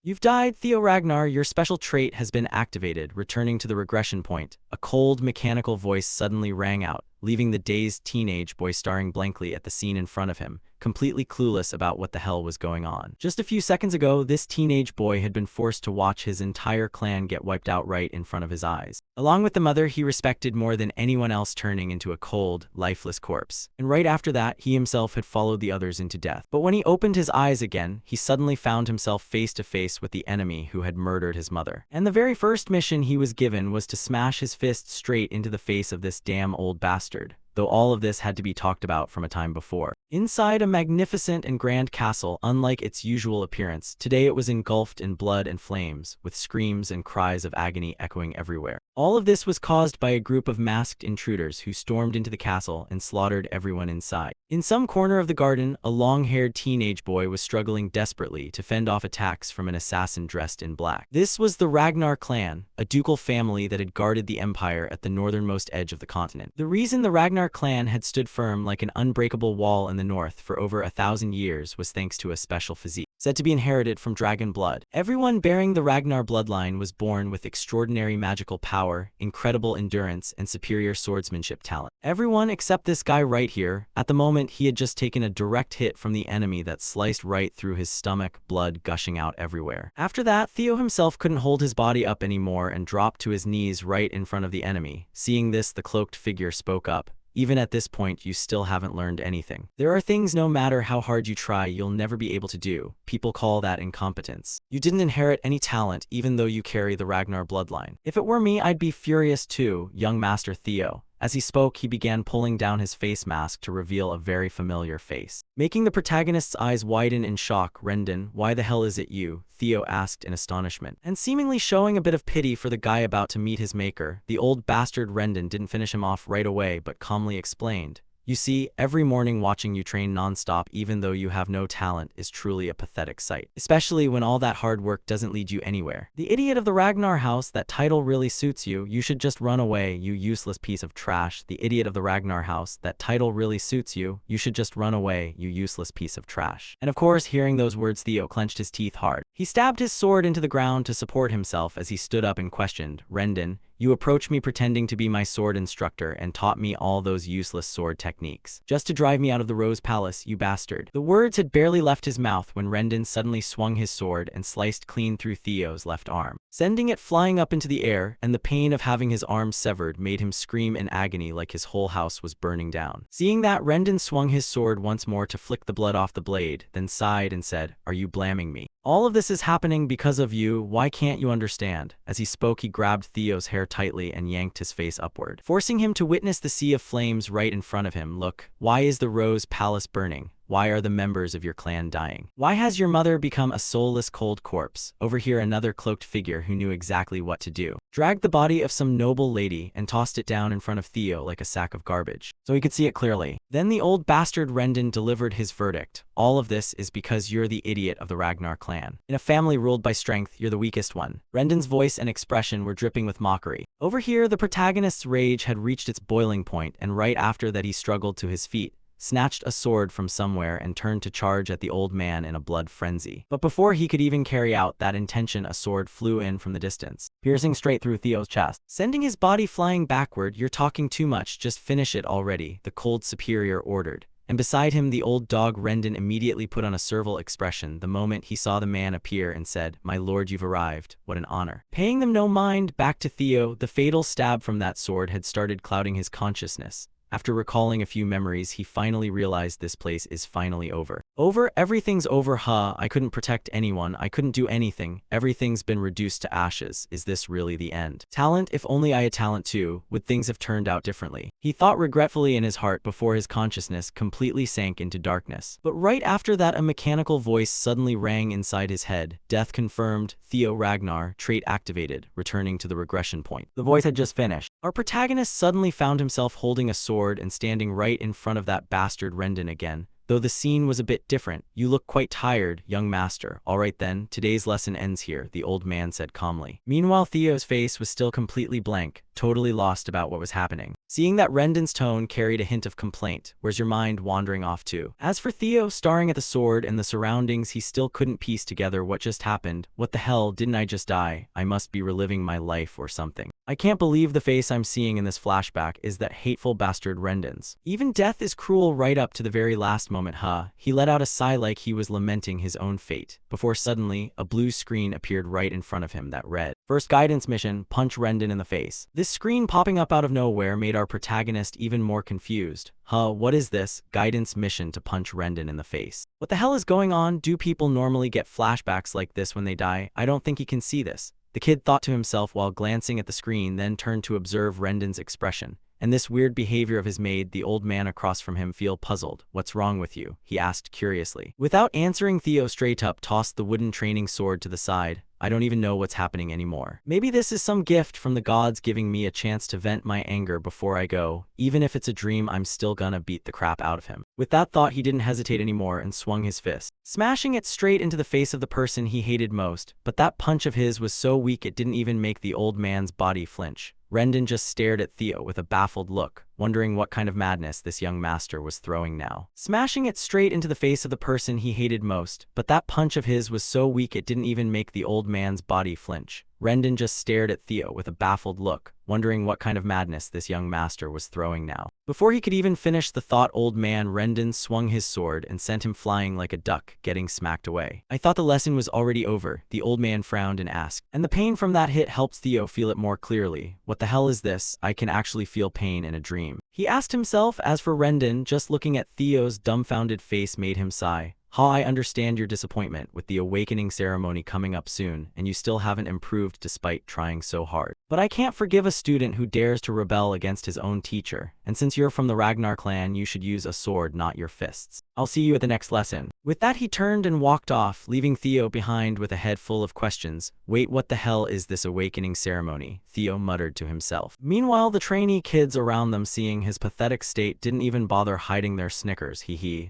You've died, Theo Ragnar. Your special trait has been activated. Returning to the regression point, a cold, mechanical voice suddenly rang out, leaving the dazed teenage boy staring blankly at the scene in front of him, completely clueless about what the hell was going on. Just a few seconds ago, this teenage boy had been forced to watch his entire clan get wiped out right in front of his eyes. Along with the mother he respected more than anyone else turning into a cold, lifeless corpse. And right after that, he himself had followed the others into death. But when he opened his eyes again, he suddenly found himself face to face with the enemy who had murdered his mother. And the very first mission he was given was to smash his fist straight into the face of this damn old bastard, though all of this had to be talked about from a time before. Inside a magnificent and grand castle, unlike its usual appearance, today it was engulfed in blood and flames, with screams and cries of agony echoing everywhere. All of this was caused by a group of masked intruders who stormed into the castle and slaughtered everyone inside. In some corner of the garden, a long-haired teenage boy was struggling desperately to fend off attacks from an assassin dressed in black. This was the Ragnar clan, a ducal family that had guarded the empire at the northernmost edge of the continent. The reason the Ragnar clan had stood firm like an unbreakable wall in the north for over 1,000 years was thanks to a special physique, said to be inherited from dragon blood. Everyone bearing the Ragnar bloodline was born with extraordinary magical power, incredible endurance, and superior swordsmanship talent. Everyone except this guy right here. At the moment, he had just taken a direct hit from the enemy that sliced right through his stomach, blood gushing out everywhere. After that, Theo himself couldn't hold his body up anymore and dropped to his knees right in front of the enemy. Seeing this, the cloaked figure spoke up. Even at this point, you still haven't learned anything. There are things no matter how hard you try, you'll never be able to do. People call that incompetence. You didn't inherit any talent, even though you carry the Ragnar bloodline. If it were me, I'd be furious too, young Master Theo. As he spoke, he began pulling down his face mask to reveal a very familiar face, making the protagonist's eyes widen in shock. Rendon, why the hell is it you? Theo asked in astonishment. And seemingly showing a bit of pity for the guy about to meet his maker, the old bastard Rendon didn't finish him off right away but calmly explained. You see, every morning watching you train non-stop even though you have no talent is truly a pathetic sight. Especially when all that hard work doesn't lead you anywhere. The idiot of the Ragnar house, that title really suits you. You should just run away, you useless piece of trash. The idiot of the Ragnar house, that title really suits you. You should just run away, you useless piece of trash. And of course, hearing those words, Theo clenched his teeth hard. He stabbed his sword into the ground to support himself as he stood up and questioned, Rendon, you approached me pretending to be my sword instructor and taught me all those useless sword techniques, just to drive me out of the Rose Palace, you bastard. The words had barely left his mouth when Rendon suddenly swung his sword and sliced clean through Theo's left arm, sending it flying up into the air, and the pain of having his arm severed made him scream in agony like his whole house was burning down. Seeing that, Rendon swung his sword once more to flick the blood off the blade, then sighed and said, Are you blaming me? All of this is happening because of you, why can't you understand? As he spoke, he grabbed Theo's hair tightly and yanked his face upward, forcing him to witness the sea of flames right in front of him. Look, why is the Rose Palace burning? Why are the members of your clan dying? Why has your mother become a soulless cold corpse? Over here, another cloaked figure who knew exactly what to do dragged the body of some noble lady and tossed it down in front of Theo like a sack of garbage, so he could see it clearly. Then the old bastard Rendon delivered his verdict. All of this is because you're the idiot of the Ragnar clan. In a family ruled by strength, you're the weakest one. Rendon's voice and expression were dripping with mockery. Over here, the protagonist's rage had reached its boiling point, and right after that he struggled to his feet, snatched a sword from somewhere and turned to charge at the old man in a blood frenzy. But before he could even carry out that intention, a sword flew in from the distance, piercing straight through Theo's chest, sending his body flying backward. You're talking too much, just finish it already, the cold superior ordered. And beside him, the old dog Rendon immediately put on a servile expression the moment he saw the man appear and said, My lord, you've arrived. What an honor. Paying them no mind, back to Theo, the fatal stab from that sword had started clouding his consciousness. After recalling a few memories, he finally realized this place is finally over. Over? Everything's over, huh? I couldn't protect anyone. I couldn't do anything. Everything's been reduced to ashes. Is this really the end? Talent? If only I had talent too, would things have turned out differently? He thought regretfully in his heart before his consciousness completely sank into darkness. But right after that, a mechanical voice suddenly rang inside his head. Death confirmed. Theo Ragnar, trait activated, returning to the regression point. The voice had just finished. Our protagonist suddenly found himself holding a sword and standing right in front of that bastard Rendon again. Though the scene was a bit different. You look quite tired, young master. All right then, today's lesson ends here, the old man said calmly. Meanwhile, Theo's face was still completely blank, totally lost about what was happening. Seeing that Rendon's tone carried a hint of complaint, where's your mind wandering off to? As for Theo, staring at the sword and the surroundings, he still couldn't piece together what just happened. What the hell, didn't I just die? I must be reliving my life or something. I can't believe the face I'm seeing in this flashback is that hateful bastard Rendon's. Even death is cruel right up to the very last moment, huh? He let out a sigh like he was lamenting his own fate, before suddenly, a blue screen appeared right in front of him that read, "First guidance mission, punch Rendon in the face." This screen popping up out of nowhere made our protagonist even more confused. What is this? Guidance mission to punch Rendon in the face. What the hell is going on? Do people normally get flashbacks like this when they die? I don't think he can see this. The kid thought to himself while glancing at the screen, then turned to observe Rendon's expression. And this weird behavior of his made the old man across from him feel puzzled. "What's wrong with you?" he asked curiously. Without answering, Theo straight up tossed the wooden training sword to the side. "I don't even know what's happening anymore. Maybe this is some gift from the gods giving me a chance to vent my anger before I go. Even if it's a dream, I'm still gonna beat the crap out of him." With that thought, he didn't hesitate anymore and swung his fist, smashing it straight into the face of the person he hated most. But that punch of his was so weak it didn't even make the old man's body flinch. Rendon just stared at Theo with a baffled look, wondering what kind of madness this young master was throwing now. Smashing it straight into the face of the person he hated most, but that punch of his was so weak it didn't even make the old man's body flinch. Rendon just stared at Theo with a baffled look, wondering what kind of madness this young master was throwing now. Before he could even finish the thought, old man Rendon swung his sword and sent him flying like a duck, getting smacked away. "I thought the lesson was already over," the old man frowned and asked. And the pain from that hit helps Theo feel it more clearly. "What the hell is this? I can actually feel pain in a dream," he asked himself. As for Rendon, just looking at Theo's dumbfounded face made him sigh. I understand your disappointment with the awakening ceremony coming up soon, and you still haven't improved despite trying so hard. But I can't forgive a student who dares to rebel against his own teacher, and since you're from the Ragnar clan, you should use a sword, not your fists. I'll see you at the next lesson." With that, he turned and walked off, leaving Theo behind with a head full of questions. "Wait, what the hell is this awakening ceremony?" Theo muttered to himself. Meanwhile, the trainee kids around them, seeing his pathetic state, didn't even bother hiding their snickers.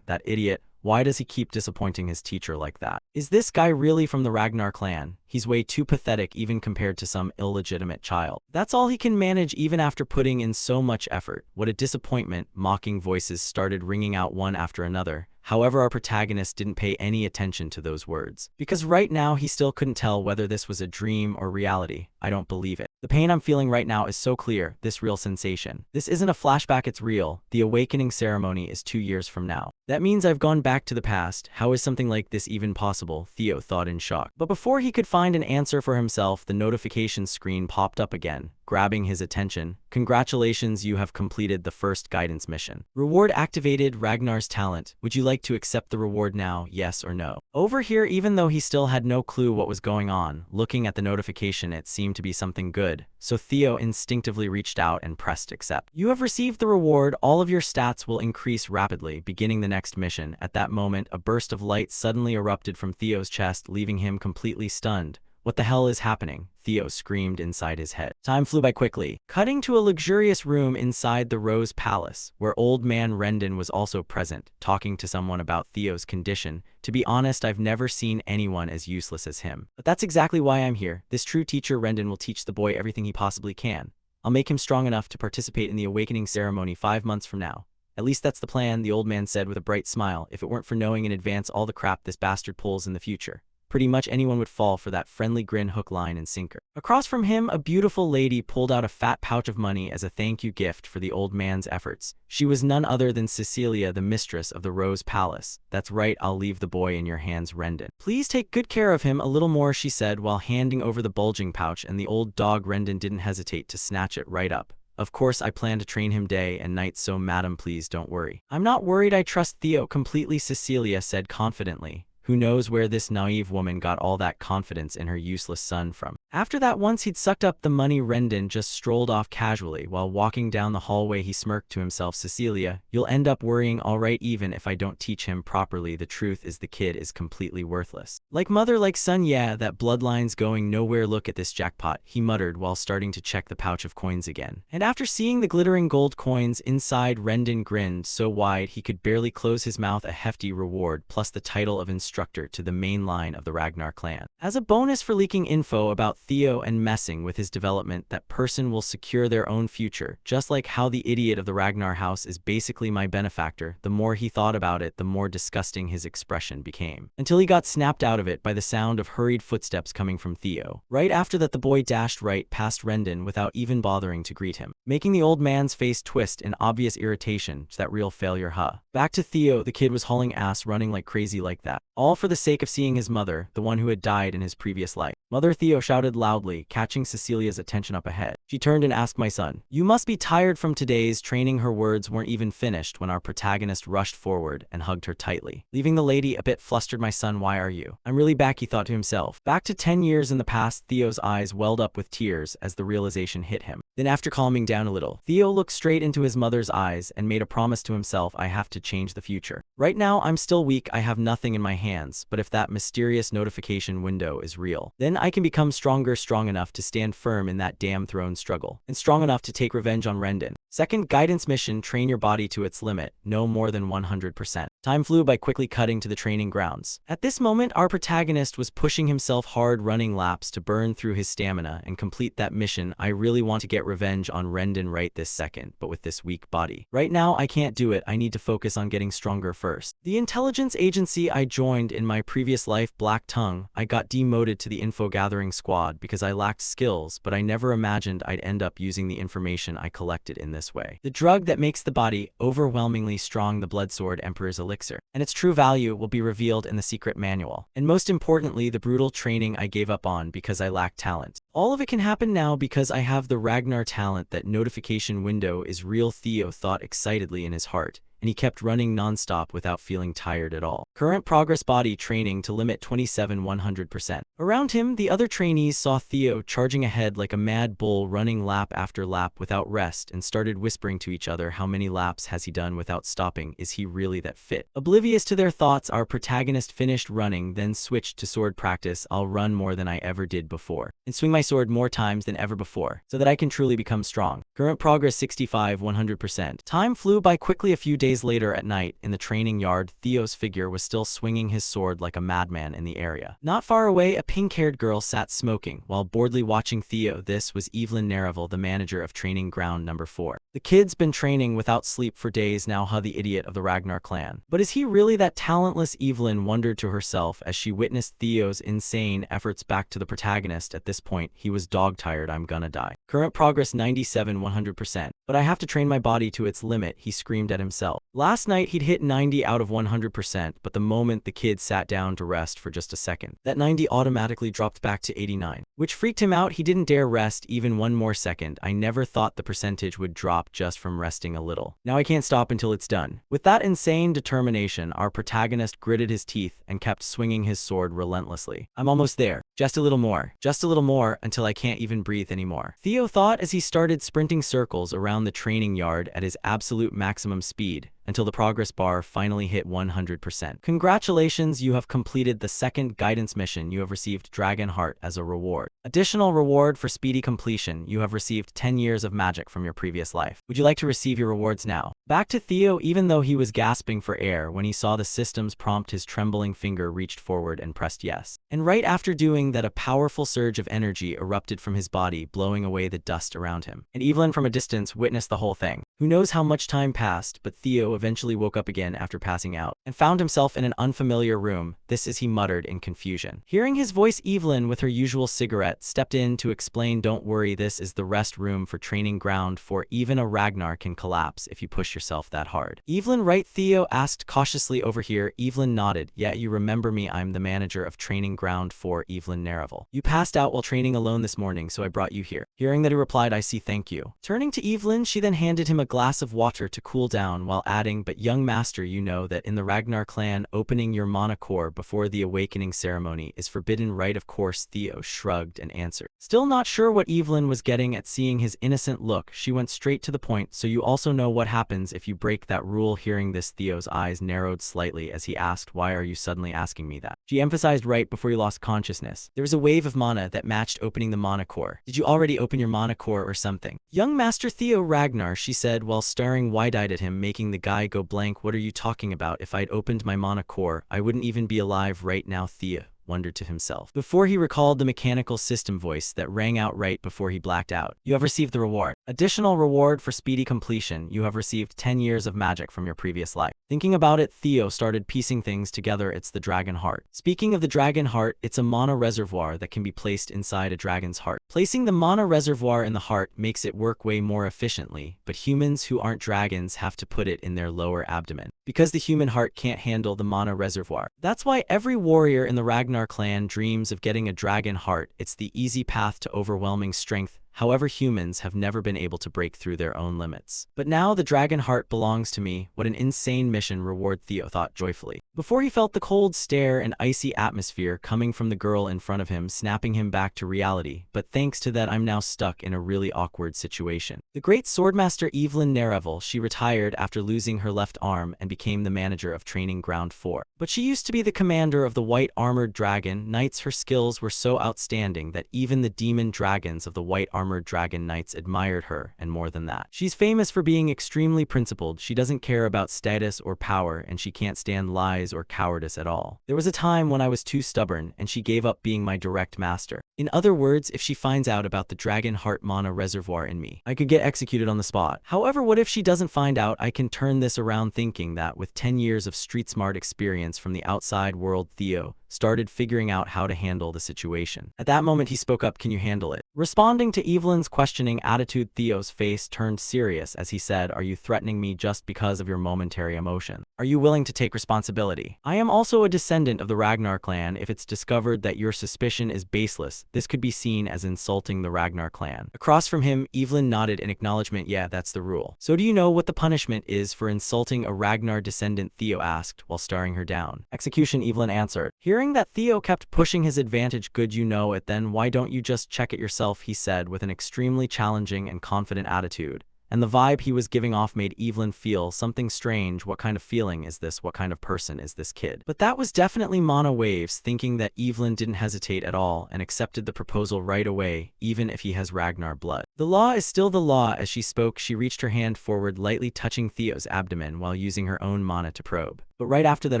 That idiot. Why does he keep disappointing his teacher like that? Is this guy really from the Ragnar clan? He's way too pathetic even compared to some illegitimate child. That's all he can manage even after putting in so much effort. What a disappointment. Mocking voices started ringing out one after another. However, our protagonist didn't pay any attention to those words, because right now he still couldn't tell whether this was a dream or reality. "I don't believe it. The pain I'm feeling right now is so clear, this real sensation. This isn't a flashback, it's real. The awakening ceremony is 2 years from now. That means I've gone back to the past. How is something like this even possible?" Theo thought in shock. But before he could find an answer for himself, the notification screen popped up again, grabbing his attention. "Congratulations, you have completed the first guidance mission. Reward activated, Ragnar's talent. Would you like to accept the reward now, yes or no?" Over here, even though he still had no clue what was going on, looking at the notification, it seemed to be something good. So Theo instinctively reached out and pressed accept. "You have received the reward. All of your stats will increase rapidly, beginning the next mission." At that moment, a burst of light suddenly erupted from Theo's chest, leaving him completely stunned. "What the hell is happening?" Theo screamed inside his head. Time flew by quickly, cutting to a luxurious room inside the Rose Palace, where old man Rendon was also present, talking to someone about Theo's condition. "To be honest, I've never seen anyone as useless as him. But that's exactly why I'm here. This true teacher Rendon will teach the boy everything he possibly can. I'll make him strong enough to participate in the awakening ceremony 5 months from now. At least that's the plan," the old man said with a bright smile. "If it weren't for knowing in advance all the crap this bastard pulls in the future, pretty much anyone would fall for that friendly grin, hook, line, and sinker." Across from him, a beautiful lady pulled out a fat pouch of money as a thank you gift for the old man's efforts. She was none other than Cecilia, the mistress of the Rose Palace. "That's right, I'll leave the boy in your hands, Rendon. Please take good care of him a little more," she said while handing over the bulging pouch, and the old dog Rendon didn't hesitate to snatch it right up. "Of course, I plan to train him day and night, so madam, please don't worry." "I'm not worried, I trust Theo completely," Cecilia said confidently. Who knows where this naive woman got all that confidence in her useless son from. After that, once he'd sucked up the money, Rendon just strolled off casually. While walking down the hallway, he smirked to himself. "Cecilia, you'll end up worrying all right even if I don't teach him properly. The truth is the kid is completely worthless. Like mother, like son, yeah, that bloodline's going nowhere. Look at this jackpot," he muttered while starting to check the pouch of coins again. And after seeing the glittering gold coins inside, Rendon grinned so wide he could barely close his mouth. A hefty reward plus the title of instructor instructor to the main line of the Ragnar clan. As a bonus for leaking info about Theo and messing with his development, that person will secure their own future, just like how the idiot of the Ragnar house is basically my benefactor. The more he thought about it, the more disgusting his expression became, until he got snapped out of it by the sound of hurried footsteps coming from Theo. Right after that, the boy dashed right past Rendon without even bothering to greet him, making the old man's face twist in obvious irritation. That real failure, huh? Back to Theo, the kid was hauling ass, running like crazy like that, all for the sake of seeing his mother, the one who had died in his previous life. Mother, Theo shouted loudly, catching Cecilia's attention up ahead. She turned and asked, "My son, you must be tired from today's training." Her words weren't even finished when our protagonist rushed forward and hugged her tightly, leaving the lady a bit flustered. "My son, why are you?" "I'm really back," he thought to himself. Back to 10 years in the past. Theo's eyes welled up with tears as the realization hit him. Then, after calming down a little, Theo looked straight into his mother's eyes and made a promise to himself. "I have to change the future. Right now, I'm still weak, I have nothing in my hands, but if that mysterious notification window is real, then I can become stronger, strong enough to stand firm in that damn throne struggle, and strong enough to take revenge on Rendon." Second guidance mission: train your body to its limit, no more than 100%. Time flew by, quickly cutting to the training grounds. At this moment, our protagonist was pushing himself hard, running laps to burn through his stamina and complete that mission. "I really want to get revenge on Rendon right this second, but with this weak body. Right now, I can't do it. I need to focus on getting stronger first. The intelligence agency I joined in my previous life, Black Tongue, I got demoted to the info-gathering squad because I lacked skills, but I never imagined I'd end up using the information I collected in this way. The drug that makes the body overwhelmingly strong, the Blood Sword Emperor's Elixir, and its true value will be revealed in the secret manual. And most importantly, the brutal training I gave up on because I lacked talent. All of it can happen now because I have the Ragnar talent. That notification window is real," Theo thought excitedly in his heart, and he kept running non-stop without feeling tired at all. Current progress: body training to limit 27-100%. Around him, the other trainees saw Theo charging ahead like a mad bull, running lap after lap without rest, and started whispering to each other, "How many laps has he done without stopping? Is he really that fit?" Oblivious to their thoughts, our protagonist finished running, then switched to sword practice. "I'll run more than I ever did before, and swing my sword more times than ever before, so that I can truly become strong." Current progress: 65-100%. Time flew by quickly. A few days later, at night, in the training yard, Theo's figure was still swinging his sword like a madman in the area. Not far away, a pink-haired girl sat smoking while boredly watching Theo. This was Evelyn Nereville, the manager of training ground number 4. "The kid's been training without sleep for days now, huh? The idiot of the Ragnar clan. But is he really that talentless?" Evelyn wondered to herself as she witnessed Theo's insane efforts. Back to the protagonist. At this point, he was dog-tired. "I'm gonna die." Current progress: 97-100%. "But I have to train my body to its limit," he screamed at himself. Last night, he'd hit 90 out of 100%, but the moment the kid sat down to rest for just a second, that 90 automatically dropped back to 89, which freaked him out. He didn't dare rest even one more second. "I never thought the percentage would drop just from resting a little. Now I can't stop until it's done." With that insane determination, our protagonist gritted his teeth and kept swinging his sword relentlessly. "I'm almost there. Just a little more, until I can't even breathe anymore," Theo thought as he started sprinting circles around the training yard at his absolute maximum speed, until the progress bar finally hit 100%. "Congratulations, you have completed the second guidance mission. You have received Dragon Heart as a reward. Additional reward for speedy completion: you have received 10 years of magic from your previous life. Would you like to receive your rewards now?" Back to Theo. Even though he was gasping for air when he saw the system's prompt, his trembling finger reached forward and pressed yes. And right after doing that, a powerful surge of energy erupted from his body, blowing away the dust around him. And Evelyn from a distance witnessed the whole thing. Who knows how much time passed, but Theo eventually woke up again after passing out, and found himself in an unfamiliar room. "This is," he muttered in confusion. Hearing his voice, Evelyn, with her usual cigarette, stepped in to explain, "Don't worry, this is the rest room for training ground 4. Even a Ragnar can collapse if you push yourself that hard." "Evelyn, right?" Theo asked cautiously. "Over here." Evelyn nodded. "Yeah, you remember me. I'm the manager of training ground 4, Evelyn Nereville. You passed out while training alone this morning, so I brought you here." Hearing that, he replied, "I see, thank you." Turning to Evelyn, she then handed him a glass of water to cool down, while adding, "But young master, you know that in the Ragnar clan, opening your mana core before the awakening ceremony is forbidden, right?" "Of course," Theo shrugged and answered. Still not sure what Evelyn was getting at. Seeing his innocent look, she went straight to the point. "So you also know what happens if you break that rule?" Hearing this, Theo's eyes narrowed slightly as he asked, "Why are you suddenly asking me that?" She emphasized, "Right before you lost consciousness, there was a wave of mana that matched opening the mana core. Did you already open your mana core or something?" "Young master Theo Ragnar," she said while staring wide-eyed at him, making the guy sky go blank. What are you talking about? If I'd opened my mana core, I wouldn't even be alive right now, Theo wondered to himself, before he recalled the mechanical system voice that rang out right before he blacked out. You have received the reward. Additional reward for speedy completion. You have received 10 years of magic from your previous life. Thinking about it, Theo started piecing things together. It's the dragon heart. Speaking of the dragon heart, it's a mana reservoir that can be placed inside a dragon's heart. Placing the mana reservoir in the heart makes it work way more efficiently, but humans who aren't dragons have to put it in their lower abdomen, because the human heart can't handle the mana reservoir. That's why every warrior in the Ragnar clan dreams of getting a dragon heart. It's the easy path to overwhelming strength. However, humans have never been able to break through their own limits. But now the dragon heart belongs to me. What an insane mission, reward, Theo thought joyfully, before he felt the cold stare and icy atmosphere coming from the girl in front of him, snapping him back to reality. But thanks to that, I'm now stuck in a really awkward situation. The great swordmaster Evelyn Nerevel, she retired after losing her left arm and became the manager of Training Ground 4. But she used to be the commander of the White Armored Dragon Knights. Her skills were so outstanding that even the demon dragons of the White Armored Dragon Knights admired her, and more than that, she's famous for being extremely principled. She doesn't care about status or power, and she can't stand lies or cowardice at all. There was a time when I was too stubborn, and she gave up being my direct master. In other words, if she finds out about the dragon heart mana reservoir in me, I could get executed on the spot. However, what if she doesn't find out? I can turn this around. Thinking that with 10 years of street smart experience from the outside world, Theo started figuring out how to handle the situation. At that moment, he spoke up, "Can you handle it?" Responding to Evelyn's questioning attitude, Theo's face turned serious as he said, "Are you threatening me just because of your momentary emotion? Are you willing to take responsibility? I am also a descendant of the Ragnar clan. If it's discovered that your suspicion is baseless, this could be seen as insulting the Ragnar clan." Across from him, Evelyn nodded in acknowledgement. "Yeah, that's the rule." "So do you know what the punishment is for insulting a Ragnar descendant?" Theo asked while staring her down. "Execution," Evelyn answered. Hearing that Theo kept pushing his advantage, "Good, you know it, then why don't you just check it yourself?" he said with an extremely challenging and confident attitude. And the vibe he was giving off made Evelyn feel something strange. What kind of feeling is this? What kind of person is this kid? But that was definitely Mana Waves, thinking that Evelyn didn't hesitate at all and accepted the proposal right away, even if he has Ragnar blood. The law is still the law. As she spoke, she reached her hand forward, lightly touching Theo's abdomen while using her own mana to probe. But right after that,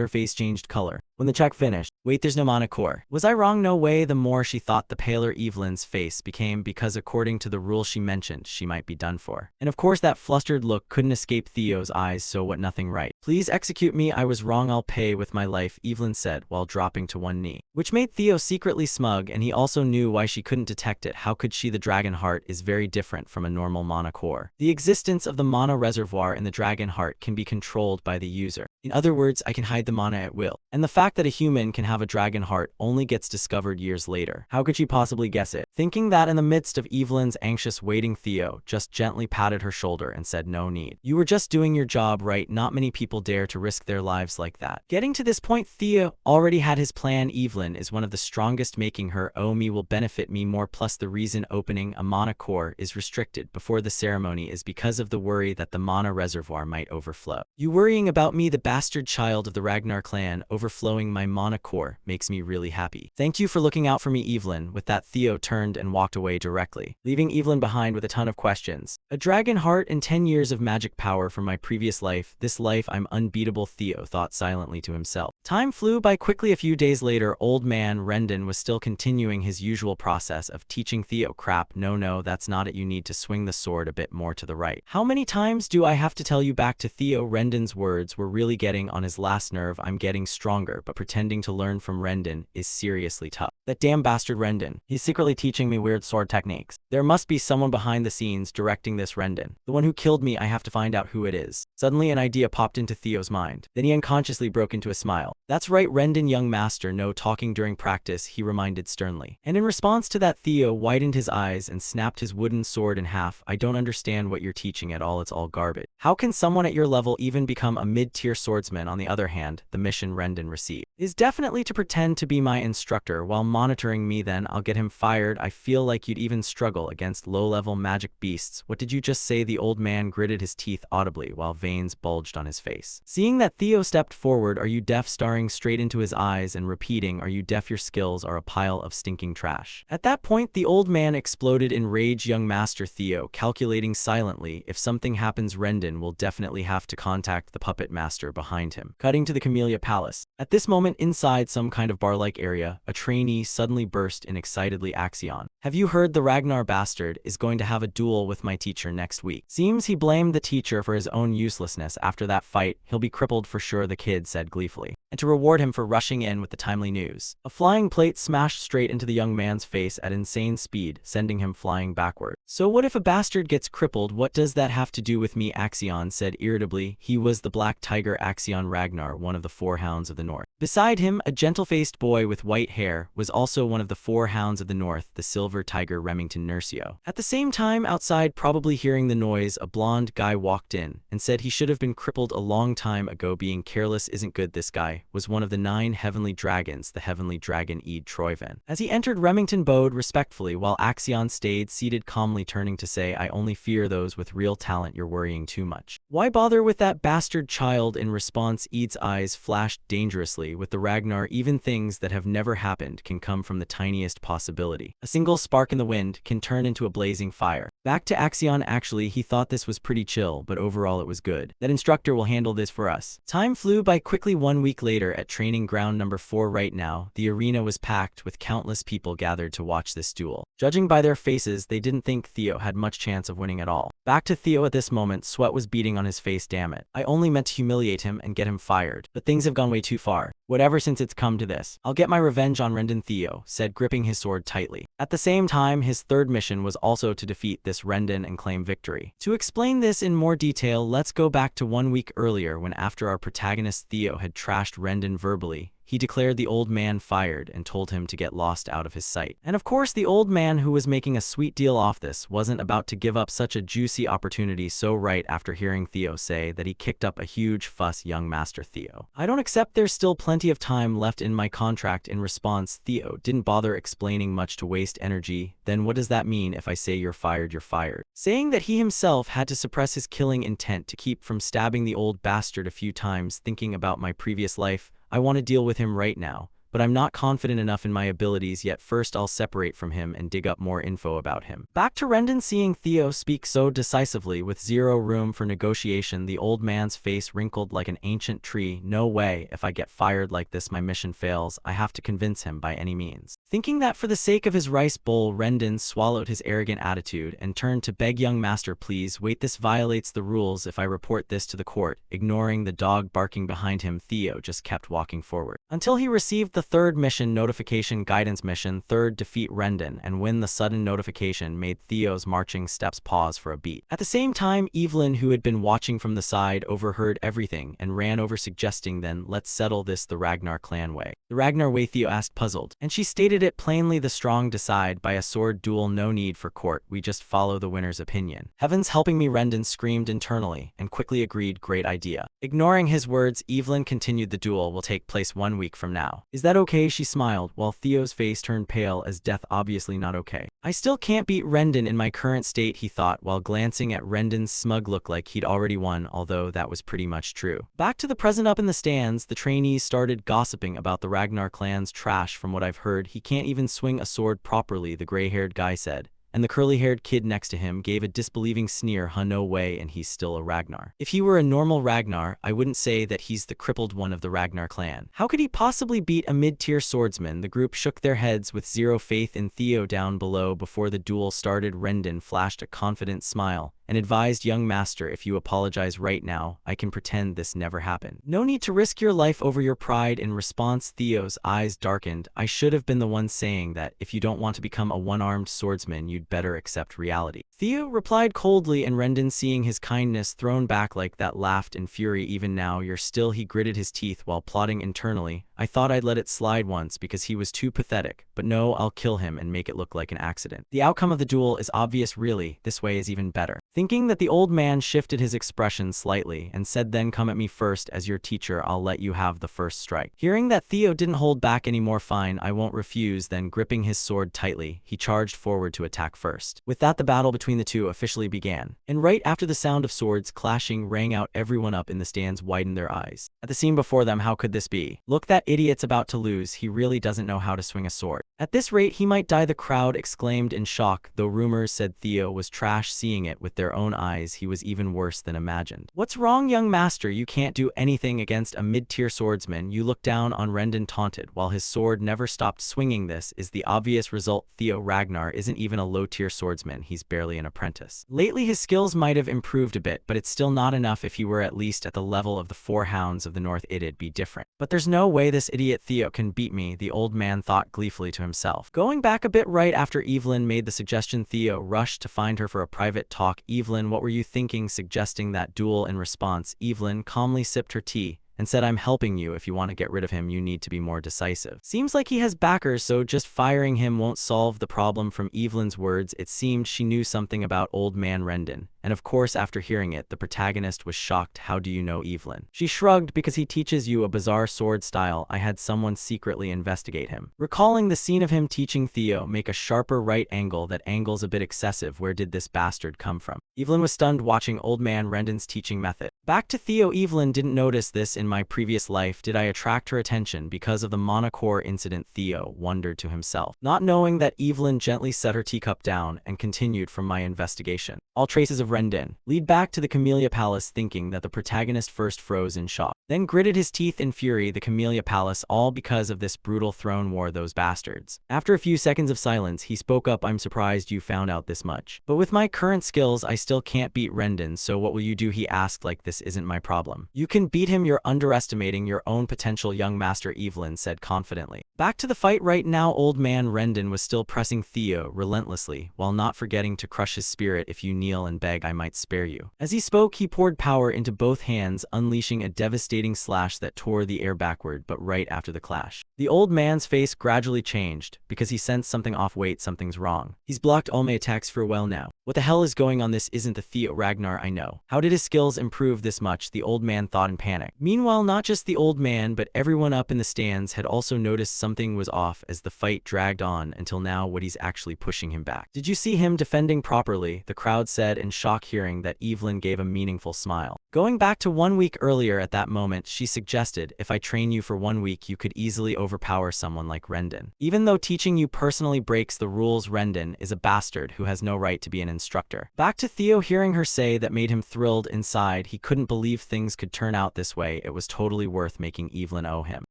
her face changed color. When the check finished, "Wait, there's no mana core. Was I wrong?" "No way." The more she thought, the paler Evelyn's face became, because according to the rule she mentioned, she might be done for. And of course that flustered look couldn't escape Theo's eyes. "So what? Nothing, right? Please execute me. I was wrong. I'll pay with my life," Evelyn said while dropping to one knee, which made Theo secretly smug, and he also knew why she couldn't detect it. How could she? The dragon heart is very different from a normal mana core. The existence of the mana reservoir in the dragon heart can be controlled by the user. In other words, I can hide the mana at will. And the fact that a human can have a dragon heart only gets discovered years later. How could she possibly guess it? Thinking that in the midst of Evelyn's anxious waiting, Theo just gently patted her shoulder and said, "No need. You were just doing your job, right? Not many people dare to risk their lives like that." Getting to this point, Theo already had his plan. Evelyn is one of the strongest. Making her owe me will benefit me more. Plus, the reason opening a mana core is restricted before the ceremony is because of the worry that the mana reservoir might overflow. You worrying about me, the bastard child of the Ragnar clan, overflowing my mana core makes me really happy. Thank you for looking out for me, Evelyn. With that, Theo turned and walked away directly, leaving Evelyn behind with a ton of questions. A dragon heart and 10 years of magic power from my previous life. This life I'm unbeatable, Theo thought silently to himself. Time flew by quickly. A few days later, old man Rendon was still continuing his usual process of teaching Theo. "Crap, no, that's not it. You need to swing the sword a bit more to the right." "How many times do I have to tell you?" Back to Theo. Rendon's words were really getting on his last nerve. "I'm getting stronger, but pretending to learn from Rendon is seriously tough. That damn bastard Rendon. He's secretly teaching me weird sword techniques. There must be someone behind the scenes directing this Rendon. The one who killed me, I have to find out who it is." Suddenly an idea popped into Theo's mind. Then he unconsciously broke into a smile. "That's right, Rendon, young master. No talking during practice," he reminded sternly. And in response to that, Theo widened his eyes and snapped his wooden sword in half. "I don't understand what you're teaching at all. It's all garbage. How can someone at your level even become a mid-tier swordsman on on the other hand, the mission Rendon received is definitely to pretend to be my instructor while monitoring me. Then I'll get him fired. I feel like you'd even struggle against low-level magic beasts. What did you just say? The old man gritted his teeth audibly while veins bulged on his face. Seeing that Theo stepped forward, "Are you deaf?" staring straight into his eyes and repeating, "Are you deaf? Your skills are a pile of stinking trash." At that point, the old man exploded in rage. Young Master Theo, calculating silently, if something happens, Rendon will definitely have to contact the puppet master behind him. Cutting to the Camellia Palace. At this moment, inside some kind of bar-like area, a trainee suddenly burst in excitedly. "Axion, have you heard? The Ragnar bastard is going to have a duel with my teacher next week. Seems he blamed the teacher for his own uselessness. After that fight, he'll be crippled for sure," the kid said gleefully. And to reward him for rushing in with the timely news, a flying plate smashed straight into the young man's face at insane speed, sending him flying backward. "So what if a bastard gets crippled? What does that have to do with me?" Axion said irritably. He was the Black Tiger Axion Ragnar, one of the 4 hounds of the north. Beside him, a gentle-faced boy with white hair was also one of the 4 hounds of the north, the Silver Tiger Remington Nurcio. At the same time, outside, probably hearing the noise, a blonde guy walked in and said he should have been crippled a long time ago. Being careless isn't good. This guy was one of the 9 heavenly dragons, the heavenly dragon Eid Troyven. As he entered, Remington bowed respectfully while Axion stayed seated calmly, turning to say, "I only fear those with real talent. You're worrying too much. Why bother with that bastard child?" In response, Eid's eyes flashed dangerously. With the Ragnar, even things that have never happened can come from the tiniest possibility. A single spark in the wind can turn into a blazing fire. Back to Axion. Actually, he thought this was pretty chill, but overall it was good. That instructor will handle this for us. Time flew by quickly. 1 week later, at training ground number 4 right now, the arena was packed with countless people gathered to watch this duel. Judging by their faces, they didn't think Theo had much chance of winning at all. Back to Theo at this moment, sweat was beading on his face. "Damn it. I only meant to humiliate him and get him fired. But things have gone way too far. Whatever, since it's come to this, I'll get my revenge on Rendon," Theo said, gripping his sword tightly. At the same time, his third mission was also to defeat this Rendon and claim victory. To explain this in more detail, let's go back to 1 week earlier when, after our protagonist Theo had trashed Rendon verbally, he declared the old man fired and told him to get lost out of his sight. And of course, the old man, who was making a sweet deal off this, wasn't about to give up such a juicy opportunity so right after hearing Theo say that he kicked up a huge fuss. "Young Master Theo, I don't accept. There's still plenty of time left in my contract." In response, Theo didn't bother explaining much to waste energy. "Then what does that mean? If I say you're fired, you're fired." Saying that he himself had to suppress his killing intent to keep from stabbing the old bastard a few times. "Thinking about my previous life, I want to deal with him right now, but I'm not confident enough in my abilities yet. First, I'll separate from him and dig up more info about him." Back to Rendon. Seeing Theo speak so decisively with zero room for negotiation, the old man's face wrinkled like an ancient tree. "No way. If I get fired like this, my mission fails. I have to convince him by any means." Thinking that for the sake of his rice bowl, Rendon swallowed his arrogant attitude and turned to beg, "Young Master, please wait. This violates the rules. If I report this to the court." Ignoring the dog barking behind him, Theo just kept walking forward until he received the third mission notification. Guidance mission 3rd, defeat Rendon and win. The sudden notification made Theo's marching steps pause for a beat. At the same time, Evelyn, who had been watching from the side, overheard everything and ran over, suggesting, "Then let's settle this the Ragnar clan way." "The Ragnar way?" Theo asked, puzzled. And she stated it plainly. "The strong decide by a sword duel. No need for court. We just follow the winner's opinion." "Heavens helping me," Rendon screamed internally and quickly agreed. "Great idea." Ignoring his words, Evelyn continued, "The duel will take place 1 week from now. Is that okay?" She smiled, while Theo's face turned pale as death. "Obviously not okay. I still can't beat Rendon in my current state," he thought, while glancing at Rendon's smug look like he'd already won, although that was pretty much true. Back to the present. Up in the stands, the trainees started gossiping about the Ragnar clan's trash. "From what I've heard, he can't even swing a sword properly," the gray-haired guy said. And the curly-haired kid next to him gave a disbelieving sneer. "Huh, no way, and he's still a Ragnar. If he were a normal Ragnar, I wouldn't say that he's the crippled one of the Ragnar clan. How could he possibly beat a mid-tier swordsman?" The group shook their heads with zero faith in Theo. Down below, before the duel started, Rendon flashed a confident smile and advised, "Young Master, if you apologize right now, I can pretend this never happened. No need to risk your life over your pride." In response, Theo's eyes darkened. "I should have been the one saying that. If you don't want to become a one-armed swordsman, you'd better accept reality." Theo replied coldly, and Rendon, seeing his kindness thrown back like that, laughed in fury. "Even now, you're still..." He gritted his teeth while plotting internally. "I thought I'd let it slide once because he was too pathetic, but no, I'll kill him and make it look like an accident. The outcome of the duel is obvious. Really, this way is even better." thinking that the old man shifted his expression slightly and said, "Then come at me first. As your teacher, I'll let you have the first strike." Hearing that Theo didn't hold back anymore, "Fine, I won't refuse." Then gripping his sword tightly, he charged forward to attack first. With that, the battle between the two officially began. And right after the sound of swords clashing rang out, everyone up in the stands widened their eyes at the scene before them. How could this be? Look, that idiot's about to lose. He really doesn't know how to swing a sword. At this rate, he might die, the crowd exclaimed in shock, though rumors said Theo was trash. Seeing it with their own eyes, he was even worse than imagined. "What's wrong, young master? You can't do anything against a mid-tier swordsman. You look down on." Rendon taunted, while his sword never stopped swinging. "This is the obvious result. Theo Ragnar isn't even a low-tier swordsman. He's barely an apprentice. Lately, his skills might have improved a bit, but it's still not enough. If he were at least at the level of the four hounds of the north, it'd be different. But there's no way this idiot Theo can beat me," the old man thought gleefully to himself. Going back a bit, right after Evelyn made the suggestion, Theo rushed to find her for a private talk. "Evelyn, what were you thinking suggesting that duel?" In response, Evelyn calmly sipped her tea and said, "I'm helping you. If you want to get rid of him, you need to be more decisive. Seems like he has backers, so just firing him won't solve the problem." From Evelyn's words, it seemed she knew something about old man Rendon. And of course, after hearing it, the protagonist was shocked. "How do you know, Evelyn?" She shrugged. "Because he teaches you a bizarre sword style. I had someone secretly investigate him." Recalling the scene of him teaching Theo, "Make a sharper right angle. That angle's a bit excessive. Where did this bastard come from?" Evelyn was stunned watching old man Rendon's teaching method. Back to Theo. "Evelyn didn't notice this in my previous life. Did I attract her attention because of the monocore incident?" Theo wondered to himself, not knowing that Evelyn gently set her teacup down and continued, "From my investigation, all traces of Rendon lead back to the Camellia Palace." Thinking that the protagonist first froze in shock, then gritted his teeth in fury. "The Camellia Palace, all because of this brutal throne war, those bastards." After a few seconds of silence, he spoke up, "I'm surprised you found out this much. But with my current skills, I still can't beat Rendon. So what will you do?" he asked. "Like, this isn't my problem. You can beat him. You're underestimating your own potential, young master," Evelyn said confidently. Back to the fight right now. Old man Rendon was still pressing Theo relentlessly, while not forgetting to crush his spirit. "If you kneel and beg, I might spare you." As he spoke, he poured power into both hands, unleashing a devastating slash that tore the air backward. But right after the clash, the old man's face gradually changed, because he sensed something off. "Wait, something's wrong. He's blocked all my attacks for a while now. What the hell is going on? This isn't the Theo Ragnar I know. How did his skills improve this much?" the old man thought in panic. Meanwhile, not just the old man, but everyone up in the stands had also noticed something was off as the fight dragged on until now. "What, he's actually pushing him back? Did you see him defending properly?" the crowd said in shock. Hearing that, Evelyn gave a meaningful smile. Going back to 1 week earlier, at that moment, she suggested, "If I train you for 1 week, you could easily overpower someone like Rendon. Even though teaching you personally breaks the rules, Rendon is a bastard who has no right to be an instructor." Back to Theo. Hearing her say that made him thrilled inside. He couldn't believe things could turn out this way. It was totally worth making Evelyn owe him.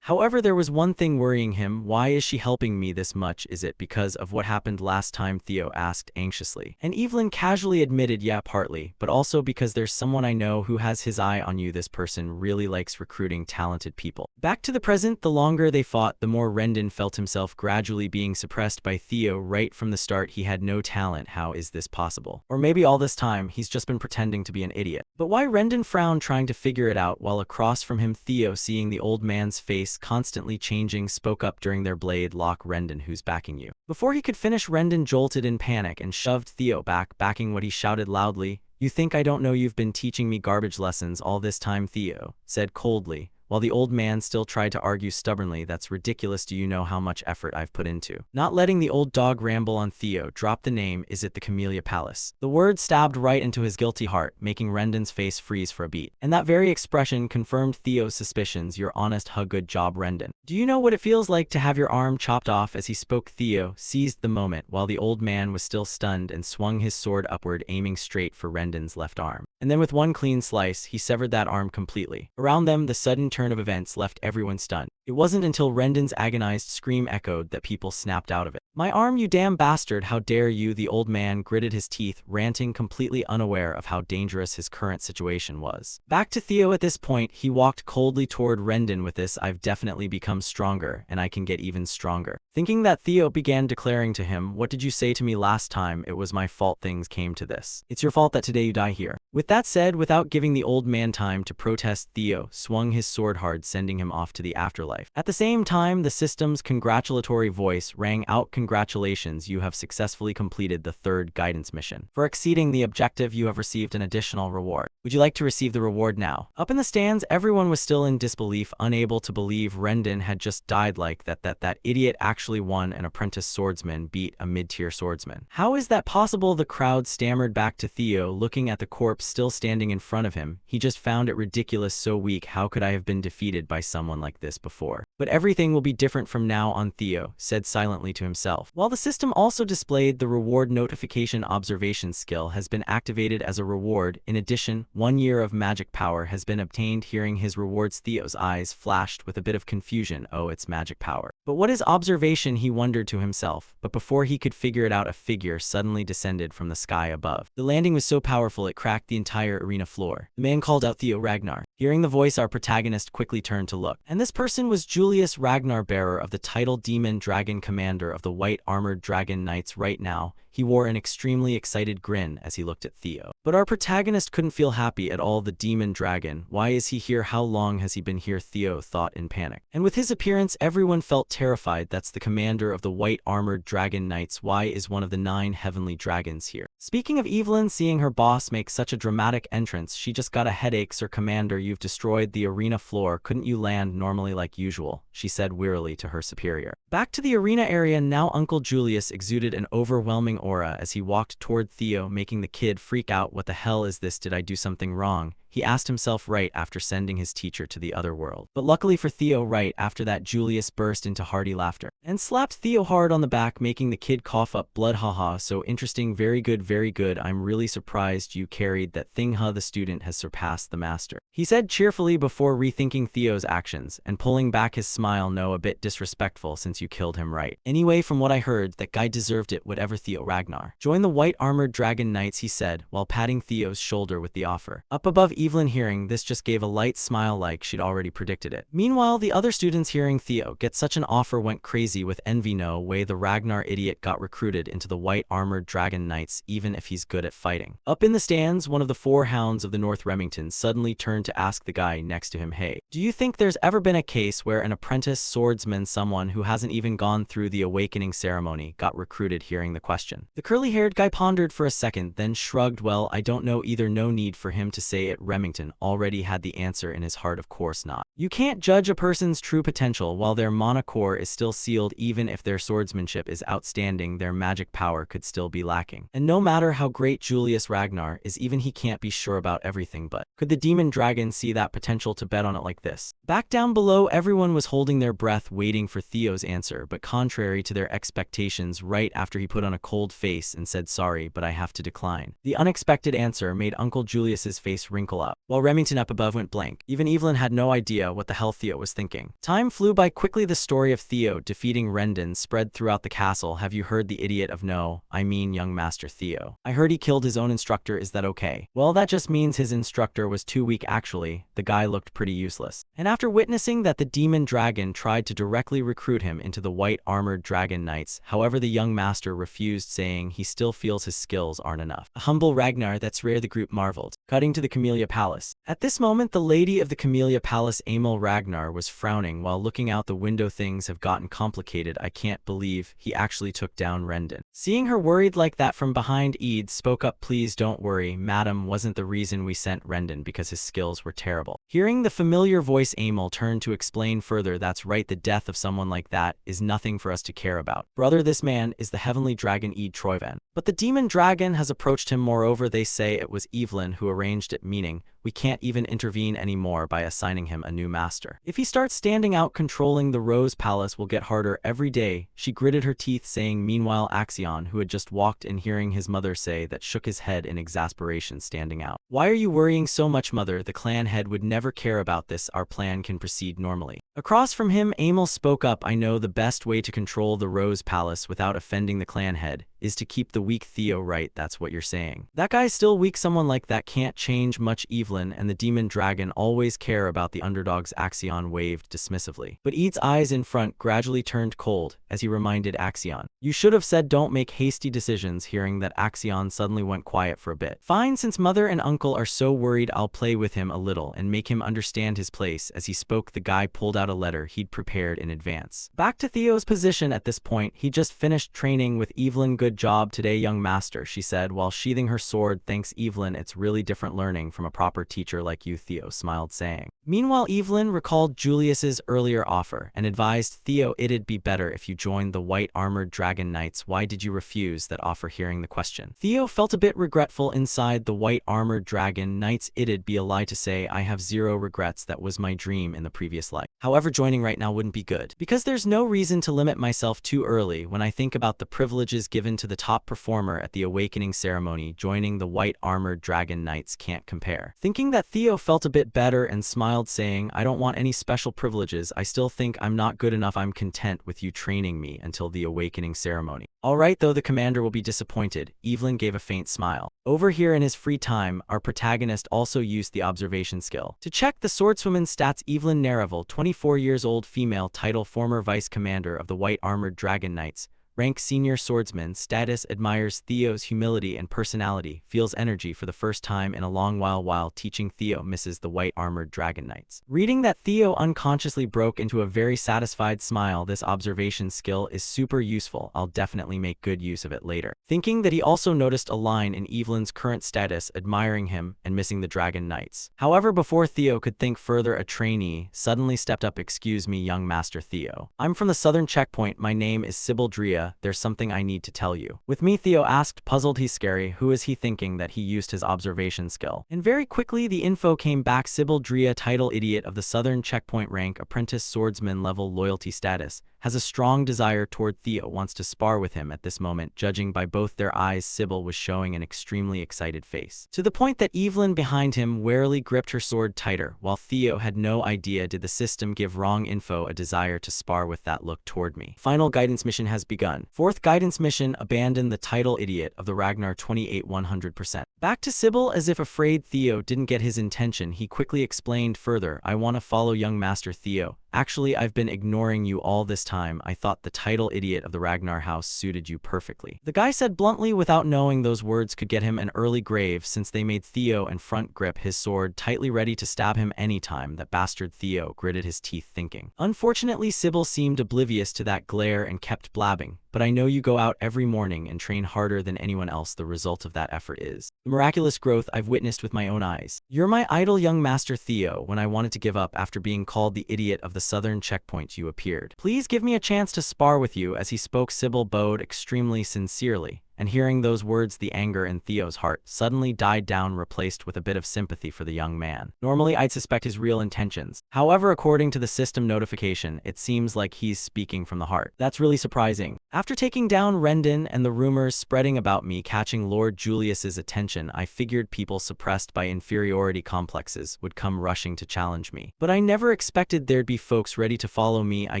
However, there was one thing worrying him. "Why is she helping me this much? Is it because of what happened last time?" Theo asked anxiously. And Evelyn casually admitted, "Yeah, partly, but also because there's someone I know who has his eye on you. This person really likes recruiting talented people." Back to the present. The longer they fought, the more Rendon felt himself gradually being suppressed by Theo. Right from the start, he had no talent. How is this possible? Or maybe all this time, he's just been pretending to be an idiot. But why? Rendon frowned, trying to figure it out, while across from him, Theo, seeing the old man's face constantly changing, spoke up during their blade lock. "Rendon, who's backing you?" Before he could finish, Rendon jolted in panic and shoved Theo back, backing what he shouted loudly. "You think I don't know you've been teaching me garbage lessons all this time?" Theo said coldly, while the old man still tried to argue stubbornly. "That's ridiculous. Do you know how much effort I've put into not letting the old dog ramble on?" Theo dropped the name. "Is it the Camellia Palace?" The word stabbed right into his guilty heart, making Rendon's face freeze for a beat. And that very expression confirmed Theo's suspicions. "You're honest, huh? Good job, Rendon. Do you know what it feels like to have your arm chopped off?" As he spoke, Theo seized the moment while the old man was still stunned and swung his sword upward, aiming straight for Rendon's left arm. And then with one clean slice, he severed that arm completely. Around them, the sudden turn of events left everyone stunned. It wasn't until Rendon's agonized scream echoed that people snapped out of it. "My arm, you damn bastard! How dare you!" The old man gritted his teeth, ranting, completely unaware of how dangerous his current situation was. Back to Theo at this point, he walked coldly toward Rendon. "With this, I've definitely become stronger, and I can get even stronger." Thinking that, Theo began declaring to him, "What did you say to me last time? It was my fault things came to this. It's your fault that today you die here." With that said, without giving the old man time to protest, Theo swung his sword hard, sending him off to the afterlife. afterlife. At the same time, the system's congratulatory voice rang out, "Congratulations, you have successfully completed the third guidance mission. For exceeding the objective, you have received an additional reward. Would you like to receive the reward now?" Up in the stands, everyone was still in disbelief, unable to believe Rendon had just died like that. That idiot actually won. An apprentice swordsman beat a mid-tier swordsman. How is that possible? The crowd stammered back to Theo, looking at the corpse still standing in front of him. He just found it ridiculous, so weak. How could I have been defeated by someone like this before? But everything will be different from now on, Theo said silently to himself. While the system also displayed the reward notification, observation skill has been activated as a reward. In addition, 1 year of magic power has been obtained. Hearing his rewards, Theo's eyes flashed with a bit of confusion. Oh, it's magic power. But what is observation, he wondered to himself. But before he could figure it out, a figure suddenly descended from the sky above. The landing was so powerful it cracked the entire arena floor. The man called out, "Theo Ragnar." Hearing the voice, our protagonist quickly turned to look. And this person was Julius Ragnar, bearer of the title Demon Dragon, commander of the White Armored Dragon Knights. Right now, he wore an extremely excited grin as he looked at Theo. But our protagonist couldn't feel happy at all. The Demon Dragon, why is he here? How long has he been here? Theo thought in panic. And with his appearance, everyone felt terrified. That's the commander of the White Armored Dragon Knights. Why is one of the 9 heavenly dragons here? Speaking of Evelyn, seeing her boss make such a dramatic entrance, she just got a headache. "Sir Commander, you've destroyed the arena floor. Couldn't you land normally like usual?" she said wearily to her superior. Back to the arena area now. Uncle Julius exuded an overwhelming aura as he walked toward Theo, making the kid freak out. What the hell is this? Did I do something wrong? He asked himself right after sending his teacher to the other world. But luckily for Theo, right after that, Julius burst into hearty laughter and slapped Theo hard on the back, making the kid cough up blood. Haha, so interesting. Very good, very good. I'm really surprised you carried that thing, huh? The student has surpassed the master, he said cheerfully before rethinking Theo's actions and pulling back his smile. No, a bit disrespectful since you killed him, right? Anyway, from what I heard, that guy deserved it. Whatever. Theo Ragnar, join the White Armored Dragon Knights, he said while patting Theo's shoulder with the offer. Up above, Evelyn, hearing this, just gave a light smile like she'd already predicted it. Meanwhile, the other students hearing Theo get such an offer went crazy with envy. No way the Ragnar idiot got recruited into the White Armored Dragon Knights, even if he's good at fighting. Up in the stands, one of the 4 hounds of the North Remington suddenly turned to ask the guy next to him, "Hey, do you think there's ever been a case where an apprentice swordsman, someone who hasn't even gone through the awakening ceremony, got recruited?" Hearing the question, the curly-haired guy pondered for a second, then shrugged. "Well, I don't know either. No need for him to say it." Remington already had the answer in his heart. Of course not. You can't judge a person's true potential while their monocore is still sealed. Even if their swordsmanship is outstanding, their magic power could still be lacking. And no matter how great Julius Ragnar is, even he can't be sure about everything. But could the Demon Dragon see that potential to bet on it like this? Back down below, everyone was holding their breath, waiting for Theo's answer, but contrary to their expectations, right after he put on a cold face and said, "Sorry, but I have to decline." The unexpected answer made Uncle Julius's face wrinkle up, while Remington up above went blank. Even Evelyn had no idea what the hell Theo was thinking. Time flew by quickly. The story of Theo defeating Rendon spread throughout the castle. "Have you heard the idiot of no, I mean young Master Theo? I heard he killed his own instructor. Is that okay?" "Well, that just means his instructor was too weak actually." The guy looked pretty useless. And after witnessing that the Demon Dragon tried to directly recruit him into the White Armored Dragon Knights, however, the young master refused, saying he still feels his skills aren't enough. "A humble Ragnar, that's rare," the group marveled. Cutting to the Camellia Palace. At this moment, the lady of the Camellia Palace, Emil Ragnar, was frowning while looking out the window. "Things have gotten complicated. I can't believe he actually took down Rendon." Seeing her worried like that from behind, Eid spoke up, "Please don't worry, madam. Wasn't the reason we sent Rendon because his skills were terrible." Hearing the familiar voice, Emil turned to explain further, "That's right, the death of someone like that is nothing for us to care about. Brother, this man is the heavenly dragon Eid Troyvan. But the Demon Dragon has approached him. Moreover, they say it was Evelyn who arranged it, meaning we can't even intervene anymore by assigning him a new master. If he starts standing out, controlling the Rose Palace will get harder every day." She gritted her teeth, saying. Meanwhile, Axion, who had just walked in, hearing his mother say that, shook his head in exasperation, standing out. "Why are you worrying so much, mother? The clan head would never care about this. Our plan can proceed normally." Across from him, Emil spoke up, "I know the best way to control the Rose Palace without offending the clan head is to keep the weak Theo, right? That's what you're saying. That guy's still weak. Someone like that can't change much." Evelyn Evelyn and the demon dragon always care about the underdogs, Axion waved dismissively. But Ede's eyes in front gradually turned cold as he reminded Axion. You should have said don't make hasty decisions. Hearing that, Axion suddenly went quiet for a bit. Fine, since mother and uncle are so worried, I'll play with him a little and make him understand his place. As he spoke, the guy pulled out a letter he'd prepared in advance. Back to Theo's position at this point, he just finished training with Evelyn. Good job today, young master, she said while sheathing her sword. Thanks, Evelyn, it's really different learning from a proper teacher like you, Theo smiled, saying. Meanwhile, Evelyn recalled Julius's earlier offer and advised Theo it'd be better if you joined the White Armored Dragon Knights. Why did you refuse that offer? Hearing the question, Theo felt a bit regretful inside. The White Armored Dragon Knights? It'd be a lie to say I have zero regrets. That was my dream in the previous life. However, joining right now wouldn't be good, because there's no reason to limit myself too early. When I think about the privileges given to the top performer at the awakening ceremony, joining the White Armored Dragon Knights can't compare. Thinking that, Theo felt a bit better and smiled, saying, I don't want any special privileges. I still think I'm not good enough. I'm content with you training me until the awakening ceremony. Alright, though the commander will be disappointed. Evelyn gave a faint smile. Over here in his free time, our protagonist also used the observation skill to check the swordswoman's stats. Evelyn Naravel, 24 years old, female, title former vice commander of the White Armored Dragon Knights, rank senior swordsman, status admires Theo's humility and personality, feels energy for the first time in a long while teaching Theo, misses the White Armored Dragon Knights. Reading that, Theo unconsciously broke into a very satisfied smile. This observation skill is super useful. I'll definitely make good use of it later. Thinking that, he also noticed a line in Evelyn's current status admiring him and missing the Dragon Knights. However, before Theo could think further, a trainee suddenly stepped up. Excuse me, young master Theo. I'm from the southern checkpoint. My name is Sybil Drea. There's something I need to tell you. With me, Theo asked, puzzled. He's scary. Who is he? Thinking that, he used his observation skill. And very quickly the info came back. Sybil Drea, title idiot of the southern checkpoint, rank apprentice swordsman, level loyalty status, has a strong desire toward Theo, wants to spar with him at this moment. Judging by both their eyes, Sybil was showing an extremely excited face, to the point that Evelyn behind him warily gripped her sword tighter, while Theo had no idea. Did the system give wrong info? A desire to spar with that look toward me. Final guidance mission has begun. Fourth guidance mission, abandon the title idiot of the Ragnar 28 100%. Back to Sybil. As if afraid Theo didn't get his intention, he quickly explained further. I want to follow young master Theo. Actually, I've been ignoring you all this time. I thought the title idiot of the Ragnar house suited you perfectly, the guy said bluntly, without knowing those words could get him an early grave, since they made Theo in front grip his sword tightly, ready to stab him anytime. That bastard. Theo gritted his teeth, thinking. Unfortunately, Sybil seemed oblivious to that glare and kept blabbing. But I know you go out every morning and train harder than anyone else. The result of that effort is the miraculous growth I've witnessed with my own eyes. You're my idol, young master Theo. When I wanted to give up after being called the idiot of the southern checkpoint, you appeared. Please give me a chance to spar with you. As he spoke, Sybil bowed extremely sincerely. And hearing those words, the anger in Theo's heart suddenly died down, replaced with a bit of sympathy for the young man. Normally, I'd suspect his real intentions. However, according to the system notification, it seems like he's speaking from the heart. That's really surprising. After taking down Rendon and the rumors spreading about me catching Lord Julius's attention, I figured people suppressed by inferiority complexes would come rushing to challenge me. But I never expected there'd be folks ready to follow me. I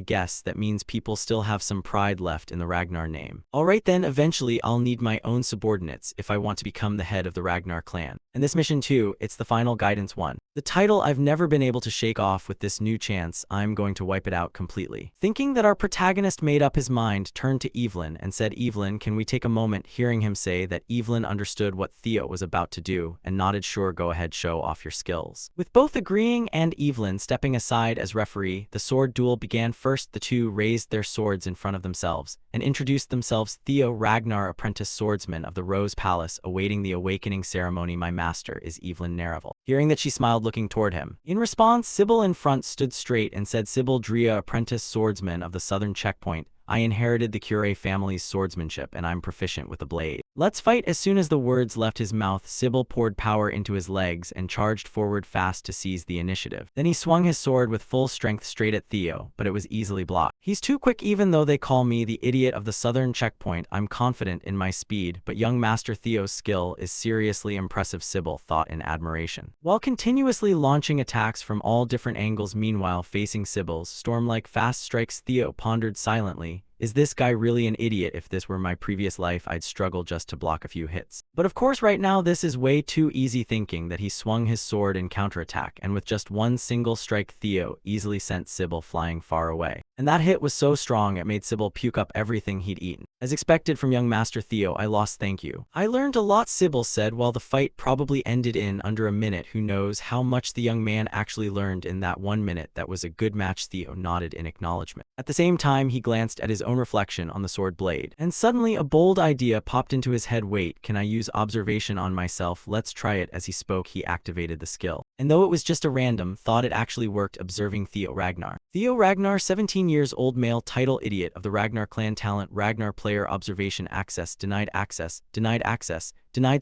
guess that means people still have some pride left in the Ragnar name. Alright then, eventually I'll need my own subordinates if I want to become the head of the Ragnar clan. And this mission too, it's the final guidance one. The title I've never been able to shake off. With this new chance, I'm going to wipe it out completely. Thinking that, our protagonist made up his mind, turned to Evelyn and said, Evelyn, can we take a moment? Hearing him say that, Evelyn understood what Theo was about to do and nodded. Sure, go ahead, show off your skills. With both agreeing and Evelyn stepping aside as referee, the sword duel began. First, the two raised their swords in front of themselves and introduced themselves. Theo, Ragnar, apprentice swordsman of the Rose Palace, awaiting the awakening ceremony. My master is Evelyn Naravel. Hearing that, she smiled, looking toward him. In response, Sybil in front stood straight and said, Sybil Drea, apprentice swordsman of the southern checkpoint. I inherited the Curie family's swordsmanship and I'm proficient with a blade. Let's fight. As soon as the words left his mouth, Sybil poured power into his legs and charged forward fast to seize the initiative. Then he swung his sword with full strength straight at Theo, but it was easily blocked. He's too quick. Even though they call me the idiot of the southern checkpoint, I'm confident in my speed, but young master Theo's skill is seriously impressive, Sybil thought in admiration, while continuously launching attacks from all different angles. Meanwhile, facing Sybil's storm-like fast strikes, Theo pondered silently. Is this guy really an idiot? If this were my previous life, I'd struggle just to block a few hits. But of course right now this is way too easy thinking that he swung his sword in counterattack, and with just one single strike Theo easily sent Sybil flying far away. And that hit was so strong it made Sybil puke up everything he'd eaten. As expected from young Master Theo, I lost, thank you. I learned a lot, Sybil said, while the fight probably ended in under a minute. Who knows how much the young man actually learned in that 1 minute. That was a good match, Theo nodded in acknowledgement. At the same time, he glanced at his own reflection on the sword blade. And suddenly a bold idea popped into his head. Wait, can I use observation on myself? Let's try it. As he spoke, he activated the skill. And though it was just a random thought, it actually worked, observing Theo Ragnar. Theo Ragnar, 17 years old, male, title idiot of the Ragnar clan, talent Ragnar, player, observation, access, denied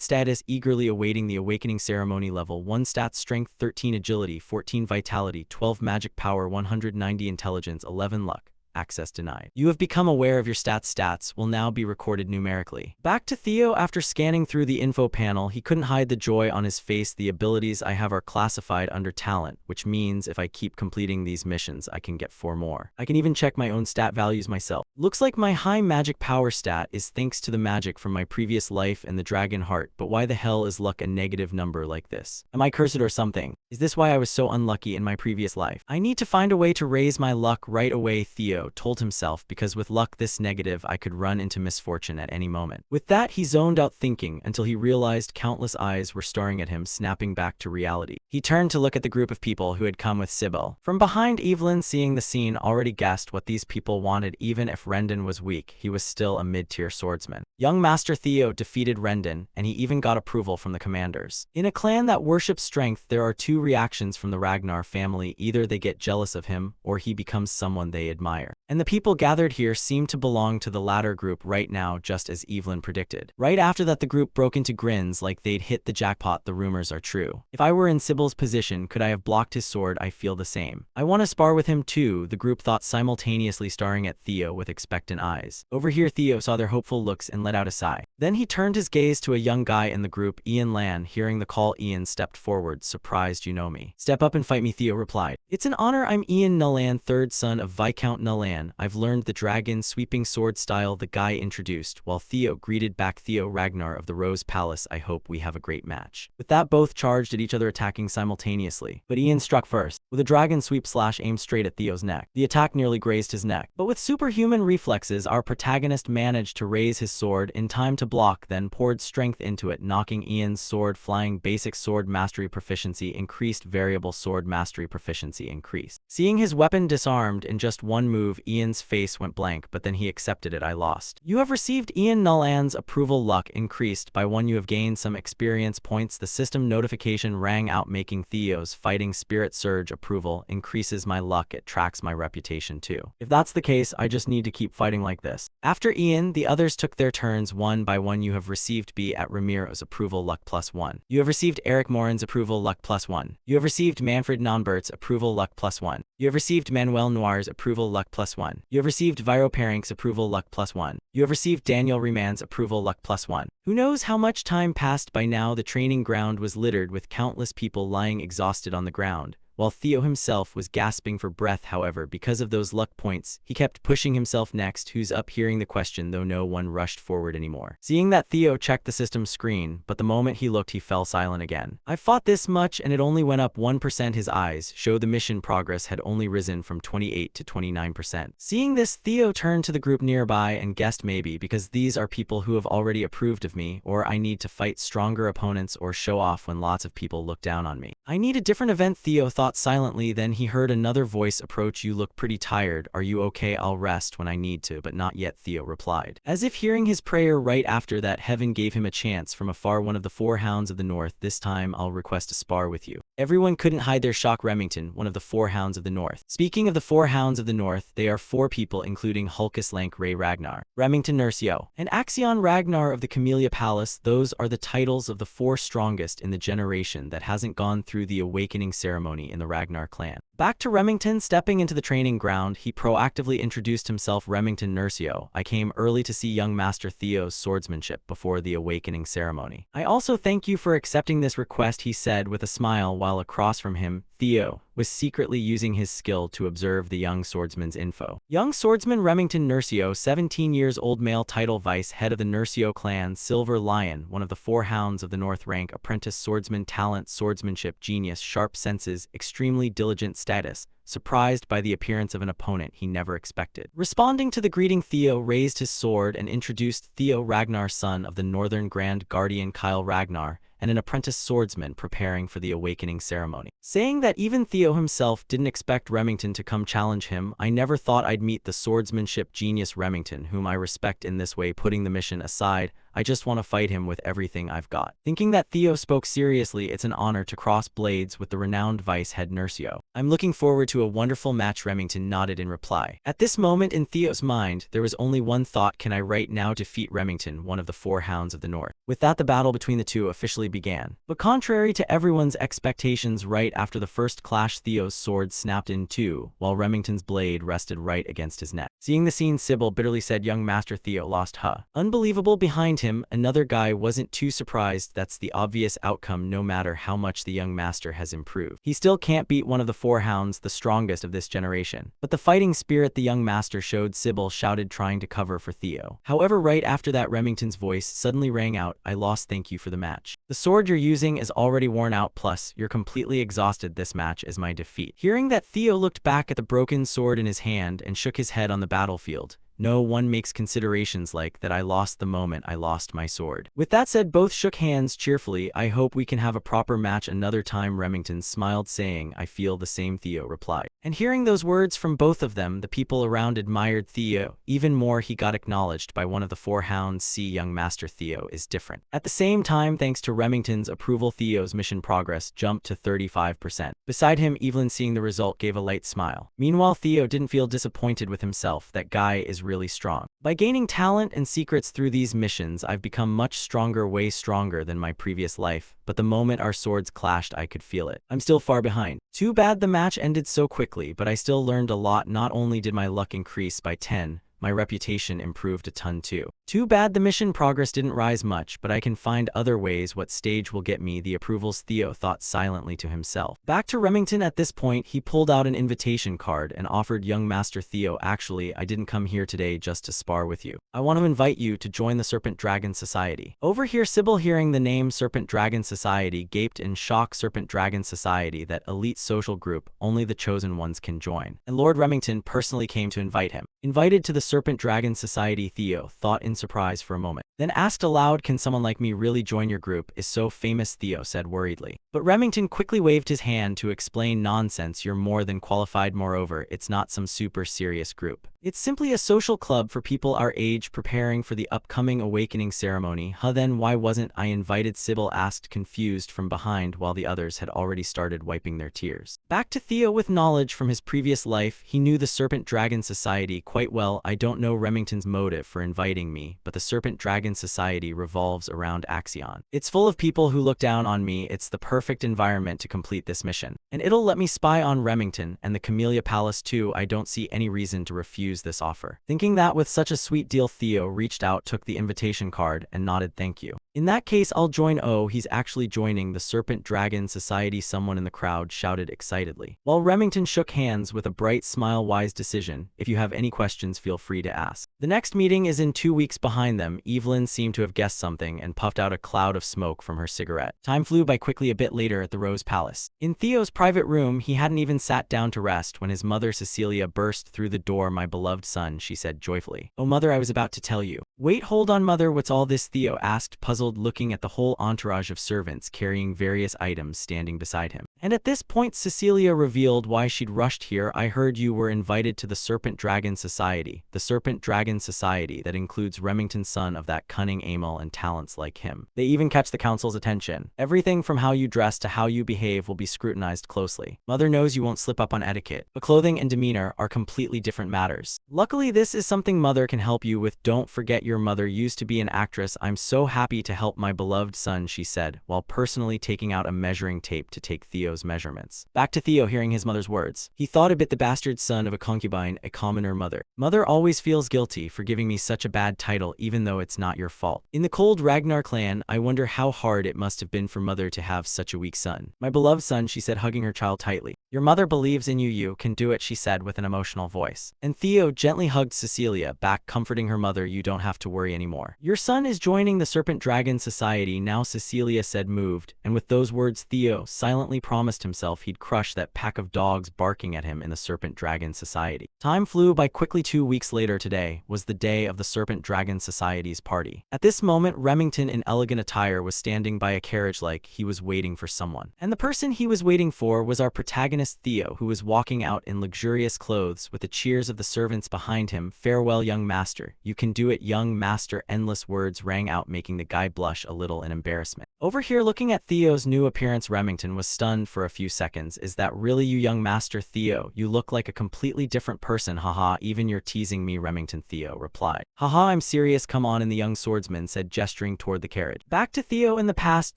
status, eagerly awaiting the awakening ceremony. Level 1 stats, strength 13, agility 14, vitality 12, magic power 190, intelligence 11, luck. Access denied. You have become aware of your stats will now be recorded numerically. Back to Theo. After scanning through the info panel, he couldn't hide the joy on his face. The abilities I have are classified under talent, which means if I keep completing these missions, I can get 4 more. I can even check my own stat values myself. Looks like my high magic power stat is thanks to the magic from my previous life and the dragon heart, but why the hell is luck a negative number like this? Am I cursed or something? Is this why I was so unlucky in my previous life? I need to find a way to raise my luck right away, Theo told himself, because with luck this negative I could run into misfortune at any moment. With that, he zoned out thinking until he realized countless eyes were staring at him, snapping back to reality. He turned to look at the group of people who had come with Sybil. From behind, Evelyn, seeing the scene, already guessed what these people wanted. Even if Rendon was weak, he was still a mid-tier swordsman. Young Master Theo defeated Rendon, and he even got approval from the commanders. In a clan that worships strength, there are 2 reactions from the Ragnar family: either they get jealous of him, or he becomes someone they admire. And the people gathered here seemed to belong to the latter group right now, just as Evelyn predicted. Right after that, the group broke into grins like they'd hit the jackpot. The rumors are true. If I were in Sybil's position, could I have blocked his sword? I feel the same. I want to spar with him too, the group thought, simultaneously staring at Theo with expectant eyes. Over here, Theo saw their hopeful looks and let out a sigh. Then he turned his gaze to a young guy in the group, Ian Lan. Hearing the call, Ian stepped forward, surprised. You know me? Step up and fight me, Theo replied. It's an honor. I'm Ian Nullan, 3rd son of Viscount Nullan. I've learned the dragon sweeping sword style, the guy introduced, while Theo greeted back. Theo Ragnar of the Rose Palace, I hope we have a great match. With that, both charged at each other, attacking simultaneously. But Ian struck first, with a dragon sweep slash aimed straight at Theo's neck. The attack nearly grazed his neck, but with superhuman reflexes, our protagonist managed to raise his sword in time to block, then poured strength into it, knocking Ian's sword flying. Basic sword mastery proficiency increased, variable sword mastery proficiency increased. Seeing his weapon disarmed in just one move, Ian's face went blank, but then he accepted it. I lost. You have received Ian Nullan's approval. Luck increased by 1. You have gained some experience points. The system notification rang out, making Theo's fighting spirit surge. Approval increases my luck. It tracks my reputation too. If that's the case, I just need to keep fighting like this. After Ian, the others took their turns 1 by 1. You have received B at Ramiro's approval, luck +1. You have received Eric Morin's approval, luck +1. You have received Manfred Nonbert's approval, luck +1. You have received Manuel Noir's approval, luck +1. You have received Viro Perink's approval, luck +1. You have received Daniel Rieman's approval, luck +1. Who knows how much time passed by now? The training ground was littered with countless people lying exhausted on the ground, while Theo himself was gasping for breath. However, because of those luck points, he kept pushing himself. Next, who's up? Hearing the question, though no one rushed forward anymore. Seeing that, Theo checked the system screen, but the moment he looked, he fell silent again. I fought this much and it only went up 1%. His eyes showed the mission progress had only risen from 28 to 29%. Seeing this, Theo turned to the group nearby and guessed maybe because these are people who have already approved of me, or I need to fight stronger opponents or show off when lots of people look down on me. I need a different event, Theo thought silently. Then he heard another voice approach. You look pretty tired. Are you okay? I'll rest when I need to, but not yet, Theo replied. As if hearing his prayer right after that, heaven gave him a chance from afar. One of the 4 hounds of the north. This time I'll request a spar with you. Everyone couldn't hide their shock. Remington, one of the 4 hounds of the north. Speaking of the 4 hounds of the north, they are 4 people including Hulkus Lank Ray Ragnar, Remington Nurcio, and Axion Ragnar of the Camellia Palace. Those are the titles of the 4 strongest in the generation that hasn't gone through the awakening ceremony in the Ragnar clan. Back to Remington. Stepping into the training ground, he proactively introduced himself. Remington Nurcio, I came early to see young Master Theo's swordsmanship before the awakening ceremony. I also thank you for accepting this request, he said with a smile, while across from him, Theo, was secretly using his skill to observe the young swordsman's info. Young swordsman Remington Nursio, 17 years old, male, title vice head of the Nursio clan, Silver Lion, one of the 4 hounds of the North, rank apprentice swordsman, talent swordsmanship, genius, sharp senses, extremely diligent, status surprised by the appearance of an opponent he never expected. Responding to the greeting, Theo raised his sword and introduced Theo Ragnar, son of the Northern Grand Guardian Kyle Ragnar, and an apprentice swordsman preparing for the awakening ceremony. Saying that even Theo himself didn't expect Remington to come challenge him, I never thought I'd meet the swordsmanship genius Remington, whom I respect in this way. Putting the mission aside, I just want to fight him with everything I've got. Thinking that Theo spoke seriously, it's an honor to cross blades with the renowned vice head Nursio. I'm looking forward to a wonderful match, Remington nodded in reply. At this moment in Theo's mind, there was only one thought: can I right now defeat Remington, one of the 4 hounds of the North? With that, the battle between the two officially began. But contrary to everyone's expectations, right after the first clash, Theo's sword snapped in two, while Remington's blade rested right against his neck. Seeing the scene, Sybil bitterly said, "Young Master Theo lost, huh?" Unbelievable. Behind him, another guy wasn't too surprised. That's the obvious outcome. No matter how much the young master has improved, he still can't beat one of the 4 hounds, the strongest of this generation. But the fighting spirit the young master showed, Sybil shouted, trying to cover for Theo. However, right after that, Remington's voice suddenly rang out, "I lost, thank you for the match. The sword you're using is already worn out, plus you're completely exhausted. This match is my defeat." Hearing that, Theo looked back at the broken sword in his hand and shook his head. On the battlefield, no one makes considerations like that. I lost the moment I lost my sword. With that said, both shook hands cheerfully. "I hope we can have a proper match another time." Remington smiled, saying, "I feel the same," Theo replied. And hearing those words from both of them, the people around admired Theo even more. He got acknowledged by one of the 4 hounds. See, young Master Theo is different. At the same time, thanks to Remington's approval, Theo's mission progress jumped to 35%. Beside him, Evelyn, seeing the result, gave a light smile. Meanwhile, Theo didn't feel disappointed with himself. That guy is really strong. By gaining talent and secrets through these missions, I've become much stronger, way stronger than my previous life. But the moment our swords clashed, I could feel it. I'm still far behind. Too bad the match ended so quickly, but I still learned a lot. Not only did my luck increase by 10, my reputation improved a ton too. Too bad the mission progress didn't rise much, but I can find other ways. What stage will get me the approvals, Theo thought silently to himself. Back to Remington. At this point, he pulled out an invitation card and offered young Master Theo, "Actually, I didn't come here today just to spar with you. I want to invite you to join the Serpent Dragon Society." Over here, Sybil, hearing the name Serpent Dragon Society, gaped in shock. Serpent Dragon Society, that elite social group only the chosen ones can join. And Lord Remington personally came to invite him. Invited to the Serpent Dragon Society, Theo thought in surprise for a moment, then asked aloud, "Can someone like me really join your group? Is so famous?" Theo said worriedly. But Remington quickly waved his hand to explain, "Nonsense, you're more than qualified. Moreover, it's not some super serious group. It's simply a social club for people our age preparing for the upcoming awakening ceremony." "Huh, then why wasn't I invited?" Sybil asked, confused from behind, while the others had already started wiping their tears. Back to Theo with knowledge from his previous life. He knew the Serpent Dragon Society quite well. "I don't know Remington's motive for inviting me, but the Serpent Dragon Society revolves around Axion. It's full of people who look down on me. It's the perfect environment to complete this mission. And it'll let me spy on Remington and the Camellia Palace too. I don't see any reason to refuse this offer." Thinking that with such a sweet deal, Theo reached out, took the invitation card, and nodded, "Thank you. In that case, I'll join." "Oh, he's actually joining the Serpent Dragon Society," someone in the crowd shouted excitedly. While Remington shook hands with a bright smile. "Wise decision. If you have any questions, feel free to ask." The next meeting is in 2 weeks. Behind them, Evelyn seemed to have guessed something and puffed out a cloud of smoke from her cigarette. Time flew by quickly. A bit later at the Rose Palace, in Theo's private room, he hadn't even sat down to rest when his mother Cecilia burst through the door. "My beloved son," she said joyfully. "Oh, mother, I was about to tell you." "Wait, hold on, mother, what's all this?" Theo asked, puzzled, looking at the whole entourage of servants carrying various items standing beside him. And at this point, Cecilia revealed why she'd rushed here. "I heard you were invited to the Serpent Dragon Society. The Serpent Dragon Society that includes Remington, son of that cunning Amel, and talents like him. They even catch the council's attention. Everything from how you dress to how you behave will be scrutinized closely. Mother knows you won't slip up on etiquette, but clothing and demeanor are completely different matters. Luckily, this is something mother can help you with. Don't forget your mother used to be an actress. I'm so happy to help my beloved son," she said, while personally taking out a measuring tape to take Theo's measurements. Back to Theo hearing his mother's words. He thought a bit. The bastard son of a concubine, a commoner mother. Mother always always feels guilty for giving me such a bad title even though it's not your fault. In the cold Ragnar clan, I wonder how hard it must have been for mother to have such a weak son. My beloved son, she said, hugging her child tightly. Your mother believes in you, you can do it, she said with an emotional voice. And Theo gently hugged Cecilia back, comforting her mother. You don't have to worry anymore. Your son is joining the Serpent Dragon Society now, Cecilia said, moved, and with those words Theo silently promised himself he'd crush that pack of dogs barking at him in the Serpent Dragon Society. Time flew by quickly. 2 weeks later, today was the day of the Serpent Dragon Society's party. At this moment, Remington in elegant attire was standing by a carriage like he was waiting for someone. And the person he was waiting for was our protagonist Theo, who was walking out in luxurious clothes with the cheers of the servants behind him. Farewell, young master. You can do it, young master. Endless words rang out, making the guy blush a little in embarrassment. Over here, looking at Theo's new appearance, Remington was stunned for a few seconds. Is that really you, young master? Theo, you look like a completely different person. Haha, even you're teasing me, Remington, Theo replied. Haha, I'm serious, come on in, the young swordsman said, gesturing toward the carriage. Back to Theo. In the past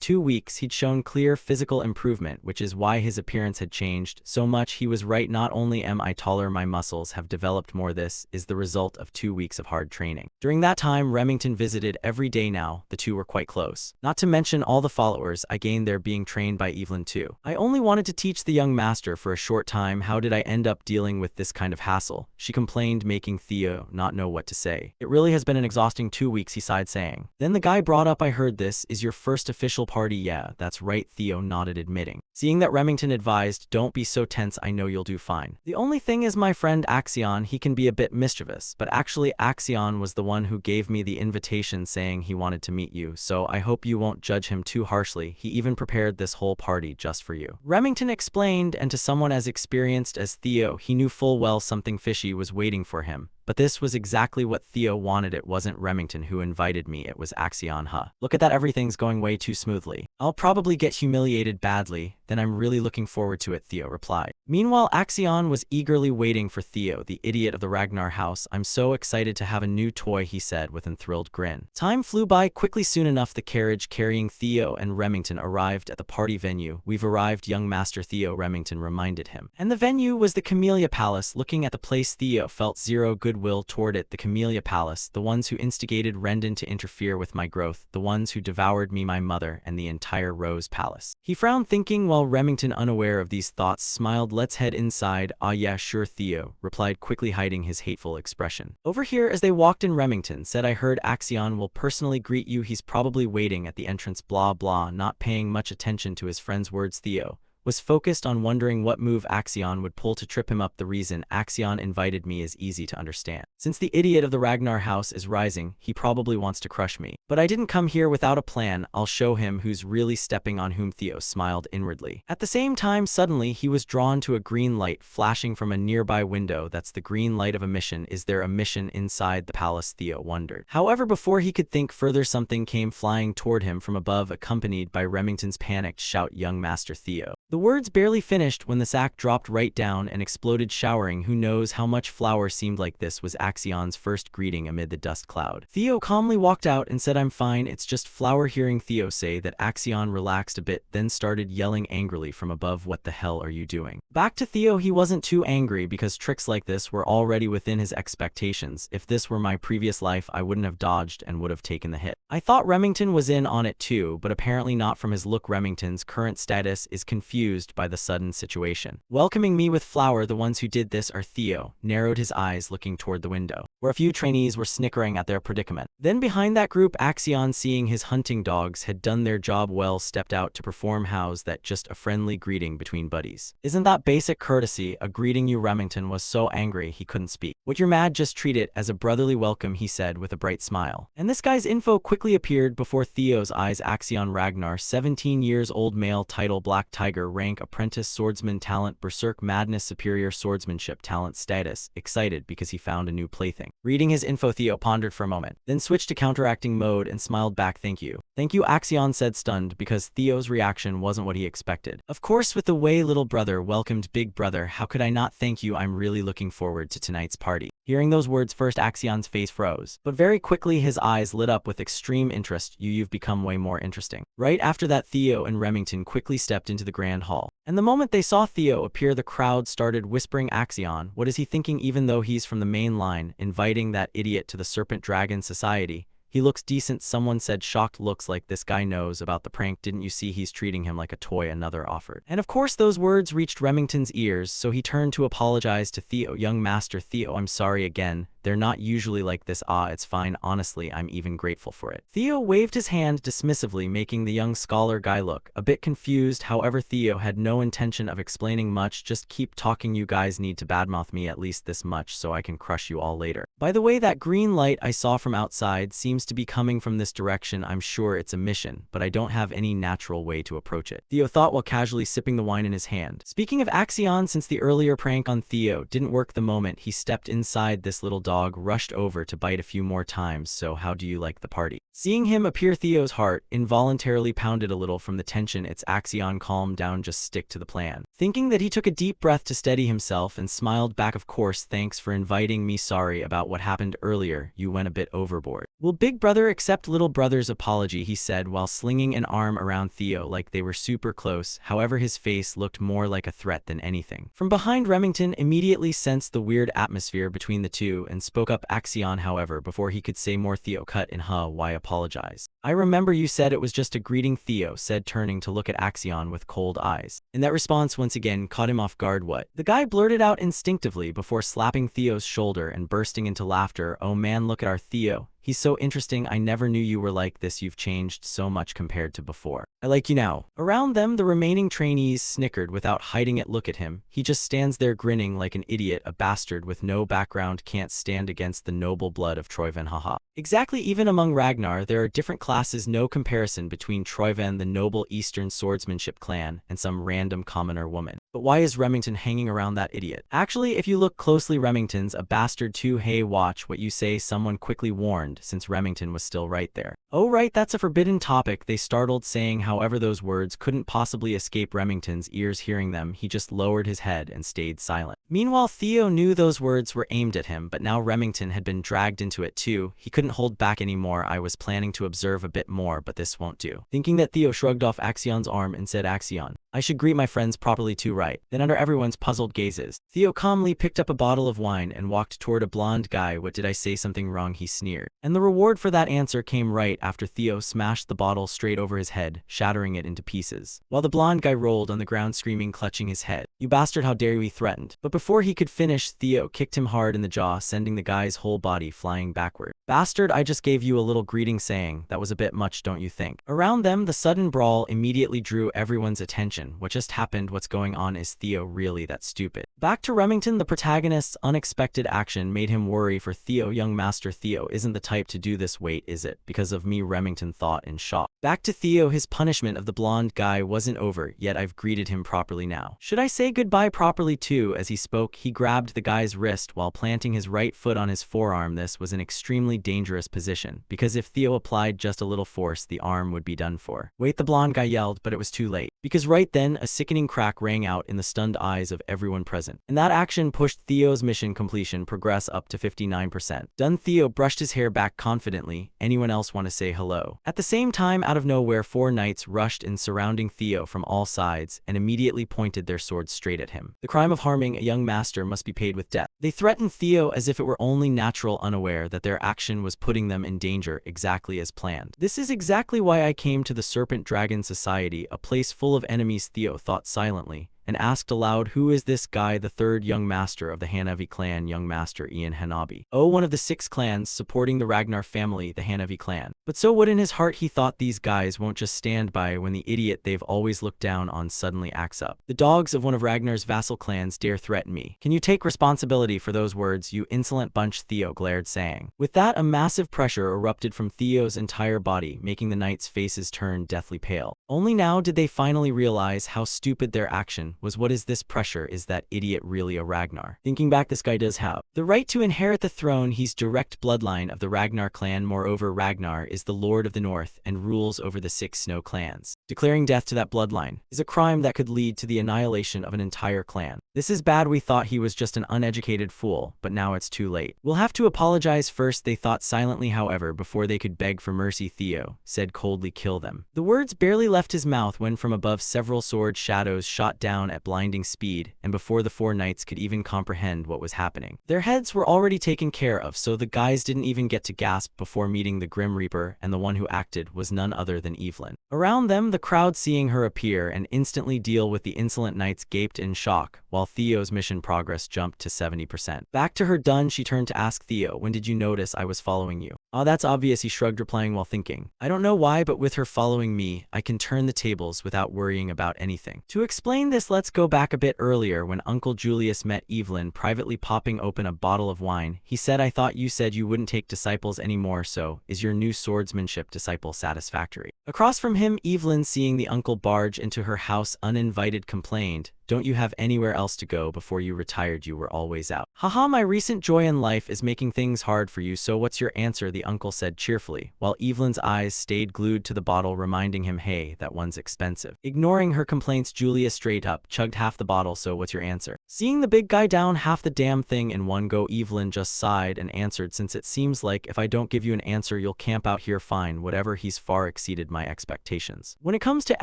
2 weeks, he'd shown clear physical improvement, which is why his appearance had changed so much. He was right, not only am I taller, my muscles have developed more. This is the result of 2 weeks of hard training. During that time, Remington visited every day now. The two were quite close. Not to mention all the followers I gained there being trained by Evelyn too. I only wanted to teach the young master for a short time. How did I end up dealing with this kind of hassle? She complained, making Theo not know what to say. It really has been an exhausting 2 weeks, he sighed, saying. Then the guy brought up, I heard this is your first official party. Yeah, that's right, Theo nodded, admitting. Seeing that, Remington advised, don't be so tense, I know you'll do fine. The only thing is my friend Axion, he can be a bit mischievous, but actually Axion was the one who gave me the invitation saying he wanted to meet you, so I hope you won't judge him too harshly. He even prepared this whole party just for you. Remington explained, and to someone as experienced as Theo, he knew full well something fishy was waiting for him. But this was exactly what Theo wanted. It wasn't Remington who invited me, it was Axion. Huh. Look at that, everything's going way too smoothly. I'll probably get humiliated badly, then I'm really looking forward to it, Theo replied. Meanwhile, Axion was eagerly waiting for Theo, the idiot of the Ragnar house. I'm so excited to have a new toy, he said with an thrilled grin. Time flew by quickly. Soon enough, the carriage carrying Theo and Remington arrived at the party venue. We've arrived, young master, Theo, Remington reminded him. And the venue was the Camellia Palace. Looking at the place, Theo felt zero goodwill toward it. The Camellia Palace, the ones who instigated Rendon to interfere with my growth, the ones who devoured me, my mother, and the entire Rose Palace. He frowned, thinking, while Remington, unaware of these thoughts, smiled. Let's head inside. Ah yeah, sure, Theo replied, quickly hiding his hateful expression. Over here, as they walked in, Remington said, I heard Axion will personally greet you. He's probably waiting at the entrance, blah blah. Not paying much attention to his friend's words, Theo was focused on wondering what move Axion would pull to trip him up. The reason Axion invited me is easy to understand. Since the idiot of the Ragnar house is rising, he probably wants to crush me. But I didn't come here without a plan. I'll show him who's really stepping on whom. Theo smiled inwardly. At the same time, suddenly he was drawn to a green light flashing from a nearby window. That's the green light of a mission. Is there a mission inside the palace? Theo wondered. However, before he could think further, something came flying toward him from above, accompanied by Remington's panicked shout, young master, Theo. The words barely finished when the sack dropped right down and exploded, showering who knows how much flour. Seemed like this was Axion's first greeting amid the dust cloud. Theo calmly walked out and said, I'm fine, it's just flour. Hearing Theo say that, Axion relaxed a bit, then started yelling angrily from above, what the hell are you doing? Back to Theo, he wasn't too angry because tricks like this were already within his expectations. If this were my previous life, I wouldn't have dodged and would have taken the hit. I thought Remington was in on it too, but apparently not from his look. Remington's current status is confused by the sudden situation. Welcoming me with flour, the ones who did this are. Theo narrowed his eyes, looking toward the window, where a few trainees were snickering at their predicament. Then behind that group, Axion, seeing his hunting dogs had done their job well, stepped out to perform. How's that just a friendly greeting between buddies? Isn't that basic courtesy? A greeting you. Remington was so angry he couldn't speak. What, you're mad? Just treat it as a brotherly welcome, he said with a bright smile. And this guy's info quickly appeared before Theo's eyes. Axion Ragnar, 17 years old, male, title Black Tiger, rank apprentice swordsman, talent berserk madness, superior swordsmanship, talent status excited because he found a new plaything. Reading his info, Theo pondered for a moment, then switched to counteracting mode and smiled back. Thank you, Axion said, stunned because Theo's reaction wasn't what he expected. Of course, with the way little brother welcomed big brother, how could I not thank you? I'm really looking forward to tonight's party. Hearing those words first, Axion's face froze, but very quickly his eyes lit up with extreme interest. You've become way more interesting. Right after that, Theo and Remington quickly stepped into the grand hall. And the moment they saw Theo appear, the crowd started whispering, Axion, what is he thinking? Even though he's from the main line, inviting that idiot to the Serpent Dragon Society. He looks decent, someone said, shocked. Looks like this guy knows about the prank. Didn't you see he's treating him like a toy? Another offered. And of course those words reached Remington's ears, so he turned to apologize to Theo. Young Master Theo, I'm sorry again. They're not usually like this. It's fine. Honestly, I'm even grateful for it. Theo waved his hand dismissively, making the young scholar guy look a bit confused. However, Theo had no intention of explaining much. Just keep talking. You guys need to badmouth me at least this much so I can crush you all later. By the way, that green light I saw from outside seems to be coming from this direction. I'm sure it's a mission, but I don't have any natural way to approach it, Theo thought while casually sipping the wine in his hand. Speaking of Axion, since the earlier prank on Theo didn't work the moment he stepped inside, this little dog rushed over to bite a few more times. So how do you like the party? Seeing him appear, Theo's heart involuntarily pounded a little from the tension. It's Axion, calm down, just stick to the plan. Thinking that, he took a deep breath to steady himself and smiled back. Of course, thanks for inviting me. Sorry about what happened earlier. You went a bit overboard. Will big brother accept little brother's apology? He said while slinging an arm around Theo like they were super close. However, his face looked more like a threat than anything. From behind, Remington immediately sensed the weird atmosphere between the two and spoke up. Axion, however, before he could say more, Theo cut in. Why apologize? I remember you said it was just a greeting, Theo said, turning to look at Axion with cold eyes. And that response once again caught him off guard. What? The guy blurted out instinctively before slapping Theo's shoulder and bursting into laughter. Oh man, look at our Theo. He's so interesting. I never knew you were like this. You've changed so much compared to before. I like you now. Around them, the remaining trainees snickered without hiding it. Look at him. He just stands there grinning like an idiot, a bastard with no background, can't stand against the noble blood of Troyven. Haha. Exactly, even among Ragnar, there are different classes, no comparison between Troyven, the noble Eastern swordsmanship clan, and some random commoner woman. But why is Remington hanging around that idiot? Actually, if you look closely, Remington's a bastard too. Hey, watch what you say, someone quickly warned, since Remington was still right there. Oh right, that's a forbidden topic, they startled, saying. However, those words couldn't possibly escape Remington's ears. Hearing them, he just lowered his head and stayed silent. Meanwhile, Theo knew those words were aimed at him, but now Remington had been dragged into it too. He couldn't hold back anymore. I was planning to observe a bit more, but this won't do. Thinking that, Theo shrugged off Axion's arm and said, Axion, I should greet my friends properly too, right? Then under everyone's puzzled gazes, Theo calmly picked up a bottle of wine and walked toward a blonde guy. What, did I say something wrong? He sneered. And the reward for that answer came right after Theo smashed the bottle straight over his head, shattering it into pieces. While the blonde guy rolled on the ground screaming, clutching his head. You bastard, how dare you, he threatened. But before he could finish, Theo kicked him hard in the jaw, sending the guy's whole body flying backward. Bastard, I just gave you a little greeting, saying. That was a bit much, don't you think? Around them, the sudden brawl immediately drew everyone's attention. What just happened? What's going on? Is Theo really that stupid? Back to Remington, the protagonist's unexpected action made him worry for Theo. Young Master Theo isn't the type to do this. Wait, is it because of me? Remington thought in shock. Back to Theo, his punishment of the blonde guy wasn't over yet. I've greeted him properly now. Should I say goodbye properly too? As he spoke, he grabbed the guy's wrist while planting his right foot on his forearm. This was an extremely dangerous position, because if Theo applied just a little force, the arm would be done for. Wait, the blonde guy yelled, but it was too late. Because right then, a sickening crack rang out in the stunned eyes of everyone present. And that action pushed Theo's mission completion progress up to 59%. Done. Theo brushed his hair back confidently. Anyone else want to say hello? At the same time, out of nowhere, 4 knights rushed in, surrounding Theo from all sides and immediately pointed their swords straight at him. The crime of harming a young master must be paid with death. They threatened Theo as if it were only natural, unaware that their action was putting them in danger, exactly as planned. This is exactly why I came to the Serpent Dragon Society, a place full of enemies, Theo thought silently, and asked aloud, who is this guy? The third young master of the Hanavi clan, young master Ian Hanabi. Oh, one of the 6 clans supporting the Ragnar family, the Hanavi clan. But so what? In his heart he thought, these guys won't just stand by when the idiot they've always looked down on suddenly acts up. The dogs of one of Ragnar's vassal clans dare threaten me. Can you take responsibility for those words, you insolent bunch? Theo glared, saying. With that, a massive pressure erupted from Theo's entire body, making the knights' faces turn deathly pale. Only now did they finally realize how stupid their action question was, what is this pressure? Is that idiot really a Ragnar? Thinking back, this guy does have the right to inherit the throne. He's direct bloodline of the Ragnar clan. Moreover, Ragnar is the Lord of the North and rules over the 6 snow clans. Declaring death to that bloodline is a crime that could lead to the annihilation of an entire clan. This is bad. We thought he was just an uneducated fool, but now it's too late. We'll have to apologize first, they thought silently. However, before they could beg for mercy, Theo said coldly, kill them. The words barely left his mouth when from above several sword shadows shot down at blinding speed, and before the 4 knights could even comprehend what was happening, their heads were already taken care of, so the guys didn't even get to gasp before meeting the Grim Reaper, and the one who acted was none other than Evelyn. Around them, the crowd, seeing her appear and instantly deal with the insolent knights, gaped in shock, while Theo's mission progress jumped to 70%. Back to her done, she turned to ask Theo, when did you notice I was following you? Oh, that's obvious, he shrugged, replying while thinking. I don't know why, but with her following me, I can turn the tables without worrying about anything. To explain this, let's go back a bit earlier when Uncle Julius met Evelyn privately popping open a bottle of wine. He said, I thought you said you wouldn't take disciples anymore, so is your new swordsmanship disciple satisfactory? Across from him, Evelyn, seeing the uncle barge into her house uninvited, complained, don't you have anywhere else to go? Before you retired, you were always out. Haha, my recent joy in life is making things hard for you, so what's your answer? The uncle said cheerfully, while Evelyn's eyes stayed glued to the bottle, reminding him, hey, that one's expensive. Ignoring her complaints, Julia straight up chugged half the bottle, so what's your answer? Seeing the big guy down half the damn thing in one go, Evelyn just sighed and answered, since it seems like if I don't give you an answer, you'll camp out here. Fine, whatever, he's far exceeded my expectations. When it comes to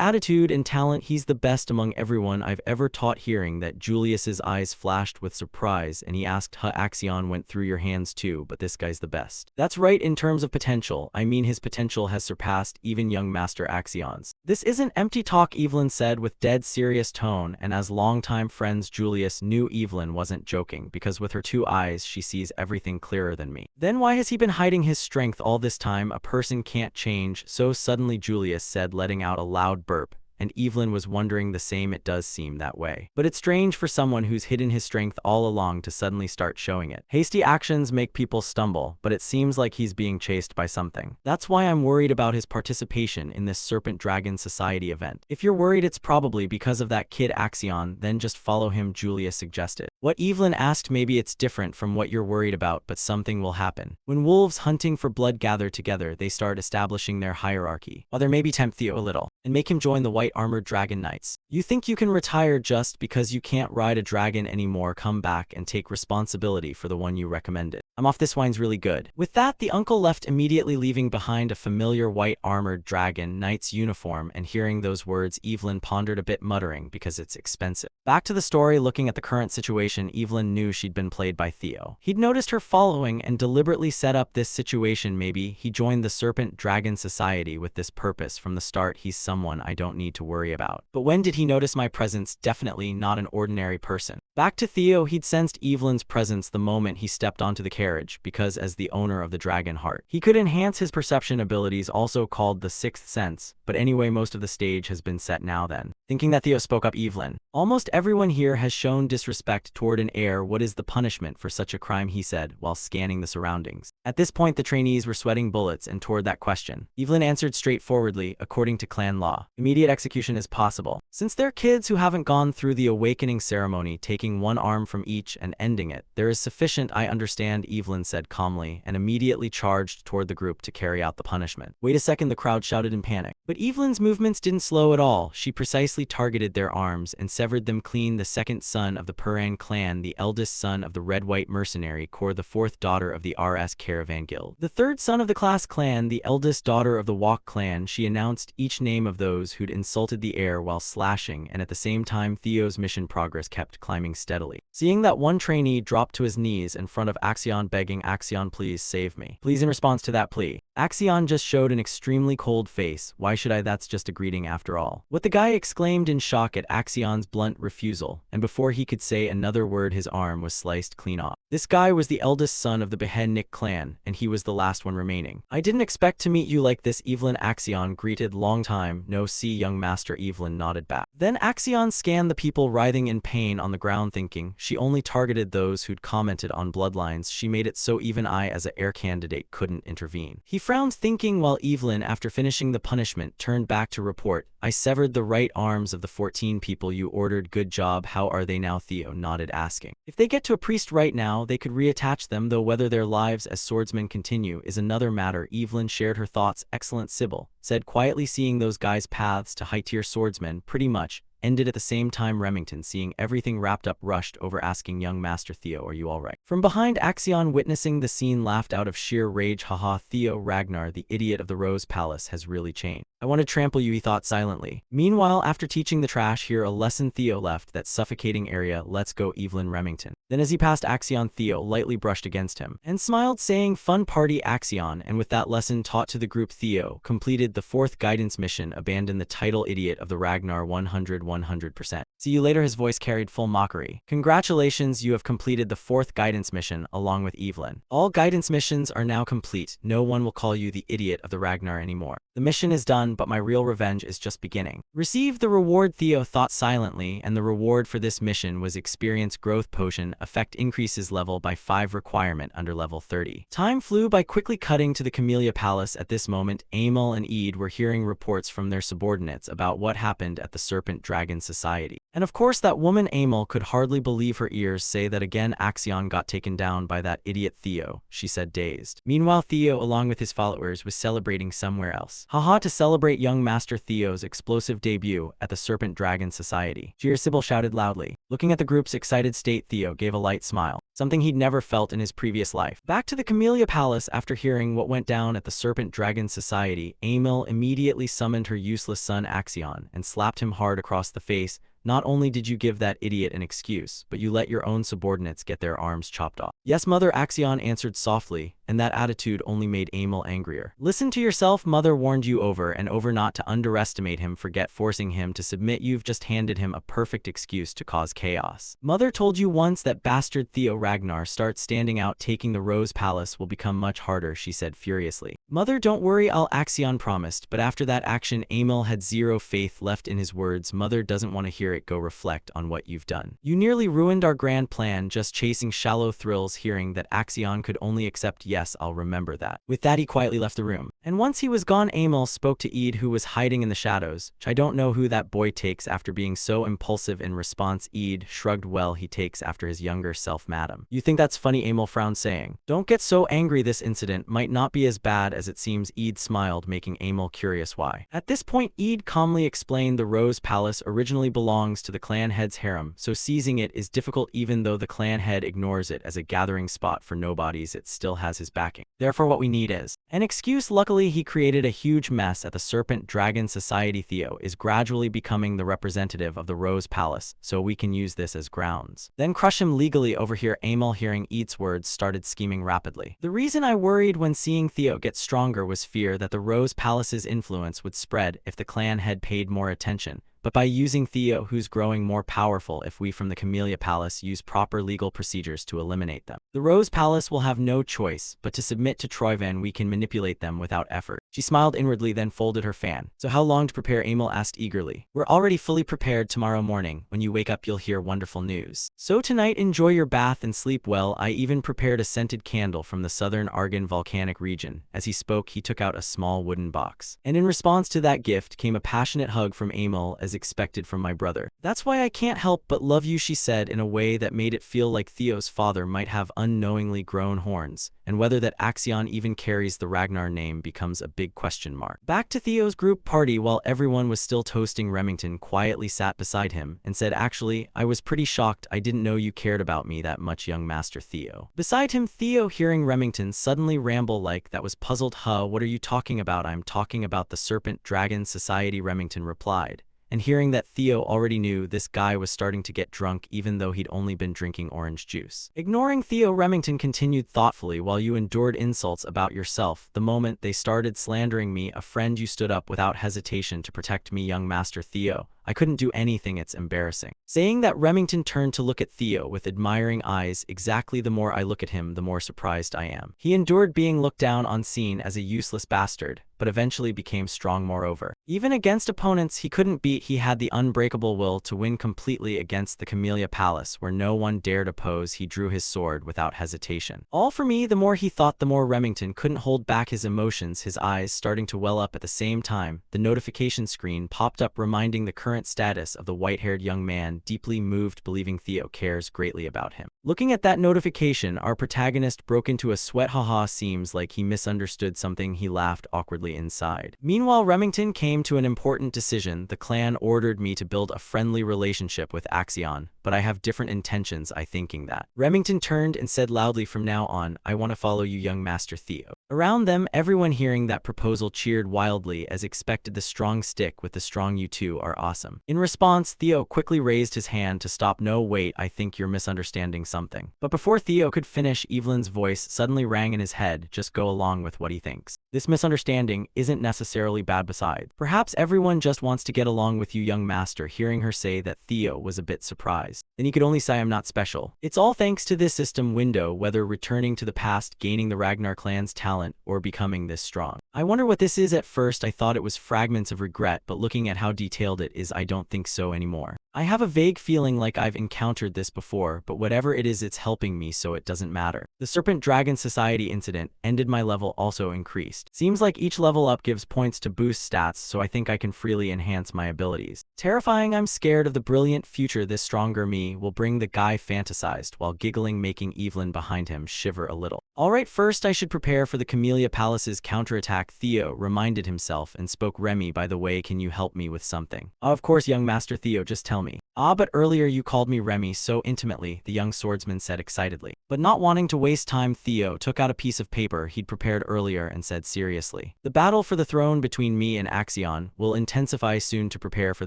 attitude and talent, he's the best among everyone I've ever taught. Hearing that, Julius's eyes flashed with surprise, and he asked, huh, Axion went through your hands too, but this guy's the best. That's right, in terms of potential, I mean his potential has surpassed even young Master Axion's. This isn't empty talk, Evelyn said with dead serious tone, and as longtime friends, Julius knew Evelyn wasn't joking, because with her 2 eyes she sees everything clearer than me. Then why has he been hiding his strength all this time? A person can't change so suddenly, Julius said, letting out a loud burp. And Evelyn was wondering the same. It does seem that way. But it's strange for someone who's hidden his strength all along to suddenly start showing it. Hasty actions make people stumble, but it seems like he's being chased by something. That's why I'm worried about his participation in this Serpent Dragon Society event. If you're worried it's probably because of that kid Axion, then just follow him, Julia suggested. What? Evelyn asked. Maybe it's different from what you're worried about, but something will happen. When wolves hunting for blood gather together, they start establishing their hierarchy. While there may be tempt Theo a little, and make him join the White Armored Dragon Knights. You think you can retire just because you can't ride a dragon anymore? Come back and take responsibility for the one you recommended. I'm off, this wine's really good. With that, the uncle left immediately, leaving behind a familiar White Armored Dragon Knight's uniform, and hearing those words, Evelyn pondered a bit, muttering, because it's expensive. Back to the story, looking at the current situation, Evelyn knew she'd been played by Theo. He'd noticed her following and deliberately set up this situation. Maybe he joined the Serpent Dragon Society with this purpose from the start. He's someone I don't need to worry about. But when did he notice my presence? Definitely not an ordinary person. Back to Theo, he'd sensed Evelyn's presence the moment he stepped onto the carriage, because as the owner of the Dragon Heart, he could enhance his perception abilities, also called the Sixth Sense. But anyway, most of the stage has been set now then. Thinking that, Theo spoke up, Evelyn. Almost everyone here has shown disrespect toward an heir. What is the punishment for such a crime? He said, while scanning the surroundings. At this point, the trainees were sweating bullets, and toward that question, Evelyn answered straightforwardly, according to clan law, immediate execution is possible. Since they're kids who haven't gone through the awakening ceremony, taking one arm from each and ending it, there is sufficient. I understand, Evelyn said calmly, and immediately charged toward the group to carry out the punishment. Wait a second, the crowd shouted in panic. But Evelyn's movements didn't slow at all. She precisely targeted their arms and severed them clean. The second son of the Puran clan, the eldest son of the Red-White Mercenary Corps, the fourth daughter of the RS Caravan Guild, the third son of the Class clan, the eldest daughter of the Walk clan. She announced each name of those who'd insulted the heir while slashing, and at the same time Theo's mission progress kept climbing steadily. Seeing that, one trainee dropped to his knees in front of Axion, begging, Axion, please save me. Please. In response to that plea, Axion just showed an extremely cold face. Why should I? That's just a greeting after all. What? The guy exclaimed in shock at Axion's blunt refusal, and before he could say another word, his arm was sliced clean off. This guy was the eldest son of the Behennik clan, and he was the last one remaining. I didn't expect to meet you like this, Evelyn. Axion greeted. Long time no see, young master. Evelyn nodded back. Then Axion scanned the people writhing in pain on the ground, thinking she only targeted those who'd commented on bloodlines. She made it so even I, as a heir candidate, couldn't intervene. He frowned thinking while Evelyn, after finishing the punishment, turned back to report, "I severed the right arms of the 14 people you ordered. Good job. How are they now?" Theo nodded, asking. "If they get to a priest right now, they could reattach them, though whether their lives as swordsmen continue is another matter." Evelyn shared her thoughts. "Excellent," Sybil said quietly, seeing those guys' paths to high-tier swordsmen pretty much ended at the same time. Remington, seeing everything wrapped up, rushed over, asking young Master Theo, "Are you alright?" From behind, Axion, witnessing the scene, laughed out of sheer rage. "Haha, Theo, Ragnar, the idiot of the Rose Palace, has really changed. I want to trample you," he thought silently. Meanwhile, after teaching the trash here a lesson, Theo left that suffocating area. "Let's go, Evelyn." Remington. Then as he passed Axion, Theo lightly brushed against him and smiled, saying, "Fun party, Axion." And with that lesson taught to the group, Theo completed the 4th guidance mission, abandoned the title Idiot of the Ragnar 100%. "See you later." His voice carried full mockery. "Congratulations, you have completed the 4th guidance mission along with Evelyn. All guidance missions are now complete. No one will call you the Idiot of the Ragnar anymore. The mission is done, but my real revenge is just beginning." Receive the reward, Theo thought silently, and the reward for this mission was experience growth potion. Effect increases level by 5, requirement under level 30. Time flew by quickly, cutting to the Camellia Palace. At this moment, Amel and Ede were hearing reports from their subordinates about what happened at the Serpent Dragon Society. And of course, that woman Amel could hardly believe her ears. "Say that again." "Axion got taken down by that idiot Theo," she said, dazed. Meanwhile, Theo, along with his followers, was celebrating somewhere else. Haha, to celebrate young Master Theo's explosive debut at the Serpent Dragon Society. "Cheer!" Sybil shouted loudly. Looking at the group's excited state, Theo gave a light smile, something he'd never felt in his previous life. Back to the Camellia Palace, after hearing what went down at the Serpent Dragon Society, Amel immediately summoned her useless son Axion and slapped him hard across the face. "Not only did you give that idiot an excuse, but you let your own subordinates get their arms chopped off." "Yes, Mother," Axion answered softly, and that attitude only made Amel angrier. "Listen to yourself. Mother warned you over and over not to underestimate him. Forget forcing him to submit. You've just handed him a perfect excuse to cause chaos. Mother told you once that bastard Theo Ragnar start standing out. Taking the Rose Palace will become much harder," she said furiously. "Mother, don't worry, I'll," Axion promised, but after that action, Amel had zero faith left in his words. "Mother doesn't want to hear it. Go reflect on what you've done. You nearly ruined our grand plan just chasing shallow thrills." Hearing that, Axion could only accept, "Yes, I'll remember that." With that, he quietly left the room. And once he was gone, Amel spoke to Ede, who was hiding in the shadows. "I don't know who that boy takes after being so impulsive." In response, Ede shrugged. "Well, he takes after his younger self, madam." "You think that's funny?" Amel frowned, saying, "Don't get so angry. This incident might not be as bad as it seems." Ede smiled, making Amel curious why. At this point, Ede calmly explained, "The Rose Palace originally belongs to the clan head's harem, so seizing it is difficult. Even though the clan head ignores it as a gathering spot for nobodies, it still has his backing. Therefore, what we need is an excuse." Luckily, he created a huge mess at the Serpent Dragon Society. "Theo is gradually becoming the representative of the Rose Palace, so we can use this as grounds. Then crush him legally." Over here, Amel, hearing Ede's words, started scheming rapidly. "The reason I worried when seeing Theo get stronger was fear that the Rose Palace's influence would spread if the clan head paid more attention. But by using Theo, who's growing more powerful, if we from the Camellia Palace use proper legal procedures to eliminate them, the Rose Palace will have no choice but to submit to Troyvan. We can manipulate them without effort." She smiled inwardly, then folded her fan. "So how long to prepare?" Amel asked eagerly. "We're already fully prepared. Tomorrow morning, when you wake up, you'll hear wonderful news. So tonight, enjoy your bath and sleep well. I even prepared a scented candle from the southern Argon volcanic region." As he spoke, he took out a small wooden box. And in response to that gift came a passionate hug from Amel, as expected from my brother. "That's why I can't help but love you," she said in a way that made it feel like Theo's father might have unknowingly grown horns, and whether that Axion even carries the Ragnar name becomes a big question mark. Back to Theo's group party, while everyone was still toasting, Remington quietly sat beside him and said, "Actually, I was pretty shocked. I didn't know you cared about me that much, young Master Theo." Beside him, Theo, hearing Remington suddenly ramble like that, was puzzled. "Huh, what are you talking about?" "I'm talking about the Serpent Dragon Society," Remington replied. And hearing that Theo already knew, this guy was starting to get drunk even though he'd only been drinking orange juice. Ignoring Theo, Remington continued thoughtfully, "While you endured insults about yourself, the moment they started slandering me, a friend, you stood up without hesitation to protect me, young Master Theo. I couldn't do anything, it's embarrassing." Saying that, Remington turned to look at Theo with admiring eyes. Exactly, the more I look at him, the more surprised I am. He endured being looked down on, seen as a useless bastard, but eventually became strong moreover. Even against opponents he couldn't beat, he had the unbreakable will to win completely. Against the Camellia Palace, where no one dared oppose, he drew his sword without hesitation. All for me. The more he thought, the more Remington couldn't hold back his emotions, his eyes starting to well up. At the same time, the notification screen popped up reminding the current status of the white-haired young man, deeply moved, believing Theo cares greatly about him. Looking at that notification, our protagonist broke into a sweat. Haha, seems like he misunderstood something. He laughed awkwardly inside. Meanwhile, Remington came to an important decision. The clan ordered me to build a friendly relationship with Axion, but I have different intentions, I thinking that. Remington turned and said loudly, "From now on, I want to follow you, young Master Theo." Around them, everyone hearing that proposal cheered wildly. As expected, the strong stick with the strong "you two are awesome." In response, Theo quickly raised his hand to stop. "No, wait, I think you're misunderstanding something." But before Theo could finish, Evelyn's voice suddenly rang in his head. "Just go along with what he thinks. This misunderstanding isn't necessarily bad. Besides, perhaps everyone just wants to get along with you, young master." Hearing her say that, Theo was a bit surprised. Then he could only sigh, "I'm not special. It's all thanks to this system window, whether returning to the past, gaining the Ragnar clan's talent, or becoming this strong. I wonder what this is. At first I thought it was fragments of regret, but looking at how detailed it is, I don't think so anymore. I have a vague feeling like I've encountered this before, but whatever it is, it's helping me, so it doesn't matter. The Serpent Dragon Society incident ended. My level also increased. Seems like each level up gives points to boost stats, so I think I can freely enhance my abilities. Terrifying. I'm scared of the brilliant future this stronger me will bring." The guy fantasized while giggling, making Evelyn behind him shiver a little. "Alright, first I should prepare for the Camellia Palace's counterattack," Theo reminded himself and spoke. "Remy, by the way, can you help me with something?" "Of course, young Master Theo, just tell me." "Ah, but earlier you called me Remy so intimately," the young swordsman said excitedly. But not wanting to waste time, Theo took out a piece of paper he'd prepared earlier and said seriously, "The battle for the throne between me and Axion will intensify soon. To prepare for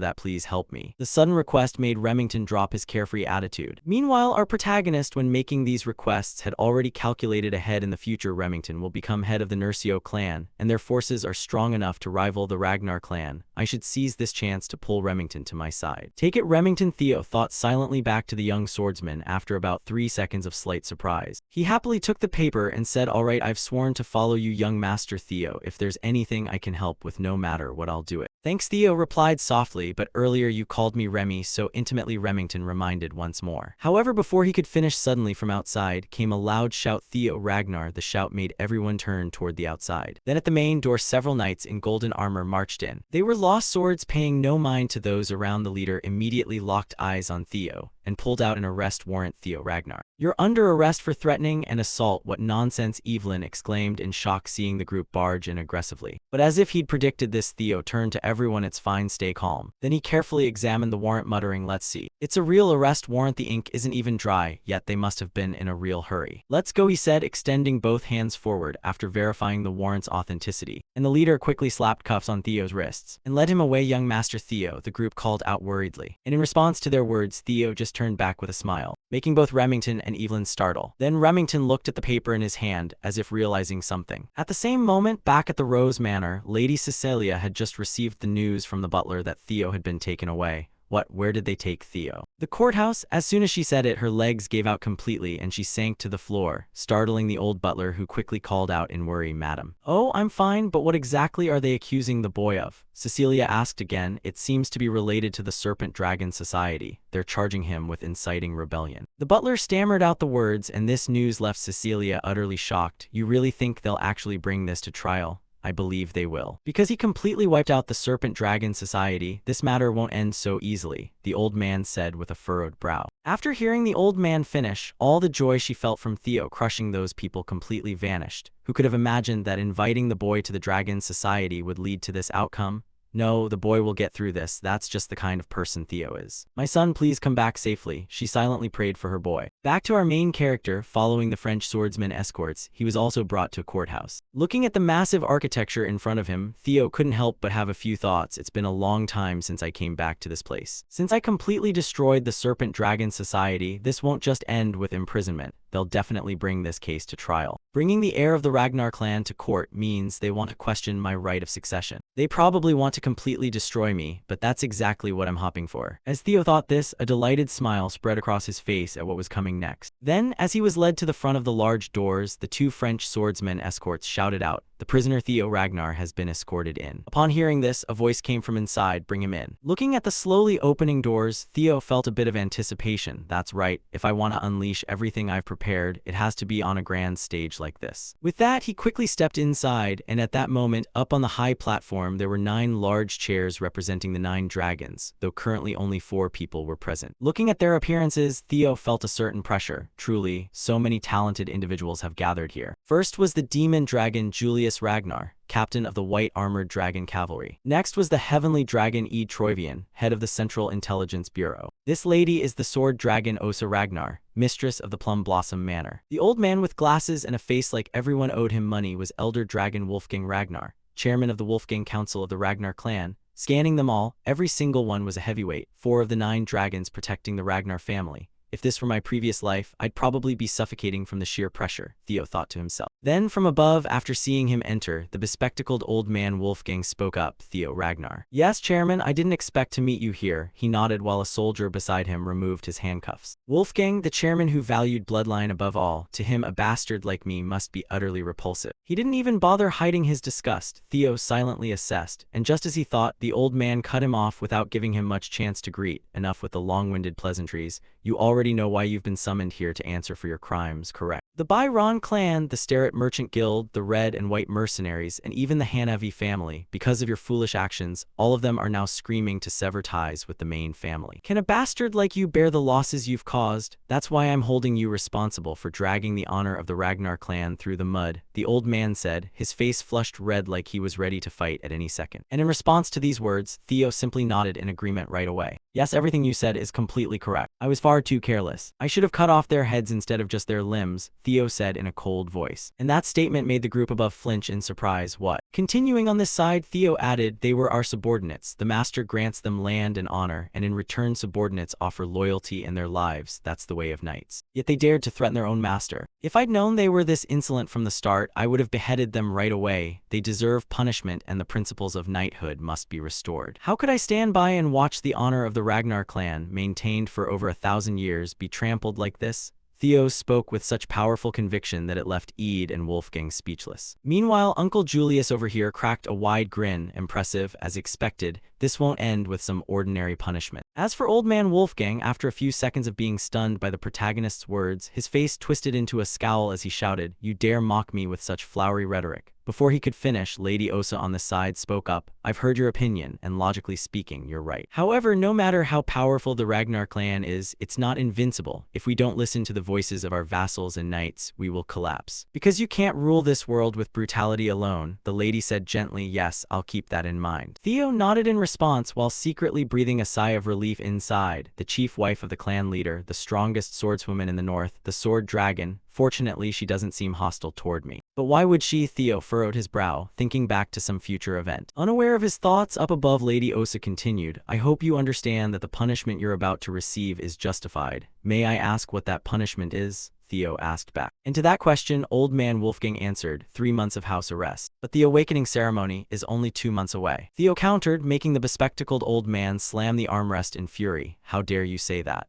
that, please help me." The sudden request made Remington drop his carefree attitude. Meanwhile, our protagonist, when making these requests, had already calculated ahead. In the future, Remington will become head of the Nursio clan, and their forces are strong enough to rival the Ragnar clan. I should seize this chance to pull Remington to my side. Take it, Remington, Theo thought silently. Back to the young swordsman after about 3 seconds of slight surprise. He happily took the paper and said, "Alright, I've sworn to follow you, young Master Theo. If there's anything I can help with, no matter what, I'll do it." "Thanks," Theo replied softly, "but earlier you called me Remy so intimately," Remington reminded once more. However, before he could finish, suddenly from outside came a loud shout, "Theo, Ragnar!" The shout made everyone turn toward the outside. Then at the main door, several knights in golden armor marched in. They were lost swords, paying no mind to those around. The leader immediately locked eyes on Theo and pulled out an arrest warrant. "Theo Ragnar, you're under arrest for threatening and assault." "What nonsense!" Evelyn exclaimed in shock, seeing the group barge in aggressively. But as if he'd predicted this, Theo turned to everyone. "It's fine, stay calm." Then he carefully examined the warrant, muttering, "Let's see. It's a real arrest warrant. The ink isn't even dry, yet they must have been in a real hurry." "Let's go," he said, extending both hands forward after verifying the warrant's authenticity. And the leader quickly slapped cuffs on Theo's wrists and led him away. "Young Master Theo," the group called out worriedly. And in response to their words, Theo just turned back with a smile, making both Remington and Evelyn startle. Then Remington looked at the paper in his hand as if realizing something. At the same moment, back at the Rose Manor, Lady Cecilia had just received the news from the butler that Theo had been taken away. What? Where did they take Theo? "The courthouse." As soon as she said it, her legs gave out completely and she sank to the floor, startling the old butler, who quickly called out in worry, "Madam." "Oh, I'm fine, but what exactly are they accusing the boy of?" Cecilia asked again. "It seems to be related to the Serpent Dragon Society. They're charging him with inciting rebellion." The butler stammered out the words, and this news left Cecilia utterly shocked. "You really think they'll actually bring this to trial?" "I believe they will. Because he completely wiped out the Serpent Dragon Society, this matter won't end so easily," the old man said with a furrowed brow. After hearing the old man finish, all the joy she felt from Theo crushing those people completely vanished. Who could have imagined that inviting the boy to the Dragon Society would lead to this outcome? "No, the boy will get through this. That's just the kind of person Theo is. My son, please come back safely." She silently prayed for her boy. Back to our main character. Following the French swordsman escorts, he was also brought to a courthouse. Looking at the massive architecture in front of him, Theo couldn't help but have a few thoughts. "It's been a long time since I came back to this place. Since I completely destroyed the Serpent Dragon Society, this won't just end with imprisonment. they'll definitely bring this case to trial. Bringing the heir of the Ragnar clan to court means they want to question my right of succession. They probably want to completely destroy me, but that's exactly what I'm hoping for. As Theo thought this, a delighted smile spread across his face at what was coming next. Then, as he was led to the front of the large doors, the two French swordsmen escorts shouted out, "The prisoner Theo Ragnar has been escorted in." Upon hearing this, a voice came from inside, "Bring him in." Looking at the slowly opening doors, Theo felt a bit of anticipation. That's right, if I want to unleash everything I've prepared, it has to be on a grand stage like this. With that, he quickly stepped inside, and at that moment, up on the high platform, there were 9 large chairs representing the 9 dragons, though currently only 4 people were present. Looking at their appearances, Theo felt a certain pressure. Truly, so many talented individuals have gathered here. First was the demon dragon Julius Ragnar, captain of the white armored dragon cavalry. Next was the heavenly dragon Ede Troivian, head of the Central Intelligence Bureau. This lady is the sword dragon Osa Ragnar, mistress of the Plum Blossom Manor. The old man with glasses and a face like everyone owed him money was elder dragon Wolfgang Ragnar, chairman of the Wolfgang Council of the Ragnar clan. Scanning them all, every single one was a heavyweight, 4 of the 9 dragons protecting the Ragnar family. If this were my previous life, I'd probably be suffocating from the sheer pressure, Theo thought to himself. Then, from above, after seeing him enter, the bespectacled old man Wolfgang spoke up, "Theo Ragnar." "Yes, Chairman, I didn't expect to meet you here," he nodded while a soldier beside him removed his handcuffs. Wolfgang, the chairman who valued bloodline above all, to him a bastard like me must be utterly repulsive. He didn't even bother hiding his disgust, Theo silently assessed, and just as he thought, the old man cut him off without giving him much chance to greet. "Enough with the long-winded pleasantries. You already know why you've been summoned here to answer for your crimes, correct? The Byron clan, the Starrett Merchant Guild, the Red and White Mercenaries, and even the Hanavi family, because of your foolish actions, all of them are now screaming to sever ties with the main family. Can a bastard like you bear the losses you've caused? That's why I'm holding you responsible for dragging the honor of the Ragnar clan through the mud," the old man said, his face flushed red like he was ready to fight at any second. And in response to these words, Theo simply nodded in agreement right away. "Yes, everything you said is completely correct. I was far too careless. I should have cut off their heads instead of just their limbs," Theo said in a cold voice. And that statement made the group above flinch in surprise. "What?" Continuing on this side, Theo added, "They were our subordinates. The master grants them land and honor, and in return subordinates offer loyalty and their lives. That's the way of knights. Yet they dared to threaten their own master. If I'd known they were this insolent from the start, I would have beheaded them right away. They deserve punishment, and the principles of knighthood must be restored. How could I stand by and watch the honor of the Ragnar clan, maintained for over 1,000 years, be trampled like this?" Theo spoke with such powerful conviction that it left Ede and Wolfgang speechless. Meanwhile, Uncle Julius over here cracked a wide grin, impressive, as expected. This won't end with some ordinary punishment. As for old man Wolfgang, after a few seconds of being stunned by the protagonist's words, his face twisted into a scowl as he shouted, "You dare mock me with such flowery rhetoric." Before he could finish, Lady Osa on the side spoke up, "I've heard your opinion, and logically speaking, you're right. However, no matter how powerful the Ragnar clan is, it's not invincible. If we don't listen to the voices of our vassals and knights, we will collapse. Because you can't rule this world with brutality alone," the lady said gently. "Yes, I'll keep that in mind." Theo nodded in response while secretly breathing a sigh of relief inside. The chief wife of the clan leader, the strongest swordswoman in the north, the sword dragon. Fortunately, she doesn't seem hostile toward me. But why would she? Theo furrowed his brow, thinking back to some future event. Unaware of his thoughts, up above Lady Osa continued, "I hope you understand that the punishment you're about to receive is justified. May I ask what that punishment is?" Theo asked back. And to that question, old man Wolfgang answered, 3 months of house arrest. But the awakening ceremony is only 2 months away. Theo countered, making the bespectacled old man slam the armrest in fury. "How dare you say that?"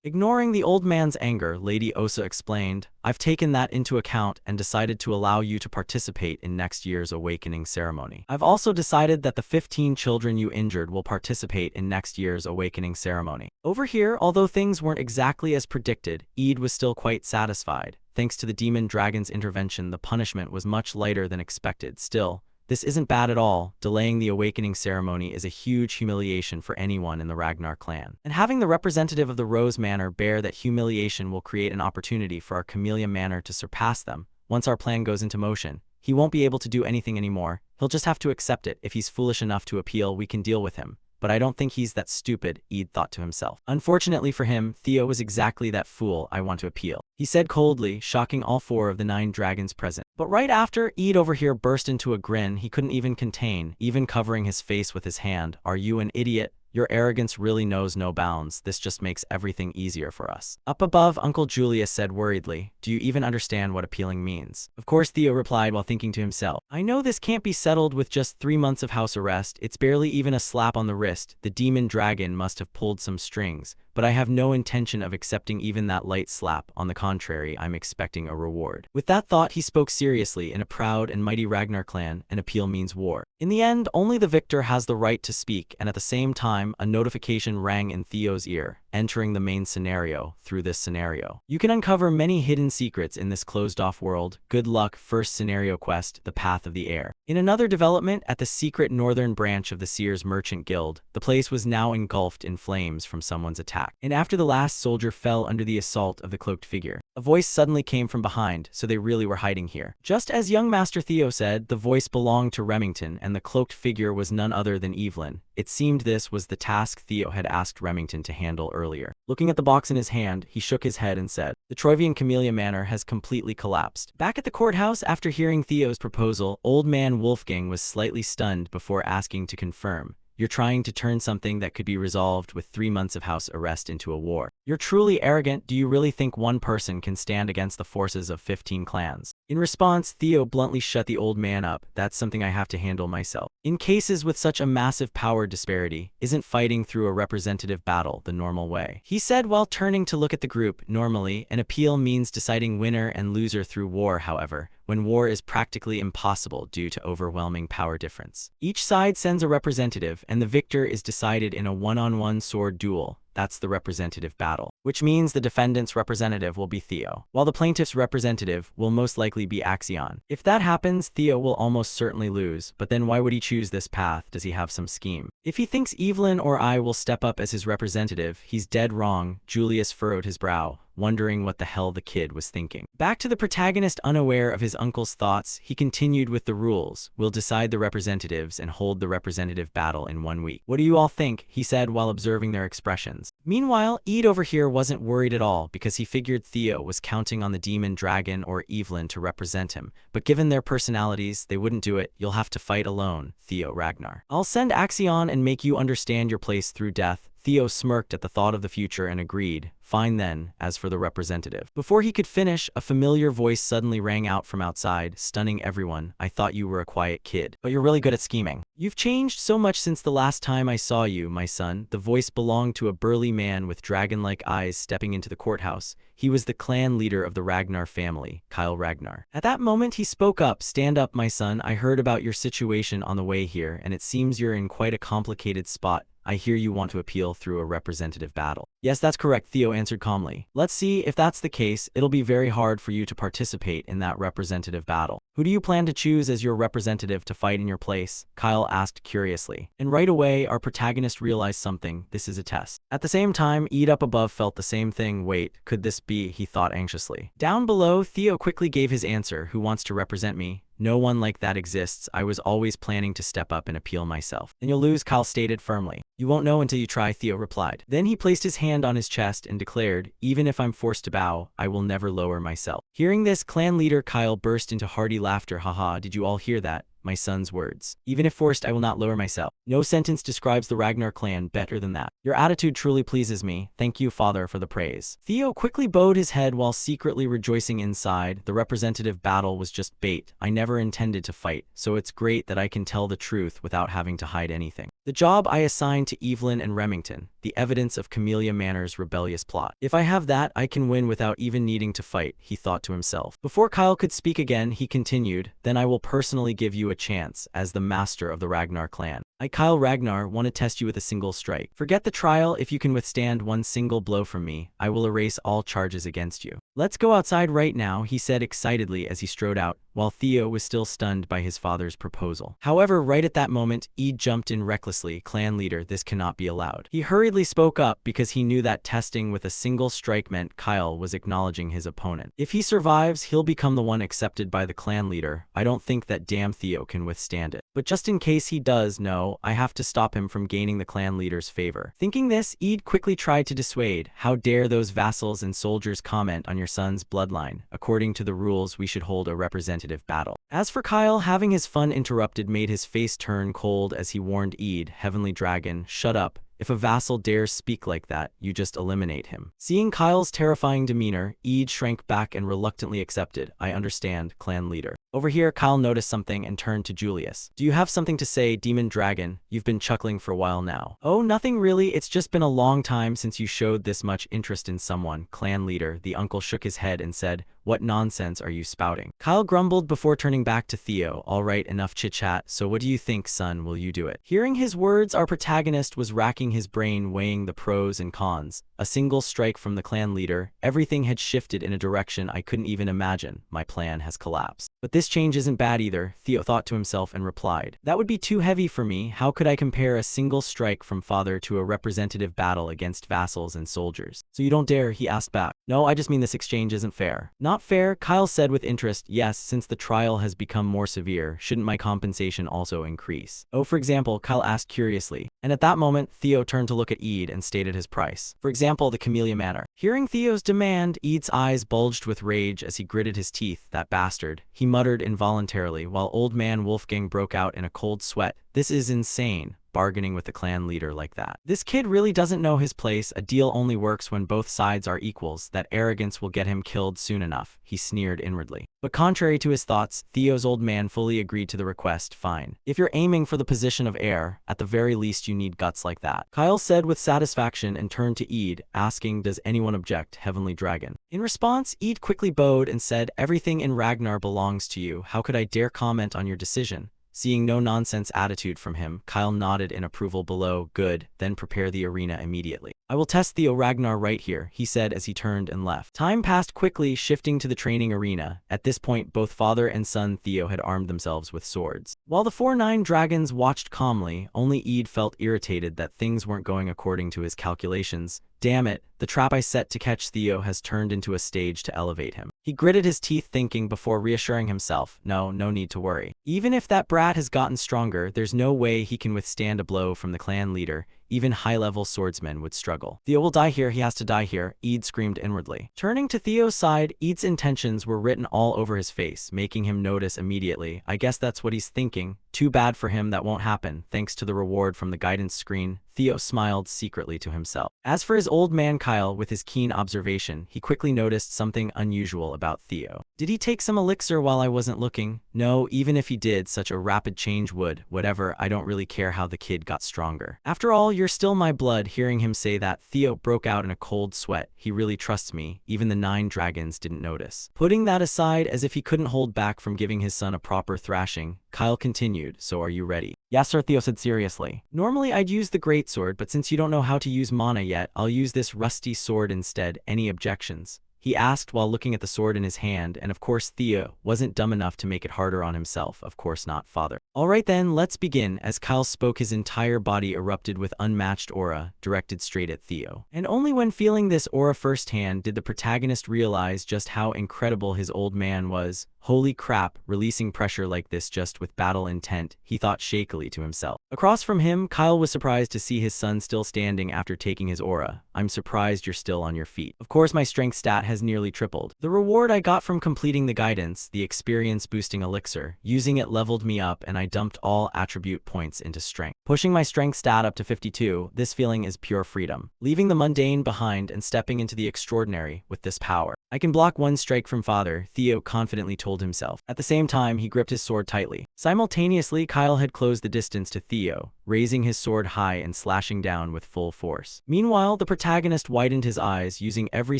Ignoring the old man's anger, Lady Osa explained, "I've taken that into account and decided to allow you to participate in next year's awakening ceremony. I've also decided that the 15 children you injured will participate in next year's awakening ceremony." Over here, although things weren't exactly as predicted, Ede was still quite satisfied. Thanks to the demon dragon's intervention, the punishment was much lighter than expected. Still, this isn't bad at all. Delaying the awakening ceremony is a huge humiliation for anyone in the Ragnar clan. And having the representative of the Rose Manor bear that humiliation will create an opportunity for our Camellia Manor to surpass them. Once our plan goes into motion, he won't be able to do anything anymore. He'll just have to accept it. If he's foolish enough to appeal, we can deal with him. But I don't think he's that stupid, Ede thought to himself. Unfortunately for him, Theo was exactly that fool I want to appeal, he said coldly, shocking all 4 of the 9 dragons present. But right after, Ede over here burst into a grin he couldn't even contain, even covering his face with his hand. "Are you an idiot?" Your arrogance really knows no bounds. This just makes everything easier for us. Up above, Uncle Julius said worriedly, do you even understand what appealing means? Of course, Theo replied while thinking to himself, I know this can't be settled with just 3 months of house arrest. It's barely even a slap on the wrist. The demon dragon must have pulled some strings. But I have no intention of accepting even that light slap. On the contrary, I'm expecting a reward. With that thought, he spoke seriously. In a proud and mighty Ragnar clan, an appeal means war. In the end, only the victor has the right to speak, and at the same time, a notification rang in Theo's ear, entering the main scenario. Through this scenario, you can uncover many hidden secrets in this closed-off world. Good luck. First scenario quest, The Path of the Air. In another development, at the secret northern branch of the Sears Merchant Guild, the place was now engulfed in flames from someone's attack. And after the last soldier fell under the assault of the cloaked figure, a voice suddenly came from behind, so they really were hiding here. Just as young Master Theo said, the voice belonged to Remington, and the cloaked figure was none other than Evelyn. It seemed this was the task Theo had asked Remington to handle earlier. Looking at the box in his hand, he shook his head and said, the Troivian Camellia Manor has completely collapsed. Back at the courthouse, after hearing Theo's proposal, old man Wolfgang was slightly stunned before asking to confirm. You're trying to turn something that could be resolved with 3 months of house arrest into a war. You're truly arrogant. Do you really think one person can stand against the forces of 15 clans? In response, Theo bluntly shut the old man up. That's something I have to handle myself. In cases with such a massive power disparity, isn't fighting through a representative battle the normal way? He said while turning to look at the group. Normally, an appeal means deciding winner and loser through war. However, when war is practically impossible due to overwhelming power difference, each side sends a representative, and the victor is decided in a one-on-one sword duel. That's the representative battle, which means the defendant's representative will be Theo, while the plaintiff's representative will most likely be Axion. If that happens, Theo will almost certainly lose, but then why would he choose this path? Does he have some scheme? If he thinks Evelyn or I will step up as his representative, he's dead wrong. Julius furrowed his brow, wondering what the hell the kid was thinking. Back to the protagonist unaware of his uncle's thoughts, he continued with the rules. We'll decide the representatives and hold the representative battle in 1 week. What do you all think? He said while observing their expressions. Meanwhile, Ede over here wasn't worried at all because he figured Theo was counting on the demon dragon or Evelyn to represent him. But given their personalities, they wouldn't do it. You'll have to fight alone, Theo Ragnar. I'll send Axion and make you understand your place through death. Theo smirked at the thought of the future and agreed. Fine then, as for the representative. Before he could finish, a familiar voice suddenly rang out from outside, stunning everyone. I thought you were a quiet kid, but you're really good at scheming. You've changed so much since the last time I saw you, my son. The voice belonged to a burly man with dragon-like eyes stepping into the courthouse. He was the clan leader of the Ragnar family, Kyle Ragnar. At that moment, he spoke up. Stand up, my son. I heard about your situation on the way here, and it seems you're in quite a complicated spot. I hear you want to appeal through a representative battle. Yes, that's correct, Theo answered calmly. Let's see, if that's the case, it'll be very hard for you to participate in that representative battle. Who do you plan to choose as your representative to fight in your place? Kyle asked curiously. And right away, our protagonist realized something. This is a test. At the same time, Ede up above felt the same thing. Wait, could this be? He thought anxiously. Down below, Theo quickly gave his answer. Who wants to represent me? No one like that exists. I was always planning to step up and appeal myself. Then you'll lose, Kyle stated firmly. You won't know until you try, Theo replied. Then he placed his hand on his chest and declared, even if I'm forced to bow, I will never lower myself. Hearing this, clan leader Kyle burst into hearty laughter. Haha, did you all hear that? My son's words. Even if forced, I will not lower myself. No sentence describes the Ragnar clan better than that. Your attitude truly pleases me. Thank you, father, for the praise. Theo quickly bowed his head while secretly rejoicing inside. The representative battle was just bait. I never intended to fight, so it's great that I can tell the truth without having to hide anything. The job I assigned to Evelyn and Remington, the evidence of Camellia Manor's rebellious plot. If I have that, I can win without even needing to fight, he thought to himself. Before Kyle could speak again, he continued, then I will personally give you a chance as the master of the Ragnar clan. I, Kyle Ragnar, want to test you with a single strike. Forget the trial. If you can withstand one single blow from me, I will erase all charges against you. Let's go outside right now, he said excitedly as he strode out, while Theo was still stunned by his father's proposal. However, right at that moment, Ede jumped in recklessly. Clan leader, this cannot be allowed. He hurriedly spoke up because he knew that testing with a single strike meant Kyle was acknowledging his opponent. If he survives, he'll become the one accepted by the clan leader. I don't think that damn Theo can withstand it. But just in case he does, no, I have to stop him from gaining the clan leader's favor. Thinking this, Ede quickly tried to dissuade. How dare those vassals and soldiers comment on your son's bloodline? According to the rules, we should hold a representative battle. As for Kyle, having his fun interrupted made his face turn cold as he warned Ede, Heavenly Dragon, shut up. If a vassal dares speak like that, you just eliminate him. Seeing Kyle's terrifying demeanor, Eid shrank back and reluctantly accepted. I understand, clan leader. Over here, Kyle noticed something and turned to Julius. Do you have something to say, Demon Dragon? You've been chuckling for a while now. Oh, nothing really. It's just been a long time since you showed this much interest in someone, clan leader. The uncle shook his head and said, what nonsense are you spouting? Kyle grumbled before turning back to Theo. All right, enough chit-chat. So what do you think, son? Will you do it? Hearing his words, our protagonist was racking his brain, weighing the pros and cons. A single strike from the clan leader. Everything had shifted in a direction I couldn't even imagine. My plan has collapsed. But this change isn't bad either, Theo thought to himself and replied. That would be too heavy for me. How could I compare a single strike from father to a representative battle against vassals and soldiers? So you don't dare, he asked back. No, I just mean this exchange isn't fair. Not fair, Kyle said with interest. Yes, since the trial has become more severe, shouldn't my compensation also increase? Oh, for example, Kyle asked curiously. And at that moment, Theo turned to look at Eid and stated his price. For example, the Camellia Manor. Hearing Theo's demand, Eid's eyes bulged with rage as he gritted his teeth. That bastard, he muttered involuntarily, while old man Wolfgang broke out in a cold sweat. This is insane, bargaining with the clan leader like that. This kid really doesn't know his place. A deal only works when both sides are equals. That arrogance will get him killed soon enough, he sneered inwardly. But contrary to his thoughts, Theo's old man fully agreed to the request. Fine. If you're aiming for the position of heir, at the very least you need guts like that, Kyle said with satisfaction and turned to Eid, asking, does anyone object, Heavenly Dragon? In response, Eid quickly bowed and said, everything in Ragnar belongs to you. How could I dare comment on your decision? Seeing no nonsense attitude from him, Kyle nodded in approval below. Good, then prepare the arena immediately. I will test Theo Ragnar right here, he said as he turned and left. Time passed quickly, shifting to the training arena. At this point, both father and son Theo had armed themselves with swords. While the 4-9 dragons watched calmly, only Eid felt irritated that things weren't going according to his calculations. Damn it, the trap I set to catch Theo has turned into a stage to elevate him. He gritted his teeth thinking before reassuring himself, no need to worry. Even if that brat has gotten stronger, there's no way he can withstand a blow from the clan leader. Even high-level swordsmen would struggle. Theo will die here, he has to die here, Eid screamed inwardly. Turning to Theo's side, Eid's intentions were written all over his face, making him notice immediately. I guess that's what he's thinking. Too bad for him, that won't happen. Thanks to the reward from the guidance screen, Theo smiled secretly to himself. As for his old man Kyle, with his keen observation, he quickly noticed something unusual about Theo. Did he take some elixir while I wasn't looking? No, even if he did, such a rapid change would. Whatever, I don't really care how the kid got stronger. After all, you're still my blood. Hearing him say that, Theo broke out in a cold sweat. He really trusts me. Even the 9 dragons didn't notice. Putting that aside, as if he couldn't hold back from giving his son a proper thrashing, Kyle continued, so are you ready? Yes, sir, Theo said seriously. Normally I'd use the greatsword, but since you don't know how to use mana yet, I'll use this rusty sword instead. Any objections? He asked while looking at the sword in his hand, and of course Theo wasn't dumb enough to make it harder on himself. Of course not, father. Alright then, let's begin. As Kyle spoke, his entire body erupted with unmatched aura, directed straight at Theo. And only when feeling this aura firsthand did the protagonist realize just how incredible his old man was. Holy crap, releasing pressure like this just with battle intent, he thought shakily to himself. Across from him, Kyle was surprised to see his son still standing after taking his aura. I'm surprised you're still on your feet. Of course my strength stat has nearly tripled. The reward I got from completing the guidance, the experience boosting elixir, using it leveled me up and I dumped all attribute points into strength. Pushing my strength stat up to 52, this feeling is pure freedom. Leaving the mundane behind and stepping into the extraordinary with this power. I can block one strike from father, Theo confidently told himself. At the same time, he gripped his sword tightly. Simultaneously, Kyle had closed the distance to Theo, raising his sword high and slashing down with full force. Meanwhile, the protagonist widened his eyes, using every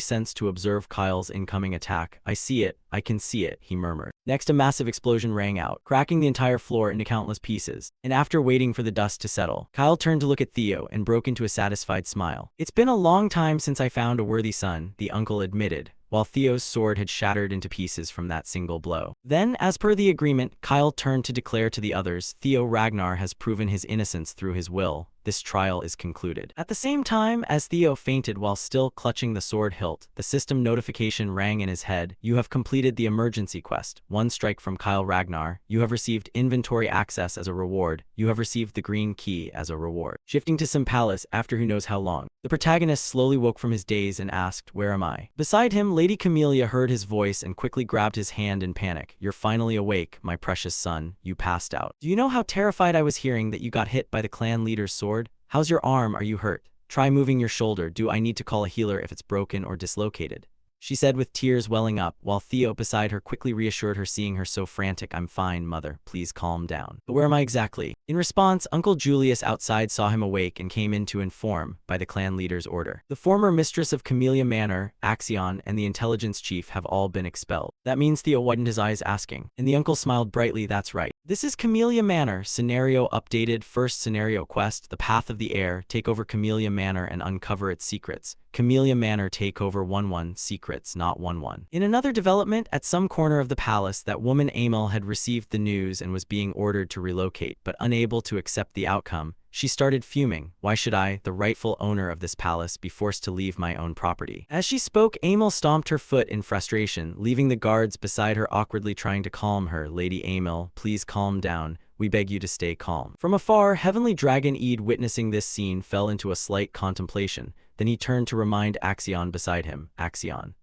sense to observe Kyle's incoming attack. I see it. I can see it, he murmured. Next, a massive explosion rang out, cracking the entire floor into countless pieces. And after waiting for the dust to settle, Kyle turned to look at Theo and broke into a satisfied smile. It's been a long time since I found a worthy son, the uncle admitted, while Theo's sword had shattered into pieces from that single blow. Then, as per the agreement, Kyle turned to declare to the others, Theo Ragnar has proven his innocence through his will. This trial is concluded. At the same time, as Theo fainted while still clutching the sword hilt, the system notification rang in his head. You have completed the emergency quest. One strike from Kyle Ragnar. You have received inventory access as a reward. You have received the green key as a reward. Shifting to some palace after who knows how long, the protagonist slowly woke from his daze and asked, where am I? Beside him, Lady Camellia heard his voice and quickly grabbed his hand in panic. You're finally awake, my precious son. You passed out. Do you know how terrified I was hearing that you got hit by the clan leader's sword? How's your arm? Are you hurt? Try moving your shoulder. Do I need to call a healer if it's broken or dislocated? She said with tears welling up, while Theo beside her quickly reassured her, seeing her so frantic. I'm fine, mother. Please calm down. But where am I exactly? In response, Uncle Julius outside saw him awake and came in to inform, by the clan leader's order. The former mistress of Camellia Manor, Axion, and the intelligence chief have all been expelled. That means Theo widened his eyes asking, and the uncle smiled brightly. That's right. This is Camellia Manor. Scenario updated. First scenario quest, The Path of the Air. Take over Camellia Manor and uncover its secrets. Camellia Manor takeover 1-1 secrets, not 1-1. In another development, at some corner of the palace, that woman Amel had received the news and was being ordered to relocate, but unable to accept the outcome. She started fuming. Why should I, the rightful owner of this palace, be forced to leave my own property? As she spoke, Amel stomped her foot in frustration, leaving the guards beside her awkwardly trying to calm her. Lady Amel, please calm down. We beg you to stay calm. From afar, Heavenly Dragon Eid, witnessing this scene, fell into a slight contemplation. Then he turned to remind Axion beside him. Axion.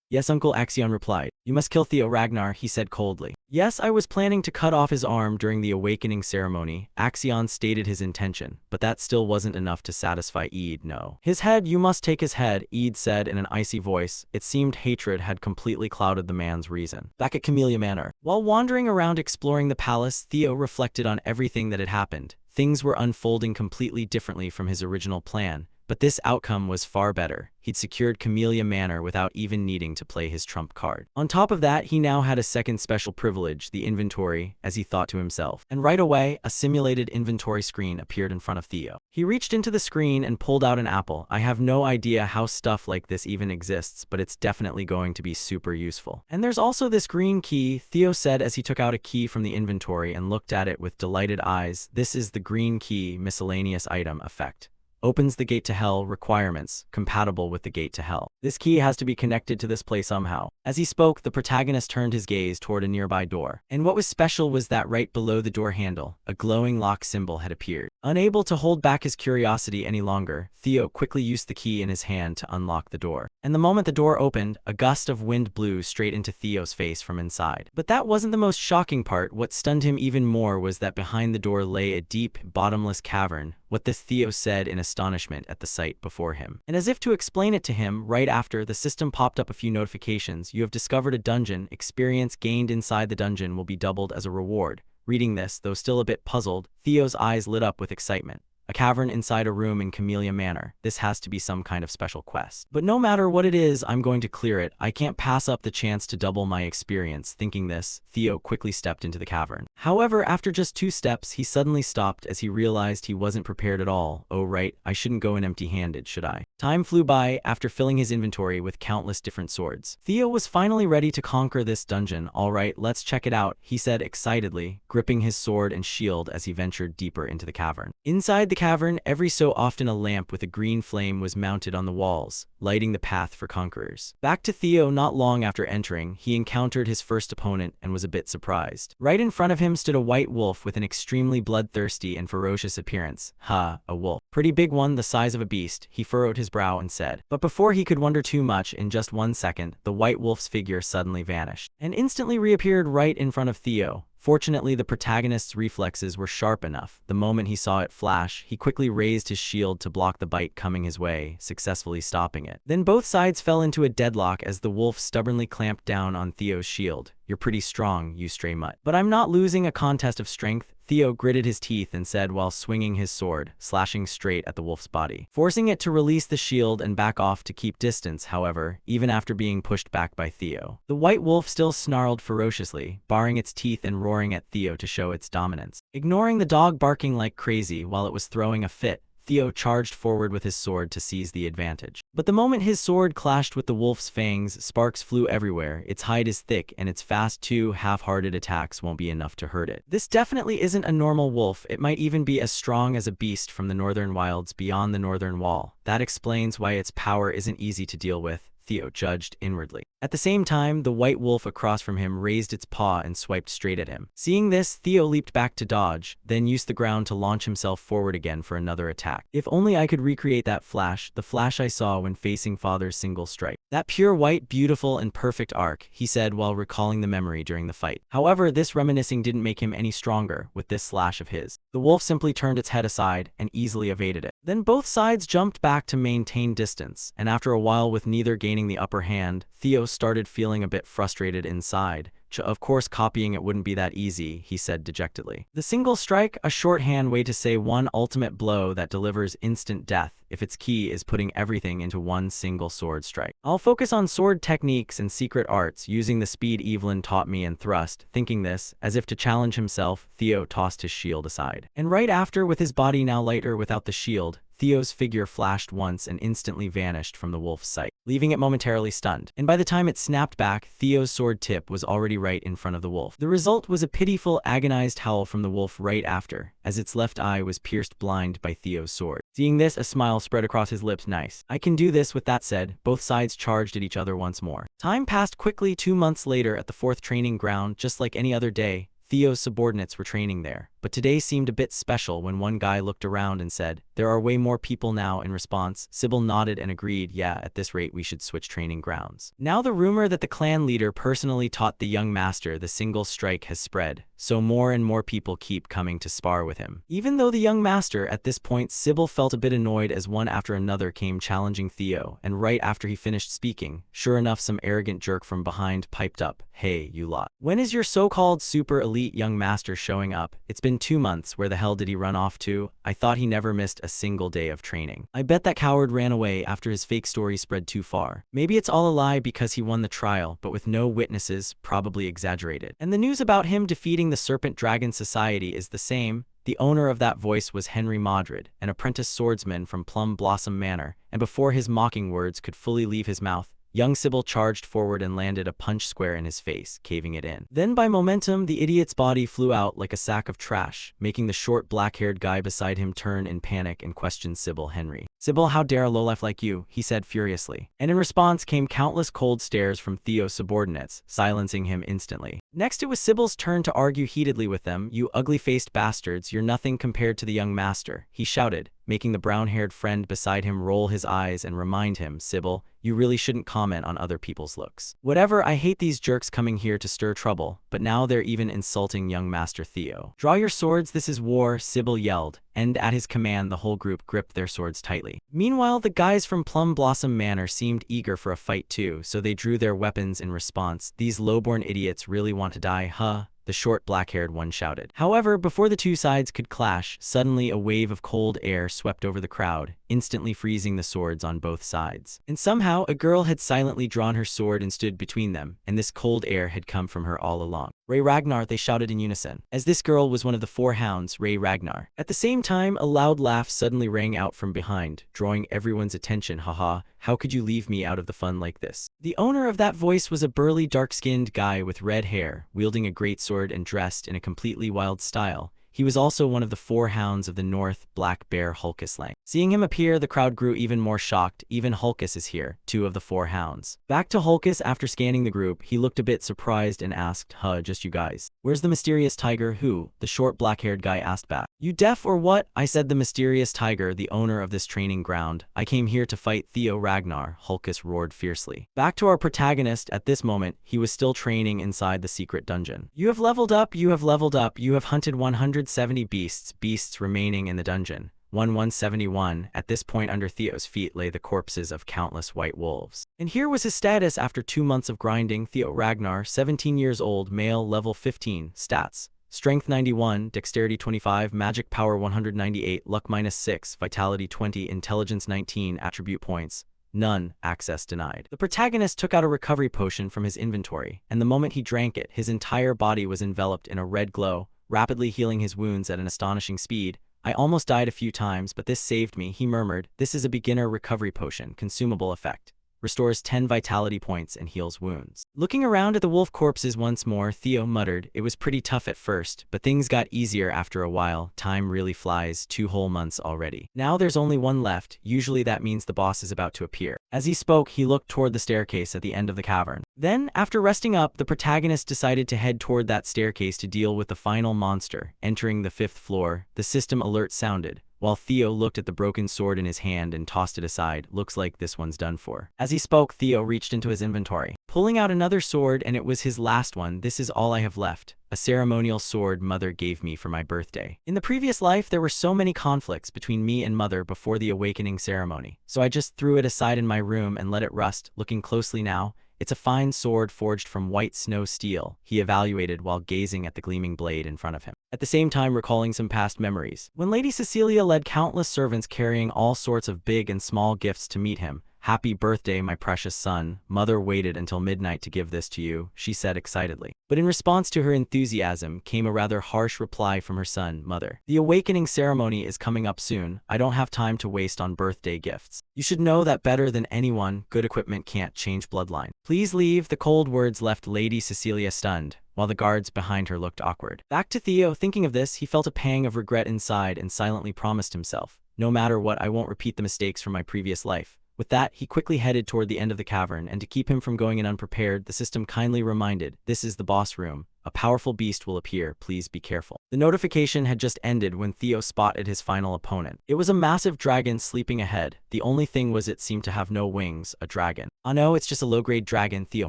Yes, Uncle, Axion replied. You must kill Theo Ragnar, he said coldly. Yes, I was planning to cut off his arm during the awakening ceremony. Axion stated his intention, but that still wasn't enough to satisfy Eid. No. His head, you must take his head, Eid said in an icy voice. It seemed hatred had completely clouded the man's reason. Back at Camellia Manor. While wandering around exploring the palace, Theo reflected on everything that had happened. Things were unfolding completely differently from his original plan. But this outcome was far better. He'd secured Camellia Manor without even needing to play his trump card. On top of that, he now had a second special privilege, the inventory, as he thought to himself. And right away, a simulated inventory screen appeared in front of Theo. He reached into the screen and pulled out an apple. I have no idea how stuff like this even exists, but it's definitely going to be super useful. And there's also this green key, Theo said as he took out a key from the inventory and looked at it with delighted eyes. This is the green key, miscellaneous item effect. Opens the gate to hell. Requirements compatible with the gate to hell. This key has to be connected to this place somehow. As he spoke, the protagonist turned his gaze toward a nearby door. And what was special was that right below the door handle, a glowing lock symbol had appeared. Unable to hold back his curiosity any longer, Theo quickly used the key in his hand to unlock the door. And the moment the door opened, a gust of wind blew straight into Theo's face from inside. But that wasn't the most shocking part. What stunned him even more was that behind the door lay a deep, bottomless cavern. What this, Theo said in astonishment at the sight before him. And as if to explain it to him, right after, the system popped up a few notifications. You have discovered a dungeon. Experience gained inside the dungeon will be doubled as a reward. Reading this, though still a bit puzzled, Theo's eyes lit up with excitement. A cavern inside a room in Camellia Manor. This has to be some kind of special quest. But no matter what it is, I'm going to clear it. I can't pass up the chance to double my experience. Thinking this, Theo quickly stepped into the cavern. However, after just 2 steps, he suddenly stopped as he realized he wasn't prepared at all. Oh right, I shouldn't go in empty-handed, should I? Time flew by after filling his inventory with countless different swords. Theo was finally ready to conquer this dungeon. All right, let's check it out, he said excitedly, gripping his sword and shield as he ventured deeper into the cavern. Inside the cavern, every so often a lamp with a green flame was mounted on the walls, lighting the path for conquerors. Back to Theo. Not long after entering, he encountered his first opponent and was a bit surprised. Right in front of him stood a white wolf with an extremely bloodthirsty and ferocious appearance. Ha, a wolf. Pretty big one, the size of a beast, he furrowed his brow and said. But before he could wonder too much, in just 1 second, the white wolf's figure suddenly vanished, and instantly reappeared right in front of Theo. Fortunately, the protagonist's reflexes were sharp enough. The moment he saw it flash, he quickly raised his shield to block the bite coming his way, successfully stopping it. Then both sides fell into a deadlock as the wolf stubbornly clamped down on Theo's shield. You're pretty strong, you stray mutt. But I'm not losing a contest of strength, Theo gritted his teeth and said while swinging his sword, slashing straight at the wolf's body. Forcing it to release the shield and back off to keep distance, however, even after being pushed back by Theo. The white wolf still snarled ferociously, baring its teeth and roaring at Theo to show its dominance. Ignoring the dog barking like crazy while it was throwing a fit, Theo charged forward with his sword to seize the advantage. But the moment his sword clashed with the wolf's fangs, sparks flew everywhere. Its hide is thick and its fast 2 half-hearted attacks won't be enough to hurt it. This definitely isn't a normal wolf. It might even be as strong as a beast from the northern wilds beyond the northern wall. That explains why its power isn't easy to deal with, Theo judged inwardly. At the same time, the white wolf across from him raised its paw and swiped straight at him. Seeing this, Theo leaped back to dodge, then used the ground to launch himself forward again for another attack. If only I could recreate that flash, the flash I saw when facing Father's single strike. That pure white, beautiful, and perfect arc, he said while recalling the memory during the fight. However, this reminiscing didn't make him any stronger with this slash of his. The wolf simply turned its head aside and easily evaded it. Then both sides jumped back to maintain distance, and after a while with neither gaining the upper hand, Theo started feeling a bit frustrated inside. Of course copying it wouldn't be that easy, he said dejectedly. The single strike, a shorthand way to say one ultimate blow that delivers instant death, if its key is putting everything into one single sword strike. I'll focus on sword techniques and secret arts, using the speed Evelyn taught me and thrust. Thinking this, as if to challenge himself, Theo tossed his shield aside. And right after, with his body now lighter without the shield, Theo's figure flashed once and instantly vanished from the wolf's sight, leaving it momentarily stunned. And by the time it snapped back, Theo's sword tip was already right in front of the wolf. The result was a pitiful, agonized howl from the wolf right after, as its left eye was pierced blind by Theo's sword. Seeing this, a smile spread across his lips. Nice. I can do this. With that said, both sides charged at each other once more. Time passed quickly. 2 months later, at the 4th training ground, just like any other day, Theo's subordinates were training there. But today seemed a bit special when one guy looked around and said, "There are way more people now." In response, Sybil nodded and agreed, "Yeah, at this rate we should switch training grounds." Now the rumor that the clan leader personally taught the young master the single strike has spread, so more and more people keep coming to spar with him. Even though the young master, at this point, Sybil felt a bit annoyed as one after another came challenging Theo, and right after he finished speaking, sure enough some arrogant jerk from behind piped up, "Hey, you lot. When is your so-called super elite young master showing up? It's been 2 months, where the hell did he run off to? I thought he never missed a single day of training. I bet that coward ran away after his fake story spread too far. Maybe it's all a lie because he won the trial, but with no witnesses, probably exaggerated. And the news about him defeating the Serpent Dragon Society is the same." The owner of that voice was Henry Modred, an apprentice swordsman from Plum Blossom Manor, and before his mocking words could fully leave his mouth, young Sybil charged forward and landed a punch square in his face, caving it in. Then by momentum, the idiot's body flew out like a sack of trash, making the short black-haired guy beside him turn in panic and question Sybil. "Henry. Sybil, how dare a lowlife like you," he said furiously. And in response came countless cold stares from Theo's subordinates, silencing him instantly. Next it was Sybil's turn to argue heatedly with them. "You ugly-faced bastards, you're nothing compared to the young master," he shouted, making the brown-haired friend beside him roll his eyes and remind him, "Sybil, you really shouldn't comment on other people's looks. Whatever, I hate these jerks coming here to stir trouble, but now they're even insulting young Master Theo. Draw your swords, this is war," Sybil yelled, and at his command the whole group gripped their swords tightly. Meanwhile, the guys from Plum Blossom Manor seemed eager for a fight too, so they drew their weapons in response. "These lowborn idiots really want to die, huh?" the short black-haired one shouted. However, before the two sides could clash, suddenly a wave of cold air swept over the crowd, instantly freezing the swords on both sides. And somehow, a girl had silently drawn her sword and stood between them, and this cold air had come from her all along. "Ray Ragnar," they shouted in unison, as this girl was one of the 4 hounds, Ray Ragnar. At the same time, a loud laugh suddenly rang out from behind, drawing everyone's attention. "Haha, how could you leave me out of the fun like this?" The owner of that voice was a burly, dark-skinned guy with red hair, wielding a greatsword and dressed in a completely wild style. He was also one of the 4 hounds of the North, Black Bear Hulkus Lang. Seeing him appear, the crowd grew even more shocked. "Even Hulkus is here," 2 of the 4 hounds. Back to Hulkus, after scanning the group, he looked a bit surprised and asked, "Huh, just you guys? Where's the mysterious tiger?" "Who?" the short black-haired guy asked back. "You deaf or what?" I said, "The mysterious tiger, the owner of this training ground. I came here to fight Theo Ragnar," Hulkus roared fiercely. Back to our protagonist. At this moment, he was still training inside the secret dungeon. "You have leveled up, you have leveled up, you have hunted 170 beasts remaining in the dungeon. 171. At this point under Theo's feet lay the corpses of countless white wolves. And here was his status after 2 months of grinding. Theo Ragnar, 17 years old, male, level 15, stats. Strength 91, Dexterity 25, Magic Power 198, Luck -6, Vitality 20, Intelligence 19, Attribute Points. None. Access denied. The protagonist took out a recovery potion from his inventory, and the moment he drank it, his entire body was enveloped in a red glow, rapidly healing his wounds at an astonishing speed. "I almost died a few times, but this saved me," he murmured. "This is a beginner recovery potion, consumable effect. Restores 10 vitality points and heals wounds." Looking around at the wolf corpses once more, Theo muttered, "It was pretty tough at first, but things got easier after a while. Time really flies, 2 whole months already. Now there's only one left. Usually that means the boss is about to appear." As he spoke, he looked toward the staircase at the end of the cavern. Then, after resting up, the protagonist decided to head toward that staircase to deal with the final monster. Entering the 5th floor, the system alert sounded, while Theo looked at the broken sword in his hand and tossed it aside. "Looks like this one's done for." As he spoke, Theo reached into his inventory, pulling out another sword, and it was his last one. "This is all I have left. a ceremonial sword mother gave me for my birthday. In the previous life, there were so many conflicts between me and mother before the awakening ceremony, so I just threw it aside in my room and let it rust. Looking closely now, it's a fine sword forged from white snow steel, he evaluated while gazing at the gleaming blade in front of him, at the same time recalling some past memories. When Lady Cecilia led countless servants carrying all sorts of big and small gifts to meet him. "Happy birthday, my precious son. Mother waited until midnight to give this to you," she said excitedly. But in response to her enthusiasm came a rather harsh reply from her son. "Mother, the awakening ceremony is coming up soon. I don't have time to waste on birthday gifts. You should know that better than anyone, good equipment can't change bloodline. Please leave." The cold words left Lady Cecilia stunned, while the guards behind her looked awkward. Back to Theo, thinking of this, he felt a pang of regret inside and silently promised himself, "No matter what, I won't repeat the mistakes from my previous life." With that, he quickly headed toward the end of the cavern, and to keep him from going in unprepared, the system kindly reminded, "This is the boss room. A powerful beast will appear, please be careful." The notification had just ended when Theo spotted his final opponent. It was a massive dragon sleeping ahead. The only thing was it seemed to have no wings. A dragon. "Oh no, it's just a low-grade dragon," Theo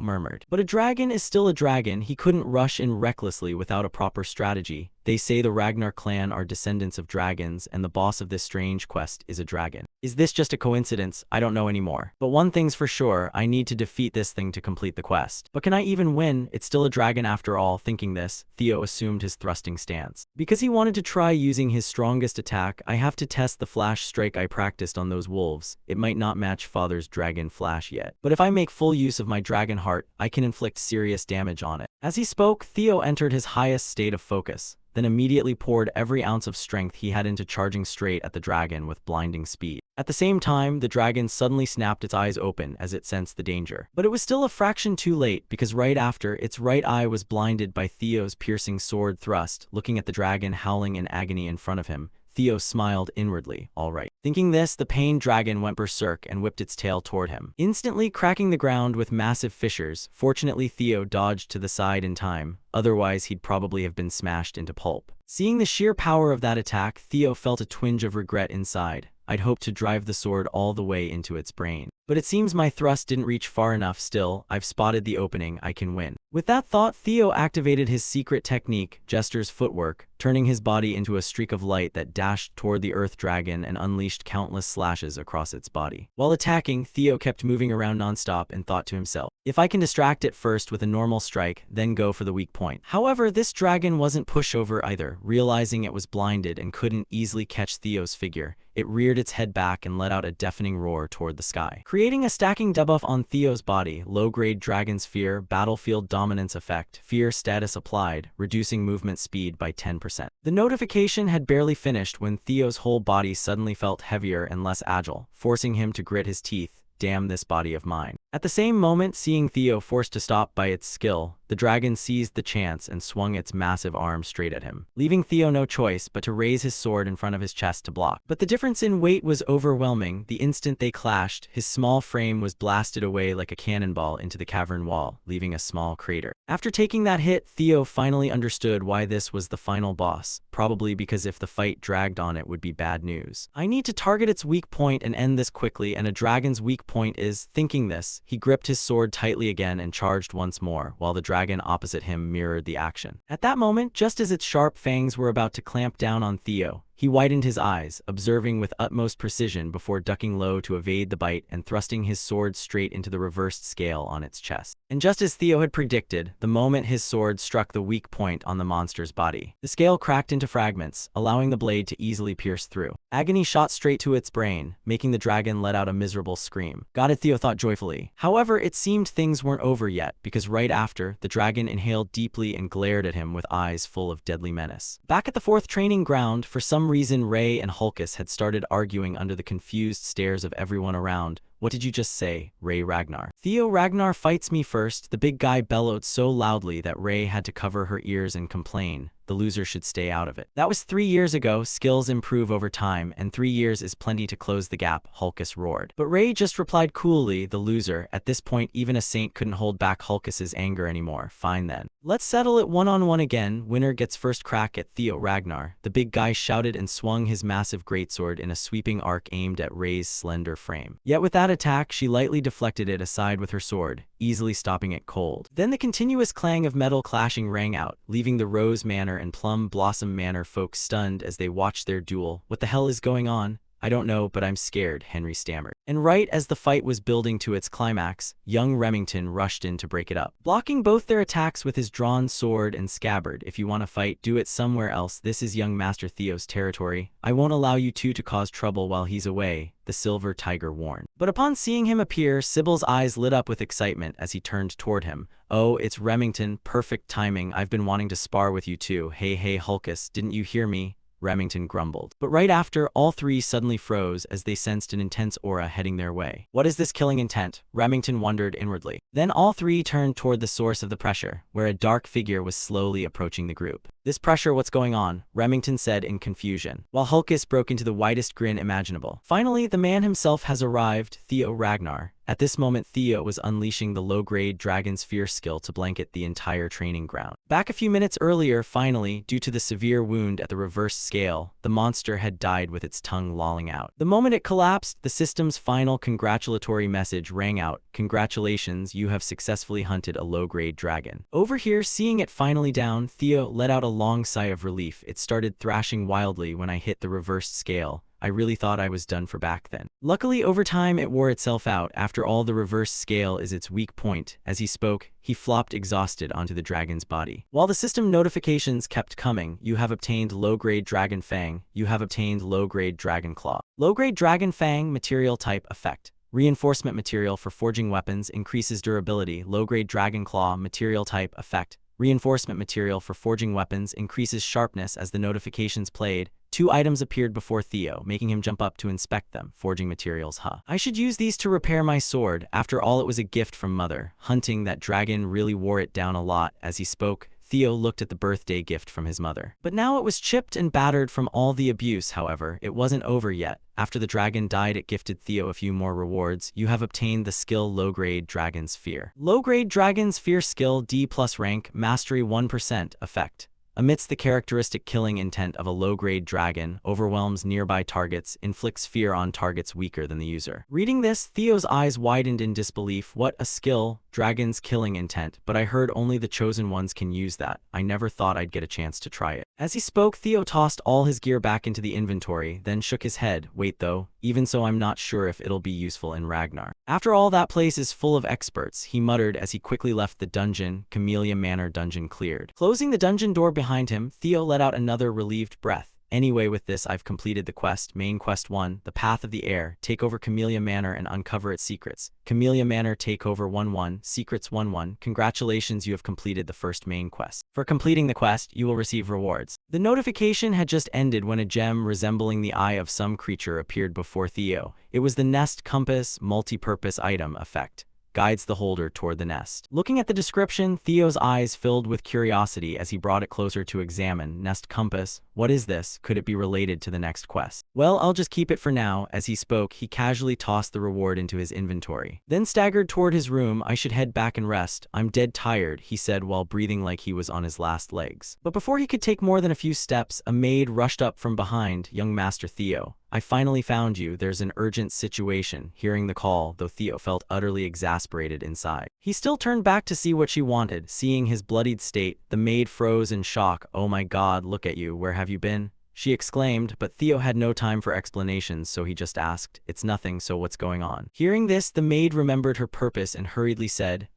murmured. But a dragon is still a dragon. He couldn't rush in recklessly without a proper strategy. They say the Ragnar clan are descendants of dragons, and the boss of this strange quest is a dragon. Is this just a coincidence? I don't know anymore. But one thing's for sure, I need to defeat this thing to complete the quest. But can I even win? It's still a dragon after all. Thinking this, Theo assumed his thrusting stance. Because he wanted to try using his strongest attack, I have to test the flash strike I practiced on those wolves. It might not match Father's dragon flash yet, but if I make full use of my dragon heart, I can inflict serious damage on it. As he spoke, Theo entered his highest state of focus, then immediately poured every ounce of strength he had into charging straight at the dragon with blinding speed. At the same time, the dragon suddenly snapped its eyes open as it sensed the danger. But it was still a fraction too late, because right after, its right eye was blinded by Theo's piercing sword thrust. Looking at the dragon howling in agony in front of him, Theo smiled inwardly. All right. Thinking this, the pained dragon went berserk and whipped its tail toward him, instantly cracking the ground with massive fissures. Fortunately, Theo dodged to the side in time, otherwise he'd probably have been smashed into pulp. Seeing the sheer power of that attack, Theo felt a twinge of regret inside. I'd hoped to drive the sword all the way into its brain. But it seems my thrust didn't reach far enough. Still, I've spotted the opening. I can win. With that thought, Theo activated his secret technique, Jester's footwork, turning his body into a streak of light that dashed toward the earth dragon and unleashed countless slashes across its body. While attacking, Theo kept moving around nonstop and thought to himself, if I can distract it first with a normal strike, then go for the weak point. However, this dragon wasn't pushover either. Realizing it was blinded and couldn't easily catch Theo's figure, it reared its head back and let out a deafening roar toward the sky, creating a stacking debuff on Theo's body. Low-grade Dragon's Fear, Battlefield Dominance Effect, Fear status applied, reducing movement speed by 10%. The notification had barely finished when Theo's whole body suddenly felt heavier and less agile, forcing him to grit his teeth. Damn this body of mine. At the same moment, seeing Theo forced to stop by its skill, the dragon seized the chance and swung its massive arm straight at him, leaving Theo no choice but to raise his sword in front of his chest to block. But the difference in weight was overwhelming. The instant they clashed, his small frame was blasted away like a cannonball into the cavern wall, leaving a small crater. After taking that hit, Theo finally understood why this was the final boss, probably because if the fight dragged on it would be bad news. I need to target its weak point and end this quickly, and a dragon's weak point is. Thinking this, he gripped his sword tightly again and charged once more, while the dragon opposite him mirrored the action. At that moment, just as its sharp fangs were about to clamp down on Theo, he widened his eyes, observing with utmost precision before ducking low to evade the bite and thrusting his sword straight into the reversed scale on its chest. And just as Theo had predicted, the moment his sword struck the weak point on the monster's body, the scale cracked into fragments, allowing the blade to easily pierce through. Agony shot straight to its brain, making the dragon let out a miserable scream. Got it, Theo thought joyfully. However, it seemed things weren't over yet, because right after, the dragon inhaled deeply and glared at him with eyes full of deadly menace. Back at the fourth training ground, for some reason Ray and Hulkus had started arguing under the confused stares of everyone around. What did you just say, Ray Ragnar? Theo Ragnar fights me first, the big guy bellowed so loudly that Ray had to cover her ears and complain. the loser should stay out of it. That was 3 years ago. Skills improve over time, and 3 years is plenty to close the gap, Hulkus roared. But Ray just replied coolly, the loser. At this point, even a saint couldn't hold back Hulkus's anger anymore. Fine then. Let's settle it one-on-one again. Winner gets first crack at Theo Ragnar. The big guy shouted and swung his massive greatsword in a sweeping arc aimed at Ray's slender frame. Yet with that attack, she lightly deflected it aside with her sword, easily stopping it cold. Then the continuous clang of metal clashing rang out, leaving the Rose Manor and Plum Blossom Manor folks stunned as they watched their duel. What the hell is going on? I don't know, but I'm scared, Henry stammered. And right as the fight was building to its climax, young Remington rushed in to break it up, blocking both their attacks with his drawn sword and scabbard. If you want to fight, do it somewhere else. This is young Master Theo's territory. I won't allow you two to cause trouble while he's away, the Silver Tiger warned. But upon seeing him appear, Sybil's eyes lit up with excitement as he turned toward him. Oh, it's Remington. Perfect timing. I've been wanting to spar with you too. Hey, Hulkus, didn't you hear me? Remington grumbled. But right after, all three suddenly froze as they sensed an intense aura heading their way. What is this killing intent? Remington wondered inwardly. Then all three turned toward the source of the pressure, where a dark figure was slowly approaching the group. This pressure, what's going on? Remington said in confusion, while Hulkus broke into the widest grin imaginable. Finally, the man himself has arrived, Theo Ragnar. At this moment, Theo was unleashing the low-grade Dragon's Fear skill to blanket the entire training ground. Back a few minutes earlier, finally, due to the severe wound at the reversed scale, the monster had died with its tongue lolling out. The moment it collapsed, the system's final congratulatory message rang out. Congratulations, you have successfully hunted a low-grade dragon. Over here, seeing it finally down, Theo let out a long sigh of relief. It started thrashing wildly when I hit the reversed scale. I really thought I was done for back then. Luckily, over time, it wore itself out. After all, the reverse scale is its weak point. As he spoke, he flopped exhausted onto the dragon's body. While the system notifications kept coming, you have obtained low-grade Dragon Fang. You have obtained low-grade Dragon Claw. Low-grade Dragon Fang material type effect. Reinforcement material for forging weapons increases durability. Low-grade Dragon Claw material type effect. Reinforcement material for forging weapons increases sharpness. As the notifications played, 2 items appeared before Theo, making him jump up to inspect them. Forging materials, huh? I should use these to repair my sword. After all, it was a gift from Mother. Hunting that dragon really wore it down a lot. As he spoke, Theo looked at the birthday gift from his mother. But now it was chipped and battered from all the abuse. However, it wasn't over yet. After the dragon died, it gifted Theo a few more rewards. You have obtained the skill Low-Grade Dragon's Fear. Low-Grade Dragon's Fear skill D+ rank, mastery 1%, effect. Amidst the characteristic killing intent of a low-grade dragon, overwhelms nearby targets, inflicts fear on targets weaker than the user. Reading this, Theo's eyes widened in disbelief. What a skill, dragon's killing intent, but I heard only the chosen ones can use that. I never thought I'd get a chance to try it. As he spoke, Theo tossed all his gear back into the inventory, then shook his head. Wait though, even so I'm not sure if it'll be useful in Ragnar. After all, that place is full of experts, he muttered as he quickly left the dungeon. Camellia Manor dungeon cleared. Closing the dungeon door behind him, Theo let out another relieved breath. Anyway, with this I've completed the quest. Main quest 1, The Path of the Air. Take over Camellia Manor and uncover its secrets. Camellia Manor takeover 1-1, secrets 1-1. Congratulations, you have completed the first main quest. For completing the quest, you will receive rewards. The notification had just ended when a gem resembling the eye of some creature appeared before Theo. It was the Nest Compass multi-purpose item effect. Guides the holder toward the nest. Looking at the description, Theo's eyes filled with curiosity as he brought it closer to examine. Nest Compass, what is this? Could it be related to the next quest? Well, I'll just keep it for now. As he spoke, he casually tossed the reward into his inventory, then staggered toward his room. I should head back and rest. I'm dead tired, he said while breathing like he was on his last legs. But before he could take more than a few steps, a maid rushed up from behind. Young Master Theo, I finally found you. There's an urgent situation. Hearing the call, though Theo felt utterly exasperated inside, he still turned back to see what she wanted. Seeing his bloodied state, the maid froze in shock. Oh my God, look at you. Where have you been? She exclaimed, but Theo had no time for explanations, so he just asked, It's nothing, so what's going on? Hearing this, the maid remembered her purpose and hurriedly said,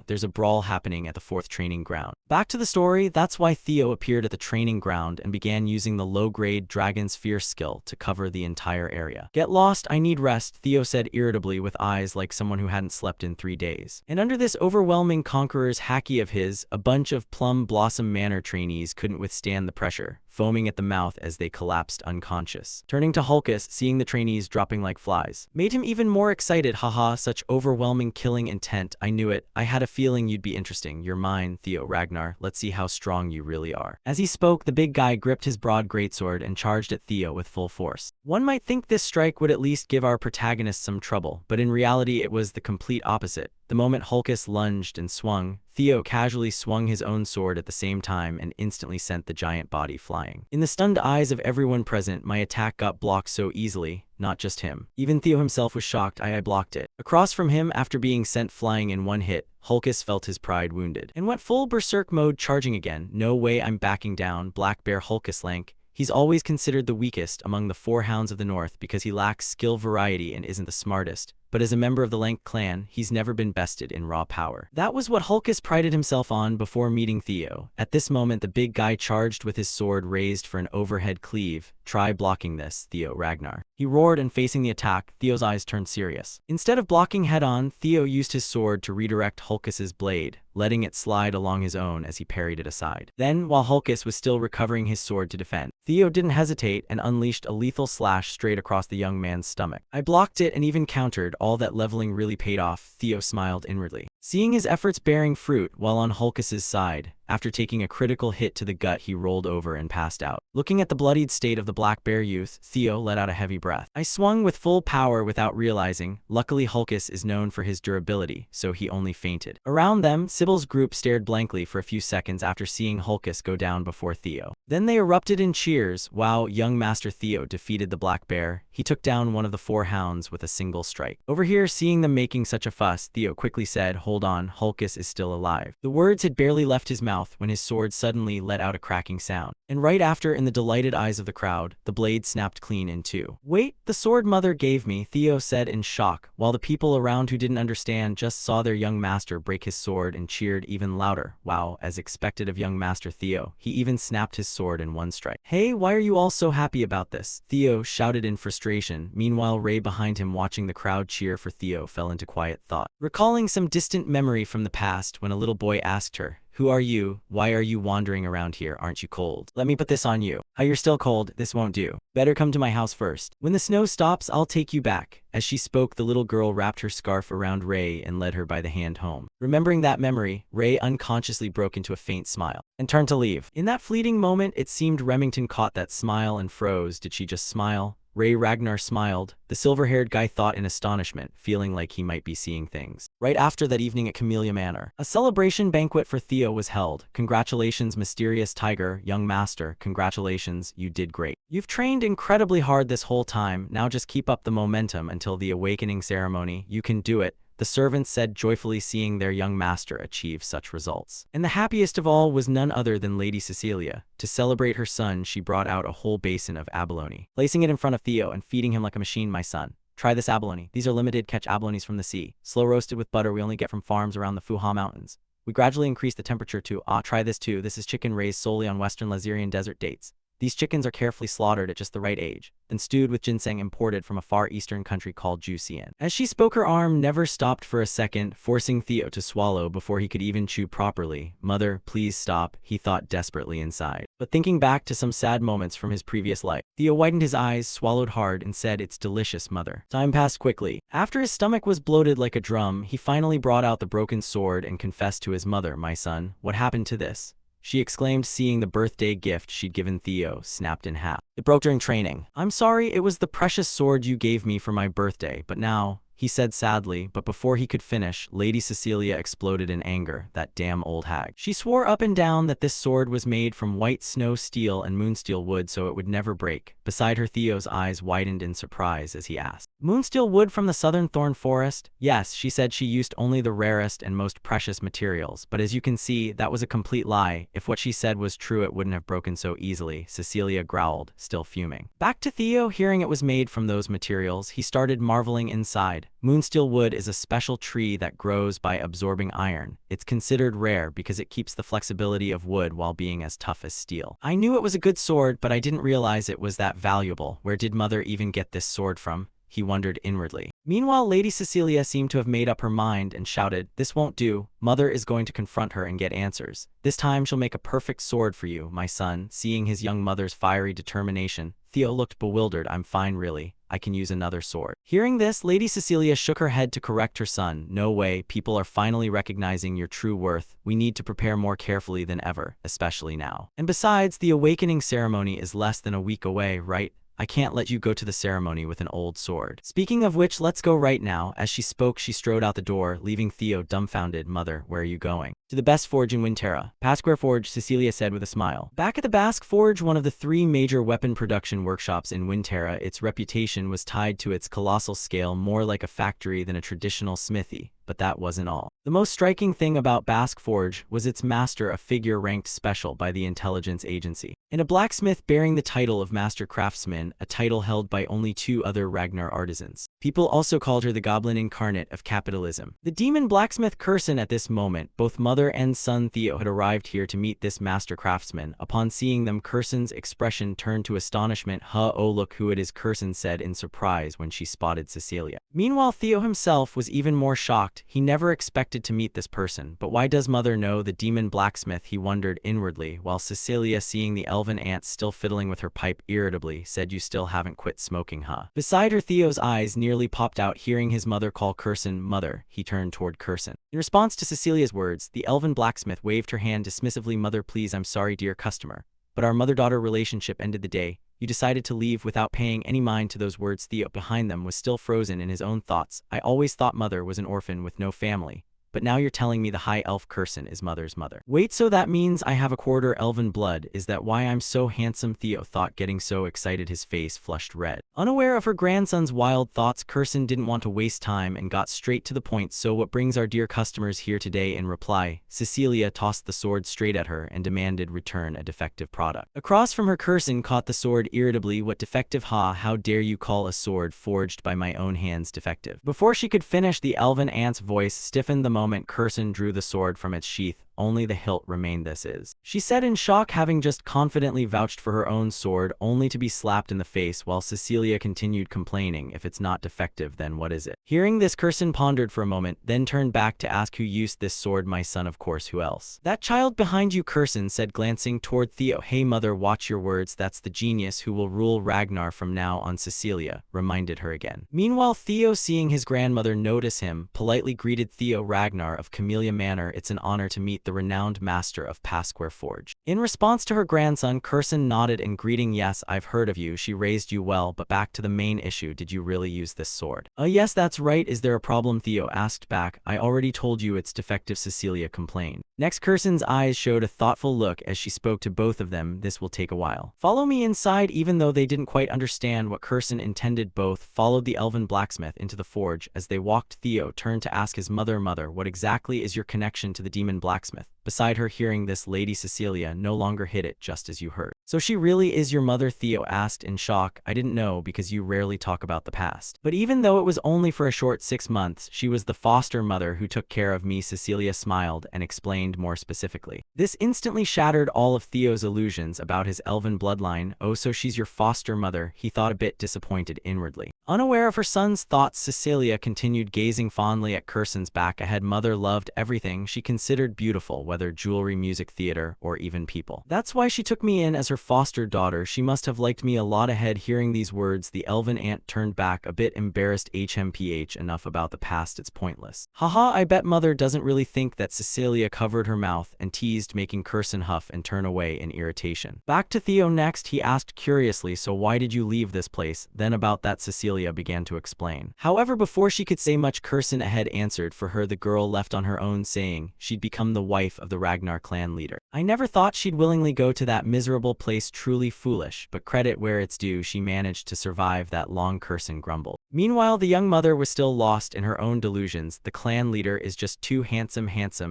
There's a brawl happening at the 4th training ground. Back to the story, that's why Theo appeared at the training ground and began using the low-grade Dragon's Fear skill to cover the entire area. Get lost, I need rest, Theo said irritably with eyes like someone who hadn't slept in 3 days. And under this overwhelming conqueror's haki of his, a bunch of Plum Blossom Manor trainees couldn't withstand the pressure, foaming at the mouth as they collapsed unconscious. Turning to Hulkus, seeing the trainees dropping like flies, made him even more excited. Haha, such overwhelming killing intent. I knew it. I had a feeling you'd be interesting. You're mine, Theo Ragnar. Let's see how strong you really are. As he spoke, the big guy gripped his broad greatsword and charged at Theo with full force. One might think this strike would at least give our protagonist some trouble, but in reality it was the complete opposite. The moment Hulkus lunged and swung, Theo casually swung his own sword at the same time and instantly sent the giant body flying. In the stunned eyes of everyone present, my attack got blocked so easily, not just him. Even Theo himself was shocked I blocked it. Across from him, after being sent flying in one hit, Hulkus felt his pride wounded and went full berserk mode, charging again. No way I'm backing down, Black Bear Hulkus Lank. He's always considered the weakest among the 4 hounds of the north because he lacks skill variety and isn't the smartest. But as a member of the Lank clan, he's never been bested in raw power. That was what Hulkus prided himself on before meeting Theo. At this moment, the big guy charged with his sword raised for an overhead cleave. Try blocking this, Theo Ragnar. He roared, and facing the attack, Theo's eyes turned serious. Instead of blocking head-on, Theo used his sword to redirect Hulkus's blade, letting it slide along his own as he parried it aside. Then, while Hulkus was still recovering his sword to defend, Theo didn't hesitate and unleashed a lethal slash straight across the young man's stomach. I blocked it and even countered. All that leveling really paid off, Theo smiled inwardly. Seeing his efforts bearing fruit while on Hulkus's side, after taking a critical hit to the gut, he rolled over and passed out. Looking at the bloodied state of the Black Bear youth, Theo let out a heavy breath. I swung with full power without realizing. Luckily, Hulkus is known for his durability, so he only fainted. Around them, Sybil's group stared blankly for a few seconds after seeing Hulkus go down before Theo. Then they erupted in cheers. Wow, young Master Theo defeated the Black Bear. He took down one of the 4 hounds with a single strike. Over here, seeing them making such a fuss, Theo quickly said, "Hold on, Hulkus is still alive." The words had barely left his mouth when his sword suddenly let out a cracking sound. And right after, in the delighted eyes of the crowd, the blade snapped clean in two. "Wait, the sword mother gave me," Theo said in shock, while the people around who didn't understand just saw their young master break his sword and cheered even louder. Wow, as expected of young Master Theo, he even snapped his sword in one strike. "Hey, why are you all so happy about this?" Theo shouted in frustration. Meanwhile, Ray behind him, watching the crowd cheer for Theo, fell into quiet thought, recalling some distant memory from the past when a little boy asked her, "Who are you? Why are you wandering around here? Aren't you cold? Let me put this on you. Oh, you're still cold. This won't do. Better come to my house first. When the snow stops, I'll take you back." As she spoke, the little girl wrapped her scarf around Ray and led her by the hand home. Remembering that memory, Ray unconsciously broke into a faint smile and turned to leave. In that fleeting moment, it seemed Remington caught that smile and froze. Did she just smile? Ray Ragnar smiled. The silver-haired guy thought in astonishment, feeling like he might be seeing things. Right after that evening at Camellia Manor, a celebration banquet for Theo was held. "Congratulations, mysterious tiger, young master. Congratulations, you did great. You've trained incredibly hard this whole time. Now just keep up the momentum until the awakening ceremony. You can do it," the servants said joyfully, seeing their young master achieve such results. And the happiest of all was none other than Lady Cecilia. To celebrate her son, she brought out a whole basin of abalone, placing it in front of Theo and feeding him like a machine. "My son, try this abalone. These are limited catch abalones from the sea, slow roasted with butter we only get from farms around the Fuha Mountains. We gradually increase the temperature to, try this too. This is chicken raised solely on western Lazirian desert dates. These chickens are carefully slaughtered at just the right age, then stewed with ginseng imported from a far eastern country called Jusian." As she spoke, her arm never stopped for a second, forcing Theo to swallow before he could even chew properly. "Mother, please stop," he thought desperately inside. But thinking back to some sad moments from his previous life, Theo widened his eyes, swallowed hard, and said, "It's delicious, mother." Time passed quickly. After his stomach was bloated like a drum, he finally brought out the broken sword and confessed to his mother. "My son, what happened to this?" she exclaimed, seeing the birthday gift she'd given Theo snapped in half. "It broke during training. I'm sorry, it was the precious sword you gave me for my birthday, but now," he said sadly, but before he could finish, Lady Cecilia exploded in anger. "That damn old hag. She swore up and down that this sword was made from white snow steel and moonsteel wood so it would never break." Beside her, Theo's eyes widened in surprise as he asked, "Moonsteel wood from the southern thorn forest?" "Yes," she said. "She used only the rarest and most precious materials, but as you can see, that was a complete lie. If what she said was true, it wouldn't have broken so easily," Cecilia growled, still fuming. Back to Theo, hearing it was made from those materials, he started marveling inside. Moonsteel wood is a special tree that grows by absorbing iron. It's considered rare because it keeps the flexibility of wood while being as tough as steel. "I knew it was a good sword, but I didn't realize it was that valuable. Where did mother even get this sword from?" he wondered inwardly. Meanwhile, Lady Cecilia seemed to have made up her mind and shouted, "This won't do. Mother is going to confront her and get answers. This time she'll make a perfect sword for you, my son." Seeing his young mother's fiery determination, Theo looked bewildered. I'm fine really. I can use another sword. Hearing this, Lady Cecilia shook her head to correct her son. No way, people are finally recognizing your true worth. We need to prepare more carefully than ever, especially now. And besides, the awakening ceremony is less than a week away, right? I can't let you go to the ceremony with an old sword. Speaking of which, let's go right now. As she spoke, she strode out the door, leaving Theo dumbfounded. Mother, where are you going? To the best forge in Winterra. Pasquare Forge, Cecilia said with a smile. Back at the Basque Forge, one of the 3 major weapon production workshops in Winterra, its reputation was tied to its colossal scale, more like a factory than a traditional smithy. But that wasn't all. The most striking thing about Basque Forge was its master, a figure ranked special by the intelligence agency, and a blacksmith bearing the title of Master Craftsman, a title held by only 2 other Ragnar artisans. People also called her the goblin incarnate of capitalism. The demon blacksmith Curson. At this moment, both mother and son Theo had arrived here to meet this master craftsman. Upon seeing them, Curson's expression turned to astonishment. Oh, look who it is, Curson said in surprise when she spotted Cecilia. Meanwhile, Theo himself was even more shocked. He never expected to meet this person. But why does mother know the demon blacksmith? He wondered inwardly, while Cecilia, seeing the elven aunt still fiddling with her pipe irritably, said, you still haven't quit smoking, huh? Beside her, Theo's eyes nearly popped out hearing his mother call Curson mother. He turned toward Curson. In response to Cecilia's words, the elven blacksmith waved her hand dismissively. Mother, please, I'm sorry, dear customer, but our mother-daughter relationship ended the day you decided to leave. Without paying any mind to those words, Theo behind them was still frozen in his own thoughts. I always thought mother was an orphan with no family. But now you're telling me the high elf Curson is mother's mother. Wait, so that means I have a quarter elven blood? Is that why I'm so handsome? Theo thought, getting so excited his face flushed red. Unaware of her grandson's wild thoughts, Curson didn't want to waste time and got straight to the point. So what brings our dear customers here today? In reply, Cecilia tossed the sword straight at her and demanded return a defective product. Across from her, Curson caught the sword irritably. What defective? Ha, how dare you call a sword forged by my own hands defective? Before she could finish, the elven aunt's voice stiffened. The moment Curson drew the sword from its sheath, only the hilt remained. This is, she said in shock, having just confidently vouched for her own sword, only to be slapped in the face, while Cecilia continued complaining, if it's not defective, then what is it? Hearing this, Curson pondered for a moment, then turned back to ask, who used this sword? My son, of course. Who else? That child behind you, Curson said, glancing toward Theo. Hey mother, watch your words. That's the genius who will rule Ragnar from now on, Cecilia reminded her again. Meanwhile, Theo, seeing his grandmother notice him, politely greeted Theo. Ragnar of Camellia Manor, it's an honor to meet the renowned master of Pasquare Forge. In response to her grandson, Curson nodded in greeting. Yes, I've heard of you. She raised you well, but back to the main issue. Did you really use this sword? Yes, that's right. Is there a problem? Theo asked back. I already told you it's defective, Cecilia complained. Next, Curson's eyes showed a thoughtful look as she spoke to both of them. This will take a while. Follow me inside. Even though they didn't quite understand what Curson intended, both followed the elven blacksmith into the forge. As they walked, Theo turned to ask his mother, what exactly is your connection to the demon blacksmith? Beside her, hearing this, Lady Cecilia no longer hid it, just as you heard. So she really is your mother? Theo asked in shock. I didn't know, because you rarely talk about the past. But even though it was only for a short 6 months, she was the foster mother who took care of me. Cecilia smiled and explained more specifically. This instantly shattered all of Theo's illusions about his elven bloodline. Oh, so she's your foster mother? He thought, a bit disappointed inwardly. Unaware of her son's thoughts, Cecilia continued gazing fondly at Curson's back. Ahead, mother loved everything she considered beautiful, whether jewelry, music, theater, or even people. That's why she took me in as her foster daughter. She must have liked me a lot. Ahead, hearing these words, the elven aunt turned back, a bit embarrassed. HMPH, enough about the past, it's pointless. Haha, I bet mother doesn't really think that. Cecilia covered her mouth and teased, making Curson huff and turn away in irritation. Back to Theo next, he asked curiously, so why did you leave this place? Then about that, Cecilia began to explain. However, before she could say much, Curson ahead answered for her. The girl left on her own, saying she'd become the wife of the Ragnar clan leader. I never thought she'd willingly go to that miserable place. Truly foolish, but credit where it's due, she managed to survive that long. Curson grumbled. Meanwhile, the young mother was still lost in her own delusions. The clan leader is just too handsome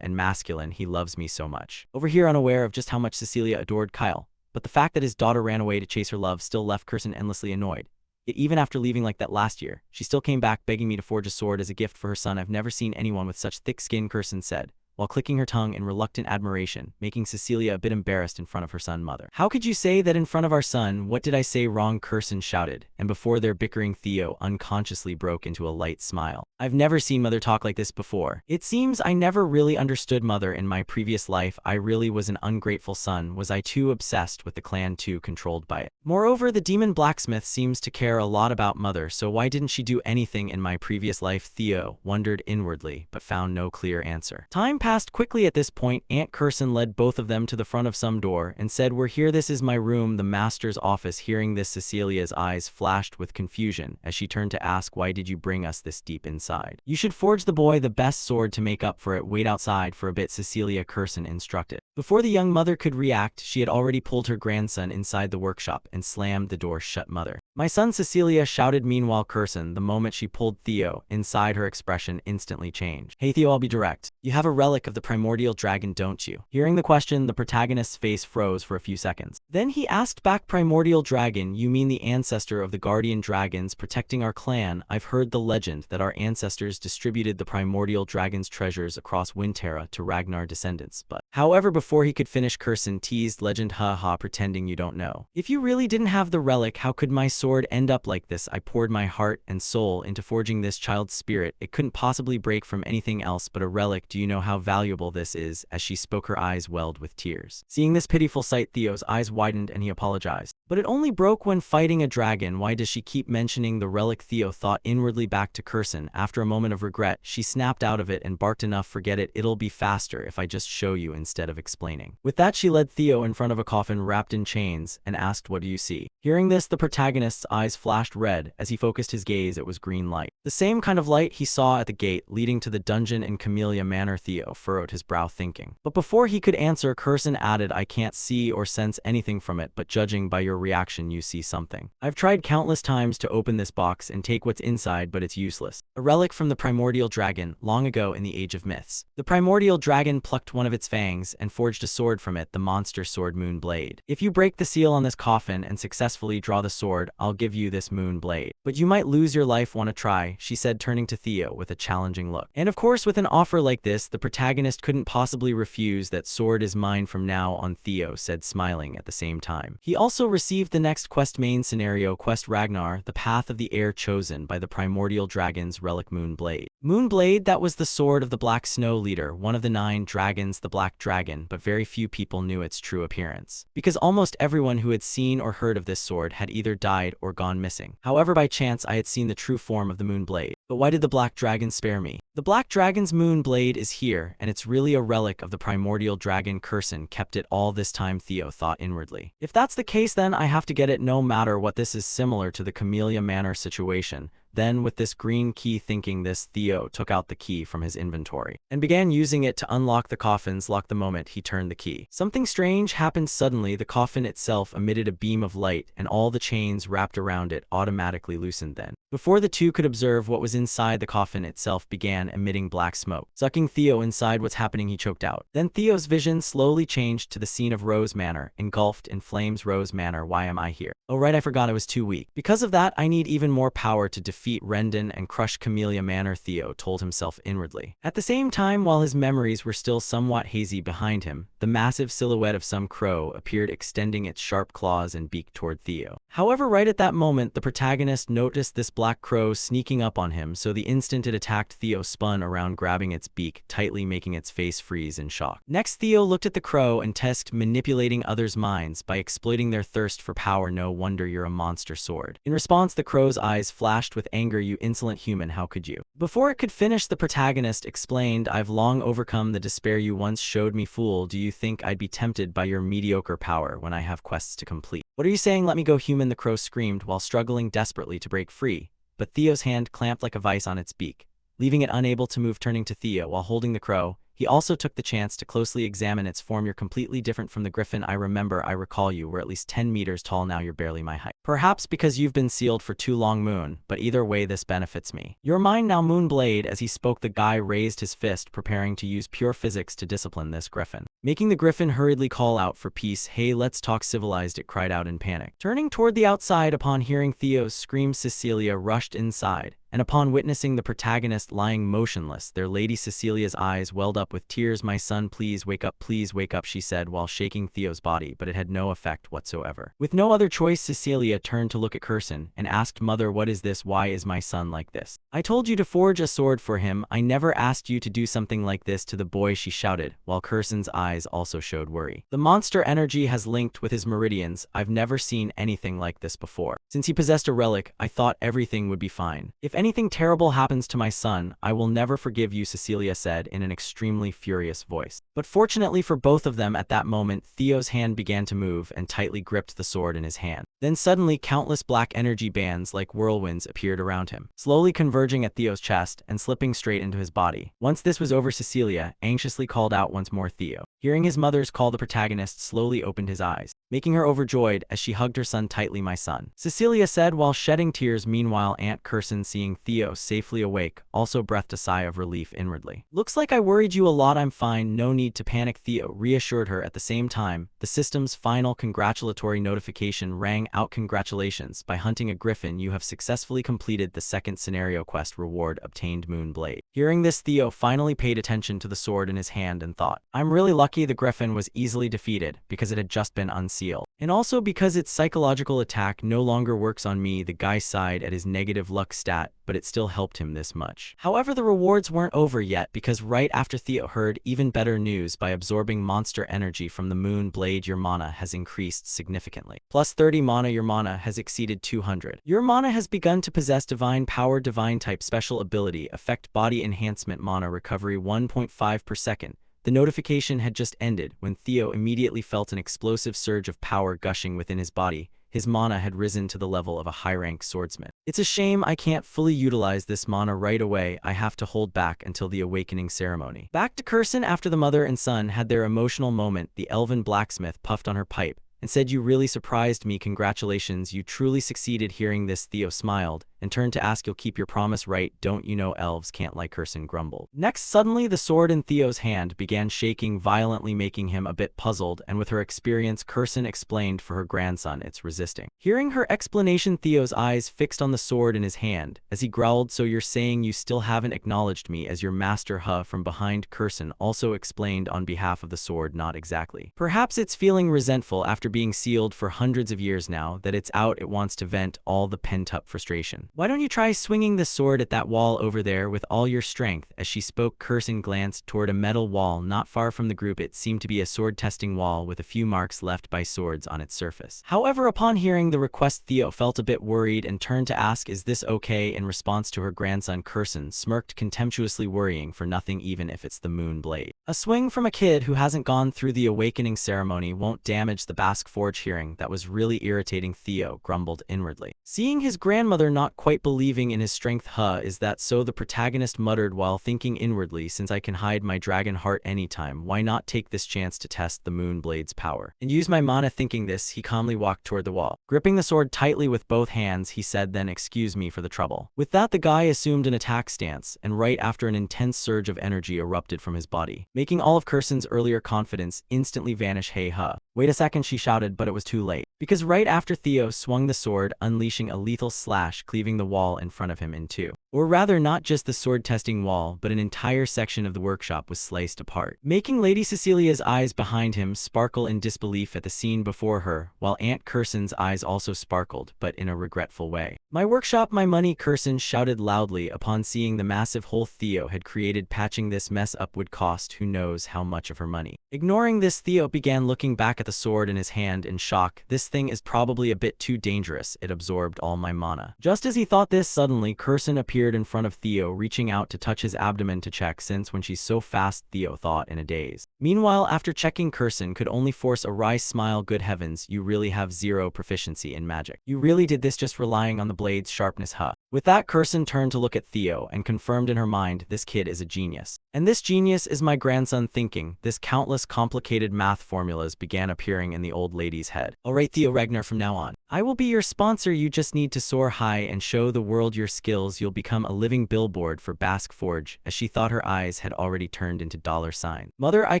and masculine. He loves me so much. Over here, unaware of just how much Cecilia adored Kyle, but the fact that his daughter ran away to chase her love still left Curson endlessly annoyed. Yet even after leaving like that last year, she still came back begging me to forge a sword as a gift for her son. I've never seen anyone with such thick skin, Curson said, while clicking her tongue in reluctant admiration, making Cecilia a bit embarrassed in front of her son mother. "How could you say that in front of our son? What did I say wrong?" Curson shouted, and before their bickering Theo unconsciously broke into a light smile. "I've never seen Mother talk like this before. It seems I never really understood Mother in my previous life. I really was an ungrateful son. Was I too obsessed with the clan, too controlled by it? Moreover, the demon blacksmith seems to care a lot about Mother, so why didn't she do anything in my previous life?" Theo wondered inwardly, but found no clear answer. Time passed quickly at this point. Aunt Curson led both of them to the front of some door and said, "We're here. This is my room, the master's office." Hearing this, Cecilia's eyes flashed with confusion as she turned to ask, "Why did you bring us this deep inside?" "You should forge the boy the best sword to make up for it. Wait outside for a bit," Cecilia Curson instructed. Before the young mother could react, she had already pulled her grandson inside the workshop and slammed the door shut. "Mother, my son," Cecilia shouted. Meanwhile, Curson, the moment she pulled Theo inside, her expression instantly changed. "Hey Theo, I'll be direct. You have a relic of the primordial dragon, don't you?" Hearing the question, the protagonist's face froze for a few seconds. Then he asked back, "Primordial dragon? You mean the ancestor of the guardian dragons protecting our clan? I've heard the legend that our ancestors distributed the primordial dragon's treasures across Winterra to Ragnar descendants, but..." However, before he could finish, Curson teased, "Legend, haha, pretending you don't know. If you really didn't have the relic, how could my sword end up like this? I poured my heart and soul into forging this child's spirit. It couldn't possibly break from anything else but a relic. Do you know how valuable this is?" As she spoke, her eyes welled with tears. Seeing this pitiful sight, Theo's eyes widened and he apologized. "But it only broke when fighting a dragon. Why does she keep mentioning the relic?" Theo thought inwardly. Back to Curson. After a moment of regret, she snapped out of it and barked, "Enough, forget it. It'll be faster if I just show you instead of explaining." With that, she led Theo in front of a coffin wrapped in chains and asked, "What do you see?" Hearing this, the protagonist's eyes flashed red. As he focused his gaze, it was green light. The same kind of light he saw at the gate leading to the dungeon in Camellia Manor. Theo furrowed his brow thinking. But before he could answer, Curson added, "I can't see or sense anything from it, but judging by your reaction, you see something. I've tried countless times to open this box and take what's inside, but it's useless. A relic from the primordial dragon, long ago in the Age of Myths. The primordial dragon plucked one of its fangs and forged a sword from it, the monster sword Moon Blade. If you break the seal on this coffin and successfully draw the sword, I'll give you this Moon Blade. But you might lose your life. Wanna try?" she said, turning to Theo with a challenging look. And of course, with an offer like this, the protagonist couldn't possibly refuse. "That sword is mine from now on," Theo said, smiling at the same time. He also received the next quest, main scenario quest Ragnar, the path of the heir chosen by the primordial dragon's relic Moon Blade. Moon Blade, that was the sword of the Black Snow Leader, one of the 9 dragons, the Black Dragon, but very few people knew its true appearance, because almost everyone who had seen or heard of this sword had either died or gone missing. However, by chance, I had seen the true form of the Moon Blade. But why did the Black Dragon spare me? The Black Dragon's Moon Blade is here, and it's really a relic of the primordial dragon. Curson kept it all this time, Theo thought inwardly. If that's the case, then I have to get it no matter what. This is similar to the Camellia Manor situation. Then, with this green key, thinking this, Theo took out the key from his inventory and began using it to unlock the coffin's lock. The moment he turned the key, something strange happened. Suddenly, the coffin itself emitted a beam of light, and all the chains wrapped around it automatically loosened. Then, before the two could observe what was inside, the coffin itself began emitting black smoke, sucking Theo inside. What's happening? He choked out. Then Theo's vision slowly changed to the scene of Rose Manor, engulfed in flames. Rose Manor, why am I here? Oh right, I forgot I was too weak. Because of that, I need even more power to defeat Rendon and crush Camellia Manor, Theo told himself inwardly. At the same time, while his memories were still somewhat hazy, behind him, the massive silhouette of some crow appeared, extending its sharp claws and beak toward Theo. However, right at that moment, the protagonist noticed this black crow sneaking up on him, so the instant it attacked, Theo spun around, grabbing its beak tightly, making its face freeze in shock. Next, Theo looked at the crow and tasked manipulating others' minds by exploiting their thirst for power. No wonder you're a monster sword. In response, the crow's eyes flashed with anger. You insolent human, how could you? Before it could finish, the protagonist explained, I've long overcome the despair you once showed me. Fool, do you think I'd be tempted by your mediocre power when I have quests to complete? What are you saying? Let me go, human, the crow screamed while struggling desperately to break free, but Theo's hand clamped like a vice on its beak, leaving it unable to move. Turning to Theo while holding the crow, he also took the chance to closely examine its form. You're completely different from the griffin I recall you were at least 10 meters tall. Now you're barely my height. Perhaps because you've been sealed for too long, Moon, but either way this benefits me. You're mine now, Moon Blade. As he spoke, the guy raised his fist, preparing to use pure physics to discipline this griffin, making the griffin hurriedly call out for peace. Hey, let's talk civilized, it cried out in panic. Turning toward the outside upon hearing Theo's screams, Cecilia rushed inside, and upon witnessing the protagonist lying motionless, their Lady Cecilia's eyes welled up with tears. "My son, please wake up," she said while shaking Theo's body, but it had no effect whatsoever. With no other choice, Cecilia turned to look at Curson and asked, "Mother, what is this? Why is my son like this? I told you to forge a sword for him. I never asked you to do something like this to the boy," she shouted, while Curson's eyes also showed worry. "The monster energy has linked with his meridians. I've never seen anything like this before. Since he possessed a relic, I thought everything would be fine. If anything terrible happens to my son, I will never forgive you," Cecilia said in an extremely furious voice. But fortunately for both of them at that moment, Theo's hand began to move and tightly gripped the sword in his hand. Then suddenly countless black energy bands like whirlwinds appeared around him, slowly converging at Theo's chest and slipping straight into his body. Once this was over, Cecilia anxiously called out once more, "Theo." Hearing his mother's call, the protagonist slowly opened his eyes, making her overjoyed as she hugged her son tightly. "My son," Cecilia said while shedding tears. Meanwhile, Aunt Curson, seeing Theo safely awake, also breathed a sigh of relief inwardly. "Looks like I worried you a lot. I'm fine, no need to panic," Theo reassured her. At the same time, the system's final congratulatory notification rang out. "Congratulations, by hunting a griffin, you have successfully completed the second scenario quest. Reward obtained, Moon Blade." Hearing this, Theo finally paid attention to the sword in his hand and thought, "I'm really lucky the griffin was easily defeated because it had just been unsealed. And also because its psychological attack no longer works on me." The guy sighed at his negative luck stat, but it still helped him this much. However, the rewards weren't over yet, because right after Theo heard even better news. By absorbing monster energy from the Moon Blade, your mana has increased significantly. Plus 30 mana, your mana has exceeded 200. Your mana has begun to possess divine power. Divine type special ability, effect body enhancement, mana recovery 1.5 per second. The notification had just ended when Theo immediately felt an explosive surge of power gushing within his body. His mana had risen to the level of a high-rank swordsman. "It's a shame I can't fully utilize this mana right away. I have to hold back until the awakening ceremony." Back to Curson after the mother and son had their emotional moment. The elven blacksmith puffed on her pipe and said, "You really surprised me. Congratulations, you truly succeeded." Hearing this, Theo smiled and turned to ask, "You'll keep your promise, right? Don't you know elves can't lie?" Curson grumbled. Next, suddenly the sword in Theo's hand began shaking violently, making him a bit puzzled, and with her experience, Curson explained for her grandson, "It's resisting." Hearing her explanation, Theo's eyes fixed on the sword in his hand as he growled, "So you're saying you still haven't acknowledged me as your master, huh?" From behind, Curson also explained on behalf of the sword, "Not exactly. Perhaps it's feeling resentful after being sealed for hundreds of years now that it's out. It wants to vent all the pent-up frustration. Why don't you try swinging the sword at that wall over there with all your strength?" As she spoke, Curson glanced toward a metal wall not far from the group. It seemed to be a sword-testing wall with a few marks left by swords on its surface. However, upon hearing the request, Theo felt a bit worried and turned to ask, "Is this okay?" In response to her grandson, Curson smirked contemptuously, "Worrying for nothing, even if it's the Moon Blade. A swing from a kid who hasn't gone through the awakening ceremony won't damage the Basque Forge." Hearing that was really irritating, Theo grumbled inwardly, seeing his grandmother not quite believing in his strength. "Huh, is that so?" the protagonist muttered while thinking inwardly, "Since I can hide my dragon heart anytime, why not take this chance to test the Moon Blade's power and use my mana?" Thinking this, he calmly walked toward the wall. Gripping the sword tightly with both hands, he said, "Then excuse me for the trouble." With that, the guy assumed an attack stance, and right after, an intense surge of energy erupted from his body, making all of Curson's earlier confidence instantly vanish. "Hey, huh. Wait a second," she shouted, but it was too late, because right after, Theo swung the sword, unleashing a lethal slash, cleaving the wall in front of him in two. Or rather, not just the sword-testing wall, but an entire section of the workshop was sliced apart, making Lady Cecilia's eyes behind him sparkle in disbelief at the scene before her, while Aunt Curson's eyes also sparkled, but in a regretful way. "My workshop, my money!" Curson shouted loudly upon seeing the massive hole Theo had created. Patching this mess up would cost who knows how much of her money. Ignoring this, Theo began looking back at the sword in his hand in shock. "This thing is probably a bit too dangerous. It absorbed all my mana." Just as he thought this, suddenly Curson appeared in front of Theo, reaching out to touch his abdomen to check, since when she's so fast, Theo thought in a daze. Meanwhile, after checking, Curson could only force a wry smile. "Good heavens, you really have zero proficiency in magic. You really did this just relying on the blade's sharpness, huh?" With that, Curson turned to look at Theo and confirmed in her mind, "This kid is a genius." And this genius is my grandson thinking. This countless complicated math formulas began appearing in the old lady's head. Alright Theo Ragnar, from now on, I will be your sponsor. You just need to soar high and show the world your skills. You'll become a living billboard for Basque Forge. As she thought, her eyes had already turned into dollar signs. Mother, I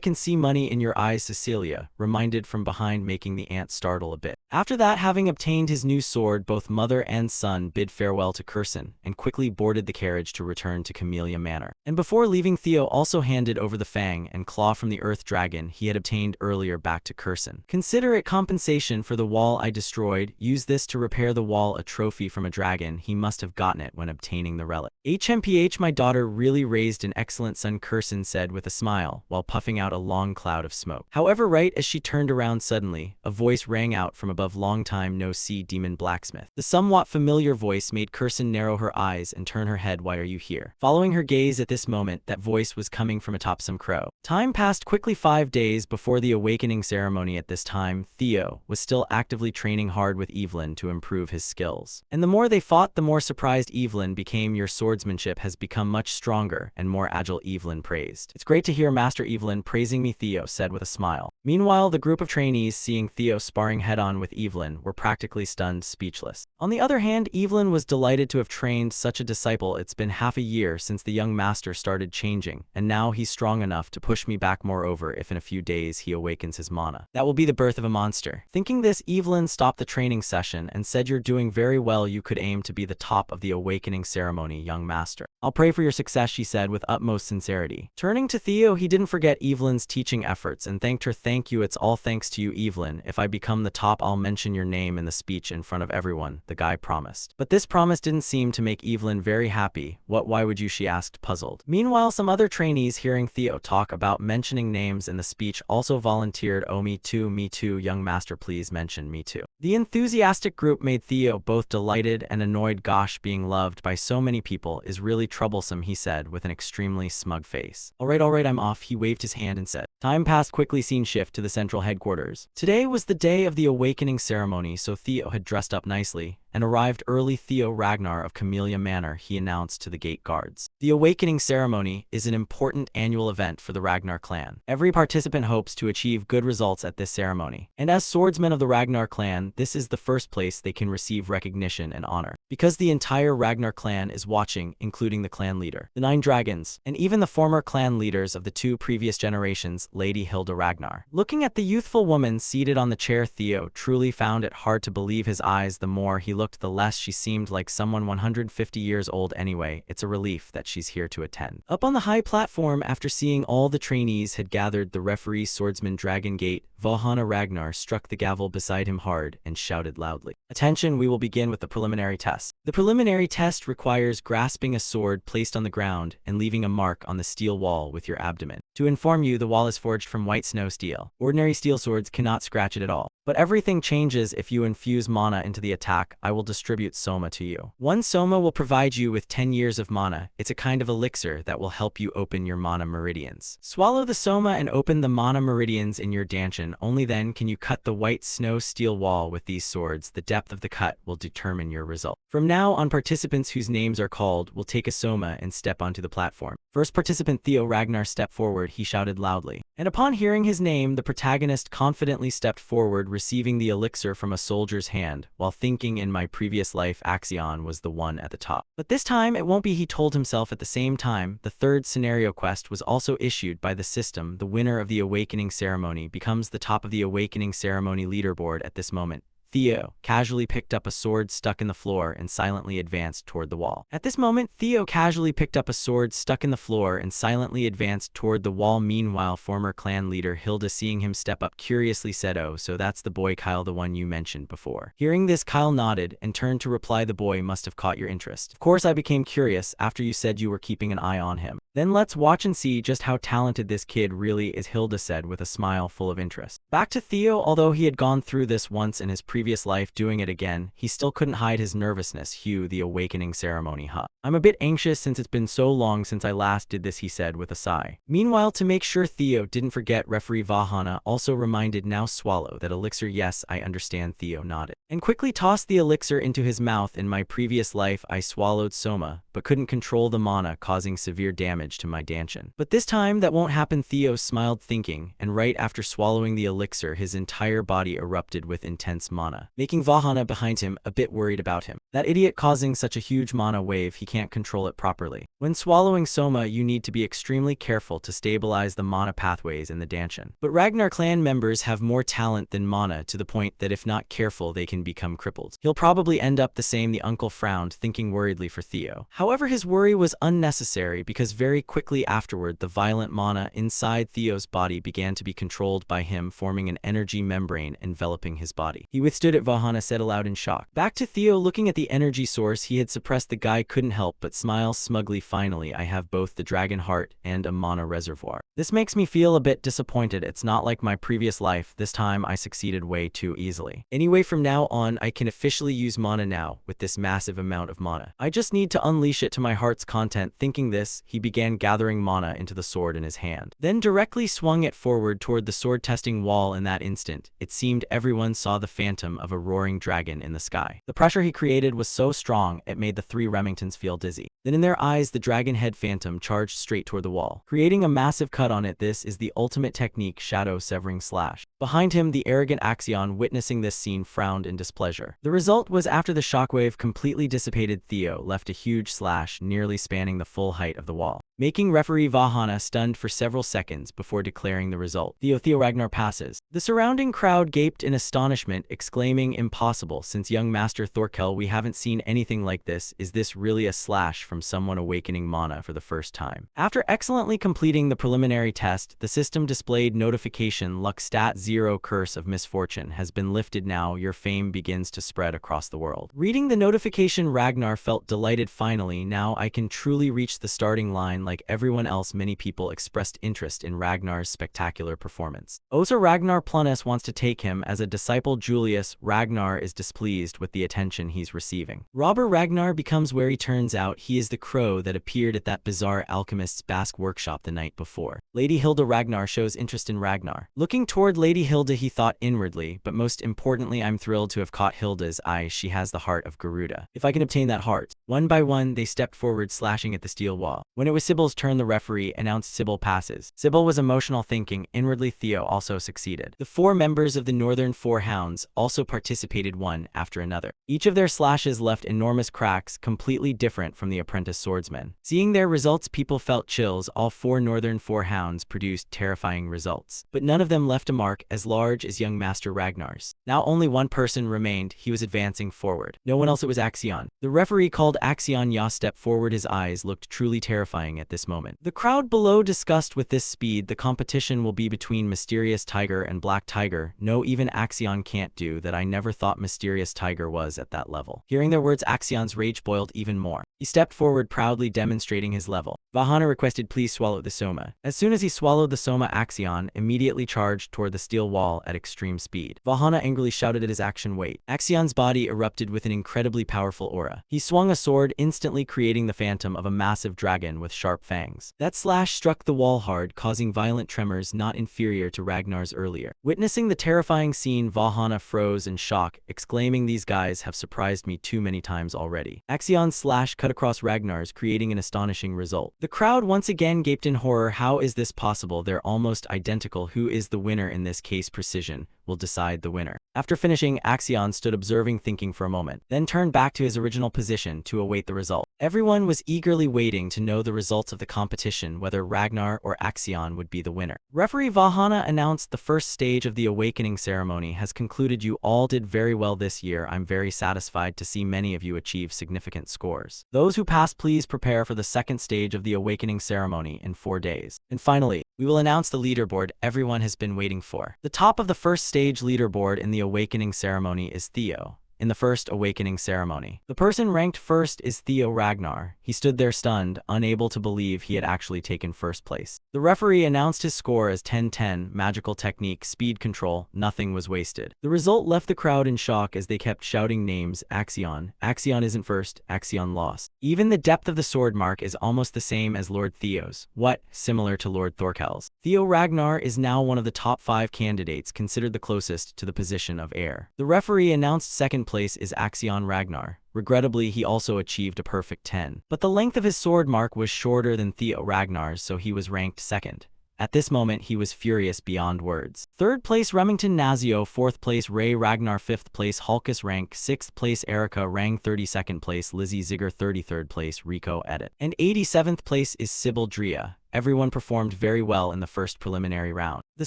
can see money in your eyes, Cecilia reminded from behind, making the aunt startle a bit. After that, having obtained his new sword, both mother and son bid farewell to Curson and quickly boarded the carriage to return to Camellia Manor. And before leaving, Theo also handed over the fang and claw from the earth dragon he had obtained earlier back to Curson. Consider it compensation for the wall I destroyed. Use this to repair the wall, a trophy from a dragon. He must have gotten it when obtaining the relic. HMPH, my daughter really raised an excellent son, Curson said with a smile while puffing out a long cloud of smoke. However, right as she turned around suddenly, a voice rang out from above. Long time no see, demon blacksmith. The somewhat familiar voice made Curson narrow her eyes and turn her head. Why are you here? Following her gaze at this moment, that voice was coming from atop some crow. Time passed quickly. 5 days before the awakening ceremony. At this time, Theo was still actively training hard with Evelyn to improve his skills. And the more they fought, the more surprised Evelyn became. Your swordsmanship has become much stronger and more agile, Evelyn praised. It's great to hear Master Evelyn praising me, Theo said with a smile. Meanwhile, the group of trainees, seeing Theo sparring head-on with Evelyn, were practically stunned, speechless. On the other hand, Evelyn was delighted to have trained such a disciple. It's been half a year since the young master started changing, and now he's strong enough to push me back. Moreover, if in a few days he awakens his mana, that will be the birth of a monster. Thinking this, Evelyn stopped the training session and said, you're doing very well. You could aim to be the top of the awakening ceremony, young master. I'll pray for your success, she said with utmost sincerity. Turning to Theo, he didn't forget Evelyn's teaching efforts and thanked her. Thank you. It's all thanks to you, Evelyn. If I become the top, I'll mention your name in the speech in front of everyone, the guy promised. But this promise didn't seem to make Evelyn very happy. Why would you? She asked, puzzled. Meanwhile, some other trainees, hearing Theo talk about mentioning names in the speech, also volunteered. Oh, me too, young master, please mention me too. The enthusiastic group made Theo both delighted and annoyed. Gosh, being loved by so many people is really troublesome, he said with an extremely smug face. Alright, I'm off, he waved his hand and said. Time passed quickly. Scene shift to the central headquarters. Today was the day of the awakening ceremony, so Theo had dressed up nicely and arrived early. Theo Ragnar of Camellia Manor, he announced to the gate guards. The awakening ceremony is an important annual event for the Ragnar clan. Every participant hopes to achieve good results at this ceremony, and as swordsmen of the Ragnar clan, this is the first place they can receive recognition and honor. Because the entire Ragnar clan is watching, including the clan leader, the 9 dragons, and even the former clan leaders of the 2 previous generations, Lady Hilda Ragnar. Looking at the youthful woman seated on the chair, Theo truly found it hard to believe his eyes. The more he looked, the less she seemed like someone 150 years old. Anyway, it's a relief that she's here to attend. Up on the high platform, after seeing all the trainees had gathered, the referee, swordsman Dragon Gate, Valhalla Ragnar, struck the gavel beside him hard and shouted loudly. Attention, we will begin with the preliminary test. The preliminary test requires grasping a sword placed on the ground and leaving a mark on the steel wall with your abdomen. To inform you, the wall is forged from white snow steel. Ordinary steel swords cannot scratch it at all. But everything changes if you infuse mana into the attack. I will distribute Soma to you. 1 Soma will provide you with 10 years of mana. It's a kind of elixir that will help you open your mana meridians. Swallow the Soma and open the mana meridians in your dantian. Only then can you cut the white snow steel wall with these swords. The depth of the cut will determine your result. From now on, participants whose names are called will take a Soma and step onto the platform. First participant, Theo Ragnar, step forward, he shouted loudly. And upon hearing his name, the protagonist confidently stepped forward, receiving the elixir from a soldier's hand, while thinking, in my previous life, Axion was the one at the top. But this time it won't be, he told himself. At the same time, the 3rd scenario quest was also issued by the system. The winner of the awakening ceremony becomes the top of the awakening ceremony leaderboard. At this moment, Theo casually picked up a sword stuck in the floor and silently advanced toward the wall. At this moment, Theo casually picked up a sword stuck in the floor and silently advanced toward the wall. Meanwhile, former clan leader Hilda, seeing him step up, curiously said, "Oh, so that's the boy Kyle, the one you mentioned before." Hearing this, Kyle nodded and turned to reply, "The boy must have caught your interest. Of course, I became curious after you said you were keeping an eye on him. Then let's watch and see just how talented this kid really is," Hilda said with a smile full of interest. Back to Theo, although he had gone through this once in his previous previous life doing it again, he still couldn't hide his nervousness. Hugh, the awakening ceremony, huh? I'm a bit anxious since it's been so long since I last did this, he said with a sigh. Meanwhile, to make sure Theo didn't forget, referee Vahana also reminded now swallow that elixir. Yes, I understand, Theo nodded, and quickly tossed the elixir into his mouth. In my previous life, I swallowed soma, but couldn't control the mana, causing severe damage to my dantian. But this time that won't happen, Theo smiled thinking, and right after swallowing the elixir, his entire body erupted with intense mana, making Vahana behind him a bit worried about him. That idiot causing such a huge mana wave, he can't control it properly. When swallowing soma, you need to be extremely careful to stabilize the mana pathways in the dantian. But Ragnar clan members have more talent than mana, to the point that if not careful, they can become crippled. He'll probably end up the same, the uncle frowned, thinking worriedly for Theo. However, his worry was unnecessary because very quickly afterward, the violent mana inside Theo's body began to be controlled by him, forming an energy membrane enveloping his body. He withstood it, Vahana said aloud in shock. Back to Theo looking at the energy source he had suppressed. The guy couldn't help but smile smugly. Finally, I have both the dragon heart and a mana reservoir. This makes me feel a bit disappointed. It's not like my previous life. This time I succeeded way too easily. Anyway, from now on, I can officially use mana now with this massive amount of mana. I just need to unleash it to my heart's content. Thinking this, he began gathering mana into the sword in his hand, then directly swung it forward toward the sword testing wall. In that instant, it seemed everyone saw the phantom of a roaring dragon in the sky. The pressure he created was so strong, it made the three Remingtons feel dizzy. Then in their eyes, the dragon head phantom charged straight toward the wall, creating a massive cut on it. This is the ultimate technique, shadow severing slash. Behind him, the arrogant Axion, witnessing this scene, frowned in displeasure. The result was, after the shockwave completely dissipated, Theo left a huge slash nearly spanning the full height of the wall, making referee Vahana stunned for several seconds before declaring the result. Theo Ragnar passes. The surrounding crowd gaped in astonishment, exclaiming, impossible. Since young master Thorkel, we haven't seen anything like this. Is this really a slash from someone awakening mana for the first time? After excellently completing the preliminary test, the system displayed notification: luck stat 0, curse of misfortune has been lifted. Now your fame begins to spread across the world. Reading the notification, Ragnar felt delighted. Finally, now I can truly reach the starting line like everyone else. Many people expressed interest in Ragnar's spectacular performance. Osa Ragnar Plunus wants to take him as a disciple. Julius Ragnar is displeased with the attention he's receiving. Robber Ragnar becomes wary. Turns out he is the crow that appeared at that bizarre alchemist's Basque workshop the night before. Lady Hilda Ragnar shows interest in Ragnar. Looking toward Lady Hilda, he thought inwardly, but most importantly, I'm thrilled to have caught Hilda's eye. She has the heart of Garuda. If I can obtain that heart. One by one, they stepped forward, slashing at the steel wall. When it was Sybil's turn, the referee announced Sybil passes. Sybil was emotional, thinking inwardly Theo also succeeded. The four members of the Northern Four Hounds also participated, one after another. Each of their slashes left enormous cracks, completely different from the apprentice swordsmen. Seeing their results, people felt chills. All four Northern Four Hounds produced terrifying results, but none of them left a mark as large as young Master Ragnar's. Now only one person remained. He was advancing forward. No one else, it was Axion. The referee called Axion. Ya stepped forward. His eyes looked truly terrifying at this moment. The crowd below discussed, with this speed, the competition will be between Mysterious Tiger and Black Tiger. No, even Axion can't do that. I never thought Mysterious Tiger was at that level. Hearing their words, Axion's rage boiled even more. He stepped forward, proudly demonstrating his level. Vahana requested, please swallow the soma. As soon as he swallowed the soma, Axion immediately charged toward the steel wall at extreme speed. Vahana angrily shouted at his action. Wait. Axion's body erupted with an incredibly powerful aura. He swung a sword, instantly creating the phantom of a massive dragon with sharp fangs. That slash struck the wall hard, causing violent tremors not inferior to Ragnar's earlier. Witnessing the terrifying scene, Vahana froze in shock, exclaiming, these guys have surprised me too many times already. Axion's slash cut across Ragnar's, creating an astonishing result. The crowd once again gaped in horror. How is this possible? They're almost identical. Who is the winner in this case? Precision will decide the winner. After finishing, Axion stood observing, thinking for a moment, then turned back to his original position to await the result. Everyone was eagerly waiting to know the results of the competition, whether Ragnar or Axion would be the winner. Referee Vahana announced the first stage of the awakening ceremony has concluded. You all did very well this year. I'm very satisfied to see many of you achieve significant scores. Those who passed, please prepare for the second stage of the awakening ceremony in 4 days. And finally, we will announce the leaderboard everyone has been waiting for. The top of the first stage leaderboard in the awakening ceremony is Theo, in the first awakening ceremony. The person ranked first is Theo Ragnar. He stood there stunned, unable to believe he had actually taken first place. The referee announced his score as 10-10, magical technique, speed control, nothing was wasted. The result left the crowd in shock as they kept shouting names. Axion. Axion isn't first, Axion lost. Even the depth of the sword mark is almost the same as Lord Theo's. What? Similar to Lord Thorkel's. Theo Ragnar is now one of the top 5 candidates considered the closest to the position of heir. The referee announced second place is Axion Ragnar. Regrettably, he also achieved a perfect 10. But the length of his sword mark was shorter than Theo Ragnar's, so he was ranked second. At this moment, he was furious beyond words. Third place Remington Nazio, fourth place Ray Ragnar, fifth place Hulkus Rank, sixth place Erica Rang, 32nd place Lizzie Zigger, 33rd place Rico Edit, and 87th place is Sybil Drea. Everyone performed very well in the first preliminary round. The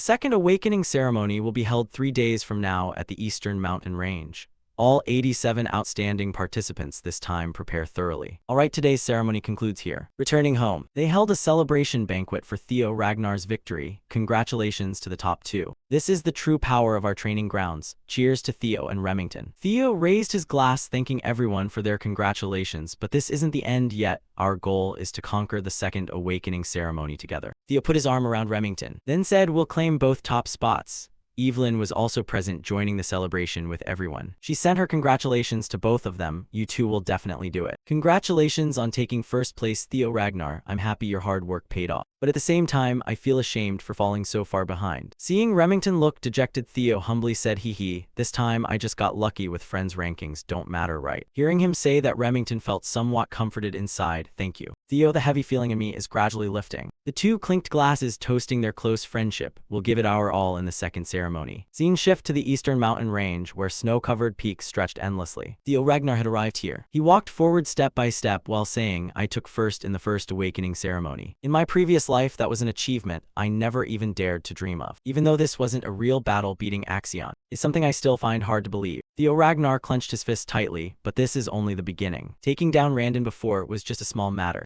second awakening ceremony will be held 3 days from now at the Eastern Mountain Range. All 87 outstanding participants this time prepare thoroughly. Alright, today's ceremony concludes here. Returning home, they held a celebration banquet for Theo Ragnar's victory. Congratulations to the top 2. This is the true power of our training grounds. Cheers to Theo and Remington. Theo raised his glass thanking everyone for their congratulations, but this isn't the end yet. Our goal is to conquer the second awakening ceremony together. Theo put his arm around Remington, then said, "We'll claim both top spots." Evelyn was also present, joining the celebration with everyone. She sent her congratulations to both of them. "You two will definitely do it. Congratulations on taking first place, Theo Ragnar. I'm happy your hard work paid off. But at the same time, I feel ashamed for falling so far behind." Seeing Remington look dejected, Theo humbly said, "Hee, this time I just got lucky with friends' rankings don't matter, right?" Hearing him say that, Remington felt somewhat comforted inside. "Thank you, Theo, the heavy feeling in me is gradually lifting." The two clinked glasses, toasting their close friendship. "We'll give it our all in the second ceremony." Scene shift to the Eastern Mountain Range, where snow-covered peaks stretched endlessly. Theo Ragnar had arrived here. He walked forward step by step while saying, "I took first in the first awakening ceremony. In my previous life, that was an achievement I never even dared to dream of. Even though this wasn't a real battle, beating Axion is something I still find hard to believe." Theo Ragnar clenched his fist tightly, but this is only the beginning. Taking down Randon before was just a small matter.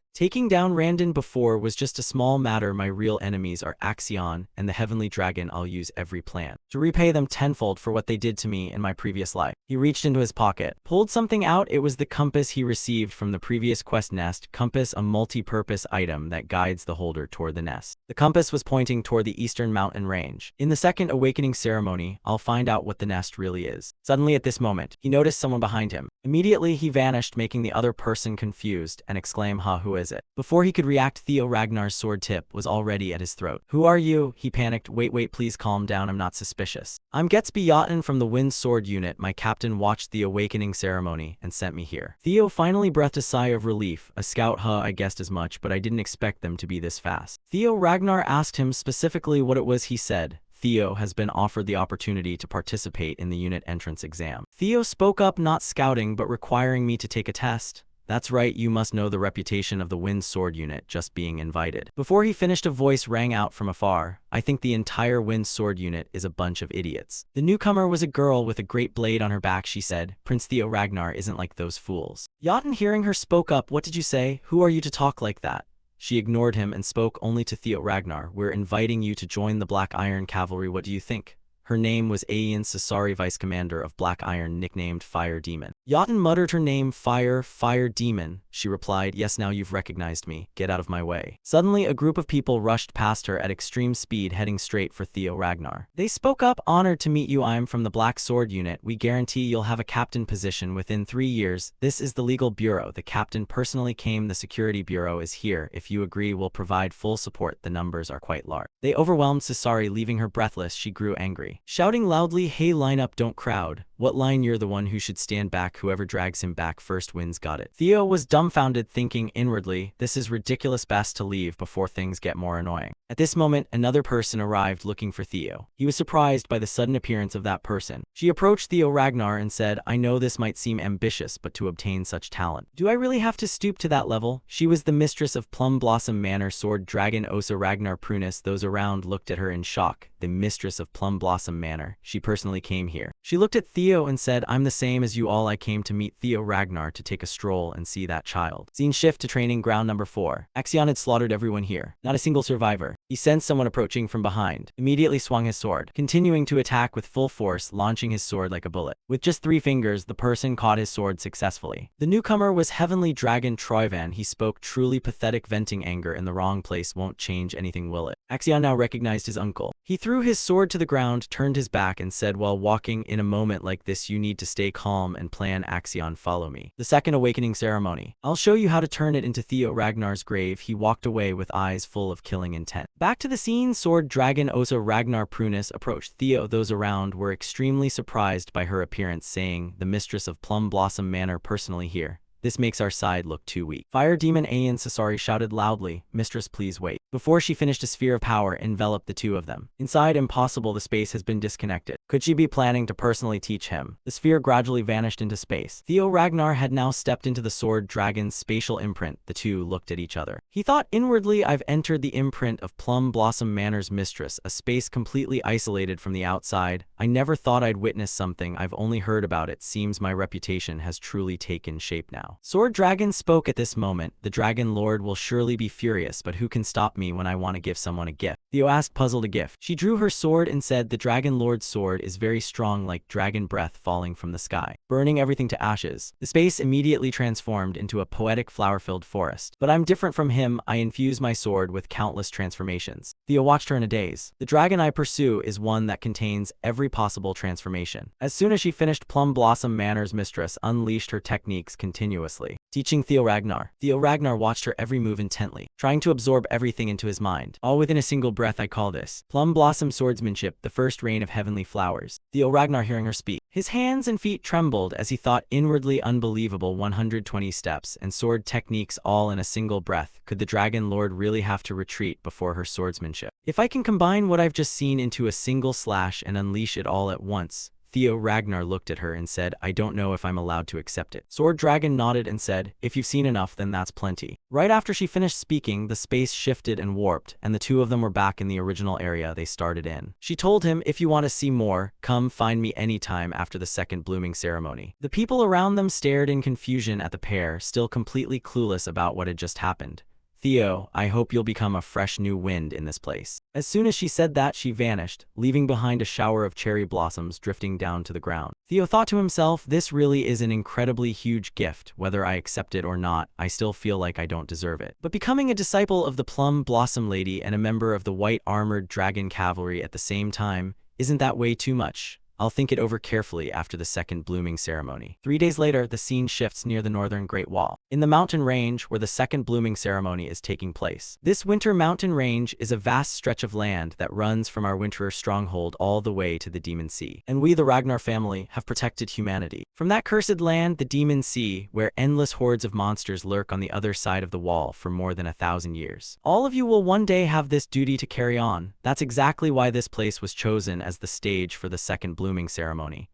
My real enemies are Axion and the Heavenly Dragon. I'll use every plan to repay them tenfold for what they did to me in my previous life." He reached into his pocket, pulled something out. It was the compass he received from the previous quest nest. Compass, a multi-purpose item that guides the holder toward the nest. The compass was pointing toward the Eastern Mountain Range. In the second awakening ceremony, I'll find out what the nest really is. Suddenly at this moment, he noticed someone behind him. Immediately he vanished, making the other person confused and exclaim, "Ha, who is it?" Before he could react, Theo Ragnar's sword tip was already at his throat. "Who are you?" He panicked. Wait, please calm down, I'm not suspicious. "I'm Gatsby Yachten from the Wind Sword Unit. My captain watched the awakening ceremony and sent me here." Theo finally breathed a sigh of relief. "A scout, huh? I guessed as much, but I didn't expect them to be this fast." Theo Ragnar asked him specifically what it was. He said, "Theo has been offered the opportunity to participate in the unit entrance exam." Theo spoke up, "Not scouting, but requiring me to take a test." "That's right, you must know the reputation of the Wind Sword Unit, just being invited." Before he finished, a voice rang out from afar. "I think the entire Wind Sword Unit is a bunch of idiots." The newcomer was a girl with a great blade on her back. She said, "Prince Theo Ragnar isn't like those fools." Yachten, hearing her, spoke up. "What did you say? Who are you to talk like that?" She ignored him and spoke only to Theo Ragnar. "We're inviting you to join the Black Iron Cavalry. What do you think?" Her name was Ayan Sasari, Vice Commander of Black Iron, nicknamed Fire Demon. Yachten muttered her name. Fire Demon." She replied, "Yes, now you've recognized me. Get out of my way." Suddenly, a group of people rushed past her at extreme speed, heading straight for Theo Ragnar. They spoke up. "Honored to meet you. I'm from the Black Sword Unit. We guarantee you'll have a captain position within 3 years. This is the legal bureau. The captain personally came. The security bureau is here. If you agree, we'll provide full support. The numbers are quite large." They overwhelmed Sasari, leaving her breathless. She grew angry, shouting loudly, "Hey, line up, don't crowd. What line? You're the one who should stand back. Whoever drags him back first wins. Got it." Theo was dumbfounded, thinking inwardly, "This is ridiculous. Best to leave before things get more annoying." At this moment, another person arrived looking for Theo. He was surprised by the sudden appearance of that person. She approached Theo Ragnar and said, "I know this might seem ambitious, but to obtain such talent, do I really have to stoop to that level?" She was the mistress of Plum Blossom Manor, Sword Dragon Osa Ragnar Prunus. Those around looked at her in shock. the mistress of Plum Blossom Manor. She personally came here. She looked at Theo and said, I'm the same as you all. I came to meet Theo Ragnar to take a stroll and see that child. Scene shift to training ground number 4. Axion had slaughtered everyone here. Not a single survivor. He sensed someone approaching from behind. Immediately swung his sword, continuing to attack with full force, launching his sword like a bullet. With just 3 fingers, the person caught his sword successfully. The newcomer was Heavenly Dragon Troyvan. He spoke truly pathetic. Venting anger in the wrong place won't change anything, will it? Axion now recognized his uncle. He threw his sword to the ground, turned his back, and said, while walking, in a moment like this you need to stay calm and plan. Axion, follow me. The second awakening ceremony. I'll show you how to turn it into Theo Ragnar's grave. He walked away with eyes full of killing intent. Back to the scene, Sword Dragon Osa Ragnar Prunus approached Theo. Those around were extremely surprised by her appearance, saying, the mistress of Plum Blossom Manor personally here. This makes our side look too weak. Fire Demon Ayan Sasari shouted loudly, Mistress, please wait. Before she finished, a sphere of power enveloped the two of them. Inside, impossible, the space has been disconnected. Could she be planning to personally teach him? The sphere gradually vanished into space. Theo Ragnar had now stepped into the Sword Dragon's spatial imprint. The two looked at each other. He thought inwardly, I've entered the imprint of Plum Blossom Manor's mistress, a space completely isolated from the outside. I never thought I'd witness something. I've only heard about it. Seems my reputation has truly taken shape now. Sword Dragon spoke at this moment. The Dragon Lord will surely be furious, but who can stop me when I want to give someone a gift? Theo asked, puzzled. A gift. She drew her sword and said, the Dragon Lord's sword is very strong, like dragon breath falling from the sky, burning everything to ashes. The space immediately transformed into a poetic flower-filled forest. But I'm different from him. I infuse my sword with countless transformations. Theo watched her in a daze. The dragon I pursue is one that contains every possible transformation. As soon as she finished, Plum Blossom Manor's mistress unleashed her techniques continuously, teaching Theo Ragnar. Theo Ragnar watched her every move intently, trying to absorb everything into his mind. All within a single breath. I call this Plum Blossom swordsmanship, the first reign of heavenly flowers. Theo Ragnar hearing her speak. His hands and feet trembled as he thought inwardly, unbelievable, 120 steps and sword techniques all in a single breath. Could the Dragon Lord really have to retreat before her swordsmanship? If I can combine what I've just seen into a single slash and unleash it all at once. Theo Ragnar looked at her and said, I don't know if I'm allowed to accept it. Sword Dragon nodded and said, if you've seen enough, then that's plenty. Right after she finished speaking, the space shifted and warped, and the two of them were back in the original area they started in. She told him, if you want to see more, come find me anytime after the second blooming ceremony. The people around them stared in confusion at the pair, still completely clueless about what had just happened. Theo, I hope you'll become a fresh new wind in this place. As soon as she said that, she vanished, leaving behind a shower of cherry blossoms drifting down to the ground. Theo thought to himself, this really is an incredibly huge gift. Whether I accept it or not, I still feel like I don't deserve it. But becoming a disciple of the Plum Blossom Lady and a member of the White Armored Dragon Cavalry at the same time, isn't that way too much? I'll think it over carefully after the second blooming ceremony. 3 days later, the scene shifts near the northern Great Wall, in the mountain range where the second blooming ceremony is taking place. This winter mountain range is a vast stretch of land that runs from our winter stronghold all the way to the Demon Sea. And we, the Ragnar family, have protected humanity from that cursed land, the Demon Sea, where endless hordes of monsters lurk on the other side of the wall for more than 1,000 years. All of you will one day have this duty to carry on. That's exactly why this place was chosen as the stage for the second blooming ceremony.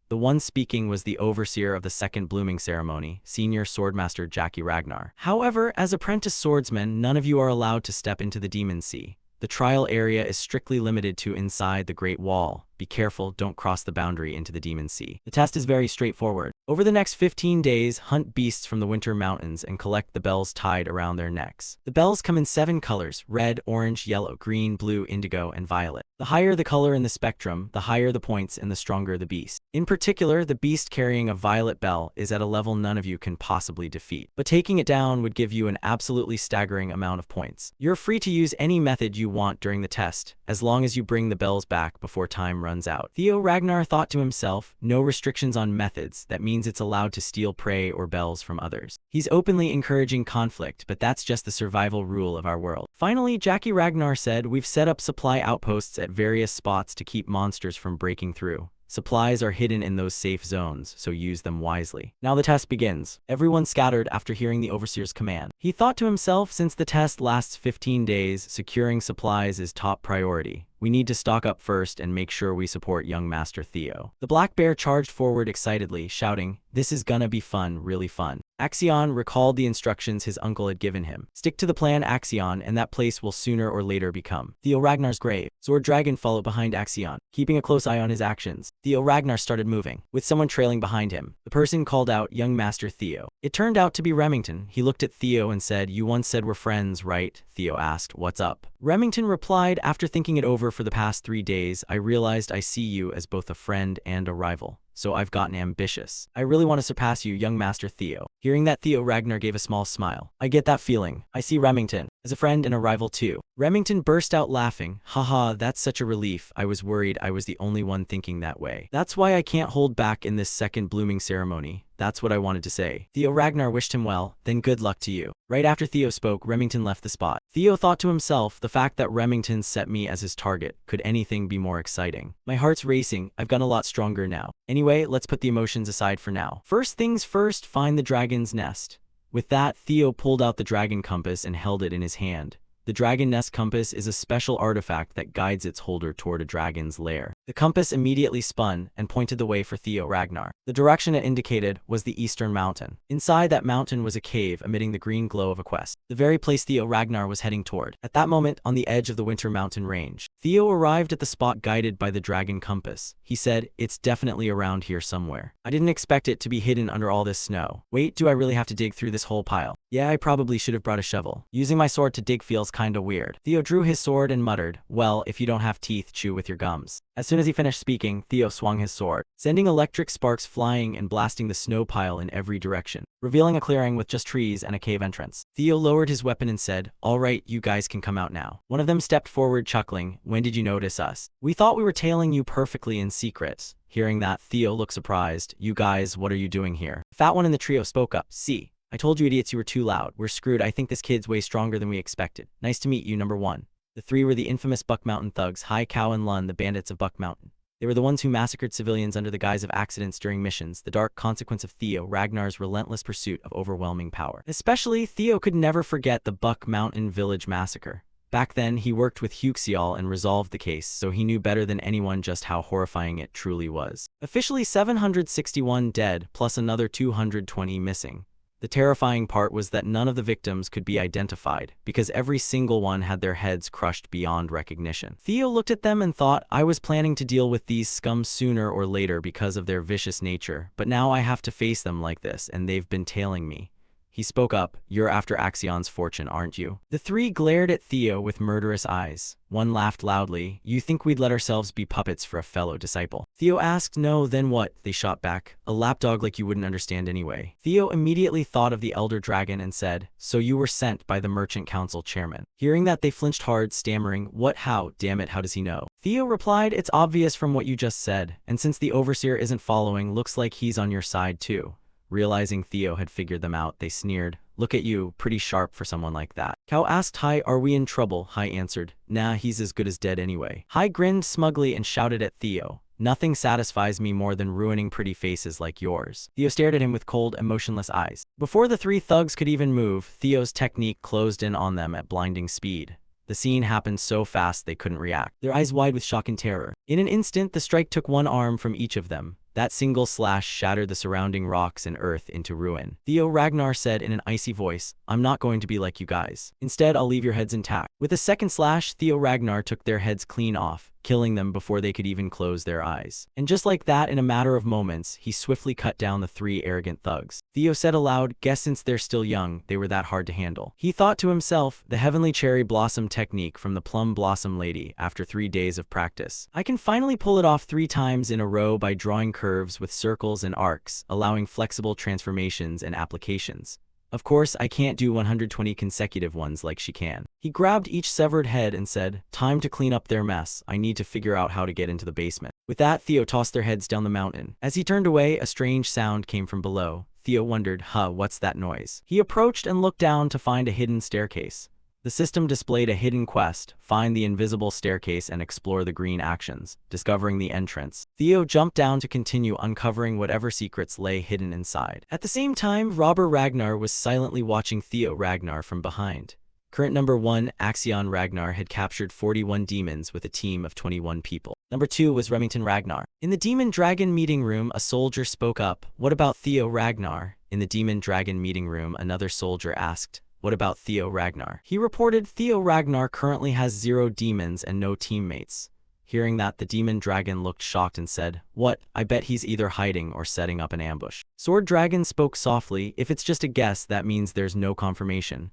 The one speaking was the overseer of the second blooming ceremony, Senior Swordmaster Jackie Ragnar. However, as apprentice swordsmen, none of you are allowed to step into the Demon Sea. The trial area is strictly limited to inside the Great Wall. Be careful, don't cross the boundary into the Demon Sea. The test is very straightforward. Over the next 15 days, hunt beasts from the Winter Mountains and collect the bells tied around their necks. The bells come in 7 colors: red, orange, yellow, green, blue, indigo, and violet. The higher the color in the spectrum, the higher the points and the stronger the beast. In particular, the beast carrying a violet bell is at a level none of you can possibly defeat. But taking it down would give you an absolutely staggering amount of points. You're free to use any method you want during the test, as long as you bring the bells back before time runs out. Theo Ragnar thought to himself, no restrictions on methods, that means it's allowed to steal prey or bells from others. He's openly encouraging conflict, but that's just the survival rule of our world. Finally, Jackie Ragnar said, we've set up supply outposts at various spots to keep monsters from breaking through. Supplies are hidden in those safe zones, so use them wisely. Now the test begins. Everyone scattered after hearing the overseer's command. He thought to himself, since the test lasts 15 days, securing supplies is top priority. We need to stock up first and make sure we support young Master Theo. The black bear charged forward excitedly, shouting, "This is gonna be fun, really fun." Axion recalled the instructions his uncle had given him. "Stick to the plan, Axion, and that place will sooner or later become Theo Ragnar's grave." Sword Dragon followed behind Axion, keeping a close eye on his actions. Theo Ragnar started moving, with someone trailing behind him. The person called out, "Young Master Theo." It turned out to be Remington. He looked at Theo and said, "You once said we're friends, right?" Theo asked, "What's up?" Remington replied, "After thinking it over for the past 3 days, I realized I see you as both a friend and a rival. So I've gotten ambitious. I really want to surpass you, young Master Theo." Hearing that, Theo Ragnar gave a small smile. "I get that feeling. I see Remington as a friend and a rival too." Remington burst out laughing. "Haha, that's such a relief. I was worried I was the only one thinking that way. That's why I can't hold back in this second blooming ceremony. That's what I wanted to say." Theo Ragnar wished him well, then good luck to you. Right after Theo spoke, Remington left the spot. Theo thought to himself, the fact that Remington set me as his target, could anything be more exciting? My heart's racing, I've gotten a lot stronger now. Anyway, let's put the emotions aside for now. First things first, find the dragon's nest. With that, Theo pulled out the dragon compass and held it in his hand. The dragon nest compass is a special artifact that guides its holder toward a dragon's lair. The compass immediately spun and pointed the way for Theo Ragnar. The direction it indicated was the eastern mountain. Inside that mountain was a cave emitting the green glow of a quest, the very place Theo Ragnar was heading toward. At that moment, on the edge of the winter mountain range, Theo arrived at the spot guided by the dragon compass. He said, "It's definitely around here somewhere. I didn't expect it to be hidden under all this snow. Wait, do I really have to dig through this whole pile? Yeah, I probably should have brought a shovel. Using my sword to dig feels kinda weird." Theo drew his sword and muttered, "Well, if you don't have teeth, chew with your gums." As soon as he finished speaking, Theo swung his sword, sending electric sparks flying and blasting the snow pile in every direction, revealing a clearing with just trees and a cave entrance. Theo lowered his weapon and said, "All right, you guys can come out now." One of them stepped forward chuckling, "When did you notice us? We thought we were tailing you perfectly in secret." Hearing that, Theo looked surprised. "You guys, what are you doing here?" The fat one in the trio spoke up, "See, I told you idiots you were too loud. We're screwed. I think this kid's way stronger than we expected. Nice to meet you, number one." The three were the infamous Buck Mountain thugs, Hai Cow and Lun, the bandits of Buck Mountain. They were the ones who massacred civilians under the guise of accidents during missions, the dark consequence of Theo Ragnar's relentless pursuit of overwhelming power. Especially, Theo could never forget the Buck Mountain Village massacre. Back then, he worked with Huxial and resolved the case, so he knew better than anyone just how horrifying it truly was. Officially 761 dead, plus another 220 missing. The terrifying part was that none of the victims could be identified, because every single one had their heads crushed beyond recognition. Theo looked at them and thought, "I was planning to deal with these scum sooner or later because of their vicious nature, but now I have to face them like this, and they've been tailing me." He spoke up, "You're after Axion's fortune, aren't you?" The three glared at Theo with murderous eyes. One laughed loudly. "You think we'd let ourselves be puppets for a fellow disciple?" Theo asked. "No, then what?" They shot back. "A lapdog like you wouldn't understand anyway." Theo immediately thought of the elder dragon and said, "So you were sent by the Merchant Council chairman." Hearing that, they flinched hard, stammering, "What? How? Damn it, how does he know?" Theo replied, "It's obvious from what you just said, and since the overseer isn't following, looks like he's on your side too." Realizing Theo had figured them out, they sneered. "Look at you, pretty sharp for someone like that." Cow asked Hai, "Are we in trouble?" Hai answered, "Nah, he's as good as dead anyway." Hai grinned smugly and shouted at Theo, "Nothing satisfies me more than ruining pretty faces like yours." Theo stared at him with cold, emotionless eyes. Before the three thugs could even move, Theo's technique closed in on them at blinding speed. The scene happened so fast they couldn't react, their eyes wide with shock and terror. In an instant, the strike took one arm from each of them. That single slash shattered the surrounding rocks and earth into ruin. Theo Ragnar said in an icy voice, "I'm not going to be like you guys. Instead, I'll leave your heads intact." With a second slash, Theo Ragnar took their heads clean off, killing them before they could even close their eyes. And just like that, in a matter of moments, he swiftly cut down the three arrogant thugs. Theo said aloud, "Guess since they're still young, they were that hard to handle." He thought to himself, the heavenly cherry blossom technique from the plum blossom lady after 3 days of practice. I can finally pull it off 3 times in a row by drawing curves with circles and arcs, allowing flexible transformations and applications. Of course, I can't do 120 consecutive ones like she can. He grabbed each severed head and said, "Time to clean up their mess. I need to figure out how to get into the basement." With that, Theo tossed their heads down the mountain. As he turned away, a strange sound came from below. Theo wondered, what's that noise? He approached and looked down to find a hidden staircase. The system displayed a hidden quest: find the invisible staircase and explore the green actions, discovering the entrance. Theo jumped down to continue uncovering whatever secrets lay hidden inside. At the same time, Robber Ragnar was silently watching Theo Ragnar from behind. Current number 1, Axion Ragnar had captured 41 demons with a team of 21 people. Number 2 was Remington Ragnar. In the Demon Dragon meeting room, a soldier spoke up. What about Theo Ragnar? In the Demon Dragon meeting room, another soldier asked, what about Theo Ragnar? He reported Theo Ragnar currently has 0 demons and no teammates. Hearing that, the Demon Dragon looked shocked and said, what? I bet he's either hiding or setting up an ambush. Sword Dragon spoke softly. If it's just a guess, that means there's no confirmation.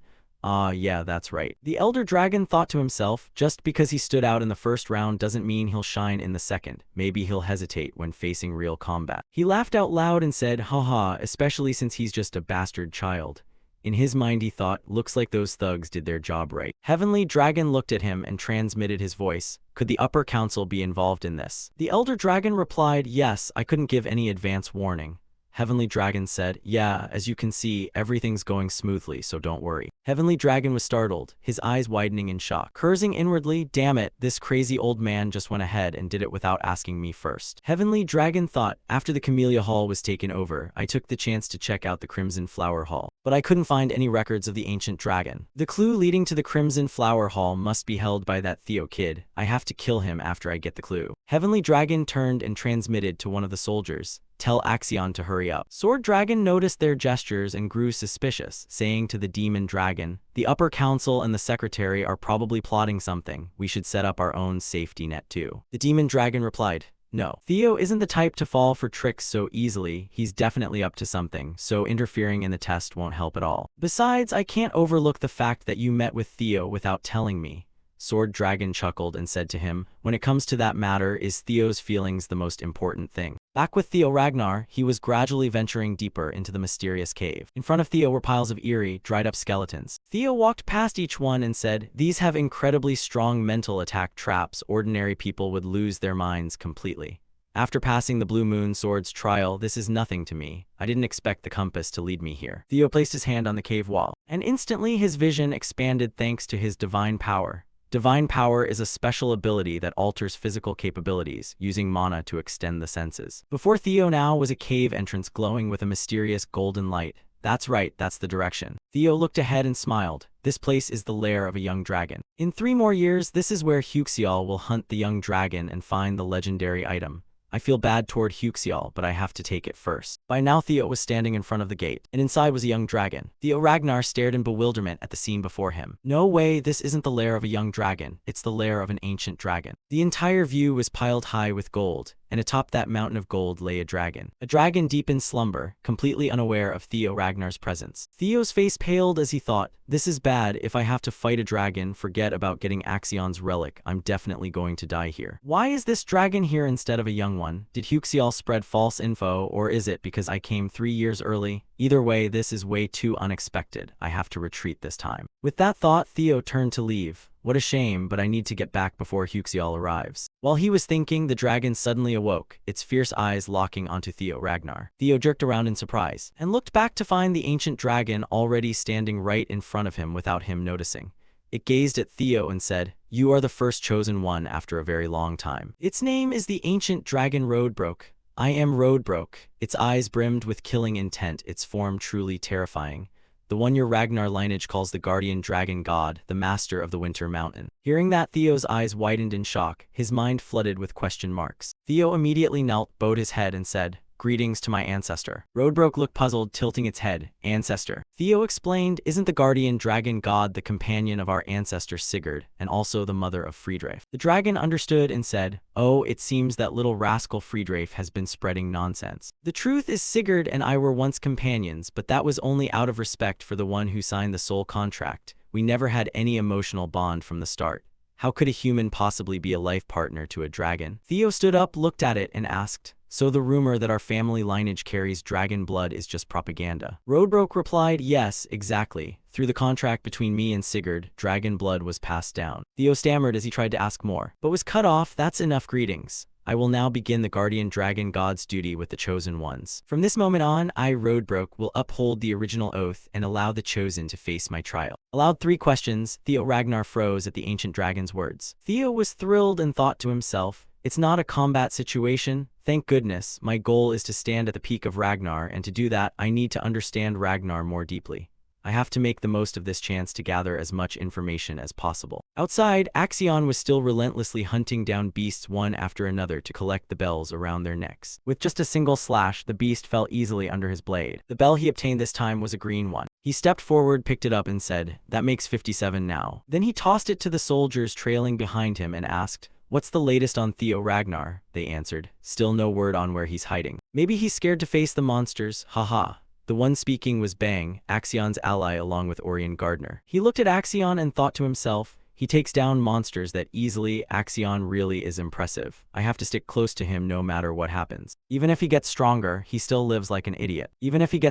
Yeah, that's right. The Elder Dragon thought to himself, just because he stood out in the first round doesn't mean he'll shine in the second. Maybe he'll hesitate when facing real combat. He laughed out loud and said, haha, especially since he's just a bastard child. In his mind he thought, looks like those thugs did their job right. Heavenly Dragon looked at him and transmitted his voice. Could the upper council be involved in this? The Elder Dragon replied, yes, I couldn't give any advance warning. Heavenly Dragon said, yeah, as you can see, everything's going smoothly, so don't worry. Heavenly Dragon was startled, his eyes widening in shock. Cursing inwardly, damn it, this crazy old man just went ahead and did it without asking me first. Heavenly Dragon thought, after the Camellia Hall was taken over, I took the chance to check out the Crimson Flower Hall. But I couldn't find any records of the ancient dragon. The clue leading to the Crimson Flower Hall must be held by that Theo kid. I have to kill him after I get the clue. Heavenly Dragon turned and transmitted to one of the soldiers. Tell Axion to hurry up. Sword Dragon noticed their gestures and grew suspicious, saying to the Demon Dragon, the upper council and the secretary are probably plotting something. We should set up our own safety net too. The Demon Dragon replied, no. Theo isn't the type to fall for tricks so easily. He's definitely up to something, so interfering in the test won't help at all. Besides, I can't overlook the fact that you met with Theo without telling me. Sword Dragon chuckled and said to him, when it comes to that matter, is Theo's feelings the most important thing? Back with Theo Ragnar, he was gradually venturing deeper into the mysterious cave. In front of Theo were piles of eerie, dried-up skeletons. Theo walked past each one and said, these have incredibly strong mental attack traps. Ordinary people would lose their minds completely. After passing the Blue Moon Sword's trial, this is nothing to me. I didn't expect the compass to lead me here. Theo placed his hand on the cave wall, and instantly his vision expanded thanks to his divine power. Divine power is a special ability that alters physical capabilities, using mana to extend the senses. Before Theo now was a cave entrance glowing with a mysterious golden light. That's right, that's the direction. Theo looked ahead and smiled. This place is the lair of a young dragon. In 3 more years, this is where Huxial will hunt the young dragon and find the legendary item. I feel bad toward Huxial, but I have to take it first. By now Theo was standing in front of the gate, and inside was a young dragon. Theo Ragnar stared in bewilderment at the scene before him. No way, this isn't the lair of a young dragon. It's the lair of an ancient dragon. The entire view was piled high with gold, and atop that mountain of gold lay a dragon. A dragon deep in slumber, completely unaware of Theo Ragnar's presence. Theo's face paled as he thought, this is bad. If I have to fight a dragon, forget about getting Axion's relic. I'm definitely going to die here. Why is this dragon here instead of a young one? Did Huxial spread false info, or is it because I came 3 years early? Either way, this is way too unexpected. I have to retreat this time. With that thought, Theo turned to leave. What a shame, but I need to get back before Huxial arrives. While he was thinking, the dragon suddenly awoke, its fierce eyes locking onto Theo Ragnar. Theo jerked around in surprise, and looked back to find the ancient dragon already standing right in front of him without him noticing. It gazed at Theo and said, you are the first chosen one after a very long time. Its name is the ancient dragon Roadbroke. I am Roadbroke. Its eyes brimmed with killing intent, its form truly terrifying. The one your Ragnar lineage calls the guardian dragon god, the master of the winter mountain. Hearing that, Theo's eyes widened in shock, his mind flooded with question marks. Theo immediately knelt, bowed his head and said, greetings to my ancestor. Roadbroke looked puzzled, tilting its head. Ancestor. Theo explained, isn't the guardian dragon god the companion of our ancestor Sigurd, and also the mother of Friedreif? The dragon understood and said, oh, it seems that little rascal Friedreif has been spreading nonsense. The truth is Sigurd and I were once companions, but that was only out of respect for the one who signed the soul contract. We never had any emotional bond from the start. How could a human possibly be a life partner to a dragon? Theo stood up, looked at it, and asked, so the rumor that our family lineage carries dragon blood is just propaganda? Roadbroke replied, yes, exactly. Through the contract between me and Sigurd, dragon blood was passed down. Theo stammered as he tried to ask more, but was cut off. That's enough greetings. I will now begin the guardian dragon god's duty with the chosen ones. From this moment on, I, Roadbroke, will uphold the original oath and allow the chosen to face my trial. Allowed 3 questions, Theo Ragnar froze at the ancient dragon's words. Theo was thrilled and thought to himself, it's not a combat situation. Thank goodness, my goal is to stand at the peak of Ragnar, and to do that, I need to understand Ragnar more deeply. I have to make the most of this chance to gather as much information as possible. Outside, Axion was still relentlessly hunting down beasts one after another to collect the bells around their necks. With just a single slash, the beast fell easily under his blade. The bell he obtained this time was a green one. He stepped forward, picked it up, and said, "That makes 57 now." Then he tossed it to the soldiers trailing behind him and asked, "What's the latest on Theo Ragnar?" They answered, "Still no word on where he's hiding. Maybe he's scared to face the monsters, haha." The one speaking was Bang, Axion's ally along with Orion Gardner. He looked at Axion and thought to himself, he takes down monsters that easily. Axion really is impressive. I have to stick close to him no matter what happens. Even if he gets stronger, he still lives like an idiot. Axion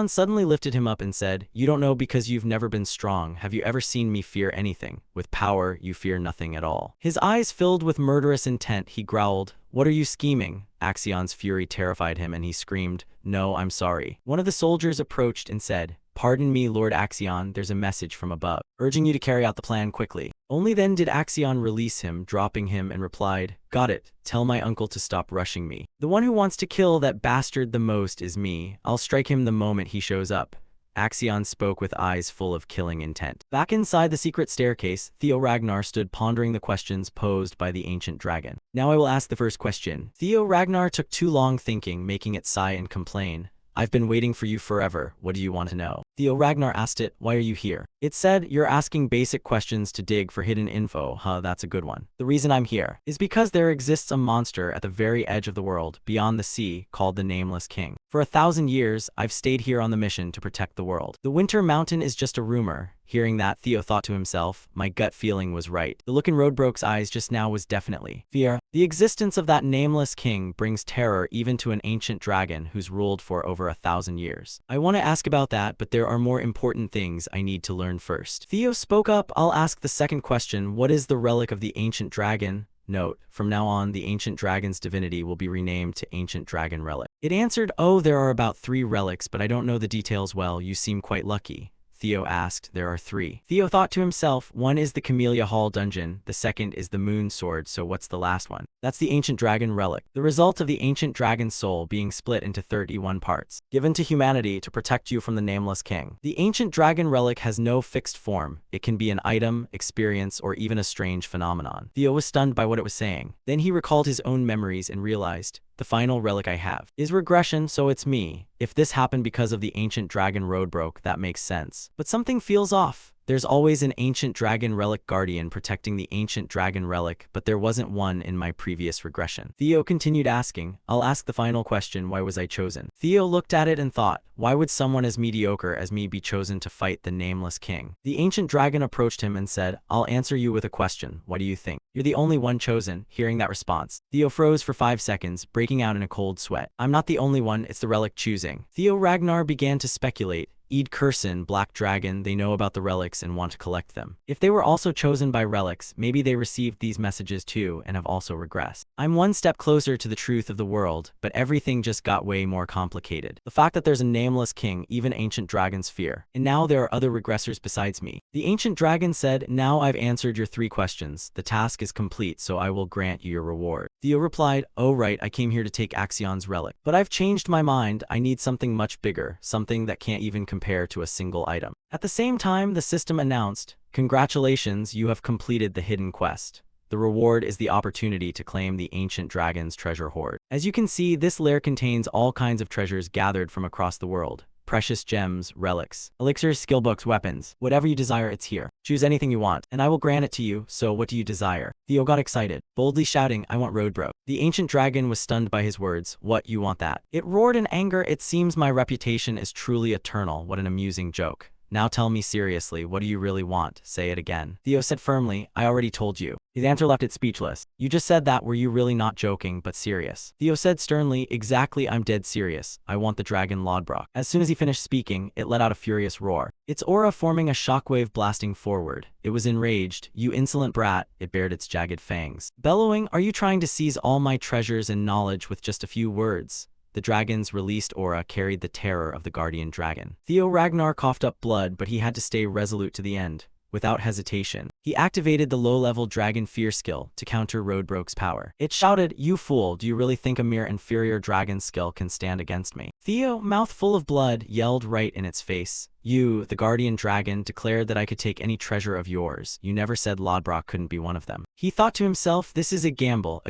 suddenly lifted him up and said, "You don't know because you've never been strong. Have you ever seen me fear anything? With power, you fear nothing at all." His eyes filled with murderous intent, he growled, "What are you scheming?" Axion's fury terrified him and he screamed, "No, I'm sorry." One of the soldiers approached and said, "Pardon me, Lord Axion, there's a message from above, urging you to carry out the plan quickly." Only then did Axion release him, dropping him, and replied, "Got it. Tell my uncle to stop rushing me. The one who wants to kill that bastard the most is me. I'll strike him the moment he shows up." Axion spoke with eyes full of killing intent. Back inside the secret staircase, Theo Ragnar stood pondering the questions posed by the ancient dragon. "Now I will ask the first question." Theo Ragnar took too long thinking, making it sigh and complain. "I've been waiting for you forever. What do you want to know?" Theo Ragnar asked it, "Why are you here?" It said, "You're asking basic questions to dig for hidden info. Huh, that's a good one. The reason I'm here is because there exists a monster at the very edge of the world, beyond the sea, called the Nameless King. For 1,000 years, I've stayed here on the mission to protect the world. The Winter Mountain is just a rumor." Hearing that, Theo thought to himself, my gut feeling was right. The look in Roadbroke's eyes just now was definitely fear. The existence of that nameless king brings terror even to an ancient dragon who's ruled for over 1,000 years. "I want to ask about that, but there are more important things I need to learn first." Theo spoke up, "I'll ask the second question. What is the relic of the ancient dragon?" Note, from now on, the ancient dragon's divinity will be renamed to Ancient Dragon Relic. It answered, "Oh, there are about 3 relics, but I don't know the details well. You seem quite lucky." Theo asked, "There are 3. Theo thought to himself, one is the Camellia Hall dungeon, the second is the Moon Sword, so what's the last one? That's the Ancient Dragon Relic, the result of the Ancient Dragon's soul being split into 31 parts, given to humanity to protect you from the Nameless King. The Ancient Dragon Relic has no fixed form. It can be an item, experience, or even a strange phenomenon." Theo was stunned by what it was saying. Then he recalled his own memories and realized, the final relic I have is regression, so it's me. If this happened because of the ancient dragon Roadbroke, that makes sense. But something feels off. There's always an ancient dragon relic guardian protecting the ancient dragon relic, but there wasn't one in my previous regression. Theo continued asking, "I'll ask the final question, why was I chosen?" Theo looked at it and thought, why would someone as mediocre as me be chosen to fight the Nameless King? The ancient dragon approached him and said, "I'll answer you with a question. What do you think? You're the only one chosen." Hearing that response, Theo froze for 5 seconds, breaking out in a cold sweat. "I'm not the only one, it's the relic choosing." Theo Ragnar began to speculate. Eid Kursin, Black Dragon, they know about the relics and want to collect them. If they were also chosen by relics, maybe they received these messages too and have also regressed. I'm one step closer to the truth of the world, but everything just got way more complicated. The fact that there's a nameless king, even ancient dragons fear. And now there are other regressors besides me. The ancient dragon said, "Now I've answered your 3 questions. The task is complete, so I will grant you your reward." Theo replied, "Oh right, I came here to take Axion's relic. But I've changed my mind. I need something much bigger, something that can't even compare to a single item." At the same time, the system announced, "Congratulations, you have completed the hidden quest. The reward is the opportunity to claim the ancient dragon's treasure hoard." As you can see, this lair contains all kinds of treasures gathered from across the world. Precious gems, relics, elixirs, skill books, weapons. Whatever you desire, it's here. Choose anything you want, and I will grant it to you. So what do you desire? Theo got excited, boldly shouting, "I want Roadbroke." The ancient dragon was stunned by his words. "What, you want that?" It roared in anger. "It seems my reputation is truly eternal. What an amusing joke. Now tell me seriously, what do you really want? Say it again." Theo said firmly, "I already told you." His answer left it speechless. "You just said that, were you really not joking, but serious?" Theo said sternly, "Exactly, I'm dead serious. I want the dragon Lodbrok." As soon as he finished speaking, it let out a furious roar, its aura forming a shockwave blasting forward. It was enraged. "You insolent brat," it bared its jagged fangs, bellowing, "are you trying to seize all my treasures and knowledge with just a few words?" The dragon's released aura carried the terror of the guardian dragon. Theo Ragnar coughed up blood, but he had to stay resolute to the end. without hesitation. He activated the low-level Dragon Fear skill to counter Roadbroke's power. It shouted, "You fool, do you really think a mere inferior dragon skill can stand against me?" Theo, mouth full of blood, yelled right in its face. "You, the guardian dragon, declared that I could take any treasure of yours. You never said Lodbrok couldn't be one of them." He thought to himself, this is a gamble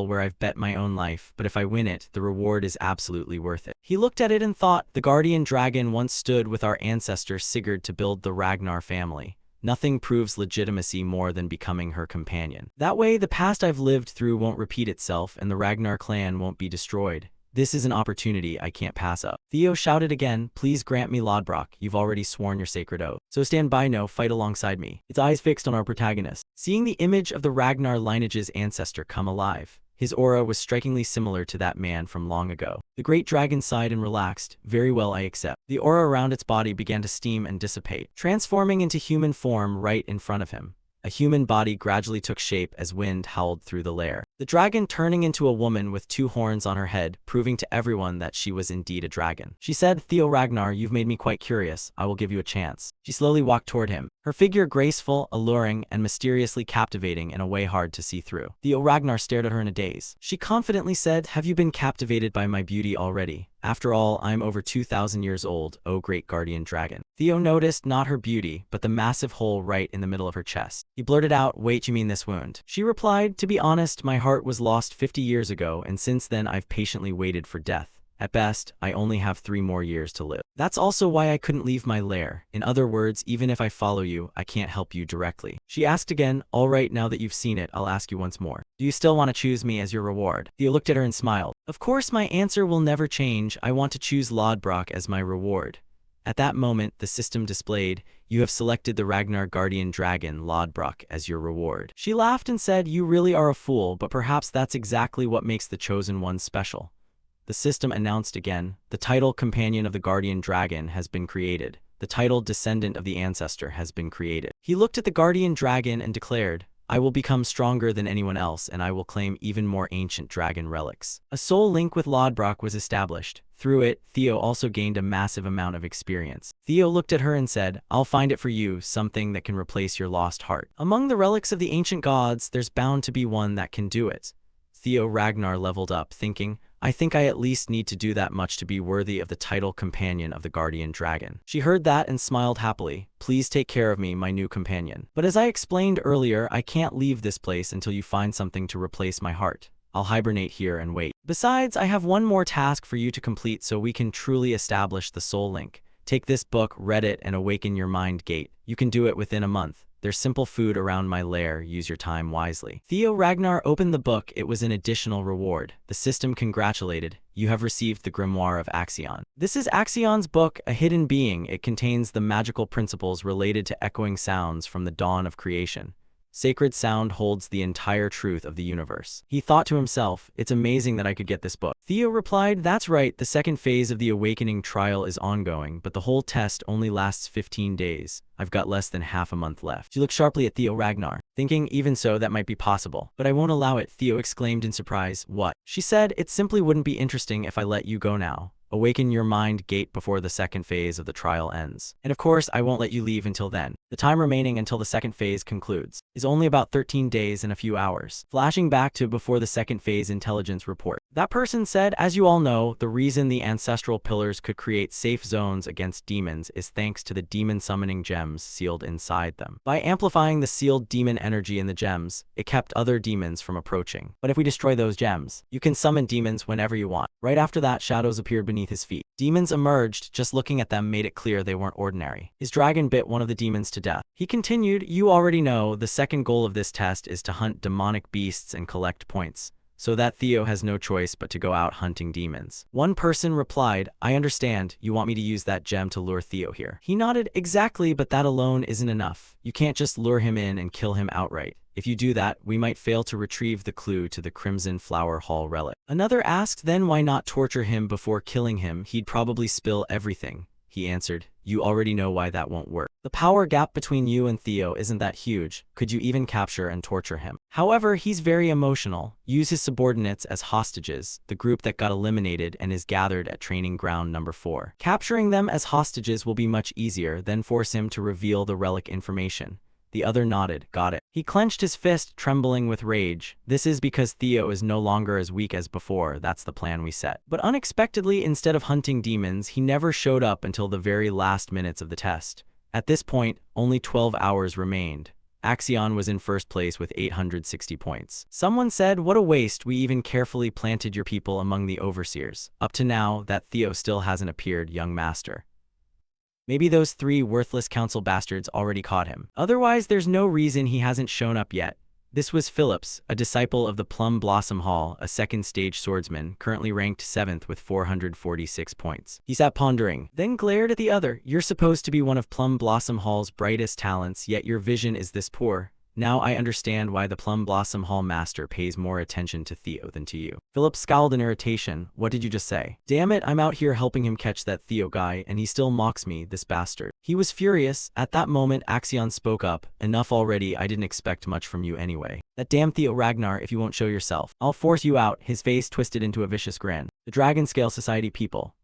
where I've bet my own life, but if I win it, the reward is absolutely worth it. He looked at it and thought, the guardian dragon once stood with our ancestor Sigurd to build the Ragnar family. Nothing proves legitimacy more than becoming her companion. That way, the past I've lived through won't repeat itself and the Ragnar clan won't be destroyed. This is an opportunity I can't pass up. Theo shouted again, "Please grant me Lodbrok, you've already sworn your sacred oath. So stand by now, fight alongside me." Its eyes fixed on our protagonist. Seeing the image of the Ragnar lineage's ancestor come alive, his aura was strikingly similar to that man from long ago. The great dragon sighed and relaxed. "Very well, I accept." The aura around its body began to steam and dissipate, transforming into human form right in front of him. A human body gradually took shape as wind howled through the lair. The dragon turning into a woman with 2 horns on her head, proving to everyone that she was indeed a dragon. She said, "Theo Ragnar, you've made me quite curious. I will give you a chance." She slowly walked toward him, her figure graceful, alluring, and mysteriously captivating in a way hard to see through. Theo Ragnar stared at her in a daze. She confidently said, "Have you been captivated by my beauty already? After all, I'm over 2,000 years old, oh great guardian dragon." Theo noticed not her beauty, but the massive hole right in the middle of her chest. He blurted out, "Wait, you mean this wound?" She replied, "To be honest, my heart was lost 50 years ago, and since then I've patiently waited for death. At best, I only have 3 more years to live. That's also why I couldn't leave my lair. In other words, even if I follow you, I can't help you directly." She asked again, "All right, now that you've seen it, I'll ask you once more. Do you still want to choose me as your reward?" Theo looked at her and smiled. "Of course my answer will never change. I want to choose Lodbrok as my reward." At that moment, the system displayed, "You have selected the Ragnar Guardian Dragon, Lodbrok, as your reward." She laughed and said, "You really are a fool, but perhaps that's exactly what makes the chosen one special." The system announced again, "The title Companion of the Guardian Dragon has been created. The title Descendant of the Ancestor has been created." He looked at the Guardian Dragon and declared, "I will become stronger than anyone else and I will claim even more ancient dragon relics." A soul link with Lodbrok was established. Through it, Theo also gained a massive amount of experience. Theo looked at her and said, "I'll find it for you, something that can replace your lost heart. Among the relics of the ancient gods, there's bound to be one that can do it." Theo Ragnar leveled up, thinking, "I think I at least need to do that much to be worthy of the title Companion of the Guardian Dragon." She heard that and smiled happily. "Please take care of me, my new companion. But as I explained earlier, I can't leave this place until you find something to replace my heart. I'll hibernate here and wait. Besides, I have one more task for you to complete so we can truly establish the soul link. Take this book, read it, and awaken your mind gate. You can do it within a month. There's simple food around my lair. Use your time wisely." Theo Ragnar opened the book. It was an additional reward. The system congratulated, "You have received the Grimoire of Axion." This is Axion's book, a hidden being. It contains the magical principles related to echoing sounds from the dawn of creation. Sacred sound holds the entire truth of the universe. He thought to himself, "It's amazing that I could get this book." Theo replied, "That's right, the second phase of the awakening trial is ongoing, but the whole test only lasts 15 days. I've got less than half a month left." She looked sharply at Theo Ragnar, thinking, "Even so, that might be possible. But I won't allow it." Theo exclaimed in surprise. "What?" She said, "It simply wouldn't be interesting if I let you go now. Awaken your mind gate before the second phase of the trial ends. And of course, I won't let you leave until then. The time remaining until the second phase concludes is only about 13 days and a few hours." Flashing back to before the second phase intelligence report. That person said, "As you all know, the reason the ancestral pillars could create safe zones against demons is thanks to the demon summoning gems sealed inside them. By amplifying the sealed demon energy in the gems, it kept other demons from approaching. But if we destroy those gems, you can summon demons whenever you want." Right after that, shadows appeared beneath his feet. Demons emerged. Just looking at them made it clear they weren't ordinary. His dragon bit one of the demons to death. He continued, "You already know, the second goal of this test is to hunt demonic beasts and collect points. So that Theo has no choice but to go out hunting demons." One person replied, "I understand, you want me to use that gem to lure Theo here." He nodded, "Exactly, but that alone isn't enough. You can't just lure him in and kill him outright. If you do that, we might fail to retrieve the clue to the Crimson Flower Hall relic." Another asked, "Then why not torture him before killing him? He'd probably spill everything." He answered, "You already know why that won't work. The power gap between you and Theo isn't that huge. Could you even capture and torture him? However, he's very emotional. Use his subordinates as hostages, the group that got eliminated and is gathered at training ground number 4. Capturing them as hostages will be much easier, then force him to reveal the relic information. The other nodded. Got it. He clenched his fist, trembling with rage. This is because Theo is no longer as weak as before. That's the plan we set. But unexpectedly, instead of hunting demons, he never showed up until the very last minutes of the test. At this point, only 12 hours remained. Axion was in first place with 860 points. Someone said, "What a waste, we even carefully planted your people among the overseers. Up to now, that Theo still hasn't appeared, young master. Maybe those 3 worthless council bastards already caught him. Otherwise, there's no reason he hasn't shown up yet." This was Phillips, a disciple of the Plum Blossom Hall, a second-stage swordsman, currently ranked 7th with 446 points. He sat pondering, then glared at the other. "You're supposed to be one of Plum Blossom Hall's brightest talents, yet your vision is this poor. Now I understand why the Plum Blossom Hall master pays more attention to Theo than to you." Philip scowled in irritation. "What did you just say?" "Damn it, I'm out here helping him catch that Theo guy, and he still mocks me, this bastard." He was furious. At that moment, Axion spoke up. "Enough already, I didn't expect much from you anyway. That damn Theo Ragnar, if you won't show yourself, I'll force you out." His face twisted into a vicious grin. "The Dragon Scale Society people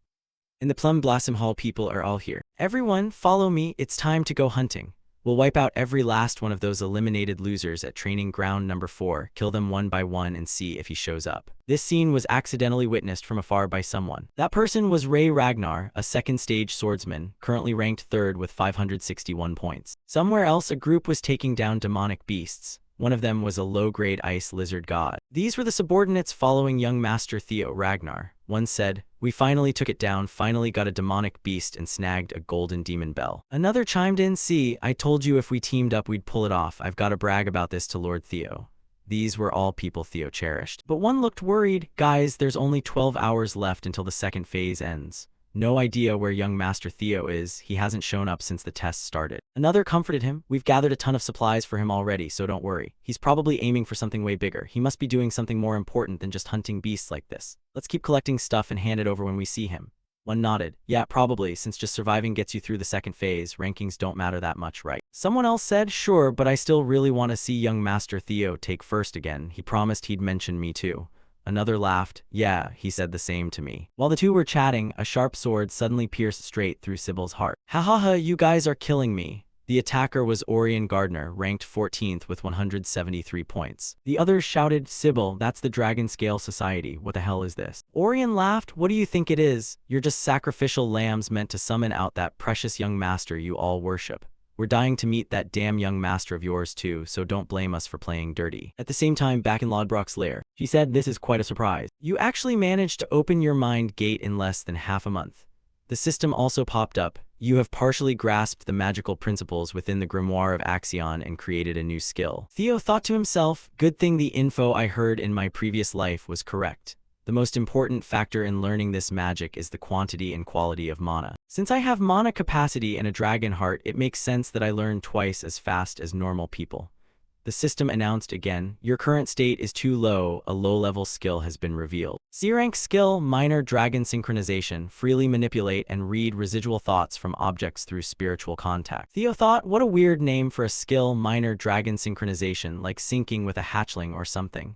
and the Plum Blossom Hall people are all here. Everyone, follow me, it's time to go hunting. We'll wipe out every last one of those eliminated losers at training ground number 4, kill them one by one and see if he shows up." This scene was accidentally witnessed from afar by someone. That person was Ray Ragnar, a second-stage swordsman, currently ranked 3rd with 561 points. Somewhere else, a group was taking down demonic beasts. One of them was a low-grade ice lizard god. These were the subordinates following young master Theo Ragnar. One said, "We finally took it down, finally got a demonic beast and snagged a golden demon bell." Another chimed in, "See, I told you if we teamed up we'd pull it off. I've got to brag about this to Lord Theo." These were all people Theo cherished. But one looked worried. "Guys, there's only 12 hours left until the second phase ends. No idea where young Master Theo is. He hasn't shown up since the test started." Another comforted him. "We've gathered a ton of supplies for him already, so don't worry. He's probably aiming for something way bigger. He must be doing something more important than just hunting beasts like this. Let's keep collecting stuff and hand it over when we see him." One nodded. "Yeah, probably, since just surviving gets you through the second phase, rankings don't matter that much, right?" Someone else said, "Sure, but I still really want to see young Master Theo take first again. He promised he'd mention me too." Another laughed. "Yeah, he said the same to me." While the two were chatting, a sharp sword suddenly pierced straight through Sybil's heart. "Ha ha ha, you guys are killing me." The attacker was Orion Gardner, ranked 14th with 173 points. The others shouted, "Sybil, that's the Dragon Scale Society. What the hell is this?" Orion laughed. "What do you think it is? You're just sacrificial lambs meant to summon out that precious young master you all worship. We're dying to meet that damn young master of yours too, so don't blame us for playing dirty." At the same time, back in Lodbrok's lair, she said, "This is quite a surprise. You actually managed to open your mind gate in less than half a month." The system also popped up. "You have partially grasped the magical principles within the grimoire of Axion and created a new skill." Theo thought to himself, "Good thing the info I heard in my previous life was correct. The most important factor in learning this magic is the quantity and quality of mana. Since I have mana capacity and a dragon heart, it makes sense that I learn twice as fast as normal people." The system announced again, "Your current state is too low. A low-level skill has been revealed. C-rank skill, Minor Dragon Synchronization. Freely manipulate and read residual thoughts from objects through spiritual contact." Theo thought, what a weird name for a skill, Minor Dragon Synchronization, like syncing with a hatchling or something.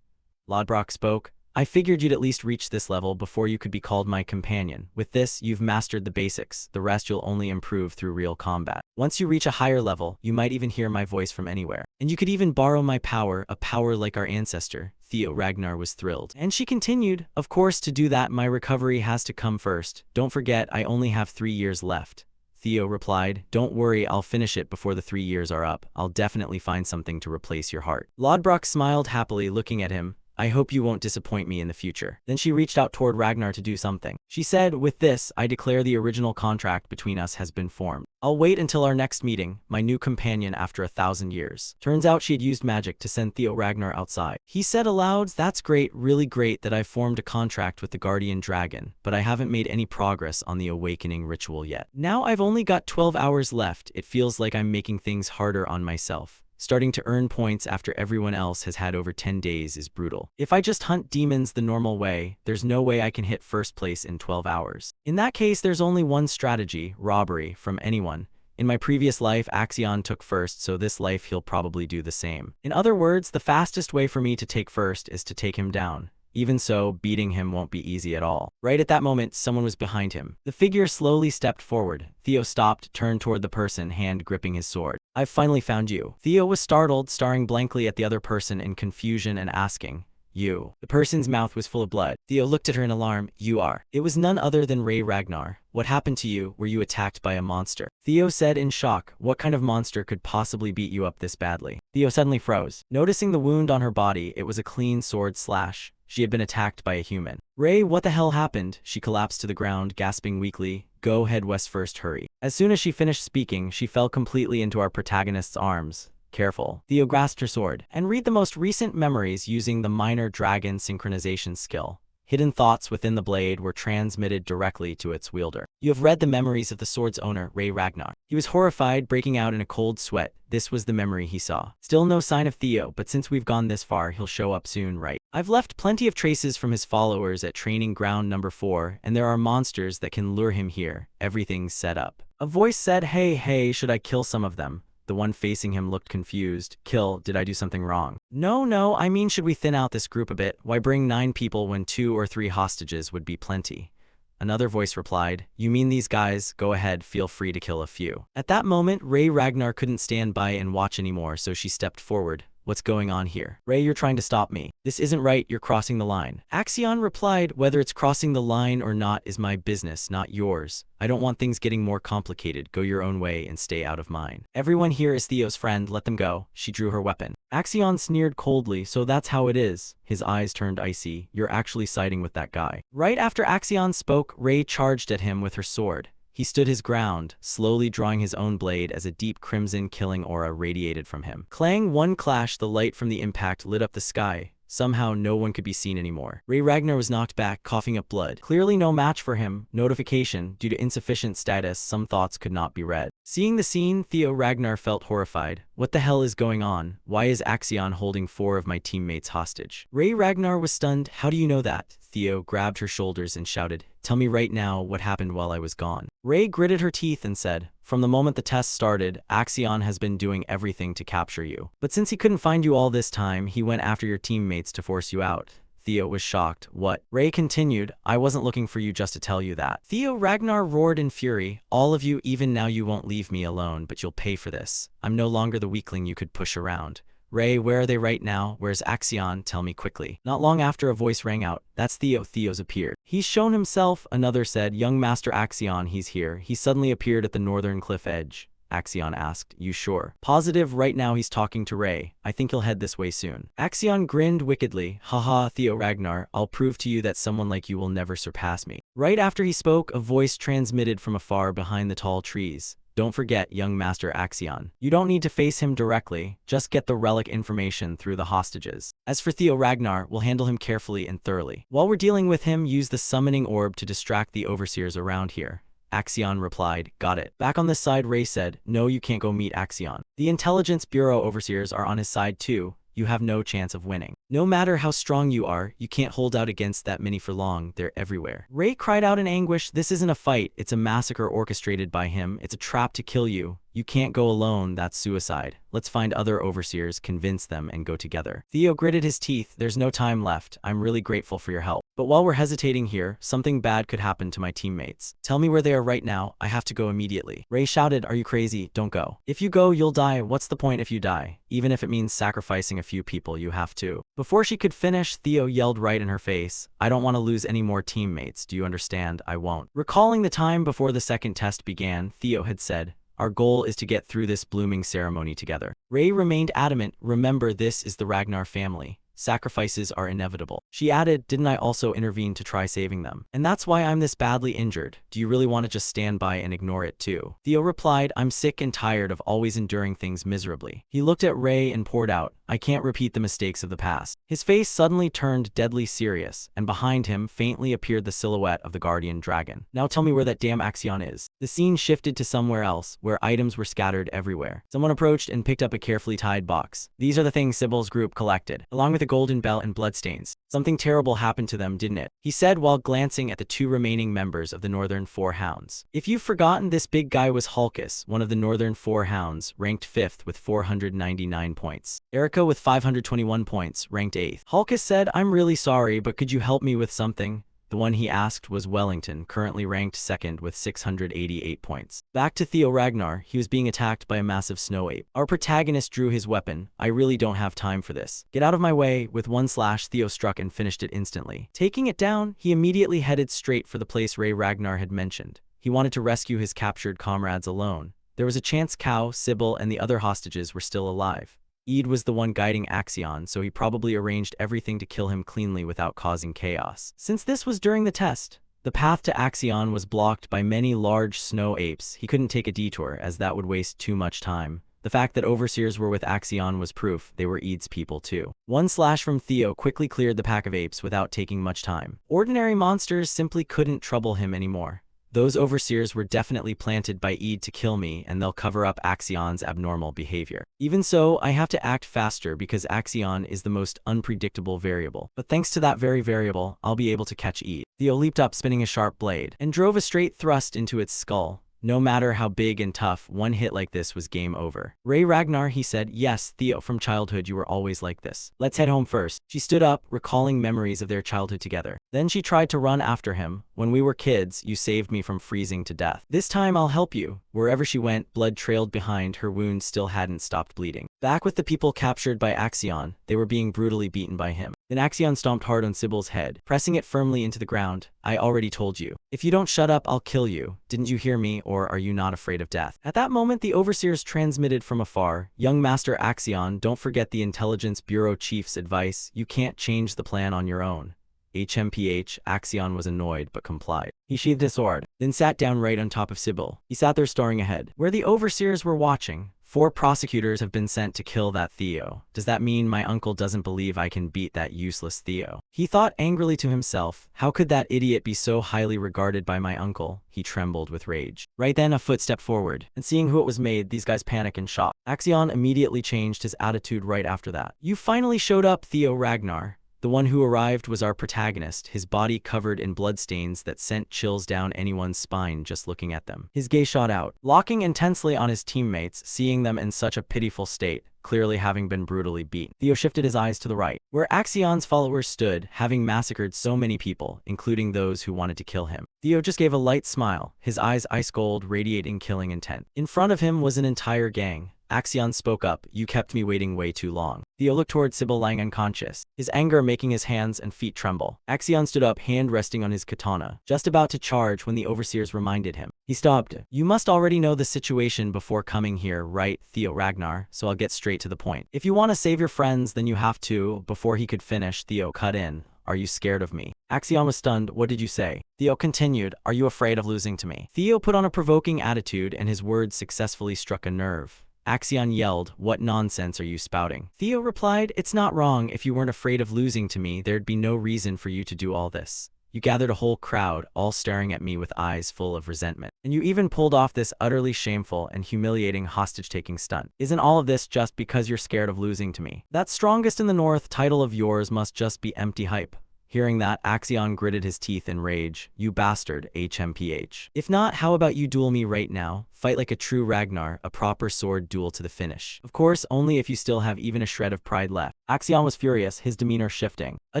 Lodbrok spoke. "I figured you'd at least reach this level before you could be called my companion. With this, you've mastered the basics. The rest you'll only improve through real combat. Once you reach a higher level, you might even hear my voice from anywhere. And you could even borrow my power, a power like our ancestor." Theo Ragnar was thrilled. And she continued, "Of course, to do that, my recovery has to come first. Don't forget, I only have 3 years left." Theo replied, "Don't worry, I'll finish it before the 3 years are up. I'll definitely find something to replace your heart." Lodbrok smiled happily, looking at him. "I hope you won't disappoint me in the future." Then she reached out toward Ragnar to do something. She said, "With this, I declare the original contract between us has been formed. I'll wait until our next meeting, my new companion after 1,000 years." Turns out she had used magic to send Theo Ragnar outside. He said aloud, "That's great, really great that I've formed a contract with the Guardian Dragon, but I haven't made any progress on the awakening ritual yet. Now I've only got 12 hours left. It feels like I'm making things harder on myself. Starting to earn points after everyone else has had over 10 days is brutal. If I just hunt demons the normal way, there's no way I can hit first place in 12 hours. In that case, there's only one strategy, robbery, from anyone. In my previous life, Axion took first, so this life he'll probably do the same. In other words, the fastest way for me to take first is to take him down. Even so, beating him won't be easy at all. Right at that moment, someone was behind him. The figure slowly stepped forward. Theo stopped, turned toward the person, hand gripping his sword. "I've finally found you." Theo was startled, staring blankly at the other person in confusion and asking, "You?" The person's mouth was full of blood. Theo looked at her in alarm. "You are." It was none other than Ray Ragnar. "What happened to you? Were you attacked by a monster?" Theo said in shock. What kind of monster could possibly beat you up this badly? Theo suddenly froze. Noticing the wound on her body, it was a clean sword slash. She had been attacked by a human. "Ray, what the hell happened?" She collapsed to the ground, gasping weakly. "Go head west first, hurry." As soon as she finished speaking, she fell completely into our protagonist's arms. "Careful." Theo grasped her sword. "And read the most recent memories using the minor dragon synchronization skill." Hidden thoughts within the blade were transmitted directly to its wielder. "You have read the memories of the sword's owner, Ray Ragnar." He was horrified, breaking out in a cold sweat. This was the memory he saw. "Still no sign of Theo, but since we've gone this far, he'll show up soon, right? I've left plenty of traces from his followers at training ground number 4, and there are monsters that can lure him here. Everything's set up." A voice said, Hey, should I kill some of them?" The one facing him looked confused. "Kill? Did I do something wrong?" No, I mean, should we thin out this group a bit? Why bring 9 people when 2 or 3 hostages would be plenty?" Another voice replied, "You mean these guys? Go ahead, feel free to kill a few." At that moment, Ray Ragnar couldn't stand by and watch anymore, so she stepped forward. "What's going on here?" "Ray, you're trying to stop me. This isn't right, you're crossing the line." Axion replied, "Whether it's crossing the line or not is my business, not yours. I don't want things getting more complicated. Go your own way and stay out of mine. Everyone here is Theo's friend, let them go." She drew her weapon. Axion sneered coldly, "So that's how it is." His eyes turned icy. "You're actually siding with that guy." Right after Axion spoke, Ray charged at him with her sword. He stood his ground, slowly drawing his own blade as a deep crimson killing aura radiated from him. Clang, one clash, the light from the impact lit up the sky. Somehow no one could be seen anymore. Ray Ragnar was knocked back, coughing up blood. Clearly no match for him. Notification: due to insufficient status, some thoughts could not be read. Seeing the scene, Theo Ragnar felt horrified. "What the hell is going on? Why is Axion holding 4 of my teammates hostage?" Ray Ragnar was stunned. "How do you know that?" Theo grabbed her shoulders and shouted, "Tell me right now what happened while I was gone." Ray gritted her teeth and said, "From the moment the test started, Axion has been doing everything to capture you. But since he couldn't find you all this time, he went after your teammates to force you out." Theo was shocked. "What?" Ray continued, "I wasn't looking for you just to tell you that." Theo Ragnar roared in fury, "All of you, even now you won't leave me alone, but you'll pay for this. I'm no longer the weakling you could push around." "Ray, where are they right now? Where's Axion? Tell me quickly." Not long after, a voice rang out. "That's Theo. Theo's appeared." "He's shown himself," another said. "Young Master Axion, he's here. He suddenly appeared at the northern cliff edge." Axion asked, "You sure?" "Positive. Right now he's talking to Ray. I think he'll head this way soon." Axion grinned wickedly. "Haha, Theo Ragnar, I'll prove to you that someone like you will never surpass me." Right after he spoke, a voice transmitted from afar behind the tall trees. "Don't forget, young Master Axion. You don't need to face him directly, just get the relic information through the hostages. As for Theo Ragnar, we'll handle him carefully and thoroughly. While we're dealing with him, use the summoning orb to distract the overseers around here." Axion replied, "Got it." Back on this side, Ray said, "No, you can't go meet Axion. The Intelligence Bureau overseers are on his side too. You have no chance of winning. No matter how strong you are, you can't hold out against that many for long. They're everywhere." Ray cried out in anguish, "This isn't a fight, it's a massacre orchestrated by him. It's a trap to kill you. You can't go alone, that's suicide. Let's find other overseers, convince them, and go together." Theo gritted his teeth. "There's no time left. I'm really grateful for your help. But while we're hesitating here, something bad could happen to my teammates. Tell me where they are right now. I have to go immediately." Ray shouted, "Are you crazy? Don't go. If you go, you'll die. What's the point if you die? Even if it means sacrificing a few people, you have to." Before she could finish, Theo yelled right in her face, "I don't want to lose any more teammates. Do you understand? I won't." Recalling the time before the second test began, Theo had said, "Our goal is to get through this blooming ceremony together." Ray remained adamant, "Remember, this is the Ragnar family. Sacrifices are inevitable." She added, "Didn't I also intervene to try saving them? And that's why I'm this badly injured. Do you really want to just stand by and ignore it too?" Theo replied, "I'm sick and tired of always enduring things miserably." He looked at Ray and poured out, "I can't repeat the mistakes of the past." His face suddenly turned deadly serious, and behind him faintly appeared the silhouette of the guardian dragon. "Now tell me where that damn Axion is." The scene shifted to somewhere else, where items were scattered everywhere. Someone approached and picked up a carefully tied box. "These are the things Sybil's group collected, along with a golden belt and bloodstains." Something terrible happened to them, didn't it? He said while glancing at the 2 remaining members of the Northern 4 Hounds. If you've forgotten, this big guy was Hulkus, one of the Northern 4 Hounds, ranked 5th with 499 points. Erica with 521 points, ranked 8th. Hulkus said, "I'm really sorry, but could you help me with something?" The one he asked was Wellington, currently ranked 2nd with 688 points. Back to Theo Ragnar, he was being attacked by a massive snow ape. Our protagonist drew his weapon. "I really don't have time for this. Get out of my way." With one slash, Theo struck and finished it instantly. Taking it down, he immediately headed straight for the place Ray Ragnar had mentioned. He wanted to rescue his captured comrades alone. There was a chance Cow, Sybil, and the other hostages were still alive. Eid was the one guiding Axion, so he probably arranged everything to kill him cleanly without causing chaos. Since this was during the test, the path to Axion was blocked by many large snow apes. He couldn't take a detour, as that would waste too much time. The fact that overseers were with Axion was proof they were Eid's people too. One slash from Theo quickly cleared the pack of apes without taking much time. Ordinary monsters simply couldn't trouble him anymore. Those overseers were definitely planted by Eid to kill me, and they'll cover up Axion's abnormal behavior. Even so, I have to act faster because Axion is the most unpredictable variable. But thanks to that very variable, I'll be able to catch Eid. Theo leaped up, spinning a sharp blade, and drove a straight thrust into its skull. No matter how big and tough, one hit like this was game over. "Ray Ragnar," he said. "Yes, Theo, from childhood you were always like this. Let's head home first." She stood up, recalling memories of their childhood together. Then she tried to run after him. "When we were kids, you saved me from freezing to death. This time I'll help you." Wherever she went, blood trailed behind. Her wound still hadn't stopped bleeding. Back with the people captured by Axion, they were being brutally beaten by him. Then Axion stomped hard on Sybil's head, pressing it firmly into the ground. "I already told you. If you don't shut up, I'll kill you. Didn't you hear me, or are you not afraid of death?" At that moment, the overseers transmitted from afar. "Young Master Axion, don't forget the Intelligence Bureau Chief's advice. You can't change the plan on your own." HMPH, Axion was annoyed but complied. He sheathed his sword, then sat down right on top of Sybil. He sat there staring ahead, where the overseers were watching. 4 prosecutors have been sent to kill that Theo. Does that mean my uncle doesn't believe I can beat that useless Theo? He thought angrily to himself, how could that idiot be so highly regarded by my uncle? He trembled with rage. Right then a foot stepped forward, and seeing who it was made, these guys panic and shock. Axion immediately changed his attitude right after that. "You finally showed up, Theo Ragnar." The one who arrived was our protagonist, his body covered in bloodstains that sent chills down anyone's spine just looking at them. His gaze shot out, locking intensely on his teammates, seeing them in such a pitiful state, clearly having been brutally beaten. Theo shifted his eyes to the right, where Axion's followers stood, having massacred so many people, including those who wanted to kill him. Theo just gave a light smile, his eyes ice cold, radiating killing intent. In front of him was an entire gang. Axion spoke up, "You kept me waiting way too long." Theo looked toward Sybil lying unconscious, his anger making his hands and feet tremble. Axion stood up, hand resting on his katana, just about to charge when the overseers reminded him. He stopped. "You must already know the situation before coming here, right, Theo Ragnar, so I'll get straight to the point. If you want to save your friends, then you have to." Before he could finish, Theo cut in. "Are you scared of me?" Axion was stunned. "What did you say?" Theo continued, "Are you afraid of losing to me?" Theo put on a provoking attitude and his words successfully struck a nerve. Axion yelled, "What nonsense are you spouting?" Theo replied, "It's not wrong. If you weren't afraid of losing to me, there'd be no reason for you to do all this. You gathered a whole crowd, all staring at me with eyes full of resentment. And you even pulled off this utterly shameful and humiliating hostage-taking stunt. Isn't all of this just because you're scared of losing to me? That strongest in the North title of yours must just be empty hype." Hearing that, Axion gritted his teeth in rage. "You bastard, HMPH. If not, how about you duel me right now? Fight like a true Ragnar, a proper sword duel to the finish. Of course, only if you still have even a shred of pride left." Axion was furious, his demeanor shifting. "A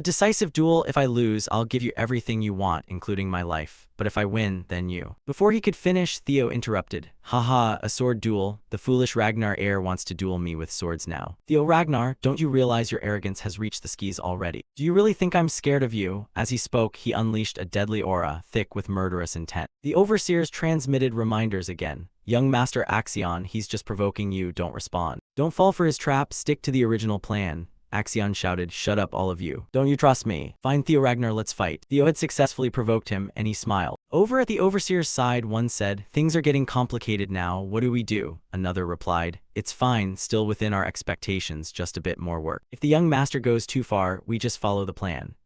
decisive duel. If I lose, I'll give you everything you want, including my life. But if I win, then you." Before he could finish, Theo interrupted. "Haha, a sword duel. The foolish Ragnar heir wants to duel me with swords now. Theo Ragnar, don't you realize your arrogance has reached the skis already? Do you really think I'm scared of you?" As he spoke, he unleashed a deadly aura, thick with murderous intent. The overseers transmitted reminders again. "Young Master Axion, he's just provoking you, don't respond. Don't fall for his trap, stick to the original plan." Axion shouted, "Shut up, all of you. Don't you trust me? Fine, Theo Ragnar, let's fight." Theo had successfully provoked him, and he smiled. Over at the overseer's side, one said, "Things are getting complicated now. What do we do?" Another replied, "It's fine, still within our expectations, just a bit more work. If the young master goes too far, we just follow the plan."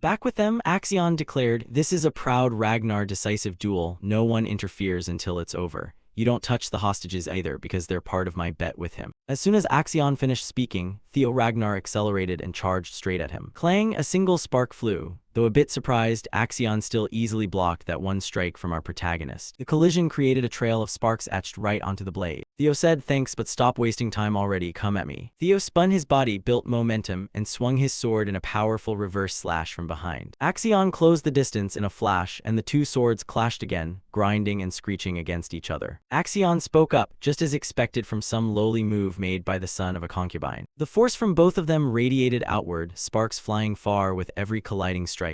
Back with them, Axion declared, "This is a proud Ragnar decisive duel. No one interferes until it's over. You don't touch the hostages either because they're part of my bet with him." As soon as Axion finished speaking, Theo Ragnar accelerated and charged straight at him. Clang, a single spark flew. Though a bit surprised, Axion still easily blocked that one strike from our protagonist. The collision created a trail of sparks etched right onto the blade. Theo said, "Thanks, but stop wasting time already, come at me." Theo spun his body, built momentum, and swung his sword in a powerful reverse slash from behind. Axion closed the distance in a flash, and the two swords clashed again, grinding and screeching against each other. Axion spoke up, just as expected from some lowly move made by the son of a concubine. The force from both of them radiated outward, sparks flying far with every colliding strike.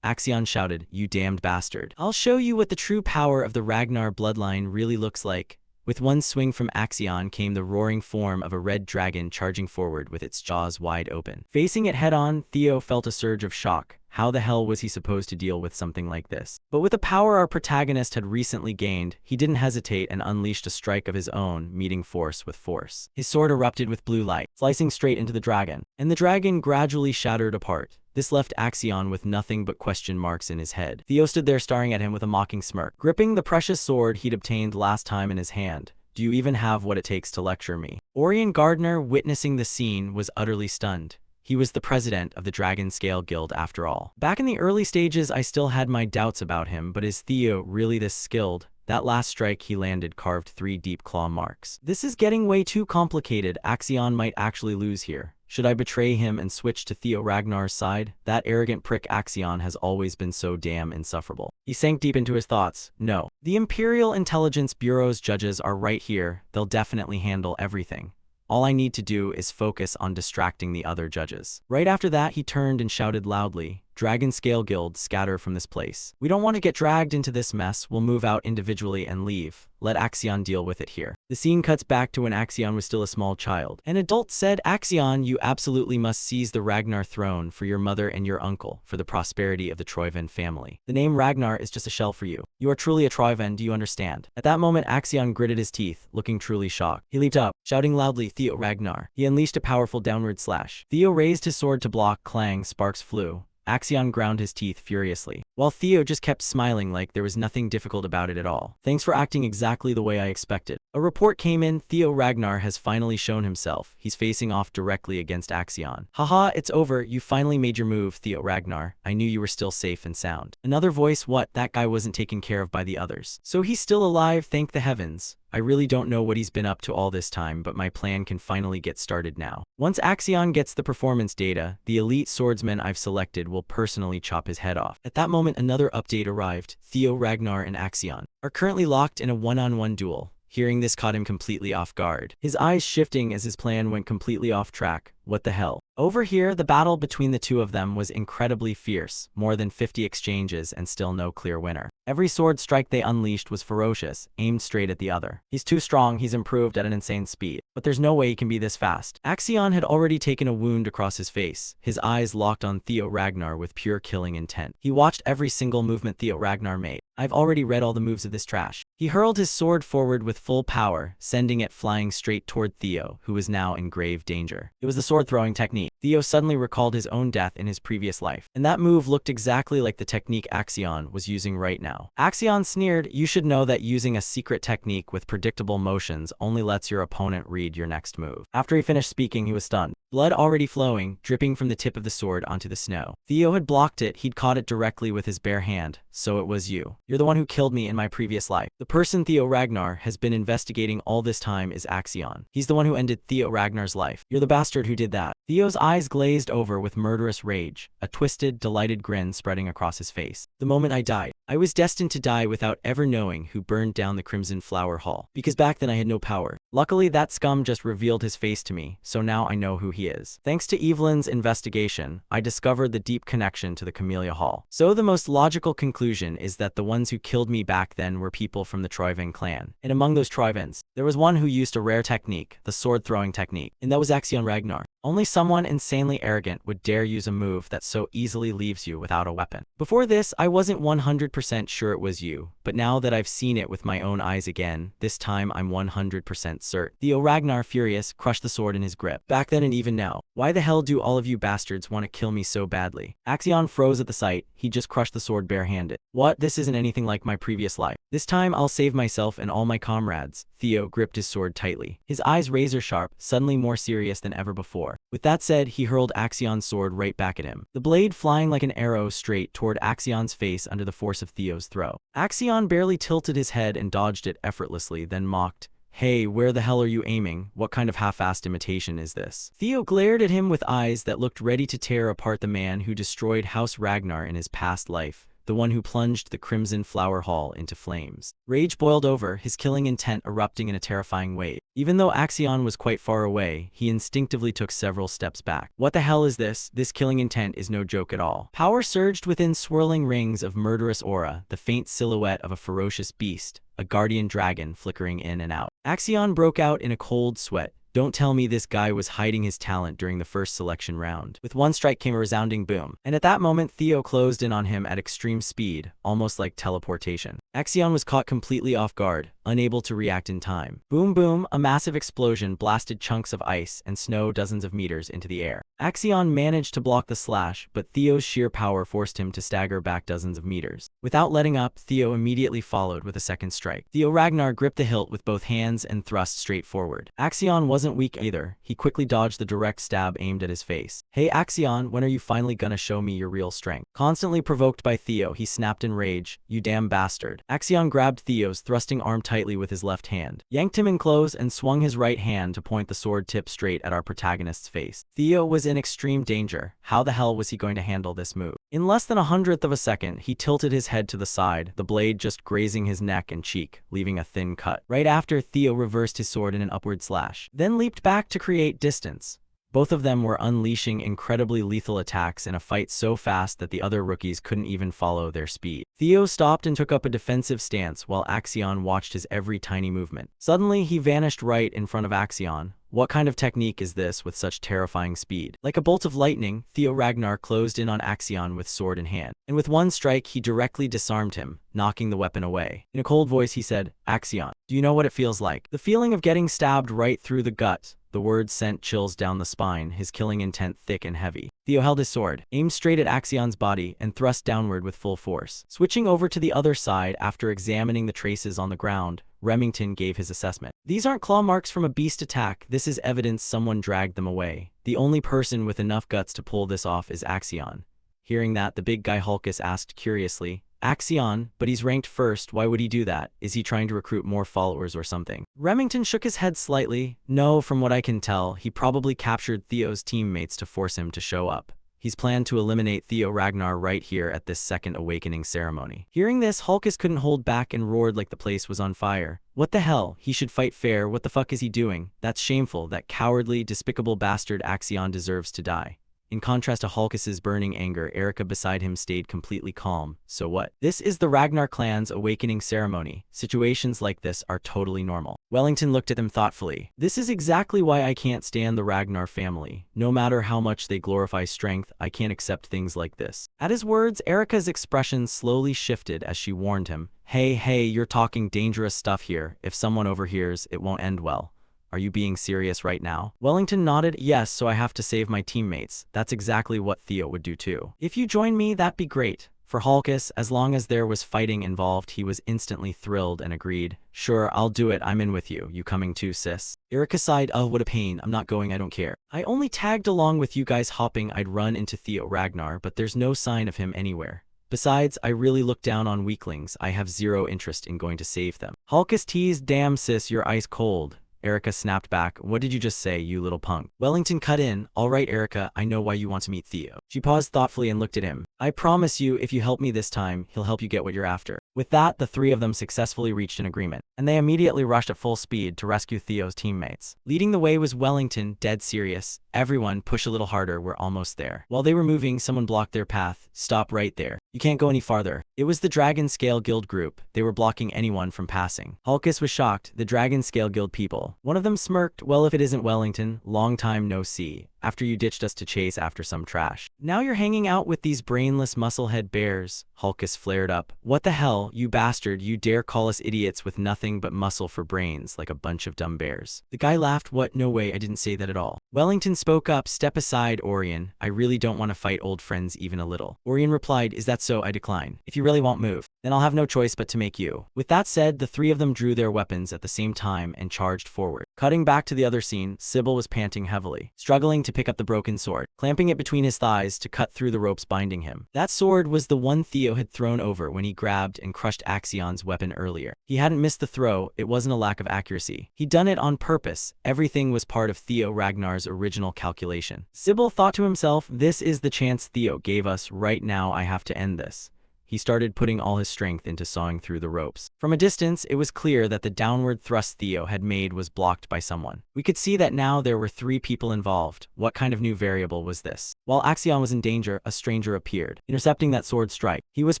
Axion shouted, "You damned bastard. I'll show you what the true power of the Ragnar bloodline really looks like." With one swing from Axion came the roaring form of a red dragon charging forward with its jaws wide open. Facing it head-on, Theo felt a surge of shock. How the hell was he supposed to deal with something like this? But with the power our protagonist had recently gained, he didn't hesitate and unleashed a strike of his own, meeting force with force. His sword erupted with blue light, slicing straight into the dragon, and the dragon gradually shattered apart. This left Axion with nothing but question marks in his head. Theo stood there staring at him with a mocking smirk, gripping the precious sword he'd obtained last time in his hand. "Do you even have what it takes to lecture me?" Orion Gardner, witnessing the scene, was utterly stunned. He was the president of the Dragon Scale Guild after all. Back in the early stages, I still had my doubts about him, but is Theo really this skilled? That last strike he landed carved 3 deep claw marks. This is getting way too complicated. Axion might actually lose here. Should I betray him and switch to Theo Ragnar's side? That arrogant prick Axion has always been so damn insufferable. He sank deep into his thoughts. No. The Imperial Intelligence Bureau's judges are right here. They'll definitely handle everything. All I need to do is focus on distracting the other judges. Right after that, he turned and shouted loudly, "Dragon Scale Guild, scatter from this place. We don't want to get dragged into this mess. We'll move out individually and leave. Let Axion deal with it here." The scene cuts back to when Axion was still a small child. An adult said, "Axion, you absolutely must seize the Ragnar throne for your mother and your uncle, for the prosperity of the Troyven family. The name Ragnar is just a shell for you. You are truly a Troyven, do you understand?" At that moment, Axion gritted his teeth, looking truly shocked. He leaped up, shouting loudly, "Theo Ragnar." He unleashed a powerful downward slash. Theo raised his sword to block. Clang, sparks flew. Axion ground his teeth furiously, while Theo just kept smiling like there was nothing difficult about it at all. "Thanks for acting exactly the way I expected." A report came in. Theo Ragnar has finally shown himself. He's facing off directly against Axion. "Haha, it's over. You finally made your move, Theo Ragnar. I knew you were still safe and sound." Another voice, "What? That guy wasn't taken care of by the others. So he's still alive, thank the heavens. I really don't know what he's been up to all this time, but my plan can finally get started now. Once Axion gets the performance data, the elite swordsman I've selected will personally chop his head off." At that moment, another update arrived. Theo Ragnar and Axion are currently locked in a one-on-one duel. Hearing this caught him completely off guard, his eyes shifting as his plan went completely off track. What the hell? Over here, the battle between the two of them was incredibly fierce, more than 50 exchanges and still no clear winner. Every sword strike they unleashed was ferocious, aimed straight at the other. He's too strong, he's improved at an insane speed. But there's no way he can be this fast. Axion had already taken a wound across his face, his eyes locked on Theo Ragnar with pure killing intent. He watched every single movement Theo Ragnar made. "I've already read all the moves of this trash." He hurled his sword forward with full power, sending it flying straight toward Theo, who was now in grave danger. It was the sword-throwing technique. Theo suddenly recalled his own death in his previous life, and that move looked exactly like the technique Axion was using right now. Axion sneered, "You should know that using a secret technique with predictable motions only lets your opponent read your next move." After he finished speaking, he was stunned. Blood already flowing, dripping from the tip of the sword onto the snow. Theo had blocked it, he'd caught it directly with his bare hand. "So it was you. You're the one who killed me in my previous life." The person Theo Ragnar has been investigating all this time is Axion. He's the one who ended Theo Ragnar's life. "You're the bastard who did that." Theo's eyes glazed over with murderous rage, a twisted, delighted grin spreading across his face. "The moment I died, I was destined to die without ever knowing who burned down the Crimson Flower Hall. Because back then I had no power. Luckily, that scum just revealed his face to me, so now I know who he is. Thanks to Evelyn's investigation, I discovered the deep connection to the Camellia Hall. So the most logical conclusion is that the ones who killed me back then were people from the Troyven clan. And among those Troyvens, there was one who used a rare technique, the sword-throwing technique, and that was Axion Ragnar. Only someone insanely arrogant would dare use a move that so easily leaves you without a weapon. Before this, I wasn't 100% sure it was you, but now that I've seen it with my own eyes again, this time I'm 100% certain." Theo Ragnar, furious, crushed the sword in his grip. "Back then and even now, why the hell do all of you bastards want to kill me so badly?" Axion froze at the sight. He just crushed the sword barehanded. "What? This isn't anything like my previous life. This time I'll save myself and all my comrades." Theo gripped his sword tightly, his eyes razor sharp, suddenly more serious than ever before. floor. With that said, he hurled Axion's sword right back at him, the blade flying like an arrow straight toward Axion's face under the force of Theo's throw. Axion barely tilted his head and dodged it effortlessly, then mocked, "Hey, where the hell are you aiming? What kind of half-assed imitation is this?" Theo glared at him with eyes that looked ready to tear apart the man who destroyed House Ragnar in his past life, the one who plunged the Crimson Flower Hall into flames. Rage boiled over, his killing intent erupting in a terrifying wave. Even though Axion was quite far away, he instinctively took several steps back. What the hell is this? This killing intent is no joke at all. Power surged within swirling rings of murderous aura, the faint silhouette of a ferocious beast, a guardian dragon flickering in and out. Axion broke out in a cold sweat. Don't tell me this guy was hiding his talent during the first selection round. With one strike came a resounding boom, and at that moment Theo closed in on him at extreme speed, almost like teleportation. Axion was caught completely off guard, unable to react in time. Boom boom, a massive explosion blasted chunks of ice and snow dozens of meters into the air. Axion managed to block the slash, but Theo's sheer power forced him to stagger back dozens of meters. Without letting up, Theo immediately followed with a second strike. Theo Ragnar gripped the hilt with both hands and thrust straight forward. Axion wasn't weak either. He quickly dodged the direct stab aimed at his face. "Hey Axion, when are you finally gonna show me your real strength?" Constantly provoked by Theo, he snapped in rage, "You damn bastard." Axion grabbed Theo's thrusting arm tightly with his left hand, yanked him in close and swung his right hand to point the sword tip straight at our protagonist's face. Theo was in extreme danger. How the hell was he going to handle this move? In less than 1/100th of a second, he tilted his head to the side, the blade just grazing his neck and cheek, leaving a thin cut. Right after, Theo reversed his sword in an upward slash, then leaped back to create distance. Both of them were unleashing incredibly lethal attacks in a fight so fast that the other rookies couldn't even follow their speed. Theo stopped and took up a defensive stance while Axion watched his every tiny movement. Suddenly, he vanished right in front of Axion. What kind of technique is this with such terrifying speed? Like a bolt of lightning, Theo Ragnar closed in on Axion with sword in hand, and with one strike he directly disarmed him, knocking the weapon away. In a cold voice he said, "Axion, do you know what it feels like? The feeling of getting stabbed right through the gut." The words sent chills down the spine, his killing intent thick and heavy. Theo held his sword, aimed straight at Axion's body, and thrust downward with full force. Switching over to the other side after examining the traces on the ground, Remington gave his assessment. "These aren't claw marks from a beast attack, this is evidence someone dragged them away. The only person with enough guts to pull this off is Axion." Hearing that, the big guy Hulkus asked curiously, "Axion, but he's ranked first, why would he do that? Is he trying to recruit more followers or something?" Remington shook his head slightly. "No, from what I can tell, he probably captured Theo's teammates to force him to show up. He's planned to eliminate Theo Ragnar right here at this second awakening ceremony." Hearing this, Hulkus couldn't hold back and roared like the place was on fire. "What the hell? He should fight fair. What the fuck is he doing? That's shameful. That cowardly, despicable bastard Axion deserves to die." In contrast to Hulkus's burning anger, Erica beside him stayed completely calm. "So what? This is the Ragnar clan's awakening ceremony. Situations like this are totally normal." Wellington looked at them thoughtfully. "This is exactly why I can't stand the Ragnar family. No matter how much they glorify strength, I can't accept things like this." At his words, Erica's expression slowly shifted as she warned him, Hey, you're talking dangerous stuff here. If someone overhears, it won't end well. Are you being serious right now?" Wellington nodded. "Yes, so I have to save my teammates. That's exactly what Theo would do too. If you join me, that'd be great." For Hulkus, as long as there was fighting involved, he was instantly thrilled and agreed. "Sure, I'll do it. I'm in with you. You coming too, sis?" Erica sighed. "Oh, what a pain. I'm not going. I don't care. I only tagged along with you guys hopping I'd run into Theo Ragnar, but there's no sign of him anywhere. Besides, I really look down on weaklings. I have zero interest in going to save them." Hulkus teased, "Damn sis, you're ice cold." Erica snapped back. "What did you just say, you little punk?" Wellington cut in. "All right, Erica, I know why you want to meet Theo." She paused thoughtfully and looked at him. "I promise you, if you help me this time, he'll help you get what you're after." With that, the three of them successfully reached an agreement, and they immediately rushed at full speed to rescue Theo's teammates. Leading the way was Wellington, dead serious. "Everyone, push a little harder, we're almost there." While they were moving, someone blocked their path. "Stop right there. You can't go any farther." It was the Dragon Scale Guild group. They were blocking anyone from passing. Hulkus was shocked. The Dragon Scale Guild people. One of them smirked. "Well, if it isn't Wellington, long time no see. After you ditched us to chase after some trash, now you're hanging out with these brainless musclehead bears." Hulkus flared up. "What the hell, you bastard, you dare call us idiots with nothing but muscle for brains like a bunch of dumb bears." The guy laughed. "What? No way, I didn't say that at all." Wellington spoke up. "Step aside, Orion. I really don't want to fight old friends even a little." Orion replied, "Is that so? I decline. If you really won't move, then I'll have no choice but to make you." With that said, the three of them drew their weapons at the same time and charged forward. Cutting back to the other scene, Sybil was panting heavily, struggling to pick up the broken sword, clamping it between his thighs to cut through the ropes binding him. That sword was the one Theo had thrown over when he grabbed and crushed Axion's weapon earlier. He hadn't missed the throw, it wasn't a lack of accuracy. He'd done it on purpose. Everything was part of Theo Ragnar's original calculation. Sybil thought to himself, this is the chance Theo gave us. Right now I have to end this. He started putting all his strength into sawing through the ropes. From a distance, it was clear that the downward thrust Theo had made was blocked by someone. We could see that now there were 3 people involved. What kind of new variable was this? While Axion was in danger, a stranger appeared, intercepting that sword strike. He was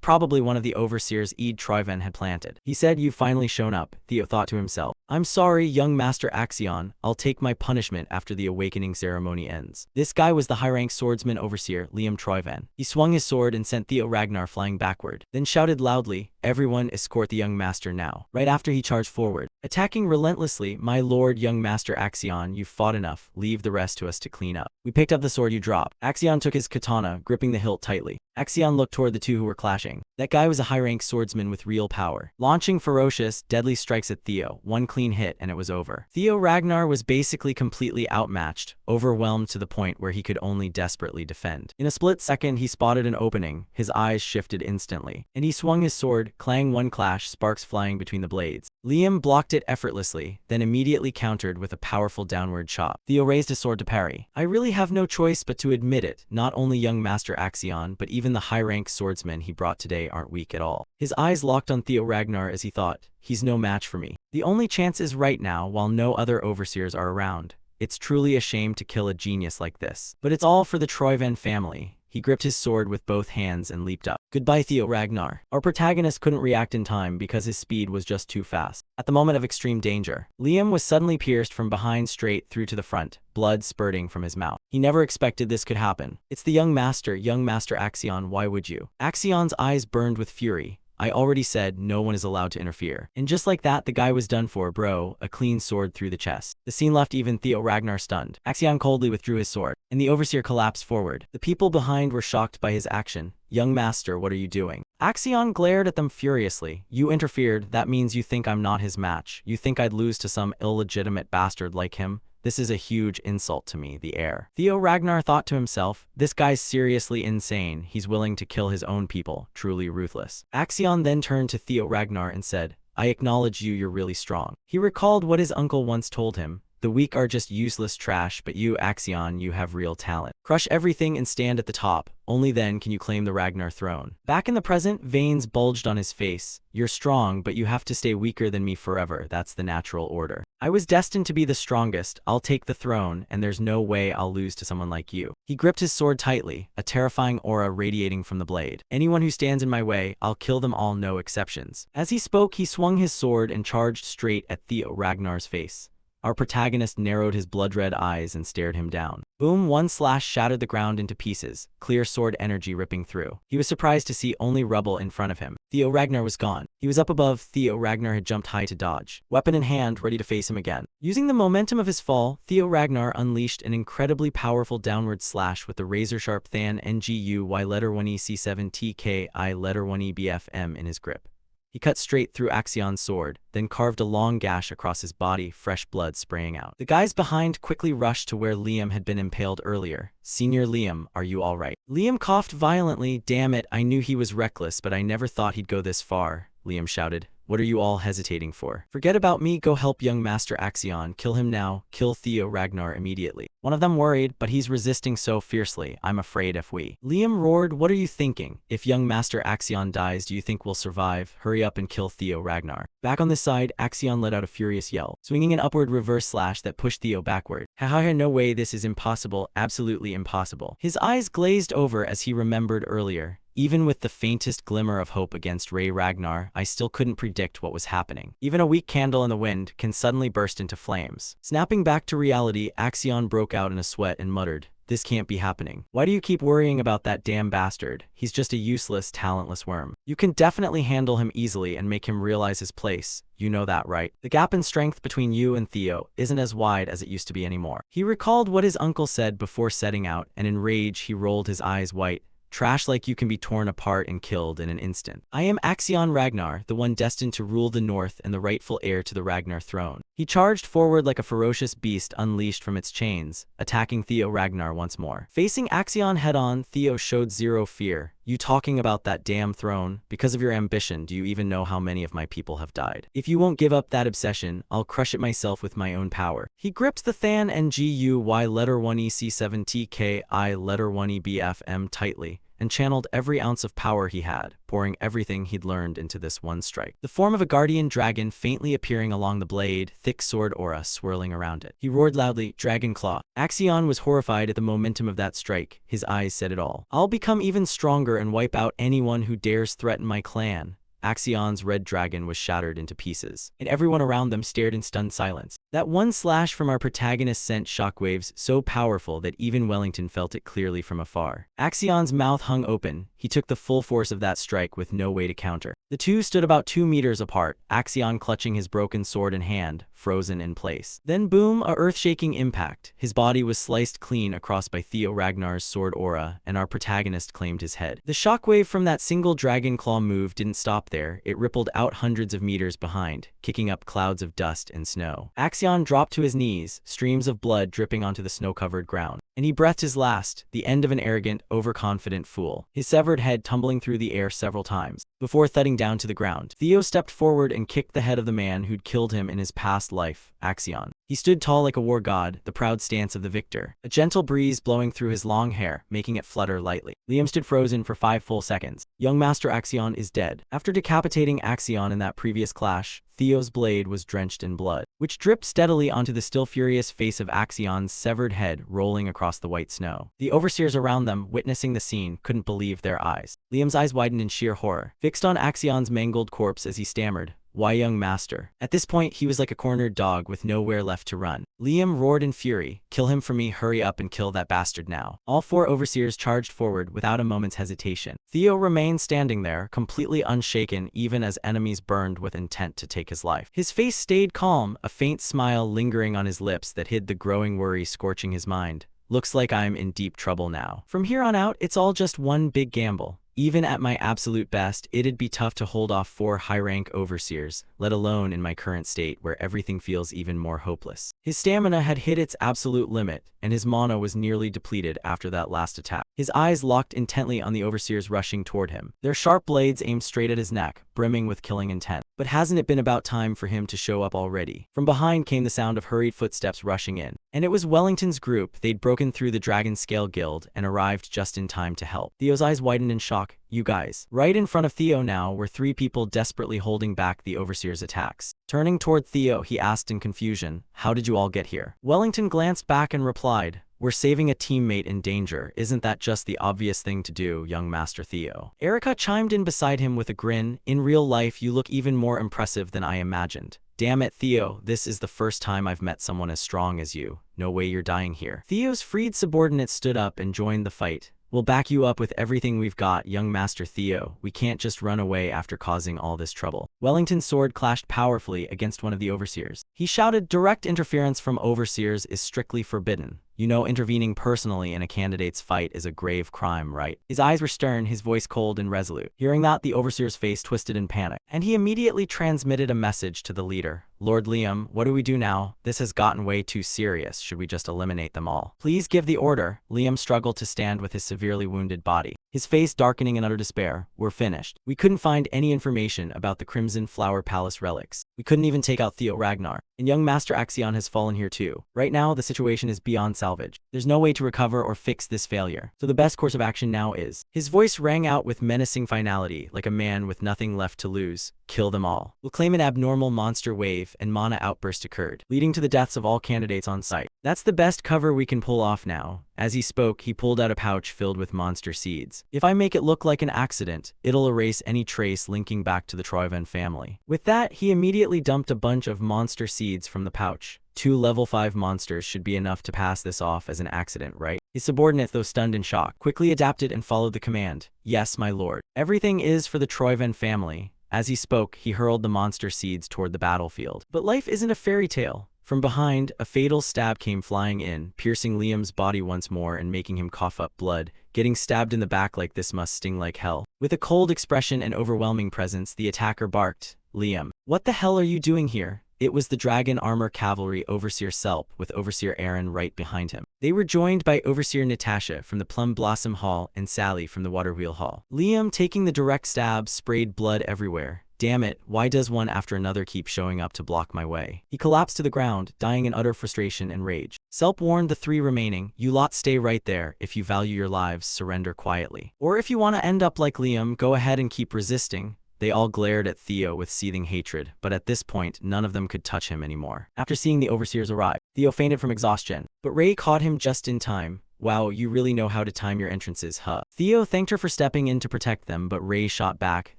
probably one of the overseers Eid Troiven had planted. He said, "You've finally shown up," Theo thought to himself. "I'm sorry, young Master Axion. I'll take my punishment after the awakening ceremony ends." This guy was the high-rank swordsman overseer, Liam Troiven. He swung his sword and sent Theo Ragnar flying backward, then shouted loudly, "Everyone escort the young master now." Right after he charged forward, attacking relentlessly, "My lord, young Master Axion, you've fought enough. Leave the rest to us to clean up. We picked up the sword you dropped." Axion took his katana, gripping the hilt tightly. Axion looked toward the 2 who were clashing. That guy was a high-rank swordsman with real power, launching ferocious, deadly strikes at Theo. One clean hit and it was over. Theo Ragnar was basically completely outmatched, overwhelmed to the point where he could only desperately defend. In a split second, he spotted an opening. His eyes shifted instantly, and he swung his sword, clang, one clash, sparks flying between the blades. Liam blocked it effortlessly, then immediately countered with a powerful downward chop. Theo raised his sword to parry. "I really have no choice but to admit it. Not only young Master Axion, but even the high-rank swordsmen he brought today aren't weak at all." His eyes locked on Theo Ragnar as he thought, "He's no match for me. The only chance is right now while no other overseers are around. It's truly a shame to kill a genius like this. But it's all for the Troiven family." He gripped his sword with both hands and leaped up. "Goodbye, Theo Ragnar." Our protagonist couldn't react in time because his speed was just too fast. At the moment of extreme danger, Liam was suddenly pierced from behind straight through to the front, blood spurting from his mouth. He never expected this could happen. "It's the young Master Axion, why would you?" Axion's eyes burned with fury. "I already said no one is allowed to interfere." And just like that, the guy was done for, bro. A clean sword through the chest. The scene left even Theo Ragnar stunned. Axion coldly withdrew his sword, and the overseer collapsed forward. The people behind were shocked by his action. "Young Master, what are you doing?" Axion glared at them furiously. "You interfered. That means you think I'm not his match. You think I'd lose to some illegitimate bastard like him? This is a huge insult to me, the heir." Theo Ragnar thought to himself, "This guy's seriously insane. He's willing to kill his own people. Truly ruthless." Axion then turned to Theo Ragnar and said, "I acknowledge you're really strong." He recalled what his uncle once told him. "The weak are just useless trash, but you, Axion, you have real talent. Crush everything and stand at the top. Only then can you claim the Ragnar throne." Back in the present, veins bulged on his face. "You're strong, but you have to stay weaker than me forever. That's the natural order. I was destined to be the strongest. I'll take the throne, and there's no way I'll lose to someone like you." He gripped his sword tightly, a terrifying aura radiating from the blade. "Anyone who stands in my way, I'll kill them all, no exceptions." As he spoke, he swung his sword and charged straight at Theo Ragnar's face. Our protagonist narrowed his blood-red eyes and stared him down. Boom, one slash shattered the ground into pieces, clear sword energy ripping through. He was surprised to see only rubble in front of him. Theo Ragnar was gone. He was up above. Theo Ragnar had jumped high to dodge, weapon in hand, ready to face him again. Using the momentum of his fall, Theo Ragnar unleashed an incredibly powerful downward slash with the razor-sharp Than Ngu Y letter 1E C7 TKI letter 1E BFM in his grip. He cut straight through Axion's sword, then carved a long gash across his body, fresh blood spraying out. The guys behind quickly rushed to where Liam had been impaled earlier. "Senior Liam, are you all right?" Liam coughed violently. "Damn it, I knew he was reckless, but I never thought he'd go this far," Liam shouted. "What are you all hesitating for? Forget about me, go help young Master Axion. Kill him now, kill Theo Ragnar immediately." One of them worried, "But he's resisting so fiercely, I'm afraid if we..." Liam roared, "What are you thinking? If young Master Axion dies, do you think we'll survive? Hurry up and kill Theo Ragnar." Back on this side, Axion let out a furious yell, swinging an upward reverse slash that pushed Theo backward. "Haha, no way, this is impossible, absolutely impossible." His eyes glazed over as he remembered earlier. Even with the faintest glimmer of hope against Ray Ragnar, I still couldn't predict what was happening. Even a weak candle in the wind can suddenly burst into flames. Snapping back to reality, Axion broke out in a sweat and muttered, "This can't be happening. Why do you keep worrying about that damn bastard? He's just a useless, talentless worm. You can definitely handle him easily and make him realize his place. You know that, right? The gap in strength between you and Theo isn't as wide as it used to be anymore." He recalled what his uncle said before setting out, and in rage he rolled his eyes white. Trash like you can be torn apart and killed in an instant. I am Axion Ragnar, the one destined to rule the North and the rightful heir to the Ragnar throne. He charged forward like a ferocious beast unleashed from its chains, attacking Theo Ragnar once more. Facing Axion head-on, Theo showed zero fear. You talking about that damn throne? Because of your ambition, do you even know how many of my people have died? If you won't give up that obsession, I'll crush it myself with my own power. He gripped the Than Nguy letter 1 EC7 TKI letter 1 EBFM tightly, and channeled every ounce of power he had, pouring everything he'd learned into this one strike. The form of a guardian dragon faintly appearing along the blade, thick sword aura swirling around it. He roared loudly, "Dragon Claw." Axion was horrified at the momentum of that strike. His eyes said it all. "I'll become even stronger and wipe out anyone who dares threaten my clan." Axion's red dragon was shattered into pieces, and everyone around them stared in stunned silence. That one slash from our protagonist sent shockwaves so powerful that even Wellington felt it clearly from afar. Axion's mouth hung open. He took the full force of that strike with no way to counter. The two stood about 2 meters apart, Axion clutching his broken sword in hand, frozen in place. Then boom, a earth-shaking impact. His body was sliced clean across by Theo Ragnar's sword aura, and our protagonist claimed his head. The shockwave from that single dragon claw move didn't stop there. It rippled out hundreds of meters behind, kicking up clouds of dust and snow. Axion dropped to his knees, streams of blood dripping onto the snow-covered ground. And he breathed his last, the end of an arrogant, overconfident fool, his severed head tumbling through the air several times, before thudding down to the ground. Theo stepped forward and kicked the head of the man who'd killed him in his past life, Axion. He stood tall like a war god, the proud stance of the victor, a gentle breeze blowing through his long hair, making it flutter lightly. Liam stood frozen for 5 full seconds. Young Master Axion is dead. After decapitating Axion in that previous clash, Theo's blade was drenched in blood, which dripped steadily onto the still furious face of Axion's severed head rolling across the white snow. The overseers around them, witnessing the scene, couldn't believe their eyes. Liam's eyes widened in sheer horror, fixed on Axion's mangled corpse as he stammered, "Why, young master?" At this point, he was like a cornered dog with nowhere left to run. Liam roared in fury, "Kill him for me, hurry up and kill that bastard now." All 4 overseers charged forward without a moment's hesitation. Theo remained standing there, completely unshaken even as enemies burned with intent to take his life. His face stayed calm, a faint smile lingering on his lips that hid the growing worry scorching his mind. "Looks like I'm in deep trouble now. From here on out, it's all just one big gamble. Even at my absolute best, it'd be tough to hold off 4 high-rank overseers, let alone in my current state where everything feels even more hopeless." His stamina had hit its absolute limit, and his mana was nearly depleted after that last attack. His eyes locked intently on the overseers rushing toward him, their sharp blades aimed straight at his neck, brimming with killing intent. But hasn't it been about time for him to show up already? From behind came the sound of hurried footsteps rushing in, and it was Wellington's group. They'd broken through the Dragon Scale Guild and arrived just in time to help. Theo's eyes widened in shock. "You guys." Right in front of Theo now were 3 people desperately holding back the overseer's attacks. Turning toward Theo, he asked in confusion, "How did you all get here?" Wellington glanced back and replied, "We're saving a teammate in danger. Isn't that just the obvious thing to do, young Master Theo?" Erica chimed in beside him with a grin. "In real life, you look even more impressive than I imagined." "Damn it, Theo, this is the first time I've met someone as strong as you. No way you're dying here." Theo's freed subordinate stood up and joined the fight. "We'll back you up with everything we've got, young Master Theo. We can't just run away after causing all this trouble." Wellington's sword clashed powerfully against one of the overseers. He shouted, "Direct interference from overseers is strictly forbidden. You know, intervening personally in a candidate's fight is a grave crime, right?" His eyes were stern, his voice cold and resolute. Hearing that, the overseer's face twisted in panic, and he immediately transmitted a message to the leader. "Lord Liam, what do we do now? This has gotten way too serious. Should we just eliminate them all?" "Please give the order." Liam struggled to stand with his severely wounded body, his face darkening in utter despair. "We're finished. We couldn't find any information about the Crimson Flower Palace relics. We couldn't even take out Theo Ragnar. And young Master Axion has fallen here too. Right now, the situation is beyond salvage. There's no way to recover or fix this failure. So the best course of action now is..." His voice rang out with menacing finality, like a man with nothing left to lose. "Kill them all." We'll claim an abnormal monster wave, and mana outburst occurred, leading to the deaths of all candidates on site. "That's the best cover we can pull off now." As he spoke, he pulled out a pouch filled with monster seeds. "If I make it look like an accident, it'll erase any trace linking back to the Troyven family." With that, he immediately dumped a bunch of monster seeds from the pouch. 2 level 5 monsters should be enough to pass this off as an accident, right? His subordinate, though stunned in shock, quickly adapted and followed the command. "Yes, my lord. Everything is for the Troyven family." As he spoke, he hurled the monster seeds toward the battlefield. But life isn't a fairy tale. From behind, a fatal stab came flying in, piercing Liam's body once more and making him cough up blood. Getting stabbed in the back like this must sting like hell. With a cold expression and overwhelming presence, the attacker barked, "Liam, what the hell are you doing here?" It was the Dragon Armor Cavalry Overseer Selp, with Overseer Aaron right behind him. They were joined by Overseer Natasha from the Plum Blossom Hall and Sally from the Waterwheel Hall. Liam, taking the direct stab, sprayed blood everywhere. Damn it, why does one after another keep showing up to block my way? He collapsed to the ground, dying in utter frustration and rage. Selp warned the three remaining, "You lot stay right there. If you value your lives, surrender quietly. Or if you want to end up like Liam, go ahead and keep resisting." They all glared at Theo with seething hatred, but at this point, none of them could touch him anymore. After seeing the overseers arrive, Theo fainted from exhaustion, but Ray caught him just in time. "Wow, you really know how to time your entrances, huh?" Theo thanked her for stepping in to protect them, but Ray shot back,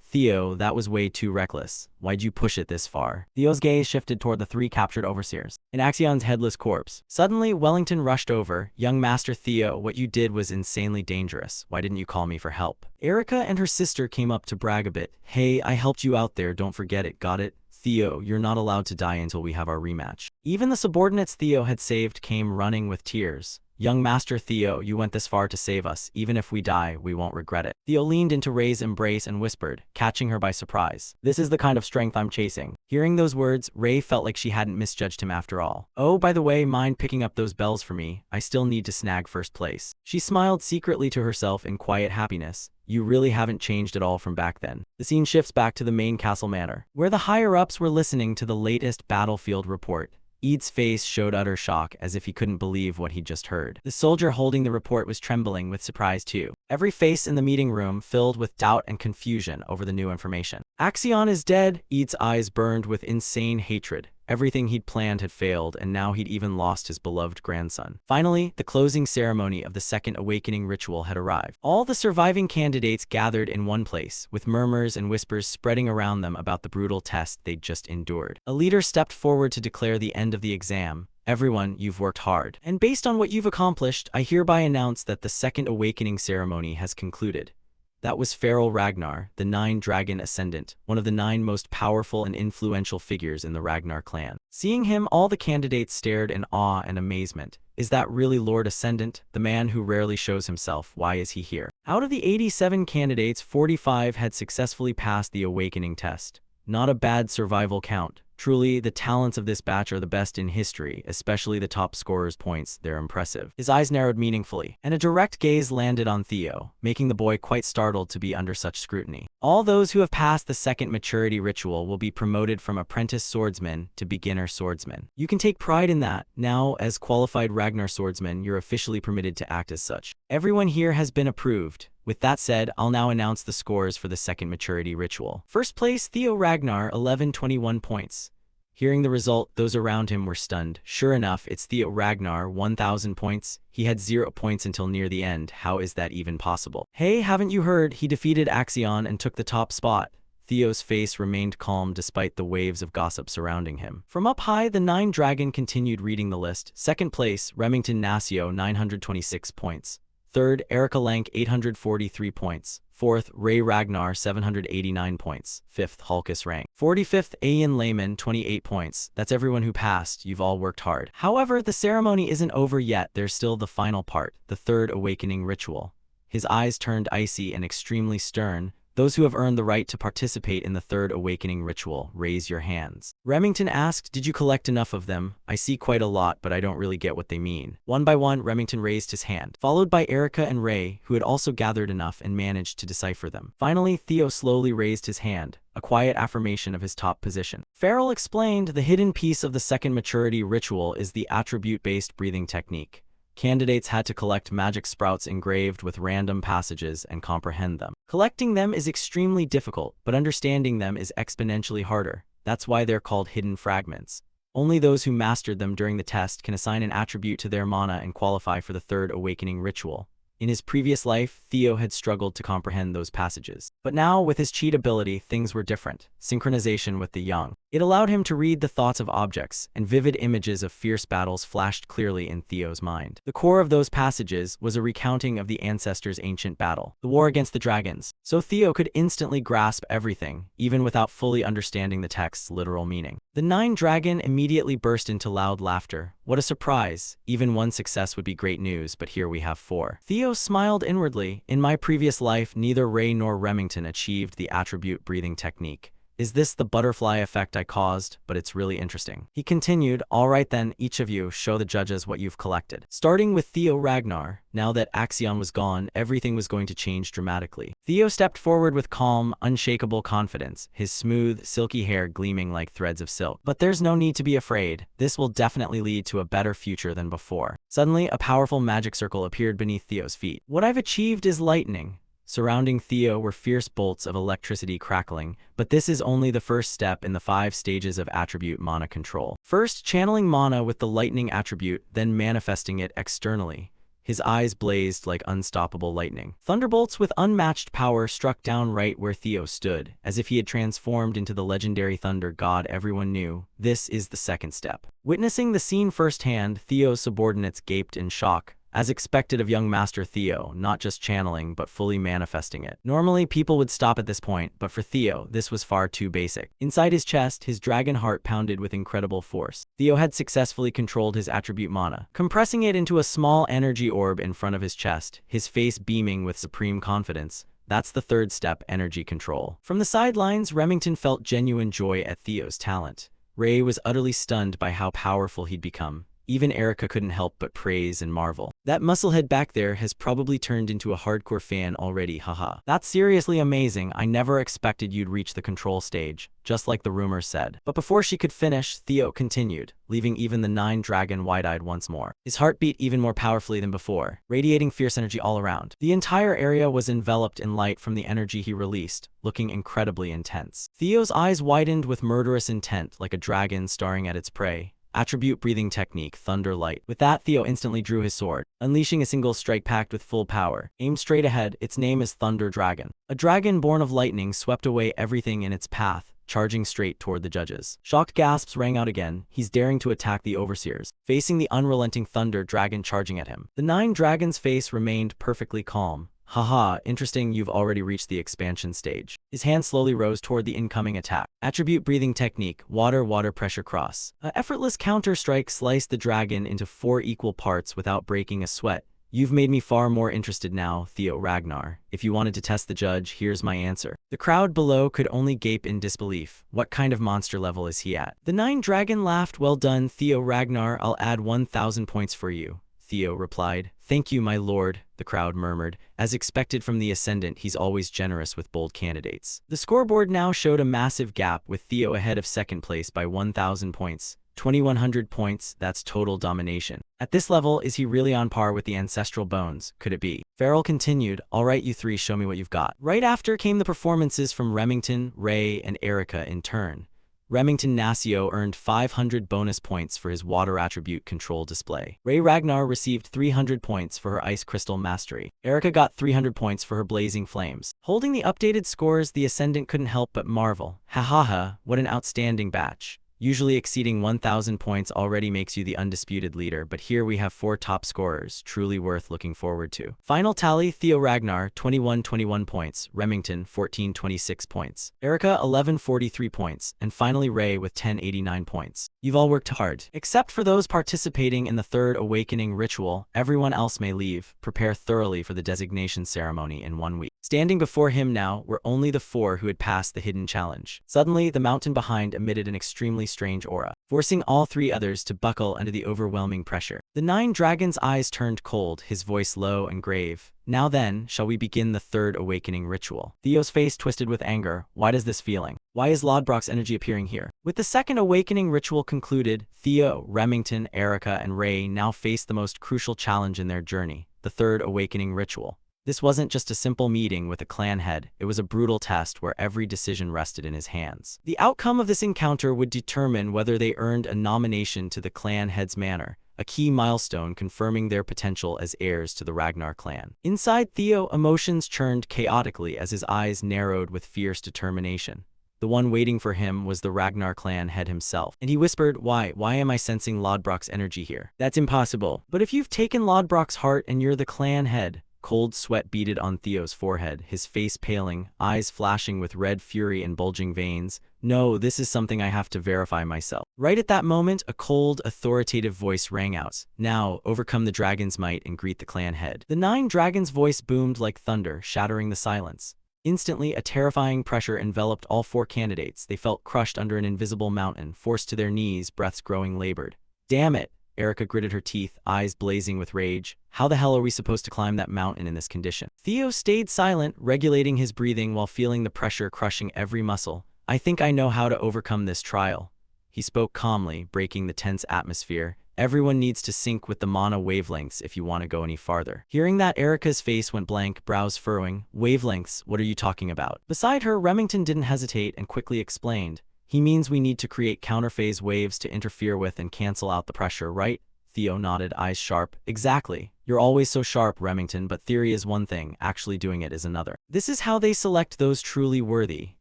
"Theo, that was way too reckless. Why'd you push it this far?" Theo's gaze shifted toward the three captured overseers, and Axion's headless corpse. Suddenly, Wellington rushed over. "Young Master Theo, what you did was insanely dangerous. Why didn't you call me for help?" Erica and her sister came up to brag a bit. "Hey, I helped you out there, don't forget it, got it? Theo, you're not allowed to die until we have our rematch." Even the subordinates Theo had saved came running with tears. "Young Master Theo, you went this far to save us. Even if we die, we won't regret it." Theo leaned into Ray's embrace and whispered, catching her by surprise, "This is the kind of strength I'm chasing." Hearing those words, Ray felt like she hadn't misjudged him after all. "Oh, by the way, mind picking up those bells for me? I still need to snag first place." She smiled secretly to herself in quiet happiness. "You really haven't changed at all from back then." The scene shifts back to the main castle manor, where the higher-ups were listening to the latest battlefield report. Ead's face showed utter shock, as if he couldn't believe what he'd just heard. The soldier holding the report was trembling with surprise too. Every face in the meeting room filled with doubt and confusion over the new information. "Axion is dead." Ead's eyes burned with insane hatred. Everything he'd planned had failed, and now he'd even lost his beloved grandson. Finally, the closing ceremony of the Second Awakening ritual had arrived. All the surviving candidates gathered in one place, with murmurs and whispers spreading around them about the brutal test they'd just endured. A leader stepped forward to declare the end of the exam. "Everyone, you've worked hard. And based on what you've accomplished, I hereby announce that the Second Awakening ceremony has concluded." That was Feral Ragnar, the Nine-Dragon Ascendant, one of the 9 most powerful and influential figures in the Ragnar clan. Seeing him, all the candidates stared in awe and amazement. Is that really Lord Ascendant, the man who rarely shows himself? Why is he here? Out of the 87 candidates, 45 had successfully passed the Awakening test. Not a bad survival count. Truly, the talents of this batch are the best in history, especially the top scorer's points. They're impressive. His eyes narrowed meaningfully, and a direct gaze landed on Theo, making the boy quite startled to be under such scrutiny. All those who have passed the second maturity ritual will be promoted from apprentice swordsman to beginner swordsman. You can take pride in that. Now, as qualified Ragnar swordsman, you're officially permitted to act as such. Everyone here has been approved. With that said, I'll now announce the scores for the second maturity ritual. First place, Theo Ragnar, 1121 points. Hearing the result, those around him were stunned. Sure enough, it's Theo Ragnar, 1000 points. He had 0 points until near the end. How is that even possible? Hey, haven't you heard? He defeated Axion and took the top spot. Theo's face remained calm despite the waves of gossip surrounding him. From up high, the Nine-Dragon continued reading the list. Second place, Remington Nasio, 926 points. Third, Erica Lank, 843 points. Fourth, Ray Ragnar, 789 points. Fifth, Hulkus Rank. 45th, Ian Lehman, 28 points. That's everyone who passed. You've all worked hard. However, the ceremony isn't over yet. There's still the final part, the third awakening ritual. His eyes turned icy and extremely stern. Those who have earned the right to participate in the third awakening ritual, raise your hands. Remington asked, "Did you collect enough of them? I see quite a lot, but I don't really get what they mean." One by one, Remington raised his hand, followed by Erica and Ray, who had also gathered enough and managed to decipher them. Finally, Theo slowly raised his hand, a quiet affirmation of his top position. Farrell explained, "The hidden piece of the second maturity ritual is the attribute-based breathing technique. Candidates had to collect magic sprouts engraved with random passages and comprehend them. Collecting them is extremely difficult, but understanding them is exponentially harder. That's why they're called hidden fragments. Only those who mastered them during the test can assign an attribute to their mana and qualify for the third awakening ritual." In his previous life, Theo had struggled to comprehend those passages. But now, with his cheat ability, things were different. Synchronization with the young. It allowed him to read the thoughts of objects, and vivid images of fierce battles flashed clearly in Theo's mind. The core of those passages was a recounting of the ancestors' ancient battle, the war against the dragons, so Theo could instantly grasp everything, even without fully understanding the text's literal meaning. The Nine Dragon immediately burst into loud laughter. What a surprise! Even one success would be great news, but here we have four. Theo smiled inwardly. In my previous life, neither Ray nor Remington achieved the attribute breathing technique. Is this the butterfly effect I caused? But it's really interesting. He continued, all right then, each of you, show the judges what you've collected. Starting with Theo Ragnar, now that Axion was gone, everything was going to change dramatically. Theo stepped forward with calm, unshakable confidence, his smooth, silky hair gleaming like threads of silk. But there's no need to be afraid. This will definitely lead to a better future than before. Suddenly, a powerful magic circle appeared beneath Theo's feet. What I've achieved is lightning. Surrounding Theo were fierce bolts of electricity crackling, but this is only the first step in the 5 stages of attribute mana control. First, channeling mana with the lightning attribute, then manifesting it externally. His eyes blazed like unstoppable lightning. Thunderbolts with unmatched power struck down right where Theo stood, as if he had transformed into the legendary thunder god everyone knew. This is the second step. Witnessing the scene firsthand, Theo's subordinates gaped in shock. As expected of young Master Theo, not just channeling, but fully manifesting it. Normally, people would stop at this point, but for Theo, this was far too basic. Inside his chest, his dragon heart pounded with incredible force. Theo had successfully controlled his attribute mana, compressing it into a small energy orb in front of his chest, his face beaming with supreme confidence. That's the third step, energy control. From the sidelines, Remington felt genuine joy at Theo's talent. Ray was utterly stunned by how powerful he'd become. Even Erica couldn't help but praise and marvel. That musclehead back there has probably turned into a hardcore fan already, haha. That's seriously amazing. I never expected you'd reach the control stage, just like the rumors said. But before she could finish, Theo continued, leaving even the Nine Dragon wide-eyed once more. His heart beat even more powerfully than before, radiating fierce energy all around. The entire area was enveloped in light from the energy he released, looking incredibly intense. Theo's eyes widened with murderous intent, like a dragon staring at its prey. Attribute breathing technique, Thunder Light. With that, Theo instantly drew his sword, unleashing a single strike packed with full power. Aimed straight ahead, its name is Thunder Dragon. A dragon born of lightning swept away everything in its path, charging straight toward the judges. Shocked gasps rang out again. He's daring to attack the overseers, facing the unrelenting Thunder Dragon charging at him. The Nine Dragon's face remained perfectly calm. Haha, interesting, you've already reached the expansion stage. His hand slowly rose toward the incoming attack. Attribute breathing technique, water pressure cross. An effortless counter strike sliced the dragon into 4 equal parts without breaking a sweat. You've made me far more interested now, Theo Ragnar. If you wanted to test the judge, here's my answer. The crowd below could only gape in disbelief. What kind of monster level is he at? The Nine Dragon laughed. Well done, Theo Ragnar. I'll add 1,000 points for you. Theo replied. Thank you, my lord, the crowd murmured. As expected from the Ascendant, he's always generous with bold candidates. The scoreboard now showed a massive gap, with Theo ahead of second place by 1,000 points. 2,100 points, that's total domination. At this level, is he really on par with the ancestral bones? Could it be? Farrell continued, all right, you three, show me what you've got. Right after came the performances from Remington, Ray, and Erica in turn. Remington Nasio earned 500 bonus points for his water attribute control display. Ray Ragnar received 300 points for her ice crystal mastery. Erica got 300 points for her blazing flames. Holding the updated scores, the Ascendant couldn't help but marvel. Ha ha ha, what an outstanding batch. Usually exceeding 1,000 points already makes you the undisputed leader, but here we have 4 top scorers, truly worth looking forward to. Final tally, Theo Ragnar, 2121 points, Remington, 1426 points, Erica, 1143 points, and finally Ray with 1089 points. You've all worked hard. Except for those participating in the Third Awakening ritual, everyone else may leave. Prepare thoroughly for the designation ceremony in 1 week. Standing before him now were only the 4 who had passed the hidden challenge. Suddenly, the mountain behind emitted an extremely strange aura, forcing all 3 others to buckle under the overwhelming pressure. The Nine Dragon's eyes turned cold, his voice low and grave. Now then, shall we begin the Third Awakening ritual? Theo's face twisted with anger. Why does this feeling? Why is Lodbrok's energy appearing here? With the Second Awakening ritual concluded, Theo, Remington, Erica, and Ray now faced the most crucial challenge in their journey, the Third Awakening ritual. This wasn't just a simple meeting with a clan head, it was a brutal test where every decision rested in his hands. The outcome of this encounter would determine whether they earned a nomination to the clan head's manor, a key milestone confirming their potential as heirs to the Ragnar clan. Inside Theo, emotions churned chaotically as his eyes narrowed with fierce determination. The one waiting for him was the Ragnar clan head himself. And he whispered, Why am I sensing Lodbrok's energy here? That's impossible. But if you've taken Lodbrok's heart and you're the clan head. Cold sweat beaded on Theo's forehead, his face paling, eyes flashing with red fury and bulging veins. No, this is something I have to verify myself. Right at that moment, a cold, authoritative voice rang out. Now, overcome the dragon's might and greet the clan head. The 9 dragons' voice boomed like thunder, shattering the silence. Instantly, a terrifying pressure enveloped all 4 candidates. They felt crushed under an invisible mountain, forced to their knees, breaths growing labored. Damn it! Erica gritted her teeth, eyes blazing with rage. How the hell are we supposed to climb that mountain in this condition? Theo stayed silent, regulating his breathing while feeling the pressure crushing every muscle. I think I know how to overcome this trial. He spoke calmly, breaking the tense atmosphere. Everyone needs to sync with the mana wavelengths if you want to go any farther. Hearing that, Erica's face went blank, brows furrowing. Wavelengths? What are you talking about? Beside her, Remington didn't hesitate and quickly explained. He means we need to create counterphase waves to interfere with and cancel out the pressure, right? Theo nodded, eyes sharp. Exactly. You're always so sharp, Remington, but theory is one thing, actually doing it is another. This is how they select those truly worthy.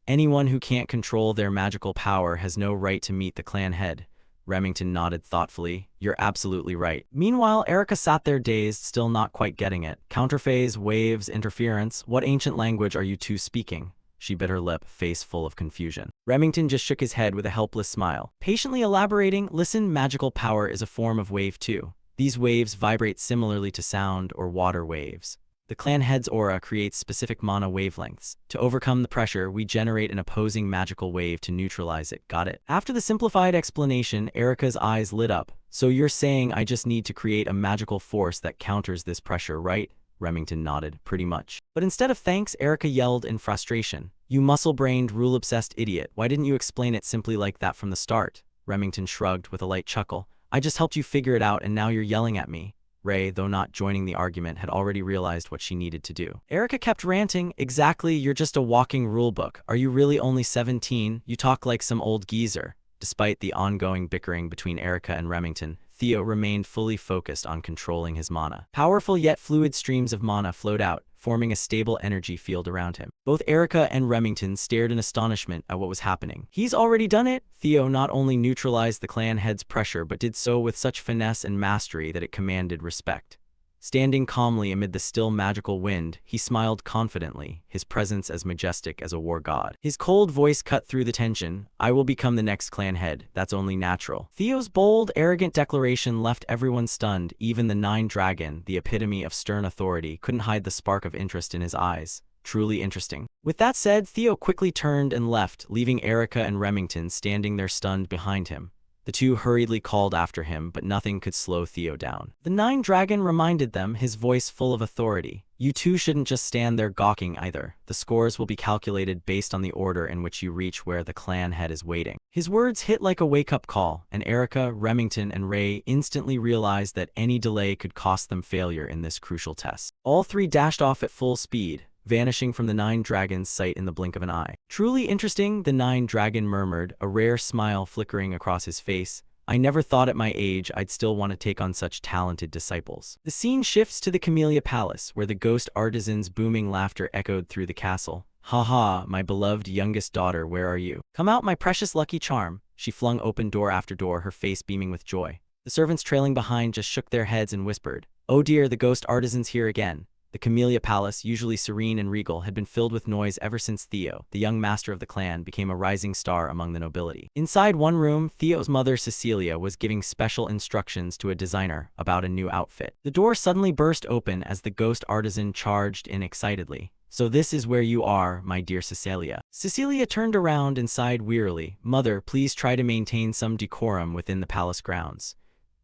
Anyone who can't control their magical power has no right to meet the clan head. Remington nodded thoughtfully. You're absolutely right. Meanwhile, Erica sat there dazed, still not quite getting it. Counterphase, waves, interference. What ancient language are you two speaking? She bit her lip, face full of confusion. Remington just shook his head with a helpless smile. Patiently elaborating, listen, magical power is a form of wave too. These waves vibrate similarly to sound or water waves. The clan head's aura creates specific mana wavelengths. To overcome the pressure, we generate an opposing magical wave to neutralize it. Got it? After the simplified explanation, Erica's eyes lit up. So you're saying I just need to create a magical force that counters this pressure, right? Remington nodded, pretty much. But instead of thanks, Erica yelled in frustration. You muscle-brained, rule-obsessed idiot. Why didn't you explain it simply like that from the start? Remington shrugged with a light chuckle. I just helped you figure it out and now you're yelling at me. Ray, though not joining the argument, had already realized what she needed to do. Erica kept ranting. Exactly, you're just a walking rulebook. Are you really only 17? You talk like some old geezer. Despite the ongoing bickering between Erica and Remington, Theo remained fully focused on controlling his mana. Powerful yet fluid streams of mana flowed out, forming a stable energy field around him. Both Erica and Remington stared in astonishment at what was happening. He's already done it? Theo not only neutralized the clan head's pressure but did so with such finesse and mastery that it commanded respect. Standing calmly amid the still magical wind, he smiled confidently, his presence as majestic as a war god. His cold voice cut through the tension. I will become the next clan head. That's only natural. Theo's bold, arrogant declaration left everyone stunned. Even the 9 dragon, the epitome of stern authority, couldn't hide the spark of interest in his eyes. Truly interesting. With that said, Theo quickly turned and left, leaving Erica and Remington standing there stunned behind him. The two hurriedly called after him, but nothing could slow Theo down. The 9 dragon reminded them, his voice full of authority. You two shouldn't just stand there gawking either. The scores will be calculated based on the order in which you reach where the clan head is waiting. His words hit like a wake-up call, and Erica, Remington, and Ray instantly realized that any delay could cost them failure in this crucial test. All 3 dashed off at full speed, vanishing from the 9 dragons' sight in the blink of an eye. Truly interesting, the 9 dragon murmured, a rare smile flickering across his face. I never thought at my age I'd still want to take on such talented disciples. The scene shifts to the Camellia Palace, where the ghost artisan's booming laughter echoed through the castle. Ha ha, my beloved youngest daughter, where are you? Come out, my precious lucky charm. She flung open door after door, her face beaming with joy. The servants trailing behind just shook their heads and whispered, Oh dear, the ghost artisan's here again. The Camellia Palace, usually serene and regal, had been filled with noise ever since Theo, the young master of the clan, became a rising star among the nobility. Inside one room, Theo's mother, Cecilia, was giving special instructions to a designer about a new outfit. The door suddenly burst open as the ghost artisan charged in excitedly. So this is where you are, my dear Cecilia. Cecilia turned around and sighed wearily. Mother, please try to maintain some decorum within the palace grounds.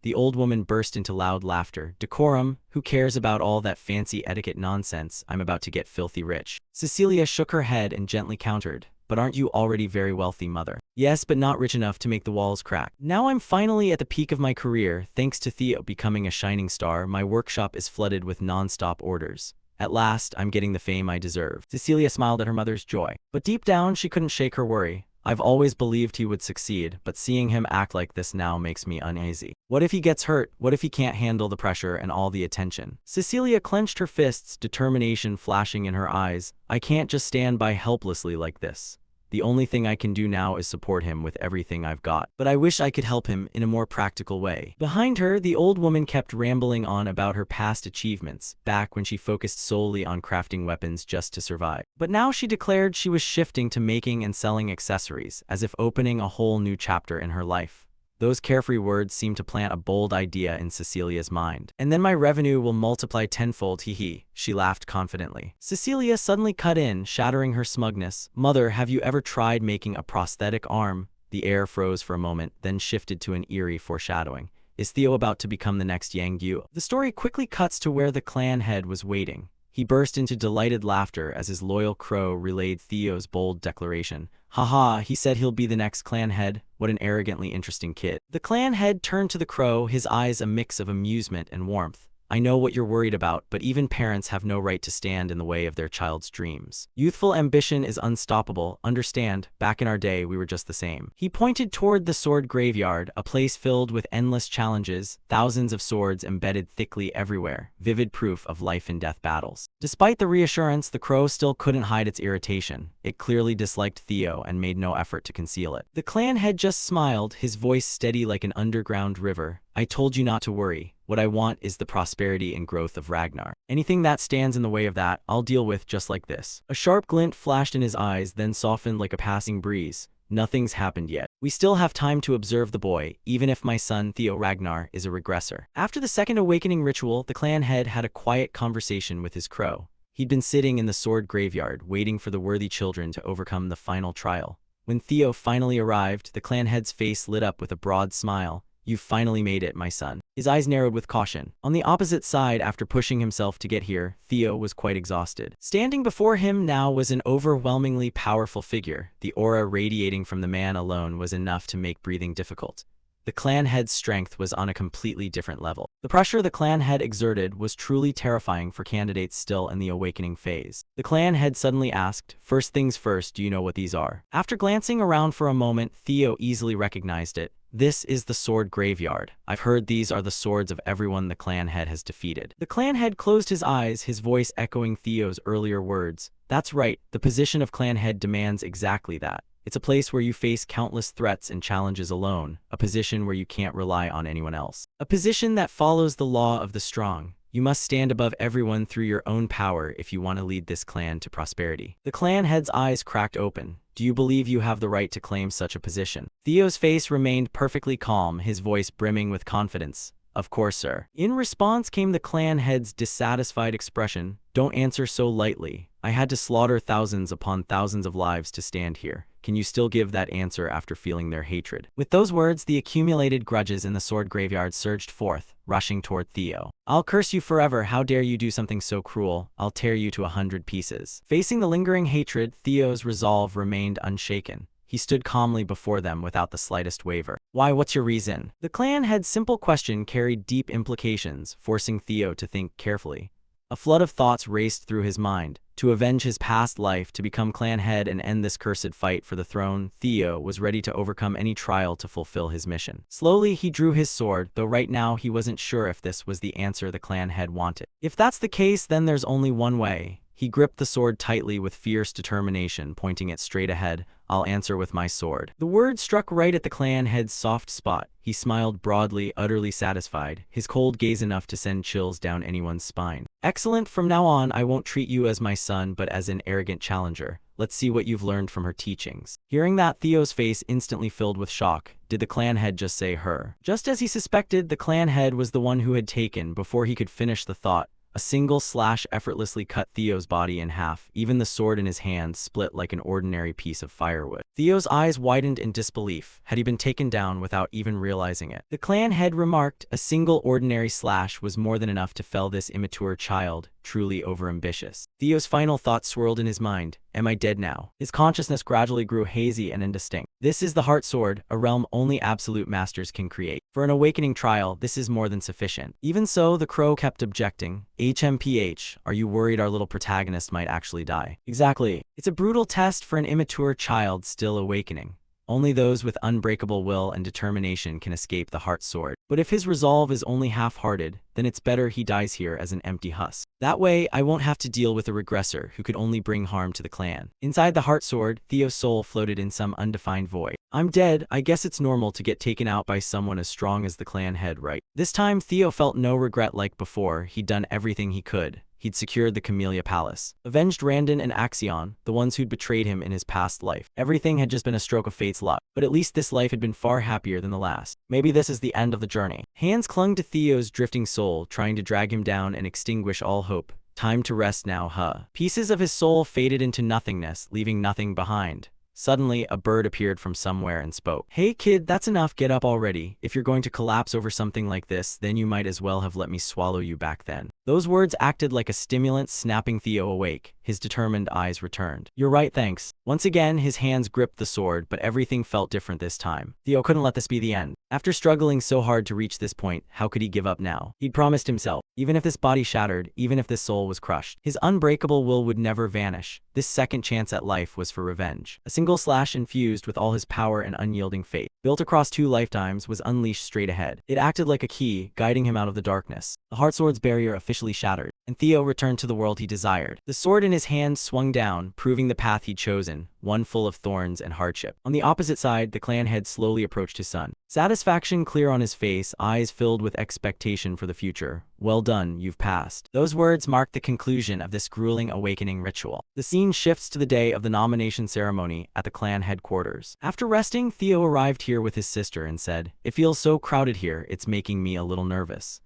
The old woman burst into loud laughter. Decorum? Who cares about all that fancy etiquette nonsense? I'm about to get filthy rich. Cecilia shook her head and gently countered. But aren't you already very wealthy, mother? Yes, but not rich enough to make the walls crack. Now I'm finally at the peak of my career. Thanks to Theo becoming a shining star, my workshop is flooded with non-stop orders. At last, I'm getting the fame I deserve. Cecilia smiled at her mother's joy. But deep down, she couldn't shake her worry. I've always believed he would succeed, but seeing him act like this now makes me uneasy. What if he gets hurt? What if he can't handle the pressure and all the attention? Cecilia clenched her fists, determination flashing in her eyes. I can't just stand by helplessly like this. The only thing I can do now is support him with everything I've got. But I wish I could help him in a more practical way." Behind her, the old woman kept rambling on about her past achievements, back when she focused solely on crafting weapons just to survive. But now she declared she was shifting to making and selling accessories, as if opening a whole new chapter in her life. Those carefree words seemed to plant a bold idea in Cecilia's mind. "And then my revenue will multiply tenfold, hee," she laughed confidently. Cecilia suddenly cut in, shattering her smugness. "Mother, have you ever tried making a prosthetic arm?" The air froze for a moment, then shifted to an eerie foreshadowing. Is Theo about to become the next Yang Yu? The story quickly cuts to where the clan head was waiting. He burst into delighted laughter as his loyal crow relayed Theo's bold declaration. "Haha, he said he'll be the next clan head. What an arrogantly interesting kid." The clan head turned to the crow, his eyes a mix of amusement and warmth. "I know what you're worried about, but even parents have no right to stand in the way of their child's dreams. Youthful ambition is unstoppable. Understand, back in our day, we were just the same." He pointed toward the sword graveyard, a place filled with endless challenges, thousands of swords embedded thickly everywhere, vivid proof of life-and-death battles. Despite the reassurance, the crow still couldn't hide its irritation. It clearly disliked Theo and made no effort to conceal it. The clan head just smiled, his voice steady like an underground river. "I told you not to worry. What I want is the prosperity and growth of Ragnar. Anything that stands in the way of that, I'll deal with just like this." A sharp glint flashed in his eyes, then softened like a passing breeze. "Nothing's happened yet. We still have time to observe the boy, even if my son Theo Ragnar is a regressor." After the second awakening ritual, the clan head had a quiet conversation with his crow. He'd been sitting in the sword graveyard, waiting for the worthy children to overcome the final trial. When Theo finally arrived, the clan head's face lit up with a broad smile. "You've finally made it, my son." His eyes narrowed with caution. On the opposite side, after pushing himself to get here, Theo was quite exhausted. Standing before him now was an overwhelmingly powerful figure. The aura radiating from the man alone was enough to make breathing difficult. The clan head's strength was on a completely different level. The pressure the clan head exerted was truly terrifying for candidates still in the awakening phase. The clan head suddenly asked, "First things first, do you know what these are?" After glancing around for a moment, Theo easily recognized it. "This is the sword graveyard. I've heard these are the swords of everyone the clan head has defeated." The clan head closed his eyes, his voice echoing Theo's earlier words. "That's right, the position of clan head demands exactly that. It's a place where you face countless threats and challenges alone, a position where you can't rely on anyone else. A position that follows the law of the strong. You must stand above everyone through your own power if you want to lead this clan to prosperity." The clan head's eyes cracked open. "Do you believe you have the right to claim such a position?" Theo's face remained perfectly calm, his voice brimming with confidence. "Of course, sir." In response came the clan head's dissatisfied expression. "Don't answer so lightly. I had to slaughter thousands upon thousands of lives to stand here. Can you still give that answer after feeling their hatred?" With those words, the accumulated grudges in the sword graveyard surged forth, rushing toward Theo. "I'll curse you forever. How dare you do something so cruel? I'll tear you to 100 pieces." Facing the lingering hatred, Theo's resolve remained unshaken. He stood calmly before them without the slightest waver. "Why, what's your reason?" The clan head's simple question carried deep implications, forcing Theo to think carefully. A flood of thoughts raced through his mind. To avenge his past life, to become clan head and end this cursed fight for the throne, Theo was ready to overcome any trial to fulfill his mission. Slowly, he drew his sword, though right now he wasn't sure if this was the answer the clan head wanted. If that's the case, then there's only one way. He gripped the sword tightly with fierce determination, pointing it straight ahead. "I'll answer with my sword." The word struck right at the clan head's soft spot. He smiled broadly, utterly satisfied, his cold gaze enough to send chills down anyone's spine. "Excellent. From now on, I won't treat you as my son, but as an arrogant challenger. Let's see what you've learned from her teachings." Hearing that, Theo's face instantly filled with shock. Did the clan head just say her? Just as he suspected, the clan head was the one who had taken, before he could finish the thought. A single slash effortlessly cut Theo's body in half. Even the sword in his hand split like an ordinary piece of firewood. Theo's eyes widened in disbelief. Had he been taken down without even realizing it? The clan head remarked, "A single ordinary slash was more than enough to fell this immature child, truly overambitious." Theo's final thought swirled in his mind. Am I dead now? His consciousness gradually grew hazy and indistinct. This is the Heart Sword, a realm only absolute masters can create. For an awakening trial, this is more than sufficient. Even so, the crow kept objecting. HMPH, are you worried our little protagonist might actually die? Exactly. It's a brutal test for an immature child still awakening. Only those with unbreakable will and determination can escape the heart sword. But if his resolve is only half-hearted, then it's better he dies here as an empty husk. That way, I won't have to deal with a regressor who could only bring harm to the clan. Inside the heart sword, Theo's soul floated in some undefined void. I'm dead. I guess it's normal to get taken out by someone as strong as the clan head, right? This time, Theo felt no regret like before. He'd done everything he could. He'd secured the Camellia Palace, avenged Randon and Axion, the ones who'd betrayed him in his past life. Everything had just been a stroke of fate's luck, but at least this life had been far happier than the last. Maybe this is the end of the journey. Hands clung to Theo's drifting soul, trying to drag him down and extinguish all hope. Time to rest now, huh? Pieces of his soul faded into nothingness, leaving nothing behind. Suddenly, a bird appeared from somewhere and spoke. Hey kid, that's enough, get up already. If you're going to collapse over something like this, then you might as well have let me swallow you back then. Those words acted like a stimulant, snapping Theo awake. His determined eyes returned. You're right, thanks. Once again, his hands gripped the sword, but everything felt different this time. Theo couldn't let this be the end. After struggling so hard to reach this point, how could he give up now? He'd promised himself, even if this body shattered, even if this soul was crushed, his unbreakable will would never vanish. This second chance at life was for revenge. A single slash infused with all his power and unyielding fate, built across 2 lifetimes, was unleashed straight ahead. It acted like a key, guiding him out of the darkness. The heart sword's barrier officially shattered, and Theo returned to the world he desired. The sword in his hand swung down, proving the path he'd chosen, one full of thorns and hardship. On the opposite side, the clan head slowly approached his son. Satisfaction clear on his face, eyes filled with expectation for the future. Well done, you've passed. Those words marked the conclusion of this grueling awakening ritual. The scene shifts to the day of the nomination ceremony at the clan headquarters. After resting, Theo arrived here with his sister and said, "It feels so crowded here, it's making me a little nervous."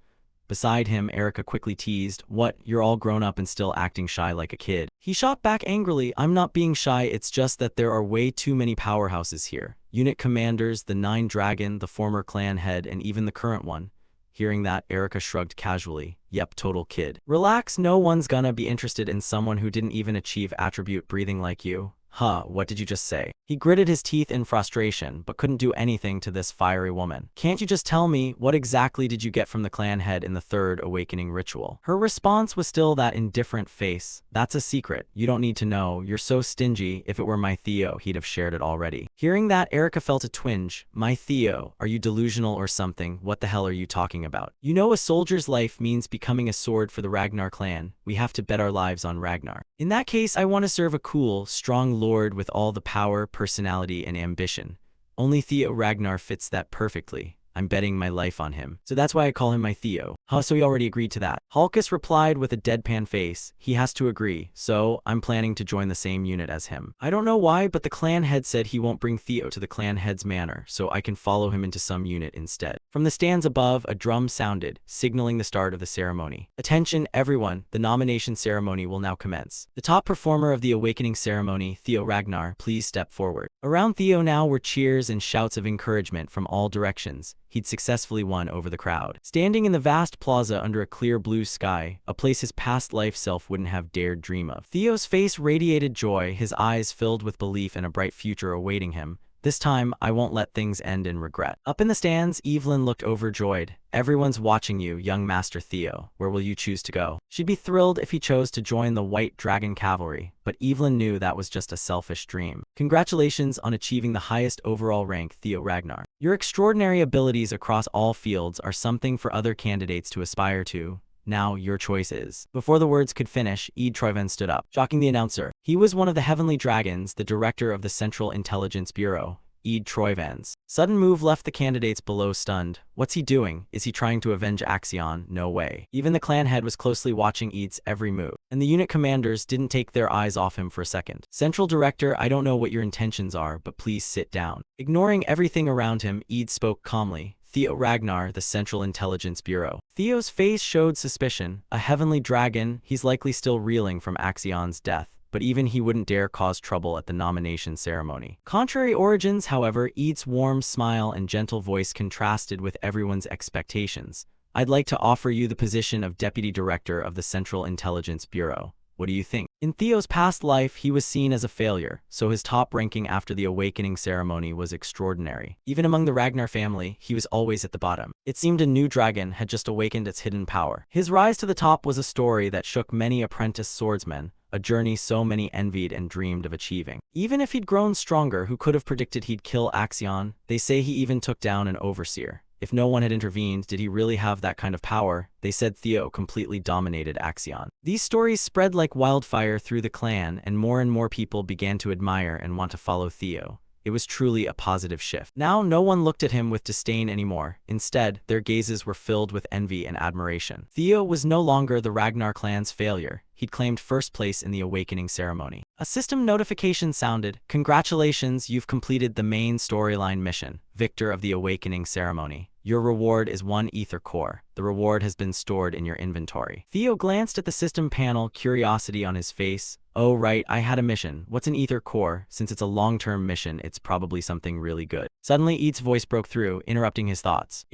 Beside him, Erica quickly teased, "What, you're all grown up and still acting shy like a kid?" He shot back angrily, "I'm not being shy, it's just that there are way too many powerhouses here. Unit commanders, the 9 Dragon, the former clan head, and even the current one." Hearing that, Erica shrugged casually. "Yep, total kid. Relax, no one's gonna be interested in someone who didn't even achieve attribute breathing like you." Huh, what did you just say? He gritted his teeth in frustration, but couldn't do anything to this fiery woman. "Can't you just tell me, what exactly did you get from the clan head in the 3rd awakening ritual?" Her response was still that indifferent face. "That's a secret. You don't need to know. You're so stingy. If it were my Theo, he'd have shared it already." Hearing that, Erica felt a twinge. "My Theo? Are you delusional or something? What the hell are you talking about? You know a soldier's life means becoming a sword for the Ragnar clan. We have to bet our lives on Ragnar. In that case, I want to serve a cool, strong lord with all the power, personality, and ambition. Only Theo Ragnar fits that perfectly. I'm betting my life on him. So that's why I call him my Theo." "Huh, so he already agreed to that?" Hulkus replied with a deadpan face. "He has to agree, so I'm planning to join the same unit as him. I don't know why, but the clan head said he won't bring Theo to the clan head's manor, so I can follow him into some unit instead." From the stands above, a drum sounded, signaling the start of the ceremony. "Attention, everyone, the nomination ceremony will now commence. The top performer of the awakening ceremony, Theo Ragnar, please step forward." Around Theo now were cheers and shouts of encouragement from all directions. He'd successfully won over the crowd. Standing in the vast plaza under a clear blue sky, a place his past life self wouldn't have dared dream of, Theo's face radiated joy, his eyes filled with belief in a bright future awaiting him. "This time, I won't let things end in regret." Up in the stands, Evelyn looked overjoyed. "Everyone's watching you, young Master Theo. Where will you choose to go?" She'd be thrilled if he chose to join the White Dragon Cavalry, but Evelyn knew that was just a selfish dream. "Congratulations on achieving the highest overall rank, Theo Ragnar. Your extraordinary abilities across all fields are something for other candidates to aspire to. Now, your choice is." Before the words could finish, Eid Troiven stood up, shocking the announcer. He was one of the Heavenly Dragons, the director of the Central Intelligence Bureau. Eid Troiven's sudden move left the candidates below stunned. What's he doing? Is he trying to avenge Axion? No way. Even the clan head was closely watching Eid's every move, and the unit commanders didn't take their eyes off him for a second. "Central Director, I don't know what your intentions are, but please sit down." Ignoring everything around him, Eid spoke calmly. "Theo Ragnar, the Central Intelligence Bureau." Theo's face showed suspicion. A heavenly dragon, he's likely still reeling from Axion's death. But even he wouldn't dare cause trouble at the nomination ceremony. Contrary origins, however, Eid's warm smile and gentle voice contrasted with everyone's expectations. "I'd like to offer you the position of Deputy Director of the Central Intelligence Bureau. What do you think?" In Theo's past life, he was seen as a failure, so his top ranking after the awakening ceremony was extraordinary. Even among the Ragnar family, he was always at the bottom. It seemed a new dragon had just awakened its hidden power. His rise to the top was a story that shook many apprentice swordsmen, a journey so many envied and dreamed of achieving. Even if he'd grown stronger, who could have predicted he'd kill Axion? They say he even took down an overseer. If no one had intervened, did he really have that kind of power? They said Theo completely dominated Axion. These stories spread like wildfire through the clan, and more people began to admire and want to follow Theo. It was truly a positive shift. Now no one looked at him with disdain anymore. Instead, their gazes were filled with envy and admiration. Theo was no longer the Ragnar clan's failure. He'd claimed first place in the awakening ceremony. A system notification sounded. Congratulations, you've completed the main storyline mission, Victor of the Awakening Ceremony. Your reward is 1 ether core. The reward has been stored in your inventory. Theo glanced at the system panel, curiosity on his face. Oh right, I had a mission. What's an ether core? Since it's a long-term mission, it's probably something really good. Suddenly, Eat's voice broke through, interrupting his thoughts.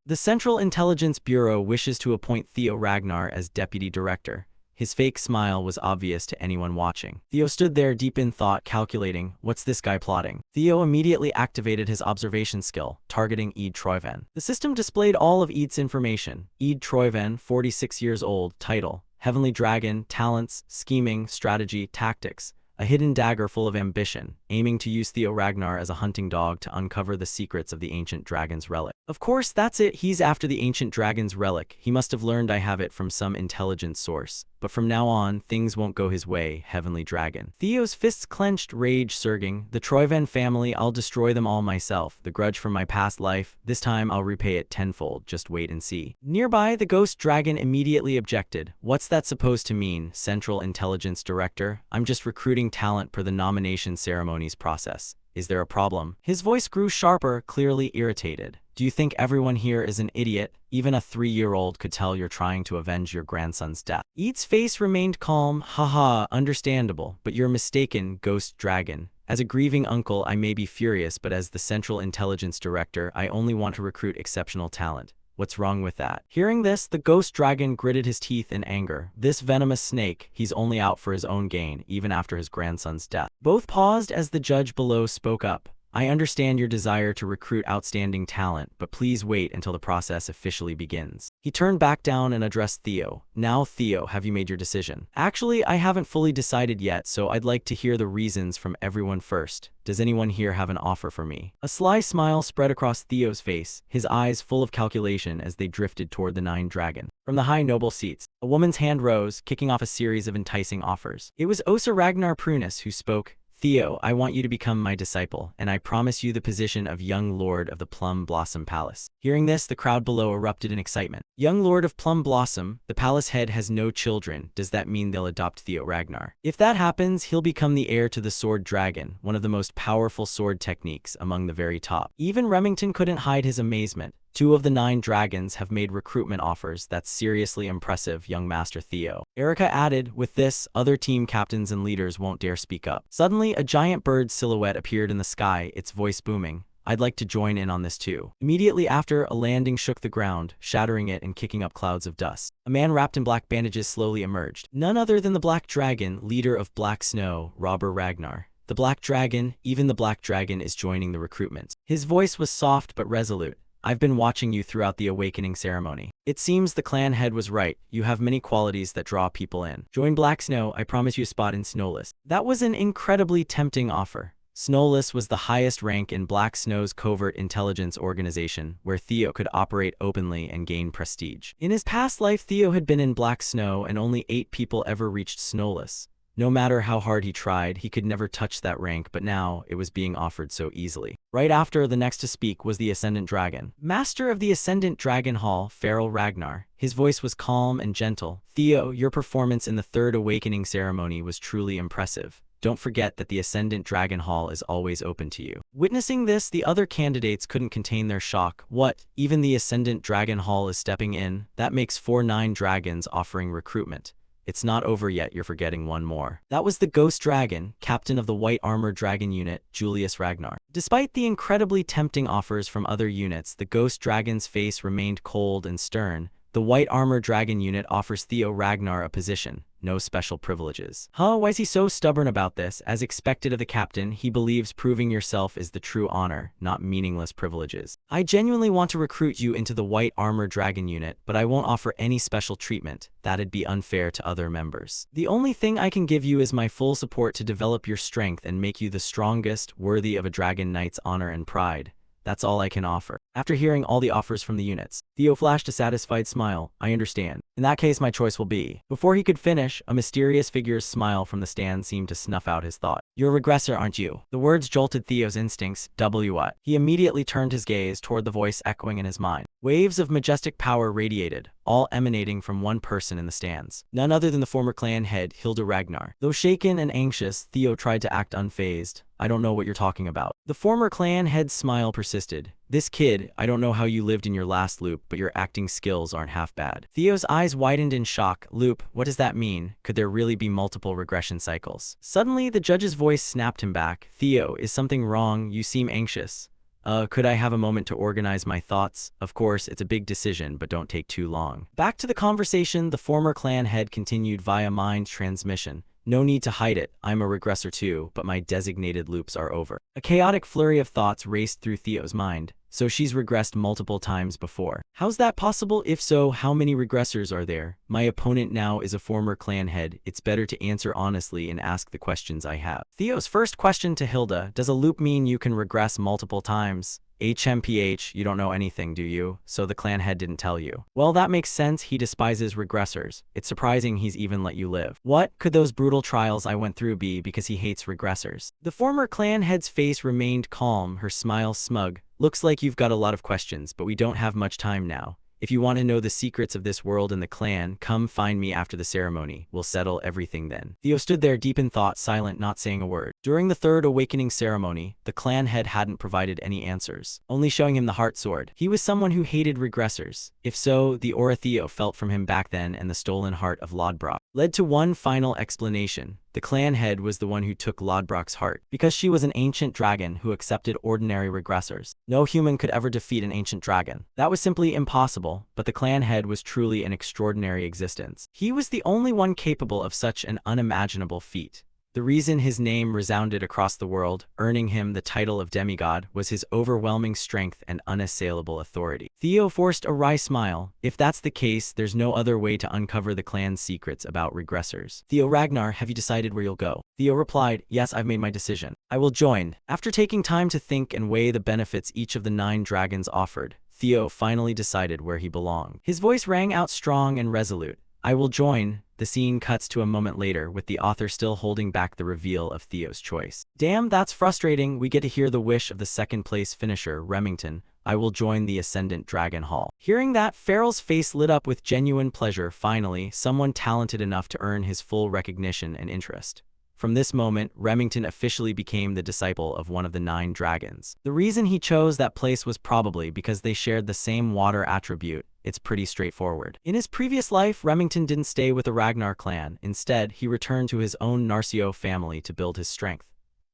The Central Intelligence Bureau wishes to appoint Theo Ragnar as deputy director. His fake smile was obvious to anyone watching. Theo stood there deep in thought, calculating, what's this guy plotting? Theo immediately activated his observation skill, targeting Eid Troyven. The system displayed all of Eid's information. Eid Troyven, 46 years old, title, Heavenly Dragon, talents, scheming, strategy, tactics. A hidden dagger full of ambition, aiming to use Theo Ragnar as a hunting dog to uncover the secrets of the ancient dragon's relic. Of course, that's it, he's after the ancient dragon's relic. He must have learned I have it from some intelligent source. But from now on, things won't go his way, Heavenly Dragon. Theo's fists clenched, rage surging. The Troyven family, I'll destroy them all myself. The grudge from my past life, this time I'll repay it tenfold, just wait and see. Nearby, the ghost dragon immediately objected. What's that supposed to mean, Central Intelligence Director? I'm just recruiting talent per the nomination ceremonies process. Is there a problem? His voice grew sharper, clearly irritated. Do you think everyone here is an idiot? Even a 3-year-old could tell you're trying to avenge your grandson's death. Eat's face remained calm. Haha, understandable, but you're mistaken, Ghost Dragon. As a grieving uncle, I may be furious, but as the Central Intelligence Director, I only want to recruit exceptional talent. What's wrong with that? Hearing this, the ghost dragon gritted his teeth in anger. This venomous snake, he's only out for his own gain, even after his grandson's death. Both paused as the judge below spoke up. I understand your desire to recruit outstanding talent, but please wait until the process officially begins. He turned back down and addressed Theo. Now, Theo, have you made your decision? Actually, I haven't fully decided yet, so I'd like to hear the reasons from everyone first. Does anyone here have an offer for me? A sly smile spread across Theo's face, his eyes full of calculation as they drifted toward the 9 dragon. From the high noble seats, a woman's hand rose, kicking off a series of enticing offers. It was Osa Ragnar Prunus who spoke. Theo, I want you to become my disciple, and I promise you the position of Young Lord of the Plum Blossom Palace. Hearing this, the crowd below erupted in excitement. Young Lord of Plum Blossom, the palace head has no children. Does that mean they'll adopt Theo Ragnar? If that happens, he'll become the heir to the Sword Dragon, one of the most powerful sword techniques among the very top. Even Remington couldn't hide his amazement. 2 of the 9 dragons have made recruitment offers. That's seriously impressive, young Master Theo. Erica added, with this, other team captains and leaders won't dare speak up. Suddenly, a giant bird silhouette appeared in the sky, its voice booming. I'd like to join in on this too. Immediately after, a landing shook the ground, shattering it and kicking up clouds of dust. A man wrapped in black bandages slowly emerged. None other than the Black Dragon, leader of Black Snow, Robber Ragnar. The Black Dragon, even the Black Dragon is joining the recruitment. His voice was soft but resolute. I've been watching you throughout the awakening ceremony. It seems the clan head was right. You have many qualities that draw people in. Join Black Snow, I promise you a spot in Snowless. That was an incredibly tempting offer. Snowless was the highest rank in Black Snow's covert intelligence organization, where Theo could operate openly and gain prestige. In his past life, Theo had been in Black Snow, and only 8 people ever reached Snowless. No matter how hard he tried, he could never touch that rank, but now it was being offered so easily. Right after, the next to speak was the Ascendant Dragon. Master of the Ascendant Dragon Hall, Feral Ragnar. His voice was calm and gentle. Theo, your performance in the 3rd awakening ceremony was truly impressive. Don't forget that the Ascendant Dragon Hall is always open to you. Witnessing this, the other candidates couldn't contain their shock. What? Even the Ascendant Dragon Hall is stepping in? That makes 4 9 dragons offering recruitment. It's not over yet, you're forgetting one more. That was the Ghost Dragon, captain of the White Armor Dragon unit, Julius Ragnar. Despite the incredibly tempting offers from other units, the Ghost Dragon's face remained cold and stern. The White Armor Dragon unit offers Theo Ragnar a position. no special privileges. Huh, why is he so stubborn about this? As expected of the captain, he believes proving yourself is the true honor, not meaningless privileges. I genuinely want to recruit you into the White Armor Dragon unit, but I won't offer any special treatment. That'd be unfair to other members. The only thing I can give you is my full support to develop your strength and make you the strongest, worthy of a Dragon Knight's honor and pride. That's all I can offer. After hearing all the offers from the units, Theo flashed a satisfied smile. I understand. In that case, my choice will be. Before he could finish, a mysterious figure's smile from the stand seemed to snuff out his thought. You're a regressor, aren't you? The words jolted Theo's instincts. What? He immediately turned his gaze toward the voice echoing in his mind. Waves of majestic power radiated, all emanating from one person in the stands. None other than the former clan head, Hilda Ragnar. Though shaken and anxious, Theo tried to act unfazed. I don't know what you're talking about. The former clan head's smile persisted. This kid, I don't know how you lived in your last loop, but your acting skills aren't half bad. Theo's eyes widened in shock. Loop, what does that mean? Could there really be multiple regression cycles? Suddenly, the judge's voice snapped him back. Theo, is something wrong? You seem anxious. Could I have a moment to organize my thoughts? Of course, it's a big decision, but don't take too long. Back to the conversation, the former clan head continued via mind transmission. No need to hide it, I'm a regressor too, but my designated loops are over. A chaotic flurry of thoughts raced through Theo's mind. So she's regressed multiple times before. How's that possible? If so, how many regressors are there? My opponent now is a former clan head. It's better to answer honestly and ask the questions I have. Theo's first question to Hilda, does a loop mean you can regress multiple times? HMPH, you don't know anything, do you? So the clan head didn't tell you. Well, that makes sense. He despises regressors. It's surprising he's even let you live. What could those brutal trials I went through be because he hates regressors? The former clan head's face remained calm, her smile smug. Looks like you've got a lot of questions, but we don't have much time now. If you want to know the secrets of this world and the clan, come find me after the ceremony. We'll settle everything then. Theo stood there deep in thought, silent, not saying a word. During the third awakening ceremony, the clan head hadn't provided any answers, only showing him the heart sword. He was someone who hated regressors. If so, the aura Theo felt from him back then and the stolen heart of Lodbrok led to one final explanation. The clan head was the one who took Lodbrok's heart, because she was an ancient dragon who accepted ordinary regressors. No human could ever defeat an ancient dragon. That was simply impossible, but the clan head was truly an extraordinary existence. He was the only one capable of such an unimaginable feat. The reason his name resounded across the world, earning him the title of demigod, was his overwhelming strength and unassailable authority. Theo forced a wry smile. If that's the case, there's no other way to uncover the clan's secrets about regressors. Theo Ragnar, have you decided where you'll go? Theo replied, yes, I've made my decision. I will join. After taking time to think and weigh the benefits each of the 9 dragons offered, Theo finally decided where he belonged. His voice rang out strong and resolute. I will join. The scene cuts to a moment later with the author still holding back the reveal of Theo's choice. Damn, that's frustrating. We get to hear the wish of the second place finisher, Remington. I will join the Ascendant Dragon Hall. Hearing that, Farrell's face lit up with genuine pleasure. Finally, someone talented enough to earn his full recognition and interest. From this moment, Remington officially became the disciple of one of the 9 dragons. The reason he chose that place was probably because they shared the same water attribute. It's pretty straightforward. In his previous life, Remington didn't stay with the Ragnar clan. Instead, he returned to his own Narcio family to build his strength.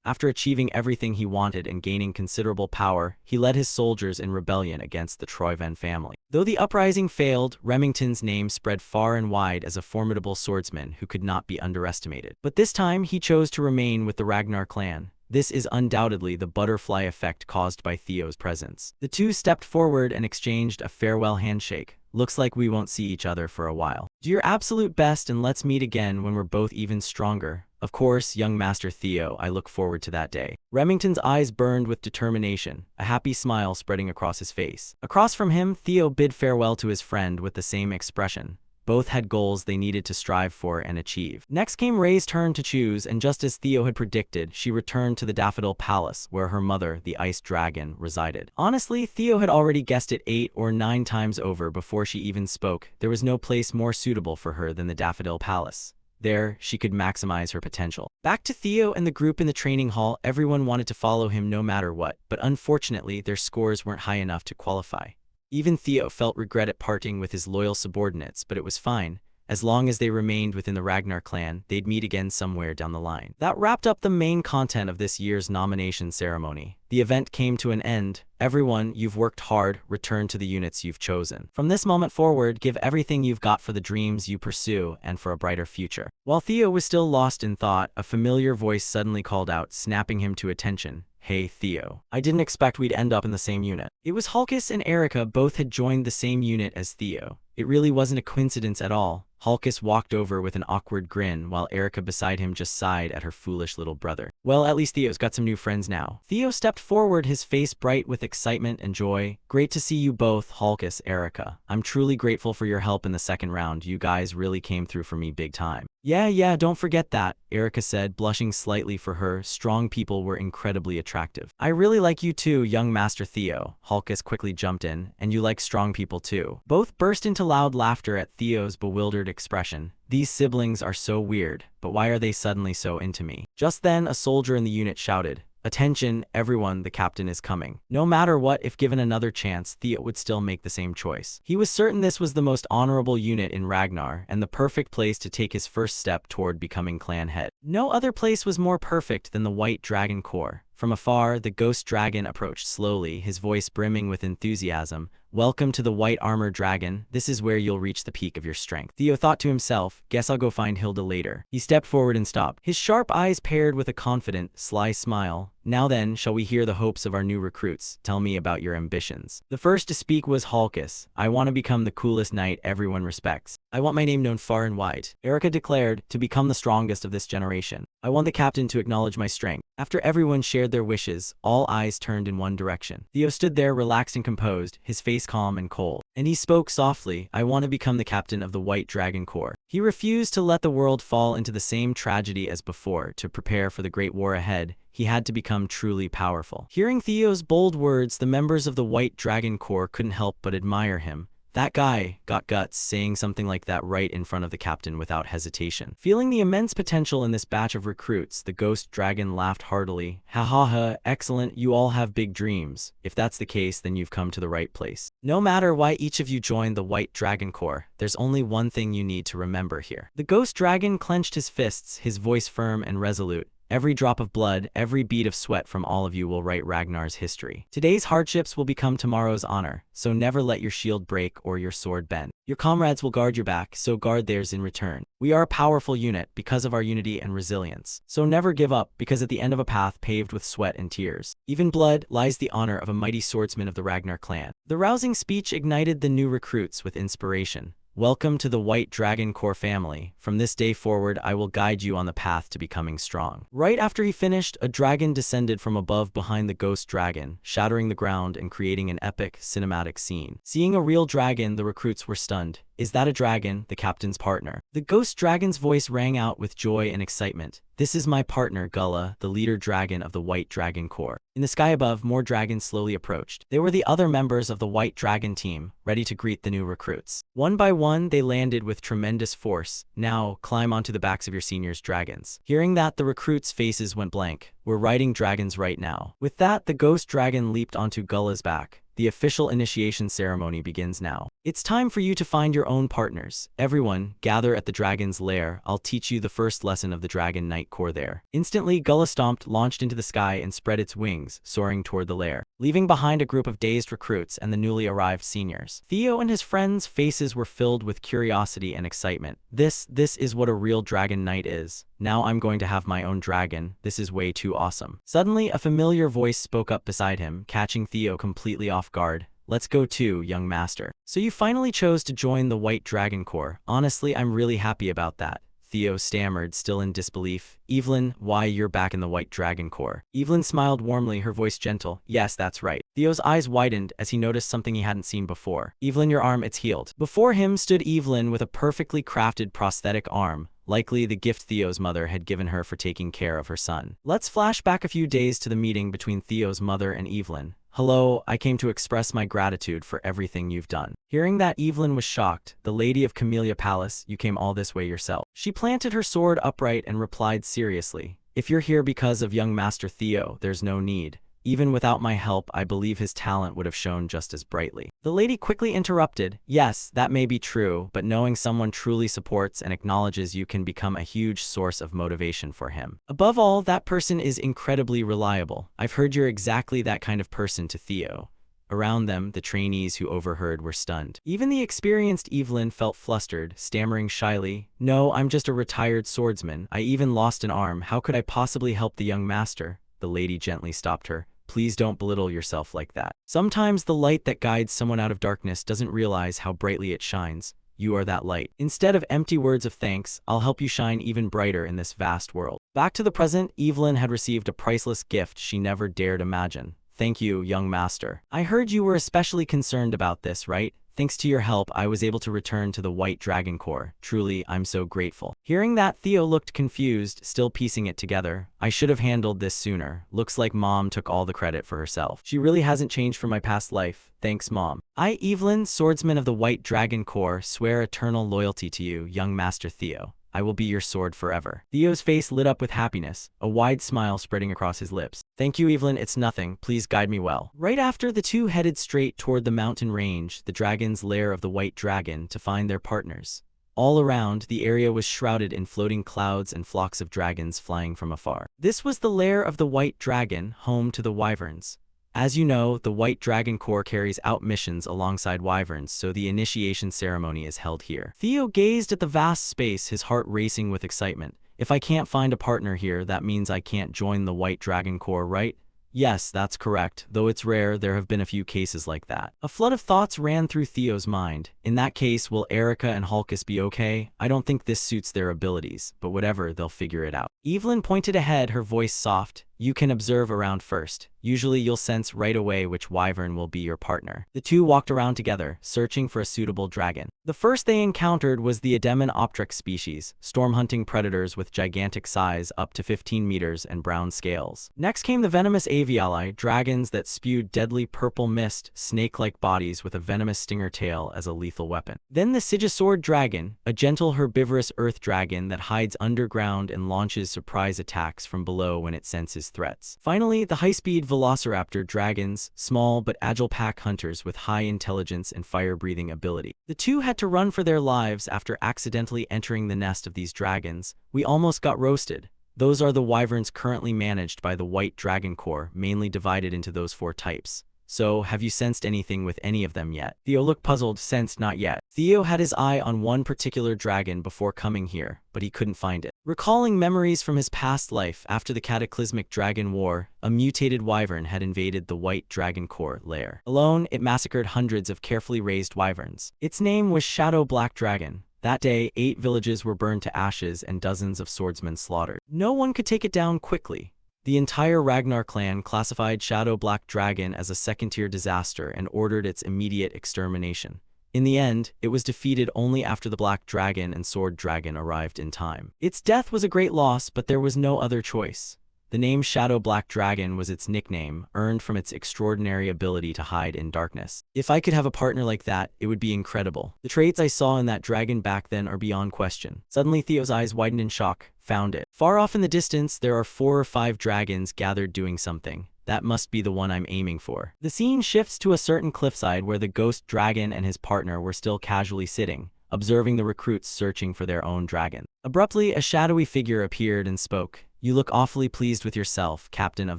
After achieving everything he wanted and gaining considerable power, he led his soldiers in rebellion against the Troyven family. Though the uprising failed, Remington's name spread far and wide as a formidable swordsman who could not be underestimated. But this time, he chose to remain with the Ragnar clan. This is undoubtedly the butterfly effect caused by Theo's presence. The two stepped forward and exchanged a farewell handshake. Looks like we won't see each other for a while. Do your absolute best and let's meet again when we're both even stronger. Of course, young Master Theo, I look forward to that day. Remington's eyes burned with determination, a happy smile spreading across his face. Across from him, Theo bid farewell to his friend with the same expression. Both had goals they needed to strive for and achieve. Next came Ray's turn to choose, and just as Theo had predicted, she returned to the Daffodil Palace, where her mother, the Ice Dragon, resided. Honestly, Theo had already guessed it 8 or 9 times over before she even spoke. There was no place more suitable for her than the Daffodil Palace. There, she could maximize her potential. Back to Theo and the group in the training hall, everyone wanted to follow him no matter what, but unfortunately, their scores weren't high enough to qualify. Even Theo felt regret at parting with his loyal subordinates, but it was fine. As long as they remained within the Ragnar clan, they'd meet again somewhere down the line. That wrapped up the main content of this year's nomination ceremony. The event came to an end. Everyone, you've worked hard, return to the units you've chosen. From this moment forward, give everything you've got for the dreams you pursue and for a brighter future. While Theo was still lost in thought, a familiar voice suddenly called out, snapping him to attention. Hey Theo. I didn't expect we'd end up in the same unit. It was Hulkus and Erica both had joined the same unit as Theo. It really wasn't a coincidence at all. Hulkus walked over with an awkward grin while Erica beside him just sighed at her foolish little brother. Well, at least Theo's got some new friends now. Theo stepped forward, his face bright with excitement and joy. Great to see you both, Hulkus, Erica. I'm truly grateful for your help in the second round. You guys really came through for me big time. Yeah, don't forget that, Erica said, blushing slightly for her strong people were incredibly attractive. I really like you too, young Master Theo, Hulkus quickly jumped in, and you like strong people too. Both burst into loud laughter at Theo's bewildered expression. These siblings are so weird, but why are they suddenly so into me? Just then, a soldier in the unit shouted, attention, everyone, the captain is coming. No matter what, if given another chance, Theo would still make the same choice. He was certain this was the most honorable unit in Ragnar, and the perfect place to take his first step toward becoming clan head. No other place was more perfect than the White Dragon Corps. From afar, the ghost dragon approached slowly, his voice brimming with enthusiasm. Welcome to the White Armor Dragon. This is where you'll reach the peak of your strength. Theo thought to himself, guess I'll go find Hilda later. He stepped forward and stopped, his sharp eyes paired with a confident, sly smile. Now then, shall we hear the hopes of our new recruits? Tell me about your ambitions. The first to speak was Hulkus. I want to become the coolest knight everyone respects. I want my name known far and wide, Erica declared, to become the strongest of this generation. I want the captain to acknowledge my strength. After everyone shared their wishes, all eyes turned in one direction. Theo stood there relaxed and composed, his face calm and cold. And he spoke softly, I want to become the captain of the White Dragon Corps. He refused to let the world fall into the same tragedy as before. To prepare for the great war ahead, he had to become truly powerful. Hearing Theo's bold words, the members of the White Dragon Corps couldn't help but admire him. That guy got guts, saying something like that right in front of the captain without hesitation. Feeling the immense potential in this batch of recruits, the ghost dragon laughed heartily. Ha ha ha, excellent, you all have big dreams. If that's the case, then you've come to the right place. No matter why each of you joined the White Dragon Corps, there's only one thing you need to remember here. The ghost dragon clenched his fists, his voice firm and resolute. Every drop of blood, every bead of sweat from all of you will write Ragnar's history. Today's hardships will become tomorrow's honor, so never let your shield break or your sword bend. Your comrades will guard your back, so guard theirs in return. We are a powerful unit because of our unity and resilience. So never give up, because at the end of a path paved with sweat and tears, even blood, lies the honor of a mighty swordsman of the Ragnar clan. The rousing speech ignited the new recruits with inspiration. Welcome to the White Dragon Corps family. From this day forward, I will guide you on the path to becoming strong. Right after he finished, a dragon descended from above behind the ghost dragon, shattering the ground and creating an epic, cinematic scene. Seeing a real dragon, the recruits were stunned. Is that a dragon? The captain's partner. The ghost dragon's voice rang out with joy and excitement. This is my partner, Gulla, the leader dragon of the White Dragon Corps. In the sky above, more dragons slowly approached. They were the other members of the White Dragon team, ready to greet the new recruits. One by one, they landed with tremendous force. Now, climb onto the backs of your seniors' dragons. Hearing that, the recruits' faces went blank. We're riding dragons right now. With that, the ghost dragon leaped onto Gulla's back. The official initiation ceremony begins now. It's time for you to find your own partners. Everyone, gather at the dragon's lair. I'll teach you the first lesson of the Dragon Knight Corps there. Instantly, Gulla stomped, launched into the sky, and spread its wings, soaring toward the lair, leaving behind a group of dazed recruits and the newly arrived seniors. Theo and his friends' faces were filled with curiosity and excitement. This is what a real Dragon Knight is. Now I'm going to have my own dragon. This is way too awesome. Suddenly, a familiar voice spoke up beside him, catching Theo completely off guard. Let's go too, young master. So you finally chose to join the White Dragon Corps. Honestly, I'm really happy about that. Theo stammered, still in disbelief. Evelyn, why you're back in the White Dragon Corps? Evelyn smiled warmly, her voice gentle. Yes, that's right. Theo's eyes widened as he noticed something he hadn't seen before. Evelyn, your arm, it's healed. Before him stood Evelyn with a perfectly crafted prosthetic arm, likely the gift Theo's mother had given her for taking care of her son. Let's flash back a few days to the meeting between Theo's mother and Evelyn. Hello, I came to express my gratitude for everything you've done. Hearing that, Evelyn was shocked. The Lady of Camellia Palace, you came all this way yourself. She planted her sword upright and replied seriously. If you're here because of young Master Theo, there's no need. Even without my help, I believe his talent would have shone just as brightly. The lady quickly interrupted. Yes, that may be true, but knowing someone truly supports and acknowledges you can become a huge source of motivation for him. Above all, that person is incredibly reliable. I've heard you're exactly that kind of person to Theo. Around them, the trainees who overheard were stunned. Even the experienced Evelyn felt flustered, stammering shyly, "No, I'm just a retired swordsman. I even lost an arm. How could I possibly help the young master?" The lady gently stopped her. "Please don't belittle yourself like that. Sometimes the light that guides someone out of darkness doesn't realize how brightly it shines. You are that light. Instead of empty words of thanks, I'll help you shine even brighter in this vast world." Back to the present, Evelyn had received a priceless gift she never dared imagine. "Thank you, young master. I heard you were especially concerned about this, right? Thanks to your help, I was able to return to the White Dragon Core. Truly, I'm so grateful." Hearing that, Theo looked confused, still piecing it together. "I should have handled this sooner. Looks like Mom took all the credit for herself. She really hasn't changed from my past life. Thanks, Mom." "I, Evelyn, swordsman of the White Dragon Core, swear eternal loyalty to you, young Master Theo. I will be your sword forever." Theo's face lit up with happiness, a wide smile spreading across his lips. "Thank you, Evelyn, it's nothing. Please guide me well." Right after, the two headed straight toward the mountain range, the dragon's lair of the White Dragon, to find their partners. All around, the area was shrouded in floating clouds and flocks of dragons flying from afar. This was the lair of the White Dragon, home to the wyverns. As you know, the White Dragon Corps carries out missions alongside wyverns, so the initiation ceremony is held here. Theo gazed at the vast space, his heart racing with excitement. "If I can't find a partner here, that means I can't join the White Dragon Corps, right?" "Yes, that's correct. Though it's rare, there have been a few cases like that." A flood of thoughts ran through Theo's mind. In that case, will Erica and Hulkus be okay? I don't think this suits their abilities, but whatever, they'll figure it out. Evelyn pointed ahead, her voice soft. "You can observe around first. Usually you'll sense right away which wyvern will be your partner." The two walked around together, searching for a suitable dragon. The first they encountered was the Ademan optrex species, storm-hunting predators with gigantic size up to 15 meters and brown scales. Next came the venomous aviali, dragons that spewed deadly purple mist, snake-like bodies with a venomous stinger tail as a lethal weapon. Then the Sigisaur dragon, a gentle herbivorous earth dragon that hides underground and launches surprise attacks from below when it senses threats. Finally, the high-speed velociraptor dragons, small but agile pack hunters with high intelligence and fire-breathing ability. The two had to run for their lives after accidentally entering the nest of these dragons. "We almost got roasted." Those are the wyverns currently managed by the White Dragon Corps, mainly divided into those 4 types. "So, have you sensed anything with any of them yet?" Theo looked puzzled. "Sensed? Not yet." Theo had his eye on one particular dragon before coming here, but he couldn't find it. Recalling memories from his past life after the cataclysmic dragon war, a mutated wyvern had invaded the White Dragon Corps lair. Alone, it massacred hundreds of carefully raised wyverns. Its name was Shadow Black Dragon. That day, 8 villages were burned to ashes and dozens of swordsmen slaughtered. No one could take it down quickly. The entire Ragnar clan classified Shadow Black Dragon as a second-tier disaster and ordered its immediate extermination. In the end, it was defeated only after the Black Dragon and Sword Dragon arrived in time. Its death was a great loss, but there was no other choice. The name Shadow Black Dragon was its nickname, earned from its extraordinary ability to hide in darkness. "If I could have a partner like that, it would be incredible. The traits I saw in that dragon back then are beyond question." Suddenly, Theo's eyes widened in shock. "Found it. Far off in the distance, there are 4 or 5 dragons gathered doing something. That must be the one I'm aiming for." The scene shifts to a certain cliffside where the ghost dragon and his partner were still casually sitting, observing the recruits searching for their own dragon. Abruptly, a shadowy figure appeared and spoke. "You look awfully pleased with yourself, Captain of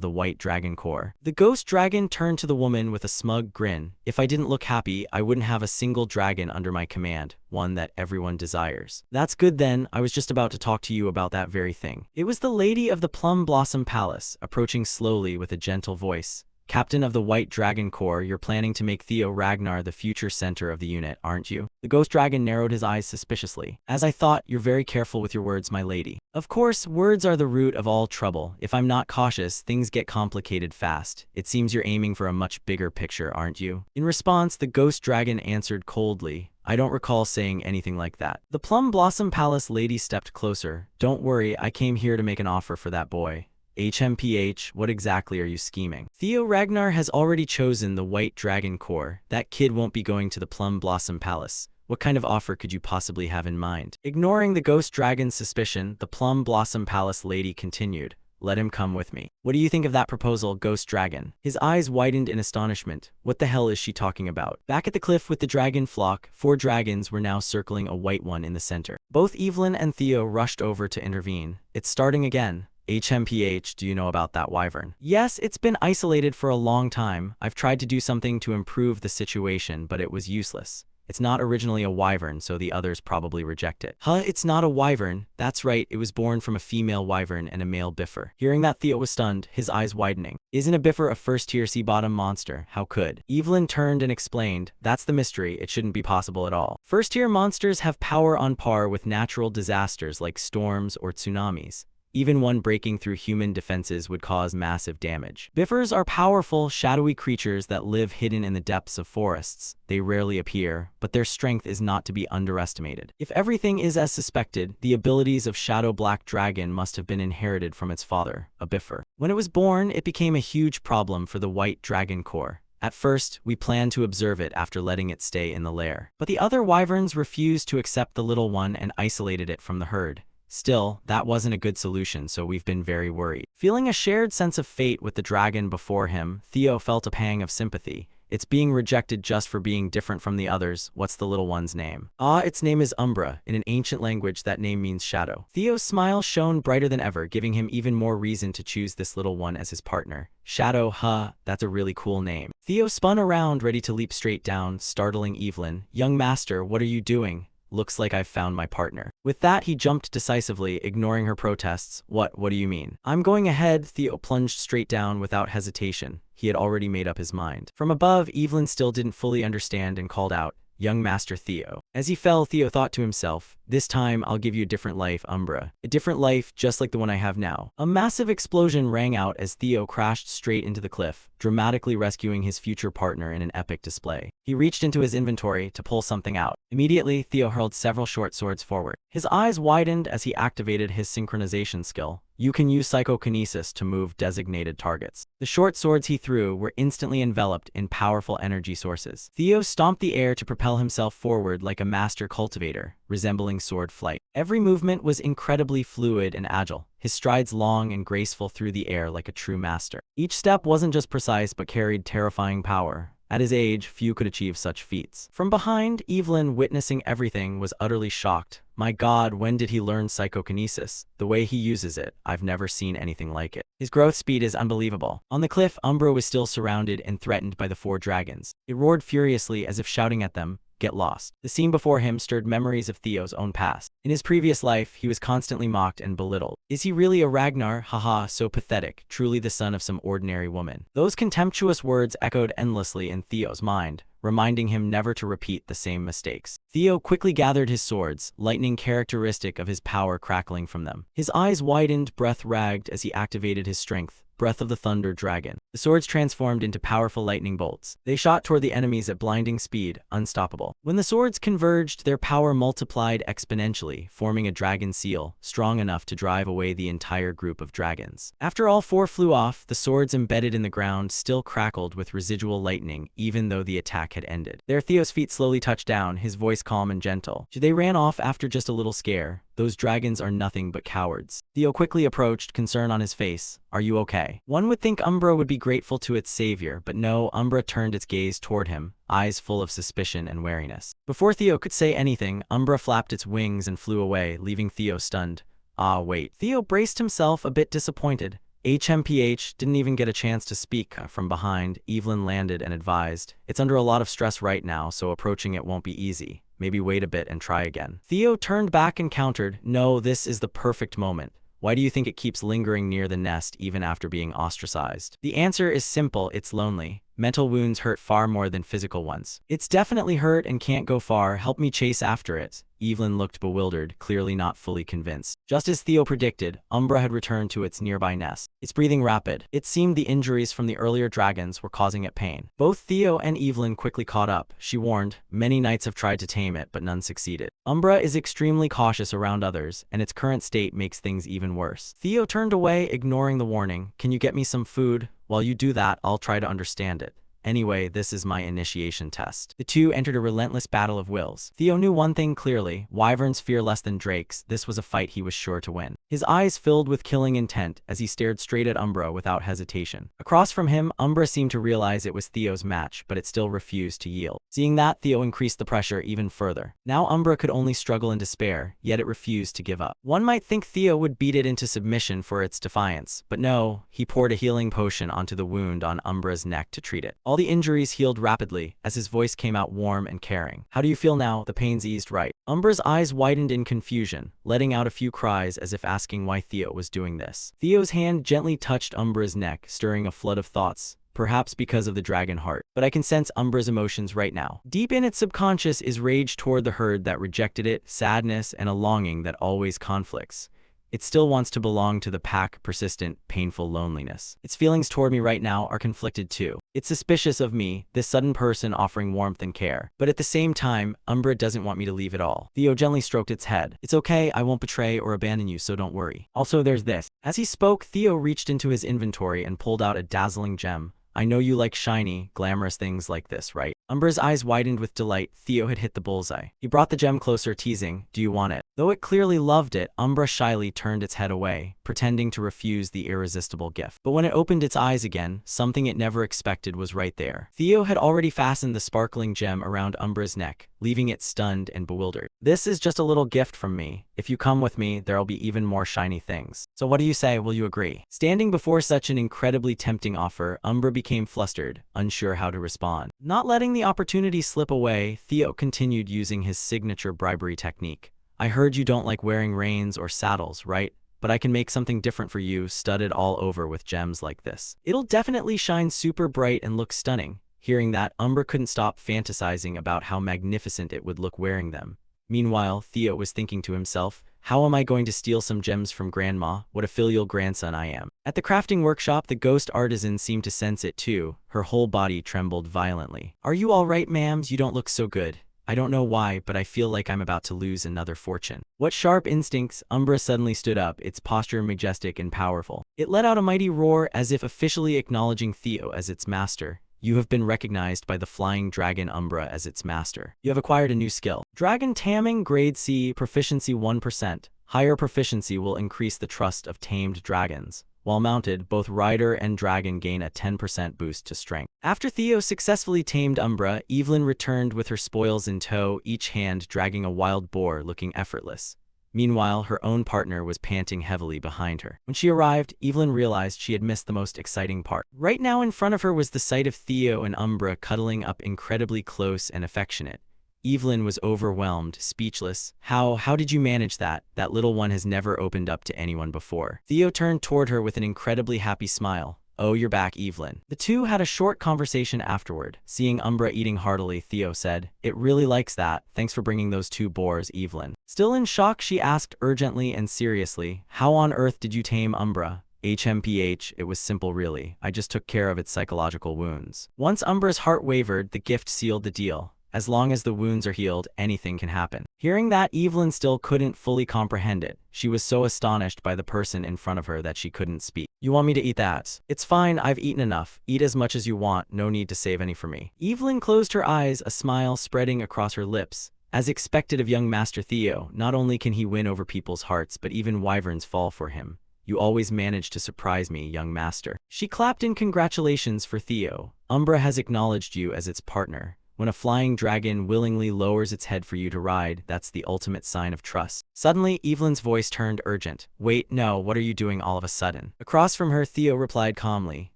the White Dragon Corps." The ghost dragon turned to the woman with a smug grin. "If I didn't look happy, I wouldn't have a single dragon under my command, one that everyone desires." "That's good then, I was just about to talk to you about that very thing." It was the lady of the Plum Blossom Palace, approaching slowly with a gentle voice. "Captain of the White Dragon Corps, you're planning to make Theo Ragnar the future center of the unit, aren't you?" The ghost dragon narrowed his eyes suspiciously. "As I thought, you're very careful with your words, my lady." "Of course, words are the root of all trouble. If I'm not cautious, things get complicated fast. It seems you're aiming for a much bigger picture, aren't you?" In response, the ghost dragon answered coldly. "I don't recall saying anything like that." The Plum Blossom Palace lady stepped closer. "Don't worry, I came here to make an offer for that boy." "HMPH, what exactly are you scheming?" "Theo Ragnar has already chosen the White Dragon Corps. That kid won't be going to the Plum Blossom Palace. What kind of offer could you possibly have in mind?" Ignoring the ghost dragon's suspicion, the Plum Blossom Palace lady continued. Let him come with me. What do you think of that proposal, Ghost Dragon? His eyes widened in astonishment. What the hell is she talking about? Back at the cliff with the dragon flock, 4 dragons were now circling a white one in the center. Both Evelyn and Theo rushed over to intervene. It's starting again. HMPH, do you know about that wyvern? Yes, it's been isolated for a long time. I've tried to do something to improve the situation, but it was useless. It's not originally a wyvern, so the others probably reject it. Huh, it's not a wyvern. That's right, it was born from a female wyvern and a male biffer. Hearing that, Theo was stunned, his eyes widening. Isn't a biffer a first-tier sea-bottom monster? How could? Evelyn turned and explained, that's the mystery, it shouldn't be possible at all. First-tier monsters have power on par with natural disasters like storms or tsunamis. Even one breaking through human defenses would cause massive damage. Biffers are powerful, shadowy creatures that live hidden in the depths of forests. They rarely appear, but their strength is not to be underestimated. If everything is as suspected, the abilities of Shadow Black Dragon must have been inherited from its father, a biffer. When it was born, it became a huge problem for the White Dragon Corps. At first, we planned to observe it after letting it stay in the lair. But the other wyverns refused to accept the little one and isolated it from the herd. Still, that wasn't a good solution, so we've been very worried. Feeling a shared sense of fate with the dragon before him, Theo felt a pang of sympathy. It's being rejected just for being different from the others. What's the little one's name? Its name is Umbra. In an ancient language, that name means shadow. Theo's smile shone brighter than ever, giving him even more reason to choose this little one as his partner. Shadow, huh? That's a really cool name. Theo spun around, ready to leap straight down, startling Evelyn. Young master, what are you doing? Looks like I've found my partner. With that, he jumped decisively, ignoring her protests. What do you mean? I'm going ahead. Theo plunged straight down without hesitation. He had already made up his mind. From above, Evelyn still didn't fully understand and called out, Young Master Theo. As he fell, Theo thought to himself, this time I'll give you a different life, Umbra. A different life, just like the one I have now. A massive explosion rang out as Theo crashed straight into the cliff, dramatically rescuing his future partner in an epic display. He reached into his inventory to pull something out. Immediately, Theo hurled several short swords forward. His eyes widened as he activated his synchronization skill. You can use psychokinesis to move designated targets. The short swords he threw were instantly enveloped in powerful energy sources. Theo stomped the air to propel himself forward like a master cultivator, resembling sword flight. Every movement was incredibly fluid and agile, his strides long and graceful through the air like a true master. Each step wasn't just precise but carried terrifying power. At his age, few could achieve such feats. From behind, Evelyn, witnessing everything, was utterly shocked. My God, when did he learn psychokinesis? The way he uses it, I've never seen anything like it. His growth speed is unbelievable. On the cliff, Umbra was still surrounded and threatened by the 4 dragons. It roared furiously as if shouting at them, get lost. The scene before him stirred memories of Theo's own past. In his previous life, he was constantly mocked and belittled. Is he really a Ragnar? Haha, so pathetic, truly the son of some ordinary woman. Those contemptuous words echoed endlessly in Theo's mind, reminding him never to repeat the same mistakes. Theo quickly gathered his swords, lightning characteristic of his power crackling from them. His eyes widened, breath ragged as he activated his strength. Breath of the Thunder Dragon. The swords transformed into powerful lightning bolts. They shot toward the enemies at blinding speed, unstoppable. When the swords converged, their power multiplied exponentially, forming a dragon seal, strong enough to drive away the entire group of dragons. After all 4 flew off, the swords embedded in the ground still crackled with residual lightning, even though the attack had ended. There, Theo's feet slowly touched down, his voice calm and gentle. They ran off after just a little scare. Those dragons are nothing but cowards. Theo quickly approached, concern on his face. Are you okay? One would think Umbra would be grateful to its savior, but no, Umbra turned its gaze toward him, eyes full of suspicion and wariness. Before Theo could say anything, Umbra flapped its wings and flew away, leaving Theo stunned. Wait. Theo braced himself, a bit disappointed. HMPH didn't even get a chance to speak. From behind, Evelyn landed and advised, it's under a lot of stress right now, so approaching it won't be easy. Maybe wait a bit and try again. Theo turned back and countered, no, this is the perfect moment. Why do you think it keeps lingering near the nest even after being ostracized? The answer is simple, it's lonely. Mental wounds hurt far more than physical ones. It's definitely hurt and can't go far, help me chase after it. Evelyn looked bewildered, clearly not fully convinced. Just as Theo predicted, Umbra had returned to its nearby nest. Its breathing rapid. It seemed the injuries from the earlier dragons were causing it pain. Both Theo and Evelyn quickly caught up. She warned, many knights have tried to tame it, but none succeeded. Umbra is extremely cautious around others, and its current state makes things even worse. Theo turned away, ignoring the warning. Can you get me some food? While you do that, I'll try to understand it. Anyway, this is my initiation test. The two entered a relentless battle of wills. Theo knew one thing clearly: wyverns fear less than drakes. This was a fight he was sure to win. His eyes filled with killing intent as he stared straight at Umbra without hesitation. Across from him, Umbra seemed to realize it was Theo's match, but it still refused to yield. Seeing that, Theo increased the pressure even further. Now Umbra could only struggle in despair, yet it refused to give up. One might think Theo would beat it into submission for its defiance, but no, he poured a healing potion onto the wound on Umbra's neck to treat it. All the injuries healed rapidly as his voice came out warm and caring. How do you feel now? The pains eased, right? Umbra's eyes widened in confusion, letting out a few cries as if asking why Theo was doing this. Theo's hand gently touched Umbra's neck, stirring a flood of thoughts. Perhaps because of the dragon heart. But I can sense Umbra's emotions right now. Deep in its subconscious is rage toward the herd that rejected it, sadness, and a longing that always conflicts. It still wants to belong to the pack, persistent, painful loneliness. Its feelings toward me right now are conflicted too. It's suspicious of me, this sudden person offering warmth and care. But at the same time, Umbra doesn't want me to leave at all. Theo gently stroked its head. It's okay, I won't betray or abandon you, so don't worry. Also, there's this. As he spoke, Theo reached into his inventory and pulled out a dazzling gem. I know you like shiny, glamorous things like this, right? Umbra's eyes widened with delight. Theo had hit the bullseye. He brought the gem closer, teasing, do you want it? Though it clearly loved it, Umbra shyly turned its head away, pretending to refuse the irresistible gift. But when it opened its eyes again, something it never expected was right there. Theo had already fastened the sparkling gem around Umbra's neck, leaving it stunned and bewildered. This is just a little gift from me. If you come with me, there'll be even more shiny things. So what do you say? Will you agree? Standing before such an incredibly tempting offer, Umbra became flustered, unsure how to respond. Not letting the opportunity slip away, Theo continued using his signature bribery technique. I heard you don't like wearing reins or saddles, right? But I can make something different for you, studded all over with gems like this. It'll definitely shine super bright and look stunning. Hearing that, Umbra couldn't stop fantasizing about how magnificent it would look wearing them. Meanwhile, Theo was thinking to himself, how am I going to steal some gems from Grandma? What a filial grandson I am. At the crafting workshop, the ghost artisan seemed to sense it too. Her whole body trembled violently. Are you all right, ma'ams? You don't look so good. I don't know why, but I feel like I'm about to lose another fortune. What sharp instincts! Umbra suddenly stood up, its posture majestic and powerful. It let out a mighty roar as if officially acknowledging Theo as its master. You have been recognized by the flying dragon Umbra as its master. You have acquired a new skill. Dragon Taming, Grade C, Proficiency 1%. Higher proficiency will increase the trust of tamed dragons. While mounted, both rider and dragon gain a 10% boost to strength. After Theo successfully tamed Umbra, Evelyn returned with her spoils in tow, each hand dragging a wild boar looking effortless. Meanwhile, her own partner was panting heavily behind her. When she arrived, Evelyn realized she had missed the most exciting part. Right now in front of her was the sight of Theo and Umbra cuddling up incredibly close and affectionate. Evelyn was overwhelmed, speechless. How did you manage that? That little one has never opened up to anyone before. Theo turned toward her with an incredibly happy smile. Oh, you're back, Evelyn. The two had a short conversation afterward. Seeing Umbra eating heartily, Theo said, it really likes that. Thanks for bringing those two boars, Evelyn. Still in shock, she asked urgently and seriously, how on earth did you tame Umbra? HMPH, it was simple really. I just took care of its psychological wounds. Once Umbra's heart wavered, the gift sealed the deal. As long as the wounds are healed, anything can happen. Hearing that, Evelyn still couldn't fully comprehend it. She was so astonished by the person in front of her that she couldn't speak. You want me to eat that? It's fine, I've eaten enough. Eat as much as you want, no need to save any for me. Evelyn closed her eyes, a smile spreading across her lips. As expected of young Master Theo, not only can he win over people's hearts, but even wyverns fall for him. You always manage to surprise me, young master. She clapped in congratulations for Theo. Umbra has acknowledged you as its partner. When a flying dragon willingly lowers its head for you to ride, that's the ultimate sign of trust. Suddenly, Evelyn's voice turned urgent. Wait, no, what are you doing all of a sudden? Across from her, Theo replied calmly.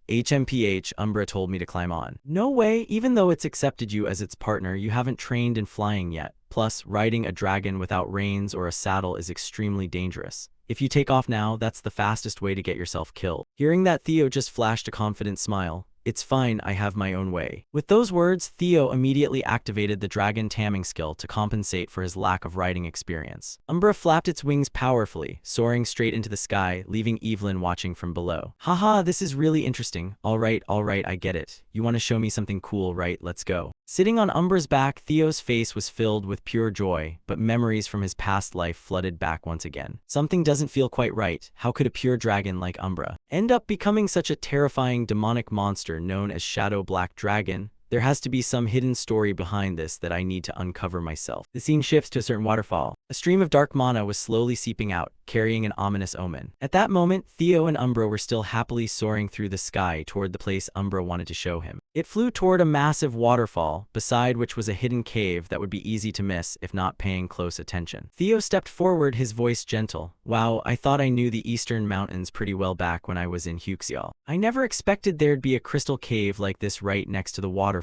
HMPH, Umbra told me to climb on. No way, even though it's accepted you as its partner, you haven't trained in flying yet. Plus, riding a dragon without reins or a saddle is extremely dangerous. If you take off now, that's the fastest way to get yourself killed. Hearing that, Theo just flashed a confident smile. It's fine, I have my own way. With those words, Theo immediately activated the dragon taming skill to compensate for his lack of riding experience. Umbra flapped its wings powerfully, soaring straight into the sky, leaving Evelyn watching from below. Haha, this is really interesting. Alright, I get it. You want to show me something cool, right? Let's go. Sitting on Umbra's back, Theo's face was filled with pure joy, but memories from his past life flooded back once again. Something doesn't feel quite right. How could a pure dragon like Umbra end up becoming such a terrifying demonic monster monster known as Shadow Black Dragon. There has to be some hidden story behind this that I need to uncover myself. The scene shifts to a certain waterfall. A stream of dark mana was slowly seeping out, carrying an ominous omen. At that moment, Theo and Umbra were still happily soaring through the sky toward the place Umbra wanted to show him. It flew toward a massive waterfall, beside which was a hidden cave that would be easy to miss if not paying close attention. Theo stepped forward, his voice gentle. Wow, I thought I knew the eastern mountains pretty well back when I was in Huxial. I never expected there'd be a crystal cave like this right next to the waterfall.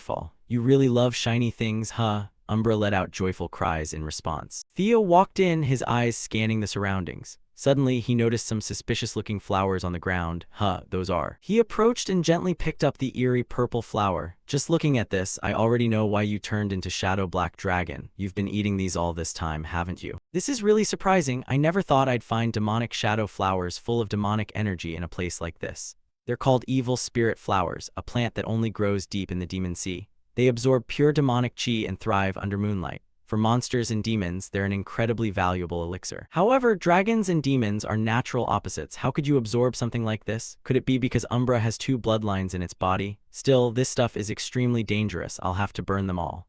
You really love shiny things, huh? Umbra let out joyful cries in response. Theo walked in, his eyes scanning the surroundings. Suddenly, he noticed some suspicious-looking flowers on the ground. Those are. He approached and gently picked up the eerie purple flower. Just looking at this, I already know why you turned into Shadow Black Dragon. You've been eating these all this time, haven't you? This is really surprising. I never thought I'd find demonic shadow flowers full of demonic energy in a place like this. They're called evil spirit flowers, a plant that only grows deep in the demon sea. They absorb pure demonic chi and thrive under moonlight. For monsters and demons, they're an incredibly valuable elixir. However, dragons and demons are natural opposites. How could you absorb something like this? Could it be because Umbra has two bloodlines in its body? Still, this stuff is extremely dangerous. I'll have to burn them all.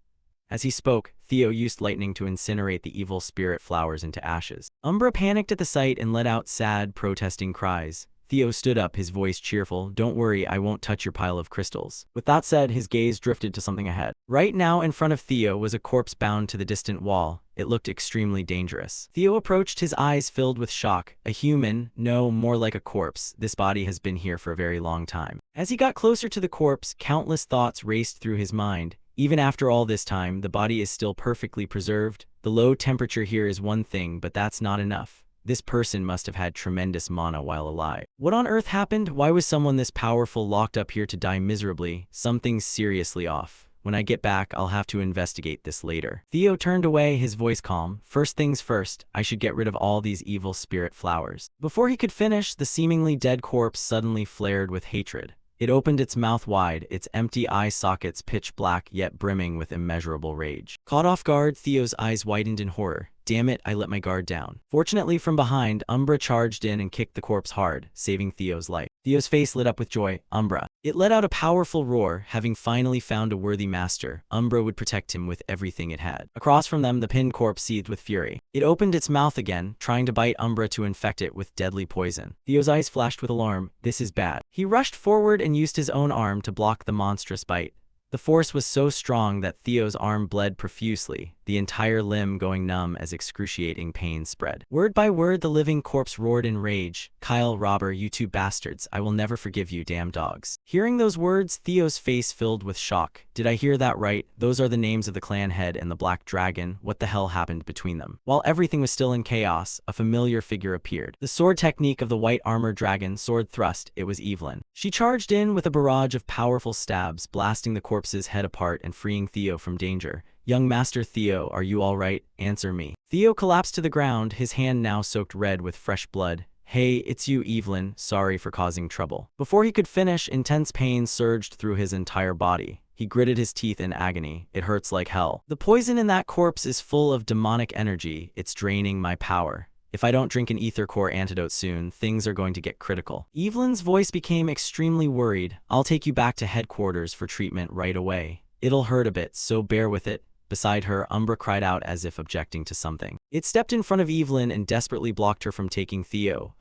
As he spoke, Theo used lightning to incinerate the evil spirit flowers into ashes. Umbra panicked at the sight and let out sad, protesting cries. Theo stood up, his voice cheerful. Don't worry, I won't touch your pile of crystals. With that said, his gaze drifted to something ahead. Right now in front of Theo was a corpse bound to the distant wall. It looked extremely dangerous. Theo approached, his eyes filled with shock. A human? No, more like a corpse. This body has been here for a very long time. As he got closer to the corpse, countless thoughts raced through his mind. Even after all this time, the body is still perfectly preserved. The low temperature here is one thing, but that's not enough. This person must have had tremendous mana while alive. What on earth happened? Why was someone this powerful locked up here to die miserably? Something's seriously off. When I get back, I'll have to investigate this later. Theo turned away, his voice calm. First things first, I should get rid of all these evil spirit flowers. Before he could finish, the seemingly dead corpse suddenly flared with hatred. It opened its mouth wide, its empty eye sockets pitch black yet brimming with immeasurable rage. Caught off guard, Theo's eyes widened in horror. Damn it, I let my guard down. Fortunately, from behind, Umbra charged in and kicked the corpse hard, saving Theo's life. Theo's face lit up with joy. Umbra. It let out a powerful roar. Having finally found a worthy master, Umbra would protect him with everything it had. Across from them, the pinned corpse seethed with fury. It opened its mouth again, trying to bite Umbra to infect it with deadly poison. Theo's eyes flashed with alarm. This is bad. He rushed forward and used his own arm to block the monstrous bite. The force was so strong that Theo's arm bled profusely, the entire limb going numb as excruciating pain spread. Word by word, the living corpse roared in rage. Kyle, robber, you two bastards, I will never forgive you, damn dogs. Hearing those words, Theo's face filled with shock. Did I hear that right? Those are the names of the clan head and the Black Dragon. What the hell happened between them? While everything was still in chaos, a familiar figure appeared. The sword technique of the white armor dragon, sword thrust, it was Evelyn. She charged in with a barrage of powerful stabs, blasting the corpse's head apart and freeing Theo from danger. Young Master Theo, are you all right? Answer me. Theo collapsed to the ground, his hand now soaked red with fresh blood. Hey, it's you, Evelyn. Sorry for causing trouble. Before he could finish, intense pain surged through his entire body. He gritted his teeth in agony. It hurts like hell. The poison in that corpse is full of demonic energy. It's draining my power. If I don't drink an ether core antidote soon, things are going to get critical. Evelyn's voice became extremely worried. I'll take you back to headquarters for treatment right away. It'll hurt a bit, so bear with it. Beside her, Umbra cried out as if objecting to something. It stepped in front of Evelyn and desperately blocked her from taking Theo.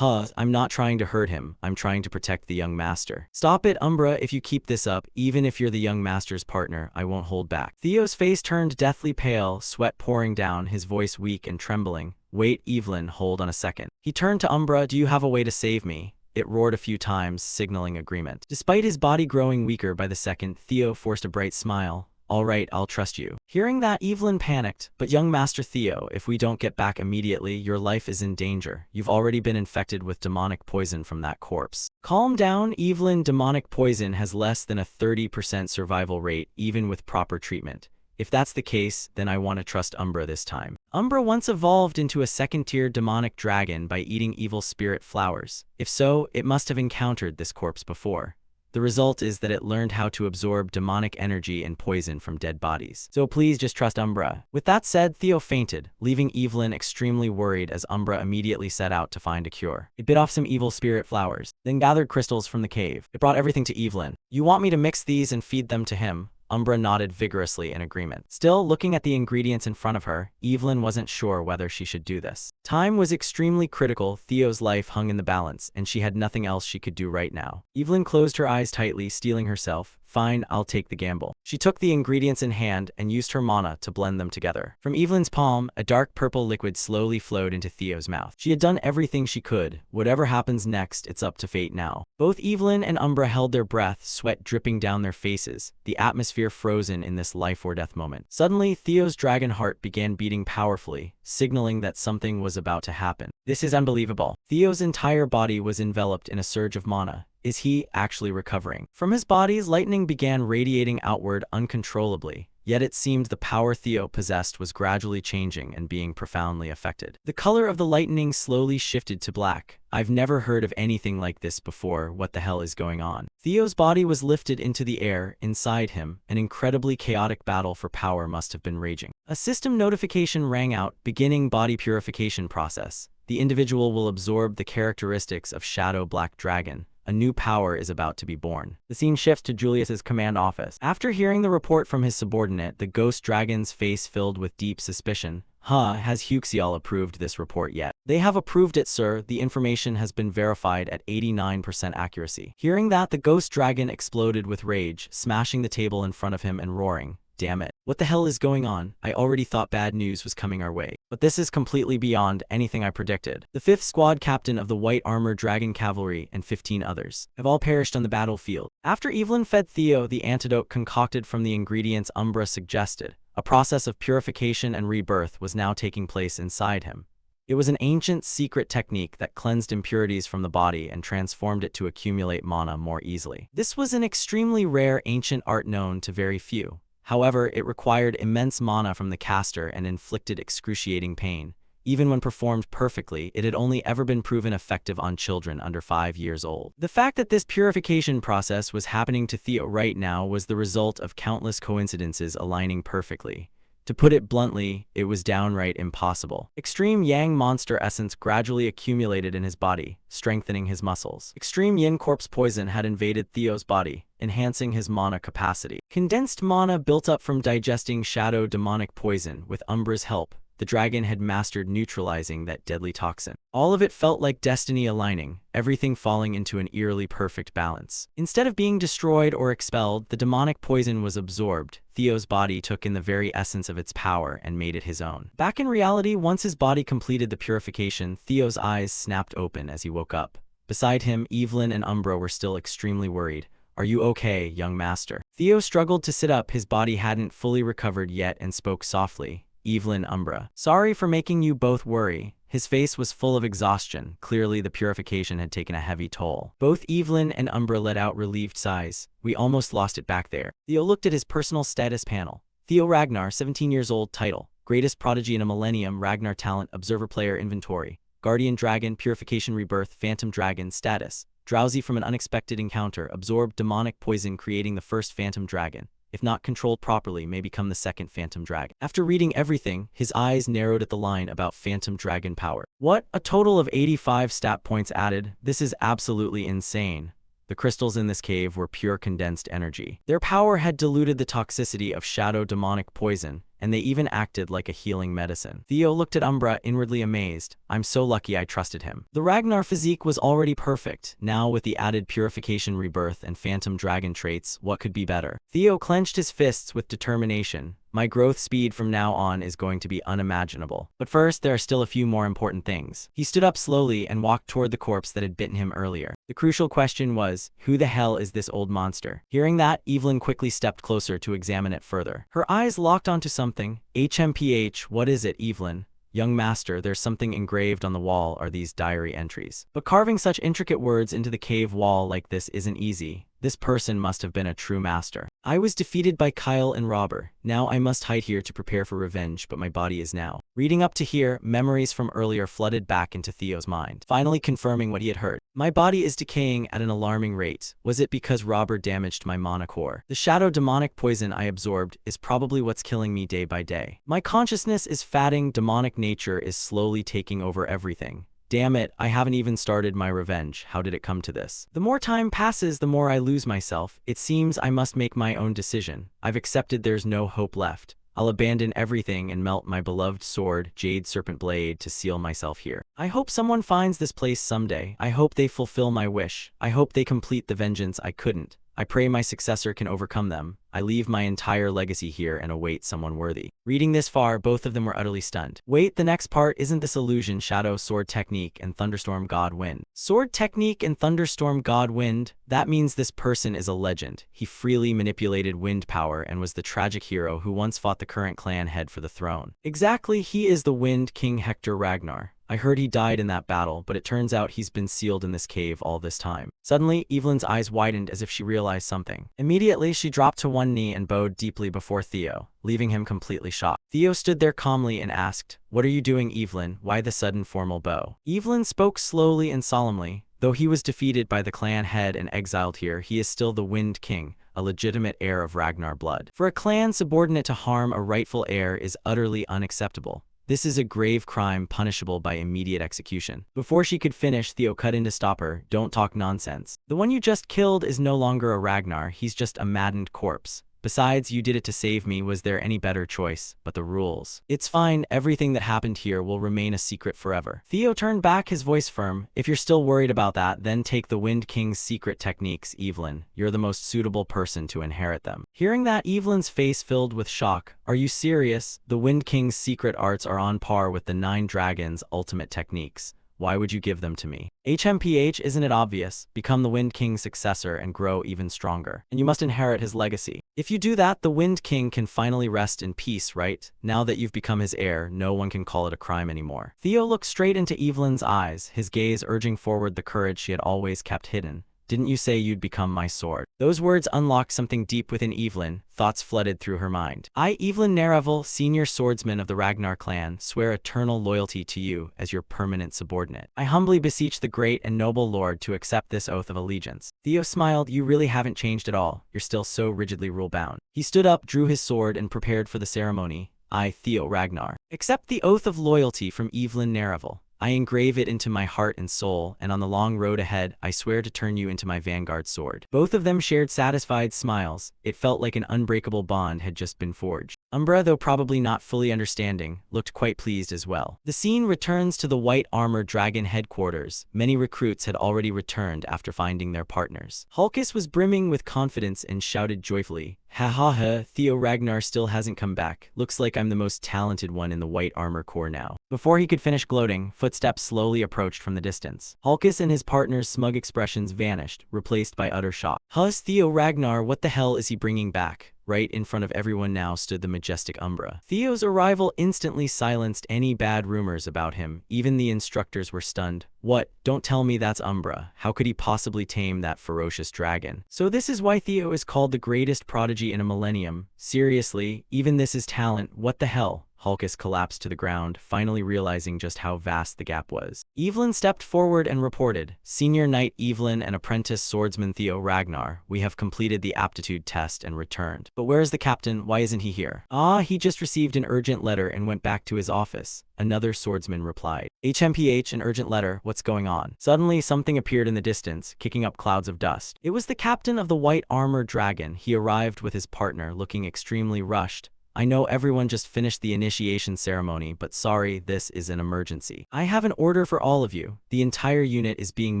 I'm not trying to hurt him. I'm trying to protect the young master. Stop it, Umbra. If you keep this up, even if you're the young master's partner, I won't hold back. Theo's face turned deathly pale, sweat pouring down, his voice weak and trembling. Wait, Evelyn, hold on a second. He turned to Umbra. Do you have a way to save me? It roared a few times, signaling agreement. Despite his body growing weaker by the second, Theo forced a bright smile. All right, I'll trust you. Hearing that, Evelyn panicked. But young Master Theo, if we don't get back immediately, your life is in danger. You've already been infected with demonic poison from that corpse. Calm down, Evelyn. Demonic poison has less than a 30% survival rate, even with proper treatment. If that's the case, then I want to trust Umbra this time. Umbra once evolved into a second-tier demonic dragon by eating evil spirit flowers. If so, it must have encountered this corpse before. The result is that it learned how to absorb demonic energy and poison from dead bodies. So please just trust Umbra. With that said, Theo fainted, leaving Evelyn extremely worried as Umbra immediately set out to find a cure. It bit off some evil spirit flowers, then gathered crystals from the cave. It brought everything to Evelyn. You want me to mix these and feed them to him? Umbra nodded vigorously in agreement. Still, looking at the ingredients in front of her, Evelyn wasn't sure whether she should do this. Time was extremely critical, Theo's life hung in the balance, and she had nothing else she could do right now. Evelyn closed her eyes tightly, steeling herself. Fine, I'll take the gamble. She took the ingredients in hand and used her mana to blend them together. From Evelyn's palm, a dark purple liquid slowly flowed into Theo's mouth. She had done everything she could. Whatever happens next, it's up to fate now. Both Evelyn and Umbra held their breath, sweat dripping down their faces, the atmosphere frozen in this life or death moment. Suddenly, Theo's dragon heart began beating powerfully, signaling that something was about to happen. This is unbelievable. Theo's entire body was enveloped in a surge of mana. Is he actually recovering? From his body, lightning began radiating outward uncontrollably, yet it seemed the power Theo possessed was gradually changing and being profoundly affected. The color of the lightning slowly shifted to black. I've never heard of anything like this before. What the hell is going on? Theo's body was lifted into the air. Inside him, an incredibly chaotic battle for power must have been raging. A system notification rang out, beginning body purification process. The individual will absorb the characteristics of Shadow Black Dragon. A new power is about to be born. The scene shifts to Julius's command office. After hearing the report from his subordinate, the ghost dragon's face filled with deep suspicion. Has Huxial approved this report yet? They have approved it, sir. The information has been verified at 89% accuracy. Hearing that, the ghost dragon exploded with rage, smashing the table in front of him and roaring. Damn it. What the hell is going on? I already thought bad news was coming our way. But this is completely beyond anything I predicted. The 5th squad captain of the White Armor Dragon Cavalry and 15 others have all perished on the battlefield. After Evelyn fed Theo the antidote concocted from the ingredients Umbra suggested, a process of purification and rebirth was now taking place inside him. It was an ancient, secret technique that cleansed impurities from the body and transformed it to accumulate mana more easily. This was an extremely rare ancient art known to very few. However, it required immense mana from the caster and inflicted excruciating pain. Even when performed perfectly, it had only ever been proven effective on children under 5 years old. The fact that this purification process was happening to Theo right now was the result of countless coincidences aligning perfectly. To put it bluntly, it was downright impossible. Extreme Yang monster essence gradually accumulated in his body, strengthening his muscles. Extreme Yin corpse poison had invaded Theo's body, enhancing his mana capacity. Condensed mana built up from digesting shadow demonic poison. With Umbra's help, the dragon had mastered neutralizing that deadly toxin. All of it felt like destiny aligning, everything falling into an eerily perfect balance. Instead of being destroyed or expelled, the demonic poison was absorbed. Theo's body took in the very essence of its power and made it his own. Back in reality, once his body completed the purification, Theo's eyes snapped open as he woke up. Beside him, Evelyn and Umbra were still extremely worried. Are you okay, young master? Theo struggled to sit up. His body hadn't fully recovered yet and spoke softly. Evelyn, Umbra. Sorry for making you both worry. His face was full of exhaustion. Clearly, the purification had taken a heavy toll. Both Evelyn and Umbra let out relieved sighs. We almost lost it back there. Theo looked at his personal status panel. Theo Ragnar, 17 years old, title. Greatest prodigy in a millennium, Ragnar talent, observer player inventory. Guardian dragon, purification rebirth, phantom dragon, status. Drowsy from an unexpected encounter, absorbed demonic poison creating the first phantom dragon. If not controlled properly, may become the second phantom dragon. After reading everything, his eyes narrowed at the line about phantom dragon power. What? A total of 85 stat points added? This is absolutely insane. The crystals in this cave were pure condensed energy. Their power had diluted the toxicity of shadow demonic poison, and they even acted like a healing medicine. Theo looked at Umbra, inwardly amazed. I'm so lucky I trusted him. The Ragnar physique was already perfect. Now with the added purification rebirth and phantom dragon traits, what could be better? Theo clenched his fists with determination. My growth speed from now on is going to be unimaginable. But first, there are still a few more important things. He stood up slowly and walked toward the corpse that had bitten him earlier. The crucial question was, who the hell is this old monster? Hearing that, Evelyn quickly stepped closer to examine it further. Her eyes locked onto something. HMPH, what is it, Evelyn? Young master, there's something engraved on the wall. Are these diary entries? But carving such intricate words into the cave wall like this isn't easy. This person must have been a true master. I was defeated by Kyle and Robber. Now I must hide here to prepare for revenge, but my body is now. Reading up to here, memories from earlier flooded back into Theo's mind, finally confirming what he had heard. My body is decaying at an alarming rate. Was it because Robber damaged my mana core? The shadow demonic poison I absorbed is probably what's killing me day by day. My consciousness is fatting, demonic nature is slowly taking over everything. Damn it, I haven't even started my revenge. How did it come to this? The more time passes, the more I lose myself. It seems I must make my own decision. I've accepted there's no hope left. I'll abandon everything and melt my beloved sword, Jade Serpent Blade, to seal myself here. I hope someone finds this place someday. I hope they fulfill my wish. I hope they complete the vengeance I couldn't. I pray my successor can overcome them. I leave my entire legacy here and await someone worthy. Reading this far, both of them were utterly stunned. Wait, the next part isn't this illusion, Shadow Sword Technique and Thunderstorm God Wind. Sword Technique and Thunderstorm God Wind? That means this person is a legend. He freely manipulated wind power and was the tragic hero who once fought the current clan head for the throne. Exactly, he is the Wind King Hector Ragnar. I heard he died in that battle, but it turns out he's been sealed in this cave all this time. Suddenly, Evelyn's eyes widened as if she realized something. Immediately, she dropped to one knee and bowed deeply before Theo, leaving him completely shocked. Theo stood there calmly and asked, "What are you doing, Evelyn? Why the sudden formal bow?" Evelyn spoke slowly and solemnly. Though he was defeated by the clan head and exiled here, he is still the Wind King, a legitimate heir of Ragnar blood. For a clan subordinate to harm a rightful heir is utterly unacceptable. This is a grave crime punishable by immediate execution. Before she could finish, Theo cut in to stop her. Don't talk nonsense. The one you just killed is no longer a Ragnar, he's just a maddened corpse. Besides, you did it to save me. Was there any better choice? But the rules. It's fine, everything that happened here will remain a secret forever. Theo turned back, his voice firm. If you're still worried about that, then take the Wind King's secret techniques, Evelyn. You're the most suitable person to inherit them. Hearing that, Evelyn's face filled with shock. Are you serious? The Wind King's secret arts are on par with the 9 Dragons' ultimate techniques. Why would you give them to me? HMPH, isn't it obvious? Become the Wind King's successor and grow even stronger. And you must inherit his legacy. If you do that, the Wind King can finally rest in peace, right? Now that you've become his heir, no one can call it a crime anymore. Theo looked straight into Evelyn's eyes, his gaze urging forward the courage she had always kept hidden. Didn't you say you'd become my sword? Those words unlocked something deep within Evelyn. Thoughts flooded through her mind. I, Evelyn Nerevel, senior swordsman of the Ragnar clan, swear eternal loyalty to you as your permanent subordinate. I humbly beseech the great and noble lord to accept this oath of allegiance. Theo smiled. You really haven't changed at all. You're still so rigidly rule-bound. He stood up, drew his sword, and prepared for the ceremony. I, Theo Ragnar, accept the oath of loyalty from Evelyn Nerevel. I engrave it into my heart and soul, and on the long road ahead, I swear to turn you into my vanguard sword. Both of them shared satisfied smiles. It felt like an unbreakable bond had just been forged. Umbra, though probably not fully understanding, looked quite pleased as well. The scene returns to the White Armored Dragon headquarters. Many recruits had already returned after finding their partners. Hulkus was brimming with confidence and shouted joyfully, "Ha ha ha, Theo Ragnar still hasn't come back. Looks like I'm the most talented one in the White Armor Corps now." Before he could finish gloating, footsteps slowly approached from the distance. Hulkus and his partner's smug expressions vanished, replaced by utter shock. Hus, Theo Ragnar, what the hell is he bringing back? Right in front of everyone now stood the majestic Umbra. Theo's arrival instantly silenced any bad rumors about him. Even the instructors were stunned. What? Don't tell me that's Umbra. How could he possibly tame that ferocious dragon? So this is why Theo is called the greatest prodigy in a millennium. Seriously, even this is talent. What the hell? Hulkus collapsed to the ground, finally realizing just how vast the gap was. Evelyn stepped forward and reported, "Senior Knight Evelyn and apprentice swordsman Theo Ragnar, we have completed the aptitude test and returned. But where is the captain? Why isn't he here?" "Ah, he just received an urgent letter and went back to his office," another swordsman replied. "HMPH, an urgent letter, what's going on?" Suddenly, something appeared in the distance, kicking up clouds of dust. It was the captain of the White Armored Dragon. He arrived with his partner, looking extremely rushed. "I know everyone just finished the initiation ceremony, but sorry, this is an emergency. I have an order for all of you. The entire unit is being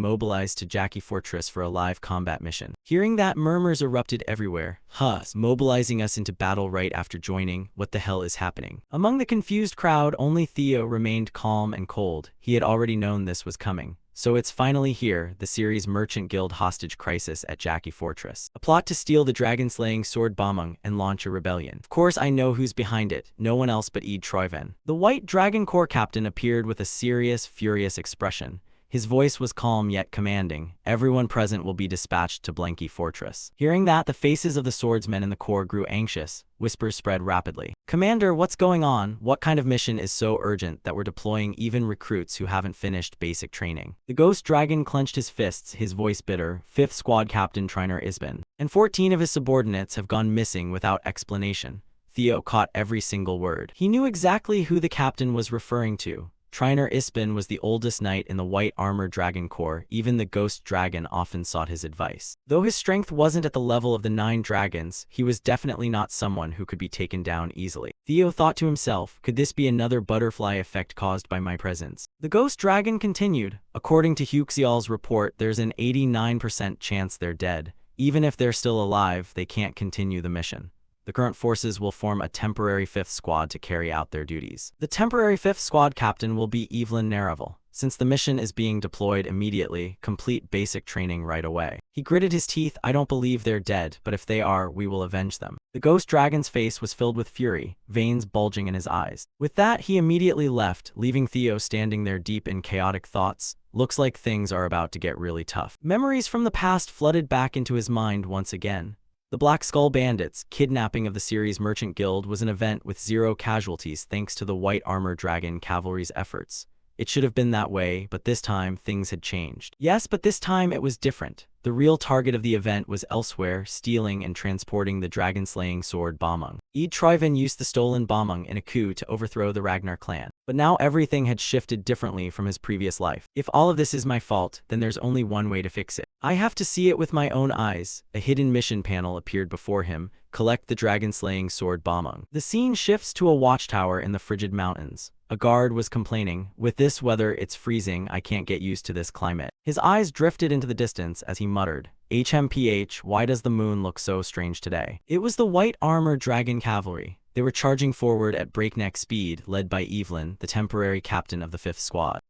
mobilized to Jackie Fortress for a live combat mission." Hearing that, murmurs erupted everywhere. Mobilizing us into battle right after joining? What the hell is happening? Among the confused crowd, only Theo remained calm and cold. He had already known this was coming. So it's finally here, the series Merchant Guild hostage crisis at Jackie Fortress. A plot to steal the dragon-slaying sword Bomung and launch a rebellion. Of course I know who's behind it, no one else but Ed Troyven. The White Dragon Corps captain appeared with a serious, furious expression. His voice was calm yet commanding. Everyone present will be dispatched to Blanky Fortress. Hearing that, the faces of the swordsmen in the corps grew anxious. Whispers spread rapidly. Commander, what's going on? What kind of mission is so urgent that we're deploying even recruits who haven't finished basic training? The ghost dragon clenched his fists, his voice bitter. 5th Squad Captain Triner Isbin and 14 of his subordinates have gone missing without explanation. Theo caught every single word. He knew exactly who the captain was referring to. Triner Isbin was the oldest knight in the White Armor Dragon Corps. Even the Ghost Dragon often sought his advice. Though his strength wasn't at the level of the 9 dragons, he was definitely not someone who could be taken down easily. Theo thought to himself, could this be another butterfly effect caused by my presence? The Ghost Dragon continued. According to Huxial's report, there's an 89% chance they're dead. Even if they're still alive, they can't continue the mission. The current forces will form a temporary 5th squad to carry out their duties. The temporary 5th squad captain will be Evelyn Naravel. Since the mission is being deployed immediately, complete basic training right away. He gritted his teeth. I don't believe they're dead, but if they are, we will avenge them. The ghost dragon's face was filled with fury, veins bulging in his eyes. With that, he immediately left, leaving Theo standing there deep in chaotic thoughts. Looks like things are about to get really tough. Memories from the past flooded back into his mind once again. The Black Skull Bandits' kidnapping of the Ceres Merchant Guild was an event with 0 casualties thanks to the White Armor Dragon Cavalry's efforts. It should have been that way, but this time things had changed. Yes, but this time it was different. The real target of the event was elsewhere, stealing and transporting the dragon-slaying sword Bamung. Eid Trivan used the stolen Bamung in a coup to overthrow the Ragnar clan. But now everything had shifted differently from his previous life. If all of this is my fault, then there's only one way to fix it. I have to see it with my own eyes. A hidden mission panel appeared before him. Collect the dragon-slaying sword Bamung. The scene shifts to a watchtower in the frigid mountains. A guard was complaining, with this weather it's freezing, I can't get used to this climate. His eyes drifted into the distance as he muttered, HMPH, why does the moon look so strange today? It was the White Armor Dragon Cavalry. They were charging forward at breakneck speed, led by Evelyn, the temporary captain of the 5th squad.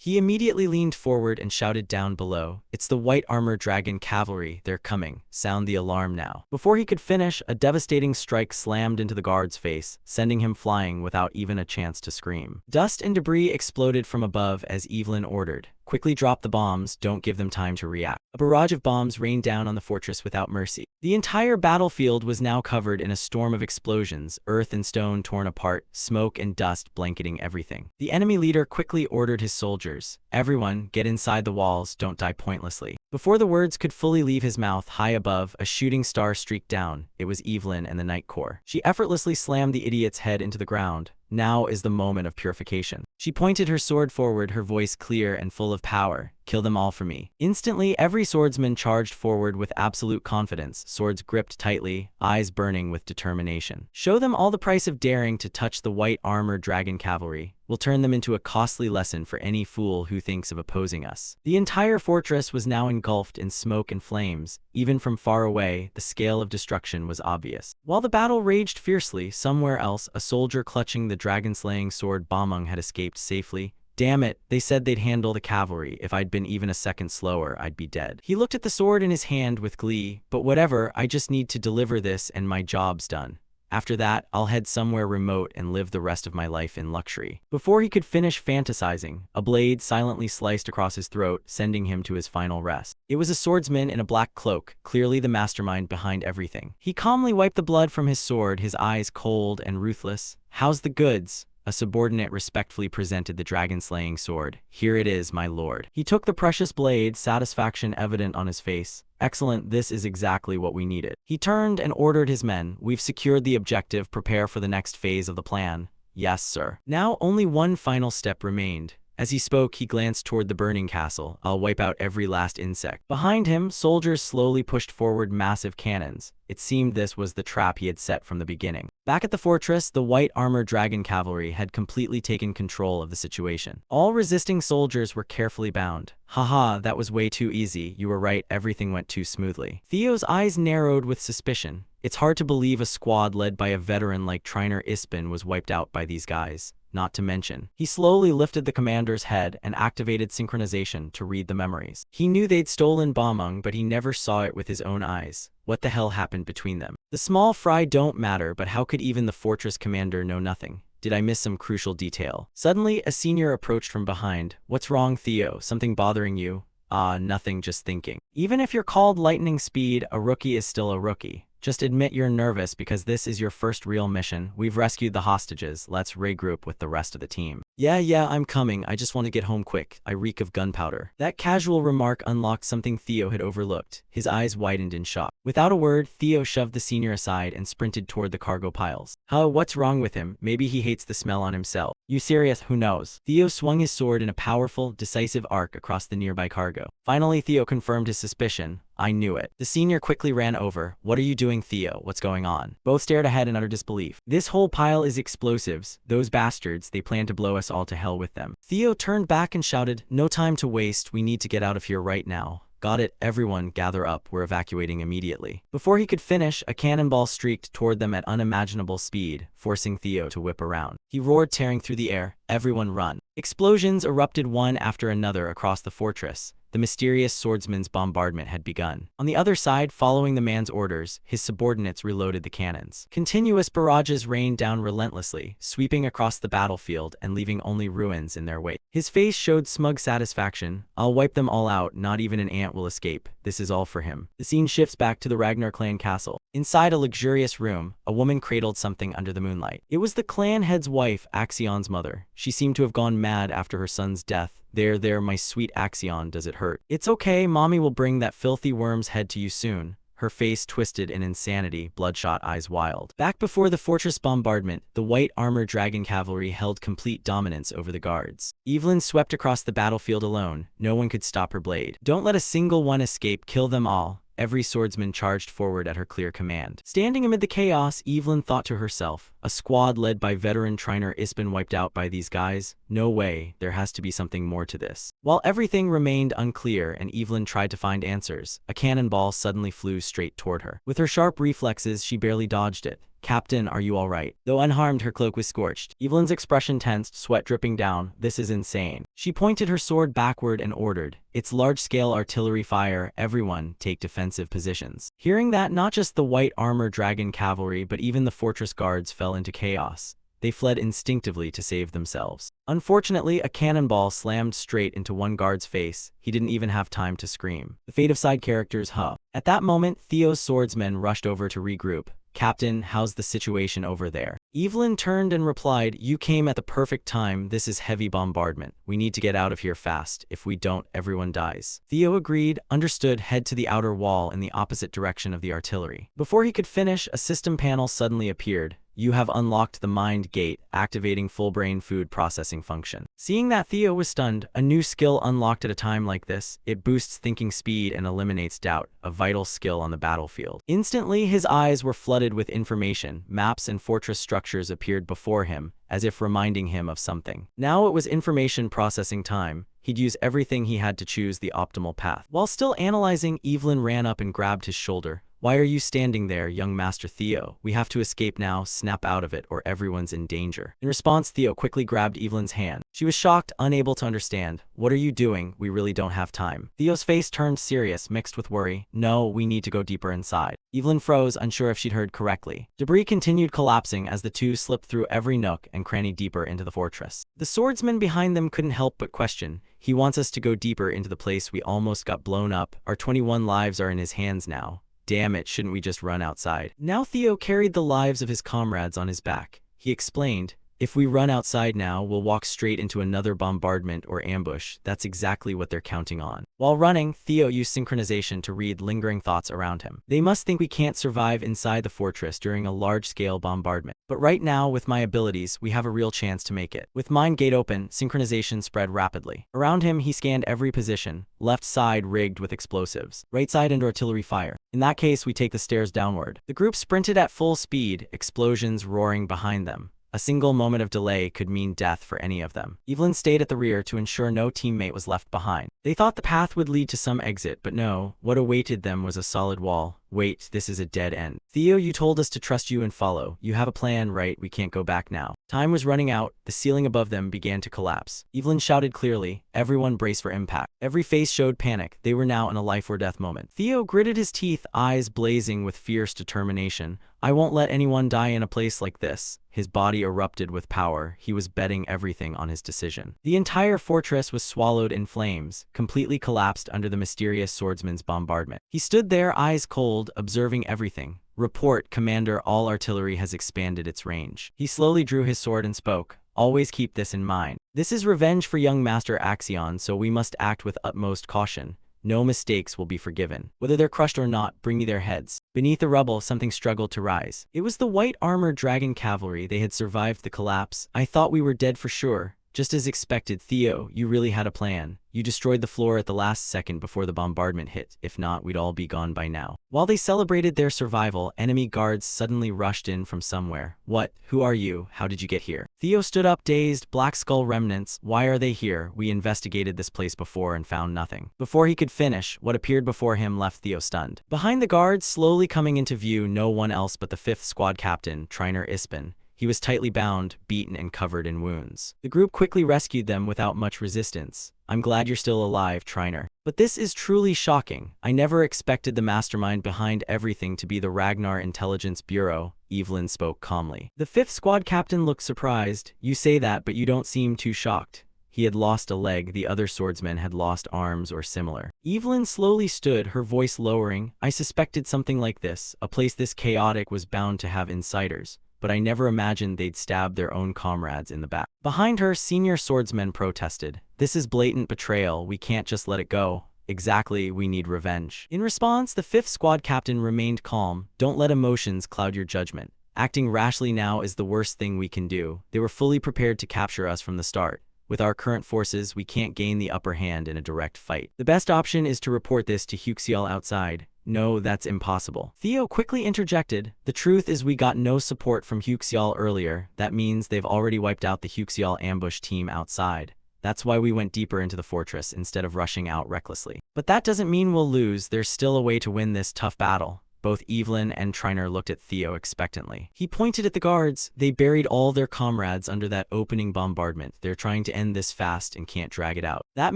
He immediately leaned forward and shouted down below, it's the White Armor Dragon Cavalry, they're coming, sound the alarm now. Before he could finish, a devastating strike slammed into the guard's face, sending him flying without even a chance to scream. Dust and debris exploded from above as Evelyn ordered. Quickly drop the bombs, don't give them time to react. A barrage of bombs rained down on the fortress without mercy. The entire battlefield was now covered in a storm of explosions, earth and stone torn apart, smoke and dust blanketing everything. The enemy leader quickly ordered his soldiers, everyone, get inside the walls, don't die pointlessly. Before the words could fully leave his mouth, high above, a shooting star streaked down. It was Evelyn and the Night Corps. She effortlessly slammed the idiot's head into the ground. Now is the moment of purification. She pointed her sword forward, her voice clear and full of power. Kill them all for me. Instantly, every swordsman charged forward with absolute confidence, swords gripped tightly, eyes burning with determination. Show them all the price of daring to touch the White Armor Dragon Cavalry. We'll turn them into a costly lesson for any fool who thinks of opposing us. The entire fortress was now engulfed in smoke and flames. Even from far away, the scale of destruction was obvious. While the battle raged fiercely, somewhere else, a soldier clutching the dragon-slaying sword Bamung had escaped safely. Damn it, they said they'd handle the cavalry. If I'd been even a second slower, I'd be dead. He looked at the sword in his hand with glee. But whatever, I just need to deliver this and my job's done. After that, I'll head somewhere remote and live the rest of my life in luxury. Before he could finish fantasizing, a blade silently sliced across his throat, sending him to his final rest. It was a swordsman in a black cloak, clearly the mastermind behind everything. He calmly wiped the blood from his sword, his eyes cold and ruthless. How's the goods? A subordinate respectfully presented the dragon-slaying sword. Here it is, my lord. He took the precious blade, satisfaction evident on his face. Excellent, this is exactly what we needed. He turned and ordered his men. We've secured the objective, prepare for the next phase of the plan. Yes, sir. Now only one final step remained. As he spoke, he glanced toward the burning castle. I'll wipe out every last insect. Behind him, soldiers slowly pushed forward massive cannons. It seemed this was the trap he had set from the beginning. Back at the fortress, the White Armor Dragon Cavalry had completely taken control of the situation. All resisting soldiers were carefully bound. Haha, that was way too easy. You were right, everything went too smoothly. Theo's eyes narrowed with suspicion. It's hard to believe a squad led by a veteran like Triner Isbin was wiped out by these guys. Not to mention, he slowly lifted the commander's head and activated synchronization to read the memories. He knew they'd stolen Bamung, but he never saw it with his own eyes. What the hell happened between them? The small fry don't matter, but how could even the fortress commander know nothing? Did I miss some crucial detail? Suddenly, a senior approached from behind. What's wrong, Theo? Something bothering you? Nothing, just thinking. Even if you're called lightning speed, a rookie is still a rookie. Just admit you're nervous because this is your first real mission. We've rescued the hostages. Let's regroup with the rest of the team. Yeah, I'm coming. I just want to get home quick. I reek of gunpowder. That casual remark unlocked something Theo had overlooked. His eyes widened in shock. Without a word, Theo shoved the senior aside and sprinted toward the cargo piles. What's wrong with him? Maybe he hates the smell on himself. You serious? Who knows? Theo swung his sword in a powerful, decisive arc across the nearby cargo. Finally, Theo confirmed his suspicion. I knew it. The senior quickly ran over. What are you doing, Theo? What's going on? Both stared ahead in utter disbelief. This whole pile is explosives. Those bastards, they plan to blow us all to hell with them. Theo turned back and shouted, no time to waste. We need to get out of here right now. Got it, everyone, gather up, we're evacuating immediately. Before he could finish, a cannonball streaked toward them at unimaginable speed, forcing Theo to whip around. He roared, tearing through the air, everyone run. Explosions erupted one after another across the fortress. The mysterious swordsman's bombardment had begun. On the other side, following the man's orders, his subordinates reloaded the cannons. Continuous barrages rained down relentlessly, sweeping across the battlefield and leaving only ruins in their wake. His face showed smug satisfaction. I'll wipe them all out, not even an ant will escape. This is all for him. The scene shifts back to the Ragnar clan castle. Inside a luxurious room, a woman cradled something under the moonlight. It was the clan head's wife, Axion's mother. She seemed to have gone mad after her son's death. There, my sweet Axion, does it hurt? It's okay, mommy will bring that filthy worm's head to you soon. Her face twisted in insanity, bloodshot eyes wild. Back before the fortress bombardment, the white armored dragon cavalry held complete dominance over the guards. Evelyn swept across the battlefield alone. No one could stop her blade. Don't let a single one escape, kill them all. Every swordsman charged forward at her clear command. Standing amid the chaos, Evelyn thought to herself, a squad led by veteran trainer Ispen wiped out by these guys? No way, there has to be something more to this. While everything remained unclear and Evelyn tried to find answers, a cannonball suddenly flew straight toward her. With her sharp reflexes, she barely dodged it. Captain, are you all right? Though unharmed, her cloak was scorched. Evelyn's expression tensed, sweat dripping down. This is insane. She pointed her sword backward and ordered, it's large-scale artillery fire. Everyone, take defensive positions. Hearing that, not just the white armor dragon cavalry, but even the fortress guards fell into chaos. They fled instinctively to save themselves. Unfortunately, a cannonball slammed straight into one guard's face. He didn't even have time to scream. The fate of side characters, At that moment, Theo's swordsmen rushed over to regroup. Captain, how's the situation over there? Evelyn turned and replied, you came at the perfect time. This is heavy bombardment. We need to get out of here fast. If we don't, everyone dies. Theo agreed. Understood. Head to the outer wall in the opposite direction of the artillery. Before he could finish, a system panel suddenly appeared. You have unlocked the mind gate, activating full brain food processing function. Seeing that, Theo was stunned. A new skill unlocked at a time like this. It boosts thinking speed and eliminates doubt, a vital skill on the battlefield. Instantly, his eyes were flooded with information. Maps and fortress structures appeared before him, as if reminding him of something. Now it was information processing time. He'd use everything he had to choose the optimal path. While still analyzing, Evelyn ran up and grabbed his shoulder. Why are you standing there, young Master Theo? We have to escape now, snap out of it, or everyone's in danger. In response, Theo quickly grabbed Evelyn's hand. She was shocked, unable to understand. What are you doing? We really don't have time. Theo's face turned serious, mixed with worry. No, we need to go deeper inside. Evelyn froze, unsure if she'd heard correctly. Debris continued collapsing as the two slipped through every nook and cranny deeper into the fortress. The swordsman behind them couldn't help but question. He wants us to go deeper into the place we almost got blown up. Our 21 lives are in his hands now. Damn it, shouldn't we just run outside? Now Theo carried the lives of his comrades on his back. He explained, if we run outside now, we'll walk straight into another bombardment or ambush. That's exactly what they're counting on. While running, Theo used synchronization to read lingering thoughts around him. They must think we can't survive inside the fortress during a large-scale bombardment. But right now, with my abilities, we have a real chance to make it. With Mind Gate open, synchronization spread rapidly. Around him, he scanned every position. Left side rigged with explosives. Right side under artillery fire. In that case, we take the stairs downward. The group sprinted at full speed, explosions roaring behind them. A single moment of delay could mean death for any of them. Evelyn stayed at the rear to ensure no teammate was left behind. They thought the path would lead to some exit, but no, what awaited them was a solid wall. Wait, this is a dead end. Theo, you told us to trust you and follow. You have a plan, right? We can't go back now. Time was running out. The ceiling above them began to collapse. Evelyn shouted clearly. Everyone brace for impact. Every face showed panic. They were now in a life or death moment. Theo gritted his teeth, eyes blazing with fierce determination. I won't let anyone die in a place like this. His body erupted with power. He was betting everything on his decision. The entire fortress was swallowed in flames, completely collapsed under the mysterious swordsman's bombardment. He stood there, eyes cold, observing everything. Report, Commander, all artillery has expanded its range. He slowly drew his sword and spoke. Always keep this in mind. This is revenge for young Master Axion, so we must act with utmost caution. No mistakes will be forgiven. Whether they're crushed or not, bring me their heads. Beneath the rubble, something struggled to rise. It was the white-armored dragon cavalry. They had survived the collapse. I thought we were dead for sure. Just as expected, Theo, you really had a plan. You destroyed the floor at the last second before the bombardment hit. If not, we'd all be gone by now. While they celebrated their survival, enemy guards suddenly rushed in from somewhere. What? Who are you? How did you get here? Theo stood up, dazed. Black Skull remnants. Why are they here? We investigated this place before and found nothing. Before he could finish, what appeared before him left Theo stunned. Behind the guards, slowly coming into view, no one else but the 5th Squad Captain, Triner Ispin. He was tightly bound, beaten, and covered in wounds. The group quickly rescued them without much resistance. I'm glad you're still alive, Triner. But this is truly shocking. I never expected the mastermind behind everything to be the Ragnar Intelligence Bureau. Evelyn spoke calmly. The 5th Squad Captain looked surprised. You say that, but you don't seem too shocked. He had lost a leg, the other swordsmen had lost arms or similar. Evelyn slowly stood, her voice lowering. I suspected something like this. A place this chaotic was bound to have insiders. But I never imagined they'd stab their own comrades in the back. Behind her, senior swordsmen protested. This is blatant betrayal. We can't just let it go. Exactly, we need revenge. In response, the 5th Squad Captain remained calm. Don't let emotions cloud your judgment. Acting rashly now is the worst thing we can do. They were fully prepared to capture us from the start. With our current forces, we can't gain the upper hand in a direct fight. The best option is to report this to Huxial outside. No, that's impossible. Theo quickly interjected. The truth is we got no support from Huxial earlier. That means they've already wiped out the Huxial ambush team outside. That's why we went deeper into the fortress instead of rushing out recklessly. But that doesn't mean we'll lose. There's still a way to win this tough battle. Both Evelyn and Triner looked at Theo expectantly. He pointed at the guards. They buried all their comrades under that opening bombardment. They're trying to end this fast and can't drag it out. That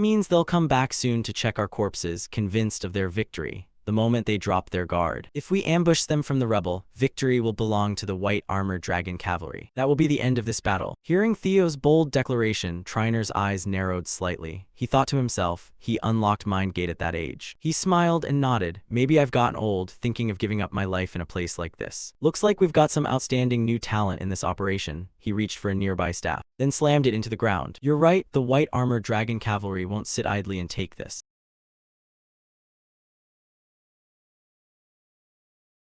means they'll come back soon to check our corpses, convinced of their victory. The moment they drop their guard. If we ambush them from the rubble, victory will belong to the white-armored dragon cavalry. That will be the end of this battle. Hearing Theo's bold declaration, Triner's eyes narrowed slightly. He thought to himself, he unlocked Mind Gate at that age. He smiled and nodded. Maybe I've gotten old, thinking of giving up my life in a place like this. Looks like we've got some outstanding new talent in this operation. He reached for a nearby staff, then slammed it into the ground. You're right, the white-armored dragon cavalry won't sit idly and take this.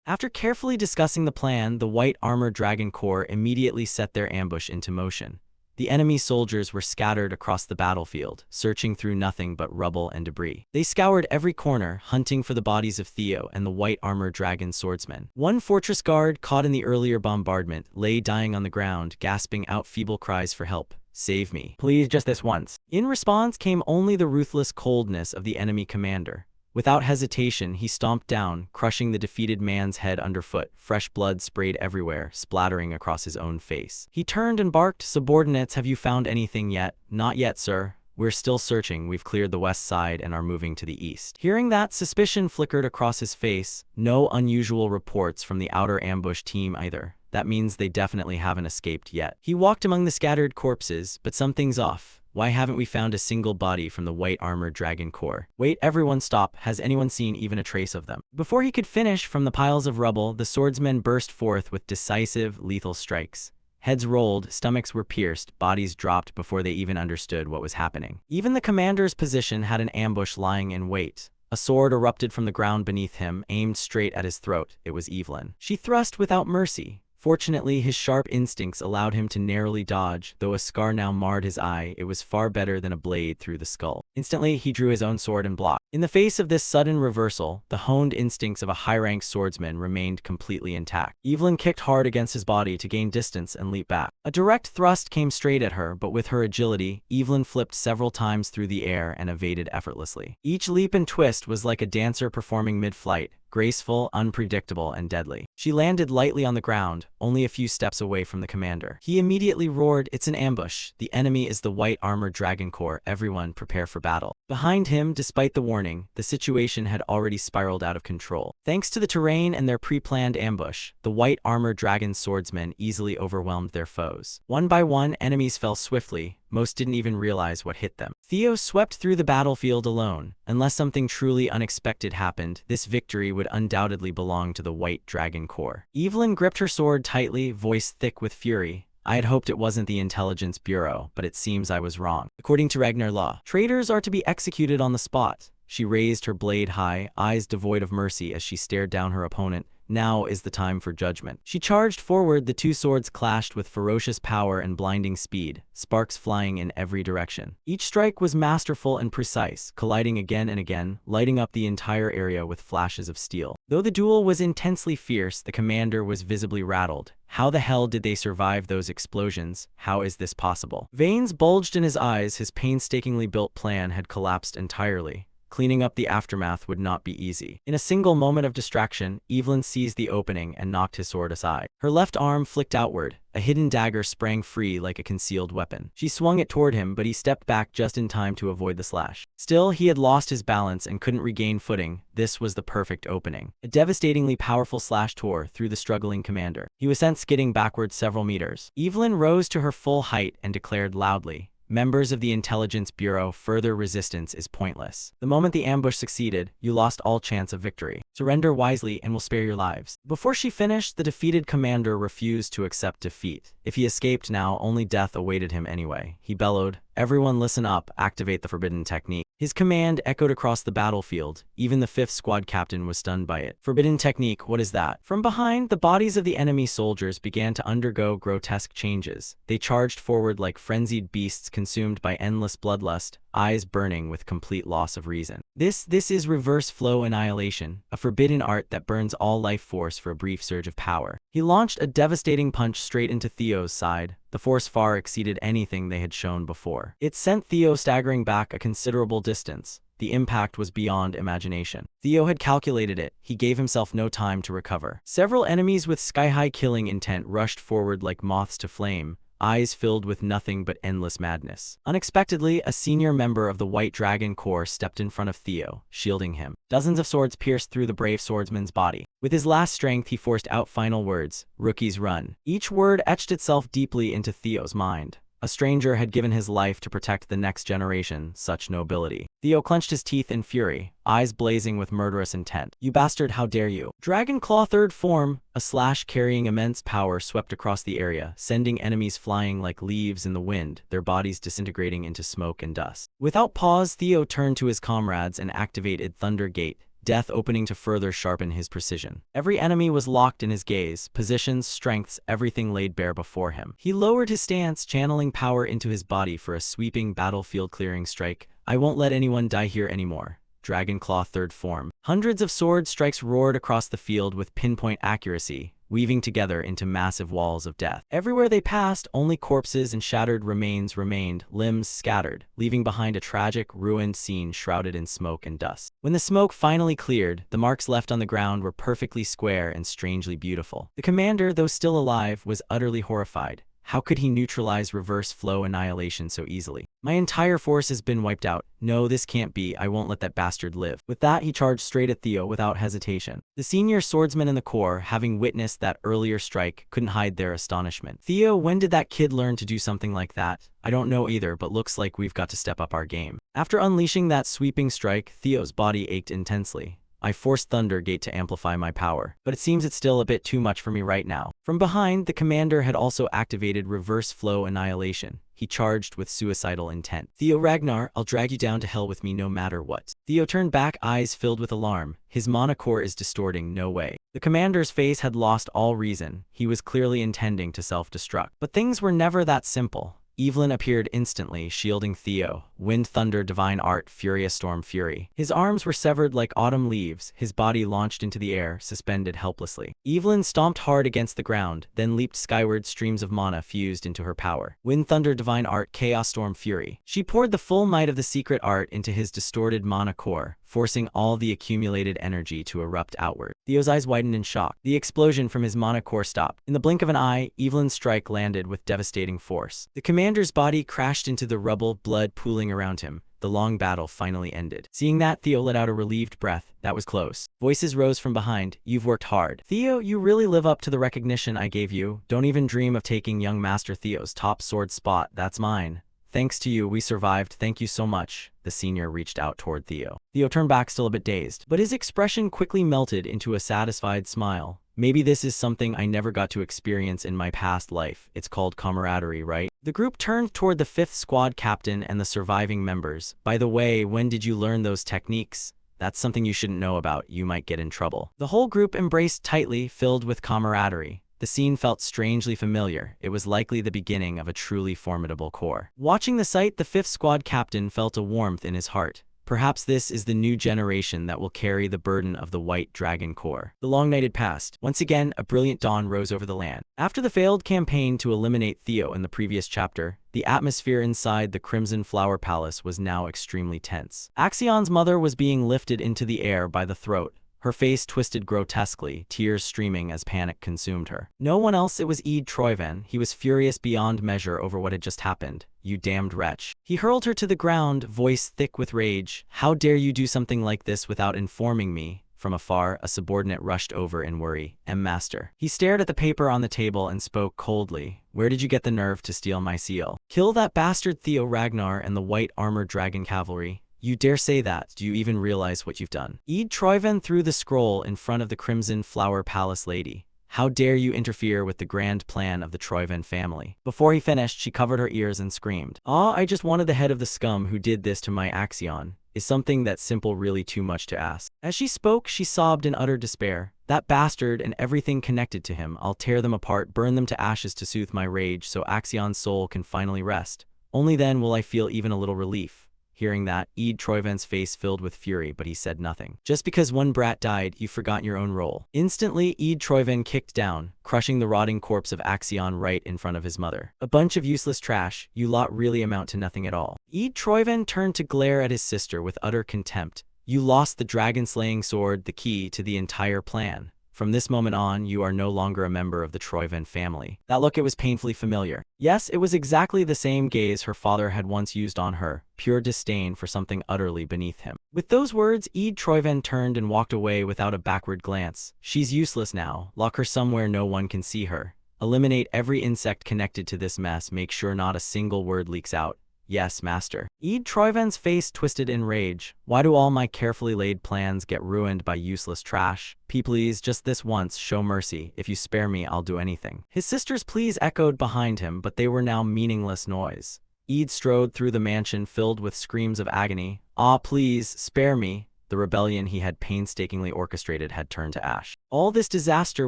After carefully discussing the plan, the white-armored dragon corps immediately set their ambush into motion. The enemy soldiers were scattered across the battlefield, searching through nothing but rubble and debris. They scoured every corner, hunting for the bodies of Theo and the white-armored dragon swordsmen. One fortress guard, caught in the earlier bombardment, lay dying on the ground, gasping out feeble cries for help. Save me. Please, just this once. In response came only the ruthless coldness of the enemy commander. Without hesitation, he stomped down, crushing the defeated man's head underfoot. Fresh blood sprayed everywhere, splattering across his own face. He turned and barked, "Subordinates, have you found anything yet?" "Not yet, sir. We're still searching. We've cleared the west side and are moving to the east." Hearing that, suspicion flickered across his face. No unusual reports from the outer ambush team either. That means they definitely haven't escaped yet. He walked among the scattered corpses, but something's off. Why haven't we found a single body from the white-armored dragon corps? Wait, everyone stop. Has anyone seen even a trace of them? Before he could finish, from the piles of rubble, the swordsmen burst forth with decisive, lethal strikes. Heads rolled, stomachs were pierced, bodies dropped before they even understood what was happening. Even the commander's position had an ambush lying in wait. A sword erupted from the ground beneath him, aimed straight at his throat. It was Evelyn. She thrust without mercy. Fortunately, his sharp instincts allowed him to narrowly dodge. Though a scar now marred his eye, it was far better than a blade through the skull. Instantly, he drew his own sword and blocked. In the face of this sudden reversal, the honed instincts of a high-ranked swordsman remained completely intact. Evelyn kicked hard against his body to gain distance and leap back. A direct thrust came straight at her, but with her agility, Evelyn flipped several times through the air and evaded effortlessly. Each leap and twist was like a dancer performing mid-flight. graceful, unpredictable, and deadly. She landed lightly on the ground, only a few steps away from the commander. He immediately roared, "It's an ambush. The enemy is the white armored dragon corps. Everyone prepare for battle." Behind him, despite the warning, the situation had already spiraled out of control. Thanks to the terrain and their pre-planned ambush, the white armored dragon swordsmen easily overwhelmed their foes. One by one, enemies fell swiftly. Most didn't even realize what hit them. Theo swept through the battlefield alone. Unless something truly unexpected happened, this victory would undoubtedly belong to the White Dragon Corps. Evelyn gripped her sword tightly, voice thick with fury. "I had hoped it wasn't the Intelligence Bureau, but it seems I was wrong. According to Ragnar law, traitors are to be executed on the spot." She raised her blade high, eyes devoid of mercy as she stared down her opponent. Now is the time for judgment. She charged forward, the two swords clashed with ferocious power and blinding speed, sparks flying in every direction. Each strike was masterful and precise, colliding again and again, lighting up the entire area with flashes of steel. Though the duel was intensely fierce, the commander was visibly rattled. How the hell did they survive those explosions? How is this possible? Veins bulged in his eyes, his painstakingly built plan had collapsed entirely. Cleaning up the aftermath would not be easy. In a single moment of distraction, Evelyn seized the opening and knocked his sword aside. Her left arm flicked outward. A hidden dagger sprang free like a concealed weapon. She swung it toward him, but he stepped back just in time to avoid the slash. Still, he had lost his balance and couldn't regain footing. This was the perfect opening. A devastatingly powerful slash tore through the struggling commander. He was sent skidding backwards several meters. Evelyn rose to her full height and declared loudly, "Members of the Intelligence Bureau, further resistance is pointless. The moment the ambush succeeded, you lost all chance of victory. Surrender wisely and we'll spare your lives." Before she finished, the defeated commander refused to accept defeat. If he escaped now, only death awaited him anyway. He bellowed, "Everyone listen up, activate the forbidden technique." His command echoed across the battlefield. Even the 5th squad captain was stunned by it. "Forbidden technique, what is that?" From behind, the bodies of the enemy soldiers began to undergo grotesque changes. They charged forward like frenzied beasts consumed by endless bloodlust, eyes burning with complete loss of reason. This is reverse flow annihilation, a forbidden art that burns all life force for a brief surge of power. He launched a devastating punch straight into Theo's side. The force far exceeded anything they had shown before. It sent Theo staggering back a considerable distance. The impact was beyond imagination. Theo had calculated it. He gave himself no time to recover. Several enemies with sky-high killing intent rushed forward like moths to flame, eyes filled with nothing but endless madness. Unexpectedly, a senior member of the White Dragon Corps stepped in front of Theo, shielding him. Dozens of swords pierced through the brave swordsman's body. With his last strength, he forced out final words, "Rookies run." Each word etched itself deeply into Theo's mind. A stranger had given his life to protect the next generation, such nobility. Theo clenched his teeth in fury, eyes blazing with murderous intent. "You bastard, how dare you!" Dragon Claw third form, a slash carrying immense power swept across the area, sending enemies flying like leaves in the wind, their bodies disintegrating into smoke and dust. Without pause, Theo turned to his comrades and activated Thunder Gate, death opening to further sharpen his precision. Every enemy was locked in his gaze, positions, strengths, everything laid bare before him. He lowered his stance, channeling power into his body for a sweeping battlefield-clearing strike. "I won't let anyone die here anymore." Dragon Claw third form. Hundreds of sword strikes roared across the field with pinpoint accuracy, weaving together into massive walls of death. Everywhere they passed, only corpses and shattered remains remained, limbs scattered, leaving behind a tragic, ruined scene shrouded in smoke and dust. When the smoke finally cleared, the marks left on the ground were perfectly square and strangely beautiful. The commander, though still alive, was utterly horrified. How could he neutralize reverse flow annihilation so easily? "My entire force has been wiped out. No, this can't be. I won't let that bastard live." With that, he charged straight at Theo without hesitation. The senior swordsmen in the Corps, having witnessed that earlier strike, couldn't hide their astonishment. "Theo, when did that kid learn to do something like that?" "I don't know either, but looks like we've got to step up our game." After unleashing that sweeping strike, Theo's body ached intensely. "I forced Thunder Gate to amplify my power, but it seems it's still a bit too much for me right now." From behind, the commander had also activated reverse flow annihilation. He charged with suicidal intent. "Theo Ragnar, I'll drag you down to hell with me no matter what." Theo turned back, eyes filled with alarm. His mana core is distorting, no way. The commander's face had lost all reason. He was clearly intending to self-destruct. But things were never that simple. Evelyn appeared instantly, shielding Theo, Wind, Thunder, Divine Art, Furious Storm, Fury. His arms were severed like autumn leaves, his body launched into the air, suspended helplessly. Evelyn stomped hard against the ground, then leaped skyward. Streams of mana fused into her power. Wind, Thunder, Divine Art, Chaos, Storm, Fury. She poured the full might of the secret art into his distorted mana core, forcing all the accumulated energy to erupt outward. Theo's eyes widened in shock. The explosion from his mana core stopped. In the blink of an eye, Evelyn's strike landed with devastating force. The commander's body crashed into the rubble, blood pooling around him. The long battle finally ended. Seeing that, Theo let out a relieved breath. That was close. Voices rose from behind. You've worked hard. Theo, you really live up to the recognition I gave you. Don't even dream of taking young Master Theo's top sword spot. That's mine. Thanks to you, we survived. Thank you so much. The senior reached out toward Theo. Theo turned back, still a bit dazed, but his expression quickly melted into a satisfied smile. Maybe this is something I never got to experience in my past life. It's called camaraderie, right? The group turned toward the 5th squad captain and the surviving members. By the way, when did you learn those techniques? That's something you shouldn't know about. You might get in trouble. The whole group embraced tightly, filled with camaraderie. The scene felt strangely familiar. It was likely the beginning of a truly formidable corps. Watching the sight, the 5th squad captain felt a warmth in his heart. Perhaps this is the new generation that will carry the burden of the White Dragon Corps. The long night had passed. Once again, a brilliant dawn rose over the land. After the failed campaign to eliminate Theo in the previous chapter, the atmosphere inside the Crimson Flower Palace was now extremely tense. Axion's mother was being lifted into the air by the throat. Her face twisted grotesquely, tears streaming as panic consumed her. No one else, it was Ed Troyven. He was furious beyond measure over what had just happened. You damned wretch. He hurled her to the ground, voice thick with rage. How dare you do something like this without informing me? From afar, a subordinate rushed over in worry. Master. He stared at the paper on the table and spoke coldly. Where did you get the nerve to steal my seal? Kill that bastard Theo Ragnar and the white armored dragon cavalry. You dare say that? Do you even realize what you've done? Ed Troyven threw the scroll in front of the Crimson Flower Palace lady. How dare you interfere with the grand plan of the Troyven family? Before he finished, she covered her ears and screamed. I just wanted the head of the scum who did this to my Axion. Is something that simple really too much to ask? As she spoke, she sobbed in utter despair. That bastard and everything connected to him. I'll tear them apart, burn them to ashes to soothe my rage so Axion's soul can finally rest. Only then will I feel even a little relief. Hearing that, Ed Troyven's face filled with fury, but he said nothing. Just because one brat died, you forgot your own role. Instantly, Ed Troyven kicked down, crushing the rotting corpse of Axion right in front of his mother. A bunch of useless trash, you lot really amount to nothing at all. Ed Troyven turned to glare at his sister with utter contempt. You lost the dragon-slaying sword, the key to the entire plan. From this moment on, you are no longer a member of the Troyven family. That look, it was painfully familiar. Yes, it was exactly the same gaze her father had once used on her, pure disdain for something utterly beneath him. With those words, Ed Troyven turned and walked away without a backward glance. She's useless now. Lock her somewhere no one can see her. Eliminate every insect connected to this mess. Make sure not a single word leaks out. Yes, master. Ed Troyven's face twisted in rage. Why do all my carefully laid plans get ruined by useless trash? Please, just this once, show mercy. If you spare me, I'll do anything. His sister's pleas echoed behind him, but they were now meaningless noise. Ed strode through the mansion filled with screams of agony. Please, spare me. The rebellion he had painstakingly orchestrated had turned to ash. All this disaster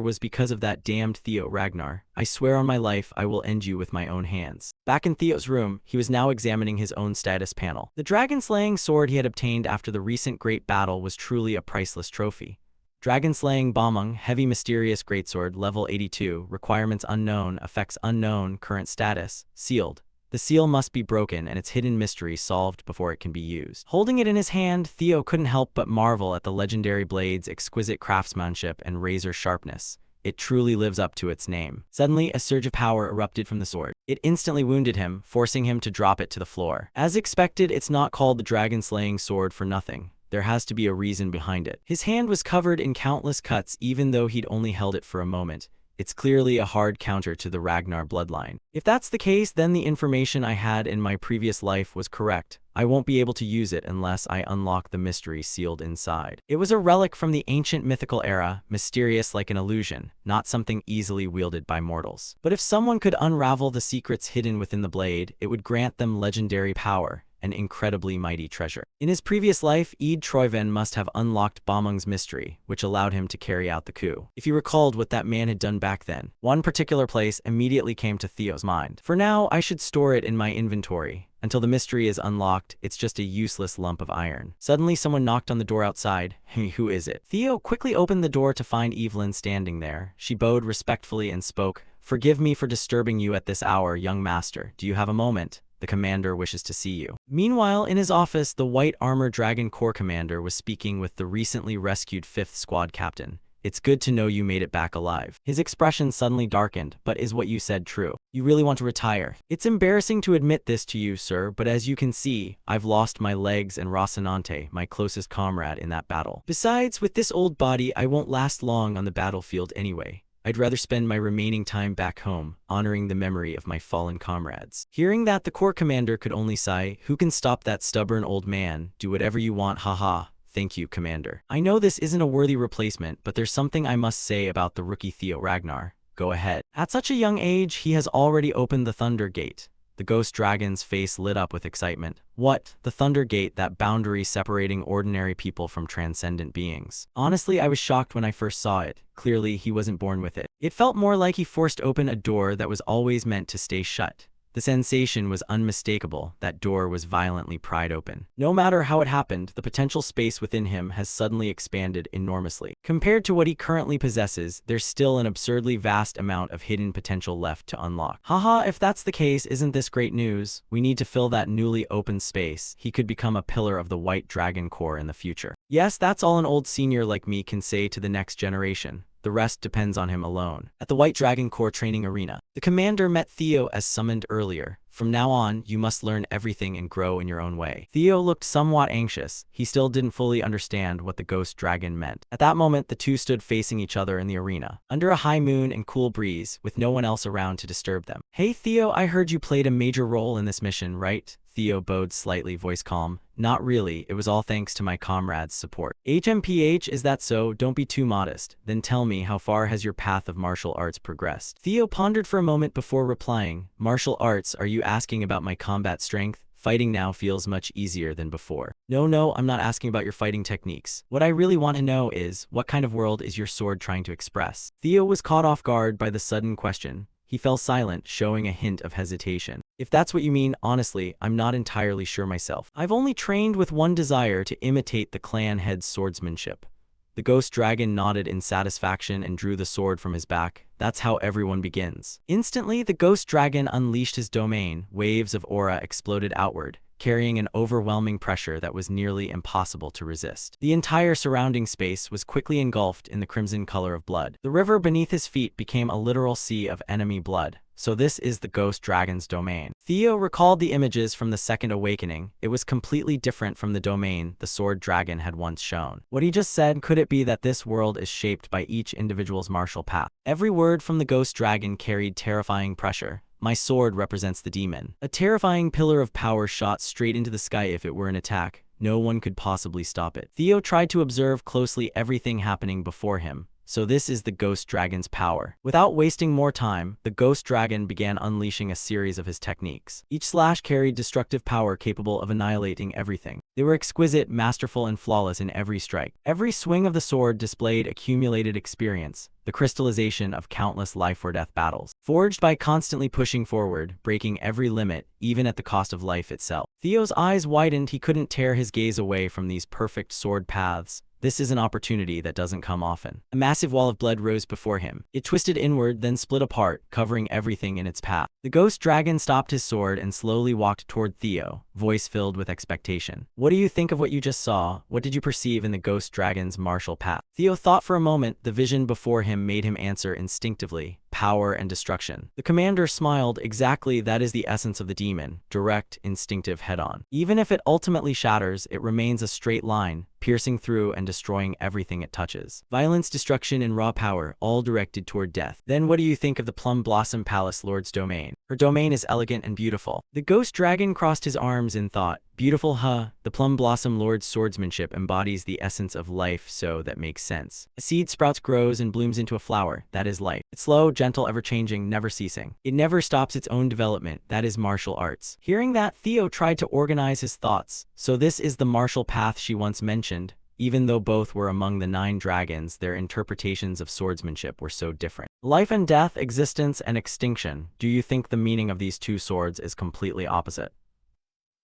was because of that damned Theo Ragnar. I swear on my life I will end you with my own hands. Back in Theo's room, he was now examining his own status panel. The dragon-slaying sword he had obtained after the recent great battle was truly a priceless trophy. Dragon-slaying Bomung, heavy mysterious greatsword, level 82, requirements unknown, effects unknown, current status, sealed. The seal must be broken and its hidden mystery solved before it can be used. Holding it in his hand, Theo couldn't help but marvel at the legendary blade's exquisite craftsmanship and razor sharpness. It truly lives up to its name. Suddenly, a surge of power erupted from the sword. It instantly wounded him, forcing him to drop it to the floor. As expected, it's not called the dragon-slaying sword for nothing. There has to be a reason behind it. His hand was covered in countless cuts even though he'd only held it for a moment. It's clearly a hard counter to the Ragnar bloodline. If that's the case, then the information I had in my previous life was correct. I won't be able to use it unless I unlock the mystery sealed inside. It was a relic from the ancient mythical era, mysterious like an illusion, not something easily wielded by mortals. But if someone could unravel the secrets hidden within the blade, it would grant them legendary power, an incredibly mighty treasure. In his previous life, Ed Troyven must have unlocked Bomung's mystery, which allowed him to carry out the coup. If he recalled what that man had done back then, one particular place immediately came to Theo's mind. For now, I should store it in my inventory. Until the mystery is unlocked, it's just a useless lump of iron. Suddenly, someone knocked on the door outside. Hey, who is it? Theo quickly opened the door to find Evelyn standing there. She bowed respectfully and spoke. Forgive me for disturbing you at this hour, young master. Do you have a moment? The commander wishes to see you. Meanwhile, in his office, the White Armor Dragon Corps commander was speaking with the recently rescued 5th Squad captain. It's good to know you made it back alive. His expression suddenly darkened. But is what you said true? You really want to retire? It's embarrassing to admit this to you, sir, but as you can see, I've lost my legs and Rocinante, my closest comrade, in that battle. Besides, with this old body, I won't last long on the battlefield anyway. I'd rather spend my remaining time back home, honoring the memory of my fallen comrades. Hearing that, the Corps commander could only sigh. Who can stop that stubborn old man? Do whatever you want, haha. Thank you, Commander. I know this isn't a worthy replacement, but there's something I must say about the rookie Theo Ragnar. Go ahead. At such a young age, he has already opened the Thunder Gate. The ghost dragon's face lit up with excitement. What? The Thunder Gate, that boundary separating ordinary people from transcendent beings. Honestly, I was shocked when I first saw it. Clearly, he wasn't born with it. It felt more like he forced open a door that was always meant to stay shut. The sensation was unmistakable. That door was violently pried open. No matter how it happened, the potential space within him has suddenly expanded enormously. Compared to what he currently possesses, there's still an absurdly vast amount of hidden potential left to unlock. Haha, if that's the case, isn't this great news? We need to fill that newly opened space. He could become a pillar of the White Dragon Corps in the future. Yes, that's all an old senior like me can say to the next generation. The rest depends on him alone. At the White Dragon Corps training arena, the commander met Theo as summoned earlier. From now on, you must learn everything and grow in your own way. Theo looked somewhat anxious. He still didn't fully understand what the ghost dragon meant. At that moment, the two stood facing each other in the arena, under a high moon and cool breeze, with no one else around to disturb them. Hey Theo, I heard you played a major role in this mission, right? Theo bowed slightly, voice calm. Not really, it was all thanks to my comrades' support. HMPH, is that so? Don't be too modest. Then tell me, how far has your path of martial arts progressed? Theo pondered for a moment before replying. Martial arts, are you asking about my combat strength? Fighting now feels much easier than before. No, I'm not asking about your fighting techniques. What I really want to know is, what kind of world is your sword trying to express? Theo was caught off guard by the sudden question. He fell silent, showing a hint of hesitation. If that's what you mean, honestly, I'm not entirely sure myself. I've only trained with one desire, to imitate the clan head's swordsmanship. The ghost dragon nodded in satisfaction and drew the sword from his back. That's how everyone begins. Instantly, the ghost dragon unleashed his domain. Waves of aura exploded outward, carrying an overwhelming pressure that was nearly impossible to resist. The entire surrounding space was quickly engulfed in the crimson color of blood. The river beneath his feet became a literal sea of enemy blood. So this is the ghost dragon's domain. Theo recalled the images from the Second Awakening. It was completely different from the domain the sword dragon had once shown. What he just said, could it be that this world is shaped by each individual's martial path? Every word from the ghost dragon carried terrifying pressure. My sword represents the demon. A terrifying pillar of power shot straight into the sky. If it were an attack, no one could possibly stop it. Theo tried to observe closely everything happening before him. So this is the ghost dragon's power. Without wasting more time, the ghost dragon began unleashing a series of his techniques. Each slash carried destructive power capable of annihilating everything. They were exquisite, masterful, and flawless in every strike. Every swing of the sword displayed accumulated experience, the crystallization of countless life-or-death battles, forged by constantly pushing forward, breaking every limit, even at the cost of life itself. Theo's eyes widened. He couldn't tear his gaze away from these perfect sword paths. This is an opportunity that doesn't come often. A massive wall of blood rose before him. It twisted inward, then split apart, covering everything in its path. The ghost dragon stopped his sword and slowly walked toward Theo, voice filled with expectation. What do you think of what you just saw? What did you perceive in the ghost dragon's martial path? Theo thought for a moment. The vision before him made him answer instinctively. Power and destruction. The commander smiled. Exactly, that is the essence of the demon. Direct, instinctive, head-on. Even if it ultimately shatters, it remains a straight line, piercing through and destroying everything it touches. Violence, destruction, and raw power, all directed toward death. Then what do you think of the Plum Blossom Palace Lord's domain? Her domain is elegant and beautiful. The ghost dragon crossed his arms in thought. Beautiful, huh? The Plum Blossom Lord's swordsmanship embodies the essence of life, so that makes sense. A seed sprouts, grows, and blooms into a flower. That is life. It's slow, gentle, ever-changing, never ceasing. It never stops its own development. That is martial arts. Hearing that, Theo tried to organize his thoughts. So this is the martial path she once mentioned. Even though both were among the 9 dragons, their interpretations of swordsmanship were so different. Life and death, existence and extinction. Do you think the meaning of these two swords is completely opposite?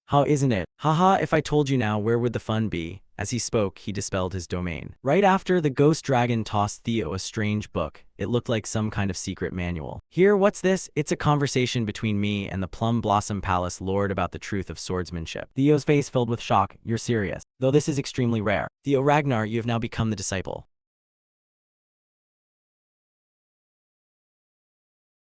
How isn't it? Haha, if I told you now, where would the fun be? As he spoke, he dispelled his domain. Right after, the ghost dragon tossed Theo a strange book. It looked like some kind of secret manual. Here, what's this? It's a conversation between me and the Plum Blossom Palace Lord about the truth of swordsmanship. Theo's face filled with shock. You're serious? Though this is extremely rare. Theo Ragnar, you have now become the disciple.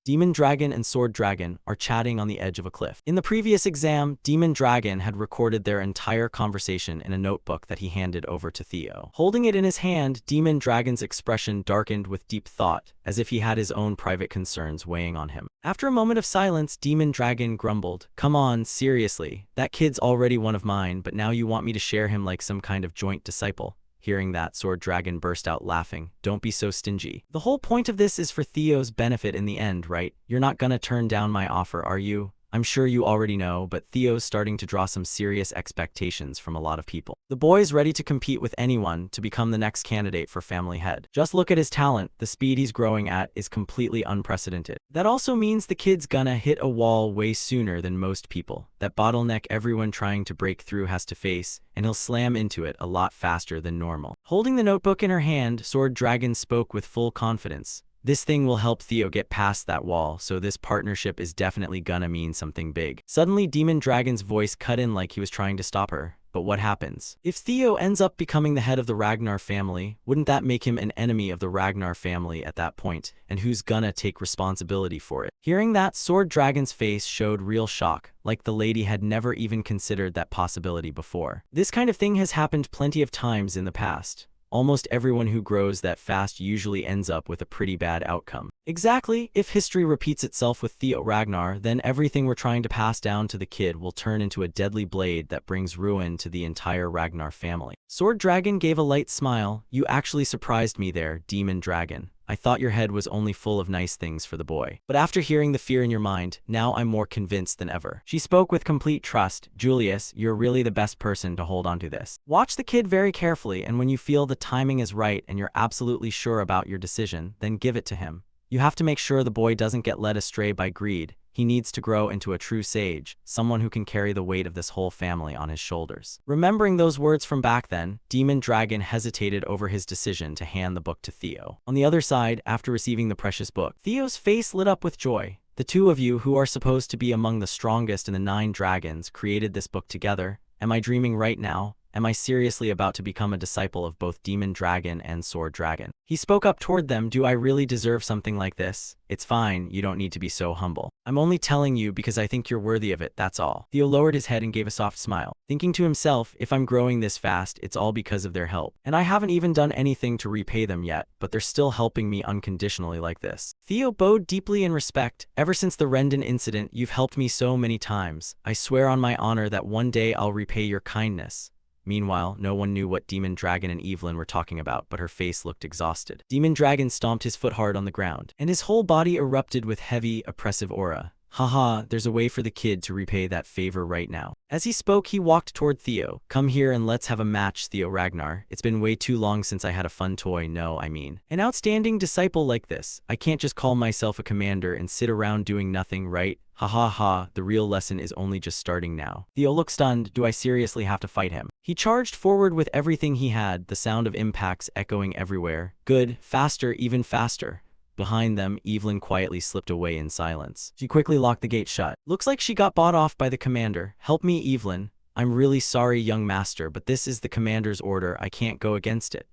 Demon Dragon and Sword Dragon are chatting on the edge of a cliff. In the previous exam, Demon Dragon had recorded their entire conversation in a notebook that he handed over to Theo. Holding it in his hand, Demon Dragon's expression darkened with deep thought, as if he had his own private concerns weighing on him. After a moment of silence, Demon Dragon grumbled, "Come on, seriously. That kid's already one of mine, but now you want me to share him like some kind of joint disciple." Hearing that, Sword Dragon burst out laughing. "Don't be so stingy. The whole point of this is for Theo's benefit in the end, right? You're not gonna turn down my offer, are you? I'm sure you already know, but Theo's starting to draw some serious expectations from a lot of people. The boy's ready to compete with anyone to become the next candidate for family head. Just look at his talent. The speed he's growing at is completely unprecedented. That also means the kid's gonna hit a wall way sooner than most people. That bottleneck everyone trying to break through has to face, and he'll slam into it a lot faster than normal." Holding the notebook in her hand, Sword Dragon spoke with full confidence. "This thing will help Theo get past that wall, so this partnership is definitely gonna mean something big." Suddenly, Demon Dragon's voice cut in like he was trying to stop her. "But what happens? If Theo ends up becoming the head of the Ragnar family, wouldn't that make him an enemy of the Ragnar family at that point? And who's gonna take responsibility for it?" Hearing that, Sword Dragon's face showed real shock, like the lady had never even considered that possibility before. This kind of thing has happened plenty of times in the past. Almost everyone who grows that fast usually ends up with a pretty bad outcome. Exactly, if history repeats itself with Theo Ragnar, then everything we're trying to pass down to the kid will turn into a deadly blade that brings ruin to the entire Ragnar family. Sword Dragon gave a light smile. "You actually surprised me there, Demon Dragon. I thought your head was only full of nice things for the boy. But after hearing the fear in your mind, now I'm more convinced than ever." She spoke with complete trust. "Julius, you're really the best person to hold on to this. Watch the kid very carefully, and when you feel the timing is right and you're absolutely sure about your decision, then give it to him. You have to make sure the boy doesn't get led astray by greed. He needs to grow into a true sage, someone who can carry the weight of this whole family on his shoulders." Remembering those words from back then, Demon Dragon hesitated over his decision to hand the book to Theo. On the other side, after receiving the precious book, Theo's face lit up with joy. "The two of you, who are supposed to be among the strongest in the 9 dragons, created this book together. Am I dreaming right now? Am I seriously about to become a disciple of both Demon Dragon and Sword Dragon?" He spoke up toward them. "Do I really deserve something like this? It's fine, you don't need to be so humble. I'm only telling you because I think you're worthy of it, that's all." Theo lowered his head and gave a soft smile, thinking to himself, "If I'm growing this fast, it's all because of their help. And I haven't even done anything to repay them yet, but they're still helping me unconditionally like this." Theo bowed deeply in respect. "Ever since the Rendon incident, you've helped me so many times. I swear on my honor that one day I'll repay your kindness." Meanwhile, no one knew what Demon Dragon and Evelyn were talking about, but her face looked exhausted. Demon Dragon stomped his foot hard on the ground, and his whole body erupted with heavy, oppressive aura. "Haha, there's a way for the kid to repay that favor right now." As he spoke, he walked toward Theo. "Come here and let's have a match, Theo Ragnar. It's been way too long since I had a fun toy, no, I mean an outstanding disciple like this. I can't just call myself a commander and sit around doing nothing, right? Ha ha ha, the real lesson is only just starting now." Theo looked stunned. "Do I seriously have to fight him?" He charged forward with everything he had, the sound of impacts echoing everywhere. "Good, faster, even faster." Behind them, Evelyn quietly slipped away in silence. She quickly locked the gate shut. "Looks like she got bought off by the commander. Help me, Evelyn. I'm really sorry, young master, but this is the commander's order. I can't go against it."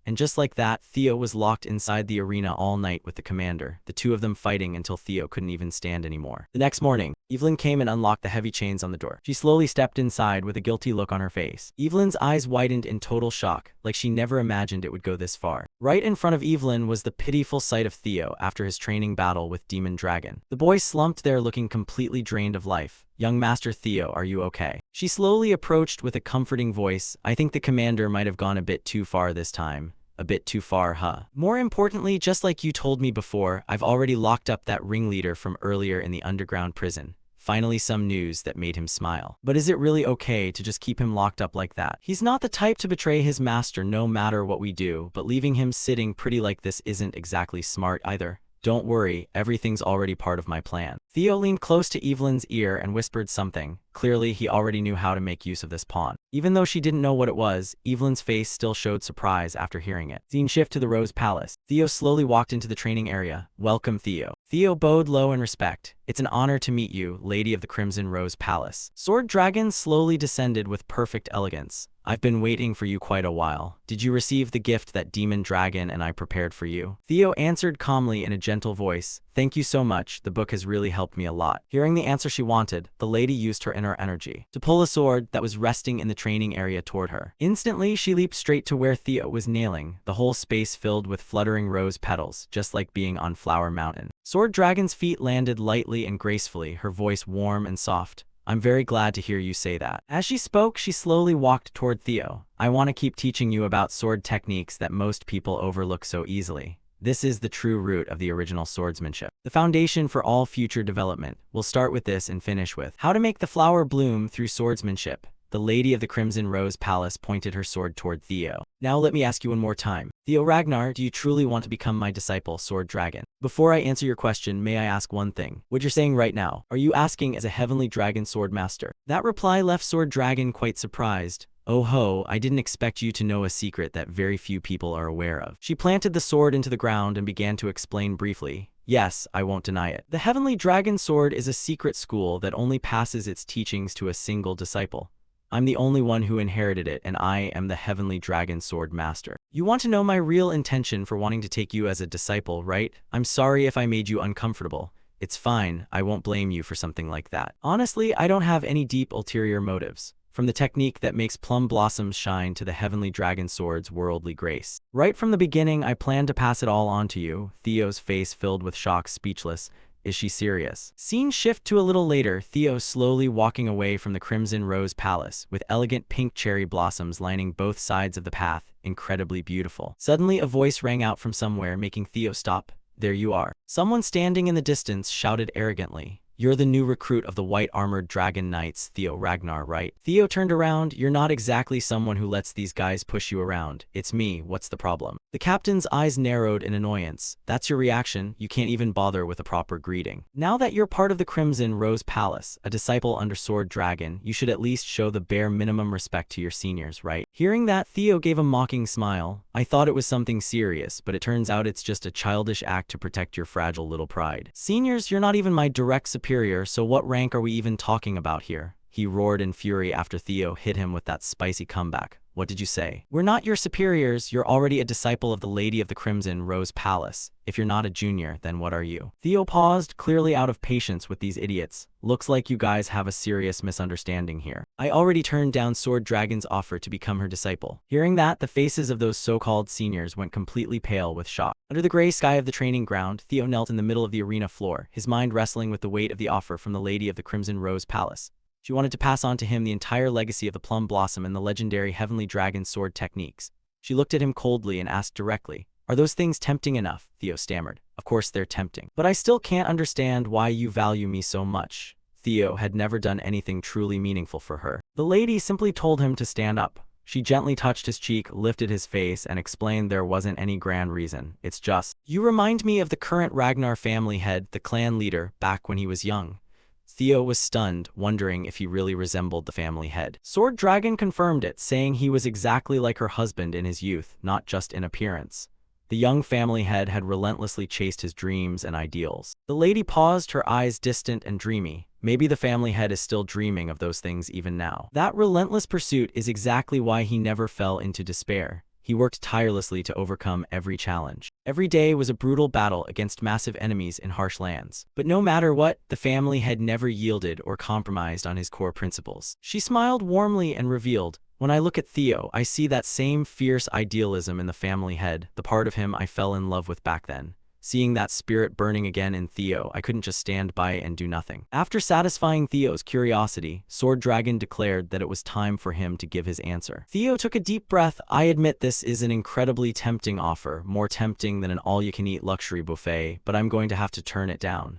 And just like that, Theo was locked inside the arena all night with the commander, the two of them fighting until Theo couldn't even stand anymore. The next morning, Evelyn came and unlocked the heavy chains on the door. She slowly stepped inside with a guilty look on her face. Evelyn's eyes widened in total shock, like she never imagined it would go this far. Right in front of Evelyn was the pitiful sight of Theo after his training battle with Demon Dragon. The boy slumped there looking completely drained of life. "Young Master Theo, are you okay?" She slowly approached with a comforting voice. "I think the commander might have gone a bit too far this time. A bit too far, huh? More importantly, just like you told me before, I've already locked up that ringleader from earlier in the underground prison." Finally, some news that made him smile. "But is it really okay to just keep him locked up like that? He's not the type to betray his master no matter what we do, but leaving him sitting pretty like this isn't exactly smart either. Don't worry, everything's already part of my plan." Theo leaned close to Evelyn's ear and whispered something. Clearly, he already knew how to make use of this pawn. Even though she didn't know what it was, Evelyn's face still showed surprise after hearing it. Scene shift to the Rose Palace. Theo slowly walked into the training area. Welcome, Theo. Theo bowed low in respect. It's an honor to meet you, Lady of the Crimson Rose Palace. Sword Dragon slowly descended with perfect elegance. I've been waiting for you quite a while. Did you receive the gift that Demon Dragon and I prepared for you? Theo answered calmly in a gentle voice. Thank you so much, the book has really helped me a lot. Hearing the answer she wanted, the lady used her inner energy to pull a sword that was resting in the training area toward her. Instantly, she leaped straight to where Theo was kneeling, the whole space filled with fluttering rose petals, just like being on Flower Mountain. Sword Dragon's feet landed lightly and gracefully, her voice warm and soft. I'm very glad to hear you say that. As she spoke, she slowly walked toward Theo. I want to keep teaching you about sword techniques that most people overlook so easily. This is the true root of the original swordsmanship. The foundation for all future development. We'll start with this and finish with how to make the flower bloom through swordsmanship. The Lady of the Crimson Rose Palace pointed her sword toward Theo. Now let me ask you one more time. Theo Ragnar, do you truly want to become my disciple, Sword Dragon? Before I answer your question, may I ask one thing? What you're saying right now, are you asking as a heavenly dragon sword master? That reply left Sword Dragon quite surprised. Oh ho, I didn't expect you to know a secret that very few people are aware of. She planted the sword into the ground and began to explain briefly. Yes, I won't deny it. The Heavenly Dragon Sword is a secret school that only passes its teachings to a single disciple. I'm the only one who inherited it, and I am the Heavenly Dragon Sword Master. You want to know my real intention for wanting to take you as a disciple, right? I'm sorry if I made you uncomfortable. It's fine, I won't blame you for something like that. Honestly, I don't have any deep ulterior motives. From the technique that makes plum blossoms shine to the Heavenly Dragon Sword's worldly grace. Right from the beginning, I planned to pass it all on to you. Theo's face filled with shock, speechless. Is she serious? Scene shift to a little later, Theo slowly walking away from the Crimson Rose Palace, with elegant pink cherry blossoms lining both sides of the path, incredibly beautiful. Suddenly a voice rang out from somewhere, making Theo stop. There you are. Someone standing in the distance shouted arrogantly. You're the new recruit of the white-armored dragon knights, Theo Ragnar, right? Theo turned around. You're not exactly someone who lets these guys push you around. It's me, what's the problem? The captain's eyes narrowed in annoyance. That's your reaction? You can't even bother with a proper greeting. Now that you're part of the Crimson Rose Palace, a disciple under Sword Dragon, you should at least show the bare minimum respect to your seniors, right? Hearing that, Theo gave a mocking smile. I thought it was something serious, but it turns out it's just a childish act to protect your fragile little pride. Seniors, you're not even my direct superior, so what rank are we even talking about here? He roared in fury after Theo hit him with that spicy comeback. What did you say? We're not your superiors, you're already a disciple of the Lady of the Crimson Rose Palace. If you're not a junior, then what are you? Theo paused, clearly out of patience with these idiots. Looks like you guys have a serious misunderstanding here. I already turned down Sword Dragon's offer to become her disciple. Hearing that, the faces of those so-called seniors went completely pale with shock. Under the gray sky of the training ground, Theo knelt in the middle of the arena floor, his mind wrestling with the weight of the offer from the Lady of the Crimson Rose Palace. She wanted to pass on to him the entire legacy of the Plum Blossom and the legendary Heavenly Dragon Sword techniques. She looked at him coldly and asked directly, Are those things tempting enough? Theo stammered. Of course they're tempting. But I still can't understand why you value me so much. Theo had never done anything truly meaningful for her. The lady simply told him to stand up. She gently touched his cheek, lifted his face, and explained there wasn't any grand reason. It's just, you remind me of the current Ragnar family head, the clan leader, back when he was young. Theo was stunned, wondering if he really resembled the family head. Sword Dragon confirmed it, saying he was exactly like her husband in his youth, not just in appearance. The young family head had relentlessly chased his dreams and ideals. The lady paused, her eyes distant and dreamy. Maybe the family head is still dreaming of those things even now. That relentless pursuit is exactly why he never fell into despair. He worked tirelessly to overcome every challenge. Every day was a brutal battle against massive enemies in harsh lands. But no matter what, the family had never yielded or compromised on his core principles. She smiled warmly and revealed, When I look at Theo, I see that same fierce idealism in the family head, the part of him I fell in love with back then. Seeing that spirit burning again in Theo, I couldn't just stand by and do nothing. After satisfying Theo's curiosity, Sword Dragon declared that it was time for him to give his answer. Theo took a deep breath. I admit this is an incredibly tempting offer, more tempting than an all-you-can-eat luxury buffet, but I'm going to have to turn it down.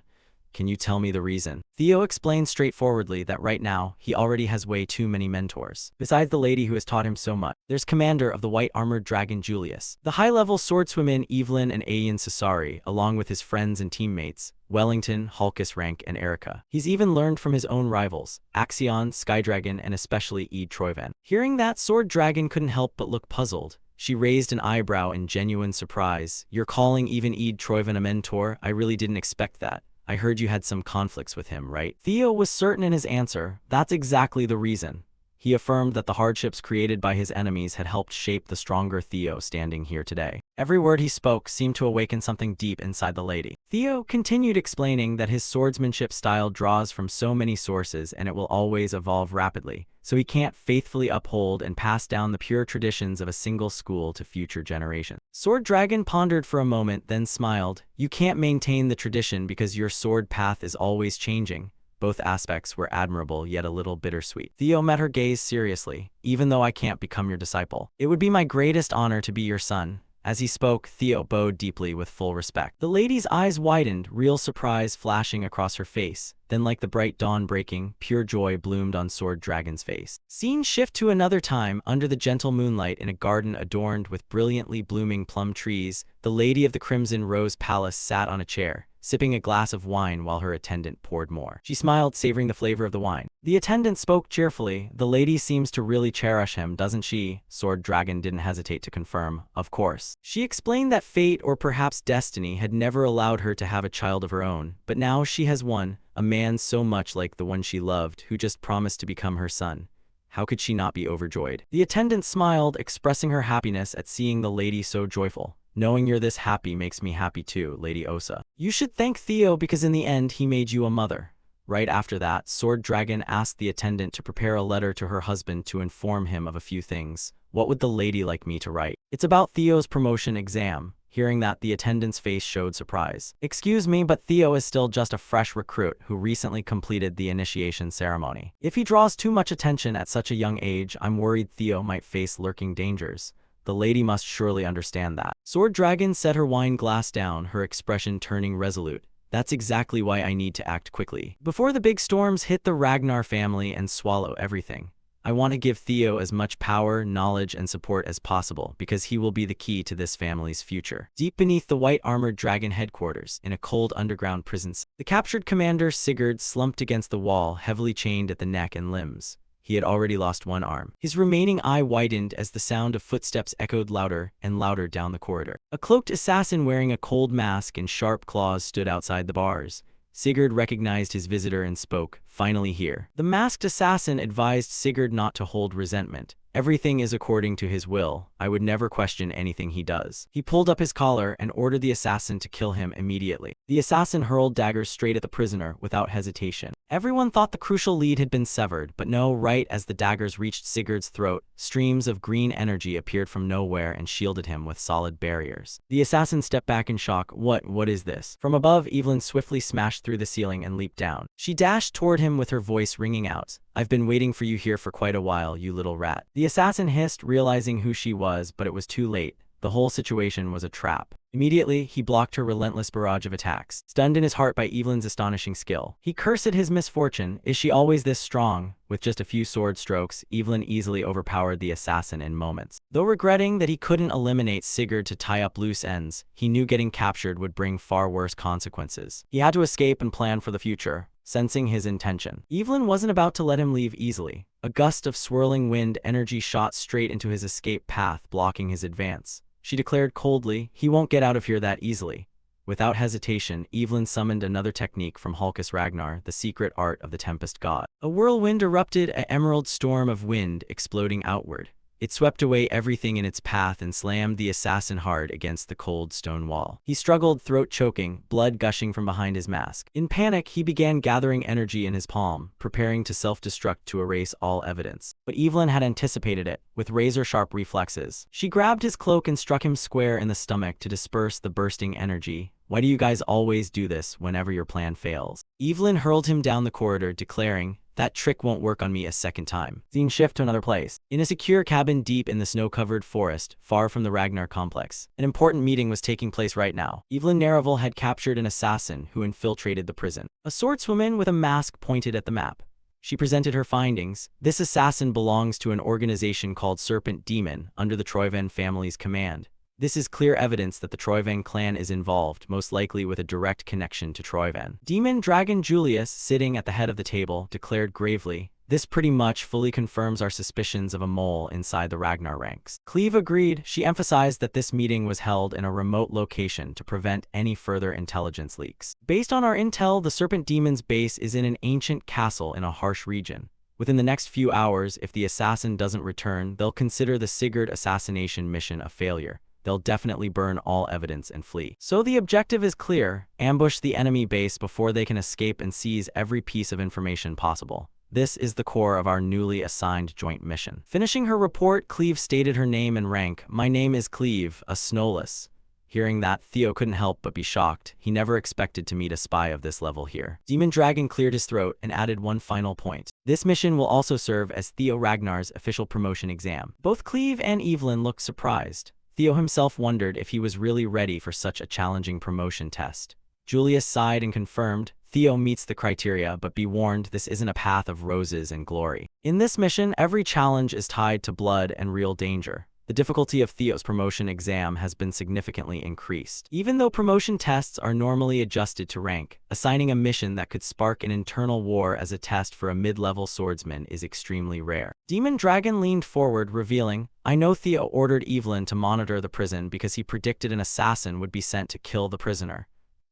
Can you tell me the reason? Theo explained straightforwardly that right now, he already has way too many mentors. Besides the lady who has taught him so much, there's commander of the white armored dragon Julius, the high-level swordswomen Evelyn and Ayan Sasari, along with his friends and teammates, Wellington, Hulkus Rank, and Erica. He's even learned from his own rivals, Axion, Skydragon, and especially Ed Troivan. Hearing that, Sword Dragon couldn't help but look puzzled. She raised an eyebrow in genuine surprise. You're calling even Ed Troivan a mentor? I really didn't expect that. I heard you had some conflicts with him, right? Theo was certain in his answer. That's exactly the reason. He affirmed that the hardships created by his enemies had helped shape the stronger Theo standing here today. Every word he spoke seemed to awaken something deep inside the lady. Theo continued explaining that his swordsmanship style draws from so many sources and it will always evolve rapidly, so he can't faithfully uphold and pass down the pure traditions of a single school to future generations. Sword Dragon pondered for a moment, then smiled. You can't maintain the tradition because your sword path is always changing. Both aspects were admirable, yet a little bittersweet. Theo met her gaze seriously. Even though I can't become your disciple, it would be my greatest honor to be your son. As he spoke, Theo bowed deeply with full respect. The lady's eyes widened, real surprise flashing across her face. Then like the bright dawn breaking, pure joy bloomed on Sword Dragon's face. Scene shift to another time, under the gentle moonlight in a garden adorned with brilliantly blooming plum trees. The lady of the Crimson Rose Palace sat on a chair, sipping a glass of wine while her attendant poured more. She smiled, savoring the flavor of the wine. The attendant spoke cheerfully. The lady seems to really cherish him, doesn't she? Sword Dragon didn't hesitate to confirm. Of course. She explained that fate, or perhaps destiny, had never allowed her to have a child of her own, but now she has one, a man so much like the one she loved, who just promised to become her son. How could she not be overjoyed? The attendant smiled, expressing her happiness at seeing the lady so joyful. Knowing you're this happy makes me happy too, Lady Osa. You should thank Theo because in the end he made you a mother. Right after that, Sword Dragon asked the attendant to prepare a letter to her husband to inform him of a few things. What would the lady like me to write? It's about Theo's promotion exam. Hearing that, the attendant's face showed surprise. Excuse me, but Theo is still just a fresh recruit who recently completed the initiation ceremony. If he draws too much attention at such a young age, I'm worried Theo might face lurking dangers. The lady must surely understand that. Sword Dragon set her wine glass down, her expression turning resolute. That's exactly why I need to act quickly, before the big storms hit the Ragnar family and swallow everything. I want to give Theo as much power, knowledge, and support as possible because he will be the key to this family's future. Deep beneath the white armored dragon headquarters, in a cold underground prison, the captured commander Sigurd slumped against the wall, heavily chained at the neck and limbs. He had already lost one arm. His remaining eye widened as the sound of footsteps echoed louder and louder down the corridor. A cloaked assassin wearing a cold mask and sharp claws stood outside the bars. Sigurd recognized his visitor and spoke, finally here. The masked assassin advised Sigurd not to hold resentment. Everything is according to his will. I would never question anything he does. He pulled up his collar and ordered the assassin to kill him immediately. The assassin hurled daggers straight at the prisoner without hesitation. Everyone thought the crucial lead had been severed, but no, right as the daggers reached Sigurd's throat, streams of green energy appeared from nowhere and shielded him with solid barriers. The assassin stepped back in shock. What is this? From above, Evelyn swiftly smashed through the ceiling and leaped down. She dashed toward him with her voice ringing out. I've been waiting for you here for quite a while, you little rat. The assassin hissed, realizing who she was, but it was too late. The whole situation was a trap. Immediately, he blocked her relentless barrage of attacks. Stunned in his heart by Evelyn's astonishing skill, he cursed his misfortune. Is she always this strong? With just a few sword strokes, Evelyn easily overpowered the assassin in moments. Though regretting that he couldn't eliminate Sigurd to tie up loose ends, he knew getting captured would bring far worse consequences. He had to escape and plan for the future. Sensing his intention, Evelyn wasn't about to let him leave easily. A gust of swirling wind energy shot straight into his escape path, blocking his advance. She declared coldly, he won't get out of here that easily. Without hesitation, Evelyn summoned another technique from Hulkus Ragnar, the secret art of the Tempest God. A whirlwind erupted, an emerald storm of wind exploding outward. It swept away everything in its path and slammed the assassin hard against the cold stone wall. He struggled, throat choking, blood gushing from behind his mask. In panic, he began gathering energy in his palm, preparing to self-destruct to erase all evidence. But Evelyn had anticipated it, with razor-sharp reflexes. She grabbed his cloak and struck him square in the stomach to disperse the bursting energy. Why do you guys always do this whenever your plan fails? Evelyn hurled him down the corridor, declaring, that trick won't work on me a second time. Scene shift to another place. In a secure cabin deep in the snow-covered forest, far from the Ragnar complex, an important meeting was taking place right now. Evelyn Naravel had captured an assassin who infiltrated the prison. A swordswoman with a mask pointed at the map. She presented her findings. This assassin belongs to an organization called Serpent Demon, under the Troyven family's command. This is clear evidence that the Troyven clan is involved, most likely with a direct connection to Troyven. Demon Dragon Julius, sitting at the head of the table, declared gravely, this pretty much fully confirms our suspicions of a mole inside the Ragnar ranks. Cleve agreed. She emphasized that this meeting was held in a remote location to prevent any further intelligence leaks. Based on our intel, the Serpent Demon's base is in an ancient castle in a harsh region. Within the next few hours, if the assassin doesn't return, they'll consider the Sigurd assassination mission a failure. They'll definitely burn all evidence and flee. So the objective is clear: ambush the enemy base before they can escape and seize every piece of information possible. This is the core of our newly assigned joint mission. Finishing her report, Cleve stated her name and rank. My name is Cleve, a Snowless. Hearing that, Theo couldn't help but be shocked. He never expected to meet a spy of this level here. Demon Dragon cleared his throat and added one final point. This mission will also serve as Theo Ragnar's official promotion exam. Both Cleve and Evelyn looked surprised. Theo himself wondered if he was really ready for such a challenging promotion test. Julius sighed and confirmed, Theo meets the criteria, but be warned, this isn't a path of roses and glory. In this mission, every challenge is tied to blood and real danger. The difficulty of Theo's promotion exam has been significantly increased. Even though promotion tests are normally adjusted to rank, assigning a mission that could spark an internal war as a test for a mid-level swordsman is extremely rare. Demon Dragon leaned forward, revealing, I know Theo ordered Evelyn to monitor the prison because he predicted an assassin would be sent to kill the prisoner.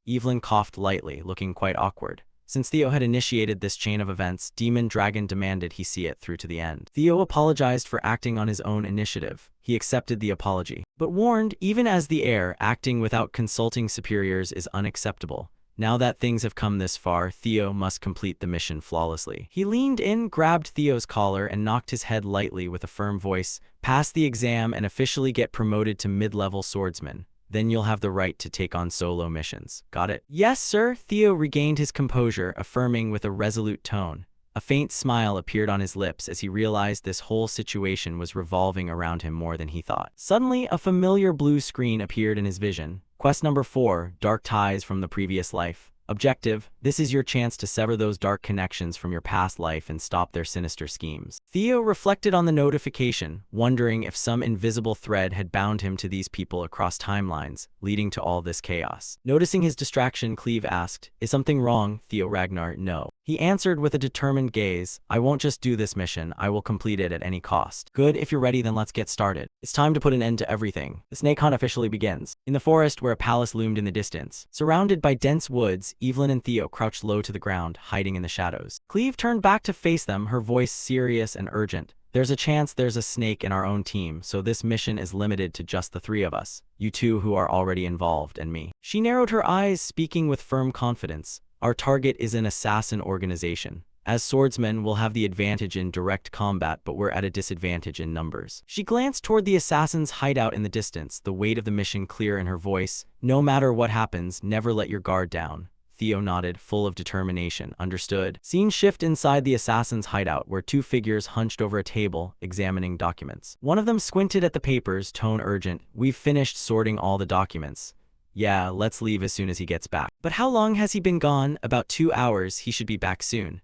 Evelyn coughed lightly, looking quite awkward. Since Theo had initiated this chain of events, Demon Dragon demanded he see it through to the end. Theo apologized for acting on his own initiative. He accepted the apology, but warned, even as the heir, acting without consulting superiors is unacceptable. Now that things have come this far, Theo must complete the mission flawlessly. He leaned in, grabbed Theo's collar, and knocked his head lightly with a firm voice. Pass the exam and officially get promoted to mid-level swordsman. Then you'll have the right to take on solo missions. Got it? Yes, sir. Theo regained his composure, affirming with a resolute tone. A faint smile appeared on his lips as he realized this whole situation was revolving around him more than he thought. Suddenly, a familiar blue screen appeared in his vision. Quest number 4, Dark Ties from the Previous Life. Objective: this is your chance to sever those dark connections from your past life and stop their sinister schemes. Theo reflected on the notification, wondering if some invisible thread had bound him to these people across timelines, leading to all this chaos. Noticing his distraction, Cleve asked, is something wrong? Theo Ragnar, no. He answered with a determined gaze, I won't just do this mission, I will complete it at any cost. Good, if you're ready, then let's get started. It's time to put an end to everything. The snake hunt officially begins. In the forest where a palace loomed in the distance, surrounded by dense woods, Evelyn and Theo crouched low to the ground, hiding in the shadows. Cleve turned back to face them, her voice serious and urgent. There's a chance there's a snake in our own team, so this mission is limited to just the 3 of us. You 2 who are already involved, and me. She narrowed her eyes, speaking with firm confidence. Our target is an assassin organization. As swordsmen, we'll have the advantage in direct combat, but we're at a disadvantage in numbers. She glanced toward the assassin's hideout in the distance, the weight of the mission clear in her voice. No matter what happens, never let your guard down. Theo nodded, full of determination. Understood. Scene shift inside the assassin's hideout, where 2 figures hunched over a table, examining documents. One of them squinted at the papers, tone urgent. We've finished sorting all the documents. Yeah, let's leave as soon as he gets back. But how long has he been gone? About 2 hours, he should be back soon.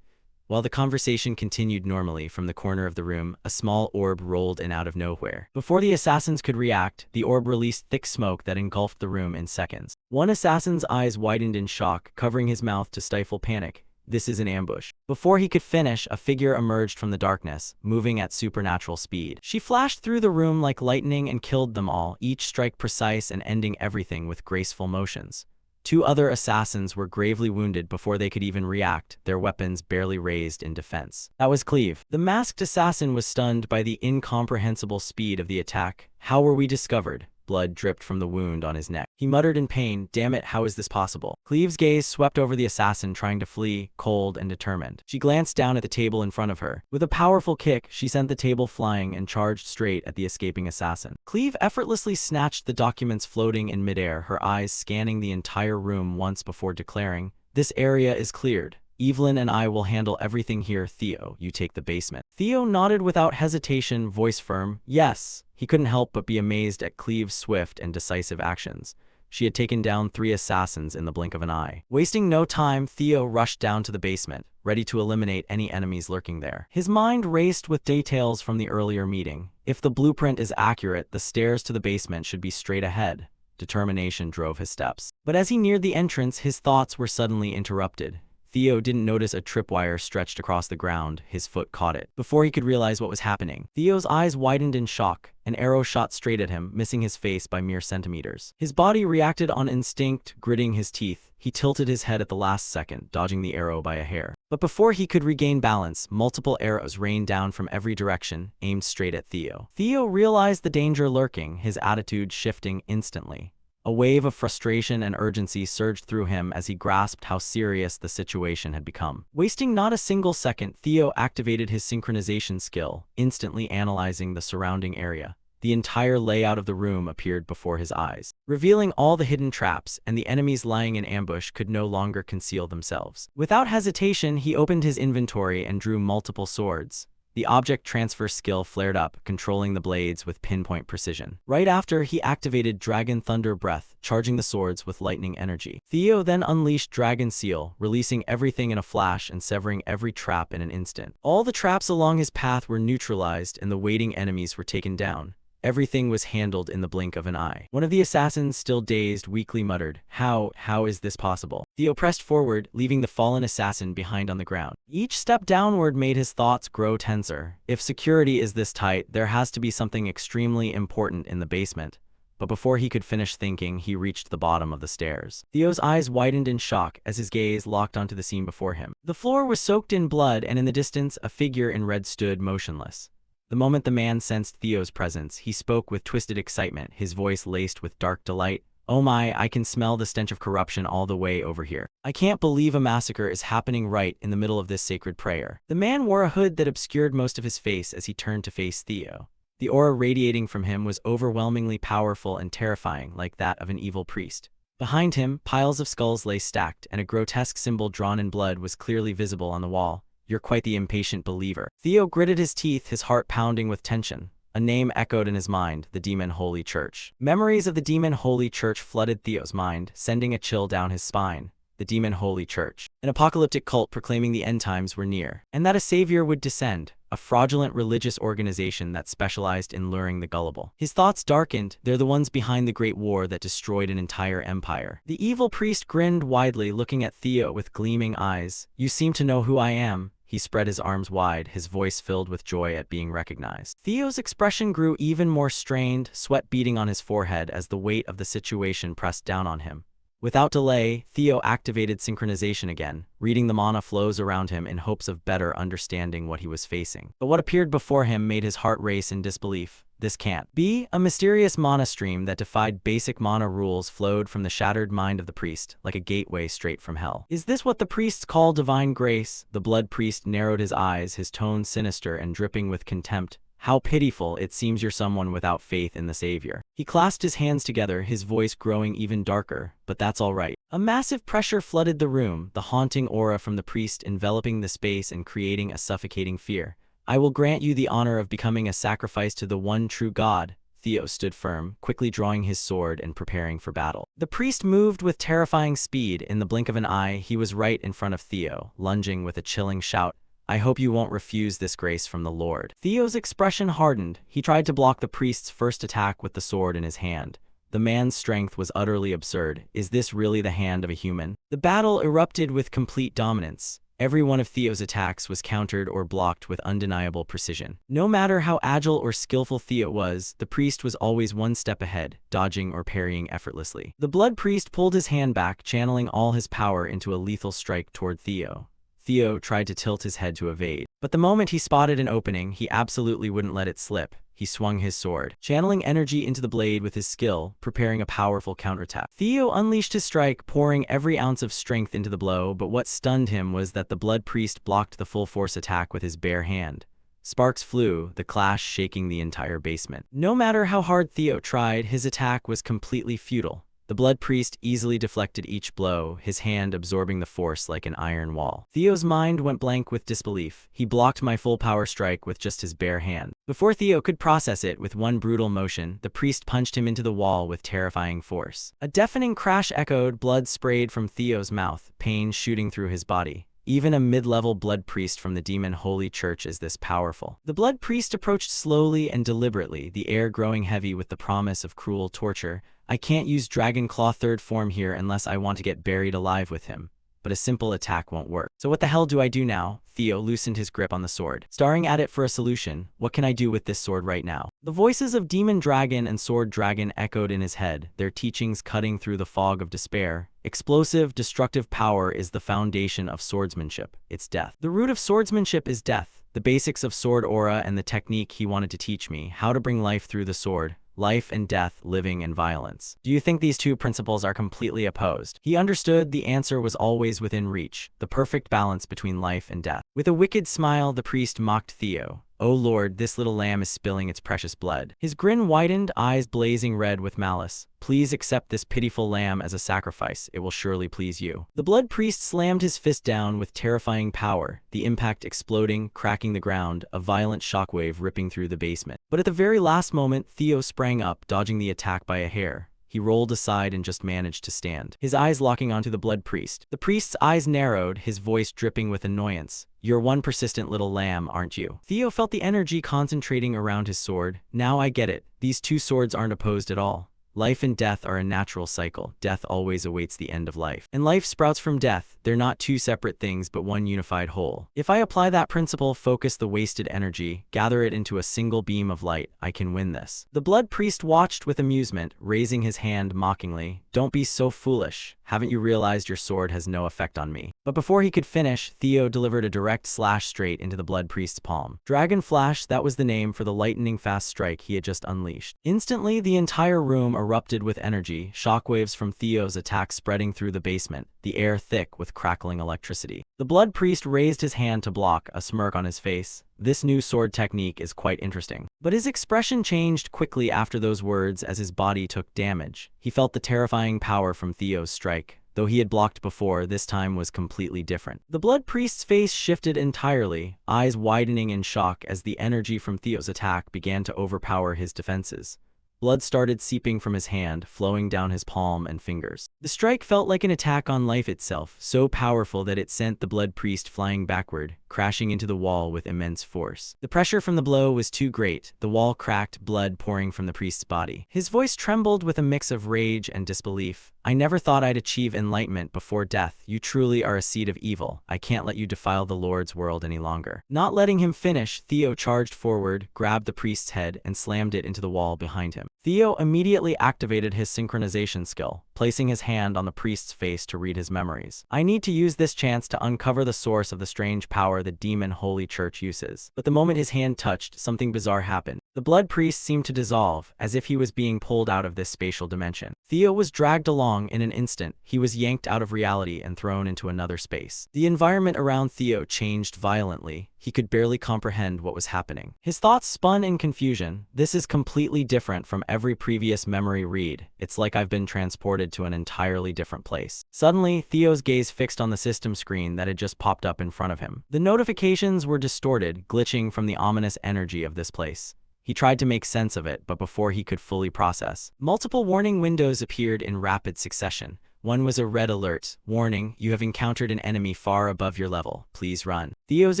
While the conversation continued normally, from the corner of the room, a small orb rolled in out of nowhere. Before the assassins could react, the orb released thick smoke that engulfed the room in seconds. One assassin's eyes widened in shock, covering his mouth to stifle panic. This is an ambush. Before he could finish, a figure emerged from the darkness, moving at supernatural speed. She flashed through the room like lightning and killed them all, each strike precise and ending everything with graceful motions. 2 other assassins were gravely wounded before they could even react, their weapons barely raised in defense. That was Cleve. The masked assassin was stunned by the incomprehensible speed of the attack. How were we discovered? blood dripped from the wound on his neck. He muttered in pain, "Damn it, how is this possible?" Cleve's gaze swept over the assassin trying to flee, cold and determined. She glanced down at the table in front of her. With a powerful kick, she sent the table flying and charged straight at the escaping assassin. Cleve effortlessly snatched the documents floating in midair, her eyes scanning the entire room once before declaring, "This area is cleared. Evelyn and I will handle everything here. Theo, you take the basement." Theo nodded without hesitation, voice firm, "Yes." He couldn't help but be amazed at Cleve's swift and decisive actions. She had taken down 3 assassins in the blink of an eye. Wasting no time, Theo rushed down to the basement, ready to eliminate any enemies lurking there. His mind raced with details from the earlier meeting. If the blueprint is accurate, the stairs to the basement should be straight ahead. Determination drove his steps. But as he neared the entrance, his thoughts were suddenly interrupted. Theo didn't notice a tripwire stretched across the ground. His foot caught it. Before he could realize what was happening, Theo's eyes widened in shock. An arrow shot straight at him, missing his face by mere centimeters. His body reacted on instinct, gritting his teeth. He tilted his head at the last second, dodging the arrow by a hair. But before he could regain balance, multiple arrows rained down from every direction, aimed straight at Theo. Theo realized the danger lurking, his attitude shifting instantly. A wave of frustration and urgency surged through him as he grasped how serious the situation had become. Wasting not a single second, Theo activated his synchronization skill, instantly analyzing the surrounding area. The entire layout of the room appeared before his eyes, revealing all the hidden traps, and the enemies lying in ambush could no longer conceal themselves. Without hesitation, he opened his inventory and drew multiple swords. The object transfer skill flared up, controlling the blades with pinpoint precision. Right after, he activated Dragon Thunder Breath, charging the swords with lightning energy. Theo then unleashed Dragon Seal, releasing everything in a flash and severing every trap in an instant. All the traps along his path were neutralized and the waiting enemies were taken down. Everything was handled in the blink of an eye. One of the assassins, still dazed, weakly muttered, How is this possible?" Theo pressed forward, leaving the fallen assassin behind on the ground. Each step downward made his thoughts grow tenser. If security is this tight, there has to be something extremely important in the basement. But before he could finish thinking, he reached the bottom of the stairs. Theo's eyes widened in shock as his gaze locked onto the scene before him. The floor was soaked in blood, and in the distance, a figure in red stood motionless. The moment the man sensed Theo's presence, he spoke with twisted excitement, his voice laced with dark delight. "Oh my, I can smell the stench of corruption all the way over here. I can't believe a massacre is happening right in the middle of this sacred prayer." The man wore a hood that obscured most of his face as he turned to face Theo. The aura radiating from him was overwhelmingly powerful and terrifying, like that of an evil priest. Behind him, piles of skulls lay stacked, and a grotesque symbol drawn in blood was clearly visible on the wall. "You're quite the impatient believer." Theo gritted his teeth, his heart pounding with tension. A name echoed in his mind, the Demon Holy Church. Memories of the Demon Holy Church flooded Theo's mind, sending a chill down his spine. The Demon Holy Church. An apocalyptic cult proclaiming the end times were near, and that a savior would descend. A fraudulent religious organization that specialized in luring the gullible. His thoughts darkened. They're the ones behind the Great War that destroyed an entire empire. The evil priest grinned widely, looking at Theo with gleaming eyes. "You seem to know who I am." He spread his arms wide, his voice filled with joy at being recognized. Theo's expression grew even more strained, sweat beading on his forehead as the weight of the situation pressed down on him. Without delay, Theo activated synchronization again, reading the mana flows around him in hopes of better understanding what he was facing. But what appeared before him made his heart race in disbelief. This can't be. A mysterious mana stream that defied basic mana rules flowed from the shattered mind of the priest, like a gateway straight from hell. Is this what the priests call divine grace? The blood priest narrowed his eyes, his tone sinister and dripping with contempt. "How pitiful, it seems you're someone without faith in the Savior." He clasped his hands together, his voice growing even darker, "But that's all right." A massive pressure flooded the room, the haunting aura from the priest enveloping the space and creating a suffocating fear. "I will grant you the honor of becoming a sacrifice to the one true God." Theo stood firm, quickly drawing his sword and preparing for battle. The priest moved with terrifying speed. In the blink of an eye, he was right in front of Theo, lunging with a chilling shout. "I hope you won't refuse this grace from the Lord." Theo's expression hardened. He tried to block the priest's first attack with the sword in his hand. The man's strength was utterly absurd. Is this really the hand of a human? The battle erupted with complete dominance. Every one of Theo's attacks was countered or blocked with undeniable precision. No matter how agile or skillful Theo was, the priest was always one step ahead, dodging or parrying effortlessly. The blood priest pulled his hand back, channeling all his power into a lethal strike toward Theo. Theo tried to tilt his head to evade, but the moment he spotted an opening, he absolutely wouldn't let it slip. he swung his sword, channeling energy into the blade with his skill, preparing a powerful counterattack. Theo unleashed his strike, pouring every ounce of strength into the blow, but what stunned him was that the Blood Priest blocked the full-force attack with his bare hand. Sparks flew, the clash shaking the entire basement. No matter how hard Theo tried, his attack was completely futile. The Blood Priest easily deflected each blow, his hand absorbing the force like an iron wall. Theo's mind went blank with disbelief. He blocked my full power strike with just his bare hand. Before Theo could process it, with one brutal motion, the priest punched him into the wall with terrifying force. A deafening crash echoed, blood sprayed from Theo's mouth, pain shooting through his body. Even a mid-level blood priest from the demon holy church is this powerful. The blood priest approached slowly and deliberately, the air growing heavy with the promise of cruel torture. I can't use Dragon Claw third form here unless I want to get buried alive with him. But a simple attack won't work. So what the hell do I do now? Theo loosened his grip on the sword, staring at it for a solution. What can I do with this sword right now? The voices of Demon Dragon and Sword Dragon echoed in his head, their teachings cutting through the fog of despair. Explosive, destructive power is the foundation of swordsmanship. It's death. The root of swordsmanship is death. The basics of sword aura and the technique he wanted to teach me, how to bring life through the sword. Life and death, living and violence. Do you think these two principles are completely opposed? He understood the answer was always within reach, the perfect balance between life and death. With a wicked smile, the priest mocked Theo. "Oh Lord, this little lamb is spilling its precious blood." His grin widened, eyes blazing red with malice. "Please accept this pitiful lamb as a sacrifice. It will surely please you." The blood priest slammed his fist down with terrifying power, the impact exploding, cracking the ground, a violent shockwave ripping through the basement. But at the very last moment, Theo sprang up, dodging the attack by a hair. He rolled aside and just managed to stand, his eyes locking onto the blood priest. The priest's eyes narrowed, his voice dripping with annoyance. "You're one persistent little lamb, aren't you?" Theo felt the energy concentrating around his sword. "Now I get it. These two swords aren't opposed at all. Life and death are a natural cycle. Death always awaits the end of life. And life sprouts from death. They're not two separate things but one unified whole. If I apply that principle, focus the wasted energy, gather it into a single beam of light, I can win this." The blood priest watched with amusement, raising his hand mockingly. "Don't be so foolish. Haven't you realized your sword has no effect on me?" But before he could finish, Theo delivered a direct slash straight into the blood priest's palm. Dragon Flash, that was the name for the lightning-fast strike he had just unleashed. Instantly, the entire room erupted with energy, shockwaves from Theo's attack spreading through the basement, the air thick with crackling electricity. The blood priest raised his hand to block, a smirk on his face. This new sword technique is quite interesting. But his expression changed quickly after those words as his body took damage. He felt the terrifying power from Theo's strike. Though he had blocked before, this time was completely different. The blood priest's face shifted entirely, eyes widening in shock as the energy from Theo's attack began to overpower his defenses. Blood started seeping from his hand, flowing down his palm and fingers. The strike felt like an attack on life itself, so powerful that it sent the blood priest flying backward, crashing into the wall with immense force. The pressure from the blow was too great. The wall cracked, blood pouring from the priest's body. His voice trembled with a mix of rage and disbelief. "I never thought I'd achieve enlightenment before death. You truly are a seed of evil. I can't let you defile the Lord's world any longer." Not letting him finish, Theo charged forward, grabbed the priest's head, and slammed it into the wall behind him. Theo immediately activated his synchronization skill, placing his hand on the priest's face to read his memories. "I need to use this chance to uncover the source of the strange power the demon holy church uses." But the moment his hand touched, something bizarre happened. The blood priest seemed to dissolve, as if he was being pulled out of this spatial dimension. Theo was dragged along in an instant. He was yanked out of reality and thrown into another space. The environment around Theo changed violently. He could barely comprehend what was happening. His thoughts spun in confusion. "This is completely different from every previous memory read. It's like I've been transported to an entirely different place." Suddenly, Theo's gaze fixed on the system screen that had just popped up in front of him. The notifications were distorted, glitching from the ominous energy of this place. He tried to make sense of it, but before he could fully process, multiple warning windows appeared in rapid succession. One was a red alert. "Warning, you have encountered an enemy far above your level. Please run." Theo's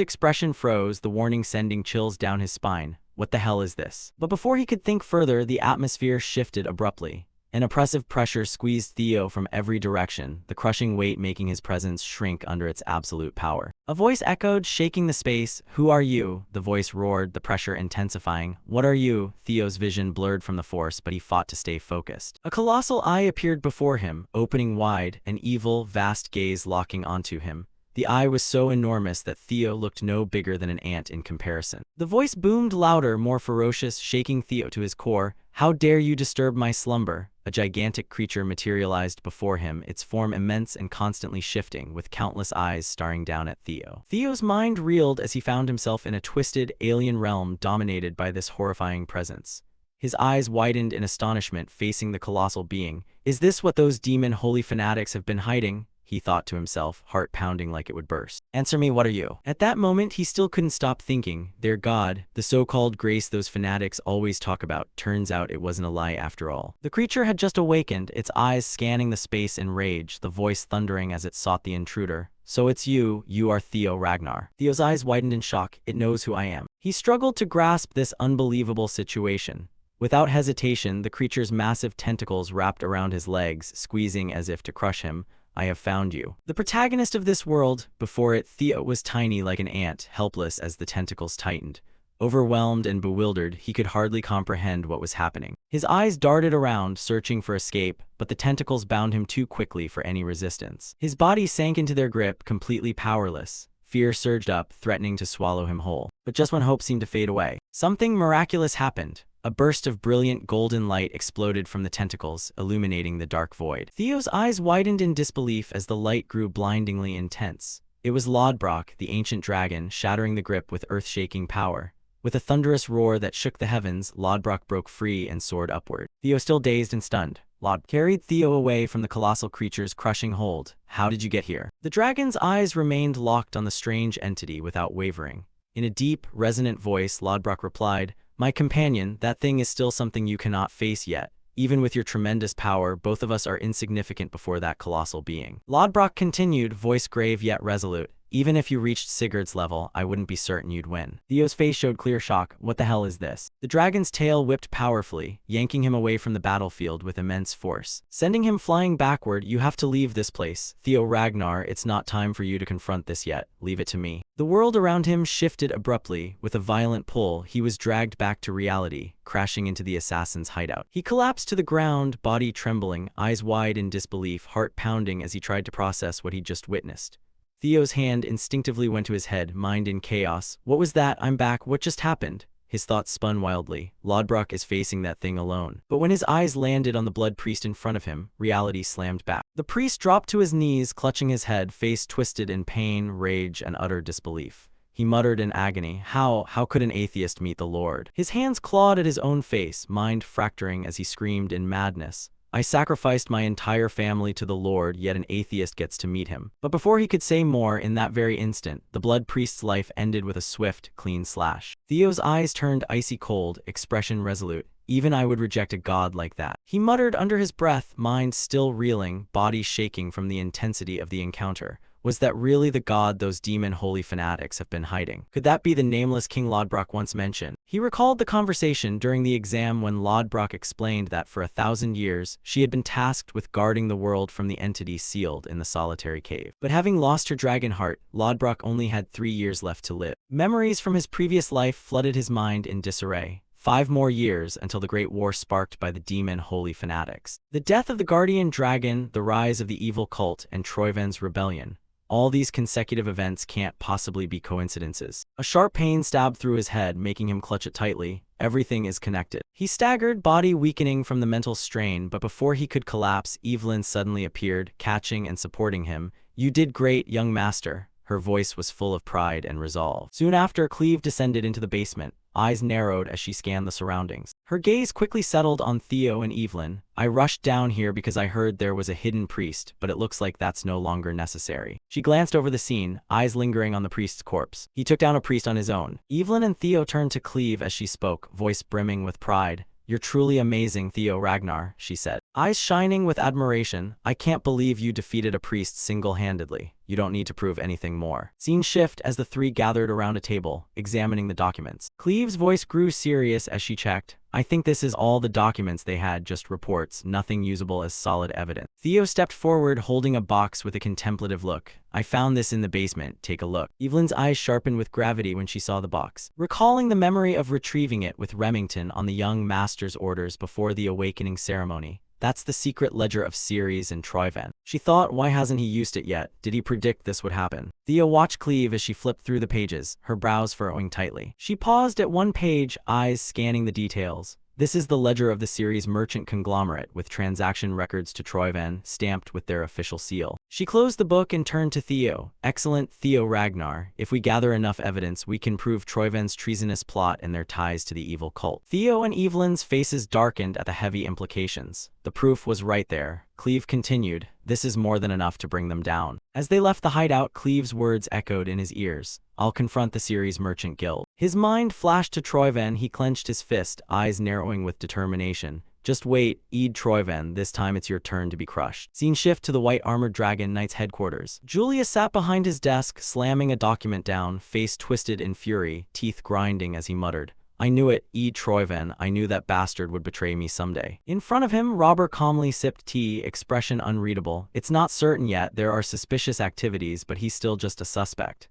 expression froze, the warning sending chills down his spine. What the hell is this? But before he could think further, the atmosphere shifted abruptly. An oppressive pressure squeezed Theo from every direction, the crushing weight making his presence shrink under its absolute power. A voice echoed, shaking the space. "Who are you?" The voice roared, the pressure intensifying. "What are you?" Theo's vision blurred from the force, but he fought to stay focused. A colossal eye appeared before him, opening wide, an evil, vast gaze locking onto him. The eye was so enormous that Theo looked no bigger than an ant in comparison. The voice boomed louder, more ferocious, shaking Theo to his core. "How dare you disturb my slumber?" A gigantic creature materialized before him, its form immense and constantly shifting, with countless eyes staring down at Theo. Theo's mind reeled as he found himself in a twisted, alien realm dominated by this horrifying presence. His eyes widened in astonishment, facing the colossal being. "Is this what those demon holy fanatics have been hiding?" he thought to himself, heart pounding like it would burst. "Answer me, what are you?" At that moment, he still couldn't stop thinking. Their god, the so-called grace those fanatics always talk about, turns out it wasn't a lie after all. The creature had just awakened, its eyes scanning the space in rage, the voice thundering as it sought the intruder. "So it's you are Theo Ragnar." Theo's eyes widened in shock. "It knows who I am." He struggled to grasp this unbelievable situation. Without hesitation, the creature's massive tentacles wrapped around his legs, squeezing as if to crush him. "I have found you." The protagonist of this world, before it, Theo was tiny like an ant, helpless as the tentacles tightened. Overwhelmed and bewildered, he could hardly comprehend what was happening. His eyes darted around, searching for escape, but the tentacles bound him too quickly for any resistance. His body sank into their grip, completely powerless. Fear surged up, threatening to swallow him whole. But just when hope seemed to fade away, something miraculous happened. A burst of brilliant golden light exploded from the tentacles, illuminating the dark void. Theo's eyes widened in disbelief as the light grew blindingly intense. It was Lodbrok, the ancient dragon, shattering the grip with earth-shaking power. With a thunderous roar that shook the heavens, Lodbrok broke free and soared upward. Theo, still dazed and stunned, carried Theo away from the colossal creature's crushing hold. "How did you get here?" The dragon's eyes remained locked on the strange entity without wavering. In a deep, resonant voice, Lodbrok replied, "My companion, that thing is still something you cannot face yet. Even with your tremendous power, both of us are insignificant before that colossal being." Lodbrok continued, voice grave yet resolute, "Even if you reached Sigurd's level, I wouldn't be certain you'd win." Theo's face showed clear shock. "What the hell is this?" The dragon's tail whipped powerfully, yanking him away from the battlefield with immense force, sending him flying backward. "You have to leave this place. Theo Ragnar, it's not time for you to confront this yet. Leave it to me." The world around him shifted abruptly. With a violent pull, he was dragged back to reality, crashing into the assassin's hideout. He collapsed to the ground, body trembling, eyes wide in disbelief, heart pounding as he tried to process what he'd just witnessed. Theo's hand instinctively went to his head, mind in chaos. "What was that? I'm back. What just happened?" His thoughts spun wildly. Lodbrok is facing that thing alone. But when his eyes landed on the blood priest in front of him, reality slammed back. The priest dropped to his knees, clutching his head, face twisted in pain, rage, and utter disbelief. He muttered in agony, How could an atheist meet the Lord?" His hands clawed at his own face, mind fracturing as he screamed in madness. "I sacrificed my entire family to the Lord, yet an atheist gets to meet him." But before he could say more, in that very instant, the blood priest's life ended with a swift, clean slash. Theo's eyes turned icy cold, expression resolute. "Even I would reject a god like that," he muttered under his breath, mind still reeling, body shaking from the intensity of the encounter. Was that really the god those demon holy fanatics have been hiding? Could that be the nameless King Lodbrok once mentioned? He recalled the conversation during the exam when Lodbrok explained that for 1,000 years, she had been tasked with guarding the world from the entity sealed in the solitary cave. But having lost her dragon heart, Lodbrok only had 3 years left to live. Memories from his previous life flooded his mind in disarray. 5 more years until the great war sparked by the demon holy fanatics. The death of the guardian dragon, the rise of the evil cult, and Troiven's rebellion. All these consecutive events can't possibly be coincidences. A sharp pain stabbed through his head, making him clutch it tightly. Everything is connected. He staggered, body weakening from the mental strain, but before he could collapse, Evelyn suddenly appeared, catching and supporting him. "You did great, young master." Her voice was full of pride and resolve. Soon after, Cleve descended into the basement, eyes narrowed as she scanned the surroundings. Her gaze quickly settled on Theo and Evelyn. "I rushed down here because I heard there was a hidden priest, but it looks like that's no longer necessary." She glanced over the scene, eyes lingering on the priest's corpse. "He took down a priest on his own." Evelyn and Theo turned to Cleve as she spoke, voice brimming with pride. "You're truly amazing, Theo Ragnar," she said, eyes shining with admiration. "I can't believe you defeated a priest single-handedly. You don't need to prove anything more." Scene shift as the three gathered around a table, examining the documents. Cleve's voice grew serious as she checked. "I think this is all the documents they had, just reports, nothing usable as solid evidence." Theo stepped forward, holding a box with a contemplative look. "I found this in the basement, take a look." Evelyn's eyes sharpened with gravity when she saw the box, recalling the memory of retrieving it with Remington on the young master's orders before the awakening ceremony. That's the secret ledger of Ceres and Troyven. She thought, why hasn't he used it yet? Did he predict this would happen? Theo watched Cleve as she flipped through the pages, her brows furrowing tightly. She paused at one page, eyes scanning the details. This is the ledger of the Ceres merchant conglomerate, with transaction records to Troyven stamped with their official seal. She closed the book and turned to Theo. Excellent, Theo Ragnar. If we gather enough evidence, we can prove Troyven's treasonous plot and their ties to the evil cult. Theo and Evelyn's faces darkened at the heavy implications. The proof was right there. Cleve continued, this is more than enough to bring them down. As they left the hideout, Cleve's words echoed in his ears. I'll confront the Ceres Merchant Guild. His mind flashed to Troyven. He clenched his fist, eyes narrowing with determination. Just wait, Eid Troyven, this time it's your turn to be crushed. Scene shift to the White Armored Dragon Knight's headquarters. Julius sat behind his desk, slamming a document down, face twisted in fury, teeth grinding as he muttered. I knew it, Eid Troyven, I knew that bastard would betray me someday. In front of him, Robert calmly sipped tea, expression unreadable. It's not certain yet, there are suspicious activities, but he's still just a suspect.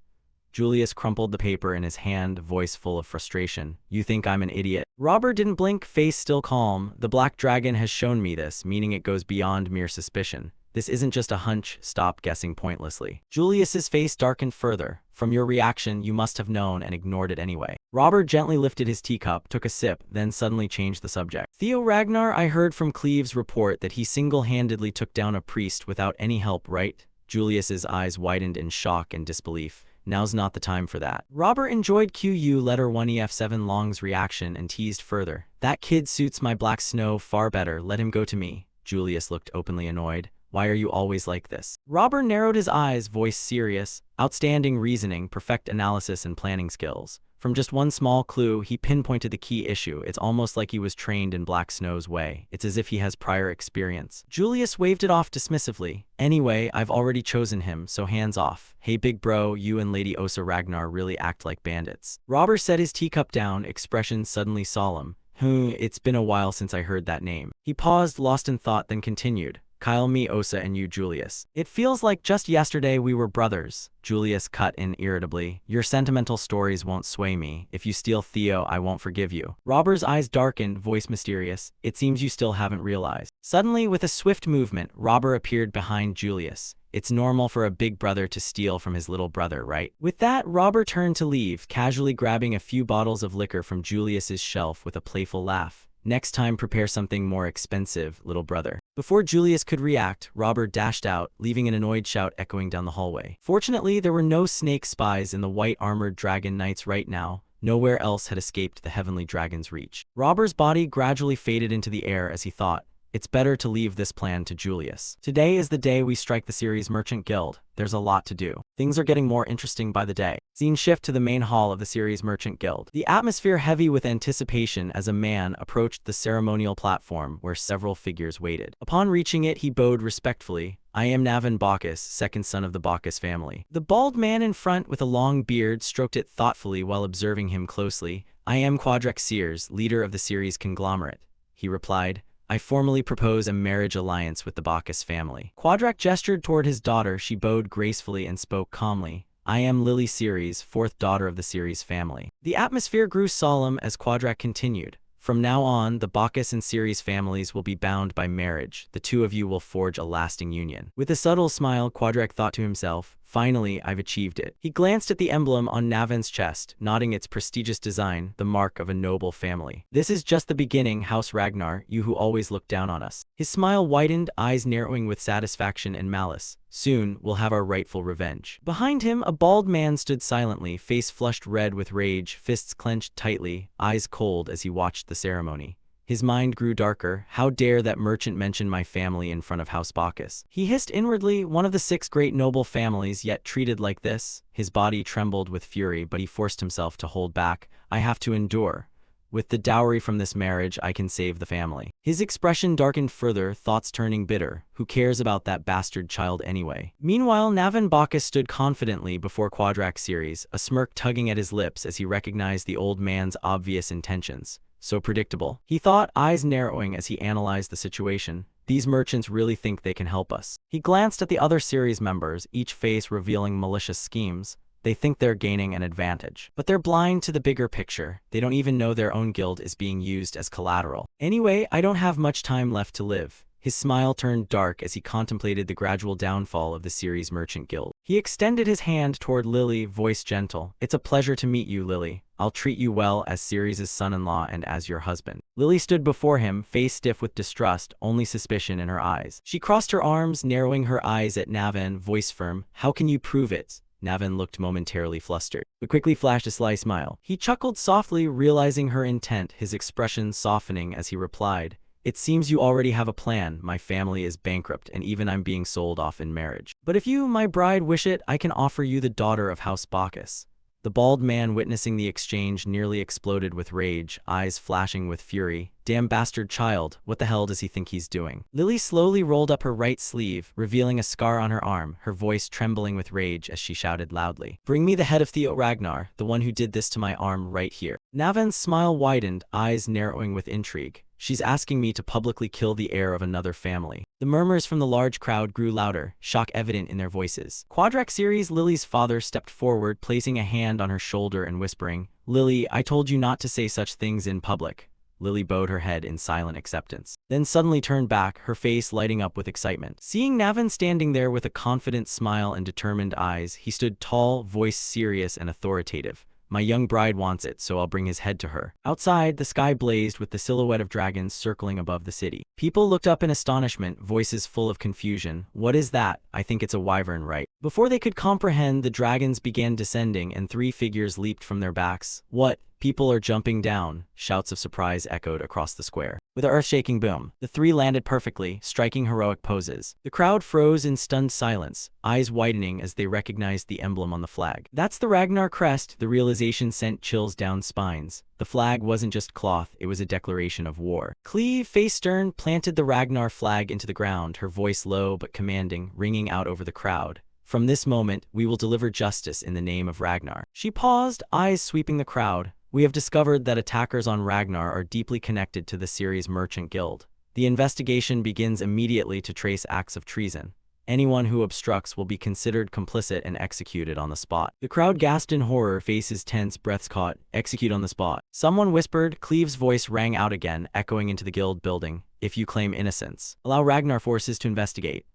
Julius crumpled the paper in his hand, voice full of frustration. You think I'm an idiot? Robert didn't blink, face still calm. The Black Dragon has shown me this, meaning it goes beyond mere suspicion. This isn't just a hunch, stop guessing pointlessly. Julius's face darkened further. From your reaction, you must have known and ignored it anyway. Robert gently lifted his teacup, took a sip, then suddenly changed the subject. Theo Ragnar, I heard from Cleve's report that he single-handedly took down a priest without any help, right? Julius's eyes widened in shock and disbelief. Now's not the time for that. Robert enjoyed QU letter 1EF7 Long's reaction and teased further. That kid suits my Black Snow far better, let him go to me. Julius looked openly annoyed. Why are you always like this? Robert narrowed his eyes, voice serious. Outstanding reasoning, perfect analysis and planning skills. From just one small clue, he pinpointed the key issue. It's almost like he was trained in Black Snow's way. It's as if he has prior experience. Julius waved it off dismissively. Anyway, I've already chosen him, so hands off. Hey big bro, you and Lady Osa Ragnar really act like bandits. Robert set his teacup down, expression suddenly solemn. It's been a while since I heard that name. He paused, lost in thought, then continued. Kyle, me, Osa, and you, Julius. It feels like just yesterday we were brothers. Julius cut in irritably. Your sentimental stories won't sway me. If you steal Theo, I won't forgive you. Robert's eyes darkened, voice mysterious. It seems you still haven't realized. Suddenly, with a swift movement, Robert appeared behind Julius. It's normal for a big brother to steal from his little brother, right? With that, Robert turned to leave, casually grabbing a few bottles of liquor from Julius's shelf with a playful laugh. Next time, prepare something more expensive, little brother. Before Julius could react, Robert dashed out, leaving an annoyed shout echoing down the hallway. Fortunately, there were no snake spies in the White Armored Dragon Knights right now. Nowhere else had escaped the Heavenly Dragon's reach. Robert's body gradually faded into the air as he thought, it's better to leave this plan to Julius. Today is the day we strike the Ceres Merchant Guild. There's a lot to do. Things are getting more interesting by the day. Scene shift to the main hall of the Ceres Merchant Guild. The atmosphere heavy with anticipation as a man approached the ceremonial platform where several figures waited. Upon reaching it, he bowed respectfully. I am Navin Bacchus, second son of the Bacchus family. The bald man in front with a long beard stroked it thoughtfully while observing him closely. I am Quadrac Sears, leader of the Ceres conglomerate. He replied. I formally propose a marriage alliance with the Bacchus family. Quadrac gestured toward his daughter. She bowed gracefully and spoke calmly. I am Lily Ceres, fourth daughter of the Ceres family. The atmosphere grew solemn as Quadrac continued. From now on, the Bacchus and Ceres families will be bound by marriage. The two of you will forge a lasting union. With a subtle smile, Quadrac thought to himself, finally, I've achieved it. He glanced at the emblem on Navin's chest, noting its prestigious design, the mark of a noble family. This is just the beginning, House Ragnar, you who always look down on us. His smile widened, eyes narrowing with satisfaction and malice. Soon, we'll have our rightful revenge. Behind him, a bald man stood silently, face flushed red with rage, fists clenched tightly, eyes cold as he watched the ceremony. His mind grew darker. How dare that merchant mention my family in front of House Bacchus? He hissed inwardly, one of the 6 great noble families, yet treated like this. His body trembled with fury, but he forced himself to hold back. I have to endure. With the dowry from this marriage, I can save the family. His expression darkened further, thoughts turning bitter. Who cares about that bastard child anyway? Meanwhile, Navin Bacchus stood confidently before Quadrac Series, a smirk tugging at his lips as he recognized the old man's obvious intentions. So predictable. He thought, eyes narrowing as he analyzed the situation. These merchants really think they can help us. He glanced at the other series members, each face revealing malicious schemes. They think they're gaining an advantage. But they're blind to the bigger picture. They don't even know their own guild is being used as collateral. Anyway, I don't have much time left to live. His smile turned dark as he contemplated the gradual downfall of the series' merchant guild. He extended his hand toward Lily, voice gentle. "It's a pleasure to meet you, Lily. I'll treat you well as Ceres' son-in-law and as your husband." Lily stood before him, face stiff with distrust, only suspicion in her eyes. She crossed her arms, narrowing her eyes at Navan, voice firm. "How can you prove it?" Navan looked momentarily flustered, but quickly flashed a sly smile. He chuckled softly, realizing her intent, his expression softening as he replied, "It seems you already have a plan. My family is bankrupt, and even I'm being sold off in marriage. But if you, my bride, wish it, I can offer you the daughter of House Bacchus." The bald man, witnessing the exchange, nearly exploded with rage, eyes flashing with fury. "Damn bastard child, what the hell does he think he's doing?" Lily slowly rolled up her right sleeve, revealing a scar on her arm, her voice trembling with rage as she shouted loudly, "Bring me the head of Theo Ragnar, the one who did this to my arm right here." Navan's smile widened, eyes narrowing with intrigue. "She's asking me to publicly kill the heir of another family." The murmurs from the large crowd grew louder, shock evident in their voices. Quadrak Ceres, Lily's father, stepped forward, placing a hand on her shoulder and whispering, "Lily, I told you not to say such things in public." Lily bowed her head in silent acceptance, then suddenly turned back, her face lighting up with excitement. Seeing Navan standing there with a confident smile and determined eyes, he stood tall, voice serious and authoritative. "My young bride wants it, so I'll bring his head to her." Outside, the sky blazed with the silhouette of dragons circling above the city. People looked up in astonishment, voices full of confusion. "What is that? I think it's a wyvern, right?" Before they could comprehend, the dragons began descending and 3 figures leaped from their backs. "What? People are jumping down!" Shouts of surprise echoed across the square. With an earth-shaking boom, the 3 landed perfectly, striking heroic poses. The crowd froze in stunned silence, eyes widening as they recognized the emblem on the flag. "That's the Ragnar crest." The realization sent chills down spines. The flag wasn't just cloth, it was a declaration of war. Cleve, face stern, planted the Ragnar flag into the ground, her voice low but commanding, ringing out over the crowd. "From this moment, we will deliver justice in the name of Ragnar." She paused, eyes sweeping the crowd. "We have discovered that attackers on Ragnar are deeply connected to the Ceres Merchant Guild. The investigation begins immediately to trace acts of treason. Anyone who obstructs will be considered complicit and executed on the spot." The crowd gasped in horror, faces tense, breaths caught. "Execute on the spot." Someone whispered. Cleve's voice rang out again, echoing into the guild building. "If you claim innocence, allow Ragnar forces to investigate."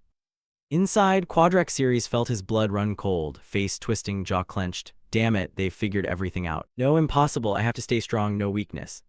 Inside, Quadrak Ceres felt his blood run cold, face twisting, jaw clenched. "Damn it, they've figured everything out. No, impossible, I have to stay strong, no weakness."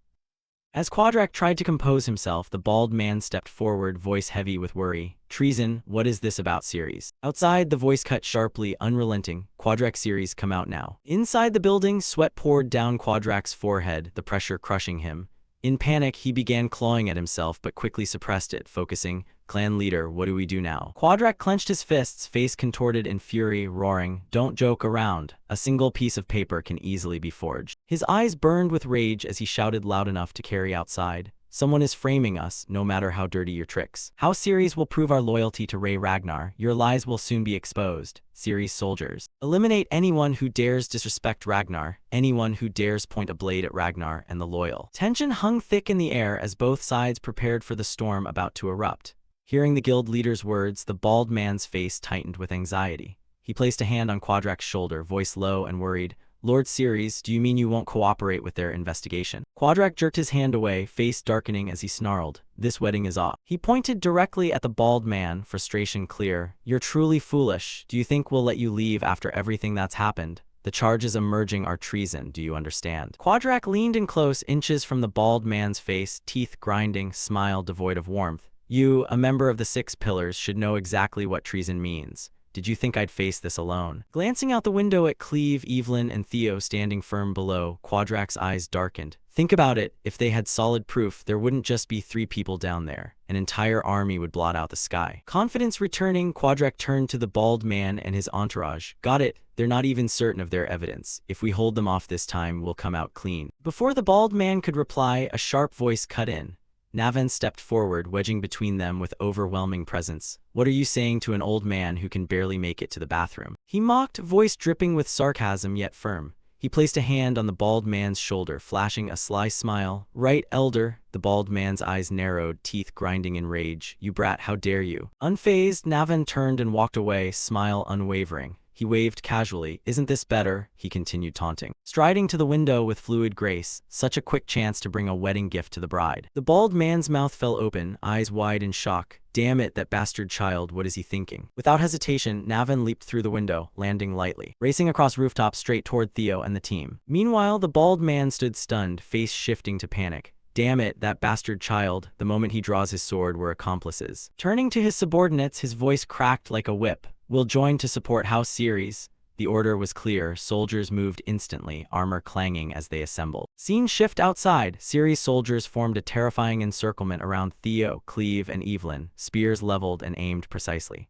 As Quadrak tried to compose himself, the bald man stepped forward, voice heavy with worry. "Treason, what is this about, Ceres?" Outside, the voice cut sharply, unrelenting. "Quadrak Ceres, come out now." Inside the building, sweat poured down Quadrak's forehead, the pressure crushing him. In panic, he began clawing at himself but quickly suppressed it, focusing. "Clan leader, what do we do now?" Quadrak clenched his fists, face contorted in fury, roaring, "Don't joke around. A single piece of paper can easily be forged." His eyes burned with rage as he shouted loud enough to carry outside. "Someone is framing us, no matter how dirty your tricks. How Ceres will prove our loyalty to Rey Ragnar. Your lies will soon be exposed. Ceres soldiers, eliminate anyone who dares disrespect Ragnar, anyone who dares point a blade at Ragnar and the loyal." Tension hung thick in the air as both sides prepared for the storm about to erupt. Hearing the guild leader's words, the bald man's face tightened with anxiety. He placed a hand on Quadrak's shoulder, voice low and worried. "Lord Ceres, do you mean you won't cooperate with their investigation?" Quadrak jerked his hand away, face darkening as he snarled, "This wedding is off." He pointed directly at the bald man, frustration clear. "You're truly foolish. Do you think we'll let you leave after everything that's happened? The charges emerging are treason, do you understand?" Quadrak leaned in close, inches from the bald man's face, teeth grinding, smile devoid of warmth. "You, a member of the 6 Pillars, should know exactly what treason means. Did you think I'd face this alone?" Glancing out the window at Cleve, Evelyn, and Theo standing firm below, Quadrak's eyes darkened. "Think about it. If they had solid proof, there wouldn't just be 3 people down there. An entire army would blot out the sky." Confidence returning, Quadrak turned to the bald man and his entourage. "Got it. They're not even certain of their evidence. If we hold them off this time, we'll come out clean." Before the bald man could reply, a sharp voice cut in. Navan stepped forward, wedging between them with overwhelming presence. "What are you saying to an old man who can barely make it to the bathroom?" He mocked, voice dripping with sarcasm yet firm. He placed a hand on the bald man's shoulder, flashing a sly smile. "Right, elder." The bald man's eyes narrowed, teeth grinding in rage. "You brat, how dare you?" Unfazed, Navan turned and walked away, smile unwavering. he waved casually. Isn't this better? He continued taunting. Striding to the window with fluid grace, such a quick chance to bring a wedding gift to the bride. The bald man's mouth fell open, eyes wide in shock. Damn it, that bastard child, what is he thinking? Without hesitation, Navin leaped through the window, landing lightly, racing across rooftops straight toward Theo and the team. Meanwhile, the bald man stood stunned, face shifting to panic. Damn it, that bastard child. The moment he draws his sword, we're accomplices. Turning to his subordinates, his voice cracked like a whip. We'll join to support House Ceres. The order was clear. Soldiers moved instantly, armor clanging as they assembled. Scene shift outside. Ceres soldiers formed a terrifying encirclement around Theo, Cleve, and Evelyn, spears leveled and aimed precisely.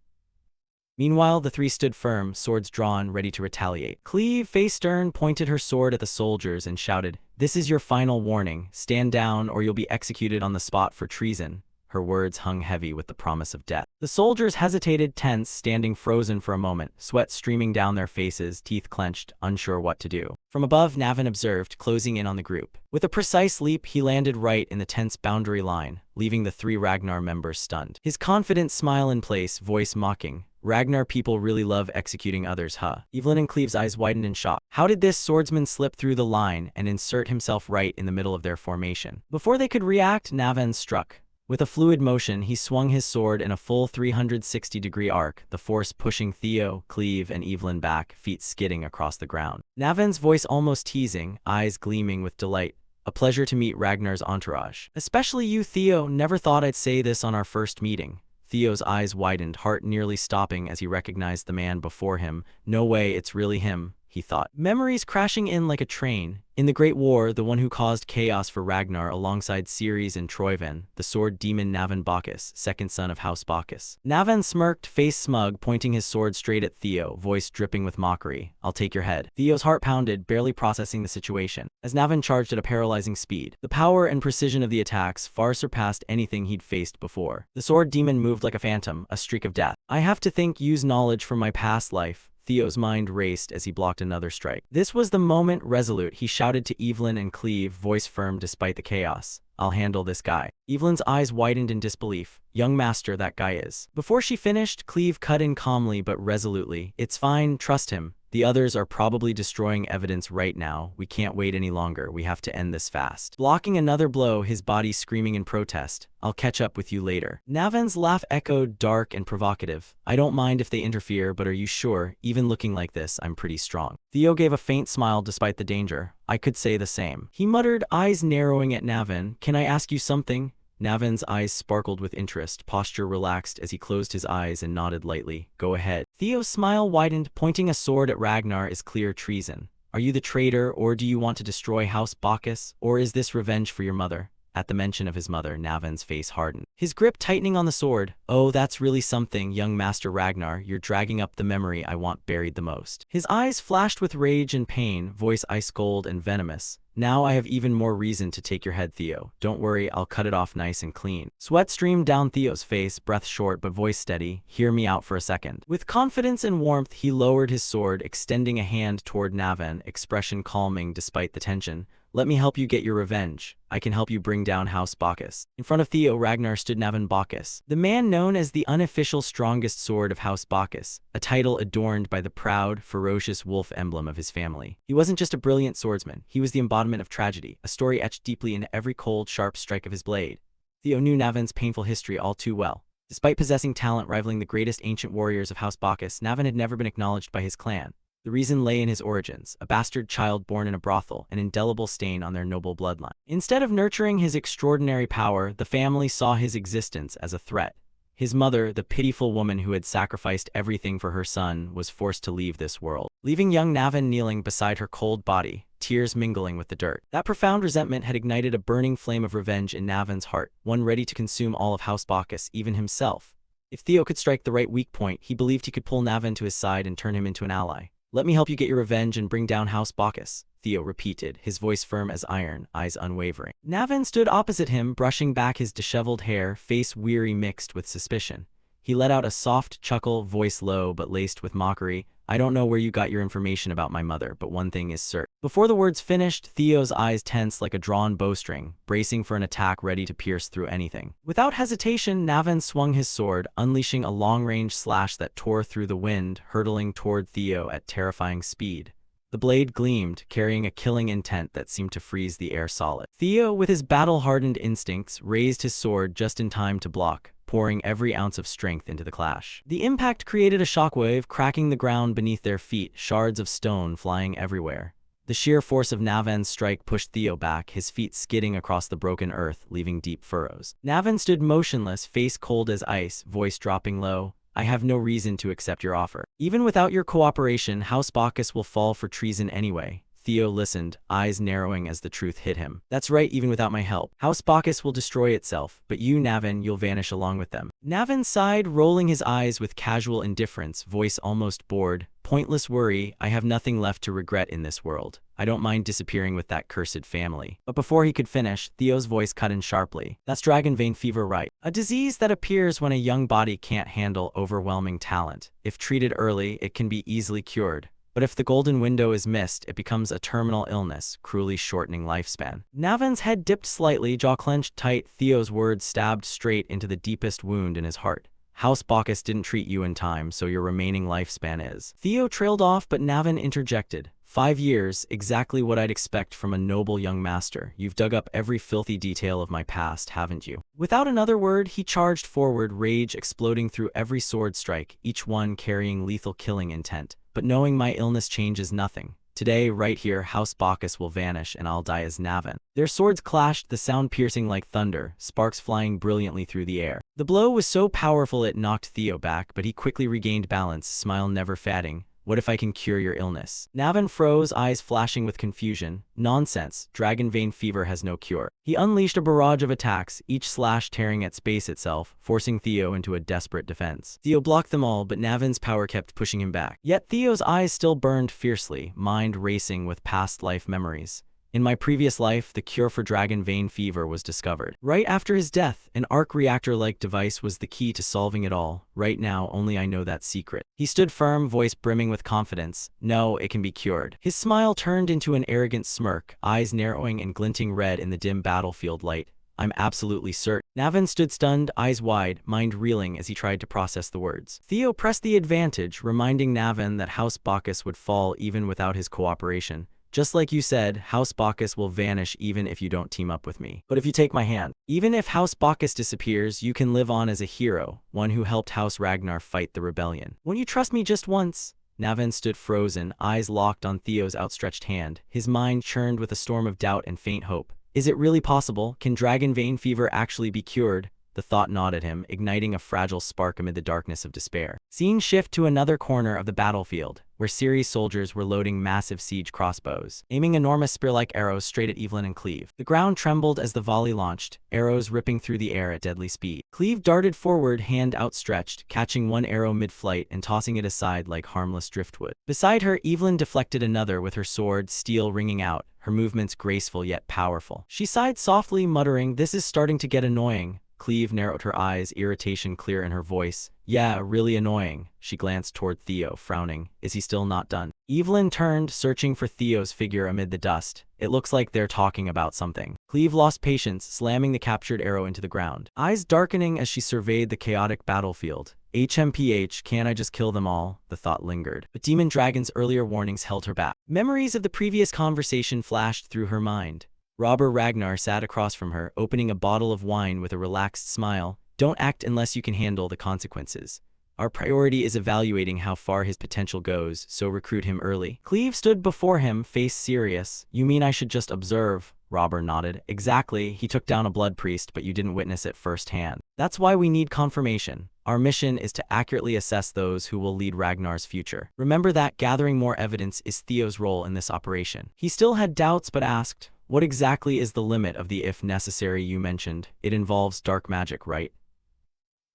Meanwhile, the three stood firm, swords drawn, ready to retaliate. Cleve, face stern, pointed her sword at the soldiers and shouted, "This is your final warning. Stand down or you'll be executed on the spot for treason." Her words hung heavy with the promise of death. The soldiers hesitated, tense, standing frozen for a moment, sweat streaming down their faces, teeth clenched, unsure what to do. From above, Navin observed, closing in on the group. With a precise leap, he landed right in the tense boundary line, leaving the three Ragnar members stunned. His confident smile in place, voice mocking. Ragnar people really love executing others, huh? Evelyn and Cleve's eyes widened in shock. How did this swordsman slip through the line and insert himself right in the middle of their formation? Before they could react, Navin struck. With a fluid motion, he swung his sword in a full 360-degree arc, the force pushing Theo, Cleve, and Evelyn back, feet skidding across the ground. Navin's voice almost teasing, eyes gleaming with delight. A pleasure to meet Ragnar's entourage. Especially you, Theo. Never thought I'd say this on our first meeting. Theo's eyes widened, heart nearly stopping as he recognized the man before him. No way, it's really him, he thought. Memories crashing in like a train. In the Great War, the one who caused chaos for Ragnar alongside Ceres and Troyven, the sword demon Navin Bacchus, second son of House Bacchus. Navin smirked, face smug, pointing his sword straight at Theo, voice dripping with mockery. "I'll take your head." Theo's heart pounded, barely processing the situation, as Navin charged at a paralyzing speed. The power and precision of the attacks far surpassed anything he'd faced before. The sword demon moved like a phantom, a streak of death. "I have to use knowledge from my past life." Theo's mind raced as he blocked another strike. This was the moment. Resolute, he shouted to Evelyn and Cleve, voice firm despite the chaos. "I'll handle this guy." Evelyn's eyes widened in disbelief. "Young master, that guy is." Before she finished, Cleve cut in calmly but resolutely. "It's fine, trust him. The others are probably destroying evidence right now. We can't wait any longer. We have to end this fast." Blocking another blow, his body screaming in protest. "I'll catch up with you later." Navin's laugh echoed, dark and provocative. "I don't mind if they interfere, but are you sure? Even looking like this, I'm pretty strong." Theo gave a faint smile despite the danger. "I could say the same." He muttered, eyes narrowing at Navin. "Can I ask you something?" Navin's eyes sparkled with interest, posture relaxed as he closed his eyes and nodded lightly. "Go ahead." Theo's smile widened, pointing a sword at Ragnar is clear treason. "Are you the traitor, or do you want to destroy House Bacchus? Or is this revenge for your mother?" At the mention of his mother, Navin's face hardened, his grip tightening on the sword. "Oh, that's really something, young Master Ragnar. You're dragging up the memory I want buried the most." His eyes flashed with rage and pain, voice ice cold and venomous. "Now I have even more reason to take your head, Theo. Don't worry, I'll cut it off nice and clean." Sweat streamed down Theo's face, breath short but voice steady. "Hear me out for a second." With confidence and warmth, he lowered his sword, extending a hand toward Navin, expression calming despite the tension. "Let me help you get your revenge. I can help you bring down House Bacchus." In front of Theo, Ragnar stood Navin Bacchus, the man known as the unofficial strongest sword of House Bacchus, a title adorned by the proud, ferocious wolf emblem of his family. He wasn't just a brilliant swordsman, he was the embodiment of tragedy, a story etched deeply into every cold, sharp strike of his blade. Theo knew Navin's painful history all too well. Despite possessing talent rivaling the greatest ancient warriors of House Bacchus, Navin had never been acknowledged by his clan. The reason lay in his origins, a bastard child born in a brothel, an indelible stain on their noble bloodline. Instead of nurturing his extraordinary power, the family saw his existence as a threat. His mother, the pitiful woman who had sacrificed everything for her son, was forced to leave this world, leaving young Navin kneeling beside her cold body, tears mingling with the dirt. That profound resentment had ignited a burning flame of revenge in Navin's heart, one ready to consume all of House Bacchus, even himself. If Theo could strike the right weak point, he believed he could pull Navin to his side and turn him into an ally. "Let me help you get your revenge and bring down House Bacchus," Theo repeated, his voice firm as iron, eyes unwavering. Navin stood opposite him, brushing back his disheveled hair, face weary mixed with suspicion. He let out a soft chuckle, voice low but laced with mockery. I don't know where you got your information about my mother, but one thing is certain. Before the words finished, Theo's eyes tensed like a drawn bowstring, bracing for an attack ready to pierce through anything. Without hesitation, Navan swung his sword, unleashing a long-range slash that tore through the wind, hurtling toward Theo at terrifying speed. The blade gleamed, carrying a killing intent that seemed to freeze the air solid. Theo, with his battle-hardened instincts, raised his sword just in time to block, pouring every ounce of strength into the clash. The impact created a shockwave, cracking the ground beneath their feet, shards of stone flying everywhere. The sheer force of Navan's strike pushed Theo back, his feet skidding across the broken earth, leaving deep furrows. Navan stood motionless, face cold as ice, voice dropping low. I have no reason to accept your offer. Even without your cooperation, House Bacchus will fall for treason anyway. Theo listened, eyes narrowing as the truth hit him. That's right, even without my help. House Bacchus will destroy itself, but you, Navan, you'll vanish along with them. Navan sighed, rolling his eyes with casual indifference, voice almost bored. Pointless worry, I have nothing left to regret in this world. I don't mind disappearing with that cursed family. But before he could finish, Theo's voice cut in sharply. That's dragon vein fever, right? A disease that appears when a young body can't handle overwhelming talent. If treated early, it can be easily cured. But if the golden window is missed, it becomes a terminal illness, cruelly shortening lifespan. Navan's head dipped slightly, jaw clenched tight. Theo's words stabbed straight into the deepest wound in his heart. House Bacchus didn't treat you in time, so your remaining lifespan is. Theo trailed off, but Navan interjected. 5 years, exactly what I'd expect from a noble young master. You've dug up every filthy detail of my past, haven't you? Without another word, he charged forward, rage exploding through every sword strike, each one carrying lethal killing intent. But knowing my illness changes nothing. Today, right here, House Bacchus will vanish and I'll die as Navan. Their swords clashed, the sound piercing like thunder, sparks flying brilliantly through the air. The blow was so powerful it knocked Theo back, but he quickly regained balance, smile never fading. What if I can cure your illness? Navan froze, eyes flashing with confusion. Nonsense, dragon vein fever has no cure. He unleashed a barrage of attacks, each slash tearing at space itself, forcing Theo into a desperate defense. Theo blocked them all, but Navan's power kept pushing him back. Yet Theo's eyes still burned fiercely, mind racing with past life memories. In my previous life, the cure for dragon vein fever was discovered. Right after his death, an arc reactor-like device was the key to solving it all. Right now, only I know that secret. He stood firm, voice brimming with confidence. No, it can be cured. His smile turned into an arrogant smirk, eyes narrowing and glinting red in the dim battlefield light. I'm absolutely certain. Navan stood stunned, eyes wide, mind reeling as he tried to process the words. Theo pressed the advantage, reminding Navan that House Bacchus would fall even without his cooperation. Just like you said, House Bacchus will vanish even if you don't team up with me. But if you take my hand, even if House Bacchus disappears, you can live on as a hero, one who helped House Ragnar fight the rebellion. Won't you trust me just once? Navan stood frozen, eyes locked on Theo's outstretched hand. His mind churned with a storm of doubt and faint hope. Is it really possible? Can dragon vein fever actually be cured? The thought gnawed at him, igniting a fragile spark amid the darkness of despair. Scene shift to another corner of the battlefield, where Ceres soldiers were loading massive siege crossbows, aiming enormous spear-like arrows straight at Evelyn and Cleve. The ground trembled as the volley launched, arrows ripping through the air at deadly speed. Cleve darted forward, hand outstretched, catching one arrow mid-flight and tossing it aside like harmless driftwood. Beside her, Evelyn deflected another with her sword, steel ringing out, her movements graceful yet powerful. She sighed softly, muttering, "This is starting to get annoying." Cleve narrowed her eyes, irritation clear in her voice. Yeah, really annoying. She glanced toward Theo, frowning. Is he still not done? Evelyn turned, searching for Theo's figure amid the dust. It looks like they're talking about something. Cleve lost patience, slamming the captured arrow into the ground. Eyes darkening as she surveyed the chaotic battlefield. HMPH, can't I just kill them all? The thought lingered. But Demon Dragon's earlier warnings held her back. Memories of the previous conversation flashed through her mind. Robber Ragnar sat across from her, opening a bottle of wine with a relaxed smile. Don't act unless you can handle the consequences. Our priority is evaluating how far his potential goes, so recruit him early. Cleve stood before him, face serious. You mean I should just observe? Robber nodded. Exactly, he took down a blood priest, but you didn't witness it firsthand. That's why we need confirmation. Our mission is to accurately assess those who will lead Ragnar's future. Remember that gathering more evidence is Theo's role in this operation. He still had doubts, but asked, what exactly is the limit of the if necessary you mentioned? It involves dark magic, right?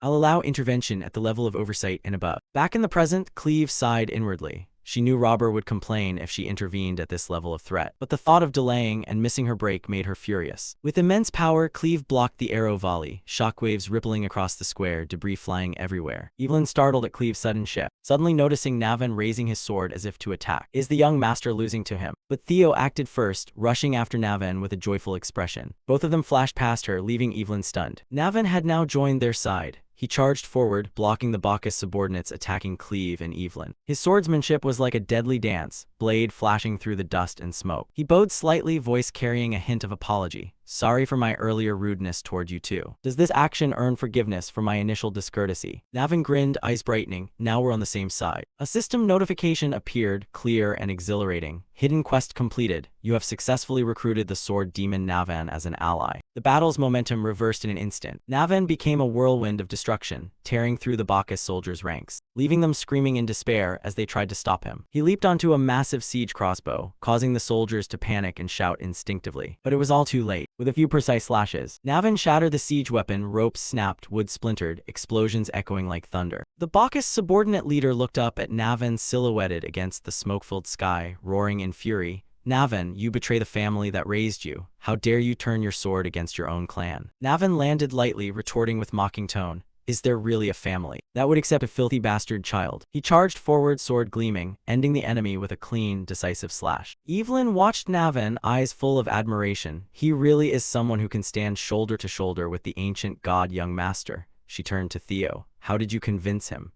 I'll allow intervention at the level of oversight and above. Back in the present, Cleve sighed inwardly. She knew Robber would complain if she intervened at this level of threat, but the thought of delaying and missing her break made her furious. With immense power, Cleve blocked the arrow volley, shockwaves rippling across the square, debris flying everywhere. Evelyn, startled at Cleve's sudden shift, suddenly noticing Navan raising his sword as if to attack. Is the young master losing to him? But Theo acted first, rushing after Navan with a joyful expression. Both of them flashed past her, leaving Evelyn stunned. Navan had now joined their side. He charged forward, blocking the Bacchus subordinates attacking Cleve and Evelyn. His swordsmanship was like a deadly dance, blade flashing through the dust and smoke. He bowed slightly, voice carrying a hint of apology. Sorry for my earlier rudeness toward you too. Does this action earn forgiveness for my initial discourtesy? Navan grinned, eyes brightening. Now we're on the same side. A system notification appeared, clear and exhilarating. Hidden quest completed. You have successfully recruited the sword demon Navan as an ally. The battle's momentum reversed in an instant. Navan became a whirlwind of destruction, tearing through the Bacchus soldiers' ranks, leaving them screaming in despair as they tried to stop him. He leaped onto a massive siege crossbow, causing the soldiers to panic and shout instinctively. But it was all too late. With a few precise slashes, Navan shattered the siege weapon, ropes snapped, wood splintered, explosions echoing like thunder. The Bacchus subordinate leader looked up at Navan silhouetted against the smoke-filled sky, roaring in fury. Navan, you betray the family that raised you. How dare you turn your sword against your own clan? Navan landed lightly, retorting with mocking tone. Is there really a family that would accept a filthy bastard child? He charged forward, sword gleaming, ending the enemy with a clean, decisive slash. Evelyn watched Navan, eyes full of admiration. He really is someone who can stand shoulder to shoulder with the ancient god young master. She turned to Theo. How did you convince him?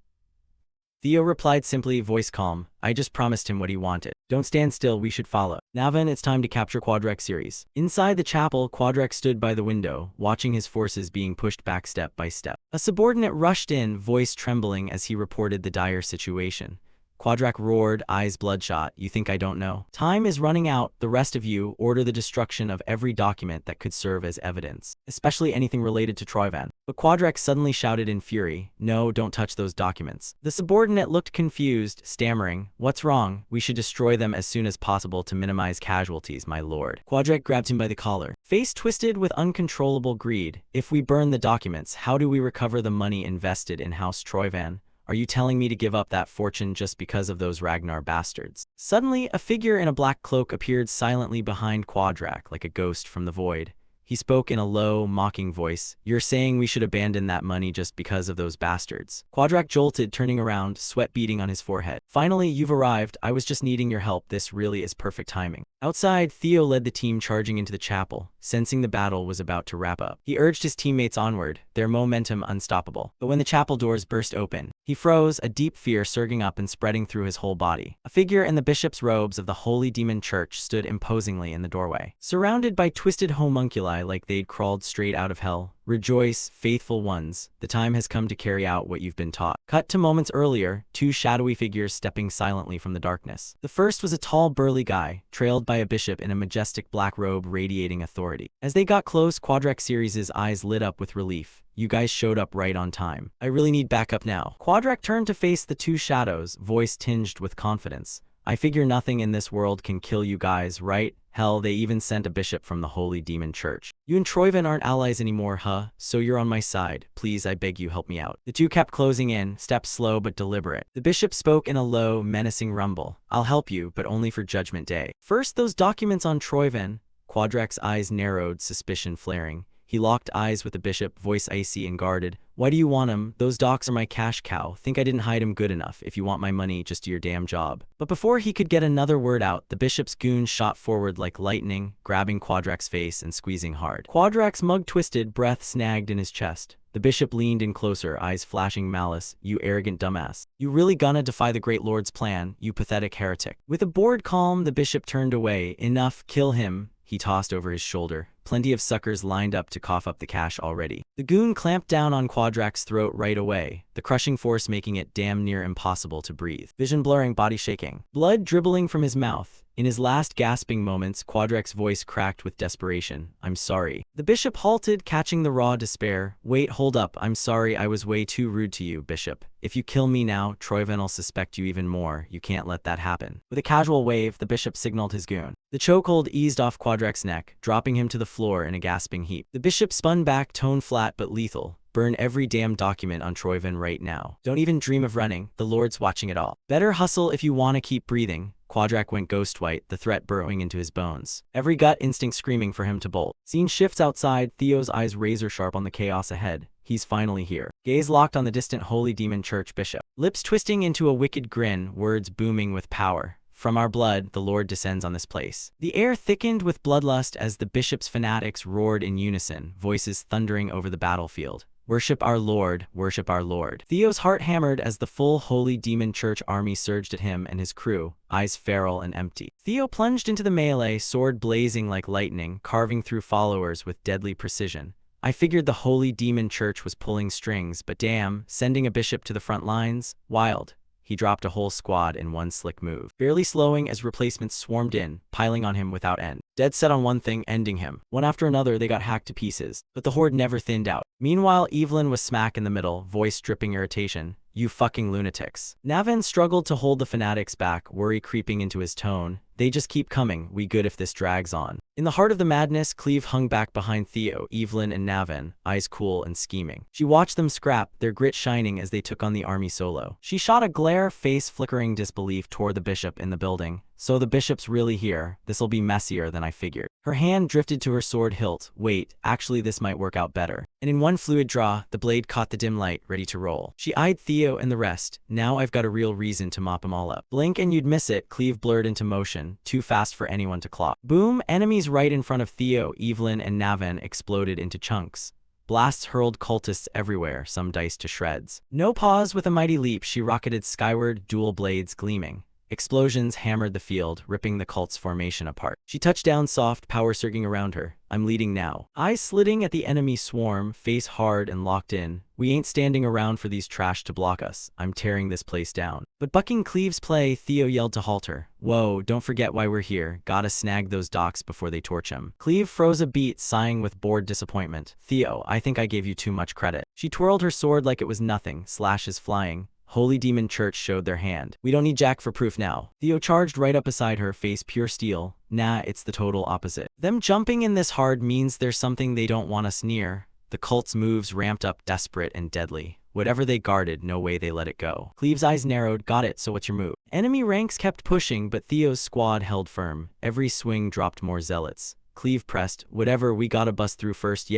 Theo replied simply, voice calm. I just promised him what he wanted. Don't stand still, we should follow. Navan, it's time to capture Quadrex series. Inside the chapel, Quadrex stood by the window, watching his forces being pushed back step by step. A subordinate rushed in, voice trembling as he reported the dire situation. Quadrex roared, eyes bloodshot. You think I don't know? Time is running out. The rest of you order the destruction of every document that could serve as evidence, especially anything related to Troyvan. But Quadrex suddenly shouted in fury, no, don't touch those documents. The subordinate looked confused, stammering, what's wrong? We should destroy them as soon as possible to minimize casualties, my lord. Quadrex grabbed him by the collar, face twisted with uncontrollable greed. If we burn the documents, how do we recover the money invested in House Troyvan? Are you telling me to give up that fortune just because of those Ragnar bastards? Suddenly, a figure in a black cloak appeared silently behind Quadrex like a ghost from the void. He spoke in a low, mocking voice. You're saying we should abandon that money just because of those bastards? Quadrex jolted, turning around, sweat beading on his forehead. Finally, you've arrived. I was just needing your help. This really is perfect timing. Outside, Theo led the team charging into the chapel, sensing the battle was about to wrap up. He urged his teammates onward, their momentum unstoppable. But when the chapel doors burst open, he froze, a deep fear surging up and spreading through his whole body. A figure in the bishop's robes of the Holy Demon Church stood imposingly in the doorway, surrounded by twisted homunculi like they'd crawled straight out of hell. Rejoice, faithful ones, the time has come to carry out what you've been taught. Cut to moments earlier, two shadowy figures stepping silently from the darkness. The first was a tall, burly guy, trailed by a bishop in a majestic black robe radiating authority. As they got close, Quadrex Series' eyes lit up with relief. You guys showed up right on time. I really need backup now. Quadrex turned to face the two shadows, voice tinged with confidence. I figure nothing in this world can kill you guys, right? Hell, they even sent a bishop from the Holy Demon Church. You and Troyvan aren't allies anymore, huh? So you're on my side. Please, I beg you, help me out. The two kept closing in, steps slow but deliberate. The bishop spoke in a low, menacing rumble. I'll help you, but only for Judgment Day. First, those documents on Troyvan. Quadrex's eyes narrowed, suspicion flaring. He locked eyes with the bishop, voice icy and guarded. Why do you want him? Those docs are my cash cow. Think I didn't hide him good enough. If you want my money, just do your damn job. But before he could get another word out, the bishop's goon shot forward like lightning, grabbing Quadrex's face and squeezing hard. Quadrex's mug twisted, breath snagged in his chest. The bishop leaned in closer, eyes flashing malice. You arrogant dumbass. You really gonna defy the great lord's plan, you pathetic heretic. With a bored calm, the bishop turned away. Enough, kill him. He tossed over his shoulder. Plenty of suckers lined up to cough up the cash already. The goon clamped down on Quadrex's throat right away, the crushing force making it damn near impossible to breathe. Vision blurring, body shaking. Blood dribbling from his mouth. In his last gasping moments, Quadrex's voice cracked with desperation. I'm sorry. The bishop halted, catching the raw despair. Wait, hold up. I'm sorry, I was way too rude to you, bishop. If you kill me now, Troyvan'll suspect you even more. You can't let that happen. With a casual wave, the bishop signaled his goon. The chokehold eased off Quadrex's neck, dropping him to the floor in a gasping heap. The bishop spun back, tone flat but lethal. Burn every damn document on Troyven right now. Don't even dream of running, the Lord's watching it all. Better hustle if you want to keep breathing. Quadrak went ghost white, the threat burrowing into his bones. Every gut instinct screaming for him to bolt. Scene shifts outside, Theo's eyes razor sharp on the chaos ahead. He's finally here. Gaze locked on the distant Holy Demon Church bishop. Lips twisting into a wicked grin, words booming with power. From our blood, the Lord descends on this place. The air thickened with bloodlust as the bishop's fanatics roared in unison, voices thundering over the battlefield. Worship our Lord, worship our Lord. Theo's heart hammered as the full Holy Demon Church army surged at him and his crew, eyes feral and empty. Theo plunged into the melee, sword blazing like lightning, carving through followers with deadly precision. I figured the Holy Demon Church was pulling strings, but damn, sending a bishop to the front lines? Wild. He dropped a whole squad in one slick move, barely slowing as replacements swarmed in, piling on him without end. Dead set on one thing, ending him. One after another, they got hacked to pieces, but the horde never thinned out. Meanwhile, Evelyn was smack in the middle, voice dripping irritation. You fucking lunatics. Navan struggled to hold the fanatics back, worry creeping into his tone. They just keep coming, we good if this drags on. In the heart of the madness, Cleve hung back behind Theo, Evelyn, and Navan, eyes cool and scheming. She watched them scrap, their grit shining as they took on the army solo. She shot a glare, face flickering disbelief toward the bishop in the building. So the bishop's really here. This'll be messier than I figured. Her hand drifted to her sword hilt. Wait, actually this might work out better. And in one fluid draw, the blade caught the dim light, ready to roll. She eyed Theo and the rest. Now I've got a real reason to mop them all up. Blink and you'd miss it. Cleve blurred into motion, too fast for anyone to clock. Boom, enemies right in front of Theo, Evelyn, and Navan exploded into chunks. Blasts hurled cultists everywhere, some diced to shreds. No pause, with a mighty leap, she rocketed skyward, dual blades gleaming. Explosions hammered the field, ripping the cult's formation apart. She touched down soft, power surging around her. I'm leading now. Eyes slitting at the enemy swarm, face hard and locked in. We ain't standing around for these trash to block us. I'm tearing this place down. But bucking Cleve's play, Theo yelled to halt her. Whoa, don't forget why we're here. Gotta snag those docs before they torch him. Cleve froze a beat, sighing with bored disappointment. Theo, I think I gave you too much credit. She twirled her sword like it was nothing, slashes flying. Holy Demon Church showed their hand. We don't need Jack for proof now. Theo charged right up beside her, face pure steel. Nah, it's the total opposite. Them jumping in this hard means there's something they don't want us near. The cult's moves ramped up, desperate and deadly. Whatever they guarded, no way they let it go. Cleve's eyes narrowed. Got it, so what's your move? Enemy ranks kept pushing, but Theo's squad held firm. Every swing dropped more zealots. Cleve pressed. Whatever, we gotta bust through first,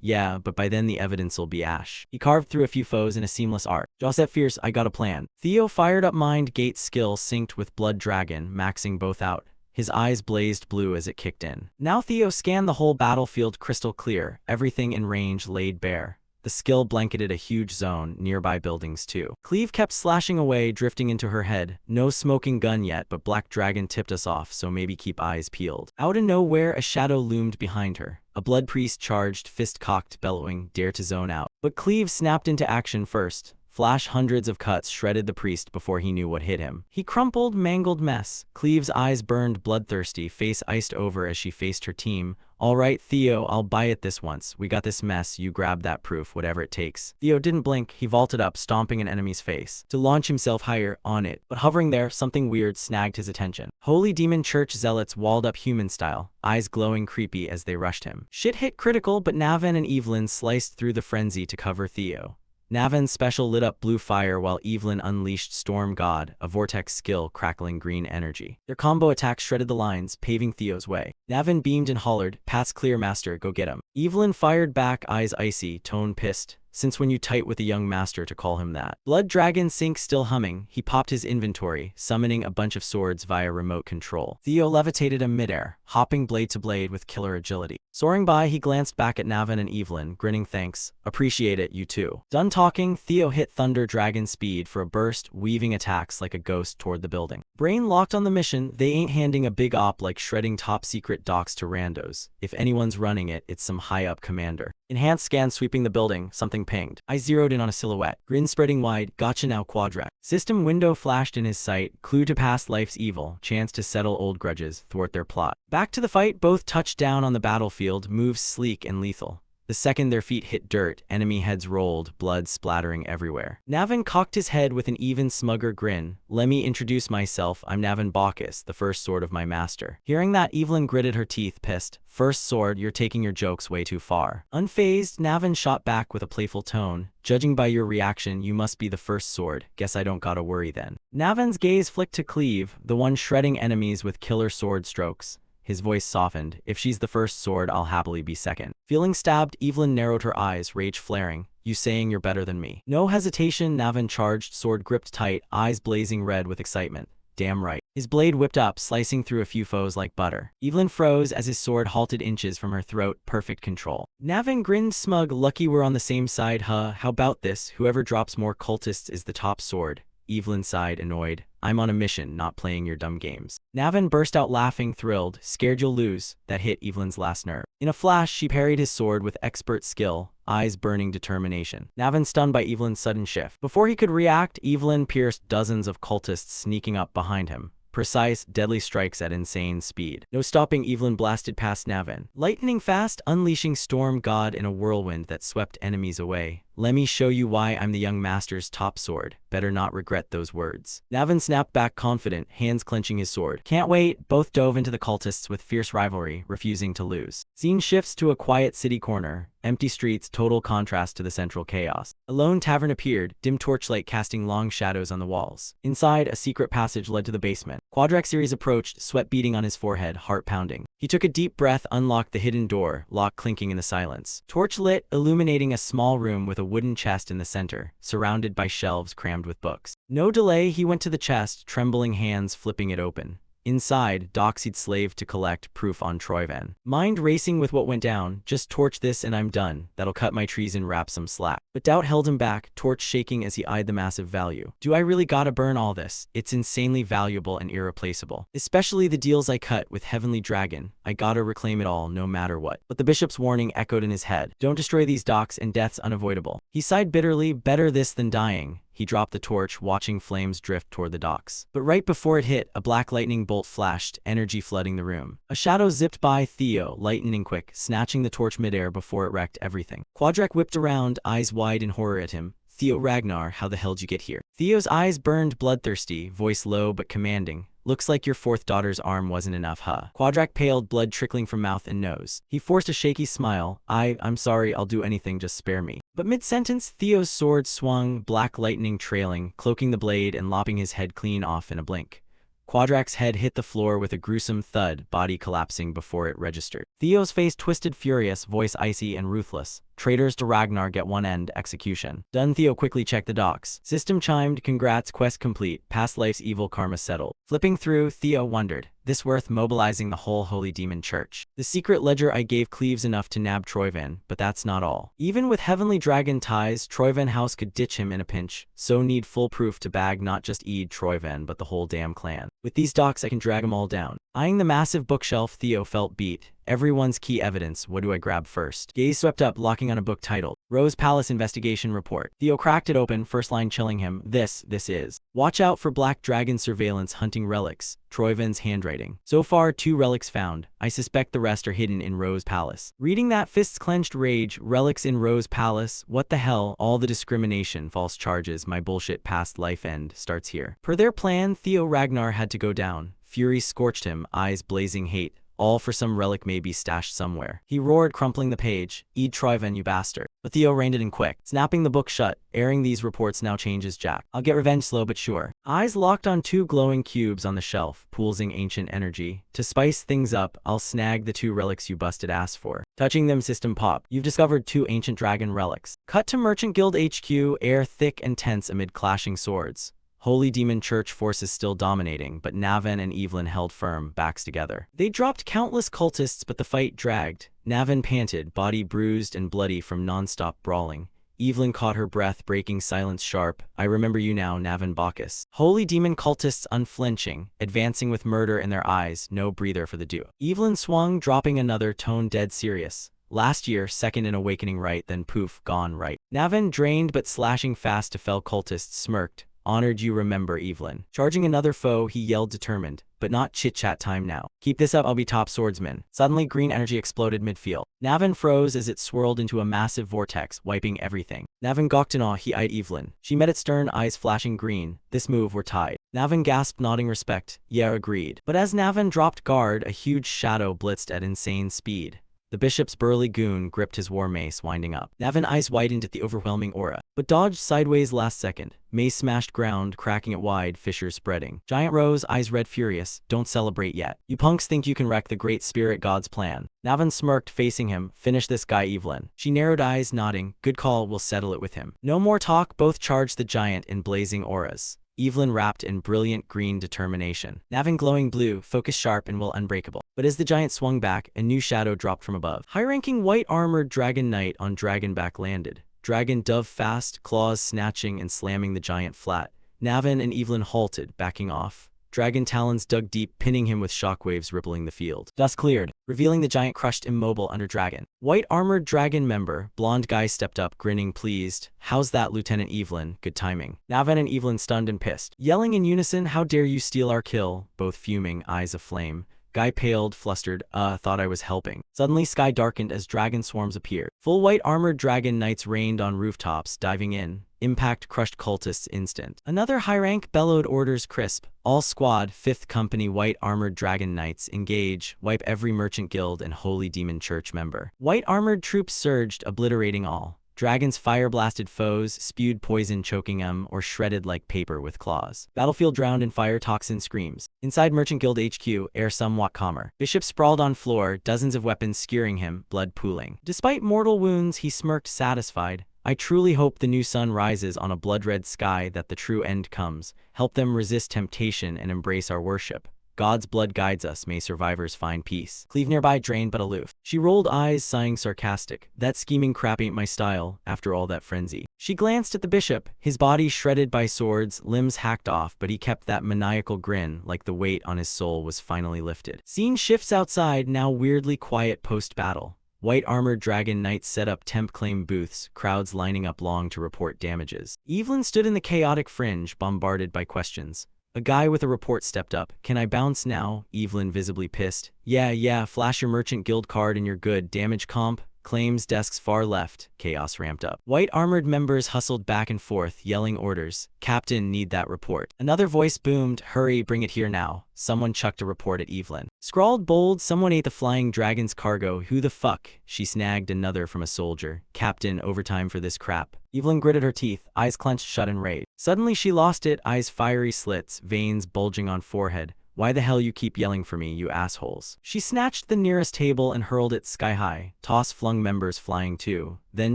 Yeah, but by then the evidence'll be ash. He carved through a few foes in a seamless arc. Jaw set fierce, I got a plan. Theo fired up mind gate skill synced with Blood Dragon, maxing both out. His eyes blazed blue as it kicked in. Now Theo scanned the whole battlefield crystal clear, everything in range laid bare. The skill blanketed a huge zone, nearby buildings too. Cleve kept slashing away, drifting into her head. No smoking gun yet, but Black Dragon tipped us off, so maybe keep eyes peeled. Out of nowhere, a shadow loomed behind her. A blood priest charged, fist cocked, bellowing, dare to zone out. But Cleve snapped into action first. Flash hundreds of cuts shredded the priest before he knew what hit him. He crumpled, mangled mess. Cleve's eyes burned bloodthirsty, face iced over as she faced her team. All right, Theo, I'll buy it this once. We got this mess, you grab that proof, whatever it takes. Theo didn't blink, he vaulted up, stomping an enemy's face, to launch himself higher on it. But hovering there, something weird snagged his attention. Holy Demon Church zealots walled up human style, eyes glowing creepy as they rushed him. Shit hit critical, but Navan and Evelyn sliced through the frenzy to cover Theo. Navan's special lit up blue fire while Evelyn unleashed Storm God, a vortex skill crackling green energy. Their combo attack shredded the lines, paving Theo's way. Navan beamed and hollered, "Path's clear, master, go get him." Evelyn fired back, eyes icy, tone pissed. Since when you tight with a young master to call him that? Blood Dragon Sync still humming, he popped his inventory, summoning a bunch of swords via remote control. Theo levitated him midair, hopping blade to blade with killer agility. Soaring by, he glanced back at Navan and Evelyn, grinning thanks. Appreciate it, you too. Done talking, Theo hit Thunder Dragon speed for a burst, weaving attacks like a ghost toward the building. Brain locked on the mission, they ain't handing a big op like shredding top secret docs to randos. If anyone's running it, it's some high up commander. Enhanced scan sweeping the building, something pinged. I zeroed in on a silhouette. Grin spreading wide, gotcha now Quadrak. System window flashed in his sight, clue to past life's evil, chance to settle old grudges, thwart their plot. Back to the fight, both touched down on the battlefield, moves sleek and lethal. The second their feet hit dirt, enemy heads rolled, blood splattering everywhere. Navin cocked his head with an even smugger grin. "Let me introduce myself, I'm Navin Bacchus, the first sword of my master." Hearing that, Evelyn gritted her teeth, pissed. "First sword, you're taking your jokes way too far." Unfazed, Navin shot back with a playful tone. "Judging by your reaction, you must be the first sword. Guess I don't gotta worry then." Navin's gaze flicked to Cleve, the one shredding enemies with killer sword strokes. His voice softened. "If she's the first sword, I'll happily be second." Feeling stabbed, Evelyn narrowed her eyes, rage flaring. "You saying you're better than me?" No hesitation, Navin charged, sword gripped tight, eyes blazing red with excitement. Damn right. His blade whipped up, slicing through a few foes like butter. Evelyn froze as his sword halted inches from her throat, perfect control. Navin grinned smug. "Lucky we're on the same side, huh? How about this? Whoever drops more cultists is the top sword." Evelyn sighed, annoyed. "I'm on a mission, not playing your dumb games." Navin burst out laughing, thrilled. "Scared you'll lose?" That hit Evelyn's last nerve. In a flash, she parried his sword with expert skill, eyes burning determination. Navin stunned by Evelyn's sudden shift. Before he could react, Evelyn pierced dozens of cultists sneaking up behind him. Precise, deadly strikes at insane speed. No stopping, Evelyn blasted past Navin. Lightning fast, unleashing storm god in a whirlwind that swept enemies away. "Let me show you why I'm the young master's top sword. Better not regret those words." Navin snapped back confident, hands clenching his sword. "Can't wait." Both dove into the cultists with fierce rivalry, refusing to lose. Scene shifts to a quiet city corner. Empty streets, total contrast to the central chaos. A lone tavern appeared, dim torchlight casting long shadows on the walls. Inside, a secret passage led to the basement. Quadraxeres approached, sweat beading on his forehead, heart pounding. He took a deep breath, unlocked the hidden door, lock clinking in the silence. Torch lit, illuminating a small room with a wooden chest in the center, surrounded by shelves crammed with books. No delay, he went to the chest, trembling hands flipping it open. Inside, docs he'd slaved to collect, proof on Troyvan. Mind racing with what went down. "Just torch this and I'm done. That'll cut my trees and wrap some slack." But doubt held him back, torch shaking as he eyed the massive value. "Do I really gotta burn all this? It's insanely valuable and irreplaceable. Especially the deals I cut with Heavenly Dragon. I gotta reclaim it all, no matter what." But the bishop's warning echoed in his head. "Don't destroy these docs and death's unavoidable." He sighed bitterly. Better this than dying. He dropped the torch, watching flames drift toward the docks. But right before it hit, a black lightning bolt flashed, energy flooding the room. A shadow zipped by Theo, lightning quick, snatching the torch midair before it wrecked everything. Quadrack whipped around, eyes wide in horror at him. "Theo Ragnar, how the hell'd you get here?" Theo's eyes burned bloodthirsty, voice low but commanding. "Looks like your fourth daughter's arm wasn't enough, huh?" Quadrack paled, blood trickling from mouth and nose. He forced a shaky smile. I'm sorry, I'll do anything, just spare me." But mid-sentence, Theo's sword swung, black lightning trailing, cloaking the blade and lopping his head clean off in a blink. Quadrack's head hit the floor with a gruesome thud, body collapsing before it registered. Theo's face twisted, furious, voice icy and ruthless. "Traitors to Ragnar get one end, execution." Done. Theo quickly checked the docs. System chimed, "Congrats, quest complete. Past life's evil karma settled." Flipping through, Theo wondered, "This worth mobilizing the whole Holy Demon Church? The secret ledger I gave Cleves enough to nab Troyvan, but that's not all. Even with Heavenly Dragon ties, Troyvan House could ditch him in a pinch. So need full proof to bag not just Eid Troyvan but the whole damn clan. With these docs I can drag them all down." Eyeing the massive bookshelf, Theo felt beat. Everyone's key evidence. What do I grab first? Gaze swept up, locking on a book titled Rose Palace Investigation Report. Theo cracked it open, first line chilling him. This is. "Watch out for Black Dragon surveillance hunting relics." Troyvan's handwriting. "So far, 2 relics found. I suspect the rest are hidden in Rose Palace." Reading that, fists clenched, rage. Relics in Rose Palace? What the hell? All the discrimination, false charges, my bullshit past life end starts here. Per their plan, Theo Ragnar had to go down. Fury scorched him, eyes blazing hate. All for some relic maybe stashed somewhere. He roared, crumpling the page. "Eid Troyvan, you bastard." But Theo reined it in quick, snapping the book shut. "Airing these reports now changes Jack. I'll get revenge slow but sure." Eyes locked on 2 glowing cubes on the shelf, poolsing ancient energy. "To spice things up, I'll snag the 2 relics you busted ass for." Touching them, system pop. "You've discovered 2 ancient dragon relics." Cut to Merchant Guild HQ, air thick and tense amid clashing swords. Holy Demon Church forces still dominating, but Navin and Evelyn held firm, backs together. They dropped countless cultists, but the fight dragged. Navin panted, body bruised and bloody from non-stop brawling. Evelyn caught her breath, breaking silence sharp. "I remember you now, Navin Bacchus." Holy Demon cultists unflinching, advancing with murder in their eyes, no breather for the duo. Evelyn swung, dropping another, tone dead serious. "Last year, second in Awakening right, then poof, gone right." Navin, drained but slashing fast to fell cultists, smirked. Honored you remember Evelyn. Charging another foe, he yelled determined. But not chit-chat time now. Keep this up, I'll be top swordsman. Suddenly green energy exploded midfield. Navin froze as it swirled into a massive vortex, wiping everything. Navin gawked in awe, he eyed Evelyn. She met its stern eyes flashing green. This move, we're tied. Navin gasped, nodding respect. Yeah, agreed. But as Navin dropped guard, a huge shadow blitzed at insane speed. The bishop's burly goon gripped his war mace, winding up. Navin eyes widened at the overwhelming aura, but dodged sideways last second. Mace smashed ground, cracking it wide, fissures spreading. Giant rose, eyes red furious. Don't celebrate yet. You punks think you can wreck the great spirit god's plan. Navin smirked, facing him. Finish this guy, Evelyn. She narrowed eyes, nodding. Good call, we'll settle it with him. No more talk, both charged the giant in blazing auras. Evelyn wrapped in brilliant green determination. Navin glowing blue, focused sharp and will unbreakable. But as the giant swung back, a new shadow dropped from above. High-ranking white-armored dragon knight on dragonback landed. Dragon dove fast, claws snatching and slamming the giant flat. Navin and Evelyn halted, backing off. Dragon talons dug deep, pinning him with shockwaves rippling the field. Dust cleared, revealing the giant crushed immobile under dragon. White-armored dragon member, blonde guy stepped up, grinning pleased. How's that, Lieutenant Evelyn? Good timing. Navin and Evelyn stunned and pissed. Yelling in unison, how dare you steal our kill? Both fuming, eyes aflame. Guy paled, flustered, thought I was helping. Suddenly sky darkened as dragon swarms appeared. Full white-armored dragon knights rained on rooftops, diving in. Impact crushed cultists instant. Another high rank bellowed orders crisp. All squad, 5th company white-armored dragon knights, engage, wipe every merchant guild and holy demon church member. White-armored troops surged, obliterating all. Dragons fire-blasted foes, spewed poison choking them, or shredded like paper with claws. Battlefield drowned in fire toxin screams. Inside Merchant Guild HQ, air somewhat calmer. Bishop sprawled on floor, dozens of weapons skewering him, blood pooling. Despite mortal wounds, he smirked satisfied. I truly hope the new sun rises on a blood-red sky, that the true end comes. Help them resist temptation and embrace our worship. God's blood guides us, may survivors find peace. Cleave nearby, drained but aloof. She rolled eyes, sighing sarcastic. That scheming crap ain't my style, after all that frenzy. She glanced at the bishop, his body shredded by swords, limbs hacked off, but he kept that maniacal grin, like the weight on his soul was finally lifted. Scene shifts outside, now weirdly quiet post-battle. White-armored dragon knights set up temp claim booths, crowds lining up long to report damages. Evelyn stood in the chaotic fringe, bombarded by questions. A guy with a report stepped up. Can I bounce now? Evelyn visibly pissed. Yeah, flash your merchant guild card and you're good. Damage comp? Claims desks far left. Chaos ramped up. White-armored members hustled back and forth, yelling orders. Captain, need that report. Another voice boomed. Hurry, bring it here now. Someone chucked a report at Evelyn. Scrawled bold, someone ate the flying dragon's cargo. Who the fuck? She snagged another from a soldier. Captain, overtime for this crap. Evelyn gritted her teeth, eyes clenched shut in rage. Suddenly she lost it, eyes fiery slits, veins bulging on forehead. Why the hell you keep yelling for me, you assholes? She snatched the nearest table and hurled it sky high. Toss flung members flying too. Then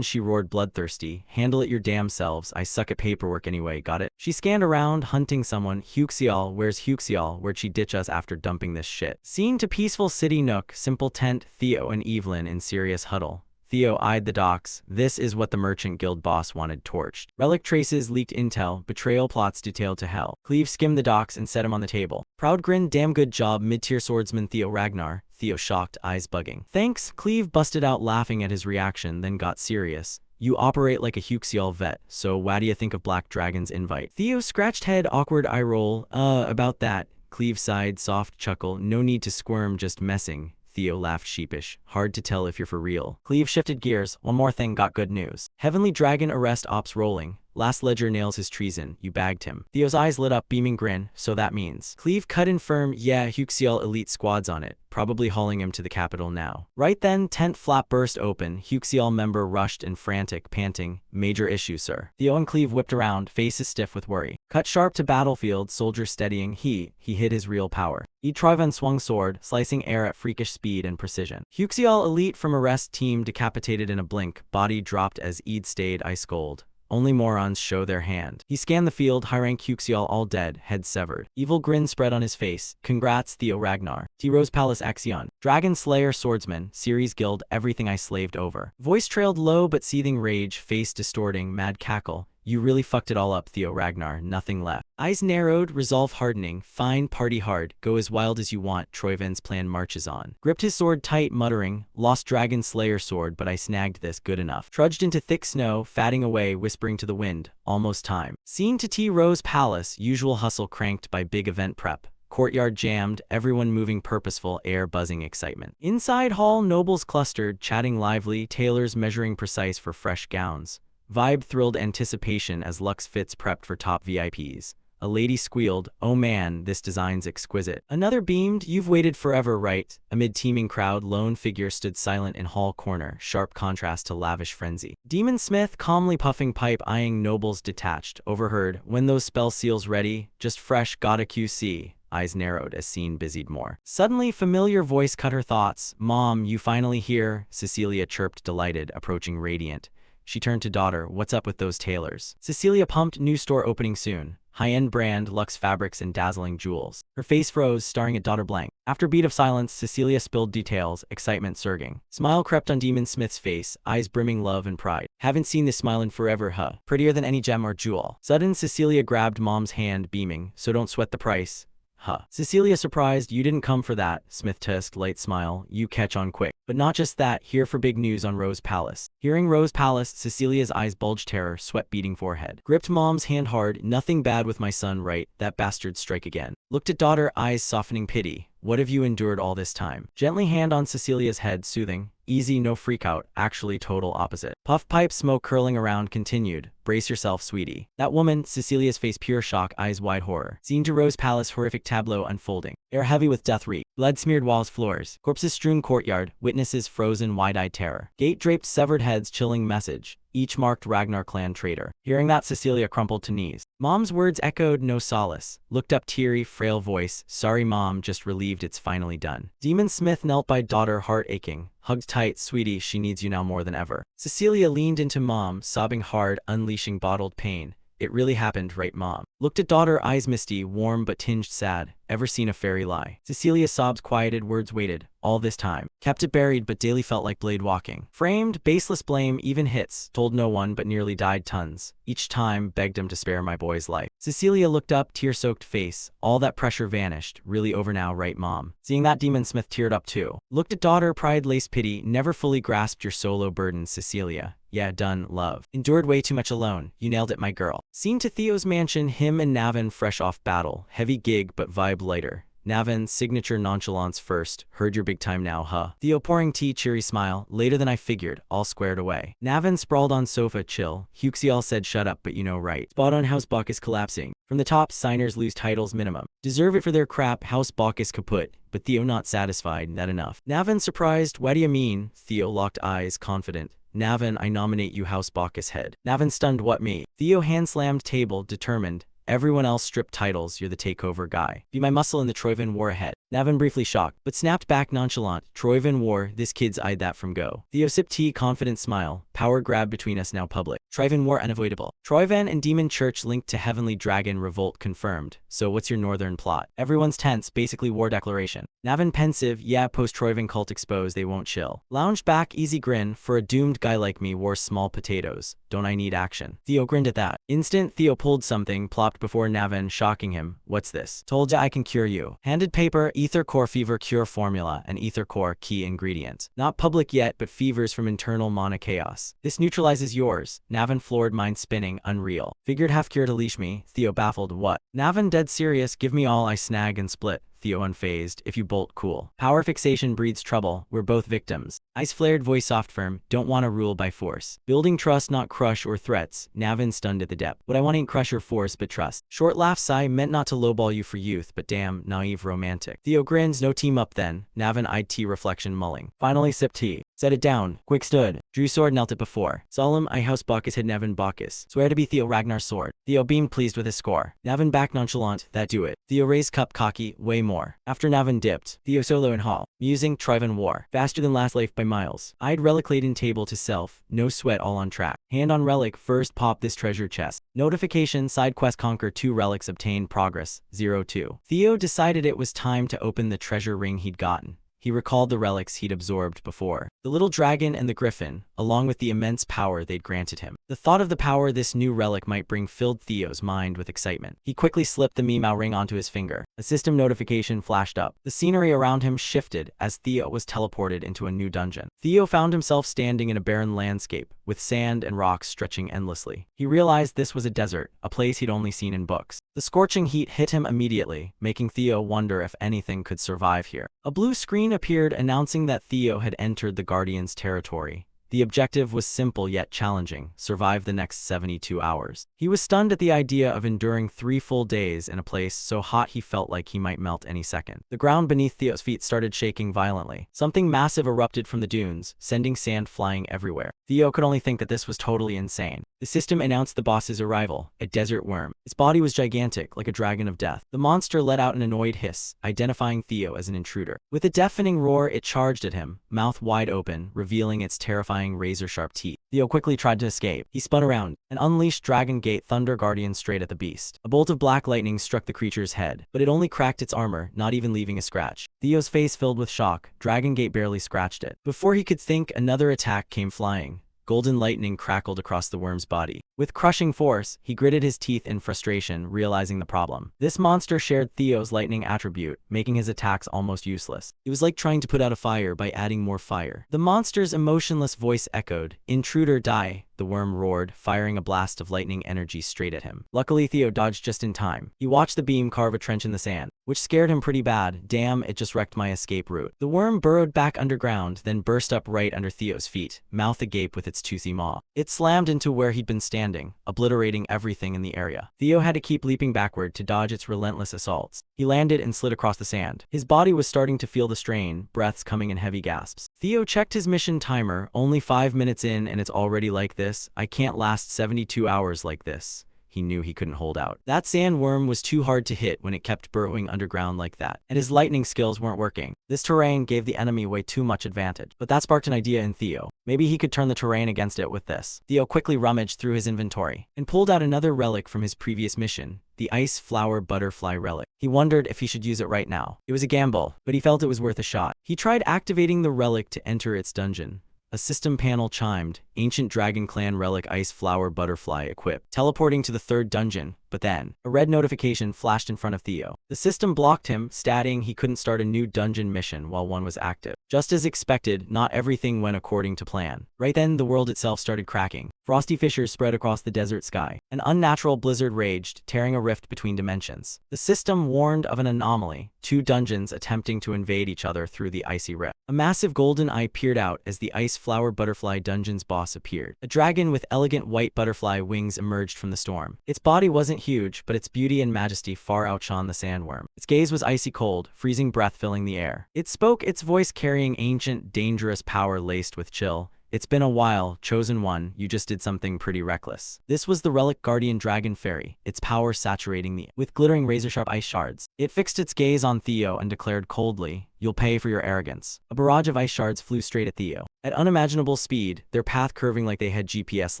she roared bloodthirsty. Handle it your damn selves. I suck at paperwork anyway, got it? She scanned around, hunting someone. Huxial, where's Huxial? Where'd she ditch us after dumping this shit? Scene to peaceful city nook, simple tent, Theo and Evelyn in serious huddle. Theo eyed the docs. This is what the Merchant Guild boss wanted torched. Relic traces, leaked intel, betrayal plots detailed to hell. Cleve skimmed the docs and set him on the table. Proud grin, damn good job, mid-tier swordsman Theo Ragnar. Theo shocked, eyes bugging. Thanks, Cleve busted out laughing at his reaction, then got serious. You operate like a Huxial vet, so what do you think of Black Dragon's invite? Theo scratched head, awkward eye roll. About that. Cleve sighed, soft chuckle. No need to squirm, just messing. Theo laughed sheepish. Hard to tell if you're for real. Cleve shifted gears. One more thing, got good news. Heavenly Dragon arrest ops rolling. Last ledger nails his treason. You bagged him. Theo's eyes lit up, beaming grin. So that means. Cleve cut in firm. Yeah, Huxial elite squad's on it. Probably hauling him to the capital now. Right then, tent flap burst open. Huxial member rushed and frantic, panting. Major issue, sir. Theo and Cleve whipped around, faces stiff with worry. Cut sharp to battlefield, soldier steadying. He hid his real power. Troivan swung sword, slicing air at freakish speed and precision. Huxial elite from arrest team decapitated in a blink, body dropped as Eid stayed ice cold. Only morons show their hand. He scanned the field, high-rank Huxial all dead, head severed. Evil grin spread on his face. Congrats, Theo Ragnar. T-Rose Palace Axion. Dragon Slayer Swordsman, Series Guild, everything I slaved over. Voice trailed low but seething rage, face distorting, mad cackle. You really fucked it all up, Theo Ragnar, nothing left. Eyes narrowed, resolve hardening. Fine, party hard, go as wild as you want, Troyven's plan marches on. Gripped his sword tight, muttering, lost dragon slayer sword, but I snagged this, good enough. Trudged into thick snow, fatting away, whispering to the wind, almost time. Scene to T. Rose Palace, usual hustle cranked by big event prep. Courtyard jammed, everyone moving purposeful, air buzzing excitement. Inside hall, nobles clustered, chatting lively, tailors measuring precise for fresh gowns. Vibe thrilled anticipation as Lux Fits prepped for top VIPs. A lady squealed, oh man, this design's exquisite. Another beamed, you've waited forever, right? Amid teeming crowd, lone figure stood silent in hall corner, sharp contrast to lavish frenzy. Demon Smith, calmly puffing pipe, eyeing nobles detached, overheard, when those spell seals ready, just fresh, gotta QC. Eyes narrowed as scene busied more. Suddenly, familiar voice cut her thoughts. Mom, you finally here? Cecilia chirped, delighted, approaching radiant. She turned to daughter, what's up with those tailors? Cecilia pumped, new store opening soon. High-end brand, luxe fabrics and dazzling jewels. Her face froze, staring at daughter blank. After a beat of silence, Cecilia spilled details, excitement surging. Smile crept on Demon Smith's face, eyes brimming love and pride. Haven't seen this smile in forever, huh? Prettier than any gem or jewel. Sudden, Cecilia grabbed mom's hand, beaming, so don't sweat the price. Huh. Cecilia surprised, you didn't come for that, Smith tusked, light smile, you catch on quick. But not just that, here for big news on Rose Palace. Hearing Rose Palace, Cecilia's eyes bulged terror, sweat beating forehead. Gripped mom's hand hard, nothing bad with my son, right? That bastard strike again. Looked at daughter, eyes softening pity. What have you endured all this time? Gently hand on Cecilia's head, soothing. Easy, no freakout, actually total opposite. Puff pipe smoke curling around continued. Brace yourself, sweetie. That woman, Cecilia's face pure shock, eyes wide horror. Scene to Rose Palace, horrific tableau unfolding. Air heavy with death reek. Blood-smeared walls, floors. Corpses strewn courtyard, witnesses frozen wide-eyed terror. Gate draped severed heads, chilling message. Each marked Ragnar clan traitor. Hearing that, Cecilia crumpled to knees. Mom's words echoed, no solace. Looked up, teary, frail voice. Sorry mom, just relieved it's finally done. Demon Smith knelt by daughter, heart aching. Hugged tight, sweetie, she needs you now more than ever. Cecilia leaned into mom, sobbing hard, unleashing bottled pain. It really happened, right mom? Looked at daughter, eyes misty, warm but tinged sad. Ever seen a fairy lie? Cecilia's sobs quieted, words waited. All this time. Kept it buried but daily felt like blade walking. Framed, baseless blame, even hits. Told no one but nearly died tons. Each time, begged him to spare my boy's life. Cecilia looked up, tear-soaked face. All that pressure vanished. Really over now, right mom? Seeing that, Demon Smith teared up too. Looked at daughter, pride-laced pity. Never fully grasped your solo burden, Cecilia. Yeah, done, love. Endured way too much alone. You nailed it, my girl. Scene to Theo's mansion, him and Navin fresh off battle. Heavy gig but vibe lighter. Navin, signature nonchalance first. Heard your big time now, huh? Theo pouring tea, cheery smile. Later than I figured, all squared away. Navin sprawled on sofa, chill. Huxial said shut up, but you know right. Spot on House Bacchus collapsing. From the top, signers lose titles minimum. Deserve it for their crap, House Bacchus kaput. But Theo not satisfied, that enough. Navin surprised, what do you mean? Theo locked eyes, confident. Navin, I nominate you House Bacchus head. Navin stunned, what me? Theo hand slammed table, determined. Everyone else stripped titles, you're the takeover guy. Be my muscle in the Troyven War ahead. Navin briefly shocked, but snapped back nonchalant. Troyven War, this kid's eyed that from go. Theo sipped tea, confident smile. Power grab between us now public. Troyven War unavoidable. Troyven and Demon Church linked to Heavenly Dragon revolt confirmed. So what's your northern plot? Everyone's tense, basically war declaration. Navin pensive, yeah, post-Troyven cult exposed, they won't chill. Lounged back, easy grin. For a doomed guy like me, war small potatoes. Don't I need action? Theo grinned at that. Instant, Theo pulled something, plopped before Navin, shocking him. What's this? Told ya I can cure you. Handed paper, ether core fever cure formula, and ether core key ingredient. Not public yet, but fevers from internal mana chaos. This neutralizes yours. Navin floored, mind spinning, unreal. Figured half cure to leash me. Theo baffled, what? Navin dead serious, give me all I snag and split. Theo unfazed, if you bolt, cool. Power fixation breeds trouble, we're both victims. Eyes flared, voice soft firm, don't wanna rule by force. Building trust, not crush or threats. Navin stunned at the depth. What I want ain't crush or force, but trust. Short laugh sigh, meant not to lowball you for youth, but damn, naive romantic. Theo grins, no team up then. Navin eyed tea, reflection mulling. Finally sipped tea. Set it down. Quick stood. Drew sword, knelt it before. Solemn, I House Bacchus hid Navin Bacchus. Swear to be Theo Ragnar's sword. Theo beamed, pleased with his score. Navin back nonchalant, that do it. Theo raised cup, cocky, way more. After Navin dipped. Theo solo in hall. Musing, Troyven War. Faster than last life by miles. Eyed relic laden table to self. No sweat, all on track. Hand on relic, first pop this treasure chest. Notification, side quest conquer 2 relics, obtain progress, 02. Theo decided it was time to open the treasure ring he'd gotten. he recalled the relics he'd absorbed before. The little dragon and the griffin, along with the immense power they'd granted him. The thought of the power this new relic might bring filled Theo's mind with excitement. He quickly slipped the Mimao ring onto his finger. A system notification flashed up. The scenery around him shifted as Theo was teleported into a new dungeon. Theo found himself standing in a barren landscape, with sand and rocks stretching endlessly. He realized this was a desert, a place he'd only seen in books. The scorching heat hit him immediately, making Theo wonder if anything could survive here. A blue screen appeared announcing that Theo had entered the Guardian's territory. The objective was simple yet challenging: survive the next 72 hours. He was stunned at the idea of enduring 3 full days in a place so hot he felt like he might melt any second. The ground beneath Theo's feet started shaking violently. Something massive erupted from the dunes, sending sand flying everywhere. Theo could only think that this was totally insane. The system announced the boss's arrival, a desert worm. Its body was gigantic, like a dragon of death. The monster let out an annoyed hiss, identifying Theo as an intruder. With a deafening roar, it charged at him, mouth wide open, revealing its terrifying razor-sharp teeth. Theo quickly tried to escape. He spun around and unleashed Dragon Gate Thunder Guardian straight at the beast. A bolt of black lightning struck the creature's head, but it only cracked its armor, not even leaving a scratch. Theo's face filled with shock. Dragon Gate barely scratched it. Before he could think, another attack came flying. Golden lightning crackled across the worm's body. With crushing force, he gritted his teeth in frustration, realizing the problem. This monster shared Theo's lightning attribute, making his attacks almost useless. It was like trying to put out a fire by adding more fire. The monster's emotionless voice echoed, "Intruder, die!" The worm roared, firing a blast of lightning energy straight at him. Luckily, Theo dodged just in time. He watched the beam carve a trench in the sand, which scared him pretty bad. Damn, it just wrecked my escape route. The worm burrowed back underground, then burst up right under Theo's feet, mouth agape with its toothy maw. It slammed into where he'd been standing, obliterating everything in the area. Theo had to keep leaping backward to dodge its relentless assaults. He landed and slid across the sand. His body was starting to feel the strain, breaths coming in heavy gasps. Theo checked his mission timer, only 5 minutes in and it's already like this. I can't last 72 hours like this. He knew he couldn't hold out. That sandworm was too hard to hit when it kept burrowing underground like that, and his lightning skills weren't working. This terrain gave the enemy way too much advantage, but that sparked an idea in Theo. Maybe he could turn the terrain against it with this. Theo quickly rummaged through his inventory and pulled out another relic from his previous mission, the Ice Flower Butterfly relic. He wondered if he should use it right now. It was a gamble, but he felt it was worth a shot. He tried activating the relic to enter its dungeon. A system panel chimed, Ancient Dragon Clan Relic Ice Flower Butterfly equipped, teleporting to the 3rd dungeon, but then, a red notification flashed in front of Theo. The system blocked him, stating he couldn't start a new dungeon mission while one was active. Just as expected, not everything went according to plan. Right then, the world itself started cracking. Frosty fissures spread across the desert sky. An unnatural blizzard raged, tearing a rift between dimensions. The system warned of an anomaly, 2 dungeons attempting to invade each other through the icy rift. A massive golden eye peered out as the Ice Flower Butterfly dungeon's boss appeared. A dragon with elegant white butterfly wings emerged from the storm. Its body wasn't huge, but its beauty and majesty far outshone the sandworm. Its gaze was icy cold, freezing breath filling the air. It spoke, its voice carrying ancient, dangerous power laced with chill. It's been a while, Chosen One, you just did something pretty reckless. This was the Relic Guardian Dragon Fairy, its power saturating the with glittering razor-sharp ice shards. It fixed its gaze on Theo and declared coldly, "You'll pay for your arrogance." A barrage of ice shards flew straight at Theo. At unimaginable speed, their path curving like they had GPS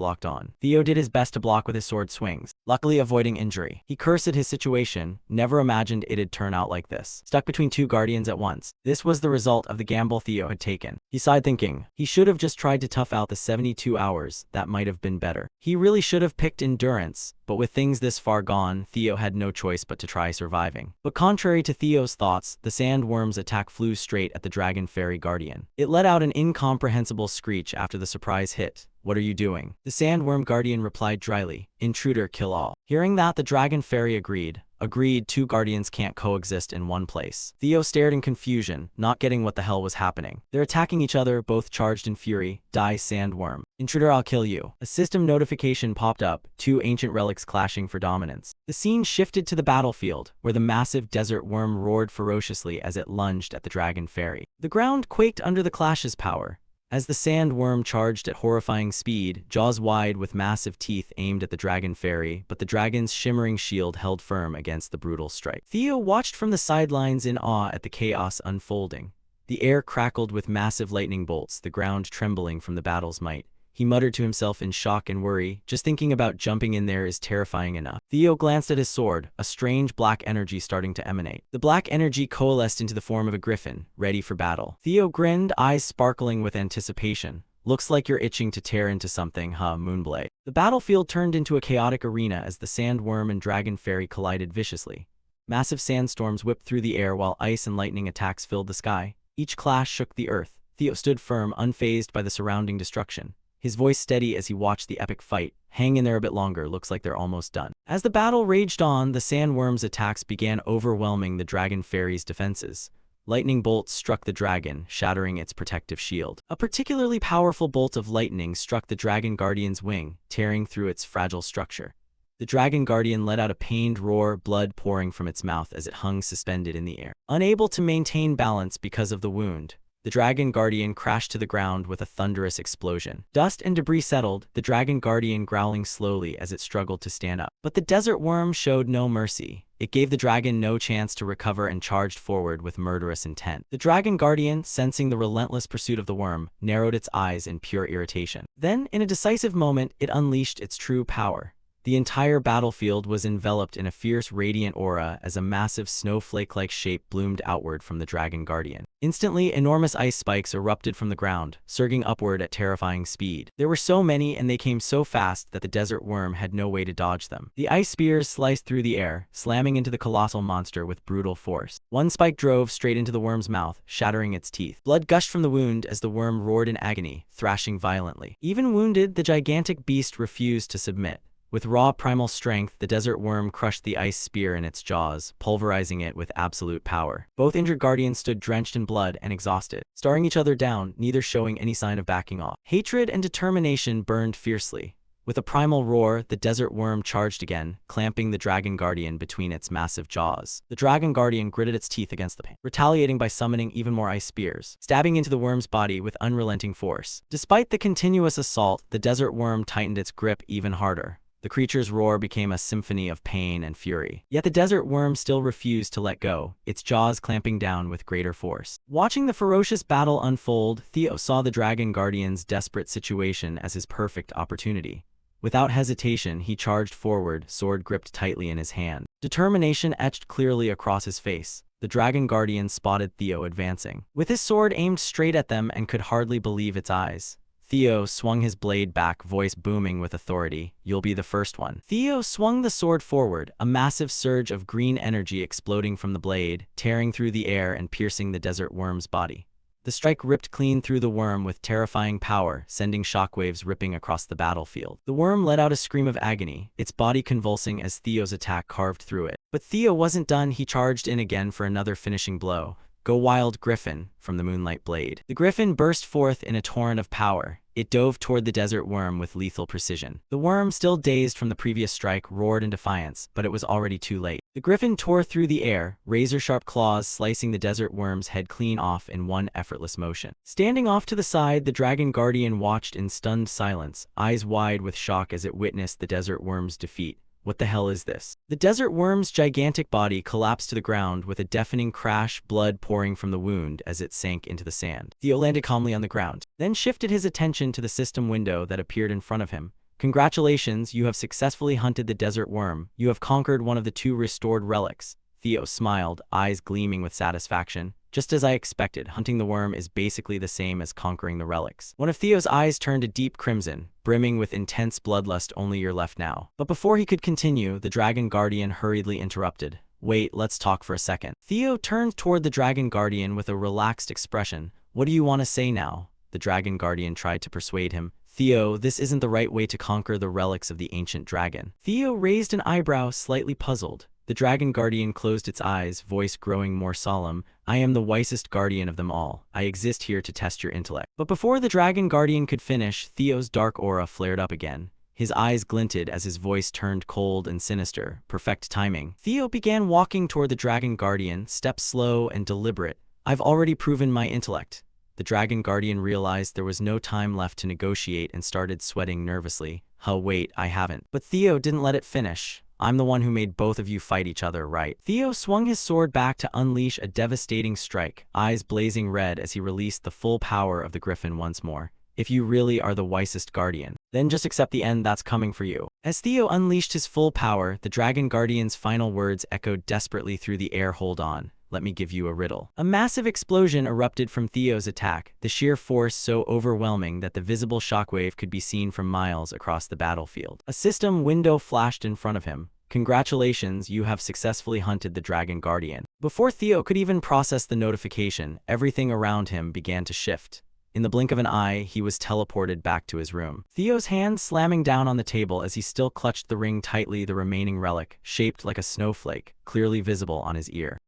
locked on. Theo did his best to block with his sword swings, luckily avoiding injury. He cursed at his situation, never imagined it'd turn out like this. Stuck between 2 guardians at once. This was the result of the gamble Theo had taken. He sighed thinking, he should have just tried to tough out the 72 hours, that might have been better. He really should have picked endurance, but with things this far gone, Theo had no choice but to try surviving. But contrary to Theo's thoughts, the sandworm's attack flew straight at the Dragon Fairy Guardian. It let out an incomprehensible screech after the surprise hit. "What are you doing?" The sandworm guardian replied dryly, "Intruder, kill all." Hearing that, the Dragon Fairy agreed. 2 guardians can't coexist in one place. Theo stared in confusion, not getting what the hell was happening. They're attacking each other, both charged in fury. "Die, sandworm." "Intruder, I'll kill you." A system notification popped up, 2 ancient relics clashing for dominance. The scene shifted to the battlefield, where the massive desert worm roared ferociously as it lunged at the Dragon Fairy. The ground quaked under the clash's power. As the sandworm charged at horrifying speed, jaws wide with massive teeth aimed at the Dragon Fairy, but the dragon's shimmering shield held firm against the brutal strike. Theo watched from the sidelines in awe at the chaos unfolding. The air crackled with massive lightning bolts, the ground trembling from the battle's might. He muttered to himself in shock and worry. Just thinking about jumping in there is terrifying enough. Theo glanced at his sword, a strange black energy starting to emanate. The black energy coalesced into the form of a griffin, ready for battle. Theo grinned, eyes sparkling with anticipation. Looks like you're itching to tear into something, huh, Moonblade? The battlefield turned into a chaotic arena as the sandworm and dragon fairy collided viciously. Massive sandstorms whipped through the air while ice and lightning attacks filled the sky. Each clash shook the earth. Theo stood firm, unfazed by the surrounding destruction. His voice steady as he watched the epic fight. Hang in there a bit longer, looks like they're almost done. As the battle raged on, the sandworm's attacks began overwhelming the dragon fairy's defenses. Lightning bolts struck the dragon, shattering its protective shield. A particularly powerful bolt of lightning struck the dragon guardian's wing, tearing through its fragile structure. The dragon guardian let out a pained roar, blood pouring from its mouth as it hung suspended in the air. Unable to maintain balance because of the wound, the dragon guardian crashed to the ground with a thunderous explosion. Dust and debris settled, the dragon guardian growling slowly as it struggled to stand up. But the desert worm showed no mercy. It gave the dragon no chance to recover and charged forward with murderous intent. The dragon guardian, sensing the relentless pursuit of the worm, narrowed its eyes in pure irritation. Then, in a decisive moment, it unleashed its true power. The entire battlefield was enveloped in a fierce radiant aura as a massive snowflake-like shape bloomed outward from the dragon guardian. Instantly, enormous ice spikes erupted from the ground, surging upward at terrifying speed. There were so many and they came so fast that the desert worm had no way to dodge them. The ice spears sliced through the air, slamming into the colossal monster with brutal force. One spike drove straight into the worm's mouth, shattering its teeth. Blood gushed from the wound as the worm roared in agony, thrashing violently. Even wounded, the gigantic beast refused to submit. With raw primal strength, the desert worm crushed the ice spear in its jaws, pulverizing it with absolute power. Both injured guardians stood drenched in blood and exhausted, staring each other down, neither showing any sign of backing off. Hatred and determination burned fiercely. With a primal roar, the desert worm charged again, clamping the dragon guardian between its massive jaws. The dragon guardian gritted its teeth against the pain, retaliating by summoning even more ice spears, stabbing into the worm's body with unrelenting force. Despite the continuous assault, the desert worm tightened its grip even harder. The creature's roar became a symphony of pain and fury. Yet the desert worm still refused to let go, its jaws clamping down with greater force. Watching the ferocious battle unfold, Theo saw the dragon guardian's desperate situation as his perfect opportunity. Without hesitation, he charged forward, sword gripped tightly in his hand. Determination etched clearly across his face. The dragon guardian spotted Theo advancing, with his sword aimed straight at them and could hardly believe its eyes. Theo swung his blade back, voice booming with authority. You'll be the first one. Theo swung the sword forward, a massive surge of green energy exploding from the blade, tearing through the air and piercing the desert worm's body. The strike ripped clean through the worm with terrifying power, sending shockwaves ripping across the battlefield. The worm let out a scream of agony, its body convulsing as Theo's attack carved through it. But Theo wasn't done. He charged in again for another finishing blow. Go wild, Griffin, from the moonlight blade. The griffin burst forth in a torrent of power. It dove toward the desert worm with lethal precision. The worm, still dazed from the previous strike, roared in defiance, but it was already too late. The griffin tore through the air, razor-sharp claws slicing the desert worm's head clean off in one effortless motion. Standing off to the side, the dragon guardian watched in stunned silence, eyes wide with shock as it witnessed the desert worm's defeat. What the hell is this? The desert worm's gigantic body collapsed to the ground with a deafening crash, blood pouring from the wound as it sank into the sand. Theo landed calmly on the ground, then shifted his attention to the system window that appeared in front of him. Congratulations, you have successfully hunted the desert worm. You have conquered one of the 2 restored relics. Theo smiled, eyes gleaming with satisfaction. Just as I expected, hunting the worm is basically the same as conquering the relics. One of Theo's eyes turned a deep crimson, brimming with intense bloodlust. Only you're left now. But before he could continue, the dragon guardian hurriedly interrupted. Wait, let's talk for a second. Theo turned toward the dragon guardian with a relaxed expression. What do you want to say now? The dragon guardian tried to persuade him. Theo, this isn't the right way to conquer the relics of the ancient dragon. Theo raised an eyebrow, slightly puzzled. The dragon guardian closed its eyes, voice growing more solemn. I am the wisest guardian of them all. I exist here to test your intellect. But before the dragon guardian could finish, Theo's dark aura flared up again. His eyes glinted as his voice turned cold and sinister. Perfect timing. Theo began walking toward the dragon guardian, steps slow and deliberate. I've already proven my intellect. The dragon guardian realized there was no time left to negotiate and started sweating nervously. Wait, I haven't. But Theo didn't let it finish. I'm the one who made both of you fight each other, right? Theo swung his sword back to unleash a devastating strike, eyes blazing red as he released the full power of the griffin once more. if you really are the wisest guardian, then just accept the end that's coming for you. As Theo unleashed his full power, the Dragon Guardian's final words echoed desperately through the air. Hold on. Let me give you a riddle. A massive explosion erupted from Theo's attack, the sheer force so overwhelming that the visible shockwave could be seen from miles across the battlefield. A system window flashed in front of him. Congratulations, you have successfully hunted the Dragon Guardian. Before Theo could even process the notification, everything around him began to shift. In the blink of an eye, he was teleported back to his room. Theo's hand slamming down on the table as he still clutched the ring tightly, the remaining relic, shaped like a snowflake, clearly visible on his ear.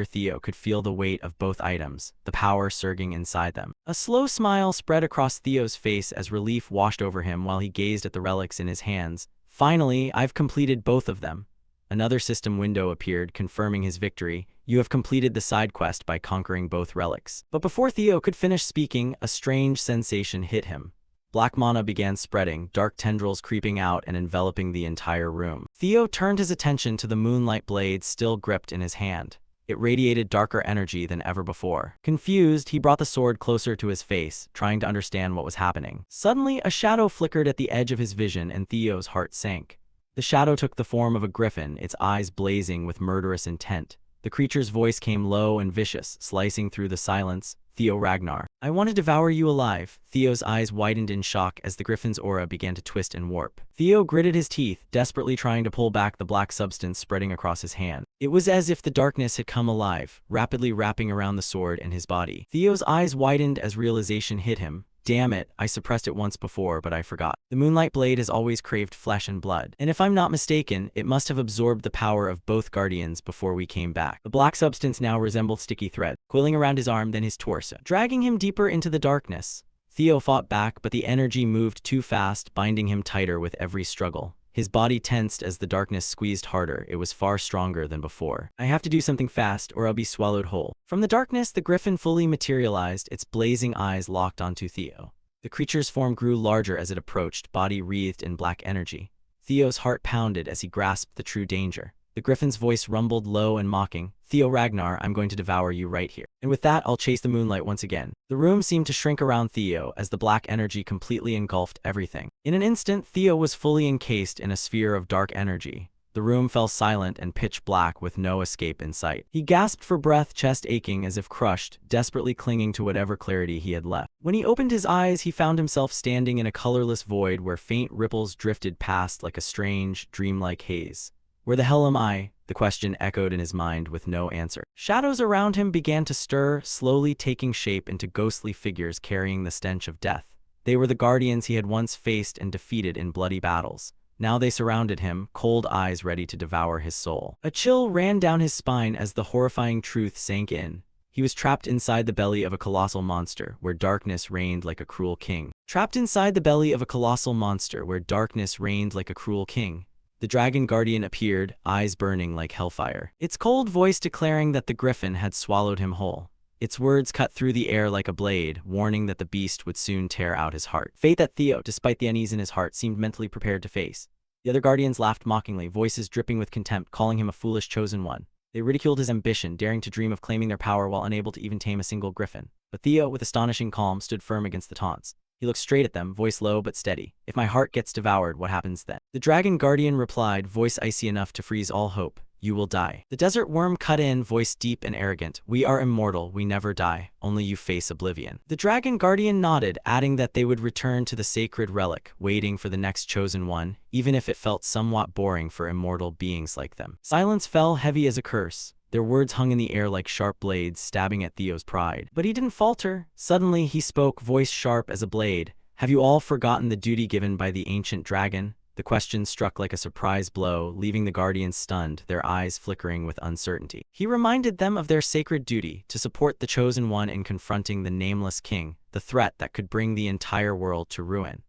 Theo could feel the weight of both items, the power surging inside them. A slow smile spread across Theo's face as relief washed over him while he gazed at the relics in his hands. Finally, I've completed both of them. Another system window appeared, confirming his victory. You have completed the side quest by conquering both relics. But before Theo could finish speaking, a strange sensation hit him. Black mana began spreading, dark tendrils creeping out and enveloping the entire room. Theo turned his attention to the moonlight blade still gripped in his hand. It radiated darker energy than ever before. Confused, he brought the sword closer to his face, trying to understand what was happening. Suddenly, a shadow flickered at the edge of his vision and Theo's heart sank. The shadow took the form of a griffin, its eyes blazing with murderous intent. The creature's voice came low and vicious, slicing through the silence. Theo Ragnar. I want to devour you alive. Theo's eyes widened in shock as the griffin's aura began to twist and warp. Theo gritted his teeth, desperately trying to pull back the black substance spreading across his hand. It was as if the darkness had come alive, rapidly wrapping around the sword and his body. Theo's eyes widened as realization hit him. Damn it, I suppressed it once before, but I forgot. The moonlight blade has always craved flesh and blood. And if I'm not mistaken, it must have absorbed the power of both guardians before we came back. The black substance now resembled sticky thread, coiling around his arm then his torso, dragging him deeper into the darkness. Theo fought back, but the energy moved too fast, binding him tighter with every struggle. His body tensed as the darkness squeezed harder. It was far stronger than before. I have to do something fast or I'll be swallowed whole. From the darkness, the griffin fully materialized, its blazing eyes locked onto Theo. The creature's form grew larger as it approached, body wreathed in black energy. Theo's heart pounded as he grasped the true danger. The griffin's voice rumbled low and mocking. Theo Ragnar, I'm going to devour you right here. And with that, I'll chase the moonlight once again. The room seemed to shrink around Theo as the black energy completely engulfed everything. In an instant, Theo was fully encased in a sphere of dark energy. The room fell silent and pitch black with no escape in sight. He gasped for breath, chest aching as if crushed, desperately clinging to whatever clarity he had left. When he opened his eyes, he found himself standing in a colorless void where faint ripples drifted past like a strange, dreamlike haze. Where the hell am I? The question echoed in his mind with no answer. Shadows around him began to stir, slowly taking shape into ghostly figures carrying the stench of death. They were the guardians he had once faced and defeated in bloody battles. Now they surrounded him, cold eyes ready to devour his soul. A chill ran down his spine as the horrifying truth sank in. He was trapped inside the belly of a colossal monster, where darkness reigned like a cruel king. The Dragon Guardian appeared, eyes burning like hellfire. Its cold voice declaring that the griffin had swallowed him whole. Its words cut through the air like a blade, warning that the beast would soon tear out his heart. Fate that Theo, despite the unease in his heart, seemed mentally prepared to face. The other guardians laughed mockingly, voices dripping with contempt, calling him a foolish chosen one. They ridiculed his ambition, daring to dream of claiming their power while unable to even tame a single griffin. But Theo, with astonishing calm, stood firm against the taunts. He looked straight at them, voice low but steady. If my heart gets devoured, what happens then? The Dragon Guardian replied, voice icy enough to freeze all hope. You will die. The Desert Worm cut in, voice deep and arrogant. We are immortal, we never die. Only you face oblivion. The Dragon Guardian nodded, adding that they would return to the sacred relic, waiting for the next chosen one, even if it felt somewhat boring for immortal beings like them. Silence fell heavy as a curse. Their words hung in the air like sharp blades, stabbing at Theo's pride. But he didn't falter. Suddenly he spoke, voice sharp as a blade. Have you all forgotten the duty given by the ancient dragon? The question struck like a surprise blow, leaving the guardians stunned, their eyes flickering with uncertainty. He reminded them of their sacred duty to support the chosen one in confronting the nameless king, the threat that could bring the entire world to ruin.